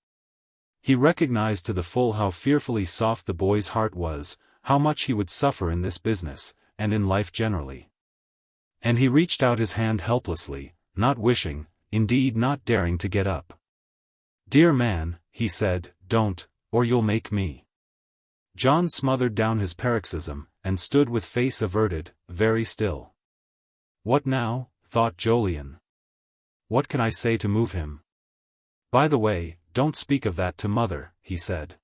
He recognized to the full how fearfully soft the boy's heart was, how much he would suffer in this business, and in life generally. And he reached out his hand helplessly, not wishing, indeed not daring to get up. "Dear man," he said, "don't, or you'll make me." John smothered down his paroxysm, and stood with face averted, very still. "What now?" thought Jolyon. "What can I say to move him? By the way, don't speak of that to Mother," he said.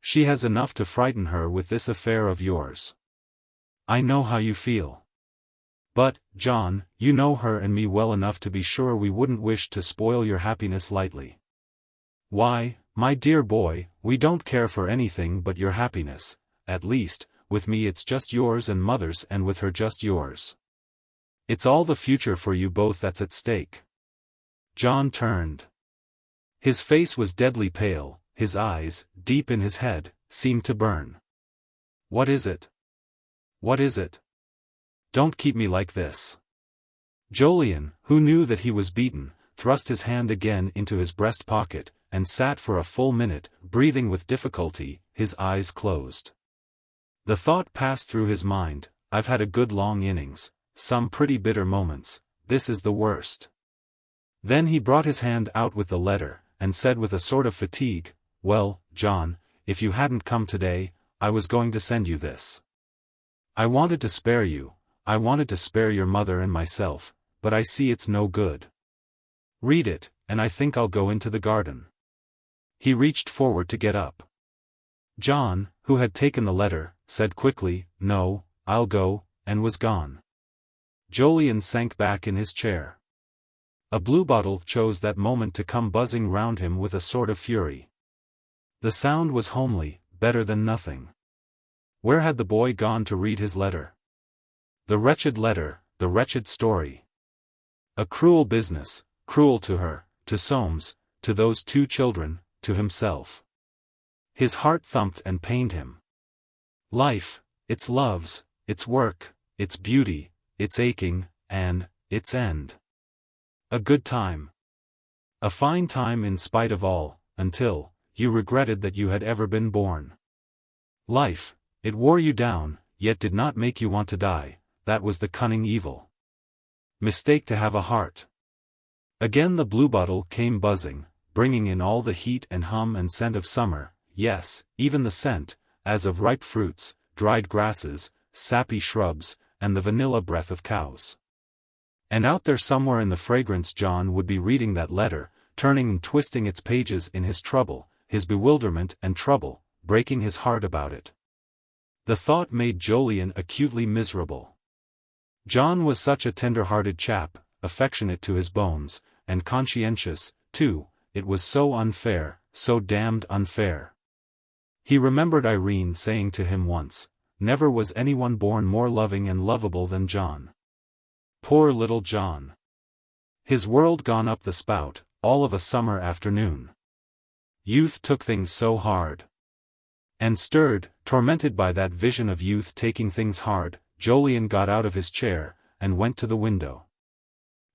"She has enough to frighten her with this affair of yours. I know how you feel. But, John, you know her and me well enough to be sure we wouldn't wish to spoil your happiness lightly. Why, my dear boy, we don't care for anything but your happiness, at least, with me it's just yours and Mother's, and with her just yours. It's all the future for you both that's at stake." John turned. His face was deadly pale, his eyes, deep in his head, seemed to burn. "What is it? What is it? Don't keep me like this." Jolyon, who knew that he was beaten, thrust his hand again into his breast pocket, and sat for a full minute, breathing with difficulty, his eyes closed. The thought passed through his mind, "I've had a good long innings, some pretty bitter moments, this is the worst." Then he brought his hand out with the letter, and said with a sort of fatigue, "Well, John, if you hadn't come today, I was going to send you this. I wanted to spare you, I wanted to spare your mother and myself, but I see it's no good. Read it, and I think I'll go into the garden." He reached forward to get up. John, who had taken the letter, said quickly, "No, I'll go," and was gone. Jolyon sank back in his chair. A bluebottle chose that moment to come buzzing round him with a sort of fury. The sound was homely, better than nothing. Where had the boy gone to read his letter? The wretched letter, the wretched story. A cruel business, cruel to her, to Soames, to those two children, to himself. His heart thumped and pained him. Life, its loves, its work, its beauty, its aching, and its end. A good time. A fine time in spite of all, until you regretted that you had ever been born. Life, it wore you down, yet did not make you want to die, that was the cunning evil. Mistake to have a heart. Again the bluebottle came buzzing, bringing in all the heat and hum and scent of summer, yes, even the scent, as of ripe fruits, dried grasses, sappy shrubs, and the vanilla breath of cows. And out there somewhere in the fragrance John would be reading that letter, turning and twisting its pages in his trouble, his bewilderment and trouble, breaking his heart about it. The thought made Jolyon acutely miserable. John was such a tender-hearted chap, affectionate to his bones, and conscientious, too. It was so unfair, so damned unfair. He remembered Irene saying to him once, "Never was anyone born more loving and lovable than John." Poor little John. His world gone up the spout, all of a summer afternoon. Youth took things so hard. And stirred, tormented by that vision of youth taking things hard, Jolyon got out of his chair, and went to the window.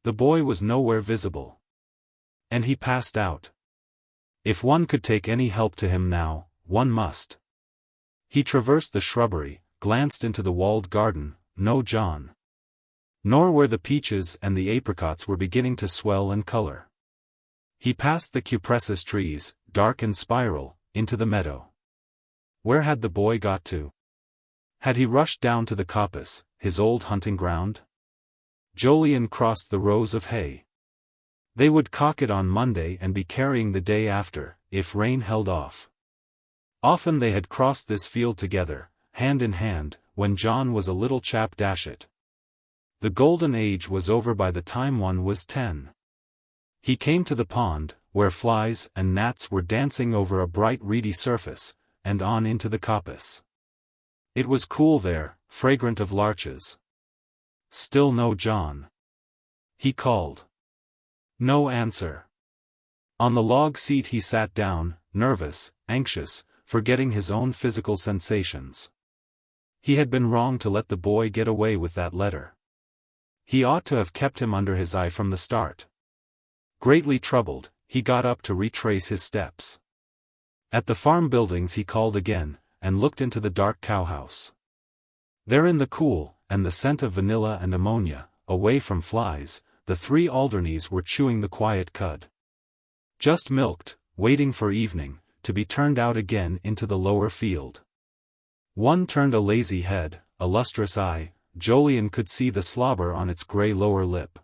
The boy was nowhere visible. And he passed out. If one could take any help to him now, one must. He traversed the shrubbery, glanced into the walled garden, no John. Nor where the peaches and the apricots were beginning to swell and color. He passed the cypresses trees, dark and spiral, into the meadow. Where had the boy got to? Had he rushed down to the coppice, his old hunting ground? Jolyon crossed the rows of hay. They would cock it on Monday and be carrying the day after, if rain held off. Often they had crossed this field together, hand in hand, when John was a little chap. It. The golden age was over by the time one was 10. He came to the pond, where flies and gnats were dancing over a bright reedy surface, and on into the coppice. It was cool there, fragrant of larches. Still no John. He called. No answer. On the log seat he sat down, nervous, anxious, forgetting his own physical sensations. He had been wrong to let the boy get away with that letter. He ought to have kept him under his eye from the start. Greatly troubled, he got up to retrace his steps. At the farm buildings he called again, and looked into the dark cowhouse. There in the cool, and the scent of vanilla and ammonia, away from flies, the 3 Alderneys were chewing the quiet cud. Just milked, waiting for evening, to be turned out again into the lower field. One turned a lazy head, a lustrous eye. Jolyon could see the slobber on its grey lower lip.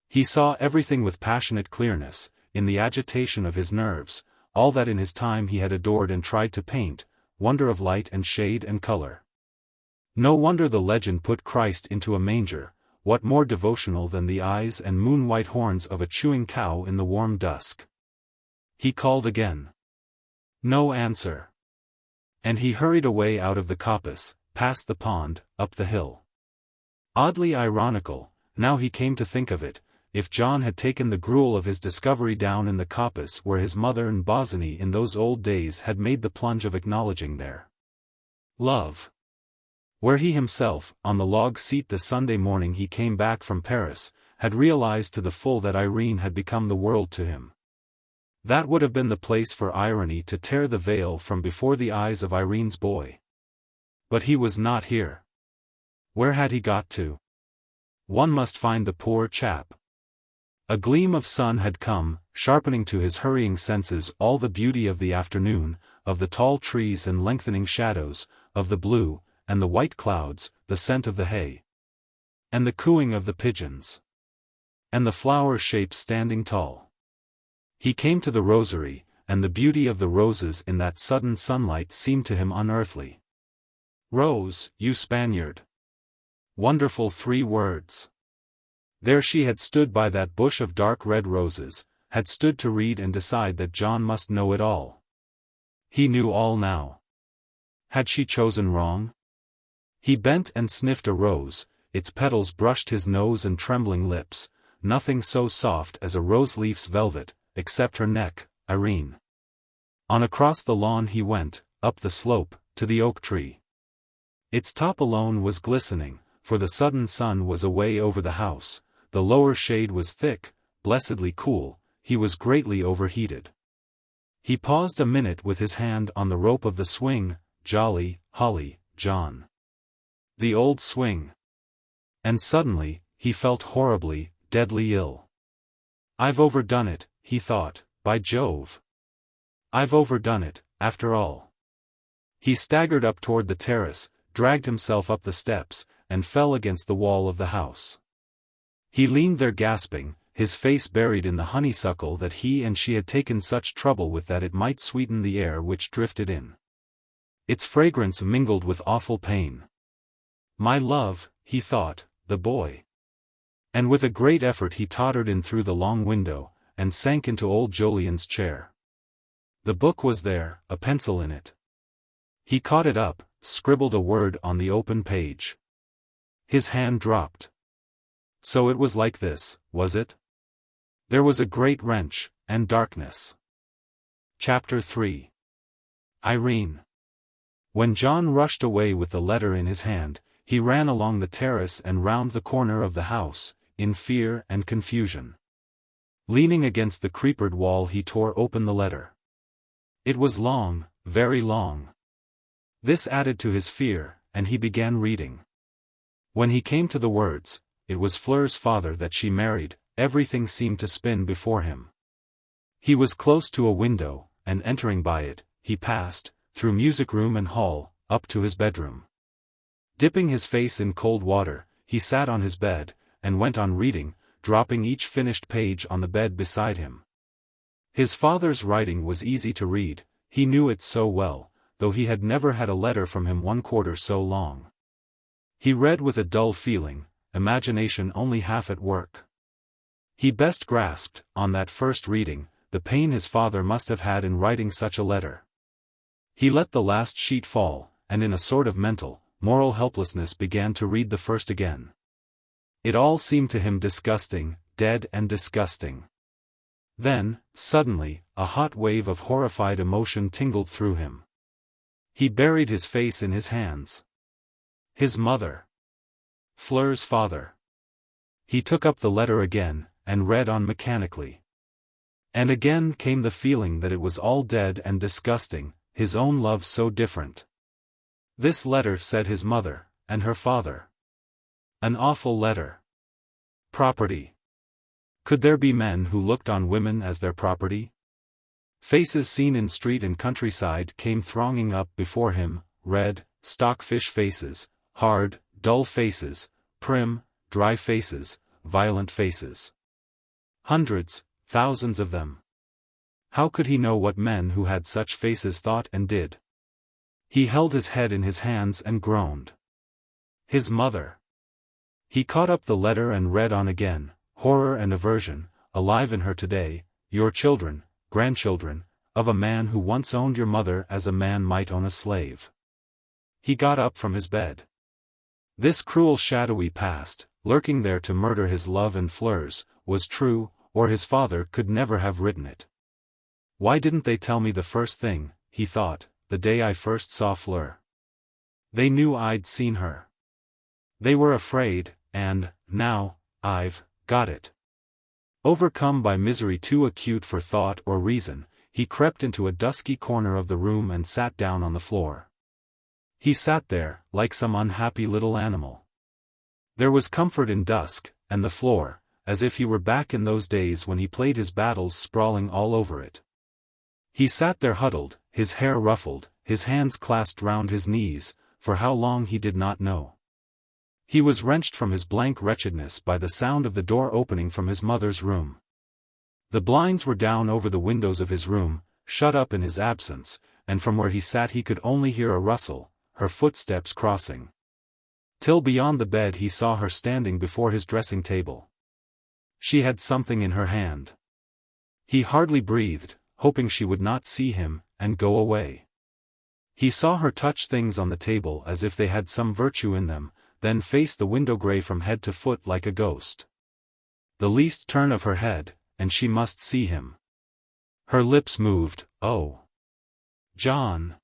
He saw everything with passionate clearness, in the agitation of his nerves, all that in his time he had adored and tried to paint, wonder of light and shade and color. No wonder the legend put Christ into a manger. What more devotional than the eyes and moon-white horns of a chewing cow in the warm dusk? He called again. No answer. And he hurried away out of the coppice, past the pond, up the hill. Oddly ironical, now he came to think of it, if John had taken the gruel of his discovery down in the coppice where his mother and Bosinney in those old days had made the plunge of acknowledging their love. Where he himself, on the log seat the Sunday morning he came back from Paris, had realized to the full that Irene had become the world to him. That would have been the place for irony to tear the veil from before the eyes of Irene's boy. But he was not here. Where had he got to? One must find the poor chap. A gleam of sun had come, sharpening to his hurrying senses all the beauty of the afternoon, of the tall trees and lengthening shadows, of the blue, and the white clouds, the scent of the hay. And the cooing of the pigeons. And the flower shapes standing tall. He came to the rosary, and the beauty of the roses in that sudden sunlight seemed to him unearthly. Rose, you Spaniard. Wonderful 3 words. There she had stood by that bush of dark red roses, had stood to read and decide that John must know it all. He knew all now. Had she chosen wrong? He bent and sniffed a rose, its petals brushed his nose and trembling lips, nothing so soft as a rose leaf's velvet, except her neck, Irene. On across the lawn he went, up the slope, to the oak tree. Its top alone was glistening, for the sudden sun was away over the house, the lower shade was thick, blessedly cool, he was greatly overheated. He paused a minute with his hand on the rope of the swing. Jolly, Holly, John. The old swing. And suddenly, he felt horribly, deadly ill. I've overdone it, he thought, by Jove. I've overdone it, after all. He staggered up toward the terrace, dragged himself up the steps, and fell against the wall of the house. He leaned there gasping, his face buried in the honeysuckle that he and she had taken such trouble with that it might sweeten the air which drifted in. Its fragrance mingled with awful pain. My love, he thought, the boy. And with a great effort he tottered in through the long window, and sank into old Jolyon's chair. The book was there, a pencil in it. He caught it up, scribbled a word on the open page. His hand dropped. So it was like this, was it? There was a great wrench, and darkness. Chapter 3. Irene. When John rushed away with the letter in his hand, he ran along the terrace and round the corner of the house, in fear and confusion. Leaning against the creepered wall he tore open the letter. It was long, very long. This added to his fear, and he began reading. When he came to the words, "It was Fleur's father that she married," everything seemed to spin before him. He was close to a window, and entering by it, he passed, through music room and hall, up to his bedroom. Dipping his face in cold water, he sat on his bed, and went on reading, dropping each finished page on the bed beside him. His father's writing was easy to read, he knew it so well, though he had never had a letter from him 1/4 so long. He read with a dull feeling, imagination only half at work. He best grasped, on that first reading, the pain his father must have had in writing such a letter. He let the last sheet fall, and in a sort of mental, moral helplessness began to read the first again. It all seemed to him disgusting, dead and disgusting. Then, suddenly, a hot wave of horrified emotion tingled through him. He buried his face in his hands. His mother. Fleur's father. He took up the letter again, and read on mechanically. And again came the feeling that it was all dead and disgusting, his own love so different. This letter said his mother, and her father. An awful letter. Property. Could there be men who looked on women as their property? Faces seen in street and countryside came thronging up before him, red, stockfish faces, hard, dull faces, prim, dry faces, violent faces. Hundreds, thousands of them. How could he know what men who had such faces thought and did? He held his head in his hands and groaned. His mother. He caught up the letter and read on again, horror and aversion, alive in her today, your children, grandchildren, of a man who once owned your mother as a man might own a slave. He got up from his bed. This cruel shadowy past, lurking there to murder his love and Fleur's, was true, or his father could never have written it. Why didn't they tell me the first thing, he thought, the day I first saw Fleur? They knew I'd seen her. They were afraid, and, now, I've got it. Overcome by misery too acute for thought or reason, he crept into a dusky corner of the room and sat down on the floor. He sat there, like some unhappy little animal. There was comfort in dusk, and the floor, as if he were back in those days when he played his battles sprawling all over it. He sat there huddled, his hair ruffled, his hands clasped round his knees, for how long he did not know. He was wrenched from his blank wretchedness by the sound of the door opening from his mother's room. The blinds were down over the windows of his room, shut up in his absence, and from where he sat he could only hear a rustle, her footsteps crossing. Till beyond the bed he saw her standing before his dressing table. She had something in her hand. He hardly breathed, hoping she would not see him, and go away. He saw her touch things on the table as if they had some virtue in them, then face the window grey from head to foot like a ghost. The least turn of her head, and she must see him. Her lips moved, "Oh, John."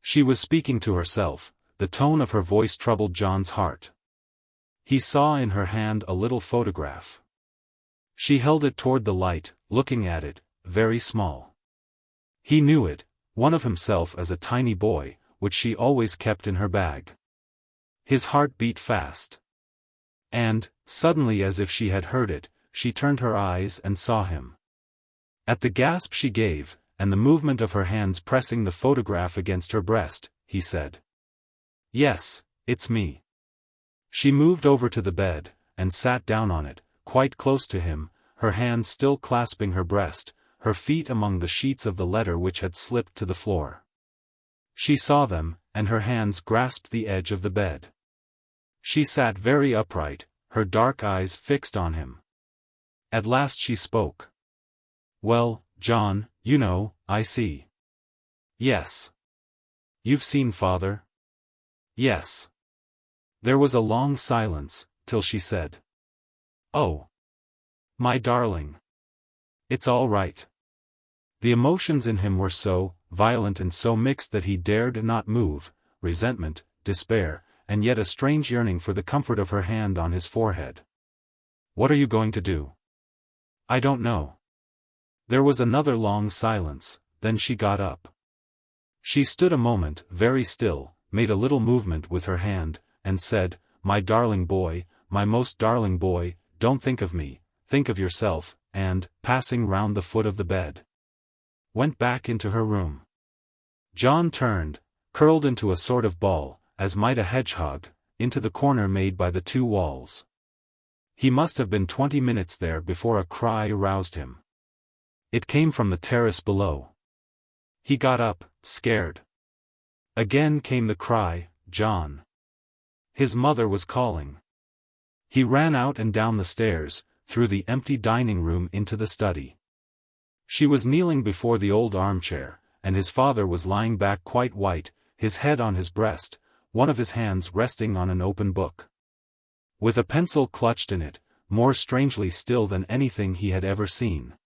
She was speaking to herself, the tone of her voice troubled John's heart. He saw in her hand a little photograph. She held it toward the light, looking at it, very small. He knew it, one of himself as a tiny boy, which she always kept in her bag. His heart beat fast. And, suddenly as if she had heard it, she turned her eyes and saw him. At the gasp she gave, and the movement of her hands pressing the photograph against her breast, he said, "Yes, it's me." She moved over to the bed, and sat down on it, quite close to him, her hands still clasping her breast, her feet among the sheets of the letter which had slipped to the floor. She saw them, and her hands grasped the edge of the bed. She sat very upright, her dark eyes fixed on him. At last she spoke. "Well, John, you know, I see." "Yes." "You've seen father?" "Yes." There was a long silence, till she said, "Oh, my darling. It's all right." The emotions in him were so violent and so mixed that he dared not move, resentment, despair, and yet a strange yearning for the comfort of her hand on his forehead. What are you going to do?" "I don't know." There was another long silence, then she got up. She stood a moment, very still, made a little movement with her hand, and said, "My darling boy, my most darling boy, don't think of me, think of yourself," and, passing round the foot of the bed, went back into her room. John turned, curled into a sort of ball, as might a hedgehog, into the corner made by the two walls. He must have been 20 minutes there before a cry aroused him. It came from the terrace below. He got up, scared. Again came the cry, "John." His mother was calling. He ran out and down the stairs, through the empty dining room into the study. She was kneeling before the old armchair, and his father was lying back quite white, his head on his breast, one of his hands resting on an open book, with a pencil clutched in it, more strangely still than anything he had ever seen.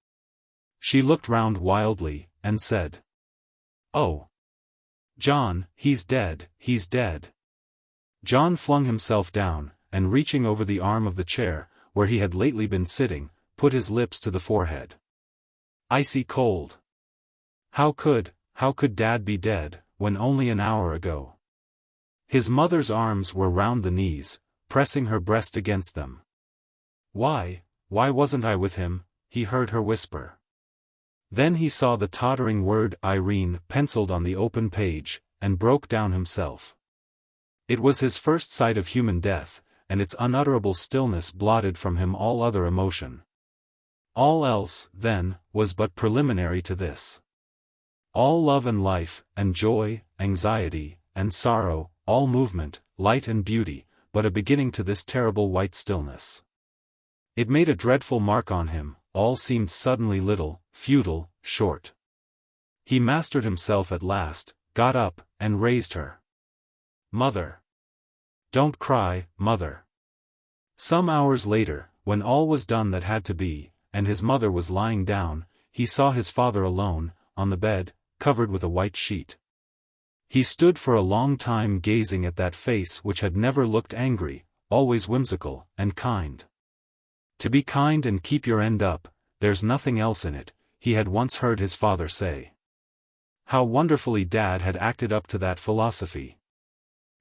She looked round wildly, and said, "Oh, John, he's dead, he's dead." John flung himself down, and reaching over the arm of the chair, where he had lately been sitting, put his lips to the forehead. Icy cold. How could Dad be dead, when only an hour ago? His mother's arms were round the knees, pressing her breast against them. Why wasn't I with him?" he heard her whisper. Then he saw the tottering word Irene penciled on the open page, and broke down himself. It was his first sight of human death, and its unutterable stillness blotted from him all other emotion. All else, then, was but preliminary to this. All love and life, and joy, anxiety, and sorrow, all movement, light and beauty, but a beginning to this terrible white stillness. It made a dreadful mark on him, all seemed suddenly little, futile, short. He mastered himself at last, got up, and raised her. "Mother! Don't cry, Mother!" Some hours later, when all was done that had to be, and his mother was lying down, he saw his father alone, on the bed, covered with a white sheet. He stood for a long time gazing at that face which had never looked angry, always whimsical, and kind. "To be kind and keep your end up, there's nothing else in it," he had once heard his father say. How wonderfully Dad had acted up to that philosophy.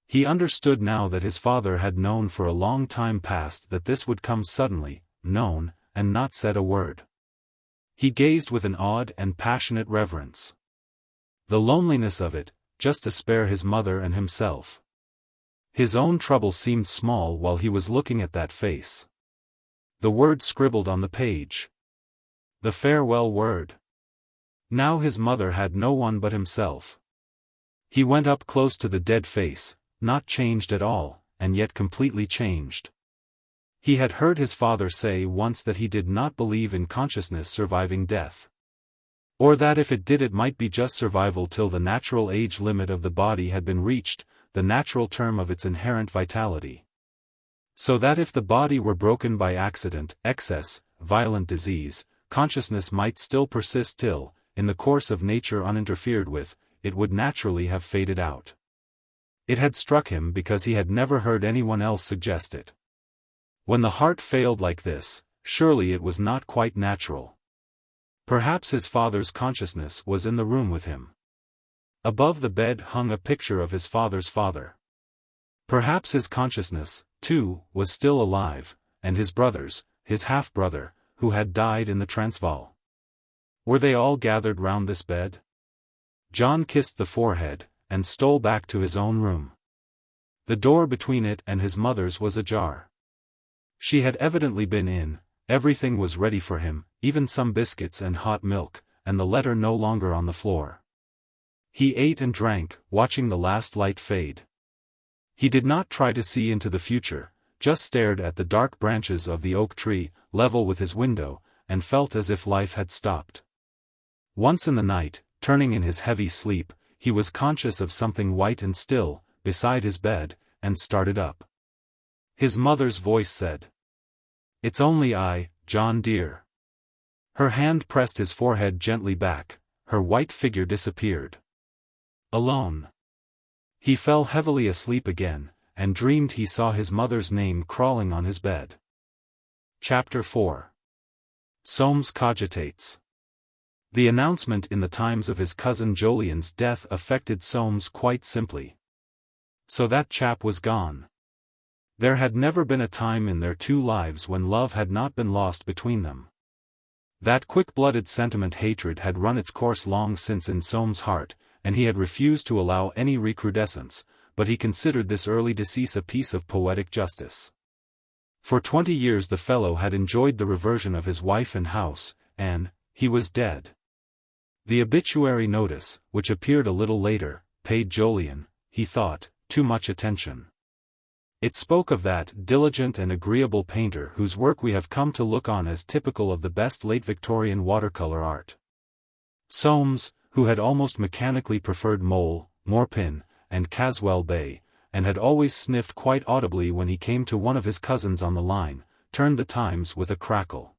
He understood now that his father had known for a long time past that this would come suddenly, known, and not said a word. He gazed with an odd and passionate reverence. The loneliness of it, just to spare his mother and himself. His own trouble seemed small while he was looking at that face. The word scribbled on the page. The farewell word. Now his mother had no one but himself. He went up close to the dead face, not changed at all, and yet completely changed. He had heard his father say once that he did not believe in consciousness surviving death. Or that if it did it might be just survival till the natural age limit of the body had been reached, the natural term of its inherent vitality. So that if the body were broken by accident, excess, violent disease, consciousness might still persist till, in the course of nature uninterfered with, it would naturally have faded out. It had struck him because he had never heard anyone else suggest it. When the heart failed like this, surely it was not quite natural. Perhaps his father's consciousness was in the room with him. Above the bed hung a picture of his father's father. Perhaps his consciousness, too, was still alive, and his brothers, his half-brother, who had died in the Transvaal. Were they all gathered round this bed? John kissed the forehead, and stole back to his own room. The door between it and his mother's was ajar. She had evidently been in, everything was ready for him, even some biscuits and hot milk, and the letter no longer on the floor. He ate and drank, watching the last light fade. He did not try to see into the future, just stared at the dark branches of the oak tree, level with his window, and felt as if life had stopped. Once in the night, turning in his heavy sleep, he was conscious of something white and still, beside his bed, and started up. His mother's voice said, "It's only I, John dear." Her hand pressed his forehead gently back, her white figure disappeared. Alone. He fell heavily asleep again, and dreamed he saw his mother's name crawling on his bed. Chapter 4. Soames Cogitates. The announcement in the Times of his cousin Jolyon's death affected Soames quite simply. So that chap was gone. There had never been a time in their two lives when love had not been lost between them. That quick-blooded sentiment-hatred had run its course long since in Soames' heart, and he had refused to allow any recrudescence, but he considered this early decease a piece of poetic justice. For 20 years the fellow had enjoyed the reversion of his wife and house, and he was dead. The obituary notice, which appeared a little later, paid Jolyon, he thought, too much attention. It spoke of that diligent and agreeable painter whose work we have come to look on as typical of the best late Victorian watercolor art. Soames, who had almost mechanically preferred Mole, Morpin, and Caswell Bay, and had always sniffed quite audibly when he came to one of his cousins on the line, turned the Times with a crackle.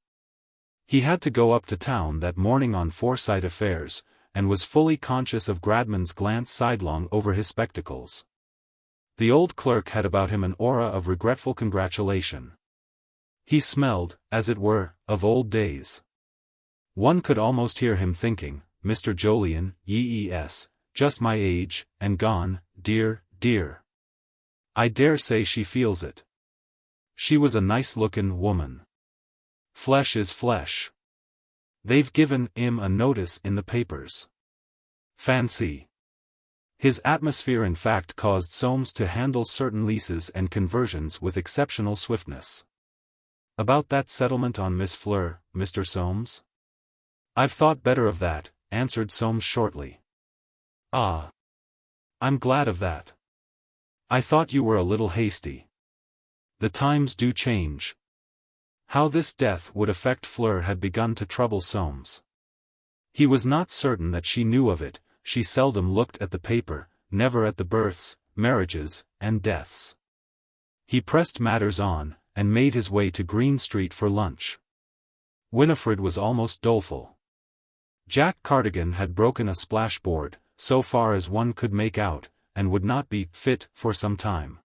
He had to go up to town that morning on Forsyte affairs, and was fully conscious of Gradman's glance sidelong over his spectacles. The old clerk had about him an aura of regretful congratulation. He smelled, as it were, of old days. One could almost hear him thinking, "Mr. Jolyon, yes, just my age, and gone, dear, dear. I dare say she feels it. She was a nice-lookin' woman. Flesh is flesh. They've given 'im a notice in the papers. Fancy." His atmosphere in fact caused Soames to handle certain leases and conversions with exceptional swiftness. "About that settlement on Miss Fleur, Mr. Soames?" "I've thought better of that," answered Soames shortly. "Ah. I'm glad of that. I thought you were a little hasty. The times do change." How this death would affect Fleur had begun to trouble Soames. He was not certain that she knew of it. She seldom looked at the paper, never at the births, marriages, and deaths. He pressed matters on, and made his way to Green Street for lunch. Winifred was almost doleful. Jack Cardigan had broken a splashboard, so far as one could make out, and would not be fit for some time.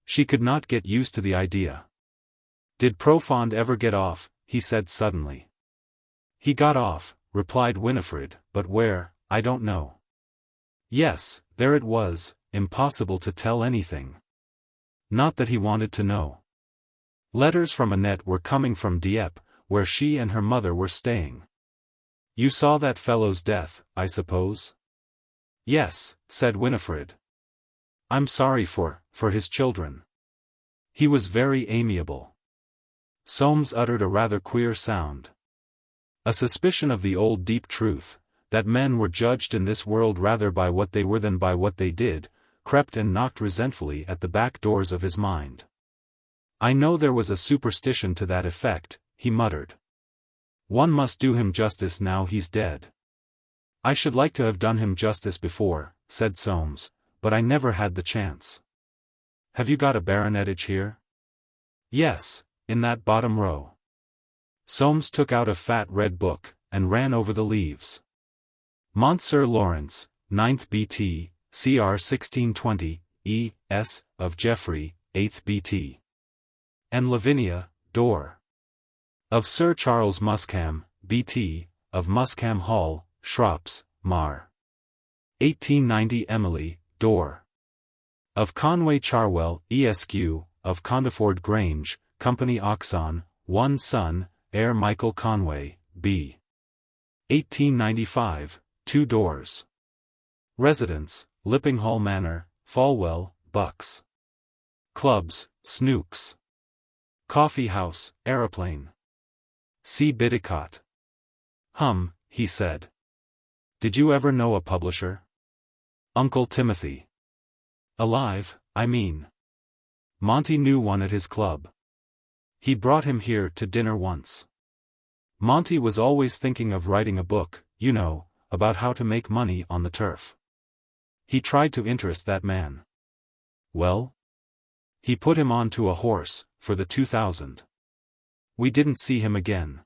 She could not get used to the idea. "Did Profond ever get off?" he said suddenly. "He got off," replied Winifred, "but where, I don't know." Yes, there it was, impossible to tell anything. Not that he wanted to know. Letters from Annette were coming from Dieppe, where she and her mother were staying. "You saw that fellow's death, I suppose?" "Yes," said Winifred. "I'm sorry for his children. He was very amiable." Soames uttered a rather queer sound. A suspicion of the old deep truth, that men were judged in this world rather by what they were than by what they did, crept and knocked resentfully at the back doors of his mind. "I know there was a superstition to that effect," he muttered. "One must do him justice now he's dead." "I should like to have done him justice before," said Soames, "but I never had the chance." "Have you got a baronetage here?" "Yes, in that bottom row." Soames took out a fat red book, and ran over the leaves. Monsieur Lawrence, 9th BT, CR 1620, E.S., of Geoffrey, 8th BT. And Lavinia, Dor. Of Sir Charles Muscam, BT, of Muscam Hall, Shrops, Mar. 1890 Emily, Dor. Of Conway Charwell, ESQ, of Condeford Grange, Company Oxon, one son, heir Michael Conway, B. 1895, 2 doors. Residence, Lippinghall Manor, Falwell, Bucks. Clubs, Snooks. Coffee house, Aeroplane. C. Bidicott. He said. "Did you ever know a publisher?" "Uncle Timothy." "Alive, I mean." Monty knew one at his club. He brought him here to dinner once. Monty was always thinking of writing a book, you know, about how to make money on the turf. He tried to interest that man. Well? He put him on to a horse, for the 2000. We didn't see him again.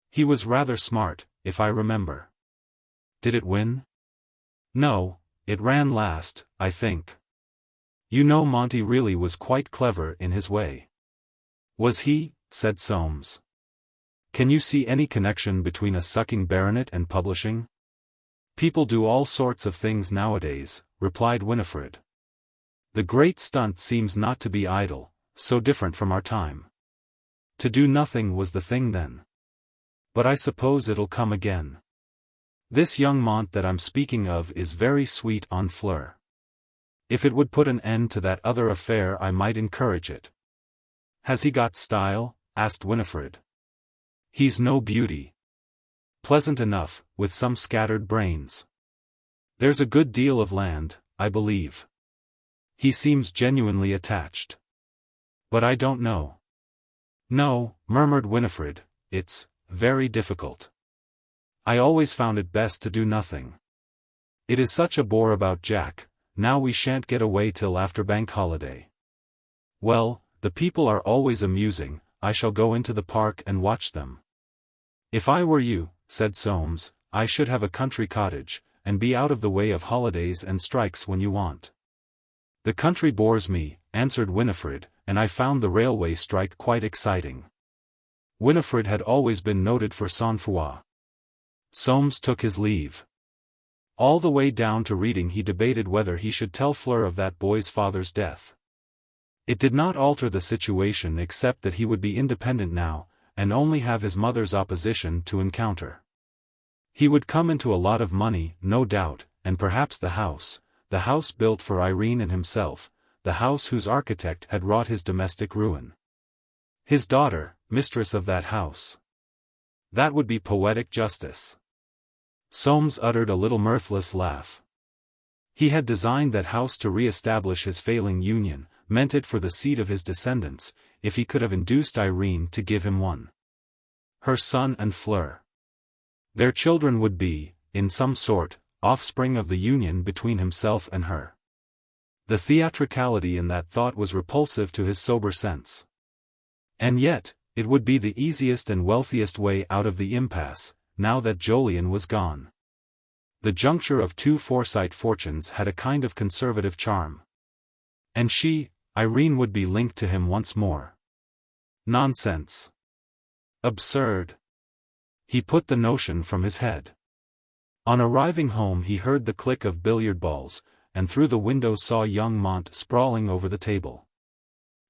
He was rather smart, if I remember. Did it win? No, it ran last, I think. You know Monty really was quite clever in his way. Was he? said Soames. "Can you see any connection between a sucking baronet and publishing?" "People do all sorts of things nowadays," replied Winifred. "The great stunt seems not to be idle, so different from our time. To do nothing was the thing then. But I suppose it'll come again. This young Mont that I'm speaking of is very sweet on Fleur. If it would put an end to that other affair I might encourage it." "Has he got style?" asked Winifred. "He's no beauty. Pleasant enough, with some scattered brains. There's a good deal of land, I believe. He seems genuinely attached. But I don't know." "No," murmured Winifred, "it's very difficult. I always found it best to do nothing. It is such a bore about Jack. Now we shan't get away till after Bank Holiday." "Well, the people are always amusing. I shall go into the park and watch them." "If I were you," said Soames, "I should have a country cottage, and be out of the way of holidays and strikes when you want." "The country bores me," answered Winifred, "and I found the railway strike quite exciting." Winifred had always been noted for sang-froid. Soames took his leave. All the way down to Reading he debated whether he should tell Fleur of that boy's father's death. It did not alter the situation except that he would be independent now, and only have his mother's opposition to encounter. He would come into a lot of money, no doubt, and perhaps the house built for Irene and himself, the house whose architect had wrought his domestic ruin. His daughter, mistress of that house. That would be poetic justice. Soames uttered a little mirthless laugh. He had designed that house to re-establish his failing union, meant it for the seat of his descendants, if he could have induced Irene to give him one. Her son and Fleur. Their children would be, in some sort, offspring of the union between himself and her. The theatricality in that thought was repulsive to his sober sense. And yet, it would be the easiest and wealthiest way out of the impasse, now that Jolyon was gone. The juncture of two Forsyte fortunes had a kind of conservative charm. And she, Irene, would be linked to him once more. Nonsense. Absurd. He put the notion from his head. On arriving home he heard the click of billiard balls, and through the window saw young Mont sprawling over the table.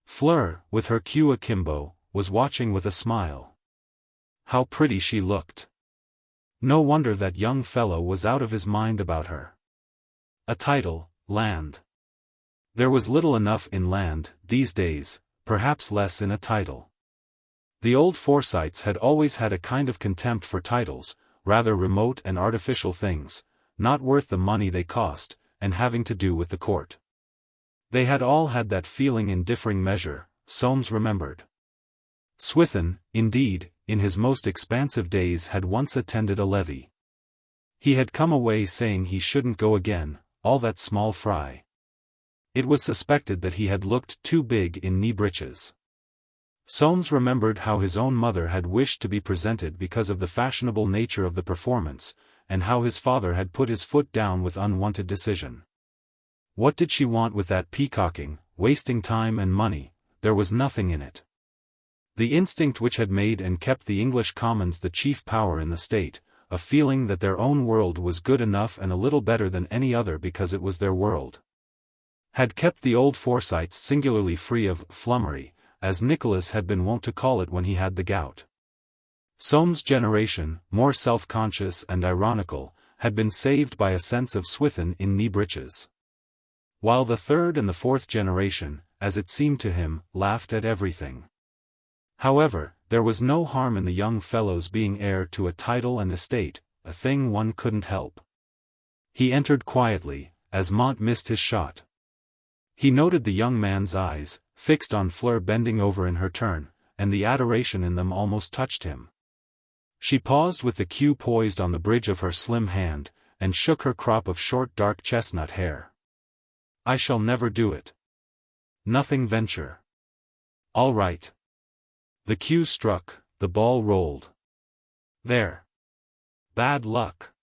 Fleur, with her cue akimbo, was watching with a smile. How pretty she looked. No wonder that young fellow was out of his mind about her. A title, land. There was little enough in land, these days, perhaps less in a title. The old Forsytes had always had a kind of contempt for titles, rather remote and artificial things, not worth the money they cost, and having to do with the court. They had all had that feeling in differing measure, Soames remembered. Swithin, indeed, in his most expansive days had once attended a levee. He had come away saying he shouldn't go again, all that small fry. It was suspected that he had looked too big in knee breeches. Soames remembered how his own mother had wished to be presented because of the fashionable nature of the performance, and how his father had put his foot down with unwonted decision. What did she want with that peacocking, wasting time and money? There was nothing in it. The instinct which had made and kept the English Commons the chief power in the state, a feeling that their own world was good enough and a little better than any other because it was their world, had kept the old Forsytes singularly free of flummery, as Nicholas had been wont to call it when he had the gout. Soames' generation, more self-conscious and ironical, had been saved by a sense of Swithin in knee breeches. While the third and the fourth generation, as it seemed to him, laughed at everything. However, there was no harm in the young fellow's being heir to a title and estate, a thing one couldn't help. He entered quietly, as Mont missed his shot. He noted the young man's eyes, fixed on Fleur bending over in her turn, and the adoration in them almost touched him. She paused with the cue poised on the bridge of her slim hand, and shook her crop of short dark chestnut hair. "I shall never do it. Nothing venture." "All right." The cue struck, the ball rolled. "There. Bad luck."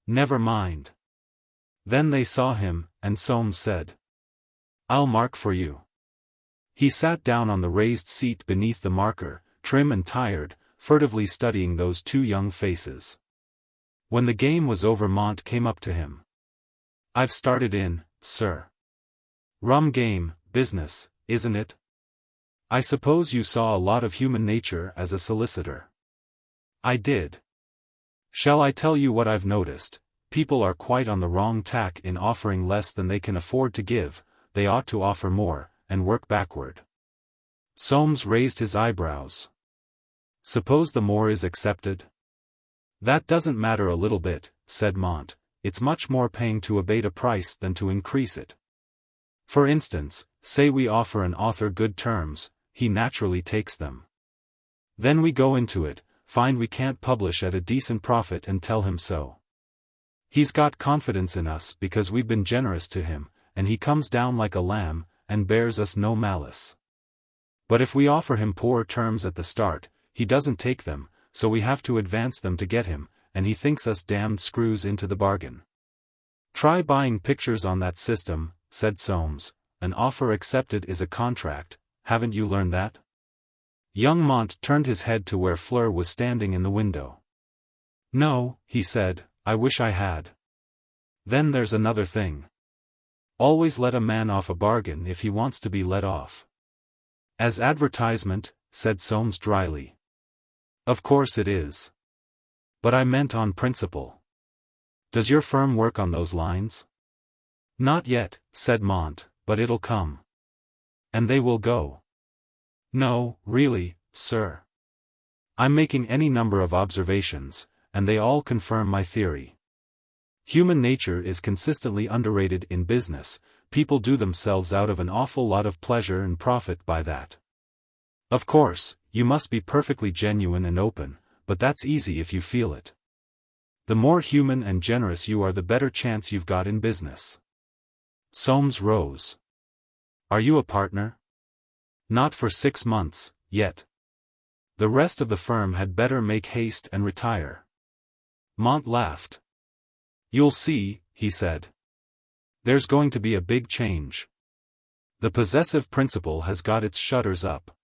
"Never mind." Then they saw him, and Soames said, "I'll mark for you." He sat down on the raised seat beneath the marker, trim and tired, furtively studying those two young faces. When the game was over, Mont came up to him. "I've started in, sir." "Rum game, business, isn't it? I suppose you saw a lot of human nature as a solicitor." "I did. Shall I tell you what I've noticed? People are quite on the wrong tack in offering less than they can afford to give. They ought to offer more, and work backward." Soames raised his eyebrows. "Suppose the more is accepted?" "That doesn't matter a little bit," said Mont. "It's much more paying to abate a price than to increase it. For instance, say we offer an author good terms, he naturally takes them. Then we go into it, find we can't publish at a decent profit and tell him so. He's got confidence in us because we've been generous to him, and he comes down like a lamb, and bears us no malice. But if we offer him poor terms at the start, he doesn't take them, so we have to advance them to get him, and he thinks us damned screws into the bargain. Try buying pictures on that system," said Soames. "An offer accepted is a contract, haven't you learned that?" Young Mont turned his head to where Fleur was standing in the window. "No," he said, "I wish I had. Then there's another thing. Always let a man off a bargain if he wants to be let off." "As advertisement," said Soames dryly. "Of course it is. But I meant on principle. Does your firm work on those lines?" "Not yet," said Mont, "but it'll come. And they will go." "No, really, sir. I'm making any number of observations, and they all confirm my theory. Human nature is consistently underrated in business. People do themselves out of an awful lot of pleasure and profit by that. Of course, you must be perfectly genuine and open, but that's easy if you feel it. The more human and generous you are, the better chance you've got in business." Soames rose. "Are you a partner?" "Not for 6 months, yet. The rest of the firm had better make haste and retire." Mont laughed. "You'll see," he said. "There's going to be a big change. The possessive principle has got its shutters up."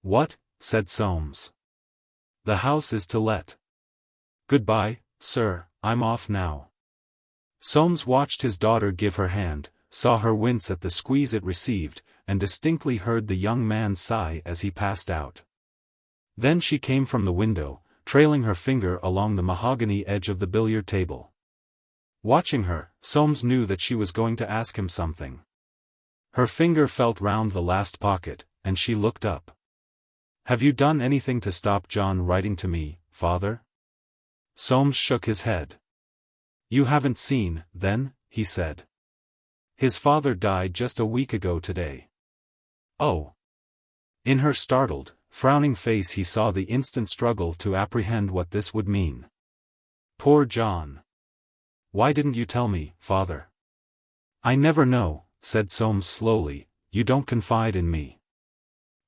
"What?" said Soames. "The house is to let. Goodbye, sir, I'm off now." Soames watched his daughter give her hand, saw her wince at the squeeze it received, and distinctly heard the young man sigh as he passed out. Then she came from the window, trailing her finger along the mahogany edge of the billiard table. Watching her, Soames knew that she was going to ask him something. Her finger felt round the last pocket, and she looked up. "Have you done anything to stop John writing to me, father?" Soames shook his head. "You haven't seen, then?" he said. "His father died just a week ago today." "Oh." In her startled, frowning face he saw the instant struggle to apprehend what this would mean. "Poor John. Why didn't you tell me, father?" "I never know," said Soames slowly. "You don't confide in me."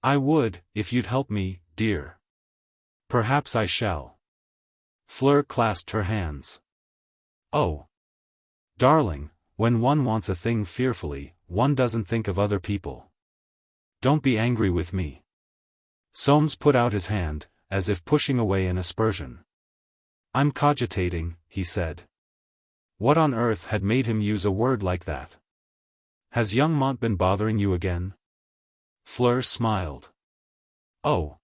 "I would, if you'd help me, dear." "Perhaps I shall." Fleur clasped her hands. "Oh. Darling, when one wants a thing fearfully, one doesn't think of other people. Don't be angry with me." Soames put out his hand, as if pushing away an aspersion. "I'm cogitating," he said. What on earth had made him use a word like that? "Has young Mont been bothering you again?" Fleur smiled. "Oh.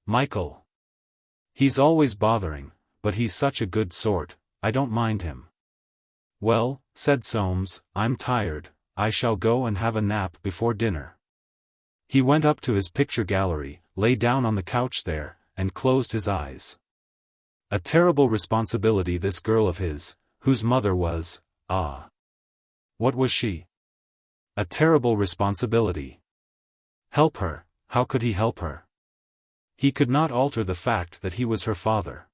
Michael. He's always bothering, but he's such a good sort, I don't mind him." "Well," said Soames, "I'm tired, I shall go and have a nap before dinner." He went up to his picture gallery, lay down on the couch there, and closed his eyes. A terrible responsibility, this girl of his, whose mother was, what was she? A terrible responsibility. Help her, how could he help her? He could not alter the fact that he was her father.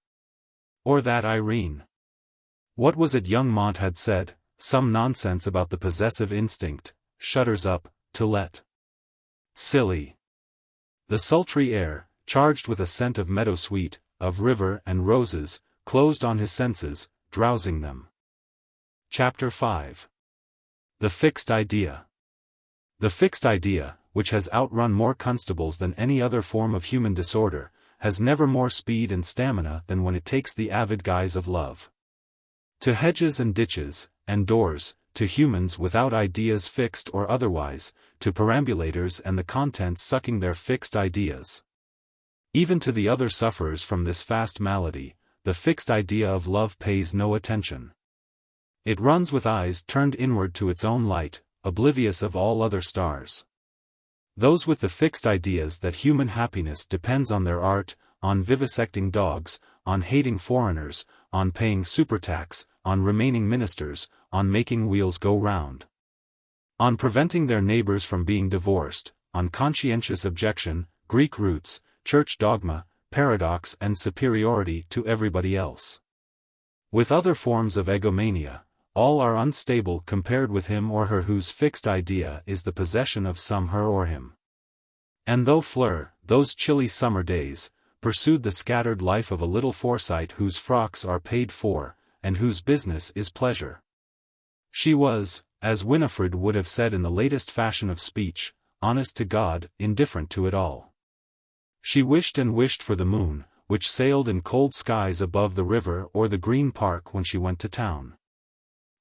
Or that Irene. What was it young Mont had said? Some nonsense about the possessive instinct, shutters up, to let. Silly. The sultry air, charged with a scent of meadowsweet, of river and roses, closed on his senses, drowsing them. Chapter 5. The Fixed Idea. The fixed idea, which has outrun more constables than any other form of human disorder, has never more speed and stamina than when it takes the avid guise of love. To hedges and ditches, and doors, to humans without ideas fixed or otherwise, to perambulators and the contents sucking their fixed ideas. Even to the other sufferers from this fast malady, the fixed idea of love pays no attention. It runs with eyes turned inward to its own light, oblivious of all other stars. Those with the fixed ideas that human happiness depends on their art, on vivisecting dogs, on hating foreigners, on paying supertax, on remaining ministers, on making wheels go round, on preventing their neighbors from being divorced, on conscientious objection, Greek roots, church dogma, paradox and superiority to everybody else. With other forms of egomania, all are unstable compared with him or her whose fixed idea is the possession of some her or him. And though Fleur, those chilly summer days, pursued the scattered life of a little Forsyte whose frocks are paid for, and whose business is pleasure, she was, as Winifred would have said in the latest fashion of speech, honest to God, indifferent to it all. She wished and wished for the moon, which sailed in cold skies above the river or the Green Park when she went to town.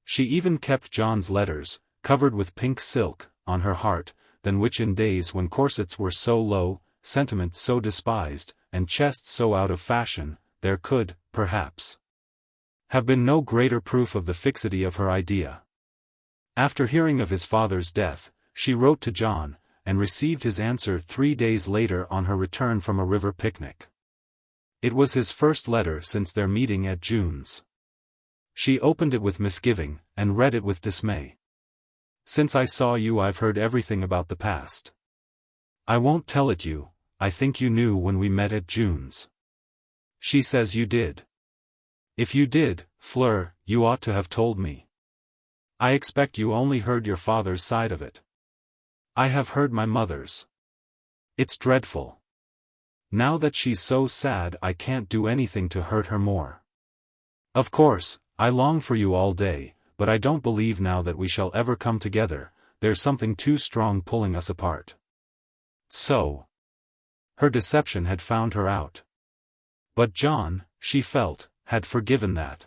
She even kept John's letters, covered with pink silk, on her heart, than which in days when corsets were so low, sentiment so despised, and chests so out of fashion, there could, perhaps, have been no greater proof of the fixity of her idea. After hearing of his father's death, she wrote to John, and received his answer 3 days later on her return from a river picnic. It was his first letter since their meeting at June's. She opened it with misgiving, and read it with dismay. Since I saw you I've heard everything about the past. I won't tell it you, I think you knew when we met at June's. She says you did. If you did, Fleur, you ought to have told me. I expect you only heard your father's side of it. I have heard my mother's. It's dreadful. Now that she's so sad I can't do anything to hurt her more. Of course, I long for you all day, but I don't believe now that we shall ever come together, there's something too strong pulling us apart. So. Her deception had found her out. But John, she felt, had forgiven that.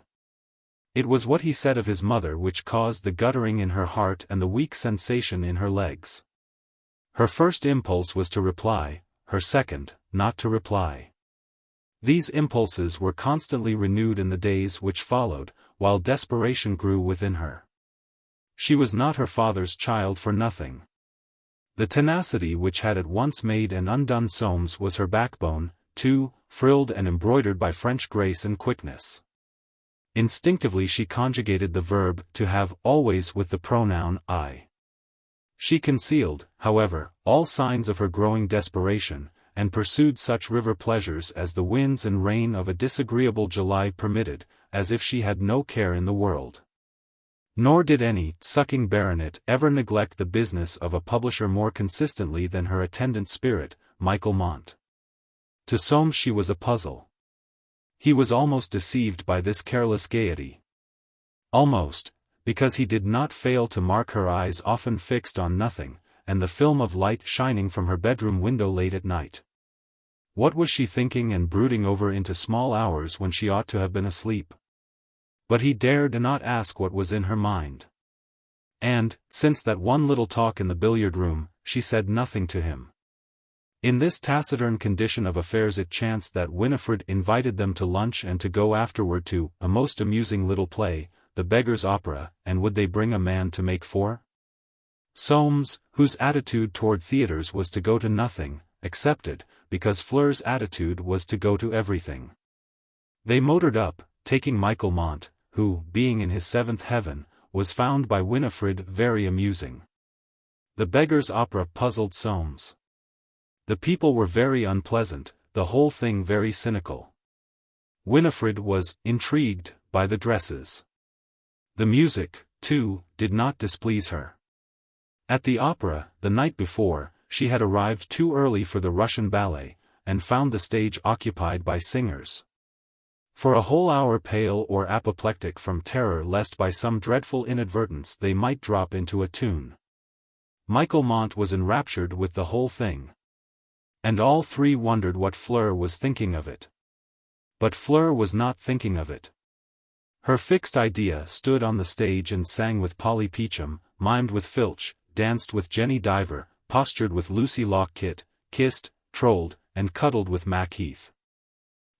It was what he said of his mother which caused the guttering in her heart and the weak sensation in her legs. Her first impulse was to reply, her second, not to reply. These impulses were constantly renewed in the days which followed, while desperation grew within her. She was not her father's child for nothing. The tenacity which had at once made and undone Soames was her backbone, too, frilled and embroidered by French grace and quickness. Instinctively she conjugated the verb to have always with the pronoun I. She concealed, however, all signs of her growing desperation, and pursued such river pleasures as the winds and rain of a disagreeable July permitted, as if she had no care in the world. Nor did any sucking baronet ever neglect the business of a publisher more consistently than her attendant spirit, Michael Mont. To Soames she was a puzzle. He was almost deceived by this careless gaiety. Almost, because he did not fail to mark her eyes often fixed on nothing, and the film of light shining from her bedroom window late at night. What was she thinking and brooding over into small hours when she ought to have been asleep? But he dared not ask what was in her mind. And, since that one little talk in the billiard room, she said nothing to him. In this taciturn condition of affairs it chanced that Winifred invited them to lunch and to go afterward to a most amusing little play, The Beggar's Opera, and would they bring a man to make four? Soames, whose attitude toward theatres was to go to nothing, accepted, because Fleur's attitude was to go to everything. They motored up, taking Michael Mont, who, being in his seventh heaven, was found by Winifred very amusing. The Beggar's Opera puzzled Soames. The people were very unpleasant, the whole thing very cynical. Winifred was intrigued by the dresses. The music, too, did not displease her. At the opera, the night before, she had arrived too early for the Russian ballet, and found the stage occupied by singers. For a whole hour pale or apoplectic from terror lest by some dreadful inadvertence they might drop into a tune. Michael Mont was enraptured with the whole thing. And all three wondered what Fleur was thinking of it. But Fleur was not thinking of it. Her fixed idea stood on the stage and sang with Polly Peachum, mimed with Filch, danced with Jenny Diver, postured with Lucy Lockit, kissed, trolled, and cuddled with Mac Heath.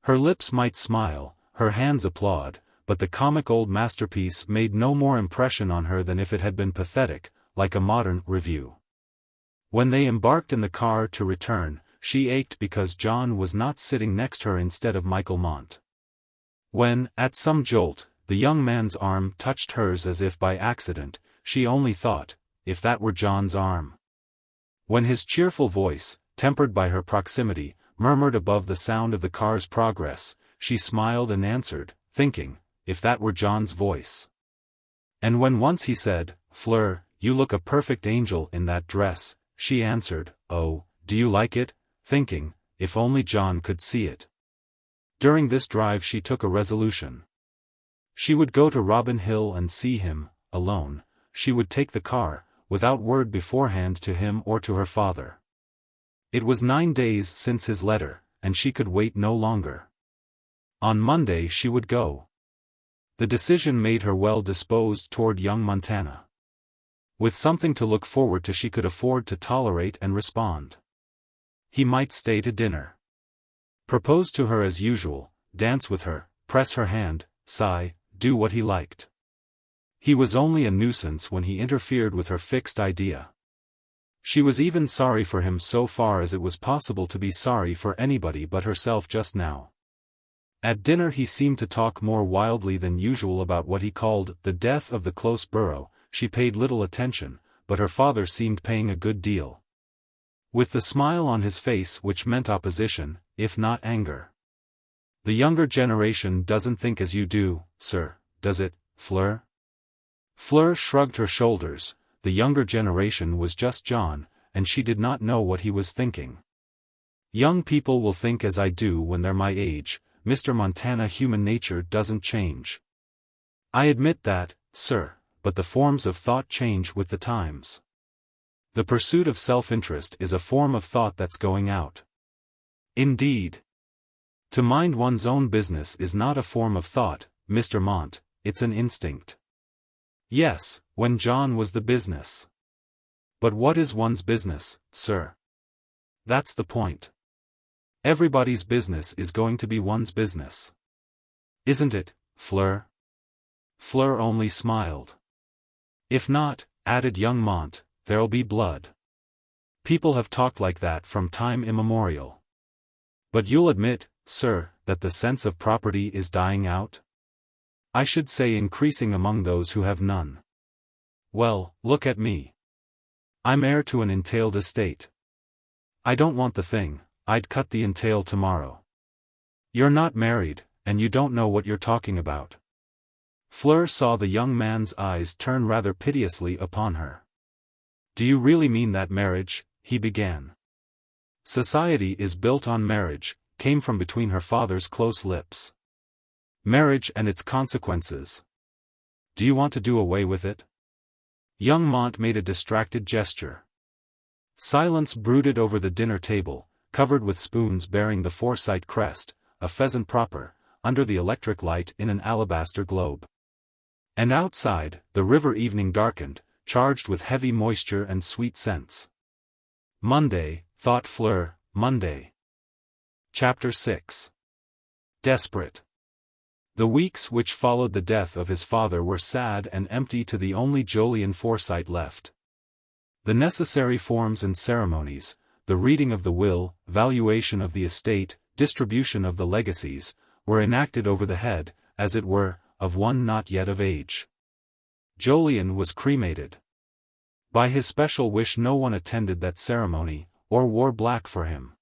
Her lips might smile, her hands applaud, but the comic old masterpiece made no more impression on her than if it had been pathetic, like a modern review. When they embarked in the car to return, she ached because John was not sitting next her instead of Michael Mont. When, at some jolt, the young man's arm touched hers as if by accident, she only thought, if that were John's arm. When his cheerful voice, tempered by her proximity, murmured above the sound of the car's progress, she smiled and answered, thinking, if that were John's voice. And when once he said, Fleur, you look a perfect angel in that dress, she answered, oh, do you like it? Thinking, if only John could see it. During this drive she took a resolution. She would go to Robin Hill and see him, alone. She would take the car, without word beforehand to him or to her father. It was 9 days since his letter, and she could wait no longer. On Monday she would go. The decision made her well disposed toward young Montana. With something to look forward to she could afford to tolerate and respond. He might stay to dinner. Propose to her as usual, dance with her, press her hand, sigh, do what he liked. He was only a nuisance when he interfered with her fixed idea. She was even sorry for him so far as it was possible to be sorry for anybody but herself just now. At dinner he seemed to talk more wildly than usual about what he called the death of the close borough. She paid little attention, but her father seemed paying a good deal. With the smile on his face which meant opposition, if not anger. The younger generation doesn't think as you do, sir, does it, Fleur? Fleur shrugged her shoulders. The younger generation was just John, and she did not know what he was thinking. Young people will think as I do when they're my age, Mr. Montana. Human nature doesn't change. I admit that, sir, but the forms of thought change with the times. The pursuit of self-interest is a form of thought that's going out. Indeed. To mind one's own business is not a form of thought, Mr. Mont, it's an instinct. Yes, when John was the business. But what is one's business, sir? That's the point. Everybody's business is going to be one's business. Isn't it, Fleur? Fleur only smiled. If not, added young Mont, there'll be blood. People have talked like that from time immemorial. But you'll admit, sir, that the sense of property is dying out? I should say increasing among those who have none. Well, look at me. I'm heir to an entailed estate. I don't want the thing, I'd cut the entail tomorrow. You're not married, and you don't know what you're talking about. Fleur saw the young man's eyes turn rather piteously upon her. Do you really mean that marriage? He began. Society is built on marriage, came from between her father's close lips. Marriage and its consequences. Do you want to do away with it? Young Mont made a distracted gesture. Silence brooded over the dinner table, covered with spoons bearing the Forsyte crest, a pheasant proper, under the electric light in an alabaster globe. And outside, the river evening darkened, charged with heavy moisture and sweet scents. Monday, thought Fleur, Monday. Chapter 6. Desperate. The weeks which followed the death of his father were sad and empty to the only Jolyon Forsyte left. The necessary forms and ceremonies, the reading of the will, valuation of the estate, distribution of the legacies, were enacted over the head, as it were, of one not yet of age. Jolyon was cremated. By his special wish no one attended that ceremony, or wore black for him.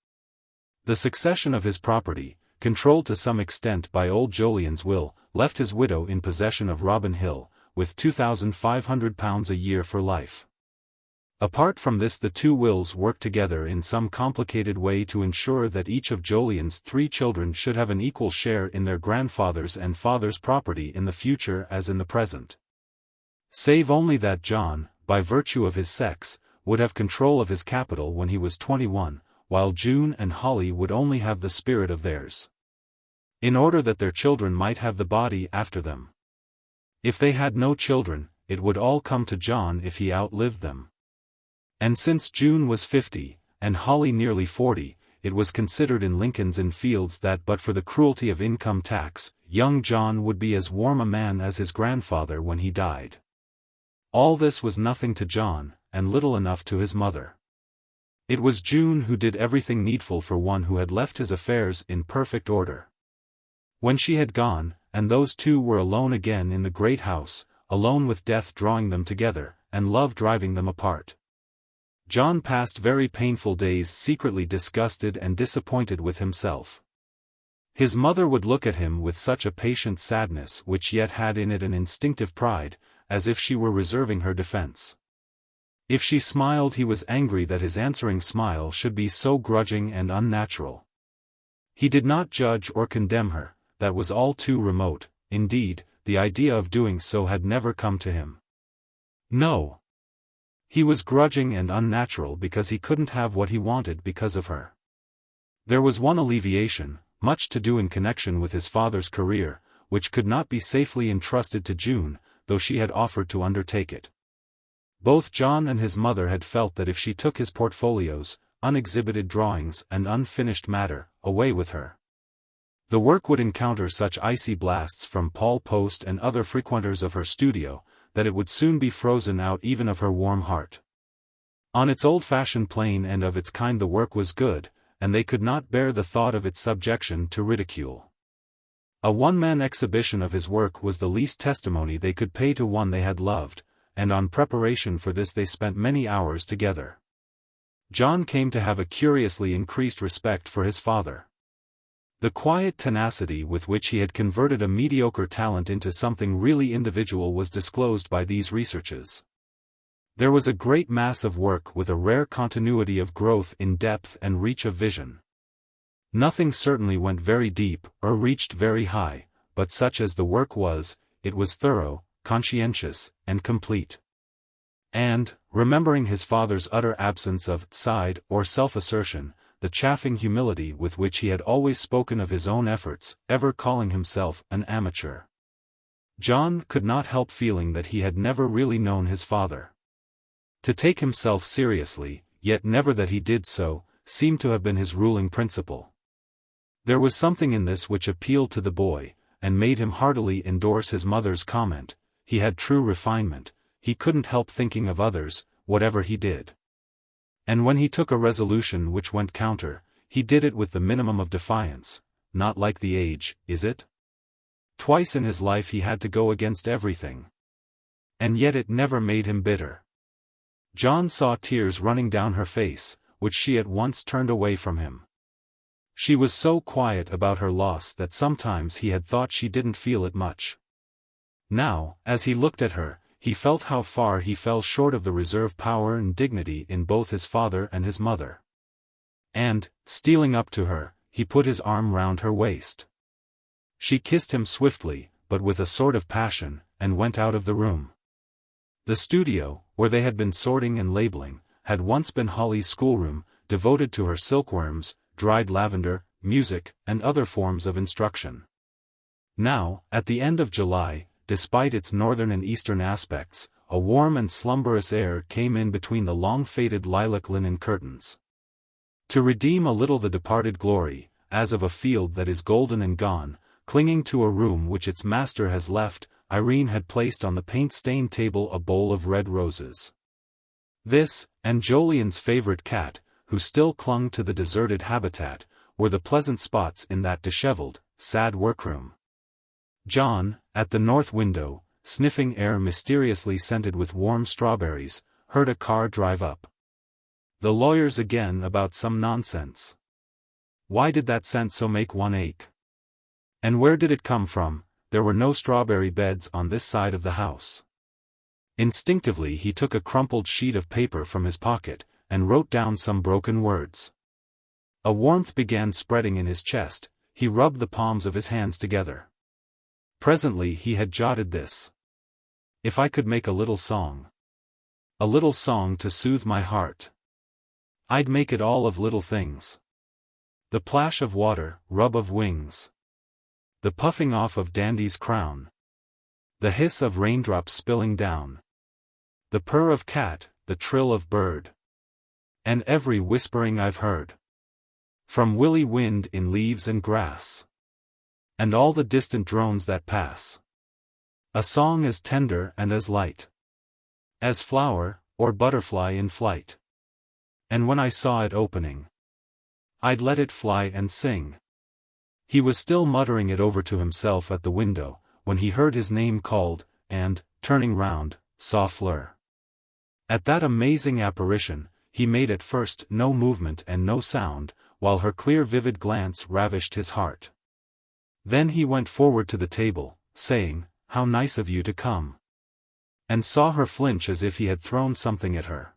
The succession of his property, controlled to some extent by old Jolyon's will, left his widow in possession of Robin Hill, with £2,500 a year for life. Apart from this, the two wills worked together in some complicated way to ensure that each of Jolyon's 3 children should have an equal share in their grandfather's and father's property in the future as in the present. Save only that John, by virtue of his sex, would have control of his capital when he was 21, while June and Holly would only have the spirit of theirs. In order that their children might have the body after them. If they had no children, it would all come to John if he outlived them. And since June was 50, and Holly nearly 40, it was considered in Lincoln's Inn Fields that but for the cruelty of income tax, young John would be as warm a man as his grandfather when he died. All this was nothing to John, and little enough to his mother. It was June who did everything needful for one who had left his affairs in perfect order. When she had gone, and those two were alone again in the great house, alone with death drawing them together, and love driving them apart, John passed very painful days secretly disgusted and disappointed with himself. His mother would look at him with such a patient sadness which yet had in it an instinctive pride, as if she were reserving her defense. If she smiled he was angry that his answering smile should be so grudging and unnatural. He did not judge or condemn her, that was all too remote, indeed, the idea of doing so had never come to him. No. He was grudging and unnatural because he couldn't have what he wanted because of her. There was one alleviation, much to do in connection with his father's career, which could not be safely entrusted to June, though she had offered to undertake it. Both John and his mother had felt that if she took his portfolios, unexhibited drawings and unfinished matter, away with her, the work would encounter such icy blasts from Paul Post and other frequenters of her studio, that it would soon be frozen out even of her warm heart. On its old-fashioned plane and of its kind the work was good, and they could not bear the thought of its subjection to ridicule. A one-man exhibition of his work was the least testimony they could pay to one they had loved, and on preparation for this they spent many hours together. John came to have a curiously increased respect for his father. The quiet tenacity with which he had converted a mediocre talent into something really individual was disclosed by these researches. There was a great mass of work with a rare continuity of growth in depth and reach of vision. Nothing certainly went very deep, or reached very high, but such as the work was, it was thorough, conscientious, and complete. And, remembering his father's utter absence of side or self-assertion, the chaffing humility with which he had always spoken of his own efforts, ever calling himself an amateur, John could not help feeling that he had never really known his father. To take himself seriously, yet never that he did so, seemed to have been his ruling principle. There was something in this which appealed to the boy, and made him heartily endorse his mother's comment: he had true refinement, he couldn't help thinking of others, whatever he did. And when he took a resolution which went counter, he did it with the minimum of defiance. Not like the age, is it? Twice in his life he had to go against everything. And yet it never made him bitter. John saw tears running down her face, which she at once turned away from him. She was so quiet about her loss that sometimes he had thought she didn't feel it much. Now, as he looked at her, he felt how far he fell short of the reserve power and dignity in both his father and his mother. And, stealing up to her, he put his arm round her waist. She kissed him swiftly, but with a sort of passion, and went out of the room. The studio, where they had been sorting and labeling, had once been Holly's schoolroom, devoted to her silkworms, dried lavender, music, and other forms of instruction. Now, at the end of July, despite its northern and eastern aspects, a warm and slumberous air came in between the long-faded lilac linen curtains. To redeem a little the departed glory, as of a field that is golden and gone, clinging to a room which its master has left, Irene had placed on the paint-stained table a bowl of red roses. This, and Jolyon's favorite cat, who still clung to the deserted habitat, were the pleasant spots in that disheveled, sad workroom. John, at the north window, sniffing air mysteriously scented with warm strawberries, heard a car drive up. The lawyers again about some nonsense. Why did that scent so make one ache? And where did it come from? There were no strawberry beds on this side of the house. Instinctively he took a crumpled sheet of paper from his pocket, and wrote down some broken words. A warmth began spreading in his chest, he rubbed the palms of his hands together. Presently he had jotted this: "If I could make a little song." A little song to soothe my heart. I'd make it all of little things. The plash of water, rub of wings. The puffing off of dandy's crown. The hiss of raindrops spilling down. The purr of cat, the trill of bird. And every whispering I've heard. From willy wind in leaves and grass. And all the distant drones that pass. A song as tender and as light. As flower, or butterfly in flight. And when I saw it opening, I'd let it fly and sing. He was still muttering it over to himself at the window, when he heard his name called, and, turning round, saw Fleur. At that amazing apparition, he made at first no movement and no sound, while her clear vivid glance ravished his heart. Then he went forward to the table, saying, "How nice of you to come." And saw her flinch as if he had thrown something at her.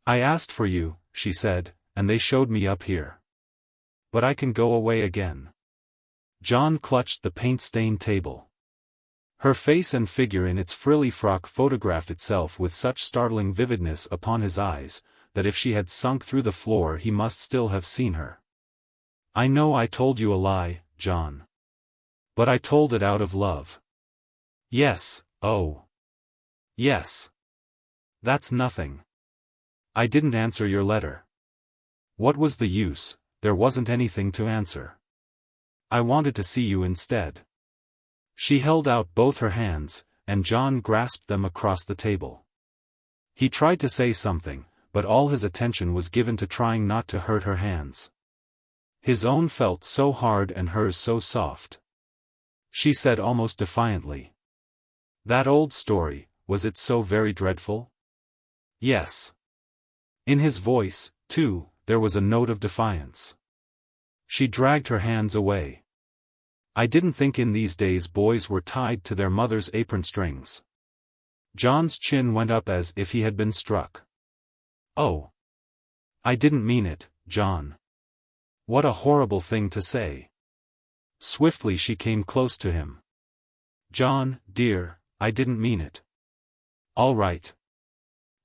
"I asked for you," she said, "and they showed me up here. But I can go away again." John clutched the paint-stained table. Her face and figure in its frilly frock photographed itself with such startling vividness upon his eyes, that if she had sunk through the floor he must still have seen her. "I know I told you a lie, John. But I told it out of love." "Yes, oh. Yes. That's nothing. I didn't answer your letter." "What was the use? There wasn't anything to answer. I wanted to see you instead." She held out both her hands, and John grasped them across the table. He tried to say something, but all his attention was given to trying not to hurt her hands. His own felt so hard and hers so soft. She said almost defiantly, "That old story, was it so very dreadful?" "Yes." In his voice, too, there was a note of defiance. She dragged her hands away. "I didn't think in these days boys were tied to their mother's apron strings." John's chin went up as if he had been struck. "Oh. I didn't mean it, John. What a horrible thing to say." Swiftly she came close to him. "John, dear, I didn't mean it." "All right."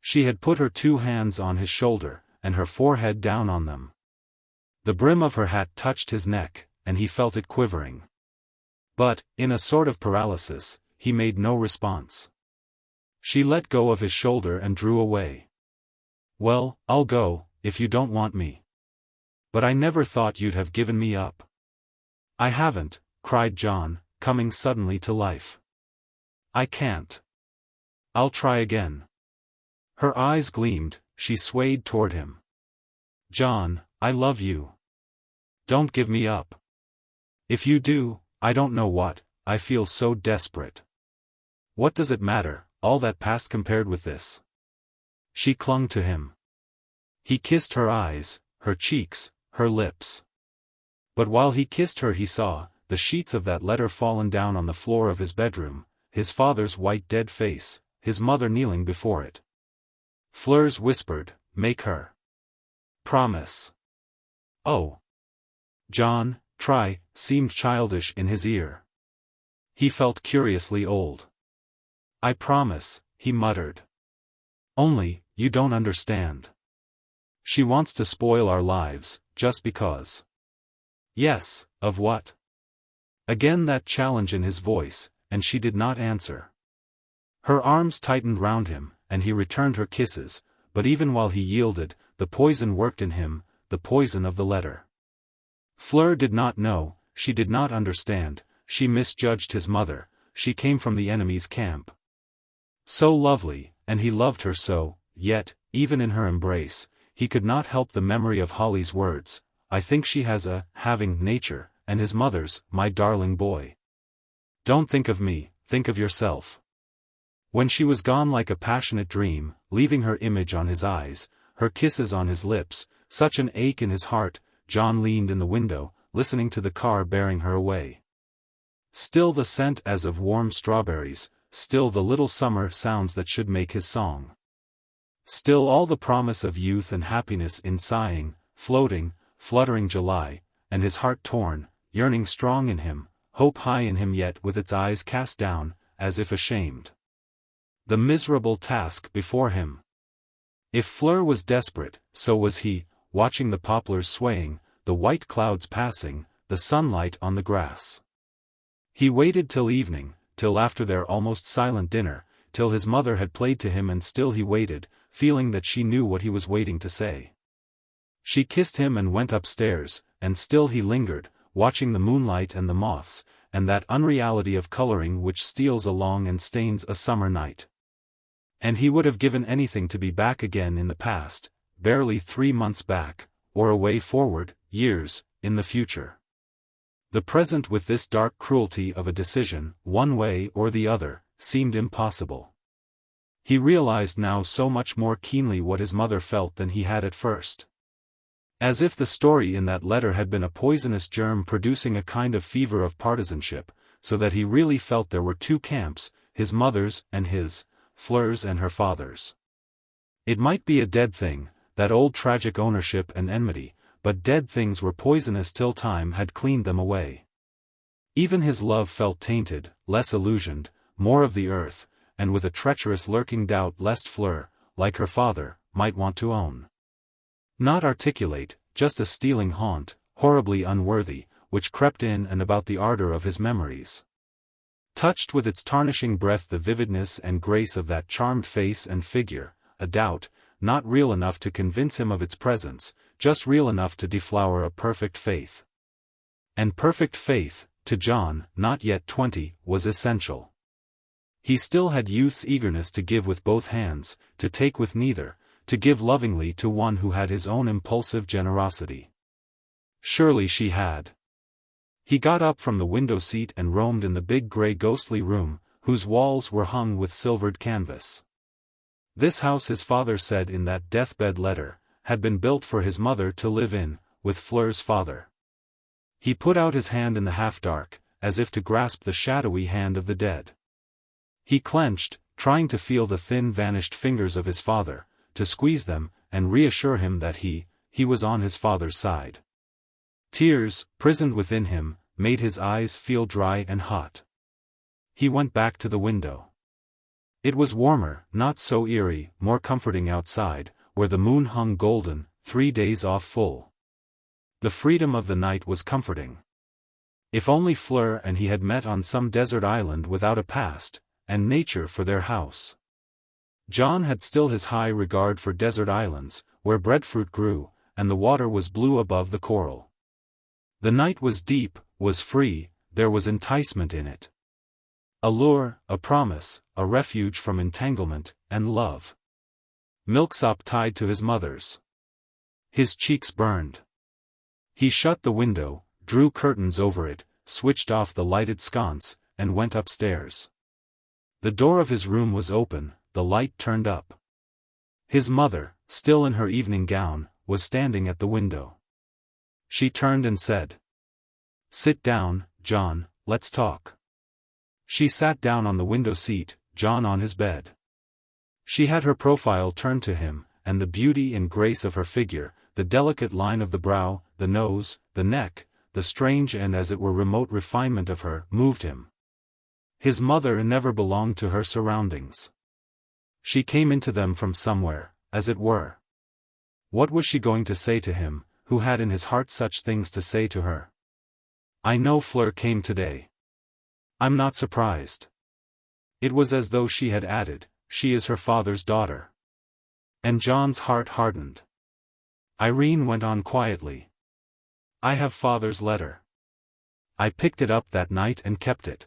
She had put her two hands on his shoulder, and her forehead down on them. The brim of her hat touched his neck, and he felt it quivering. But, in a sort of paralysis, he made no response. She let go of his shoulder and drew away. "Well, I'll go, if you don't want me. But I never thought you'd have given me up." "I haven't," cried John, coming suddenly to life. "I can't. I'll try again." Her eyes gleamed, she swayed toward him. "John, I love you. Don't give me up. If you do, I don't know what, I feel so desperate. What does it matter, all that past compared with this?" She clung to him. He kissed her eyes, her cheeks, her lips. But while he kissed her he saw, the sheets of that letter fallen down on the floor of his bedroom, his father's white dead face, his mother kneeling before it. Fleur's whispered, "Make her promise." "Oh." John, try, seemed childish in his ear. He felt curiously old. "I promise," he muttered. "Only, you don't understand. She wants to spoil our lives, just because." "Yes, of what?" Again that challenge in his voice, and she did not answer. Her arms tightened round him, and he returned her kisses, but even while he yielded, the poison worked in him, the poison of the letter. Fleur did not know, she did not understand, she misjudged his mother, she came from the enemy's camp. So lovely, and he loved her so, yet, even in her embrace, he could not help the memory of Holly's words, "I think she has a having nature," and his mother's, "My darling boy. Don't think of me, think of yourself." When she was gone like a passionate dream, leaving her image on his eyes, her kisses on his lips, such an ache in his heart, John leaned in the window, listening to the car bearing her away. Still the scent as of warm strawberries, still the little summer sounds that should make his song. Still all the promise of youth and happiness in sighing, floating, fluttering July, and his heart torn, yearning strong in him, hope high in him yet with its eyes cast down, as if ashamed. The miserable task before him. If Fleur was desperate, so was he, watching the poplars swaying, the white clouds passing, the sunlight on the grass. He waited till evening, till after their almost silent dinner, till his mother had played to him, and still he waited, feeling that she knew what he was waiting to say. She kissed him and went upstairs, and still he lingered, watching the moonlight and the moths, and that unreality of coloring which steals along and stains a summer night. And he would have given anything to be back again in the past, barely 3 months back, or away forward, years, in the future. The present, with this dark cruelty of a decision, one way or the other, seemed impossible. He realized now so much more keenly what his mother felt than he had at first. As if the story in that letter had been a poisonous germ producing a kind of fever of partisanship, so that he really felt there were two camps, his mother's and his, Fleur's and her father's. It might be a dead thing, that old tragic ownership and enmity, but dead things were poisonous till time had cleaned them away. Even his love felt tainted, less illusioned, more of the earth, and with a treacherous lurking doubt lest Fleur, like her father, might want to own. Not articulate, just a stealing haunt, horribly unworthy, which crept in and about the ardor of his memories. Touched with its tarnishing breath the vividness and grace of that charmed face and figure, a doubt, not real enough to convince him of its presence, just real enough to deflower a perfect faith. And perfect faith, to John, not yet 20, was essential. He still had youth's eagerness to give with both hands, to take with neither, to give lovingly to one who had his own impulsive generosity. Surely she had. He got up from the window seat and roamed in the big grey ghostly room, whose walls were hung with silvered canvas. This house, his father said in that deathbed letter, had been built for his mother to live in, with Fleur's father. He put out his hand in the half-dark, as if to grasp the shadowy hand of the dead. He clenched, trying to feel the thin vanished fingers of his father, to squeeze them, and reassure him that he was on his father's side. Tears, prisoned within him, made his eyes feel dry and hot. He went back to the window. It was warmer, not so eerie, more comforting outside, where the moon hung golden, 3 days off full. The freedom of the night was comforting. If only Fleur and he had met on some desert island without a past, and nature for their house. John had still his high regard for desert islands, where breadfruit grew, and the water was blue above the coral. The night was deep, was free, there was enticement in it. A lure, a promise, a refuge from entanglement, and love. Milksop tied to his mother's. His cheeks burned. He shut the window, drew curtains over it, switched off the lighted sconce, and went upstairs. The door of his room was open, the light turned up. His mother, still in her evening gown, was standing at the window. She turned and said, "Sit down, John, let's talk." She sat down on the window seat, John on his bed. She had her profile turned to him, and the beauty and grace of her figure, the delicate line of the brow, the nose, the neck, the strange and as it were remote refinement of her, moved him. His mother never belonged to her surroundings. She came into them from somewhere, as it were. What was she going to say to him, who had in his heart such things to say to her? "I know Fleur came today. I'm not surprised." It was as though she had added, "She is her father's daughter." And John's heart hardened. Irene went on quietly. "I have father's letter. I picked it up that night and kept it.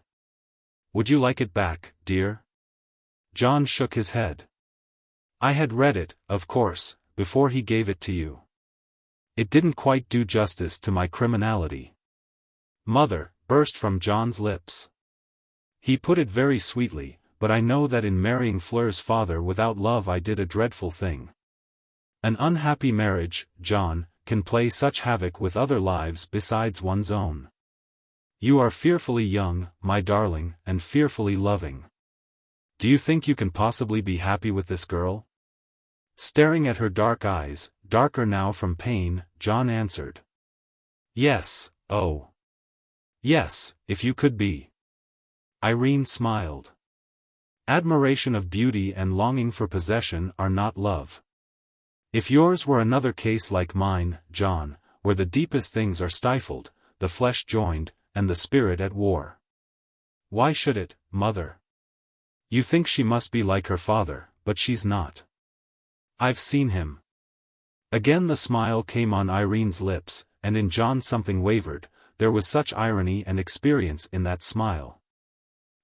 Would you like it back, dear?" John shook his head. "I had read it, of course, before he gave it to you. It didn't quite do justice to my criminality." "Mother," burst from John's lips. He put it very sweetly, "but I know that in marrying Fleur's father without love I did a dreadful thing. An unhappy marriage, John, can play such havoc with other lives besides one's own. You are fearfully young, my darling, and fearfully loving. Do you think you can possibly be happy with this girl?" Staring at her dark eyes, darker now from pain, John answered. "Yes, oh. Yes, if you could be." Irene smiled. Admiration of beauty and longing for possession are not love. If yours were another case like mine, John, where the deepest things are stifled, the flesh joined, and the spirit at war. Why should it, mother? You think she must be like her father, but she's not. I've seen him. Again the smile came on Irene's lips, and in John something wavered. There was such irony and experience in that smile.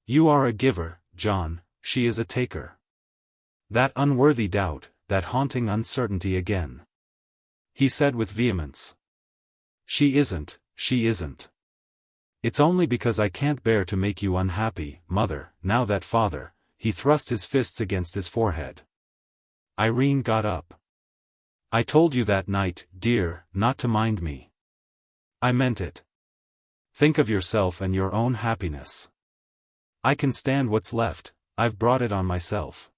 You are a giver, John, she is a taker. That unworthy doubt, that haunting uncertainty again. He said with vehemence. She isn't, she isn't. It's only because I can't bear to make you unhappy, mother, now that father. He thrust his fists against his forehead. Irene got up. I told you that night, dear, not to mind me. I meant it. Think of yourself and your own happiness. I can stand what's left, I've brought it on myself.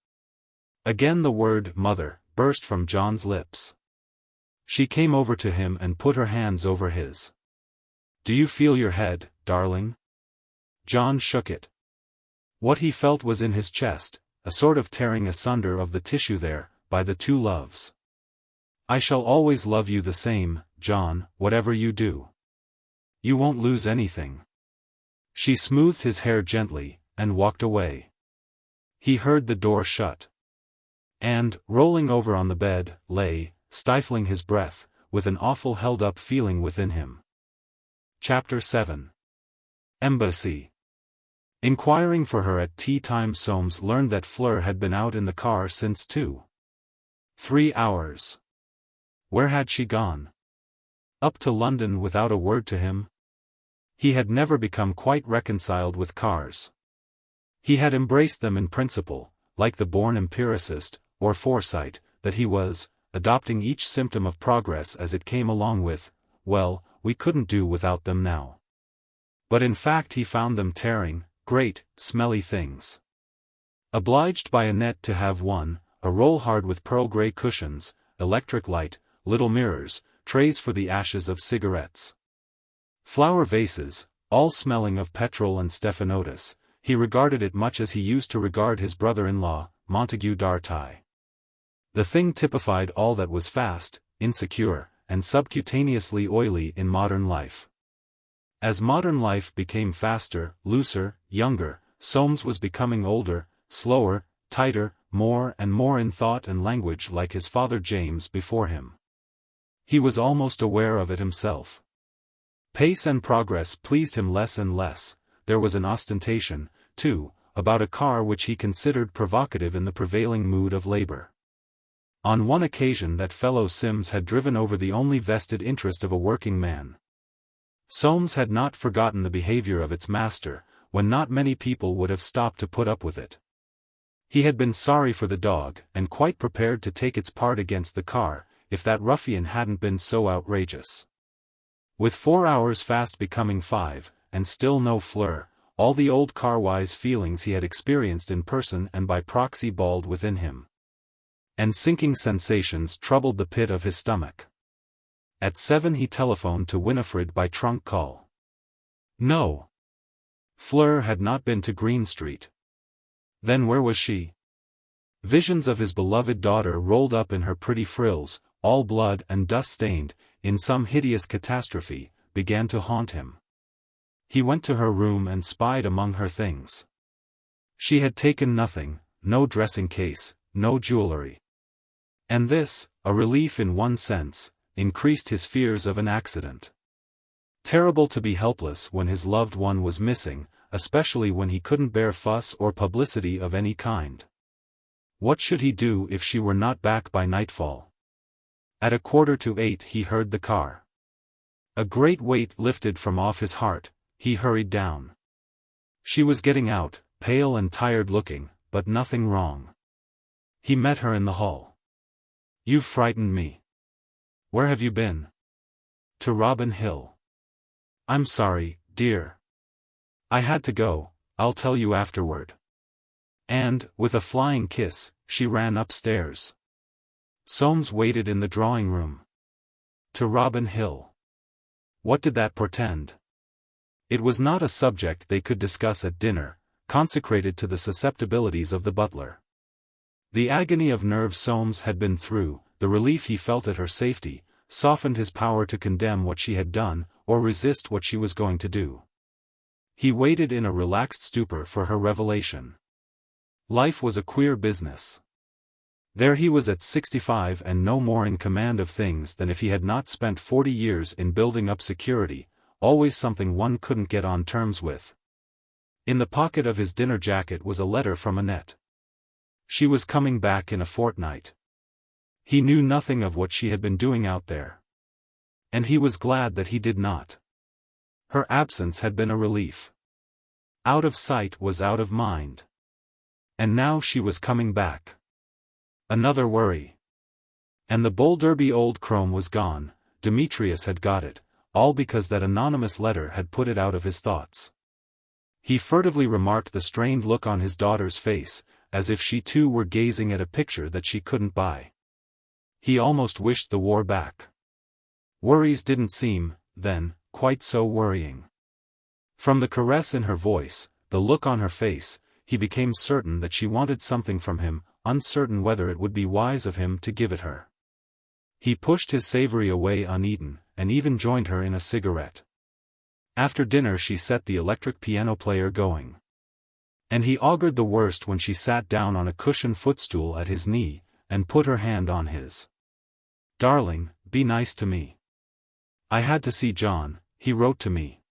Again the word, mother, burst from John's lips. She came over to him and put her hands over his. Do you feel your head, darling? John shook it. What he felt was in his chest, a sort of tearing asunder of the tissue there, by the two loves. I shall always love you the same, John, whatever you do. You won't lose anything. She smoothed his hair gently, and walked away. He heard the door shut. And, rolling over on the bed, lay, stifling his breath, with an awful held-up feeling within him. Chapter 7. Embassy. Inquiring for her at tea-time, Soames learned that Fleur had been out in the car since 2-3 hours. Where had she gone? Up to London without a word to him? He had never become quite reconciled with cars. He had embraced them in principle, like the born empiricist, or Forsyte, that he was, adopting each symptom of progress as it came along with, well, we couldn't do without them now. But in fact he found them tearing, great, smelly things. Obliged by Annette to have one, a roll hard with pearl-grey cushions, electric light, little mirrors, trays for the ashes of cigarettes. Flower vases, all smelling of petrol and stephanotis, he regarded it much as he used to regard his brother-in-law, Montague Dartie. The thing typified all that was fast, insecure, and subcutaneously oily in modern life. As modern life became faster, looser, younger, Soames was becoming older, slower, tighter, more and more in thought and language like his father James before him. He was almost aware of it himself. Pace and progress pleased him less and less. There was an ostentation, too, about a car which he considered provocative in the prevailing mood of labor. On one occasion that fellow Sims had driven over the only vested interest of a working man. Soames had not forgotten the behavior of its master, when not many people would have stopped to put up with it. He had been sorry for the dog, and quite prepared to take its part against the car, if that ruffian hadn't been so outrageous. With 4 hours fast becoming 5, and still no Fleur, all the old car-wise feelings he had experienced in person and by proxy balled within him. And sinking sensations troubled the pit of his stomach. At 7 he telephoned to Winifred by trunk call. No. Fleur had not been to Green Street. Then where was she? Visions of his beloved daughter rolled up in her pretty frills, all blood and dust-stained, in some hideous catastrophe, began to haunt him. He went to her room and spied among her things. She had taken nothing, no dressing case, no jewelry. And this, a relief in one sense, increased his fears of an accident. Terrible to be helpless when his loved one was missing, especially when he couldn't bear fuss or publicity of any kind. What should he do if she were not back by nightfall? At 7:15 he heard the car. A great weight lifted from off his heart, he hurried down. She was getting out, pale and tired-looking, but nothing wrong. He met her in the hall. "You've frightened me. Where have you been?" "To Robin Hill." "I'm sorry, dear. I had to go, I'll tell you afterward." And, with a flying kiss, she ran upstairs. Soames waited in the drawing-room. To Robin Hill. What did that portend? It was not a subject they could discuss at dinner, consecrated to the susceptibilities of the butler. The agony of nerve Soames had been through, the relief he felt at her safety, softened his power to condemn what she had done, or resist what she was going to do. He waited in a relaxed stupor for her revelation. Life was a queer business. There he was at 65 and no more in command of things than if he had not spent 40 years in building up security, always something one couldn't get on terms with. In the pocket of his dinner jacket was a letter from Annette. She was coming back in a fortnight. He knew nothing of what she had been doing out there. And he was glad that he did not. Her absence had been a relief. Out of sight was out of mind. And now she was coming back. Another worry. And the Bolderby old chrome was gone. Demetrius had got it, all because that anonymous letter had put it out of his thoughts. He furtively remarked the strained look on his daughter's face, as if she too were gazing at a picture that she couldn't buy. He almost wished the war back. Worries didn't seem, then, quite so worrying. From the caress in her voice, the look on her face, he became certain that she wanted something from him, uncertain whether it would be wise of him to give it her. He pushed his savory away uneaten, and even joined her in a cigarette. After dinner she set the electric piano player going. And he augured the worst when she sat down on a cushioned footstool at his knee, and put her hand on his. "Darling, be nice to me. I had to see John, he wrote to me.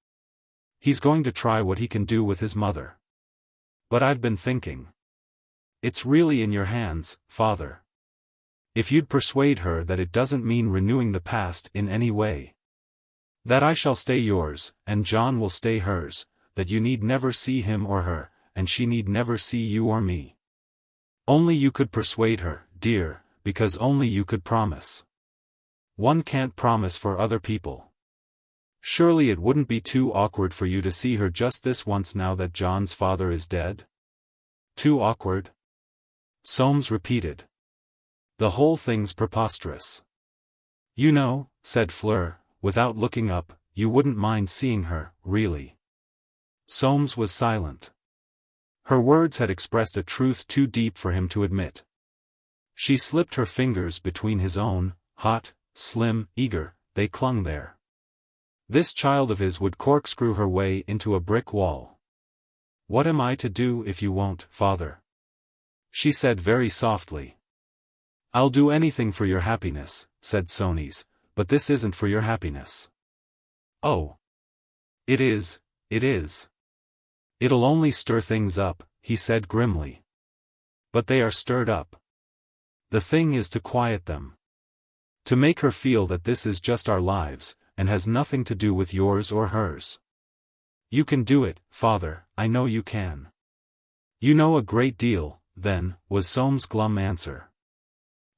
He's going to try what he can do with his mother. But I've been thinking. It's really in your hands, Father. If you'd persuade her that it doesn't mean renewing the past in any way. That I shall stay yours, and John will stay hers, that you need never see him or her, and she need never see you or me. Only you could persuade her, dear, because only you could promise. One can't promise for other people. Surely it wouldn't be too awkward for you to see her just this once now that John's father is dead? Too awkward? Soames repeated. The whole thing's preposterous. You know, said Fleur, without looking up, you wouldn't mind seeing her, really. Soames was silent. Her words had expressed a truth too deep for him to admit. She slipped her fingers between his own, hot, slim, eager, they clung there. This child of his would corkscrew her way into a brick wall. What am I to do if you won't, Father? She said very softly. I'll do anything for your happiness, said Soames, but this isn't for your happiness. Oh. It is, it is. It'll only stir things up, he said grimly. But they are stirred up. The thing is to quiet them. To make her feel that this is just our lives, and has nothing to do with yours or hers. You can do it, Father, I know you can. You know a great deal, then, was Soames' glum answer.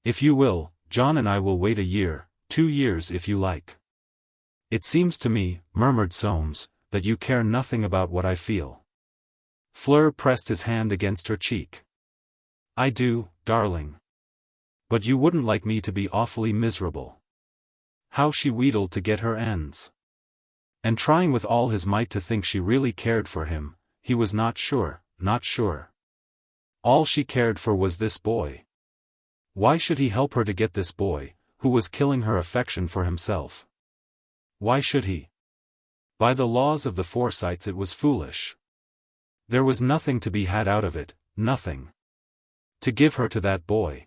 If you will, John and I will wait a year, 2 years if you like. It seems to me, murmured Soames, that you care nothing about what I feel. Fleur pressed his hand against her cheek. I do, darling. But you wouldn't like me to be awfully miserable. How she wheedled to get her ends. And trying with all his might to think she really cared for him, he was not sure, not sure. All she cared for was this boy. Why should he help her to get this boy, who was killing her affection for himself? Why should he? By the laws of the Forsytes it was foolish. There was nothing to be had out of it, nothing. To give her to that boy.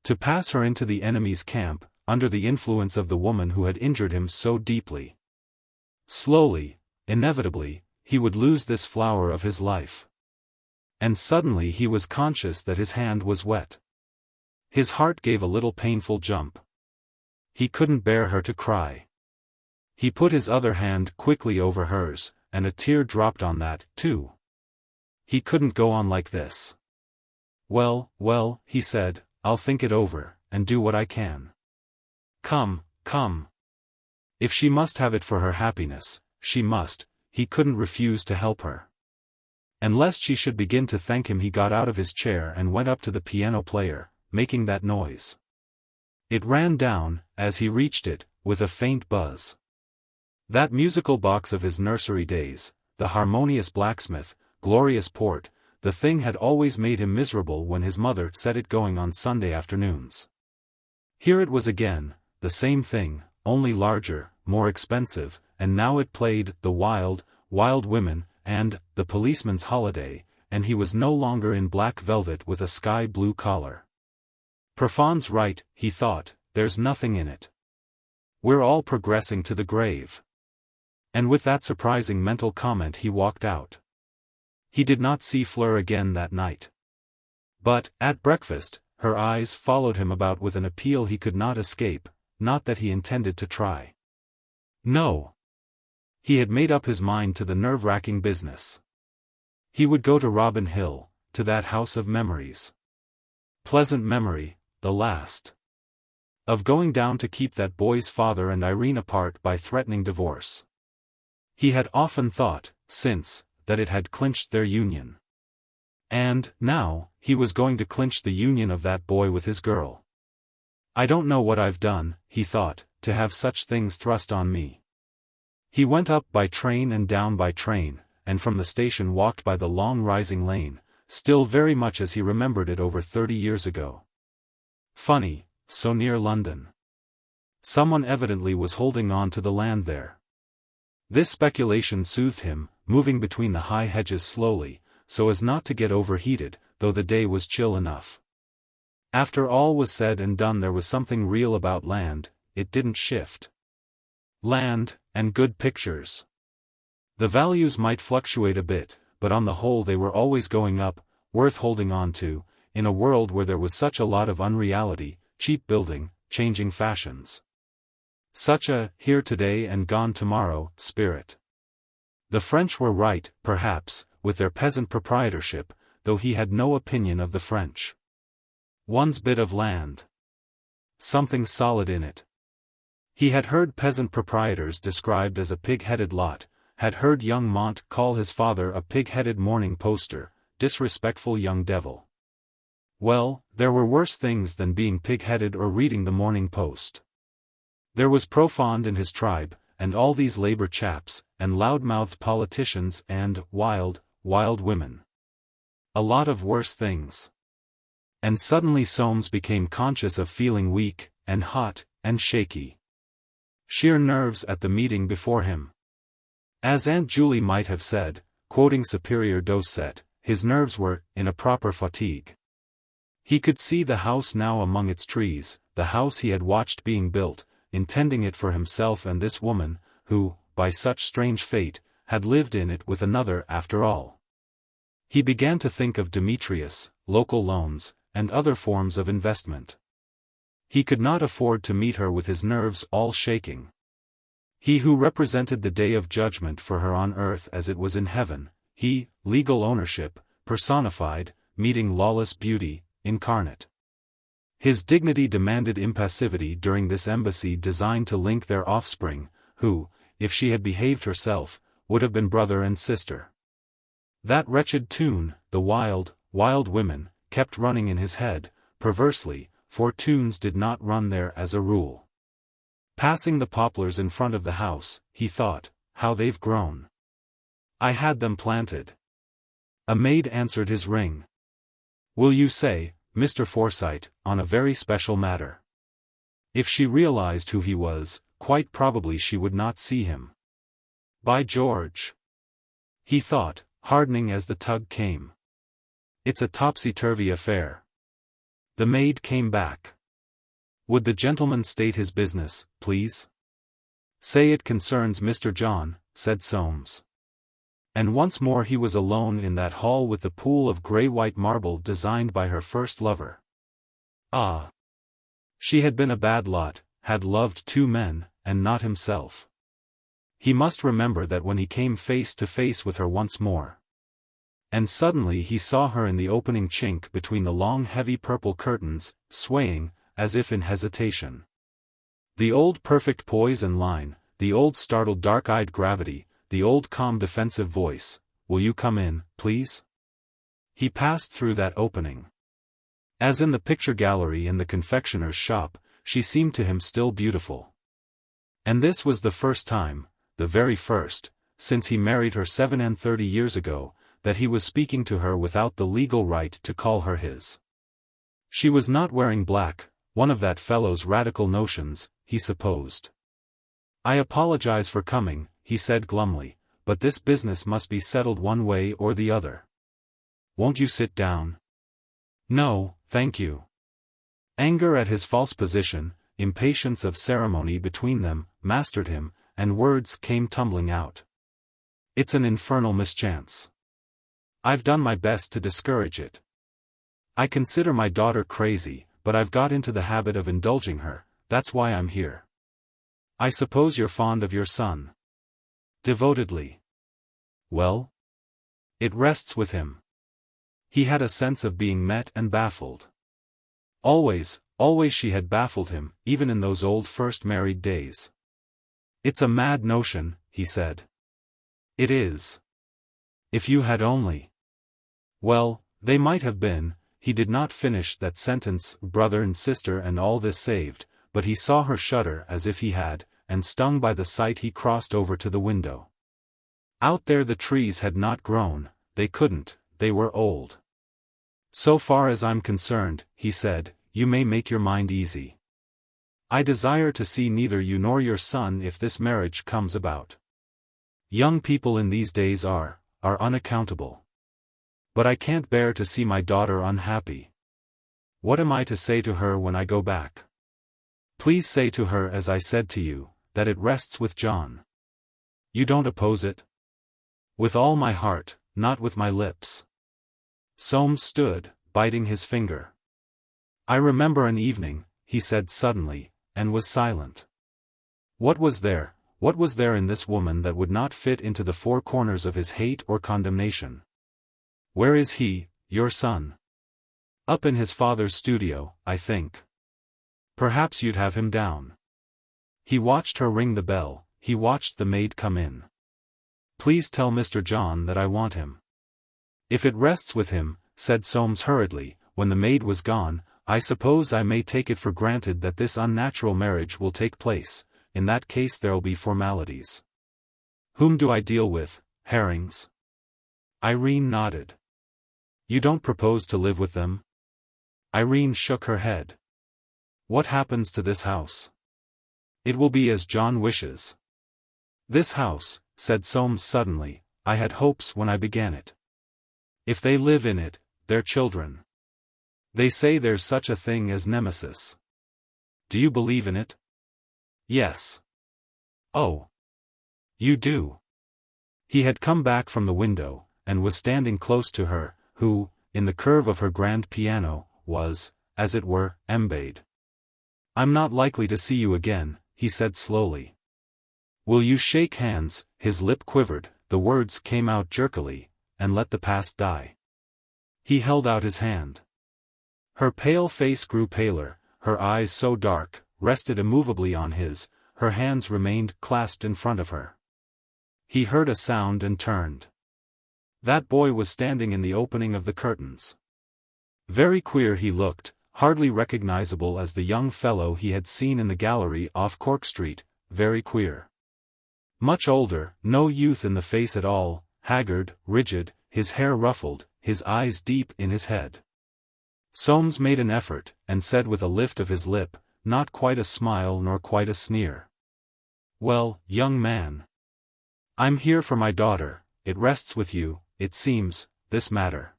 To pass her into the enemy's camp, under the influence of the woman who had injured him so deeply. Slowly, inevitably, he would lose this flower of his life. And suddenly he was conscious that his hand was wet. His heart gave a little painful jump. He couldn't bear her to cry. He put his other hand quickly over hers, and a tear dropped on that, too. He couldn't go on like this. Well, well, he said, I'll think it over, and do what I can. Come, come. If she must have it for her happiness, she must, he couldn't refuse to help her. And lest she should begin to thank him he got out of his chair and went up to the piano player, making that noise. It ran down, as he reached it, with a faint buzz. That musical box of his nursery days, the harmonious blacksmith, glorious port, the thing had always made him miserable when his mother set it going on Sunday afternoons. Here it was again, the same thing, only larger, more expensive, and now it played The Wild, Wild Women, and The Policeman's Holiday, and he was no longer in black velvet with a sky-blue collar. Profond's right, he thought, there's nothing in it. We're all progressing to the grave. And with that surprising mental comment he walked out. He did not see Fleur again that night. But, at breakfast, her eyes followed him about with an appeal he could not escape, not that he intended to try. No. He had made up his mind to the nerve-wracking business. He would go to Robin Hill, to that house of memories. Pleasant memory, the last. Of going down to keep that boy's father and Irene apart by threatening divorce. He had often thought, since, that it had clinched their union. And, now, he was going to clinch the union of that boy with his girl. I don't know what I've done, he thought, to have such things thrust on me. He went up by train and down by train, and from the station walked by the long rising lane, still very much as he remembered it over 30 years ago. Funny, so near London. Someone evidently was holding on to the land there. This speculation soothed him, moving between the high hedges slowly, so as not to get overheated, though the day was chill enough. After all was said and done, there was something real about land, it didn't shift. Land, and good pictures. The values might fluctuate a bit, but on the whole they were always going up, worth holding on to, in a world where there was such a lot of unreality, cheap building, changing fashions. Such a, here today and gone tomorrow, spirit. The French were right, perhaps, with their peasant proprietorship, though he had no opinion of the French. One's bit of land. Something solid in it. He had heard peasant proprietors described as a pig-headed lot, had heard young Mont call his father a pig-headed morning poster, disrespectful young devil. Well, there were worse things than being pig-headed or reading the Morning Post. There was Profond and his tribe, and all these labor chaps, and loud-mouthed politicians and wild, wild women. A lot of worse things. And suddenly Soames became conscious of feeling weak, and hot, and shaky. Sheer nerves at the meeting before him. As Aunt Julie might have said, quoting Superior Dosset, his nerves were in a proper fatigue. He could see the house now among its trees, the house he had watched being built, intending it for himself and this woman, who, by such strange fate, had lived in it with another after all. He began to think of Demetrius, local loans, and other forms of investment. He could not afford to meet her with his nerves all shaking. He who represented the day of judgment for her on earth as it was in heaven, he, legal ownership, personified, meeting lawless beauty, incarnate. His dignity demanded impassivity during this embassy designed to link their offspring, who, if she had behaved herself, would have been brother and sister. That wretched tune, The Wild, Wild Women, kept running in his head, perversely, for tunes did not run there as a rule. Passing the poplars in front of the house, he thought, how they've grown. I had them planted. A maid answered his ring. Will you say, Mr. Forsyte, on a very special matter? If she realized who he was, quite probably she would not see him. By George! He thought, hardening as the tug came. It's a topsy-turvy affair. The maid came back. Would the gentleman state his business, please? Say it concerns Mr. John, said Soames. And once more he was alone in that hall with the pool of grey-white marble designed by her first lover. Ah! She had been a bad lot, had loved two men, and not himself. He must remember that when he came face to face with her once more. And suddenly he saw her in the opening chink between the long heavy purple curtains, swaying, as if in hesitation. The old perfect poise and line, the old startled dark-eyed gravity, the old calm defensive voice, will you come in, please? He passed through that opening. As in the picture gallery in the confectioner's shop, she seemed to him still beautiful. And this was the first time, the very first, since he married her 37 years ago, that he was speaking to her without the legal right to call her his. She was not wearing black, one of that fellow's radical notions, he supposed. "I apologize for coming," he said glumly, "but this business must be settled one way or the other. Won't you sit down?" "No, thank you." Anger at his false position, impatience of ceremony between them, mastered him, and words came tumbling out. "It's an infernal mischance. I've done my best to discourage it. I consider my daughter crazy, but I've got into the habit of indulging her, that's why I'm here. I suppose you're fond of your son?" "Devotedly." "Well? It rests with him." He had a sense of being met and baffled. Always she had baffled him, even in those old first married days. "It's a mad notion," he said. "It is. If you had only—" "Well, they might have been," he did not finish that sentence, brother and sister and all this saved, but he saw her shudder as if he had, and stung by the sight he crossed over to the window. Out there the trees had not grown, they couldn't, they were old. "So far as I'm concerned," he said, "you may make your mind easy. I desire to see neither you nor your son if this marriage comes about. Young people in these days are unaccountable. But I can't bear to see my daughter unhappy. What am I to say to her when I go back? Please say to her as I said to you, that it rests with John. You don't oppose it?" "With all my heart, not with my lips." Soames stood, biting his finger. "I remember an evening," he said suddenly, and was silent. What was there in this woman that would not fit into the four corners of his hate or condemnation? "Where is he, your son?" "Up in his father's studio, I think." "Perhaps you'd have him down." He watched her ring the bell, he watched the maid come in. "Please tell Mr. John that I want him." "If it rests with him," said Soames hurriedly, when the maid was gone, "I suppose I may take it for granted that this unnatural marriage will take place. In that case there'll be formalities." "Whom do I deal with, Herrings?" Irene nodded. "You don't propose to live with them?" Irene shook her head. "What happens to this house?" "It will be as John wishes." "This house," said Soames suddenly, "I had hopes when I began it. If they live in it, their children. They say there's such a thing as nemesis. Do you believe in it?" "Yes." "Oh. You do?" He had come back from the window, and was standing close to her, who, in the curve of her grand piano, was, as it were, embayed. "I'm not likely to see you again," he said slowly. "Will you shake hands?" His lip quivered, the words came out jerkily, "and let the past die." He held out his hand. Her pale face grew paler, her eyes so dark, rested immovably on his, her hands remained clasped in front of her. He heard a sound and turned. That boy was standing in the opening of the curtains. Very queer he looked, hardly recognizable as the young fellow he had seen in the gallery off Cork Street, very queer. Much older, no youth in the face at all, haggard, rigid, his hair ruffled, his eyes deep in his head. Soames made an effort, and said with a lift of his lip, not quite a smile nor quite a sneer. "Well, young man. I'm here for my daughter. It rests with you, it seems, this matter.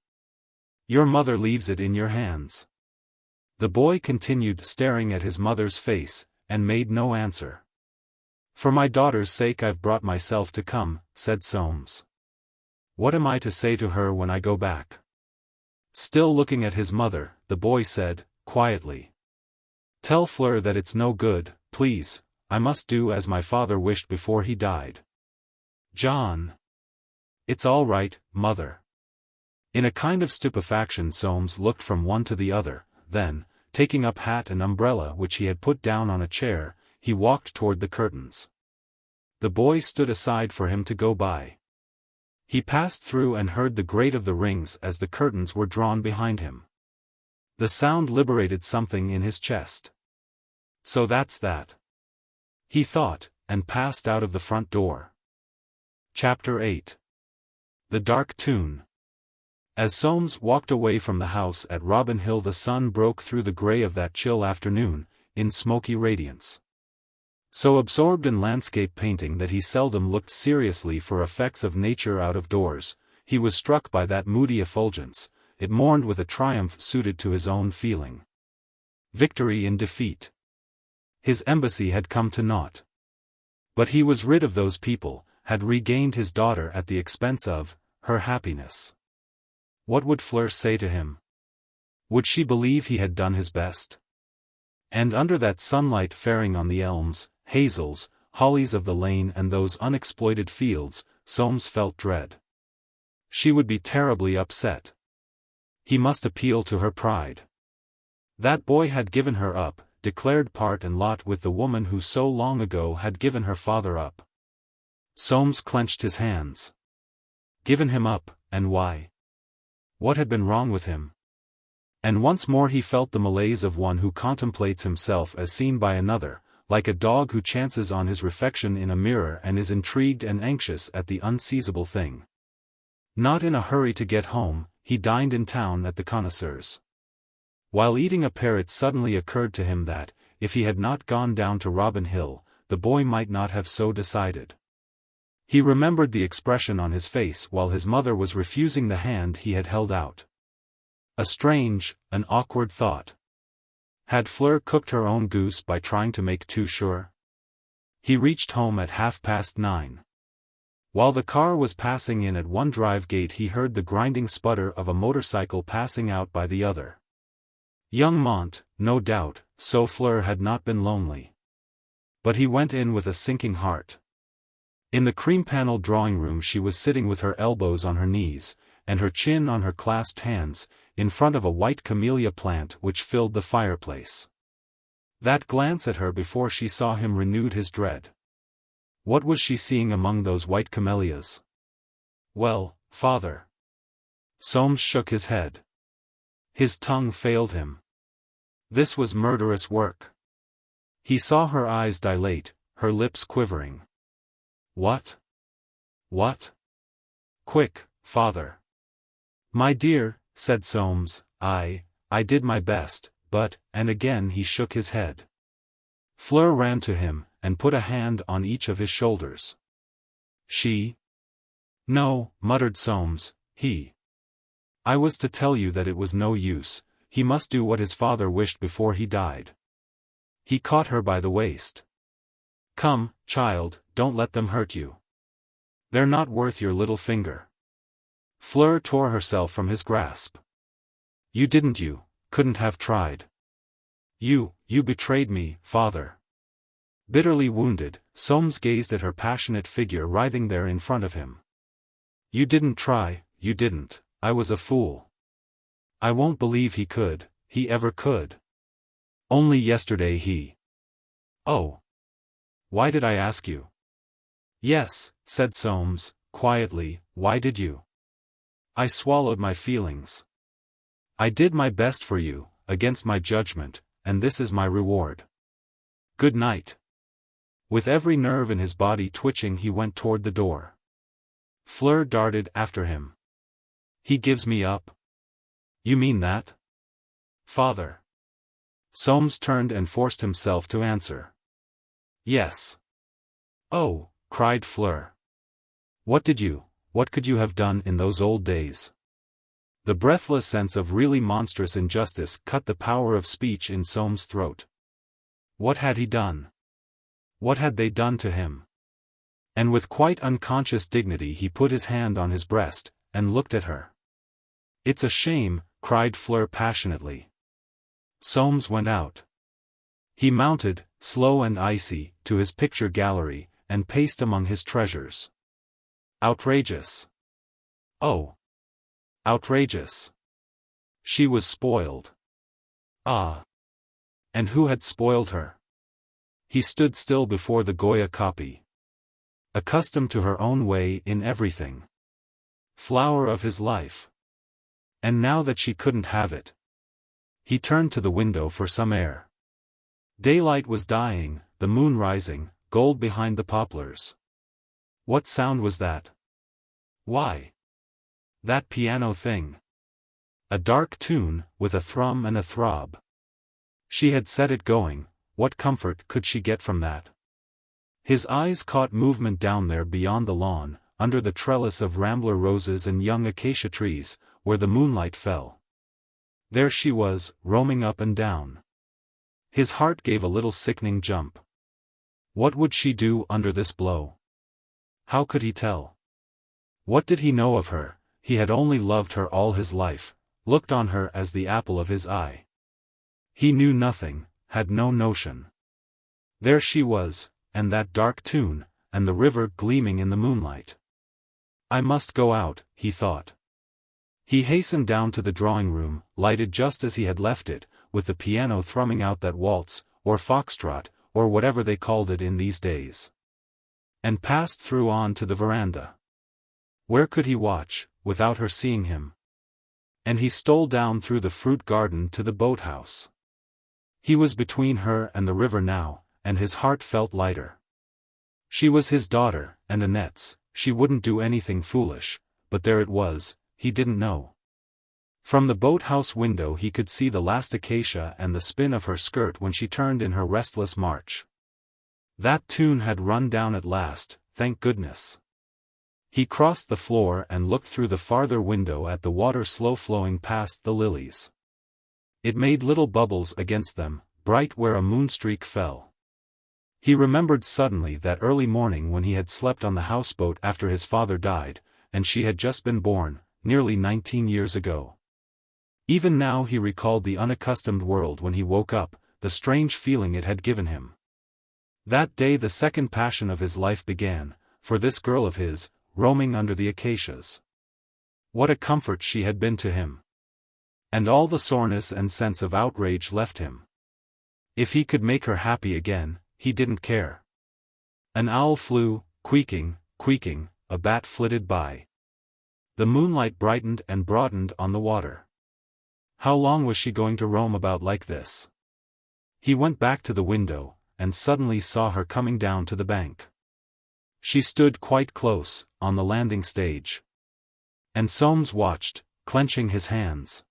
Your mother leaves it in your hands." The boy continued staring at his mother's face, and made no answer. "For my daughter's sake I've brought myself to come," said Soames. "What am I to say to her when I go back?" Still looking at his mother, the boy said, quietly. "Tell Fleur that it's no good, please. I must do as my father wished before he died." "John." "It's all right, mother." In a kind of stupefaction Soames looked from one to the other, then, taking up hat and umbrella which he had put down on a chair, he walked toward the curtains. The boy stood aside for him to go by. He passed through and heard the grate of the rings as the curtains were drawn behind him. The sound liberated something in his chest. "So that's that," he thought, and passed out of the front door. Chapter 8. The Dark Tune. As Soames walked away from the house at Robin Hill, the sun broke through the grey of that chill afternoon, in smoky radiance. So absorbed in landscape painting that he seldom looked seriously for effects of nature out of doors, he was struck by that moody effulgence. It mourned with a triumph suited to his own feeling. Victory in defeat. His embassy had come to naught. But he was rid of those people, had regained his daughter at the expense of her happiness. What would Fleur say to him? Would she believe he had done his best? And under that sunlight faring on the elms, hazels, hollies of the lane and those unexploited fields, Soames felt dread. She would be terribly upset. He must appeal to her pride. That boy had given her up, declared part and lot with the woman who so long ago had given her father up. Soames clenched his hands. Given him up, and why? What had been wrong with him? And once more he felt the malaise of one who contemplates himself as seen by another, like a dog who chances on his reflection in a mirror and is intrigued and anxious at the unseizable thing. Not in a hurry to get home, he dined in town at the connoisseur's. While eating a pear it suddenly occurred to him that, if he had not gone down to Robin Hill, the boy might not have so decided. He remembered the expression on his face while his mother was refusing the hand he had held out. A strange, an awkward thought. Had Fleur cooked her own goose by trying to make too sure? He reached home at 9:30. While the car was passing in at one drive gate he heard the grinding sputter of a motorcycle passing out by the other. Young Mont, no doubt, so Fleur had not been lonely. But he went in with a sinking heart. In the cream-panelled drawing-room she was sitting with her elbows on her knees, and her chin on her clasped hands, in front of a white camellia plant which filled the fireplace. That glance at her before she saw him renewed his dread. What was she seeing among those white camellias? Well, father. Soames shook his head. His tongue failed him. This was murderous work. He saw her eyes dilate, her lips quivering. What? What? Quick, father. My dear, said Soames, I did my best, but, and again he shook his head. Fleur ran to him, and put a hand on each of his shoulders. She? No, muttered Soames, he. I was to tell you that it was no use, he must do what his father wished before he died. He caught her by the waist. Come, child, don't let them hurt you. They're not worth your little finger. Fleur tore herself from his grasp. You couldn't have tried. You betrayed me, father. Bitterly wounded, Soames gazed at her passionate figure writhing there in front of him. You didn't try, you didn't, I was a fool. I won't believe he ever could. Only yesterday he. Oh. Why did I ask you? Yes, said Soames, quietly, why did you? I swallowed my feelings. I did my best for you, against my judgment, and this is my reward. Good night. With every nerve in his body twitching he went toward the door. Fleur darted after him. He gives me up? You mean that? Father. Soames turned and forced himself to answer. Yes. Oh, cried Fleur. What could you have done in those old days? The breathless sense of really monstrous injustice cut the power of speech in Soames' throat. What had he done? What had they done to him? And with quite unconscious dignity he put his hand on his breast, and looked at her. It's a shame, cried Fleur passionately. Soames went out. He mounted, slow and icy, to his picture gallery, and paced among his treasures. Outrageous. Oh. Outrageous. She was spoiled. Ah. And who had spoiled her? He stood still before the Goya copy. Accustomed to her own way in everything. Flower of his life. And now that she couldn't have it. He turned to the window for some air. Daylight was dying, the moon rising, gold behind the poplars. What sound was that? Why? That piano thing. A dark tune, with a thrum and a throb. She had set it going, what comfort could she get from that? His eyes caught movement down there beyond the lawn, under the trellis of rambler roses and young acacia trees, where the moonlight fell. There she was, roaming up and down. His heart gave a little sickening jump. What would she do under this blow? How could he tell? What did he know of her? He had only loved her all his life, looked on her as the apple of his eye. He knew nothing, had no notion. There she was, and that dark tune, and the river gleaming in the moonlight. I must go out, he thought. He hastened down to the drawing-room, lighted just as he had left it, with the piano thrumming out that waltz, or foxtrot, or whatever they called it in these days. And passed through on to the veranda. Where could he watch, without her seeing him? And he stole down through the fruit garden to the boathouse. He was between her and the river now, and his heart felt lighter. She was his daughter, and Annette's. She wouldn't do anything foolish, but there it was, he didn't know. From the boathouse window he could see the last acacia and the spin of her skirt when she turned in her restless march. That tune had run down at last, thank goodness. He crossed the floor and looked through the farther window at the water slow flowing past the lilies. It made little bubbles against them, bright where a moonstreak fell. He remembered suddenly that early morning when he had slept on the houseboat after his father died, and she had just been born, nearly 19 years ago. Even now he recalled the unaccustomed world when he woke up, the strange feeling it had given him. That day the second passion of his life began, for this girl of his, roaming under the acacias. What a comfort she had been to him. And all the soreness and sense of outrage left him. If he could make her happy again, he didn't care. An owl flew, queaking, a bat flitted by. The moonlight brightened and broadened on the water. How long was she going to roam about like this? He went back to the window, and suddenly saw her coming down to the bank. She stood quite close, on the landing stage. And Soames watched, clenching his hands.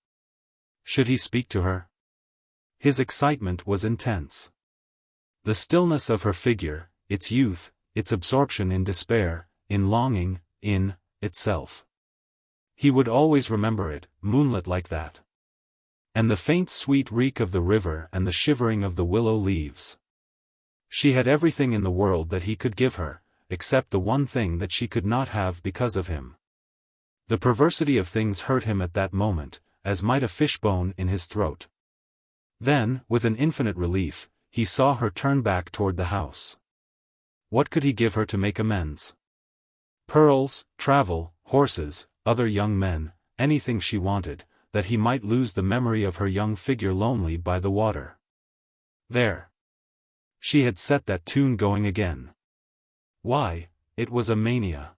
Should he speak to her? His excitement was intense. The stillness of her figure, its youth, its absorption in despair, in longing, in itself. He would always remember it, moonlit like that. And the faint sweet reek of the river and the shivering of the willow leaves. She had everything in the world that he could give her, except the one thing that she could not have because of him. The perversity of things hurt him at that moment, as might a fishbone in his throat. Then, with an infinite relief, he saw her turn back toward the house. What could he give her to make amends? Pearls, travel, horses, other young men, anything she wanted, that he might lose the memory of her young figure lonely by the water. There. She had set that tune going again. Why, it was a mania.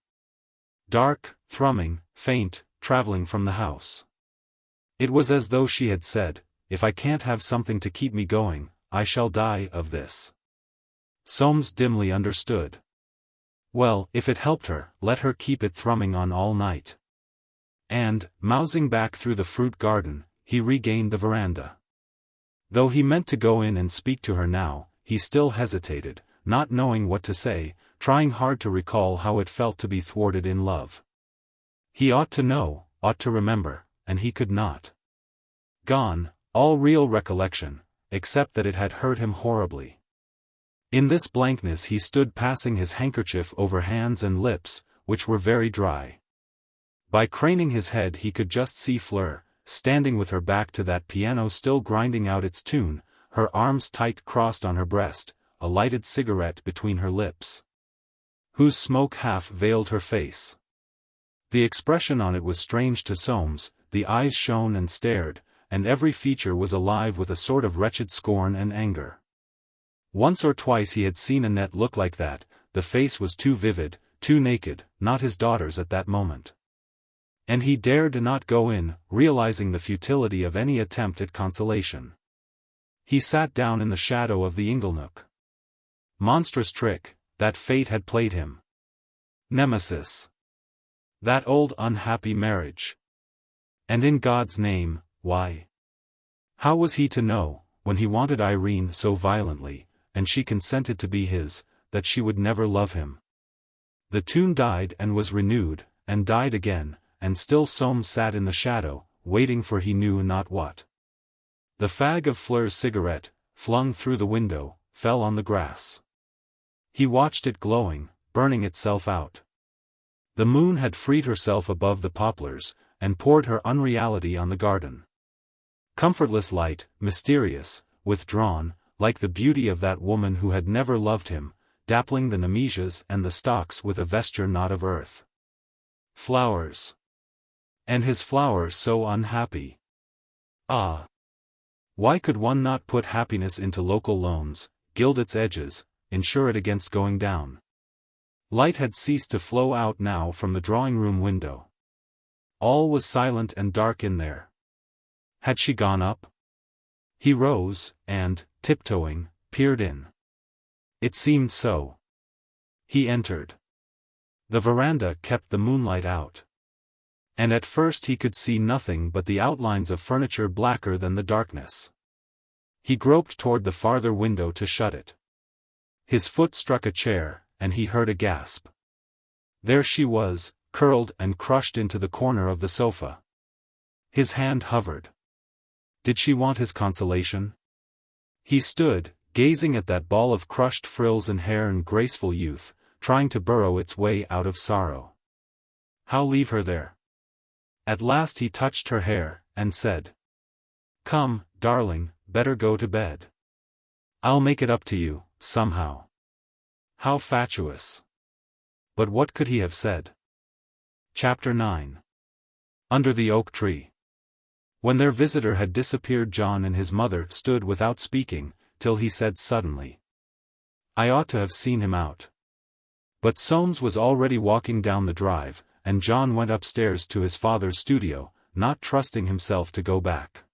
Dark, thrumming, faint, traveling from the house. It was as though she had said, if I can't have something to keep me going, I shall die of this. Soames dimly understood. Well, if it helped her, let her keep it thrumming on all night. And, mousing back through the fruit garden, he regained the veranda. Though he meant to go in and speak to her now, he still hesitated, not knowing what to say, trying hard to recall how it felt to be thwarted in love. He ought to know, ought to remember, and he could not. Gone, all real recollection, except that it had hurt him horribly. In this blankness he stood passing his handkerchief over hands and lips, which were very dry. By craning his head he could just see Fleur, standing with her back to that piano still grinding out its tune, her arms tight crossed on her breast, a lighted cigarette between her lips, whose smoke half veiled her face. The expression on it was strange to Soames, the eyes shone and stared, and every feature was alive with a sort of wretched scorn and anger. Once or twice he had seen Annette look like that, the face was too vivid, too naked, not his daughter's at that moment. And he dared not go in, realizing the futility of any attempt at consolation. He sat down in the shadow of the inglenook. Monstrous trick, that fate had played him. Nemesis. That old unhappy marriage. And in God's name, why? How was he to know, when he wanted Irene so violently, and she consented to be his, that she would never love him? The tune died and was renewed, and died again, and still Soames sat in the shadow, waiting for he knew not what. The fag of Fleur's cigarette, flung through the window, fell on the grass. He watched it glowing, burning itself out. The moon had freed herself above the poplars, and poured her unreality on the garden. Comfortless light, mysterious, withdrawn, like the beauty of that woman who had never loved him, dappling the nemesias and the stocks with a vesture not of earth. Flowers. And his flowers so unhappy. Ah! Why could one not put happiness into local loans, gild its edges, insure it against going down? Light had ceased to flow out now from the drawing-room window. All was silent and dark in there. Had she gone up? He rose, and, tiptoeing, peered in. It seemed so. He entered. The veranda kept the moonlight out. And at first he could see nothing but the outlines of furniture blacker than the darkness. He groped toward the farther window to shut it. His foot struck a chair, and he heard a gasp. There she was, curled and crushed into the corner of the sofa. His hand hovered. Did she want his consolation? He stood, gazing at that ball of crushed frills and hair and graceful youth, trying to burrow its way out of sorrow. How leave her there? At last he touched her hair, and said, "Come, darling, better go to bed. I'll make it up to you, somehow." How fatuous! But what could he have said? Chapter 9. Under the oak tree. When their visitor had disappeared, John and his mother stood without speaking, till he said suddenly, "I ought to have seen him out." But Soames was already walking down the drive, and John went upstairs to his father's studio, not trusting himself to go back.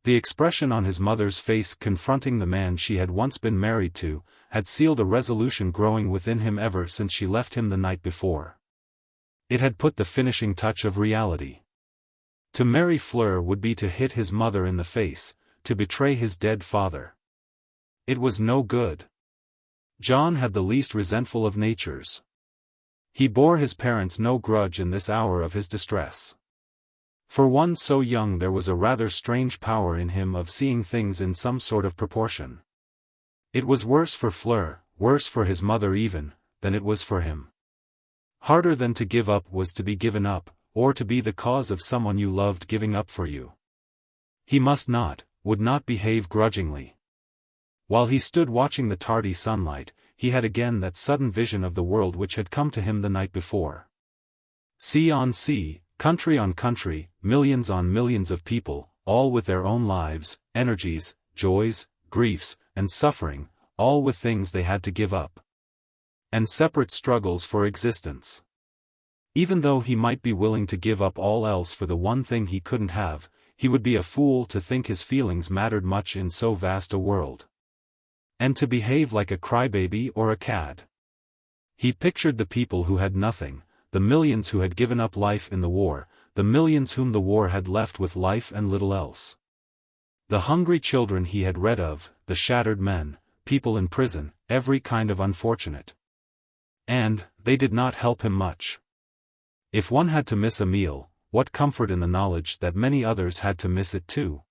The expression on his mother's face confronting the man she had once been married to, had sealed a resolution growing within him ever since she left him the night before. It had put the finishing touch of reality. To marry Fleur would be to hit his mother in the face, to betray his dead father. It was no good. John had the least resentful of natures. He bore his parents no grudge in this hour of his distress. For one so young there was a rather strange power in him of seeing things in some sort of proportion. It was worse for Fleur, worse for his mother even, than it was for him. Harder than to give up was to be given up, or to be the cause of someone you loved giving up for you. He must not, would not behave grudgingly. While he stood watching the tardy sunlight, he had again that sudden vision of the world which had come to him the night before. Sea on sea, country on country, millions on millions of people, all with their own lives, energies, joys, griefs, and suffering, all with things they had to give up. And separate struggles for existence. Even though he might be willing to give up all else for the one thing he couldn't have, he would be a fool to think his feelings mattered much in so vast a world. And to behave like a crybaby or a cad. He pictured the people who had nothing, the millions who had given up life in the war, the millions whom the war had left with life and little else. The hungry children he had read of, the shattered men, people in prison, every kind of unfortunate. And, they did not help him much. If one had to miss a meal, what comfort in the knowledge that many others had to miss it too?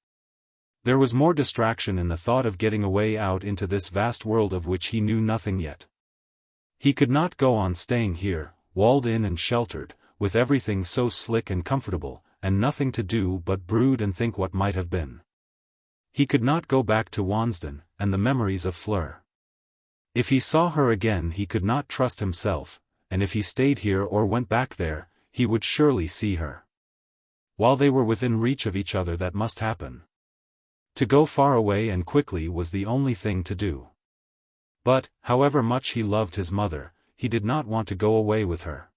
There was more distraction in the thought of getting away out into this vast world of which he knew nothing yet. He could not go on staying here, walled in and sheltered, with everything so slick and comfortable, and nothing to do but brood and think what might have been. He could not go back to Wansdon, and the memories of Fleur. If he saw her again he could not trust himself, and if he stayed here or went back there, he would surely see her. While they were within reach of each other that must happen. To go far away and quickly was the only thing to do. But, however much he loved his mother, he did not want to go away with her.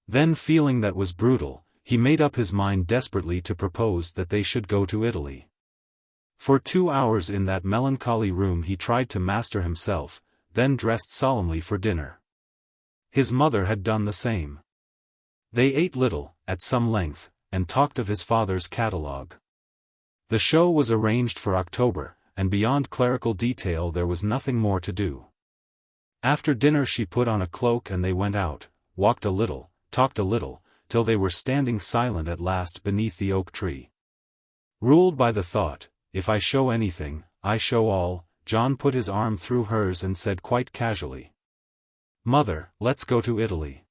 Then feeling that was brutal, he made up his mind desperately to propose that they should go to Italy. For 2 hours in that melancholy room he tried to master himself, then dressed solemnly for dinner. His mother had done the same. They ate little, at some length, and talked of his father's catalogue. The show was arranged for October, and beyond clerical detail there was nothing more to do. After dinner she put on a cloak and they went out, walked a little, talked a little, till they were standing silent at last beneath the oak tree. Ruled by the thought, if I show anything, I show all, John put his arm through hers and said quite casually, "Mother, let's go to Italy."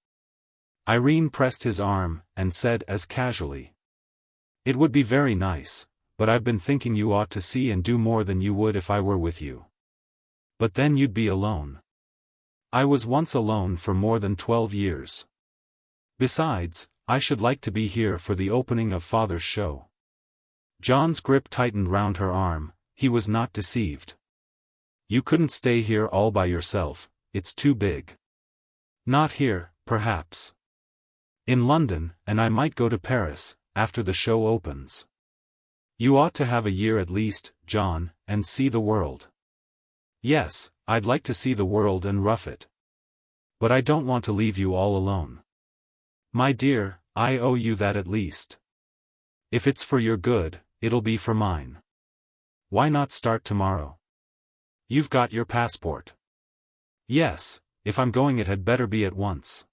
Irene pressed his arm, and said as casually, "It would be very nice, but I've been thinking you ought to see and do more than you would if I were with you. But then you'd be alone. I was once alone for more than 12 years. Besides, I should like to be here for the opening of Father's show." John's grip tightened round her arm. He was not deceived. "You couldn't stay here all by yourself, it's too big." "Not here, perhaps. In London, and I might go to Paris, after the show opens." "You ought to have a year at least, John, and see the world." "Yes, I'd like to see the world and rough it. But I don't want to leave you all alone. My dear, I owe you that at least. If it's for your good, it'll be for mine. Why not start tomorrow? You've got your passport." "Yes, if I'm going it had better be at once.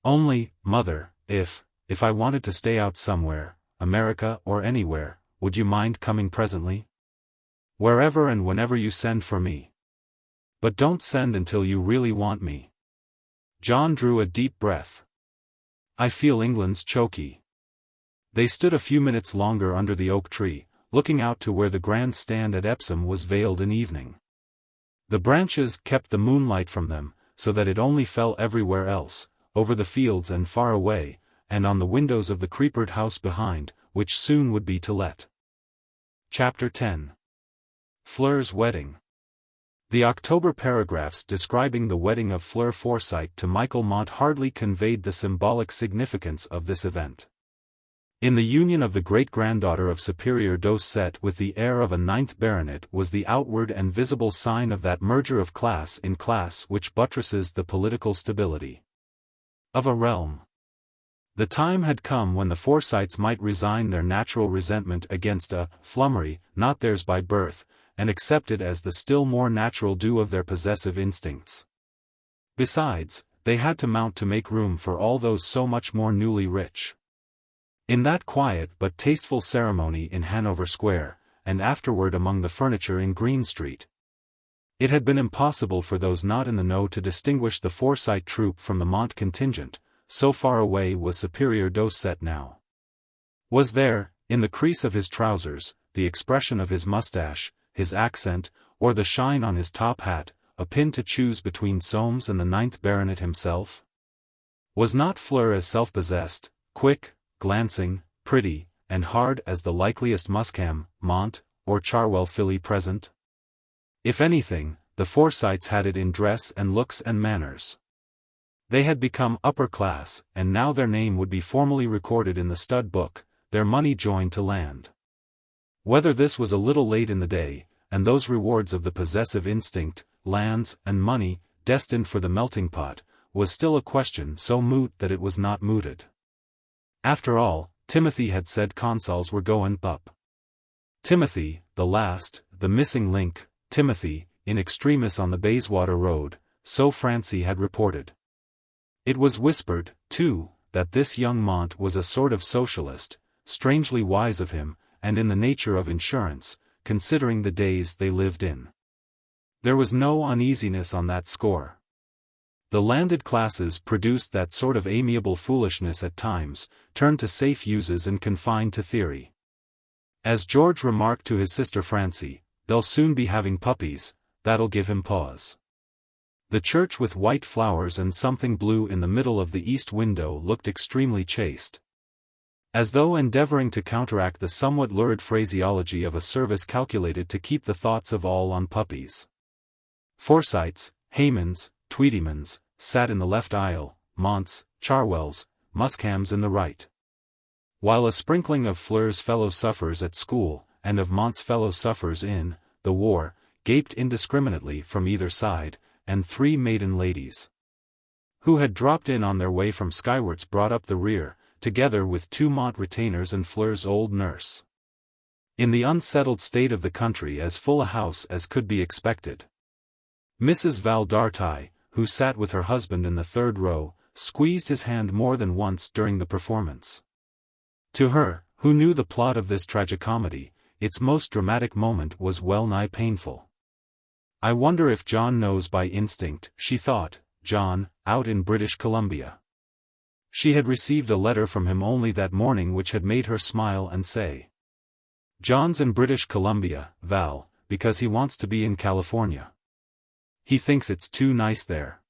Only, Mother, if I wanted to stay out somewhere, America or anywhere, would you mind coming presently? Wherever and whenever you send for me. But don't send until you really want me." John drew a deep breath. "I feel England's choky." They stood a few minutes longer under the oak tree, looking out to where the grand stand at Epsom was veiled in evening. The branches kept the moonlight from them, so that it only fell everywhere else, over the fields and far away, and on the windows of the creepered house behind, which soon would be to let. Chapter 10. Fleur's Wedding. The October paragraphs describing the wedding of Fleur Forsyte to Michael Mont hardly conveyed the symbolic significance of this event. In the union of the great-granddaughter of Superior Dorset with the heir of a 9th baronet was the outward and visible sign of that merger of class in class which buttresses the political stability of a realm. The time had come when the Forsytes might resign their natural resentment against a flummery, not theirs by birth, and accept it as the still more natural due of their possessive instincts. Besides, they had to mount to make room for all those so much more newly rich. In that quiet but tasteful ceremony in Hanover Square, and afterward among the furniture in Green Street, it had been impossible for those not in the know to distinguish the Forsyte troop from the Mont contingent. So far away was Superior Dorset now. Was there, in the crease of his trousers, the expression of his mustache, his accent, or the shine on his top hat, a pin to choose between Soames and the 9th baronet himself? Was not Fleur as self-possessed, quick, glancing, pretty, and hard as the likeliest Muscam, Mont, or Charwell filly present? If anything, the Forsytes had it in dress and looks and manners. They had become upper class, and now their name would be formally recorded in the stud book, their money joined to land. Whether this was a little late in the day, and those rewards of the possessive instinct, lands and money, destined for the melting pot, was still a question so moot that it was not mooted. After all, Timothy had said consols were goin' up. Timothy, the last, the missing link, Timothy, in extremis on the Bayswater Road, so Francie had reported. It was whispered, too, that this young Mont was a sort of socialist, strangely wise of him, and in the nature of insurance, considering the days they lived in. There was no uneasiness on that score. The landed classes produced that sort of amiable foolishness at times, turned to safe uses and confined to theory. As George remarked to his sister Francie, "They'll soon be having puppies, that'll give him pause." The church with white flowers and something blue in the middle of the east window looked extremely chaste, as though endeavoring to counteract the somewhat lurid phraseology of a service calculated to keep the thoughts of all on puppies. Forsytes, Haymans, Tweedymans, sat in the left aisle, Monts, Charwells, Muscams in the right. While a sprinkling of Fleur's fellow sufferers at school, and of Mont's fellow sufferers in the war, gaped indiscriminately from either side, and 3 maiden ladies, who had dropped in on their way from skywards, brought up the rear, together with 2 Mont retainers and Fleur's old nurse. In the unsettled state of the country, as full a house as could be expected. Mrs. Val Dartie, who sat with her husband in the 3rd row, squeezed his hand more than once during the performance. To her, who knew the plot of this tragicomedy, its most dramatic moment was well-nigh painful. I wonder if John knows by instinct, she thought, John, out in British Columbia. She had received a letter from him only that morning which had made her smile and say, "John's in British Columbia, Val, because he wants to be in California. He thinks it's too nice there."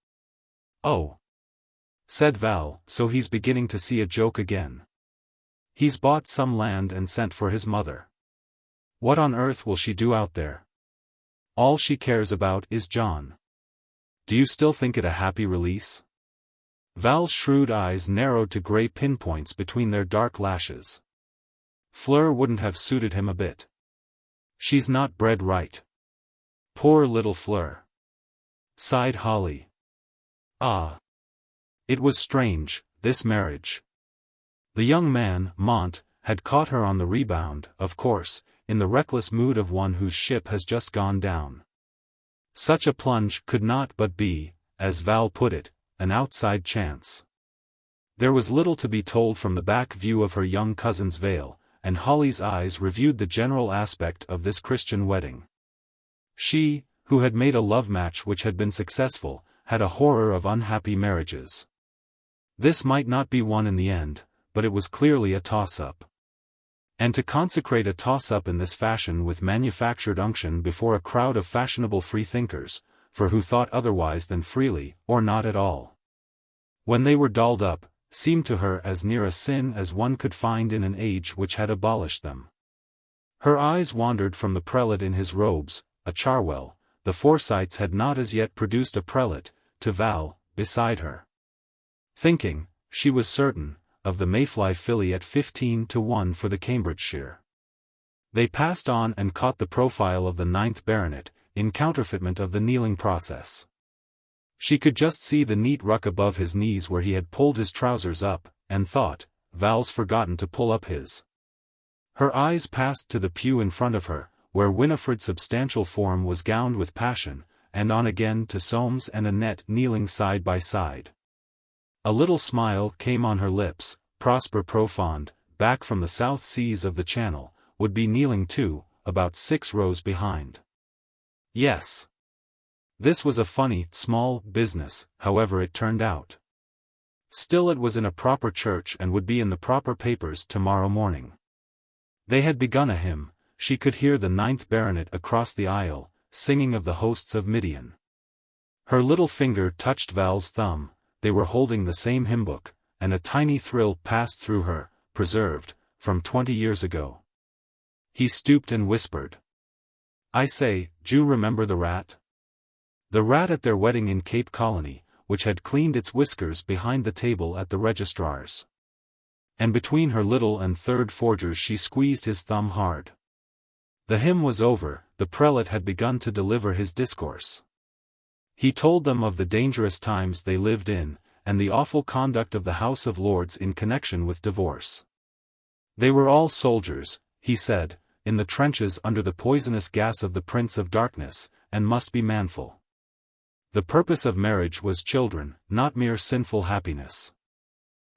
"Oh," said Val, "so he's beginning to see a joke again. He's bought some land and sent for his mother. What on earth will she do out there? All she cares about is John. Do you still think it a happy release?" Val's shrewd eyes narrowed to grey pinpoints between their dark lashes. "Fleur wouldn't have suited him a bit. She's not bred right. Poor little Fleur," sighed Holly. Ah! It was strange, this marriage. The young man, Mont, had caught her on the rebound, of course, in the reckless mood of one whose ship has just gone down. Such a plunge could not but be, as Val put it, an outside chance. There was little to be told from the back view of her young cousin's veil, and Holly's eyes reviewed the general aspect of this Christian wedding. She, who had made a love match which had been successful, had a horror of unhappy marriages. This might not be one in the end, but it was clearly a toss-up. And to consecrate a toss-up in this fashion with manufactured unction before a crowd of fashionable freethinkers, for who thought otherwise than freely, or not at all, when they were dolled up, seemed to her as near a sin as one could find in an age which had abolished them. Her eyes wandered from the prelate in his robes, a Charwell, the Forsytes had not as yet produced a prelate, to Val, beside her. Thinking, she was certain, of the Mayfly filly at 15-1 for the Cambridgeshire. They passed on and caught the profile of the 9th baronet, in counterfeitment of the kneeling process. She could just see the neat ruck above his knees where he had pulled his trousers up, and thought, Val's forgotten to pull up his. Her eyes passed to the pew in front of her, where Winifred's substantial form was gowned with passion, and on again to Soames and Annette kneeling side by side. A little smile came on her lips. Prosper Profond, back from the South Seas of the Channel, would be kneeling too, about 6 rows behind. Yes. This was a funny, small business, however it turned out. Still it was in a proper church and would be in the proper papers tomorrow morning. They had begun a hymn. She could hear the 9th baronet across the aisle, singing of the hosts of Midian. Her little finger touched Val's thumb, they were holding the same hymn book, and a tiny thrill passed through her, preserved, from 20 years ago. He stooped and whispered. "I say, d'you remember the rat? The rat at their wedding in Cape Colony, which had cleaned its whiskers behind the table at the registrar's." And between her little and third forgers she squeezed his thumb hard. The hymn was over, the prelate had begun to deliver his discourse. He told them of the dangerous times they lived in, and the awful conduct of the House of Lords in connection with divorce. They were all soldiers, he said, in the trenches under the poisonous gas of the Prince of Darkness, and must be manful. The purpose of marriage was children, not mere sinful happiness.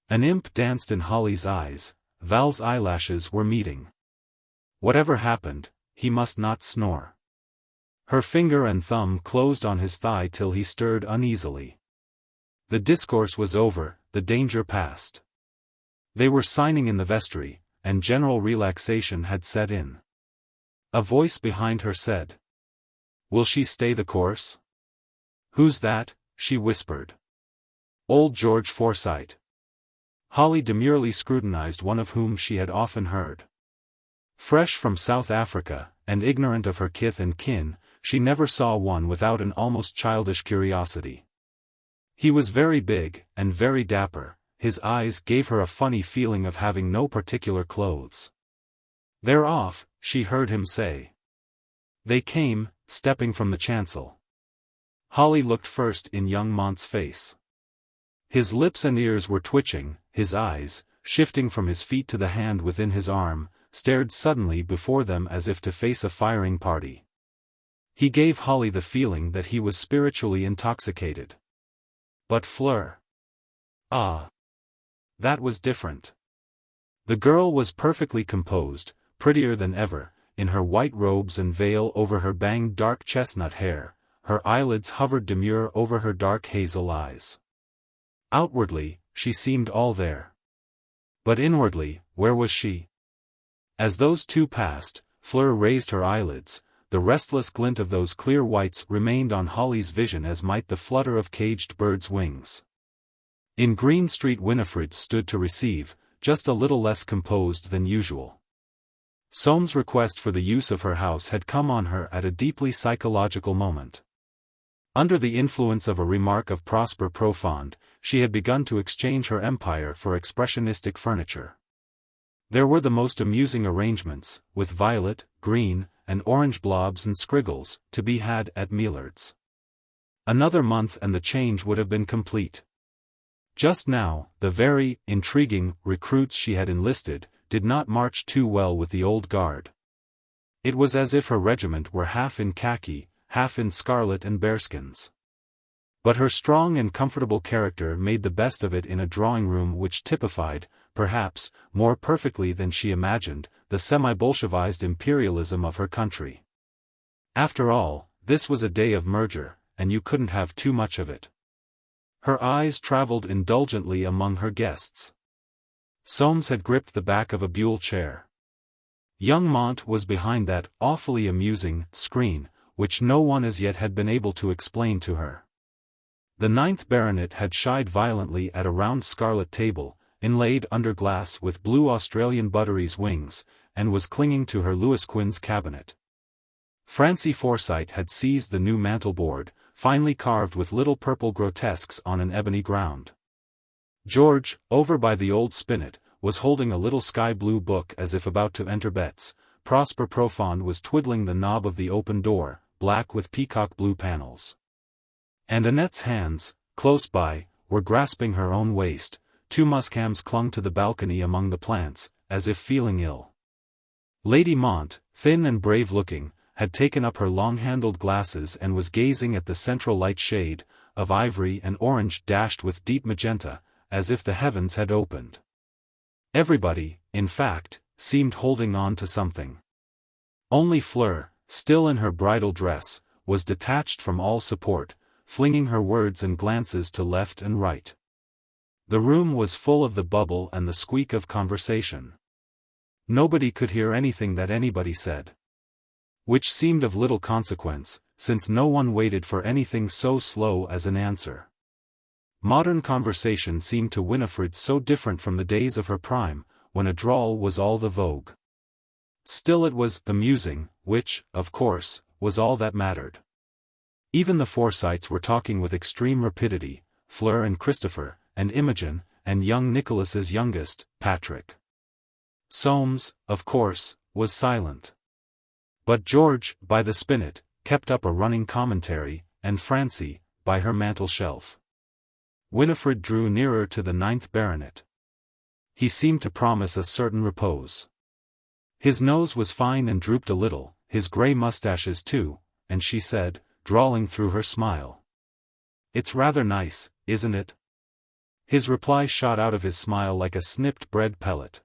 An imp danced in Holly's eyes, Val's eyelashes were meeting. Whatever happened, he must not snore. Her finger and thumb closed on his thigh till he stirred uneasily. The discourse was over, the danger past. They were signing in the vestry, and general relaxation had set in. A voice behind her said, "Will she stay the course?" "Who's that?" she whispered. "Old George Forsyte." Holly demurely scrutinized one of whom she had often heard. Fresh from South Africa, and ignorant of her kith and kin, she never saw one without an almost childish curiosity. He was very big, and very dapper, his eyes gave her a funny feeling of having no particular clothes. "They're off," she heard him say. They came, stepping from the chancel. Holly looked first in young Mont's face. His lips and ears were twitching, his eyes, shifting from his feet to the hand within his arm, stared suddenly before them as if to face a firing party. He gave Holly the feeling that he was spiritually intoxicated. But Fleur. Ah! That was different. The girl was perfectly composed, prettier than ever, in her white robes and veil over her banged dark chestnut hair. Her eyelids hovered demure over her dark hazel eyes. Outwardly, she seemed all there. But inwardly, where was she? As those two passed, Fleur raised her eyelids. The restless glint of those clear whites remained on Holly's vision as might the flutter of caged birds' wings. In Green Street Winifred stood to receive, just a little less composed than usual. Soames' request for the use of her house had come on her at a deeply psychological moment. Under the influence of a remark of Prosper Profond, she had begun to exchange her empire for expressionistic furniture. There were the most amusing arrangements, with violet, green, and orange blobs and scriggles, to be had at Mealard's. Another month and the change would have been complete. Just now, the very intriguing recruits she had enlisted did not march too well with the old guard. It was as if her regiment were half in khaki, half in scarlet and bearskins. But her strong and comfortable character made the best of it in a drawing-room which typified, perhaps, more perfectly than she imagined, the semi-Bolshevized imperialism of her country. After all, this was a day of merger, and you couldn't have too much of it. Her eyes traveled indulgently among her guests. Soames had gripped the back of a buhl chair. Young Mont was behind that awfully amusing screen, which no one as yet had been able to explain to her. The 9th Baronet had shied violently at a round scarlet table, inlaid under glass with blue Australian buttery's wings, and was clinging to her Louis Quinze cabinet. Francie Forsyte had seized the new mantelboard, finely carved with little purple grotesques on an ebony ground. George, over by the old spinet, was holding a little sky-blue book as if about to enter bets. Prosper Profond was twiddling the knob of the open door, black with peacock-blue panels. And Annette's hands, close by, were grasping her own waist. 2 muscams clung to the balcony among the plants, as if feeling ill. Lady Mont, thin and brave-looking, had taken up her long-handled glasses and was gazing at the central light shade, of ivory and orange dashed with deep magenta, as if the heavens had opened. Everybody, in fact, seemed holding on to something. Only Fleur, still in her bridal dress, was detached from all support, flinging her words and glances to left and right. The room was full of the bubble and the squeak of conversation. Nobody could hear anything that anybody said. Which seemed of little consequence, since no one waited for anything so slow as an answer. Modern conversation seemed to Winifred so different from the days of her prime, when a drawl was all the vogue. Still it was amusing, which, of course, was all that mattered. Even the Forsytes were talking with extreme rapidity, Fleur and Christopher, and Imogen, and young Nicholas's youngest, Patrick. Soames, of course, was silent. But George, by the spinet, kept up a running commentary, and Francie, by her mantel-shelf. Winifred drew nearer to the 9th Baronet. He seemed to promise a certain repose. His nose was fine and drooped a little, his grey moustaches too, and she said, drawling through her smile, "It's rather nice, isn't it?" His reply shot out of his smile like a snipped bread pellet.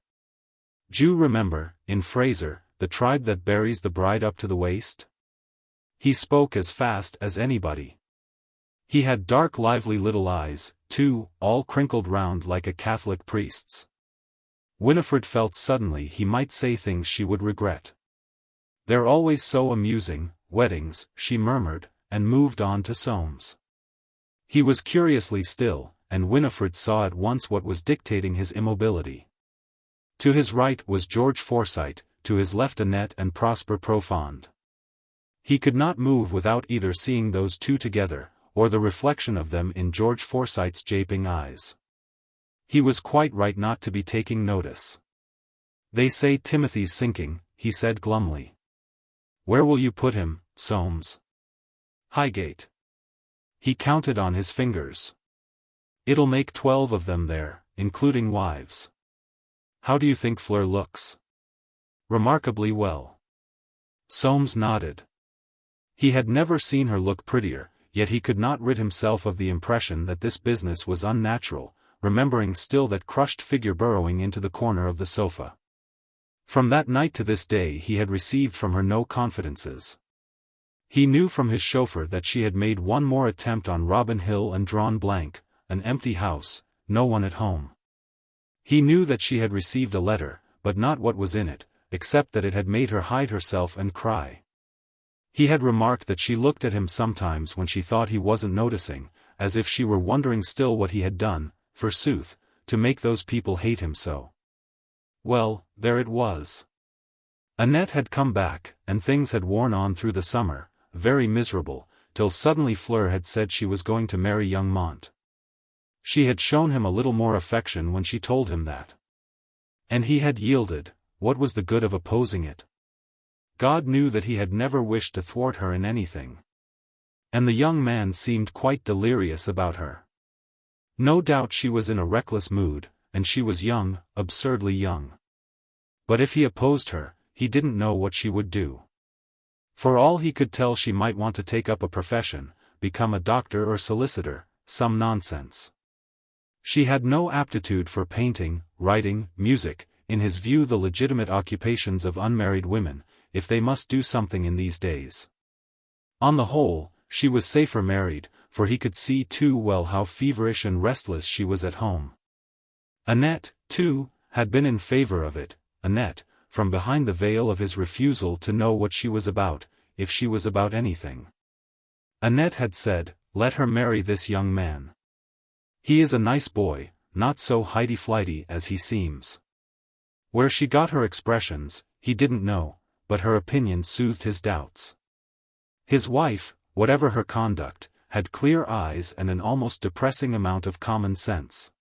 "D'you remember, in Fraser, the tribe that buries the bride up to the waist?" He spoke as fast as anybody. He had dark lively little eyes, too, all crinkled round like a Catholic priest's. Winifred felt suddenly he might say things she would regret. "They're always so amusing, weddings," she murmured, and moved on to Soames. He was curiously still, and Winifred saw at once what was dictating his immobility. To his right was George Forsyte, to his left Annette and Prosper Profond. He could not move without either seeing those two together, or the reflection of them in George Forsyte's japing eyes. He was quite right not to be taking notice. "They say Timothy's sinking," he said glumly. "Where will you put him, Soames?" "Highgate." He counted on his fingers. "It'll make 12 of them there, including wives." How do you think Fleur looks? Remarkably well. Soames nodded. He had never seen her look prettier, yet he could not rid himself of the impression that this business was unnatural, remembering still that crushed figure burrowing into the corner of the sofa. From that night to this day he had received from her no confidences. He knew from his chauffeur that she had made one more attempt on Robin Hill and drawn blank, an empty house, no one at home. He knew that she had received a letter, but not what was in it, except that it had made her hide herself and cry. He had remarked that she looked at him sometimes when she thought he wasn't noticing, as if she were wondering still what he had done, forsooth, to make those people hate him so. Well, there it was. Annette had come back, and things had worn on through the summer, very miserable, till suddenly Fleur had said she was going to marry young Mont. She had shown him a little more affection when she told him that. And he had yielded. What was the good of opposing it? God knew that he had never wished to thwart her in anything. And the young man seemed quite delirious about her. No doubt she was in a reckless mood, and she was young, absurdly young. But if he opposed her, he didn't know what she would do. For all he could tell, she might want to take up a profession, become a doctor or solicitor, some nonsense. She had no aptitude for painting, writing, music, in his view the legitimate occupations of unmarried women, if they must do something in these days. On the whole, she was safer married, for he could see too well how feverish and restless she was at home. Annette, too, had been in favor of it. Annette, from behind the veil of his refusal to know what she was about, if she was about anything. Annette had said, let her marry this young man. He is a nice boy, not so highty-flighty as he seems. Where she got her expressions, he didn't know, but her opinion soothed his doubts. His wife, whatever her conduct, had clear eyes and an almost depressing amount of common sense.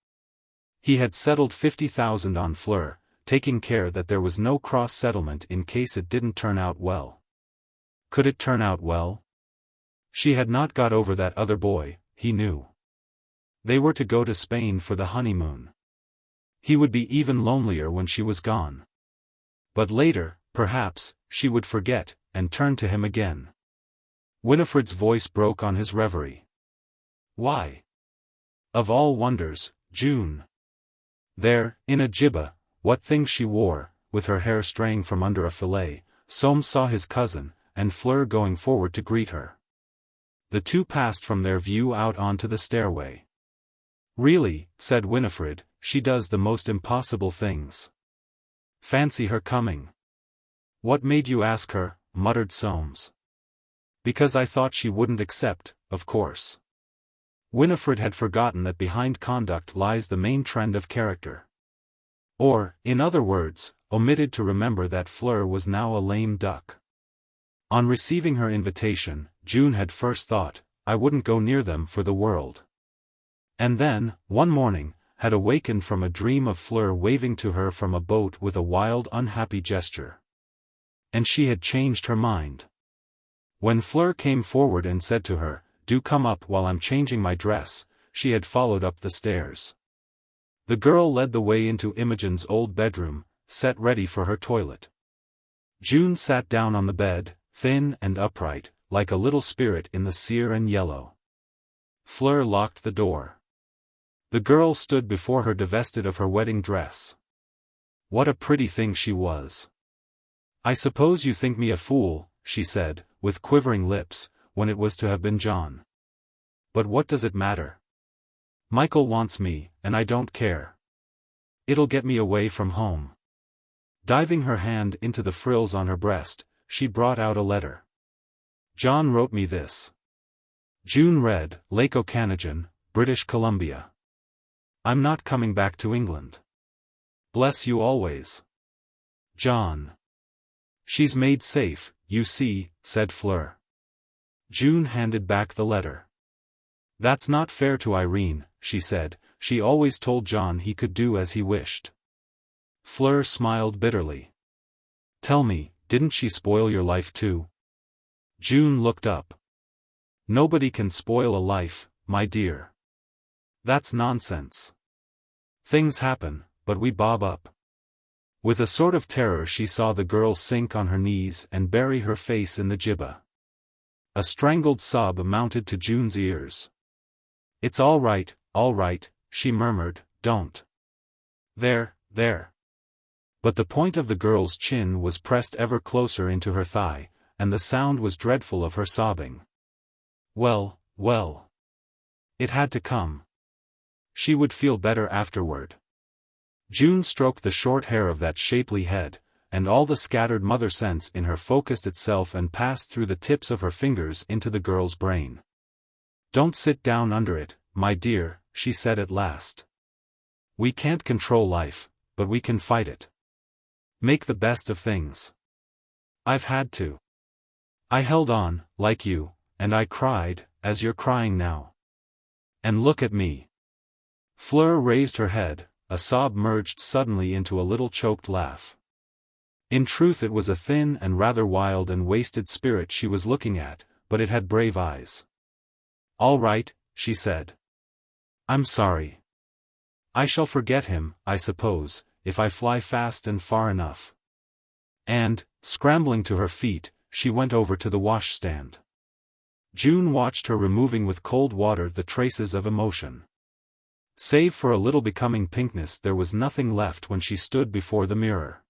He had settled 50,000 on Fleur, taking care that there was no cross-settlement in case it didn't turn out well. Could it turn out well? She had not got over that other boy, he knew. They were to go to Spain for the honeymoon. He would be even lonelier when she was gone. But later, perhaps, she would forget, and turn to him again. Winifred's voice broke on his reverie. Why? Of all wonders, June. There, in a jibba, what things she wore, with her hair straying from under a fillet, Soames saw his cousin, and Fleur going forward to greet her. The two passed from their view out onto the stairway. Really, said Winifred, she does the most impossible things. Fancy her coming. What made you ask her? Muttered Soames. Because I thought she wouldn't accept, of course. Winifred had forgotten that behind conduct lies the main trend of character. Or, in other words, omitted to remember that Fleur was now a lame duck. On receiving her invitation, June had first thought, I wouldn't go near them for the world. And then, one morning, had awakened from a dream of Fleur waving to her from a boat with a wild unhappy gesture. And she had changed her mind. When Fleur came forward and said to her, do come up while I'm changing my dress, she had followed up the stairs. The girl led the way into Imogen's old bedroom, set ready for her toilet. June sat down on the bed, thin and upright, like a little spirit in the sere and yellow. Fleur locked the door. The girl stood before her divested of her wedding dress. What a pretty thing she was. I suppose you think me a fool, she said, with quivering lips, when it was to have been John. But what does it matter? Michael wants me, and I don't care. It'll get me away from home. Diving her hand into the frills on her breast, she brought out a letter. John wrote me this. June read, Lake Okanagan, British Columbia. I'm not coming back to England. Bless you always. John. She's made safe, you see, said Fleur. June handed back the letter. That's not fair to Irene, she said, she always told John he could do as he wished. Fleur smiled bitterly. Tell me, didn't she spoil your life too? June looked up. Nobody can spoil a life, my dear. That's nonsense. Things happen, but we bob up. With a sort of terror she saw the girl sink on her knees and bury her face in the gibba. A strangled sob mounted to June's ears. "It's all right," she murmured, "don't. There. But the point of the girl's chin was pressed ever closer into her thigh, and the sound was dreadful of her sobbing. Well. It had to come. She would feel better afterward. June stroked the short hair of that shapely head, and all the scattered mother sense in her focused itself and passed through the tips of her fingers into the girl's brain. "Don't sit down under it, my dear," she said at last. "We can't control life, but we can fight it. Make the best of things. I've had to. I held on, like you, and I cried, as you're crying now. And look at me." Fleur raised her head, a sob merged suddenly into a little choked laugh. In truth it was a thin and rather wild and wasted spirit she was looking at, but it had brave eyes. "All right," she said. "I'm sorry. I shall forget him, I suppose, if I fly fast and far enough." And, scrambling to her feet, she went over to the washstand. June watched her removing with cold water the traces of emotion. Save for a little becoming pinkness there was nothing left when she stood before the mirror.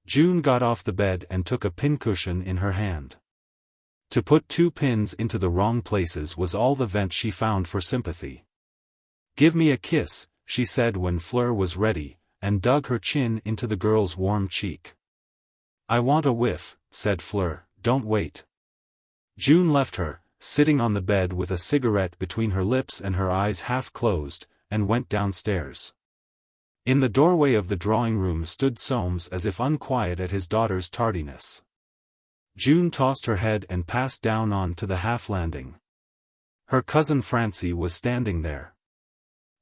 June got off the bed and took a pincushion in her hand. To put 2 pins into the wrong places was all the vent she found for sympathy. "Give me a kiss," she said when Fleur was ready, and dug her chin into the girl's warm cheek. "I want a whiff," said Fleur, "don't wait." June left her, sitting on the bed with a cigarette between her lips and her eyes half closed, and went downstairs. In the doorway of the drawing-room stood Soames as if unquiet at his daughter's tardiness. June tossed her head and passed down on to the half-landing. Her cousin Francie was standing there.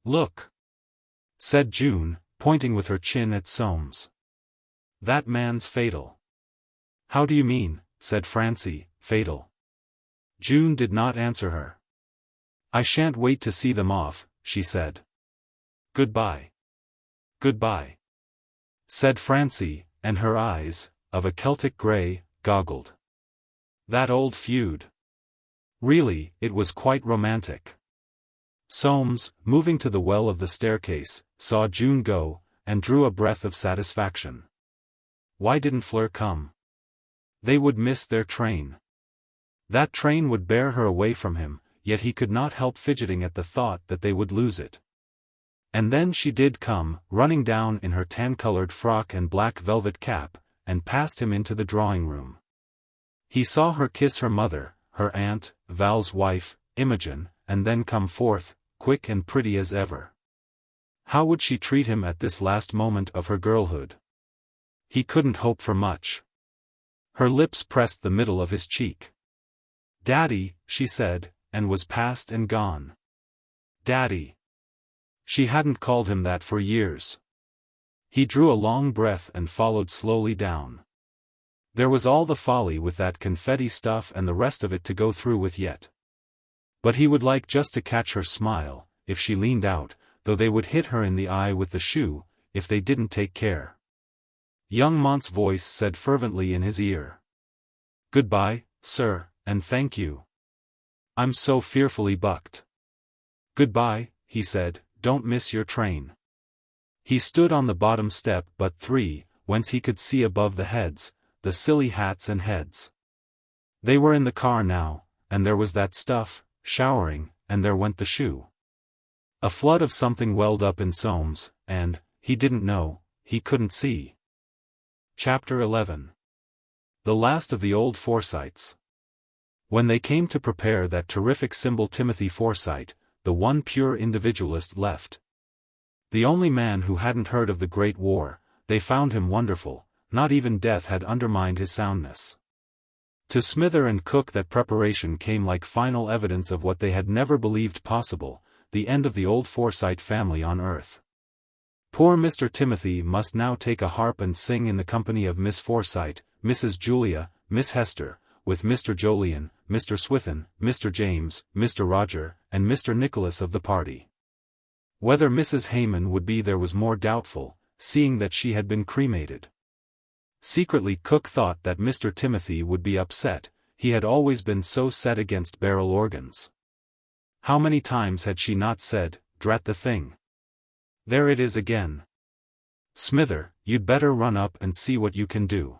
"Look," said June, pointing with her chin at Soames. "That man's fatal." "How do you mean?" said Francie, "fatal?" June did not answer her. "I shan't wait to see them off," she said. "Goodbye." "Goodbye," said Francie, and her eyes, of a Celtic grey, goggled. That old feud. Really, it was quite romantic. Soames, moving to the well of the staircase, saw June go, and drew a breath of satisfaction. Why didn't Fleur come? They would miss their train. That train would bear her away from him, yet he could not help fidgeting at the thought that they would lose it. And then she did come, running down in her tan-colored frock and black velvet cap, and passed him into the drawing-room. He saw her kiss her mother, her aunt, Val's wife, Imogen, and then come forth, quick and pretty as ever. How would she treat him at this last moment of her girlhood? He couldn't hope for much. Her lips pressed the middle of his cheek. "Daddy," she said, and was past and gone. Daddy. She hadn't called him that for years. He drew a long breath and followed slowly down. There was all the folly with that confetti stuff and the rest of it to go through with yet. But he would like just to catch her smile, if she leaned out, though they would hit her in the eye with the shoe, if they didn't take care. Young Mont's voice said fervently in his ear. "Goodbye, sir, and thank you. I'm so fearfully bucked." "Goodbye," he said, "don't miss your train." He stood on the bottom step but 3, whence he could see above the heads, the silly hats and heads. They were in the car now, and there was that stuff, showering, and there went the shoe. A flood of something welled up in Soames, and, he didn't know, he couldn't see. Chapter 11. The last of the old Forsytes. When they came to prepare that terrific symbol, Timothy Forsyte, the one pure individualist left. The only man who hadn't heard of the Great War, they found him wonderful, not even death had undermined his soundness. To Smither and Cook that preparation came like final evidence of what they had never believed possible, the end of the old Forsyte family on earth. Poor Mr. Timothy must now take a harp and sing in the company of Miss Forsyte, Mrs. Julia, Miss Hester, with Mr. Jolyon, Mr. Swithin, Mr. James, Mr. Roger, and Mr. Nicholas of the party. Whether Mrs. Hayman would be there was more doubtful, seeing that she had been cremated. Secretly Cook thought that Mr. Timothy would be upset, he had always been so set against barrel organs. How many times had she not said, "Drat the thing. There it is again. Smither, you'd better run up and see what you can do."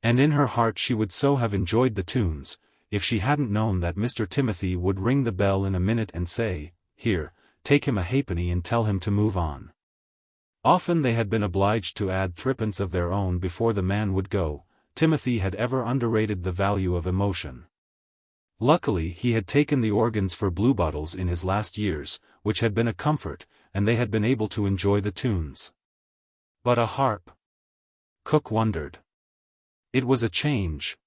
And in her heart she would so have enjoyed the tunes, if she hadn't known that Mr. Timothy would ring the bell in a minute and say, "Here, take him a halfpenny and tell him to move on." Often they had been obliged to add threepence of their own before the man would go. Timothy had ever underrated the value of emotion. Luckily he had taken the organs for bluebottles in his last years, which had been a comfort, and they had been able to enjoy the tunes. But a harp? Cook wondered. It was a change.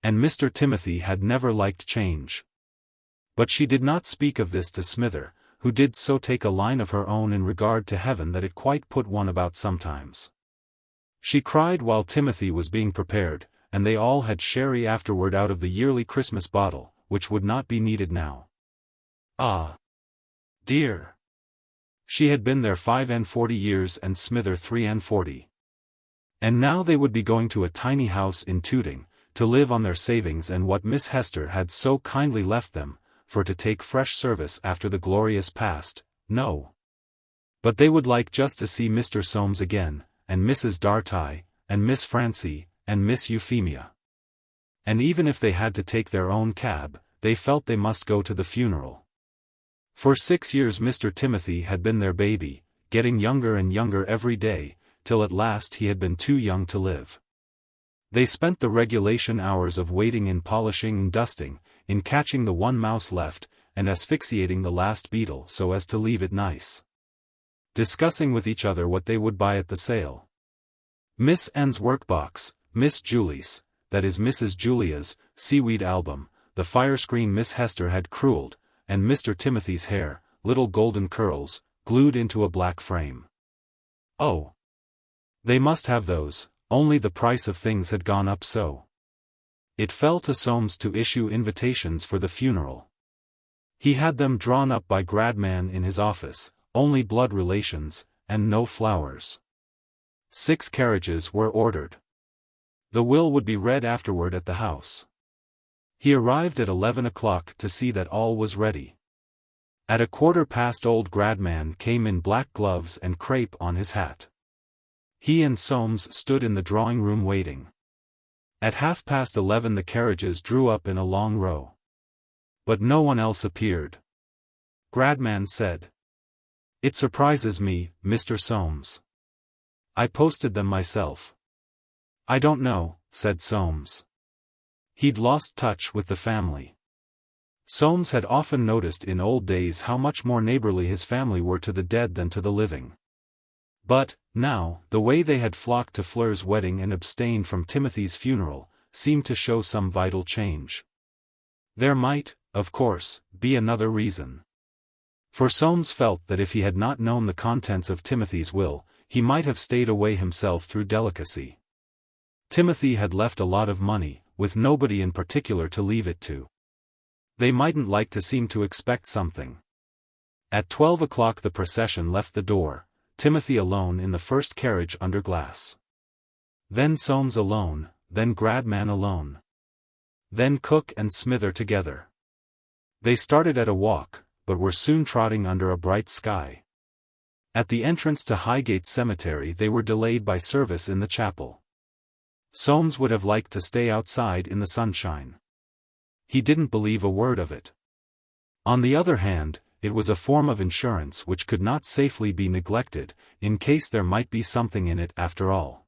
And Mr. Timothy had never liked change. But she did not speak of this to Smither, who did so take a line of her own in regard to heaven that it quite put one about sometimes. She cried while Timothy was being prepared, and they all had sherry afterward out of the yearly Christmas bottle, which would not be needed now. Ah! Dear! She had been there 45 years and Smither 43. And now they would be going to a tiny house in Tooting, to live on their savings and what Miss Hester had so kindly left them, for to take fresh service after the glorious past, no. But they would like just to see Mr. Soames again, and Mrs. Darty, and Miss Francie, and Miss Euphemia. And even if they had to take their own cab, they felt they must go to the funeral. For 6 years Mr. Timothy had been their baby, getting younger and younger every day, till at last he had been too young to live. They spent the regulation hours of waiting in polishing and dusting, in catching the one mouse left, and asphyxiating the last beetle so as to leave it nice. Discussing with each other what they would buy at the sale. Miss N's workbox, Miss Julie's, that is Mrs. Julia's, seaweed album, the fire screen Miss Hester had creweled, and Mr. Timothy's hair, little golden curls, glued into a black frame. Oh! They must have those, only the price of things had gone up so. It fell to Soames to issue invitations for the funeral. He had them drawn up by Gradman in his office, only blood relations, and no flowers. 6 carriages were ordered. The will would be read afterward at the house. He arrived at 11 o'clock to see that all was ready. At 1:15 old Gradman came in black gloves and crape on his hat. He and Soames stood in the drawing-room waiting. At 11:30 the carriages drew up in a long row. But no one else appeared. Gradman said, "It surprises me, Mr. Soames. I posted them myself." "I don't know," said Soames. He'd lost touch with the family. Soames had often noticed in old days how much more neighborly his family were to the dead than to the living. But, now, the way they had flocked to Fleur's wedding and abstained from Timothy's funeral, seemed to show some vital change. There might, of course, be another reason. For Soames felt that if he had not known the contents of Timothy's will, he might have stayed away himself through delicacy. Timothy had left a lot of money, with nobody in particular to leave it to. They mightn't like to seem to expect something. At 12 o'clock the procession left the door, Timothy alone in the first carriage under glass. Then Soames alone, then Gradman alone. Then Cook and Smither together. They started at a walk, but were soon trotting under a bright sky. At the entrance to Highgate Cemetery they were delayed by service in the chapel. Soames would have liked to stay outside in the sunshine. He didn't believe a word of it. On the other hand, it was a form of insurance which could not safely be neglected, in case there might be something in it after all.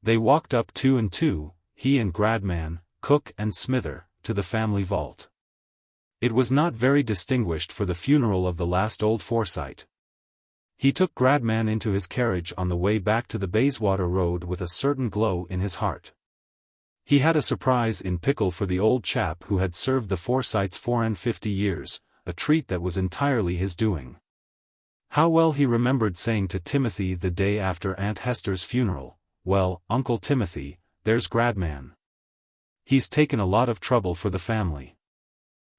They walked up 2 and 2, he and Gradman, Cook and Smither, to the family vault. It was not very distinguished for the funeral of the last old Forsyte. He took Gradman into his carriage on the way back to the Bayswater Road with a certain glow in his heart. He had a surprise in pickle for the old chap who had served the Forsytes 54 years, a treat that was entirely his doing. How well he remembered saying to Timothy the day after Aunt Hester's funeral, "Well, Uncle Timothy, there's Gradman. He's taken a lot of trouble for the family.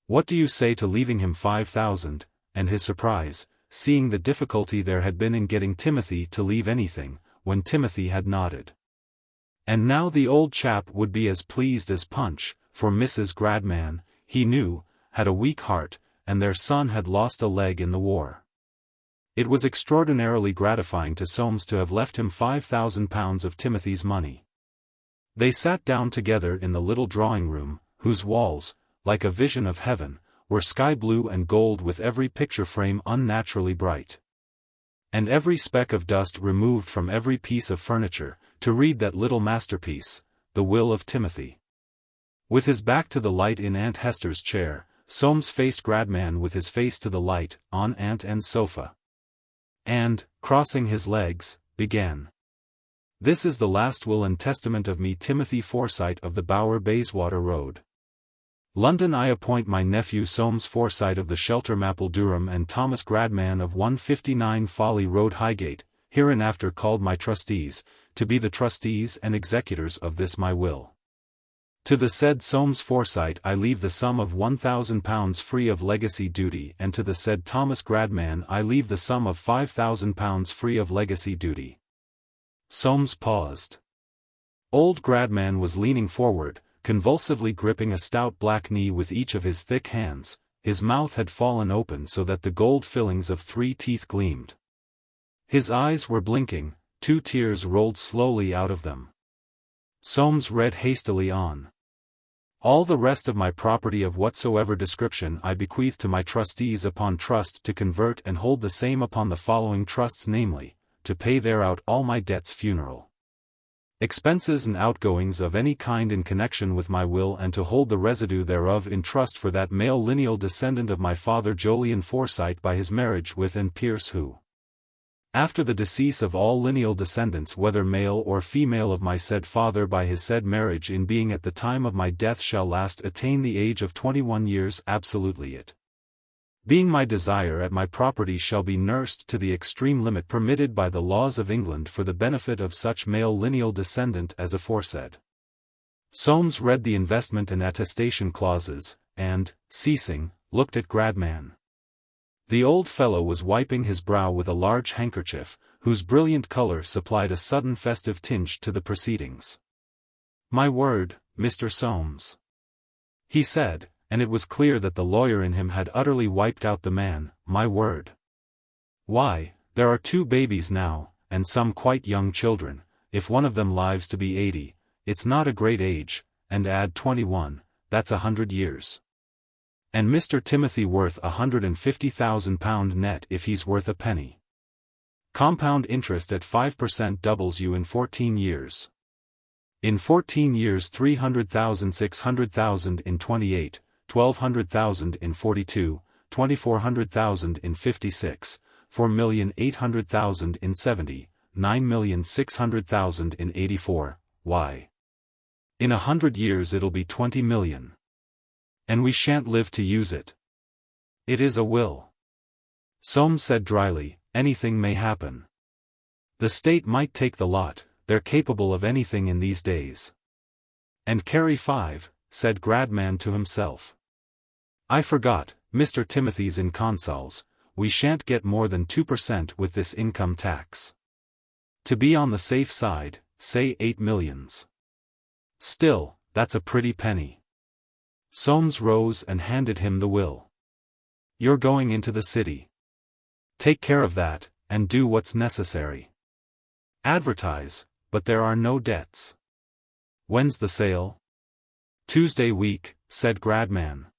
What do you say to leaving him 5,000, and his surprise, seeing the difficulty there had been in getting Timothy to leave anything, when Timothy had nodded. And now the old chap would be as pleased as Punch, for Mrs. Gradman, he knew, had a weak heart, and their son had lost a leg in the war. It was extraordinarily gratifying to Soames to have left him £5,000 of Timothy's money. They sat down together in the little drawing-room, whose walls, like a vision of heaven, were sky-blue and gold with every picture frame unnaturally bright. And every speck of dust removed from every piece of furniture, to read that little masterpiece, The Will of Timothy. With his back to the light in Aunt Hester's chair, Soames faced Gradman with his face to the light, on Aunt N's sofa. And, crossing his legs, began. This is the last will and testament of me, Timothy Forsyte of the Bower Bayswater Road. London, I appoint my nephew Soames Forsyte of the Shelter Maple Durham and Thomas Gradman of 159 Folly Road Highgate, hereinafter called my trustees, to be the trustees and executors of this my will. To the said Soames Forsyte I leave the sum of £1,000 free of legacy duty, and to the said Thomas Gradman I leave the sum of £5,000 free of legacy duty. Soames paused. Old Gradman was leaning forward, convulsively gripping a stout black knee with each of his thick hands. His mouth had fallen open so that the gold fillings of 3 teeth gleamed. His eyes were blinking, 2 tears rolled slowly out of them. Soames read hastily on. All the rest of my property of whatsoever description I bequeath to my trustees upon trust to convert and hold the same upon the following trusts, namely, to pay thereout all my debts funeral, expenses and outgoings of any kind in connection with my will, and to hold the residue thereof in trust for that male lineal descendant of my father Jolyon Forsyte by his marriage with Anne Pierce, who, after the decease of all lineal descendants whether male or female of my said father by his said marriage in being at the time of my death shall last attain the age of 21 years absolutely, it being my desire at my property shall be nursed to the extreme limit permitted by the laws of England for the benefit of such male lineal descendant as aforesaid. Soames read the investment and attestation clauses, and, ceasing, looked at Gradman. The old fellow was wiping his brow with a large handkerchief, whose brilliant color supplied a sudden festive tinge to the proceedings. "My word, Mr. Soames," he said, and it was clear that the lawyer in him had utterly wiped out the man. "My word. Why, there are 2 babies now, and some quite young children. If one of them lives to be 80, it's not a great age, and add 21, that's 100 years. And Mr. Timothy worth £150,000 net if he's worth a penny. Compound interest at 5% doubles you in 14 years. In 14 years 300,000, 600,000 in 28, 1,200,000 in 42, 2,400,000 in 56, 4,800,000 in 70, 9,600,000 in 84, why, in 100 years it'll be 20 million. And we shan't live to use it. It is a will." Soames said dryly, "Anything may happen. The state might take the lot, they're capable of anything in these days." "And carry 5, said Gradman to himself. "I forgot, Mr. Timothy's in consols, we shan't get more than 2% with this income tax. To be on the safe side, say 8 millions. Still, that's a pretty penny." Soames rose and handed him the will. "You're going into the city. Take care of that, and do what's necessary. Advertise, but there are no debts. When's the sale?" "Tuesday week," said Gradman.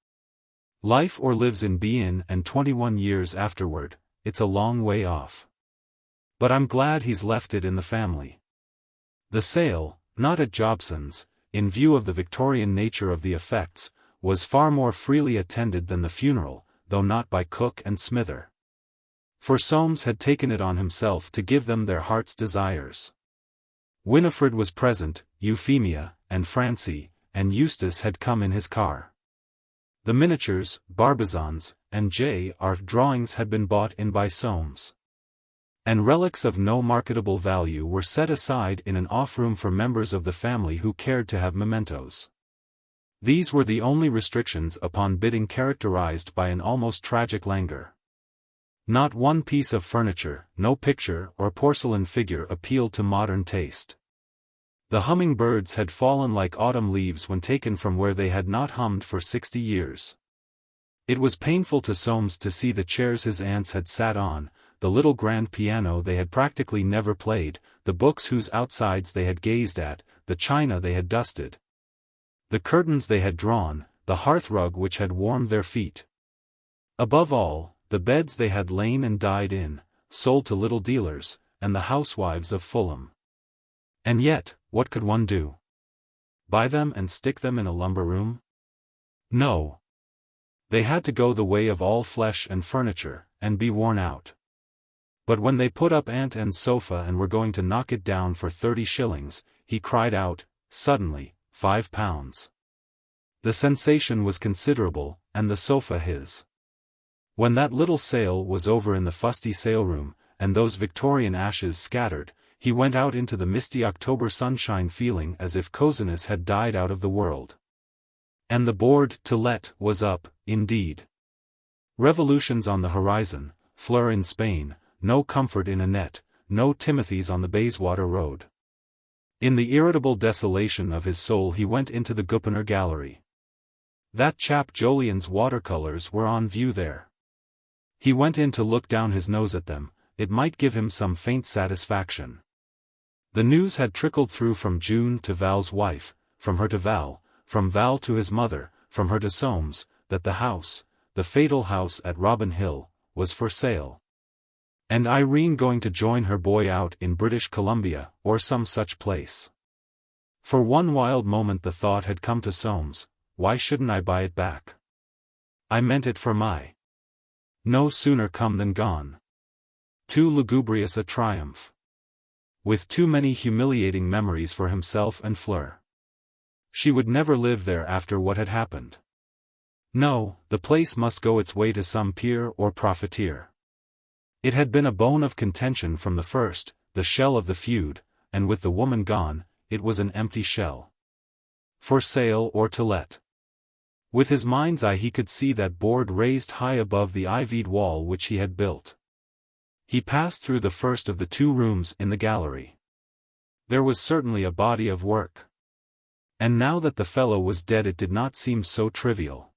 "Life or lives in Bein and 21 years afterward, it's a long way off. But I'm glad he's left it in the family." The sale, not at Jobson's, in view of the Victorian nature of the effects, was far more freely attended than the funeral, though not by Cook and Smither. For Soames had taken it on himself to give them their heart's desires. Winifred was present, Euphemia, and Francie, and Eustace had come in his car. The miniatures, Barbizons, and J.R. drawings had been bought in by Soames. And relics of no marketable value were set aside in an off-room for members of the family who cared to have mementos. These were the only restrictions upon bidding, characterized by an almost tragic languor. Not one piece of furniture, no picture or porcelain figure appealed to modern taste. The hummingbirds had fallen like autumn leaves when taken from where they had not hummed for 60 years. It was painful to Soames to see the chairs his aunts had sat on, the little grand piano they had practically never played, the books whose outsides they had gazed at, the china they had dusted, the curtains they had drawn, the hearthrug which had warmed their feet. Above all, the beds they had lain and died in, sold to little dealers, and the housewives of Fulham. And yet, what could one do? Buy them and stick them in a lumber room? No. They had to go the way of all flesh and furniture, and be worn out. But when they put up Aunt Anne's sofa and were going to knock it down for 30 shillings, he cried out, suddenly, £5. The sensation was considerable, and the sofa his. When that little sale was over in the fusty sale-room, and those Victorian ashes scattered, he went out into the misty October sunshine feeling as if coziness had died out of the world. And the board to let was up, indeed. Revolutions on the horizon, Fleur in Spain, no comfort in a net, no Timothy's on the Bayswater Road. In the irritable desolation of his soul he went into the Guppener Gallery. That chap Jolyon's watercolors were on view there. He went in to look down his nose at them, it might give him some faint satisfaction. The news had trickled through from June to Val's wife, from her to Val, from Val to his mother, from her to Soames, that the house, the fatal house at Robin Hill, was for sale. And Irene going to join her boy out in British Columbia, or some such place. For one wild moment the thought had come to Soames, why shouldn't I buy it back? I meant it for my. No sooner come than gone. Too lugubrious a triumph. With too many humiliating memories for himself and Fleur. She would never live there after what had happened. No, the place must go its way to some peer or profiteer. It had been a bone of contention from the first, the shell of the feud, and with the woman gone, it was an empty shell. For sale or to let. With his mind's eye he could see that board raised high above the ivied wall which he had built. He passed through the first of the 2 rooms in the gallery. There was certainly a body of work. And now that the fellow was dead it did not seem so trivial.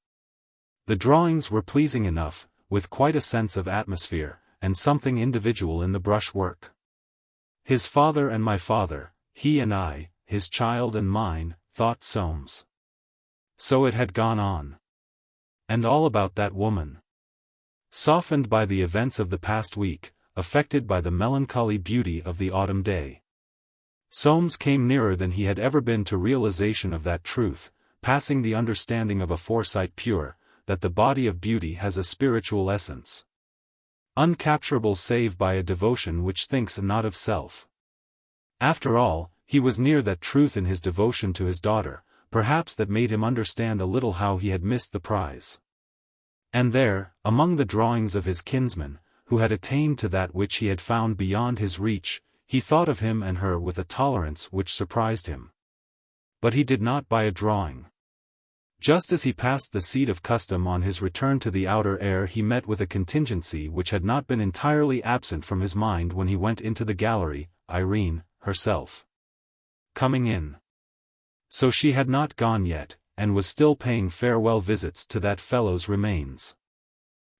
The drawings were pleasing enough, with quite a sense of atmosphere, and something individual in the brushwork. His father and my father, he and I, his child and mine, thought Soames. So it had gone on. And all about that woman. Softened by the events of the past week, affected by the melancholy beauty of the autumn day. Soames came nearer than he had ever been to realization of that truth, passing the understanding of a Forsyte pure, that the body of beauty has a spiritual essence. Uncapturable save by a devotion which thinks not of self. After all, he was near that truth in his devotion to his daughter, perhaps that made him understand a little how he had missed the prize. And there, among the drawings of his kinsman, who had attained to that which he had found beyond his reach, he thought of him and her with a tolerance which surprised him. But he did not buy a drawing. Just as he passed the seat of custom on his return to the outer air he met with a contingency which had not been entirely absent from his mind when he went into the gallery, Irene, herself. Coming in. So she had not gone yet, and was still paying farewell visits to that fellow's remains.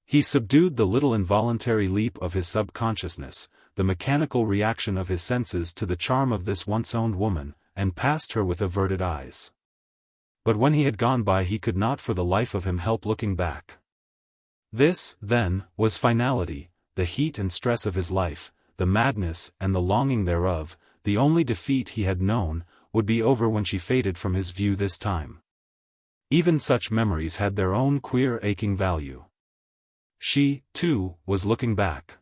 He subdued the little involuntary leap of his subconsciousness, the mechanical reaction of his senses to the charm of this once-owned woman, and passed her with averted eyes. But when he had gone by he could not for the life of him help looking back. This, then, was finality, the heat and stress of his life, the madness and the longing thereof, the only defeat he had known, would be over when she faded from his view this time. Even such memories had their own queer aching value. She, too, was looking back.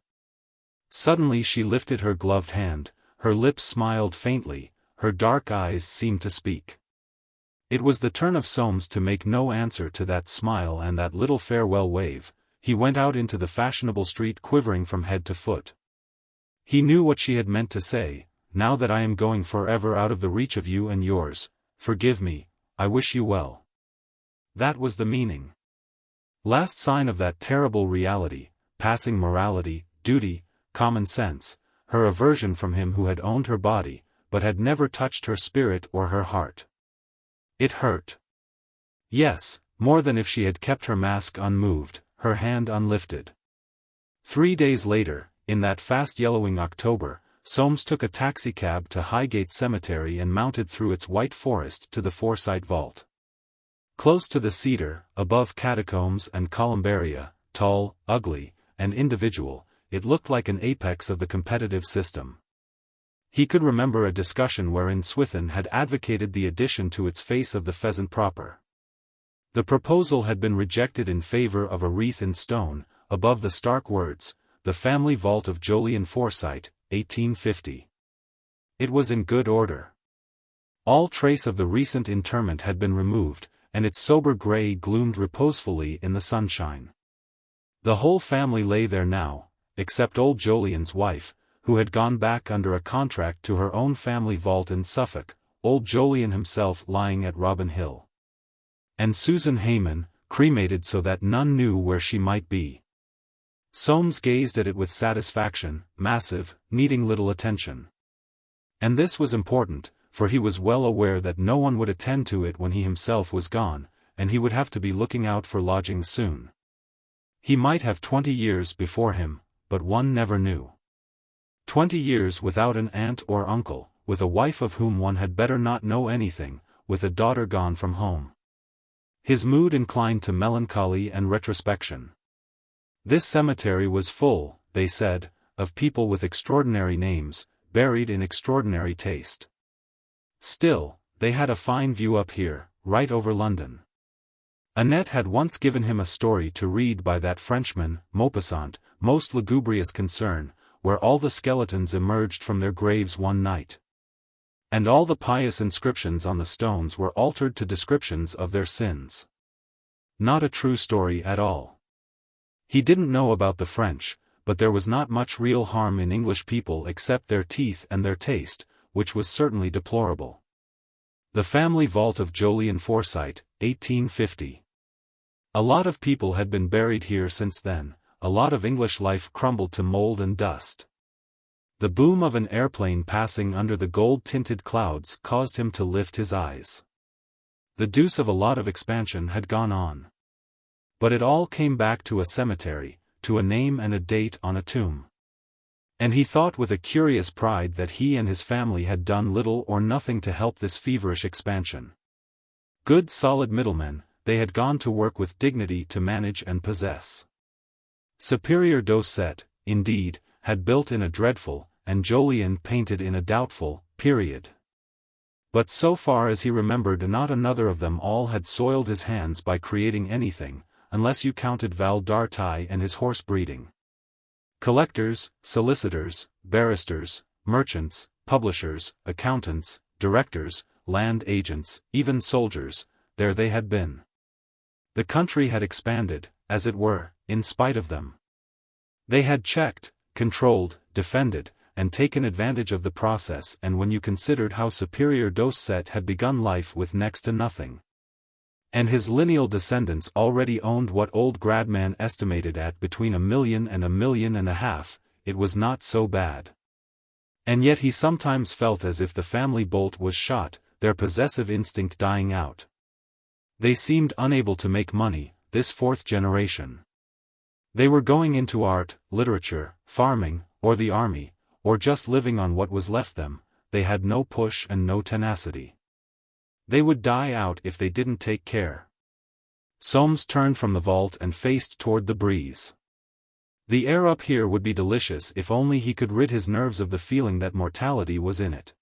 Suddenly she lifted her gloved hand, her lips smiled faintly, her dark eyes seemed to speak. It was the turn of Soames to make no answer to that smile and that little farewell wave. He went out into the fashionable street quivering from head to foot. He knew what she had meant to say, now that I am going forever out of the reach of you and yours, forgive me, I wish you well. That was the meaning. Last sign of that terrible reality, passing morality, duty, common sense, her aversion from him who had owned her body, but had never touched her spirit or her heart. It hurt. Yes, more than if she had kept her mask unmoved, her hand unlifted. 3 days later, in that fast-yellowing October, Soames took a taxicab to Highgate Cemetery and mounted through its white forest to the Forsyte vault. Close to the cedar, above catacombs and columbaria, tall, ugly, and individual, it looked like an apex of the competitive system. He could remember a discussion wherein Swithin had advocated the addition to its face of the pheasant proper. The proposal had been rejected in favor of a wreath in stone, above the stark words, "The Family Vault of Jolyon Forsyte, 1850. It was in good order. All trace of the recent interment had been removed, and its sober grey gloomed reposefully in the sunshine. The whole family lay there now, except old Jolyon's wife, who had gone back under a contract to her own family vault in Suffolk, old Jolyon himself lying at Robin Hill. And Susan Hayman, cremated so that none knew where she might be. Soames gazed at it with satisfaction, massive, needing little attention. And this was important, for he was well aware that no one would attend to it when he himself was gone, and he would have to be looking out for lodgings soon. He might have 20 years before him, but one never knew. 20 years without an aunt or uncle, with a wife of whom one had better not know anything, with a daughter gone from home. His mood inclined to melancholy and retrospection. This cemetery was full, they said, of people with extraordinary names, buried in extraordinary taste. Still, they had a fine view up here, right over London. Annette had once given him a story to read by that Frenchman, Maupassant, most lugubrious concern, where all the skeletons emerged from their graves one night. And all the pious inscriptions on the stones were altered to descriptions of their sins. Not a true story at all. He didn't know about the French, but there was not much real harm in English people except their teeth and their taste, which was certainly deplorable. The Family Vault of Jolyon Forsyte, 1850. A lot of people had been buried here since then, a lot of English life crumbled to mold and dust. The boom of an airplane passing under the gold-tinted clouds caused him to lift his eyes. The deuce of a lot of expansion had gone on. But it all came back to a cemetery, to a name and a date on a tomb. And he thought with a curious pride that he and his family had done little or nothing to help this feverish expansion. Good solid middlemen, they had gone to work with dignity to manage and possess. Superior Dosset, indeed, had built in a dreadful, and Jolyon painted in a doubtful, period. But so far as he remembered, not another of them all had soiled his hands by creating anything, unless you counted Val d'Artaille and his horse breeding. Collectors, solicitors, barristers, merchants, publishers, accountants, directors, land agents, even soldiers, there they had been. The country had expanded, as it were, in spite of them. They had checked, controlled, defended, and taken advantage of the process, and when you considered how Superior Dosset had begun life with next to nothing, and his lineal descendants already owned what old Gradman estimated at between $1 million and $1.5 million, it was not so bad. And yet he sometimes felt as if the family bolt was shot, their possessive instinct dying out. They seemed unable to make money, this fourth generation. They were going into art, literature, farming, or the army, or just living on what was left them. They had no push and no tenacity. They would die out if they didn't take care. Soames turned from the vault and faced toward the breeze. The air up here would be delicious if only he could rid his nerves of the feeling that mortality was in it.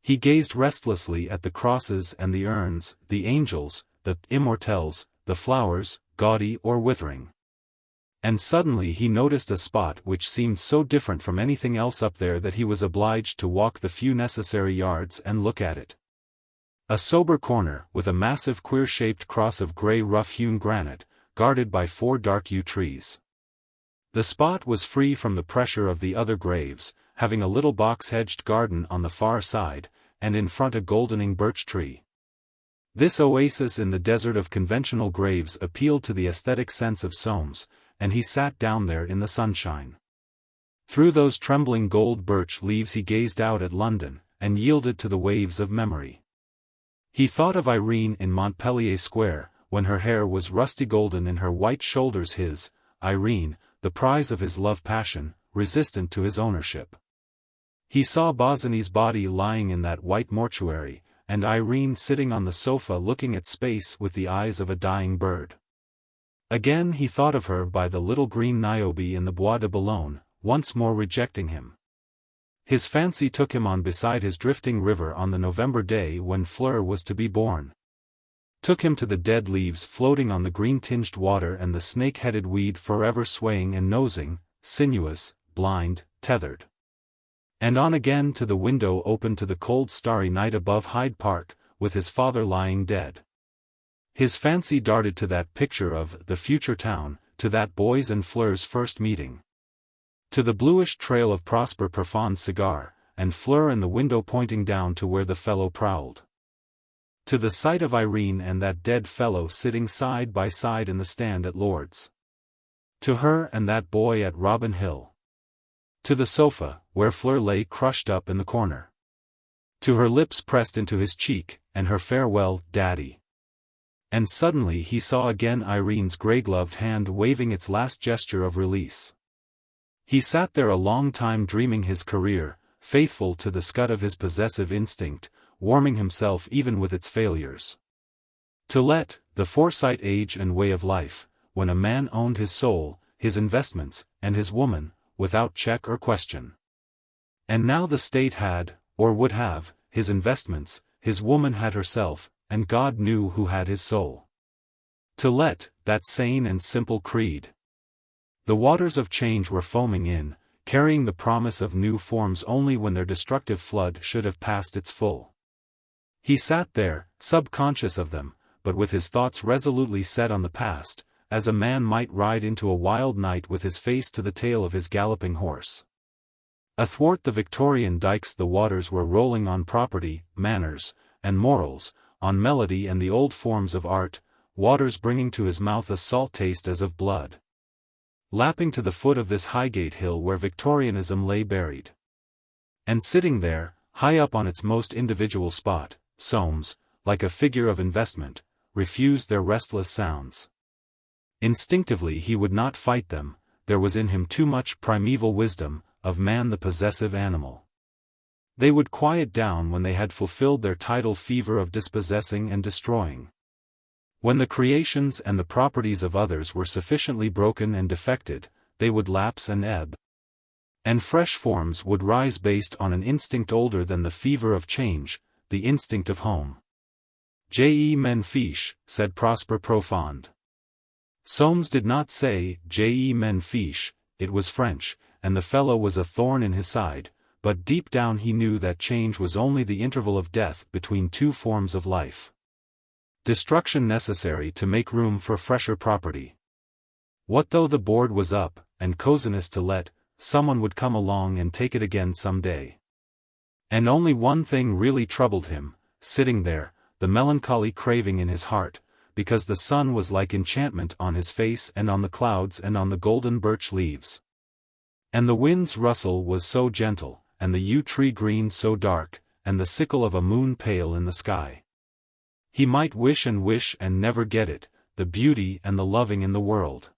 He gazed restlessly at the crosses and the urns, the angels, the immortelles, the flowers, gaudy or withering. And suddenly he noticed a spot which seemed so different from anything else up there that he was obliged to walk the few necessary yards and look at it. A sober corner, with a massive queer-shaped cross of grey rough-hewn granite, guarded by 4 dark yew trees. The spot was free from the pressure of the other graves, having a little box-hedged garden on the far side, and in front a goldening birch tree. This oasis in the desert of conventional graves appealed to the aesthetic sense of Soames, and he sat down there in the sunshine. Through those trembling gold birch leaves he gazed out at London, and yielded to the waves of memory. He thought of Irene in Montpellier Square, when her hair was rusty golden in her white shoulders, his, Irene, the prize of his love-passion, resistant to his ownership. He saw Bosinney's body lying in that white mortuary, and Irene sitting on the sofa looking at space with the eyes of a dying bird. Again he thought of her by the little green Niobe in the Bois de Boulogne, once more rejecting him. His fancy took him on beside his drifting river on the November day when Fleur was to be born. Took him to the dead leaves floating on the green-tinged water and the snake-headed weed forever swaying and nosing, sinuous, blind, tethered. And on again to the window open to the cold starry night above Hyde Park, with his father lying dead. His fancy darted to that picture of the future town, to that boy's and Fleur's first meeting. To the bluish trail of Prosper Profond's cigar, and Fleur in the window pointing down to where the fellow prowled. To the sight of Irene and that dead fellow sitting side by side in the stand at Lord's. To her and that boy at Robin Hill. To the sofa, where Fleur lay crushed up in the corner. To her lips pressed into his cheek, and her farewell, Daddy. And suddenly he saw again Irene's grey-gloved hand waving its last gesture of release. He sat there a long time dreaming his career, faithful to the scud of his possessive instinct, warming himself even with its failures. To let the Forsyte age and way of life, when a man owned his soul, his investments, and his woman, without check or question. And now the state had, or would have, his investments, his woman had herself, and God knew who had his soul. To let that sane and simple creed. The waters of change were foaming in, carrying the promise of new forms only when their destructive flood should have passed its full. He sat there, subconscious of them, but with his thoughts resolutely set on the past, as a man might ride into a wild night with his face to the tail of his galloping horse. Athwart the Victorian dikes the waters were rolling on property, manners, and morals, on melody and the old forms of art, waters bringing to his mouth a salt taste as of blood. Lapping to the foot of this Highgate Hill where Victorianism lay buried. And sitting there, high up on its most individual spot, Soames, like a figure of investment, refused their restless sounds. Instinctively he would not fight them, there was in him too much primeval wisdom, of man the possessive animal. They would quiet down when they had fulfilled their tidal fever of dispossessing and destroying. When the creations and the properties of others were sufficiently broken and defected, they would lapse and ebb. And fresh forms would rise based on an instinct older than the fever of change, the instinct of home. Je m'en fiche, said Prosper Profond. Soames did not say Je m'en fiche, it was French, and the fellow was a thorn in his side, but deep down he knew that change was only the interval of death between two forms of life. Destruction necessary to make room for fresher property. What though the board was up, and coziness to let, someone would come along and take it again some day. And only one thing really troubled him, sitting there, the melancholy craving in his heart, because the sun was like enchantment on his face and on the clouds and on the golden birch leaves. And the wind's rustle was so gentle, and the yew tree green so dark, and the sickle of a moon pale in the sky. He might wish and never get it, the beauty and the loving in the world.